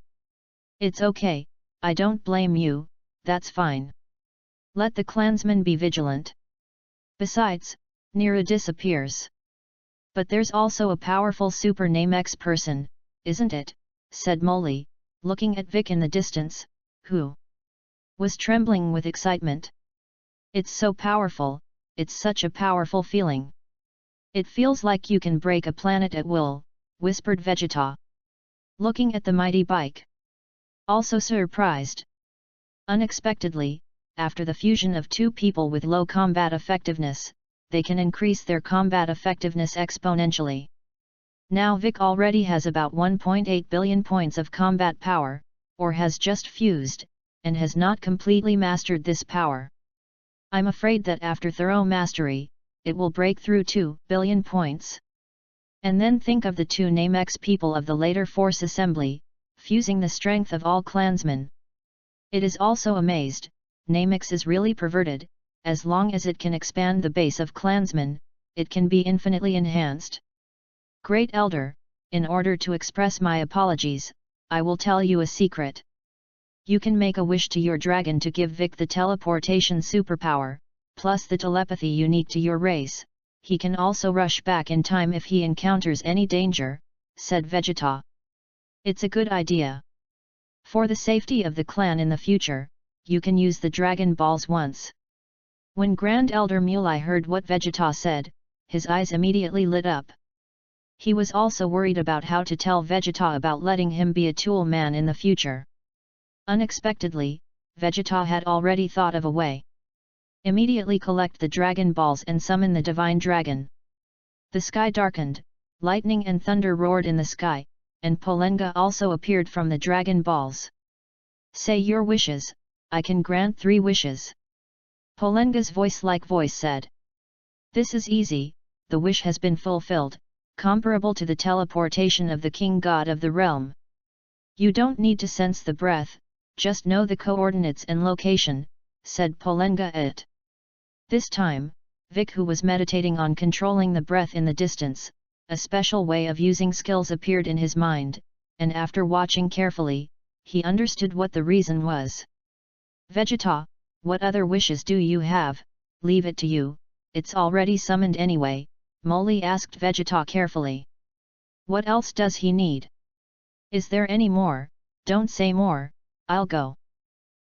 It's okay, I don't blame you, that's fine. Let the clansmen be vigilant. Besides, Neru disappears. But there's also a powerful Super Namex person, isn't it? Said Moly, looking at Vic in the distance, who was trembling with excitement. It's so powerful, it's such a powerful feeling. It feels like you can break a planet at will, whispered Vegeta. Looking at the mighty bike. Also surprised. Unexpectedly, after the fusion of two people with low combat effectiveness, they can increase their combat effectiveness exponentially. Now Vic already has about 1.8 billion points of combat power, or has just fused, and has not completely mastered this power. I'm afraid that after thorough mastery, it will break through 2 billion points. And then think of the 2 Namex people of the later Force Assembly, fusing the strength of all clansmen. It is also amazed, Namex is really perverted, as long as it can expand the base of clansmen, it can be infinitely enhanced. Great Elder, in order to express my apologies, I will tell you a secret. You can make a wish to your dragon to give Vic the teleportation superpower, plus the telepathy unique to your race. He can also rush back in time if he encounters any danger, said Vegeta. It's a good idea. For the safety of the clan in the future, you can use the Dragon Balls once. When Grand Elder Mulai heard what Vegeta said, his eyes immediately lit up. He was also worried about how to tell Vegeta about letting him be a tool man in the future. Unexpectedly, Vegeta had already thought of a way. Immediately collect the Dragon Balls and summon the Divine Dragon. The sky darkened, lightning and thunder roared in the sky, and Polenga also appeared from the Dragon Balls. Say your wishes, I can grant 3 wishes. Polenga's voice-like voice said. This is easy, the wish has been fulfilled, comparable to the teleportation of the King God of the realm. You don't need to sense the breath, just know the coordinates and location, said Polenga it. This time, Vic, who was meditating on controlling the breath in the distance, a special way of using skills appeared in his mind, and after watching carefully, he understood what the reason was. Vegeta, what other wishes do you have? Leave it to you, it's already summoned anyway, Molly asked Vegeta carefully. What else does he need? Is there any more? Don't say more, I'll go.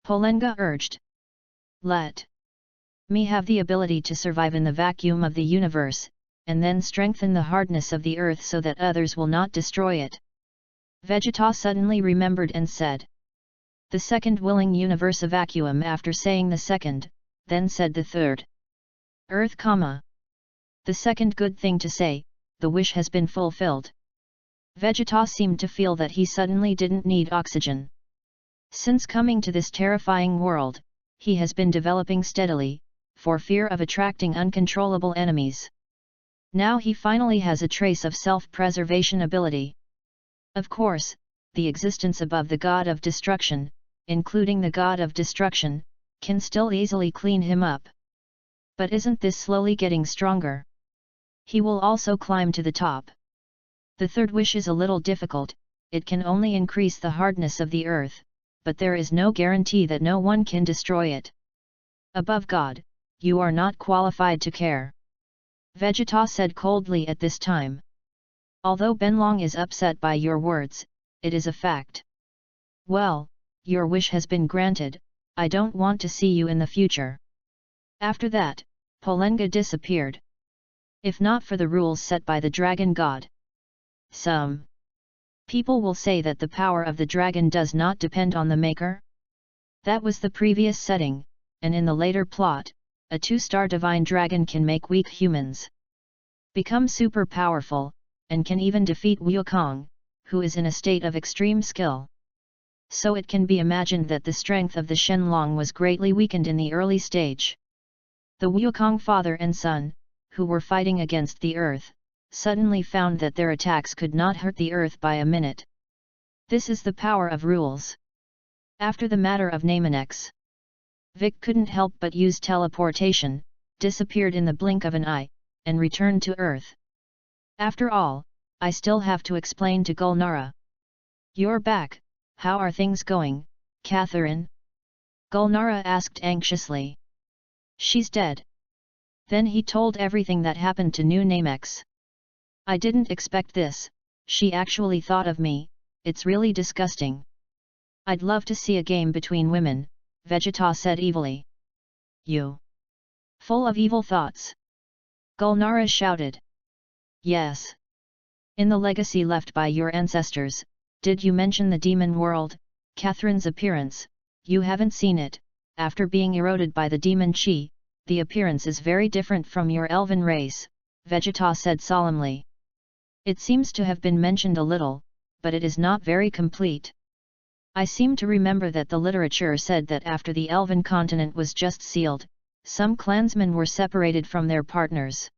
Polenga urged. Let me have the ability to survive in the vacuum of the universe, and then strengthen the hardness of the earth so that others will not destroy it. Vegeta suddenly remembered and said. The second willing universe a vacuum after saying the second, then said the third. Earth, the second good thing to say, the wish has been fulfilled. Vegeta seemed to feel that he suddenly didn't need oxygen. Since coming to this terrifying world, he has been developing steadily, for fear of attracting uncontrollable enemies. Now he finally has a trace of self-preservation ability. Of course, the existence above the God of Destruction, including the God of Destruction, can still easily clean him up. But isn't this slowly getting stronger? He will also climb to the top. The third wish is a little difficult, it can only increase the hardness of the earth, but there is no guarantee that no one can destroy it. Above God, you are not qualified to care. Vegeta said coldly at this time. Although Benlong is upset by your words, it is a fact. Well, your wish has been granted, I don't want to see you in the future. After that, Polenga disappeared. If not for the rules set by the Dragon God. Some people will say that the power of the dragon does not depend on the maker. That was the previous setting, and in the later plot, a 2-star divine dragon can make weak humans become super powerful, and can even defeat Wukong, who is in a state of extreme skill. So it can be imagined that the strength of the Shenlong was greatly weakened in the early stage. The Wukong father and son, who were fighting against the earth, suddenly found that their attacks could not hurt the earth by a minute. This is the power of rules. After the matter of Namenex, Vic couldn't help but use teleportation, disappeared in the blink of an eye, and returned to Earth. After all, I still have to explain to Gulnara. You're back, how are things going, Catherine? Gulnara asked anxiously. She's dead. Then he told everything that happened to New Namex. I didn't expect this, she actually thought of me, it's really disgusting. I'd love to see a game between women, Vegeta said evilly. You! Full of evil thoughts. Gulnara shouted. Yes. In the legacy left by your ancestors, did you mention the demon world, Catherine's appearance? You haven't seen it, after being eroded by the demon chi, the appearance is very different from your elven race, Vegeta said solemnly. It seems to have been mentioned a little, but it is not very complete. I seem to remember that the literature said that after the elven continent was just sealed, some clansmen were separated from their partners.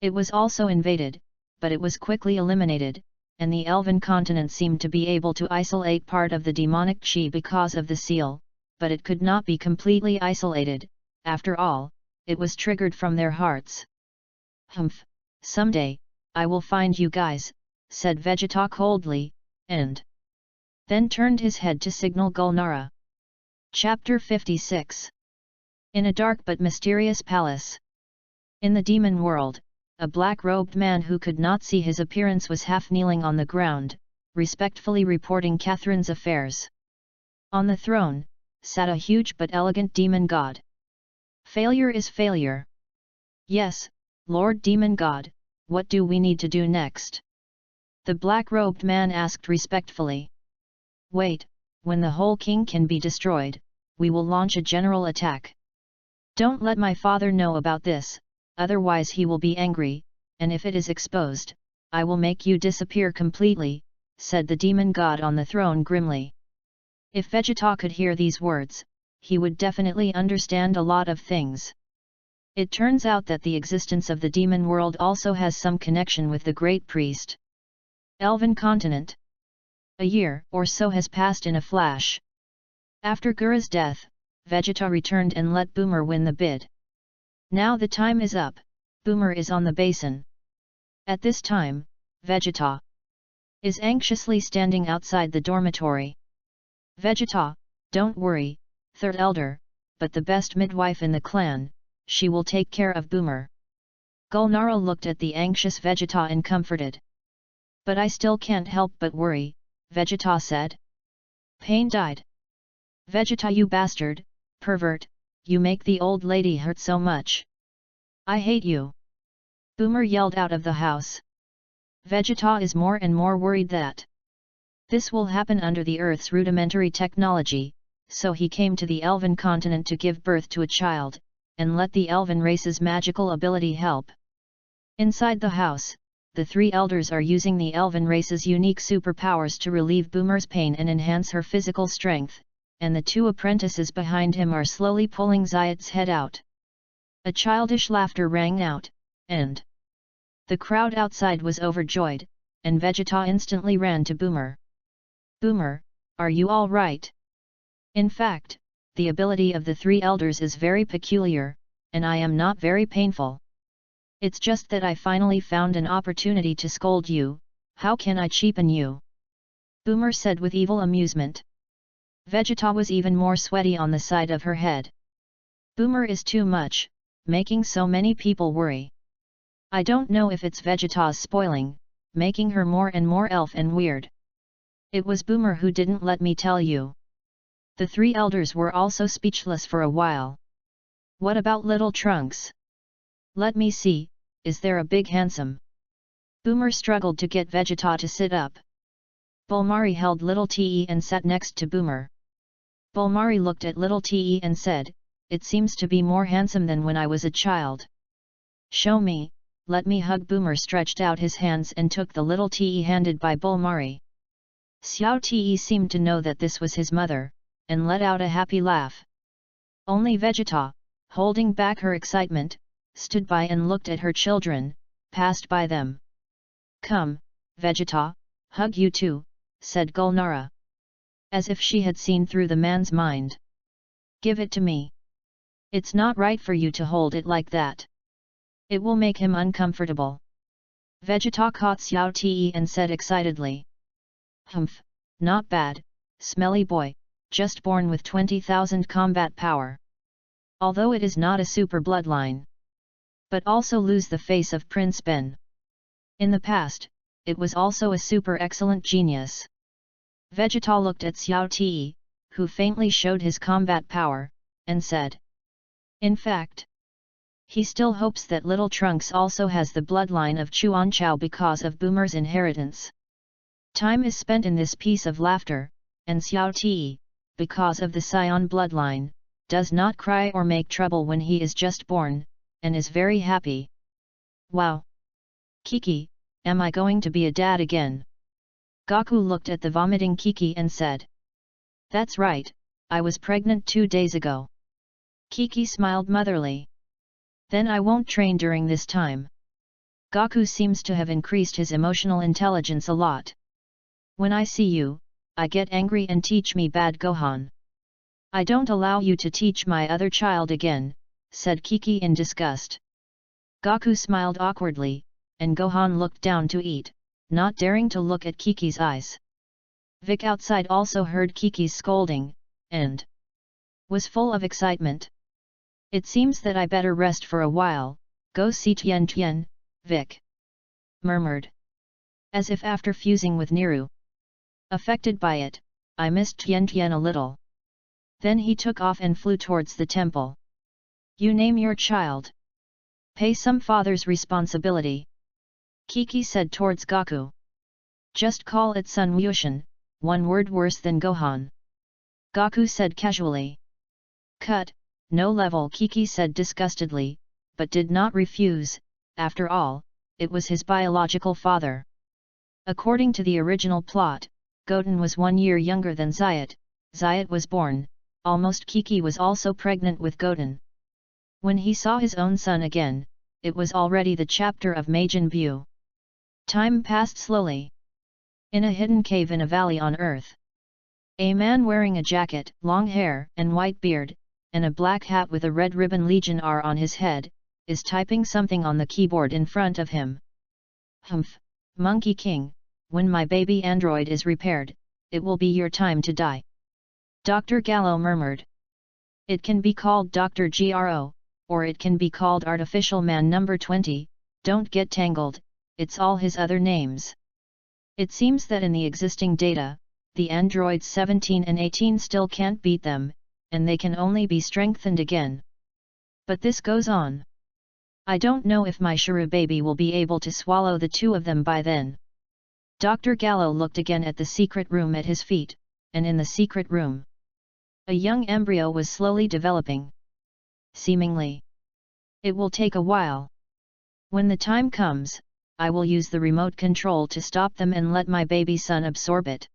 It was also invaded, but it was quickly eliminated, and the elven continent seemed to be able to isolate part of the demonic chi because of the seal, but it could not be completely isolated. After all, it was triggered from their hearts. Humph, someday, I will find you guys, said Vegeta coldly, and then turned his head to signal Gulnara. Chapter 56. In a dark but mysterious palace. In the demon world, a black-robed man who could not see his appearance was half kneeling on the ground, respectfully reporting Catherine's affairs. On the throne, sat a huge but elegant demon god. Failure is failure. Yes, Lord Demon God, what do we need to do next? The black-robed man asked respectfully. Wait, when the whole king can be destroyed, we will launch a general attack. Don't let my father know about this, otherwise he will be angry, and if it is exposed, I will make you disappear completely, said the demon god on the throne grimly. If Vegeta could hear these words, he would definitely understand a lot of things. It turns out that the existence of the demon world also has some connection with the Great Priest. Elven Continent. A year or so has passed in a flash. After Gura's death, Vegeta returned and let Boomer win the bid. Now the time is up, Boomer is on the basin. At this time, Vegeta is anxiously standing outside the dormitory. Vegeta, don't worry, third elder, but the best midwife in the clan, she will take care of Boomer. Gulnara looked at the anxious Vegeta and comforted. But I still can't help but worry, Vegeta said. Pain died. Vegeta, you bastard, pervert, you make the old lady hurt so much. I hate you. Boomer yelled out of the house. Vegeta is more and more worried that this will happen under the Earth's rudimentary technology, so he came to the Elven continent to give birth to a child, and let the Elven race's magical ability help. Inside the house, the three elders are using the Elven race's unique superpowers to relieve Boomer's pain and enhance her physical strength, and the two apprentices behind him are slowly pulling Zayat's head out. A childish laughter rang out, and the crowd outside was overjoyed, and Vegeta instantly ran to Boomer. Boomer, are you all right? In fact, the ability of the three elders is very peculiar, and I am not very painful. It's just that I finally found an opportunity to scold you, how can I cheapen you? Boomer said with evil amusement. Vegeta was even more sweaty on the side of her head. Boomer is too much, making so many people worry. I don't know if it's Vegeta's spoiling, making her more and more elf and weird. It was Boomer who didn't let me tell you. The three elders were also speechless for a while. What about little Trunks? Let me see, is there a big handsome? Boomer struggled to get Vegeta to sit up. Bulmari held little Te and sat next to Boomer. Bulmari looked at little Te and said, it seems to be more handsome than when I was a child. Show me, let me hug. Boomer stretched out his hands and took the little Te handed by Bulmari. Xiao Te seemed to know that this was his mother, and let out a happy laugh. Only Vegeta, holding back her excitement, stood by and looked at her children, passed by them. Come, Vegeta, hug you too, said Gulnara. As if she had seen through the man's mind. Give it to me. It's not right for you to hold it like that. It will make him uncomfortable. Vegeta caught Xiao Te and said excitedly. Humph, not bad, smelly boy, just born with 20,000 combat power. Although it is not a super bloodline. But also lose the face of Prince Ben. In the past, it was also a super excellent genius. Vegeta looked at Xiao Te, who faintly showed his combat power, and said. In fact, he still hopes that little Trunks also has the bloodline of Chuanchao because of Boomer's inheritance. Time is spent in this piece of laughter, and Xiao Te, because of the Scion bloodline, does not cry or make trouble when he is just born, and is very happy. Wow! Kiki, am I going to be a dad again? Gaku looked at the vomiting Kiki and said. That's right, I was pregnant 2 days ago. Kiki smiled motherly. Then I won't train during this time. Gaku seems to have increased his emotional intelligence a lot. When I see you, I get angry and teach me bad Gohan. I don't allow you to teach my other child again, said Kiki in disgust. Gaku smiled awkwardly, and Gohan looked down to eat, not daring to look at Kiki's eyes. Vic outside also heard Kiki's scolding, and was full of excitement. It seems that I better rest for a while, go see Tian Tian, Vic murmured. As if after fusing with Niru. Affected by it, I missed Tian Tian a little. Then he took off and flew towards the temple. You name your child. Pay some father's responsibility. Kiki said towards Gaku. Just call it Sun Wuxian, one word worse than Gohan. Gaku said casually. Cut, no level, Kiki said disgustedly, but did not refuse, after all, it was his biological father. According to the original plot, Goten was 1 year younger than Zayat. Zayat was born, almost Kiki was also pregnant with Goten. When he saw his own son again, it was already the chapter of Majin Buu. Time passed slowly. In a hidden cave in a valley on earth. A man wearing a jacket, long hair, and white beard, and a black hat with a red ribbon Legion R on his head, is typing something on the keyboard in front of him. Humph, Monkey King, when my baby android is repaired, it will be your time to die. Dr. Gallo murmured. It can be called Dr. Gro, or it can be called Artificial Man number 20, don't get tangled, it's all his other names. It seems that in the existing data, the androids 17 and 18 still can't beat them, and they can only be strengthened again. But this goes on. I don't know if my Shuru baby will be able to swallow the two of them by then. Dr. Gallo looked again at the secret room at his feet, and in the secret room, a young embryo was slowly developing. Seemingly, it will take a while. When the time comes, I will use the remote control to stop them and let my baby son absorb it.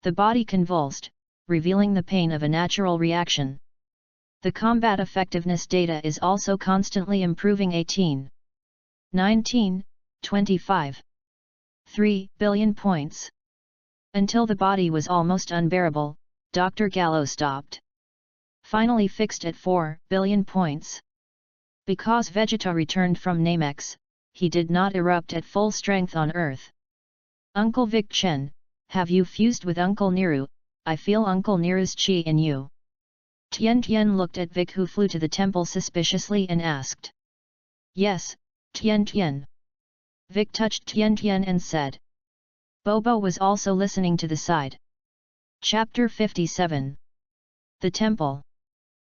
The body convulsed, revealing the pain of a natural reaction. The combat effectiveness data is also constantly improving. 18, 19, 25. 3 billion points. Until the body was almost unbearable, Dr. Gallo stopped. Finally fixed at 4 billion points. Because Vegeta returned from Namex, he did not erupt at full strength on Earth. Uncle Vic Chen, have you fused with Uncle Niru? I feel Uncle Niru's chi in you. Tian Tian looked at Vic, who flew to the temple suspiciously, and asked. Yes, Tian Tian. Vic touched Tian Tian and said. Bobo was also listening to the side. Chapter 57. The Temple.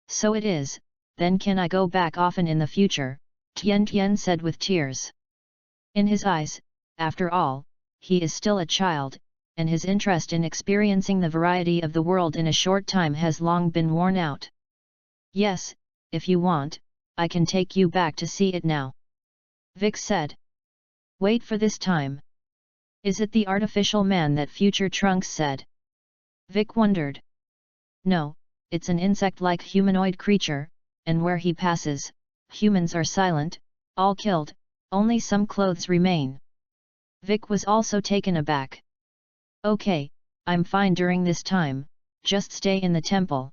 So it is, then can I go back often in the future, Tian Tian said with tears. In his eyes, after all, he is still a child, and his interest in experiencing the variety of the world in a short time has long been worn out. Yes, if you want, I can take you back to see it now. Vic said. Wait for this time. Is it the artificial man that future Trunks said? Vic wondered. No, it's an insect-like humanoid creature, and where he passes, humans are silent, all killed, only some clothes remain. Vic was also taken aback. Okay, I'm fine during this time, just stay in the temple.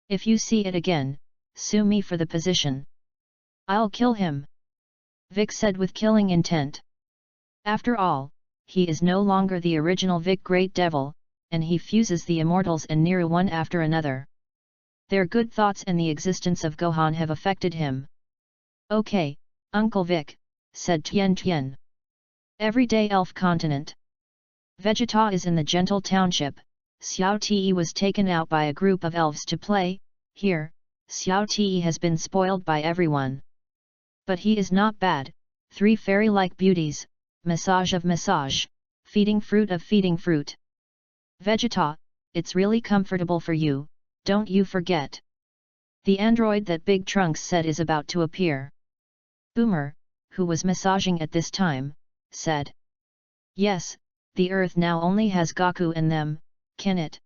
If you see it again, sue me for the position. I'll kill him. Vic said with killing intent. After all, he is no longer the original Vic Great Devil, and he fuses the immortals and Niru one after another. Their good thoughts and the existence of Gohan have affected him. Okay, Uncle Vic, said Tian Tian. Everyday Elf Continent. Vegeta is in the Gentle Township. Xiao Te was taken out by a group of elves to play. Here, Xiao Te has been spoiled by everyone. But he is not bad. 3 fairy-like beauties, massage of massage, feeding fruit of feeding fruit. Vegeta, it's really comfortable for you, don't you forget. The android that Big Trunks said is about to appear. Boomer, who was massaging at this time, said. Yes, the Earth now only has Gaku and them, can it?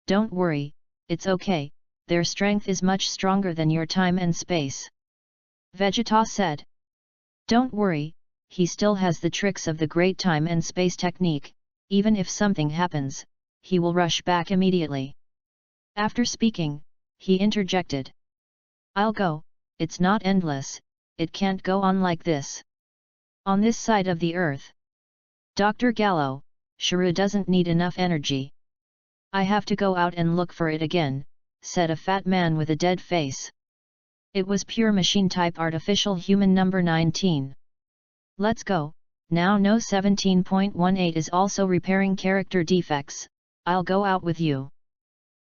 Don't worry, it's okay, their strength is much stronger than your time and space. Vegeta said. Don't worry, he still has the tricks of the great time and space technique, even if something happens, he will rush back immediately. After speaking, he interjected. I'll go, it's not endless, it can't go on like this. On this side of the earth. Dr. Gallo, Shuru doesn't need enough energy. I have to go out and look for it again, said a fat man with a dead face. It was pure machine-type artificial human number 19. Let's go, now no 17.18 is also repairing character defects, I'll go out with you.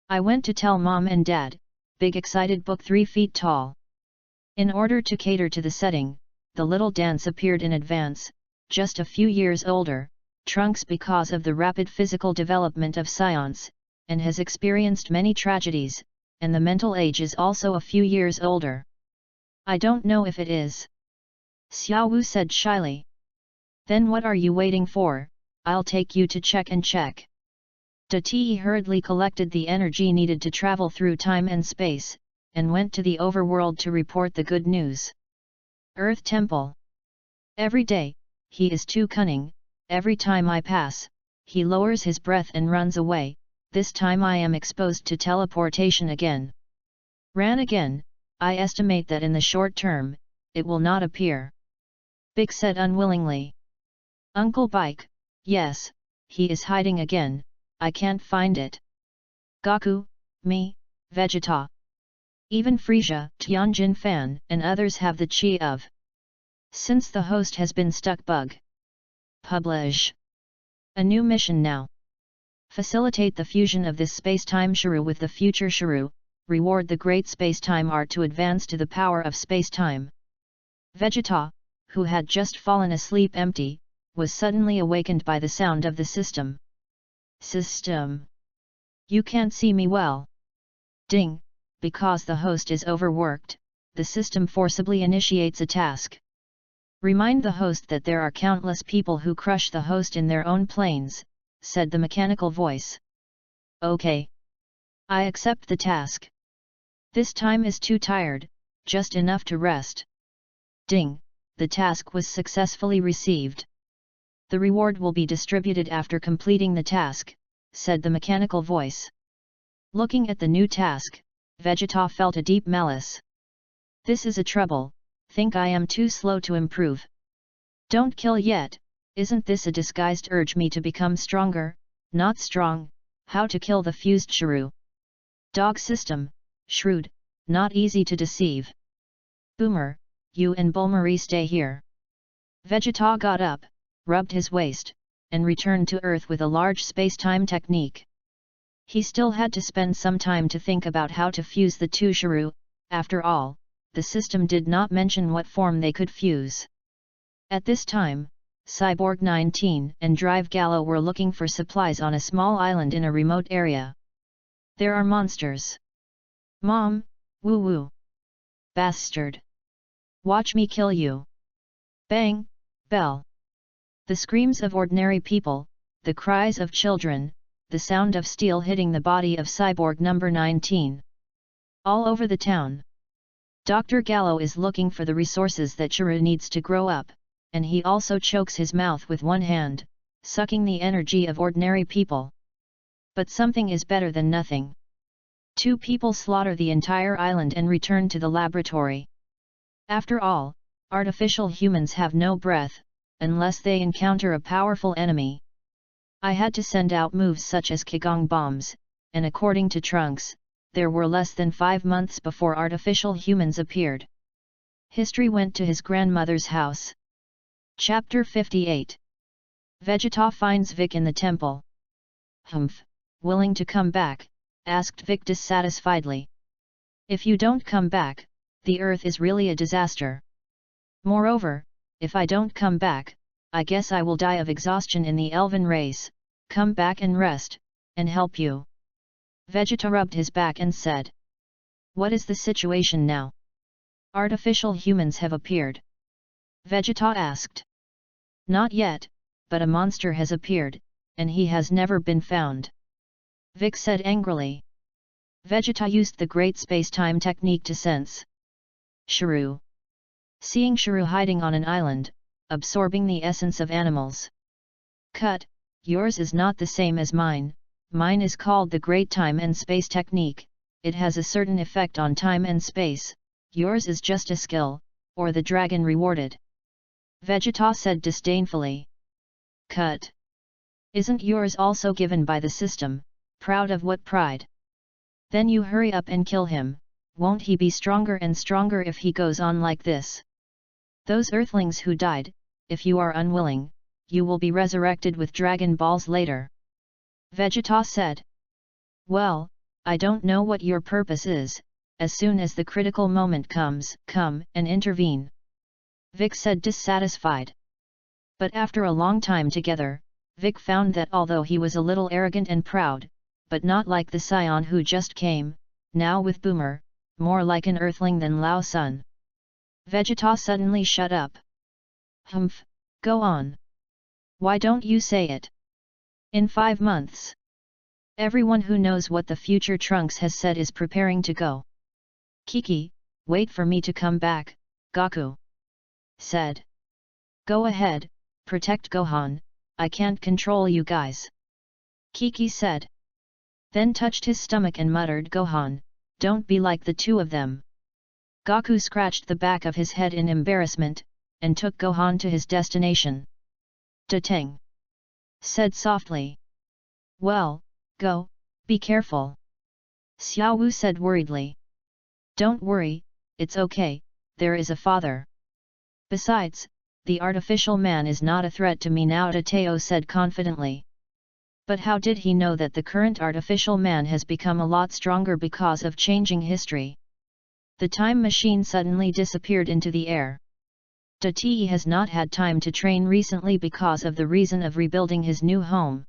I went to tell mom and dad, big excited book 3 feet tall. In order to cater to the setting, the little dance appeared in advance, just a few years older, Trunks because of the rapid physical development of science, and has experienced many tragedies, and the mental age is also a few years older. I don't know if it is. Xiao Wu said shyly. Then what are you waiting for, I'll take you to check and check. Da Te hurriedly collected the energy needed to travel through time and space, and went to the overworld to report the good news. Earth Temple. Every day, he is too cunning, every time I pass, he lowers his breath and runs away, this time I am exposed to teleportation again. Ran again, I estimate that in the short term, it will not appear. Big said unwillingly. Uncle Bike, yes, he is hiding again, I can't find it. Goku, me, Vegeta. Even Frieza, Tianjin Fan and others have the chi of. Since the host has been stuck bug. Publish. A new mission now. Facilitate the fusion of this space-time Shuru with the future Shuru, reward the great space-time art to advance to the power of space-time. Vegeta, who had just fallen asleep empty, was suddenly awakened by the sound of the system. System. You can't see me well. Ding, because the host is overworked, the system forcibly initiates a task. Remind the host that there are countless people who crush the host in their own planes, said the mechanical voice. Okay. I accept the task. This time is too tired, just enough to rest. Ding, the task was successfully received. The reward will be distributed after completing the task, said the mechanical voice. Looking at the new task, Vegeta felt a deep malice. This is a trouble, think I am too slow to improve. Don't kill yet, isn't this a disguised urge me to become stronger, not strong, how to kill the fused Shuru? Dog system, shrewd, not easy to deceive. Boomer, you and Bulmarie stay here. Vegeta got up, rubbed his waist, and returned to Earth with a large space-time technique. He still had to spend some time to think about how to fuse the two Shuru, after all, the system did not mention what form they could fuse. At this time, Cyborg 19 and Drive Gallo were looking for supplies on a small island in a remote area. There are monsters. Mom, woo-woo. Bastard. Watch me kill you. Bang, bell. The screams of ordinary people, the cries of children, the sound of steel hitting the body of Cyborg number 19. All over the town. Dr. Gallo is looking for the resources that Shuru needs to grow up, and he also chokes his mouth with one hand, sucking the energy of ordinary people. But something is better than nothing. Two people slaughter the entire island and return to the laboratory. After all, artificial humans have no breath, unless they encounter a powerful enemy. I had to send out moves such as Qigong bombs, and according to Trunks, there were less than 5 months before artificial humans appeared. History went to his grandmother's house. Chapter 58. Vegeta finds Vic in the temple. Humph, willing to come back? Asked Vic dissatisfiedly. If you don't come back, the earth is really a disaster. Moreover, if I don't come back, I guess I will die of exhaustion in the elven race, come back and rest, and help you. Vegeta rubbed his back and said. What is the situation now? Artificial humans have appeared. Vegeta asked. Not yet, but a monster has appeared, and he has never been found. Vic said angrily. Vegeta used the great space-time technique to sense Shrew. Seeing Shrew hiding on an island, absorbing the essence of animals. Cut, yours is not the same as mine is called the great time and space technique, it has a certain effect on time and space, yours is just a skill, or the dragon rewarded. Vegeta said disdainfully. Cut. Isn't yours also given by the system, proud of what pride? Then you hurry up and kill him, won't he be stronger and stronger if he goes on like this? Those earthlings who died, if you are unwilling, you will be resurrected with Dragon Balls later. Vegeta said. Well, I don't know what your purpose is, as soon as the critical moment comes, come and intervene. Vic said dissatisfied. But after a long time together, Vic found that although he was a little arrogant and proud, but not like the scion who just came, now with Boomer, more like an earthling than Lao Sun. Vegeta suddenly shut up. Humph, go on. Why don't you say it? In 5 months. Everyone who knows what the future Trunks has said is preparing to go. Kiki, wait for me to come back, Goku said. Go ahead, protect Gohan, I can't control you guys. Kiki said. Then touched his stomach and muttered, Gohan, don't be like the two of them. Goku scratched the back of his head in embarrassment, and took Gohan to his destination. Da-tang! Said softly. Well, go, be careful. Xiao Wu said worriedly. Don't worry, it's okay, there is a father. Besides, the artificial man is not a threat to me now, Teo said confidently. But how did he know that the current artificial man has become a lot stronger because of changing history? The time machine suddenly disappeared into the air. Te has not had time to train recently because of the reason of rebuilding his new home.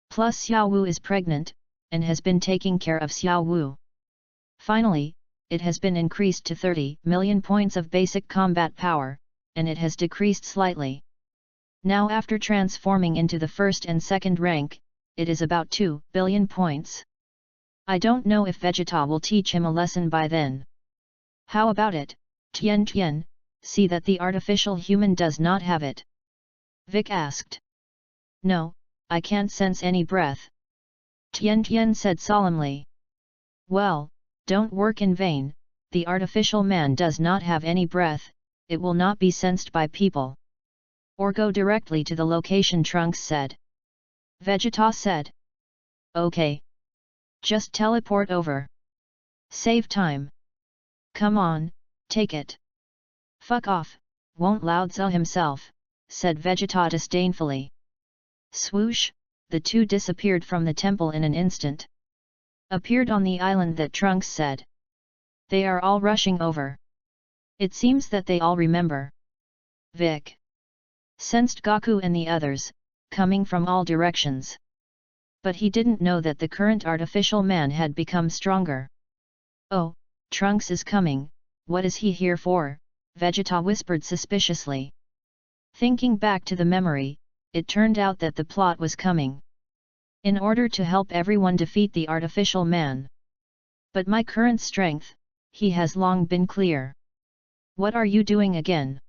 Plus Xiao Wu is pregnant, and has been taking care of Xiao Wu. Finally, it has been increased to 30 million points of basic combat power, and it has decreased slightly. Now after transforming into the first and second rank, it is about 2 billion points. I don't know if Vegeta will teach him a lesson by then. How about it, Tian, see that the artificial human does not have it? Vic asked. No, I can't sense any breath. Tian said solemnly. Well, don't work in vain, the artificial man does not have any breath, it will not be sensed by people. Or go directly to the location, Trunks said. Vegeta said. Okay. Just teleport over. Save time. Come on, take it. Fuck off, won't Lao Tzu himself, said Vegeta disdainfully. Swoosh, the two disappeared from the temple in an instant. Appeared on the island that Trunks said. They are all rushing over. It seems that they all remember. Vic sensed Goku and the others, coming from all directions. But he didn't know that the current artificial man had become stronger. Oh, Trunks is coming, what is he here for? Vegeta whispered suspiciously. Thinking back to the memory, it turned out that the plot was coming. In order to help everyone defeat the artificial man. But my current strength, he has long been clear. What are you doing again?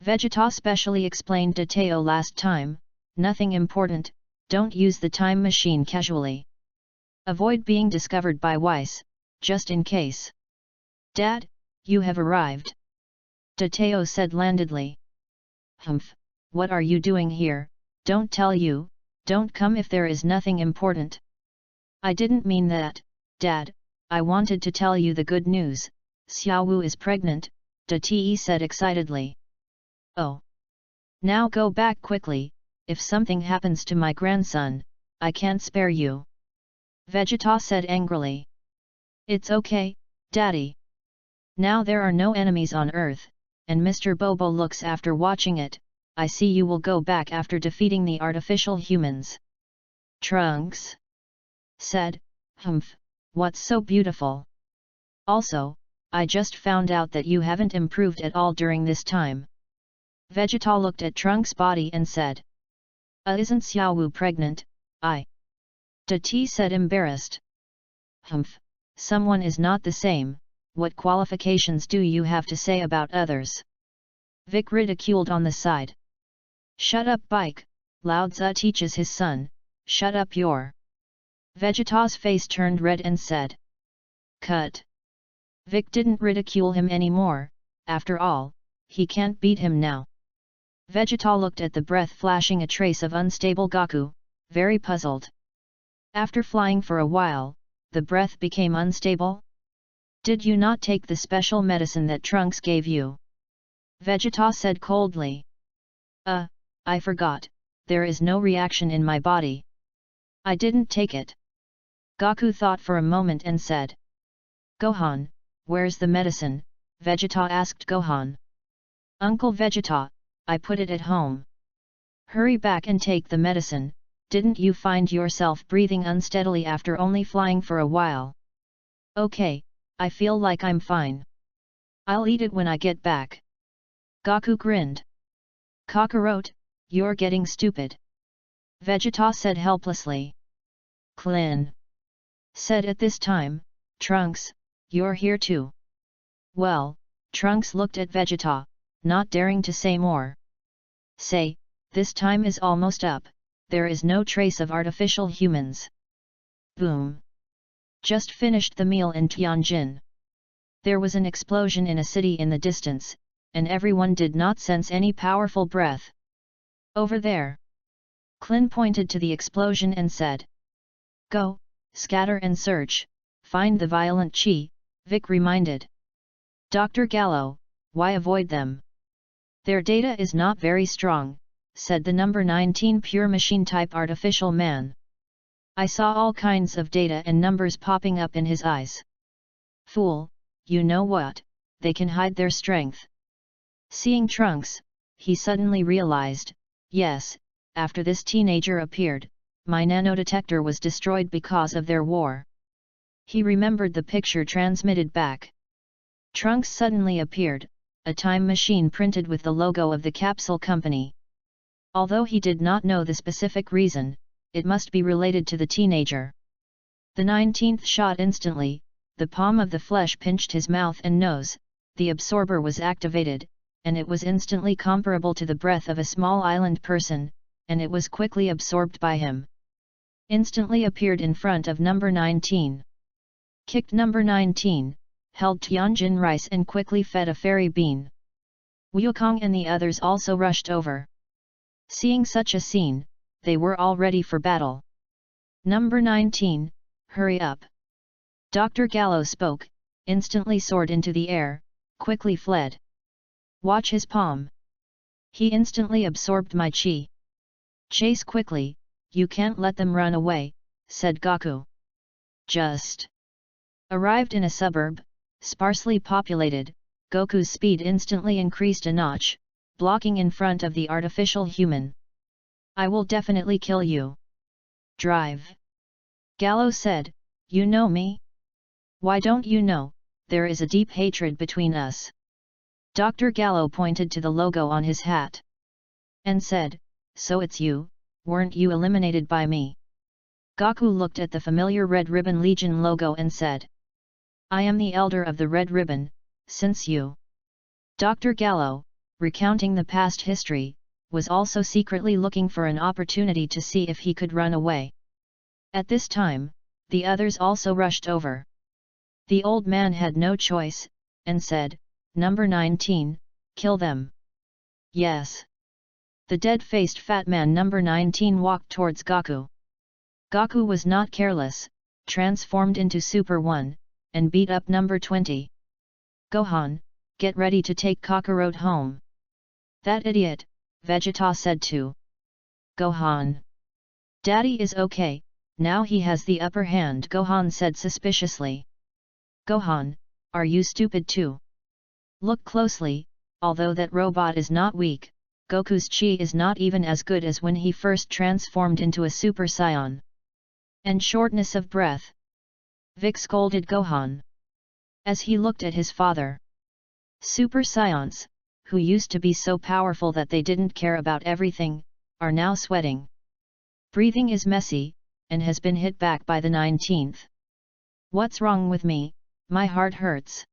Vegeta specially explained to Teo last time, nothing important, don't use the time machine casually. Avoid being discovered by Weiss, just in case. Dad, you have arrived. Teo said landedly. Humph, what are you doing here? Don't tell you, don't come if there is nothing important. I didn't mean that, Dad, I wanted to tell you the good news, Xiao Wu is pregnant, Te said excitedly. Oh. Now go back quickly, if something happens to my grandson, I can't spare you. Vegeta said angrily. It's okay, Daddy. Now there are no enemies on Earth, and Mr. Bobo looks after watching it, I see you will go back after defeating the artificial humans. Trunks said, Humph, what's so beautiful? Also, I just found out that you haven't improved at all during this time. Vegeta looked at Trunks' body and said. Isn't Xiao Wu pregnant? Te said embarrassed. Humph, someone is not the same, what qualifications do you have to say about others? Vic ridiculed on the side. Shut up, Bike, Lao Tzu teaches his son, shut up your. Vegeta's face turned red and said. Cut. Vic didn't ridicule him anymore, after all, he can't beat him now. Vegeta looked at the breath flashing a trace of unstable Goku, very puzzled. After flying for a while, the breath became unstable? Did you not take the special medicine that Trunks gave you? Vegeta said coldly. I forgot, there is no reaction in my body. I didn't take it. Goku thought for a moment and said. Gohan, where's the medicine? Vegeta asked Gohan. Uncle Vegeta, I put it at home. Hurry back and take the medicine, didn't you find yourself breathing unsteadily after only flying for a while? Okay, I feel like I'm fine. I'll eat it when I get back. Goku grinned. Kakarot, you're getting stupid. Vegeta said helplessly. Klin. Said at this time, Trunks, you're here too. Well, Trunks looked at Vegeta, not daring to say more. Say, this time is almost up, there is no trace of artificial humans. Boom. Just finished the meal in Tianjin. There was an explosion in a city in the distance, and everyone did not sense any powerful breath. Over there. Klin pointed to the explosion and said. Go, scatter and search, find the violent chi, Vic reminded. Dr. Gallo, why avoid them? Their data is not very strong, said the number 19 pure machine-type artificial man. I saw all kinds of data and numbers popping up in his eyes. Fool, you know what, they can hide their strength. Seeing Trunks, he suddenly realized, yes, after this teenager appeared, my nanodetector was destroyed because of their war. He remembered the picture transmitted back. Trunks suddenly appeared, a time machine printed with the logo of the capsule company. Although he did not know the specific reason, it must be related to the teenager. The 19th shot instantly, the palm of the flesh pinched his mouth and nose, the absorber was activated, and it was instantly comparable to the breath of a small island person, and it was quickly absorbed by him. Instantly appeared in front of number 19. Kicked number 19, held Tianjin rice and quickly fed a fairy bean. Wukong and the others also rushed over. Seeing such a scene, they were all ready for battle. Number 19, hurry up. Dr. Gallo spoke, instantly soared into the air, quickly fled. Watch his palm. He instantly absorbed my chi. Chase quickly, you can't let them run away, said Goku. Just arrived in a suburb, sparsely populated, Goku's speed instantly increased a notch, blocking in front of the artificial human. I will definitely kill you. Drive. Gallo said, you know me? Why don't you know, there is a deep hatred between us. Dr. Gallo pointed to the logo on his hat. And said, so it's you, weren't you eliminated by me? Goku looked at the familiar Red Ribbon Legion logo and said. I am the elder of the Red Ribbon, since you. Dr. Gallo, recounting the past history, was also secretly looking for an opportunity to see if he could run away. At this time, the others also rushed over. The old man had no choice, and said, number 19, kill them. Yes. The dead-faced fat man number 19 walked towards Goku. Goku was not careless, transformed into Super 1, and beat up number 20. Gohan, get ready to take Kakarot home. That idiot, Vegeta said to Gohan. Daddy is okay, now he has the upper hand, Gohan said suspiciously. Gohan, are you stupid too? Look closely, although that robot is not weak, Goku's chi is not even as good as when he first transformed into a Super Saiyan. And shortness of breath. Vic scolded Gohan. As he looked at his father. Super Saiyans, who used to be so powerful that they didn't care about everything, are now sweating. Breathing is messy, and has been hit back by the 19th. What's wrong with me? My heart hurts.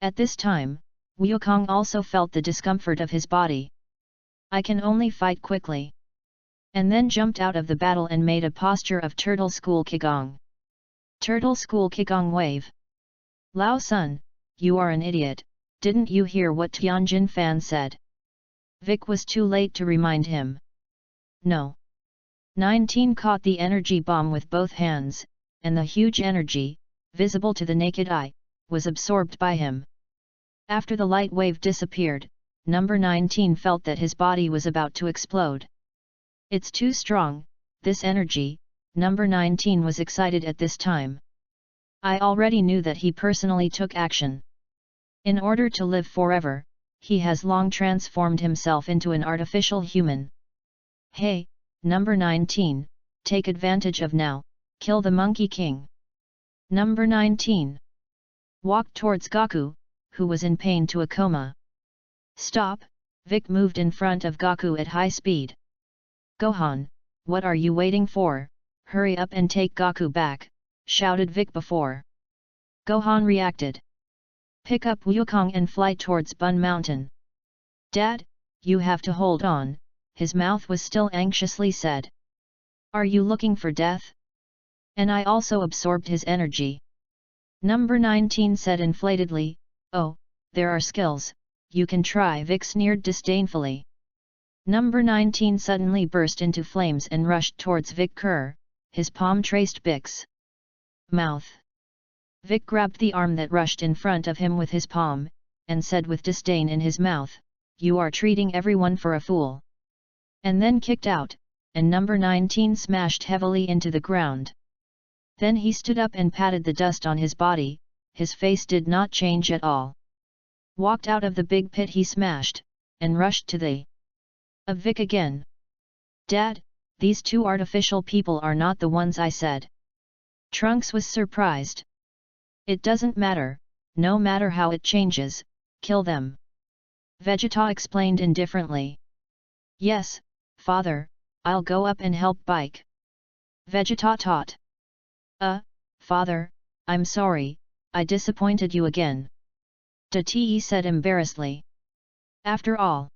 At this time, Wukong also felt the discomfort of his body. I can only fight quickly. And then jumped out of the battle and made a posture of Turtle School Qigong. Turtle School Qigong wave. Lao Sun, you are an idiot, didn't you hear what Tianjin Fan said? Vic was too late to remind him. No. 19 caught the energy bomb with both hands, and the huge energy, visible to the naked eye, was absorbed by him. After the light wave disappeared, number 19 felt that his body was about to explode. It's too strong, this energy, number 19 was excited at this time. I already knew that he personally took action. In order to live forever, he has long transformed himself into an artificial human. Hey, number 19, take advantage of now, kill the Monkey King. Number 19 walked towards Gaku, who was in pain to a coma. Stop, Vic moved in front of Gaku at high speed. Gohan, what are you waiting for? Hurry up and take Gaku back, shouted Vic before. Gohan reacted. Pick up Wukong and fly towards Bun Mountain. Dad, you have to hold on, his mouth was still anxiously said. Are you looking for death? And I also absorbed his energy. Number 19 said inflatedly, oh, there are skills, you can try, Vic sneered disdainfully. Number 19 suddenly burst into flames and rushed towards Vic Kerr, his palm traced Vic's mouth. Vic grabbed the arm that rushed in front of him with his palm, and said with disdain in his mouth, you are treating everyone for a fool. And then kicked out, and number 19 smashed heavily into the ground. Then he stood up and patted the dust on his body, his face did not change at all. Walked out of the big pit he smashed, and rushed to the of Vic again. Dad, these two artificial people are not the ones I said. Trunks was surprised. It doesn't matter, no matter how it changes, kill them. Vegeta explained indifferently. Yes, father, I'll go up and help Bike. Vegeta taught. Father, I'm sorry, I disappointed you again. Te said embarrassedly. After all,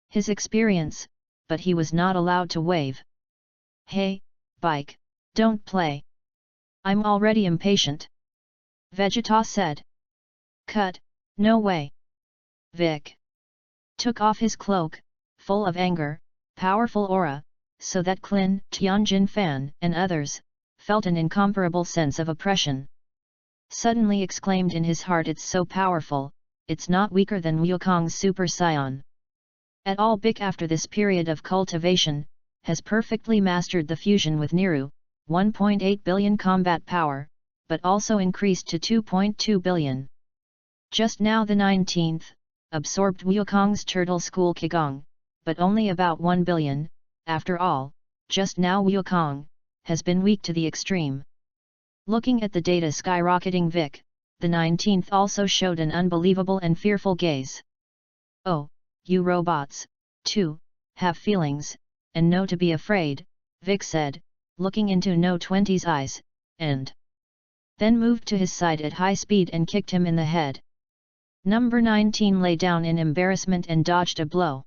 his experience, but he was not allowed to wave. Hey, Bike, don't play. I'm already impatient. Vegeta said. Cut, no way. Vic took off his cloak, full of anger, powerful aura, so that Klin, Tianjin Fan and others, felt an incomparable sense of oppression. Suddenly exclaimed in his heart, it's so powerful, it's not weaker than Wukong's Super Saiyan. At all, Bic after this period of cultivation, has perfectly mastered the fusion with Niru, 1.8 billion combat power, but also increased to 2.2 billion. Just now the 19th, absorbed Wukong's Turtle School Qigong, but only about 1 billion, after all, just now Wukong has been weak to the extreme. Looking at the data skyrocketing Vic, the 19th also showed an unbelievable and fearful gaze. Oh, you robots, too, have feelings, and know to be afraid, Vic said, looking into No 20's eyes, and then moved to his side at high speed and kicked him in the head. Number 19 lay down in embarrassment and dodged a blow.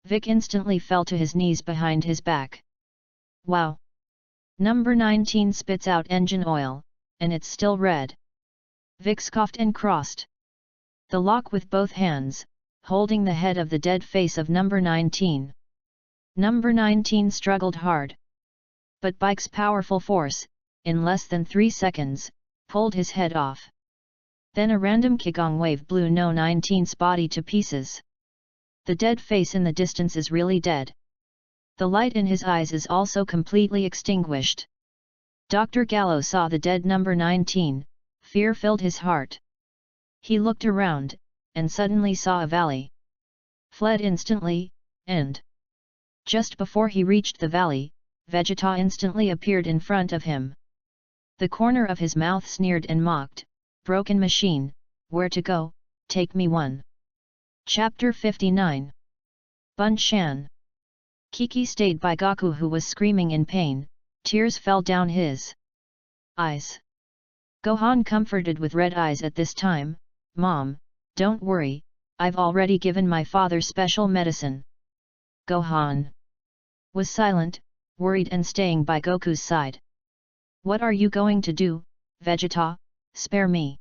Vic instantly fell to his knees behind his back. Wow! Number 19 spits out engine oil, and it's still red. Vic scoffed and crossed the lock with both hands, holding the head of the dead face of number 19. Number 19 struggled hard. But Bike's powerful force, in less than 3 seconds, pulled his head off. Then a random Qigong wave blew No 19's body to pieces. The dead face in the distance is really dead. The light in his eyes is also completely extinguished. Dr. Gallo saw the dead number 19, fear filled his heart. He looked around, and suddenly saw a valley. Fled instantly, and just before he reached the valley, Vegeta instantly appeared in front of him. The corner of his mouth sneered and mocked, broken machine, where to go, take me one. Chapter 59 Bun Shan. Kiki stayed by Gaku, who was screaming in pain, tears fell down his eyes. Gohan comforted with red eyes at this time, "Mom, don't worry, I've already given my father special medicine." Gohan was silent, worried and staying by Goku's side. "What are you going to do, Vegeta? Spare me!"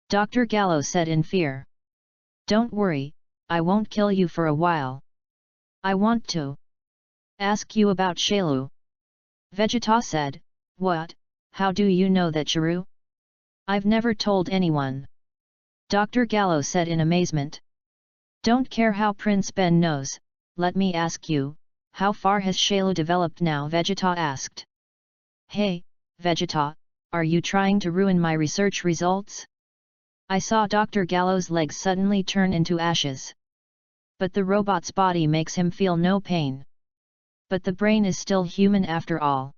Dr. Gallo said in fear. "Don't worry, I won't kill you for a while. I want to ask you about Shailu." Vegeta said, "What? How do you know that, Chiru?" "I've never told anyone." Dr. Gallo said in amazement. "Don't care how Prince Ben knows, let me ask you, how far has Shailu developed now?" Vegeta asked. "Hey, Vegeta, are you trying to ruin my research results?" I saw Dr. Gallo's legs suddenly turn into ashes. But the robot's body makes him feel no pain. But the brain is still human after all.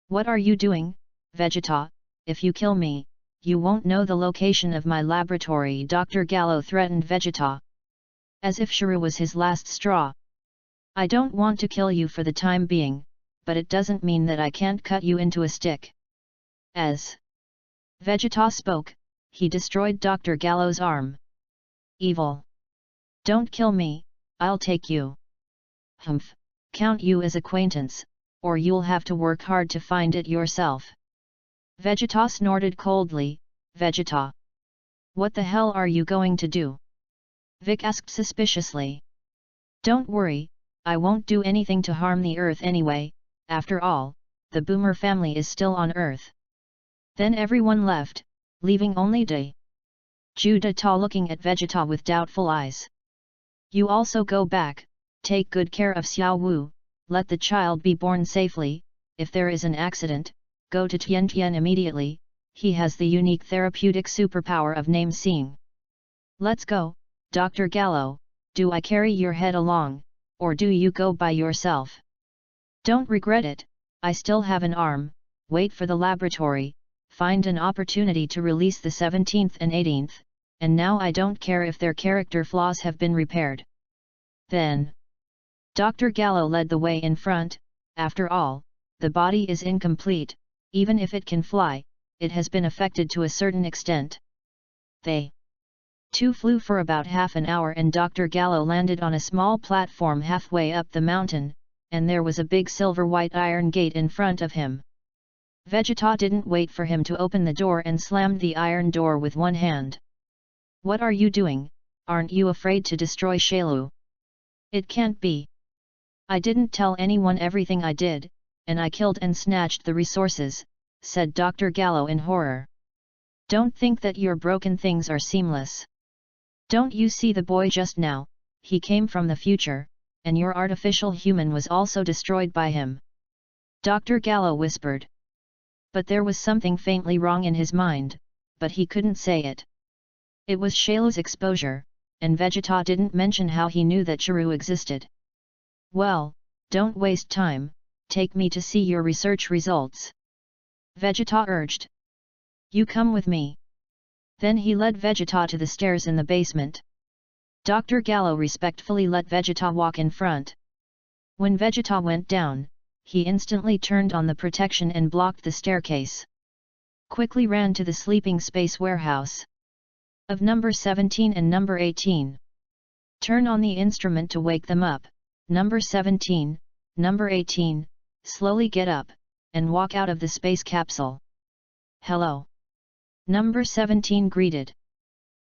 "What are you doing, Vegeta? If you kill me, you won't know the location of my laboratory," Dr. Gallo threatened Vegeta. As if Shuru was his last straw. "I don't want to kill you for the time being, but it doesn't mean that I can't cut you into a stick." As Vegeta spoke, he destroyed Dr. Gallo's arm. "Evil! Don't kill me, I'll take you." "Humph, count you as acquaintance, or you'll have to work hard to find it yourself." Vegeta snorted coldly. "Vegeta! What the hell are you going to do?" Vic asked suspiciously. "Don't worry, I won't do anything to harm the Earth anyway, after all, the Boomer family is still on Earth." Then everyone left, leaving only Vegeta looking at Vegeta with doubtful eyes. "You also go back, take good care of Xiao Wu, let the child be born safely, if there is an accident, go to Tian Tian immediately, he has the unique therapeutic superpower of name-seeing." "Let's go, Dr. Gallo, do I carry your head along, or do you go by yourself?" "Don't regret it, I still have an arm, wait for the laboratory, find an opportunity to release the 17th and 18th, and now I don't care if their character flaws have been repaired." Then Dr. Gallo led the way in front. After all, the body is incomplete, even if it can fly, it has been affected to a certain extent. They two flew for about half an hour and Dr. Gallo landed on a small platform halfway up the mountain, and there was a big silver-white iron gate in front of him. Vegeta didn't wait for him to open the door and slammed the iron door with one hand. "What are you doing? Aren't you afraid to destroy Shailu?" "It can't be. I didn't tell anyone everything I did, and I killed and snatched the resources," said Dr. Gallo in horror. "Don't think that your broken things are seamless. Don't you see the boy just now, he came from the future, and your artificial human was also destroyed by him." Dr. Gallo whispered. But there was something faintly wrong in his mind, but he couldn't say it. It was Shailu's exposure, and Vegeta didn't mention how he knew that Chiru existed. "Well, don't waste time, take me to see your research results," Vegeta urged. "You come with me." Then he led Vegeta to the stairs in the basement. Dr. Gallo respectfully let Vegeta walk in front. When Vegeta went down, he instantly turned on the protection and blocked the staircase. Quickly ran to the sleeping space warehouse of number 17 and number 18. "Turn on the instrument to wake them up, number 17, number 18, slowly get up, and walk out of the space capsule." "Hello." Number 17 greeted.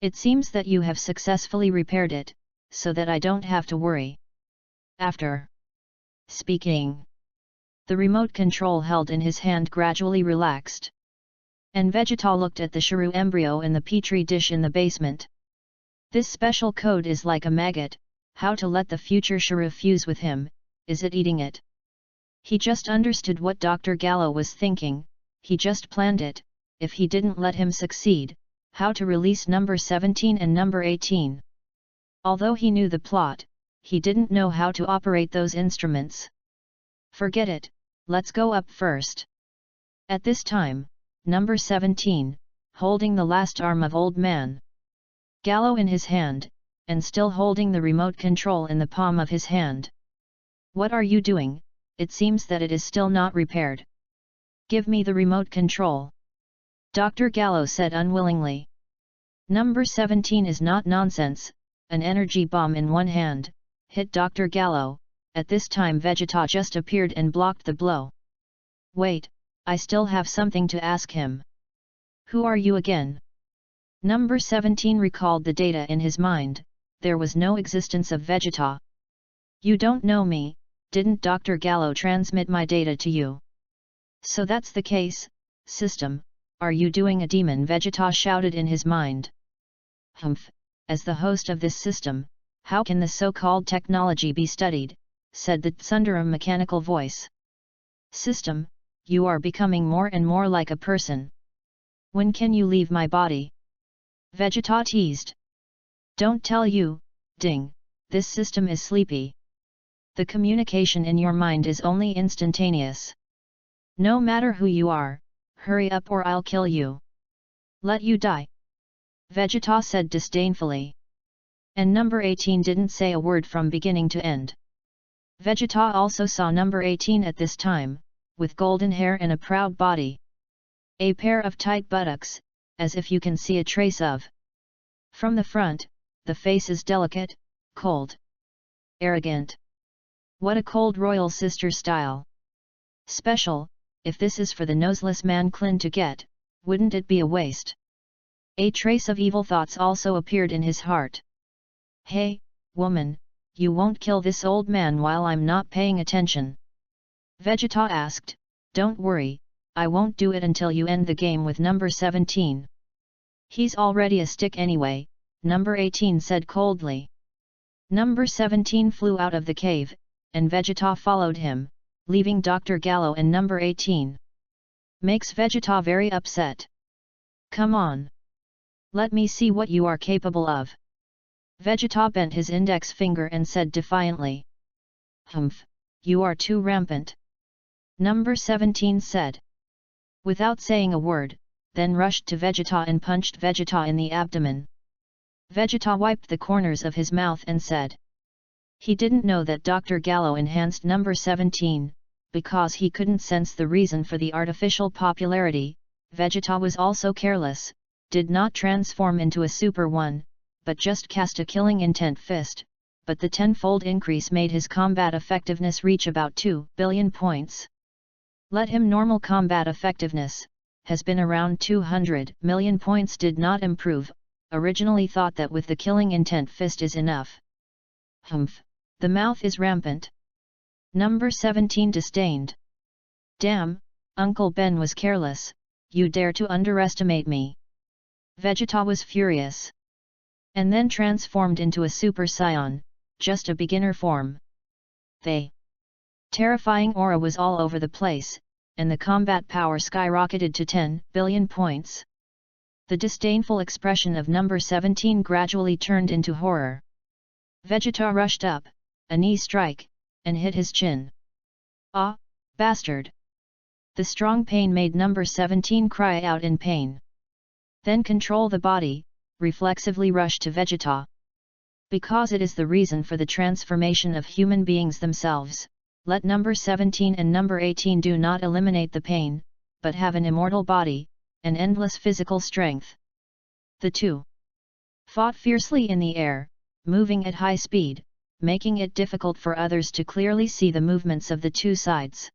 "It seems that you have successfully repaired it, so that I don't have to worry." After speaking, the remote control held in his hand gradually relaxed. And Vegeta looked at the Shuru embryo in the petri dish in the basement. This special code is like a maggot, how to let the future Shuru fuse with him, is it eating it? He just understood what Dr. Gallo was thinking, he just planned it, if he didn't let him succeed, how to release number 17 and number 18. Although he knew the plot, he didn't know how to operate those instruments. "Forget it, let's go up first." At this time, number 17, holding the last arm of Old Man Gallo in his hand, and still holding the remote control in the palm of his hand. "What are you doing? It seems that it is still not repaired. Give me the remote control." Dr. Gallo said unwillingly. Number 17 is not nonsense. An energy bomb in one hand hit Dr. Gallo. At this time Vegeta just appeared and blocked the blow. Wait, I still have something to ask him. Who are you again? Number 17 recalled the data in his mind. There was no existence of Vegeta. You don't know me, didn't Dr. Gallo transmit my data to you? So that's the case, system, are you doing a demon? Vegeta shouted in his mind. Humph, as the host of this system, how can the so-called technology be studied, said the Tsundere mechanical voice. System, you are becoming more and more like a person. When can you leave my body? Vegeta teased. Don't tell you, ding, this system is sleepy. The communication in your mind is only instantaneous. No matter who you are, hurry up or I'll kill you. Let you die. Vegeta said disdainfully. And number 18 didn't say a word from beginning to end. Vegeta also saw number 18 at this time, with golden hair and a proud body. A pair of tight buttocks, as if you can see a trace of. From the front, the face is delicate, cold. Arrogant. What a cold royal sister style. Special, if this is for the noseless man Klin to get, wouldn't it be a waste? A trace of evil thoughts also appeared in his heart. Hey, woman, you won't kill this old man while I'm not paying attention? Vegeta asked. Don't worry, I won't do it until you end the game with number 17. He's already a stick anyway, number 18 said coldly. Number 17 flew out of the cave, and Vegeta followed him, leaving Dr. Gallo and number 18. Makes Vegeta very upset. Come on. Let me see what you are capable of. Vegeta bent his index finger and said defiantly. Humph, you are too rampant. Number 17 said. Without saying a word, then rushed to Vegeta and punched Vegeta in the abdomen. Vegeta wiped the corners of his mouth and said. He didn't know that Dr. Gallo enhanced number 17, because he couldn't sense the reason for the artificial popularity. Vegeta was also careless, did not transform into a Super 1, but just cast a killing intent fist, but the tenfold increase made his combat effectiveness reach about 2 billion points. Let him normal combat effectiveness, has been around 200 million points did not improve, originally thought that with the killing intent fist is enough. Humph, the mouth is rampant. Number 17 disdained. Damn, Uncle Ben was careless, you dare to underestimate me. Vegeta was furious. And then transformed into a Super Saiyan, just a beginner form. The terrifying aura was all over the place, and the combat power skyrocketed to 10 billion points. The disdainful expression of number 17 gradually turned into horror. Vegeta rushed up, a knee strike, and hit his chin. Ah, bastard! The strong pain made number 17 cry out in pain. Then control the body, reflexively rush to Vegeta. Because it is the reason for the transformation of human beings themselves, let number 17 and number 18 do not eliminate the pain, but have an immortal body, and endless physical strength. The two fought fiercely in the air, moving at high speed, making it difficult for others to clearly see the movements of the two sides.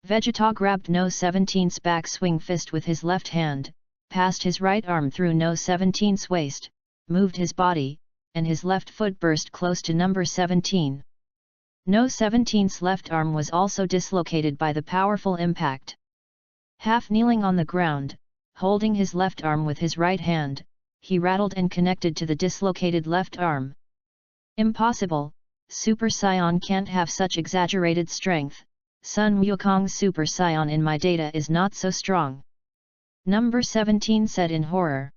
Vegeta grabbed No 17's back swing fist with his left hand, passed his right arm through No 17's waist, moved his body, and his left foot burst close to number 17. No 17's left arm was also dislocated by the powerful impact. Half kneeling on the ground, holding his left arm with his right hand, he rattled and connected to the dislocated left arm. Impossible, Super Saiyan can't have such exaggerated strength, Sun Wukong's Super Saiyan in my data is not so strong. Number 17 said in horror.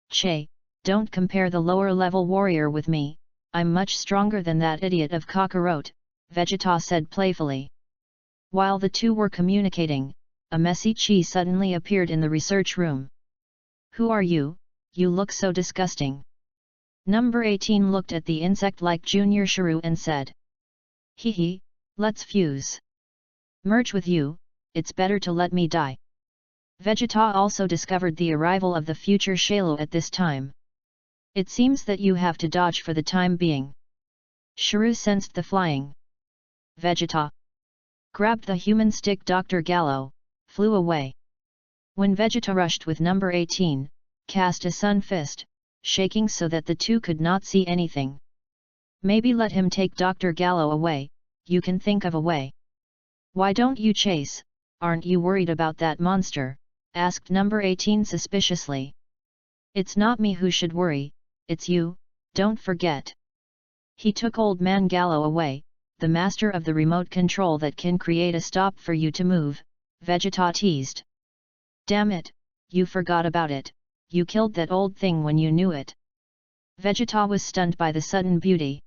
Che, don't compare the lower-level warrior with me, I'm much stronger than that idiot of Kakarot, Vegeta said playfully. While the two were communicating, a messy Chi suddenly appeared in the research room. Who are you? You look so disgusting. Number 18 looked at the insect-like Junior Shrew and said. Hee hee, let's fuse. Merge with you, it's better to let me die. Vegeta also discovered the arrival of the future Shailu at this time. It seems that you have to dodge for the time being. Shuru sensed the flying. Vegeta grabbed the human stick. Dr. Gallo flew away. When Vegeta rushed with number 18, cast a sun fist, shaking so that the two could not see anything. Maybe let him take Dr. Gallo away, you can think of a way. Why don't you chase, aren't you worried about that monster? Asked number 18 suspiciously. It's not me who should worry, it's you, don't forget. He took Old Man Gallo away, the master of the remote control that can create a stop for you to move, Vegeta teased. Damn it, you forgot about it, you killed that old thing when you knew it. Vegeta was stunned by the sudden beauty.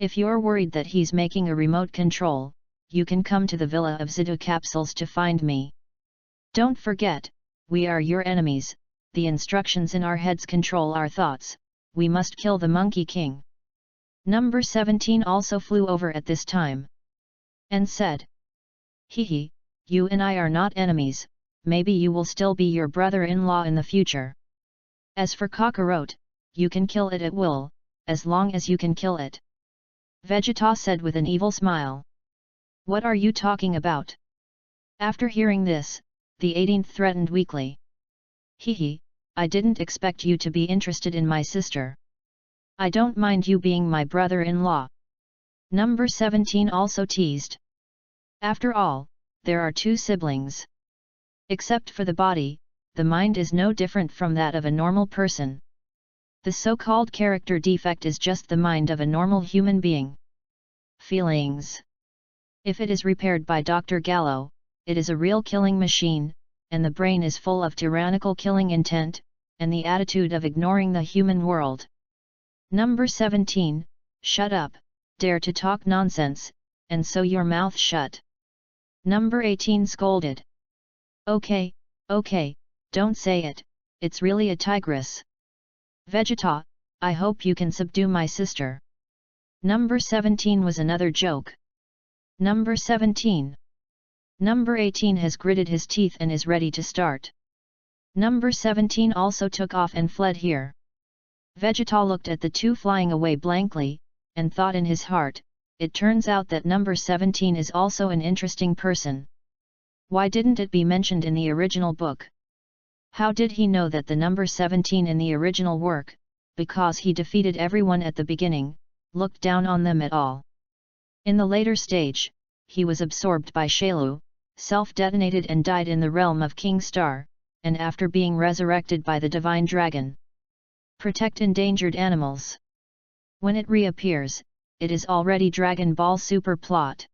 If you're worried that he's making a remote control, you can come to the Villa of Zito capsules to find me. Don't forget, we are your enemies, the instructions in our heads control our thoughts, we must kill the Monkey King. Number 17 also flew over at this time. And said. Hehe, you and I are not enemies, maybe you will still be your brother-in-law in the future. As for Kakarot, you can kill it at will, as long as you can kill it. Vegeta said with an evil smile. What are you talking about? After hearing this, the 18th threatened weakly. Hehe, I didn't expect you to be interested in my sister. I don't mind you being my brother-in-law. Number 17 also teased. After all, there are two siblings. Except for the body, the mind is no different from that of a normal person. The so-called character defect is just the mind of a normal human being. Feelings. If it is repaired by Dr. Gallo, it is a real killing machine, and the brain is full of tyrannical killing intent, and the attitude of ignoring the human world. Number 17, shut up, dare to talk nonsense, and sew your mouth shut. Number 18 scolded. Okay, don't say it, it's really a tigress. Vegeta, I hope you can subdue my sister. Number 17 was another joke. Number 17. Number 18 has gritted his teeth and is ready to start. Number 17 also took off and fled here. Vegeta looked at the two flying away blankly, and thought in his heart, it turns out that number 17 is also an interesting person. Why didn't it be mentioned in the original book? How did he know that the number 17 in the original work, because he defeated everyone at the beginning, looked down on them at all? In the later stage, he was absorbed by Shailu, self-detonated and died in the realm of King Star, and after being resurrected by the Divine Dragon. Protect endangered animals. When it reappears, it is already Dragon Ball Super plot.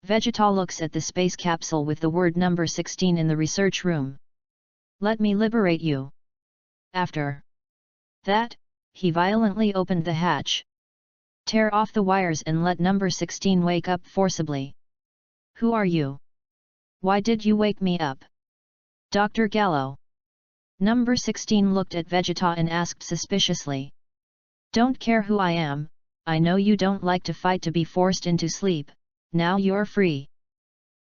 Vegeta looks at the space capsule with the word number 16 in the research room. Let me liberate you. After that, he violently opened the hatch. Tear off the wires and let number 16 wake up forcibly. Who are you? Why did you wake me up? Dr. Gallo. Number 16 looked at Vegeta and asked suspiciously. Don't care who I am, I know you don't like to fight to be forced into sleep, now you're free.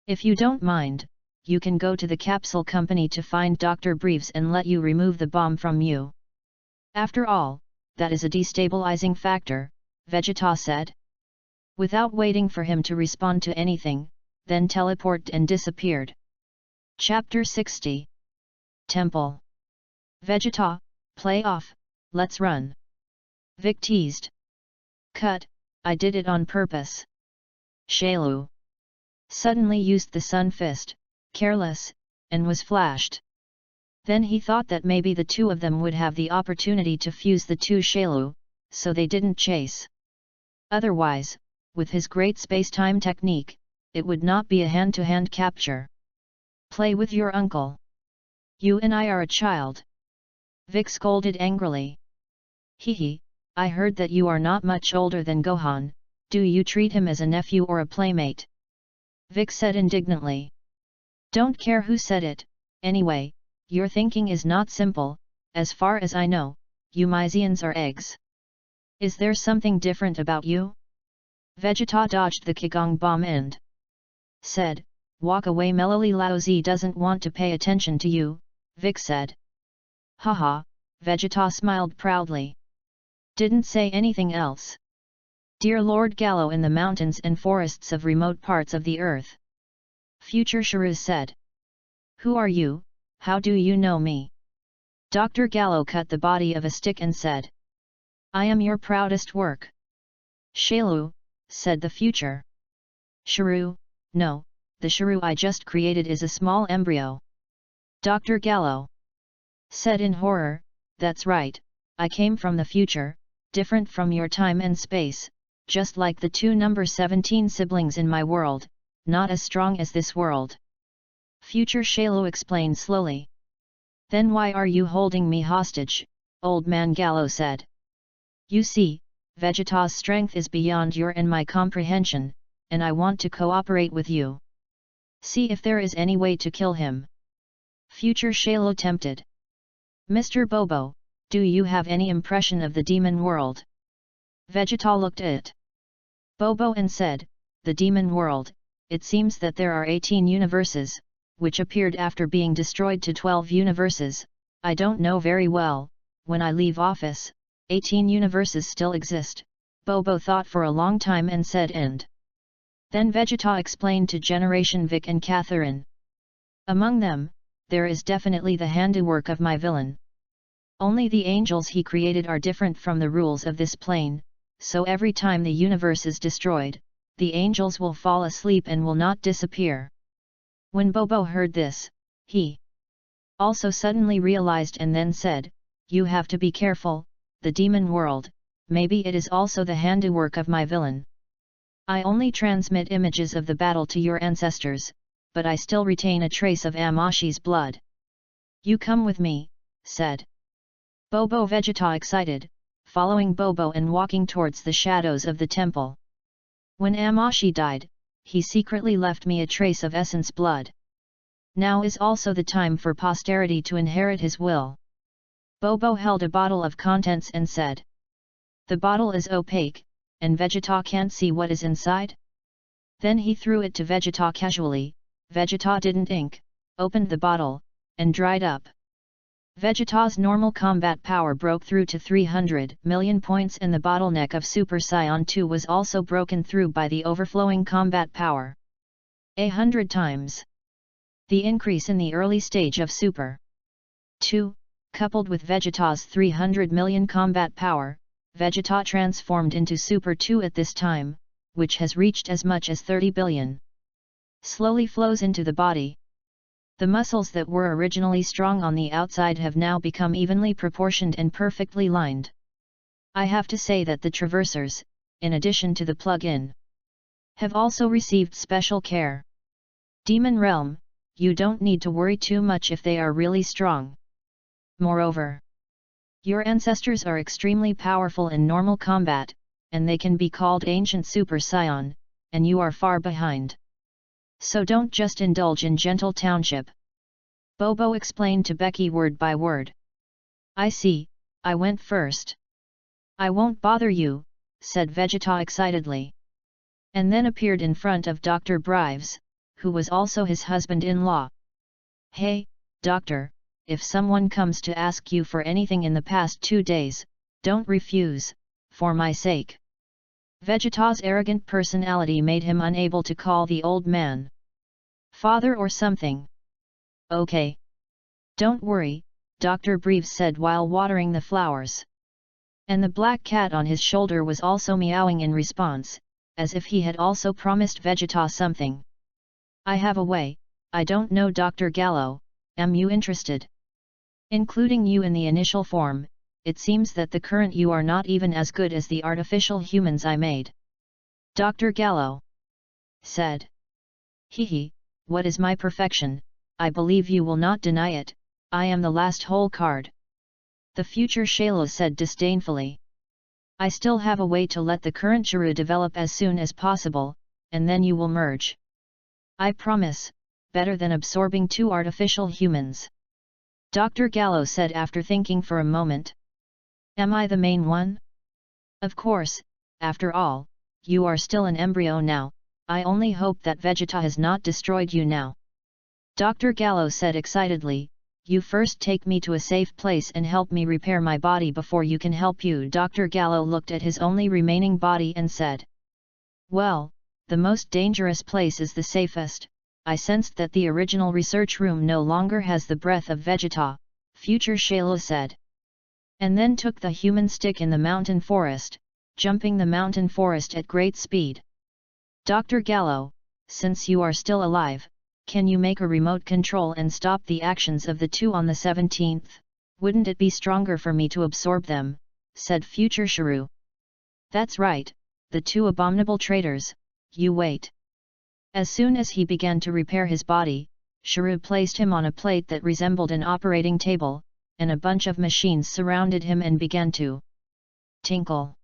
If you don't mind, you can go to the capsule company to find Dr. Breves and let you remove the bomb from you. After all, that is a destabilizing factor, Vegeta said. Without waiting for him to respond to anything, then teleported and disappeared. Chapter 60. Temple. Vegeta, play off, let's run. Vic teased. Cut, I did it on purpose. Shailu suddenly used the sun fist, careless, and was flashed. Then he thought that maybe the two of them would have the opportunity to fuse the two Shailu, so they didn't chase. Otherwise, with his great space-time technique, it would not be a hand-to-hand capture. Play with your uncle. You and I are a child. Vic scolded angrily. Hehe, I heard that you are not much older than Gohan, do you treat him as a nephew or a playmate? Vic said indignantly. Don't care who said it, anyway, your thinking is not simple, as far as I know, you Mysians are eggs. Is there something different about you? Vegeta dodged the Kigong bomb and said, Walk away mellowly. Lao Zi doesn't want to pay attention to you, Vic said. Haha, Vegeta smiled proudly. Didn't say anything else. Dear Lord Gallo in the mountains and forests of remote parts of the earth. Future Shrews said. Who are you, how do you know me? Dr. Gallo cut the body of a stick and said. I am your proudest work. Shailu, said the future. Shrew, no, the Shrew I just created is a small embryo. Dr. Gallo said in horror, that's right, I came from the future, different from your time and space, just like the two number 17 siblings in my world, not as strong as this world. Future Shailu explained slowly. Then why are you holding me hostage? Old man Gallo said. You see, Vegeta's strength is beyond your and my comprehension, and I want to cooperate with you. See if there is any way to kill him. Future Shailu tempted. Mr. Bobo, do you have any impression of the demon world? Vegeta looked at Bobo and said, the demon world, it seems that there are 18 universes, which appeared after being destroyed to 12 universes. I don't know very well, when I leave office, 18 universes still exist. Bobo thought for a long time and said and. Then Vegeta explained to Generation Vic and Catherine. Among them, there is definitely the handiwork of my villain. Only the angels he created are different from the rules of this plane, so every time the universe is destroyed, the angels will fall asleep and will not disappear. When Bobo heard this, he also suddenly realized and then said, you have to be careful, the demon world, maybe it is also the handiwork of my villain. I only transmit images of the battle to your ancestors, but I still retain a trace of Amashi's blood. You come with me, said Bobo. Vegeta excited, following Bobo and walking towards the shadows of the temple. When Amashi died, he secretly left me a trace of essence blood. Now is also the time for posterity to inherit his will. Bobo held a bottle of contents and said. The bottle is opaque, and Vegeta can't see what is inside? Then he threw it to Vegeta casually. Vegeta didn't opened the bottle, and dried up. Vegeta's normal combat power broke through to 300 million points and the bottleneck of Super Saiyan 2 was also broken through by the overflowing combat power. 100 times. The increase in the early stage of Super 2, coupled with Vegeta's 300 million combat power, Vegeta transformed into Super 2 at this time, which has reached as much as 30 billion. Slowly flows into the body. The muscles that were originally strong on the outside have now become evenly proportioned and perfectly lined. I have to say that the traversers, in addition to the plug-in, have also received special care. Demon Realm, you don't need to worry too much if they are really strong. Moreover, your ancestors are extremely powerful in normal combat, and they can be called Ancient Super Saiyan, and you are far behind. So don't just indulge in gentle township. Bobo explained to Becky word by word. I see, I went first. I won't bother you, said Vegeta excitedly. And then appeared in front of Dr. Brives, who was also his husband-in-law. Hey, doctor, if someone comes to ask you for anything in the past 2 days, don't refuse, for my sake. Vegeta's arrogant personality made him unable to call the old man father or something. Okay. Don't worry, Dr. Brives said while watering the flowers. And the black cat on his shoulder was also meowing in response, as if he had also promised Vegeta something. I have a way, I don't know Dr. Gallo, am you interested? Including you in the initial form, it seems that the current you are not even as good as the artificial humans I made. Dr. Gallo said. Hehe, what is my perfection, I believe you will not deny it, I am the last whole card. The future Shayla said disdainfully. I still have a way to let the current Jiru develop as soon as possible, and then you will merge. I promise, better than absorbing 2 artificial humans. Dr. Gallo said after thinking for a moment. Am I the main one? Of course, after all, you are still an embryo now, I only hope that Vegeta has not destroyed you now. Dr. Gallo said excitedly, you first take me to a safe place and help me repair my body before you can help you. Dr. Gallo looked at his only remaining body and said, well, the most dangerous place is the safest. I sensed that the original research room no longer has the breath of Vegeta, Future Shayla said. And then took the human stick in the mountain forest, jumping the mountain forest at great speed. Dr. Gallo, since you are still alive, can you make a remote control and stop the actions of the two on the 17th? Wouldn't it be stronger for me to absorb them, said Future Shuru. That's right, the two abominable traitors, you wait. As soon as he began to repair his body, Shuru placed him on a plate that resembled an operating table, and a bunch of machines surrounded him and began to tinkle.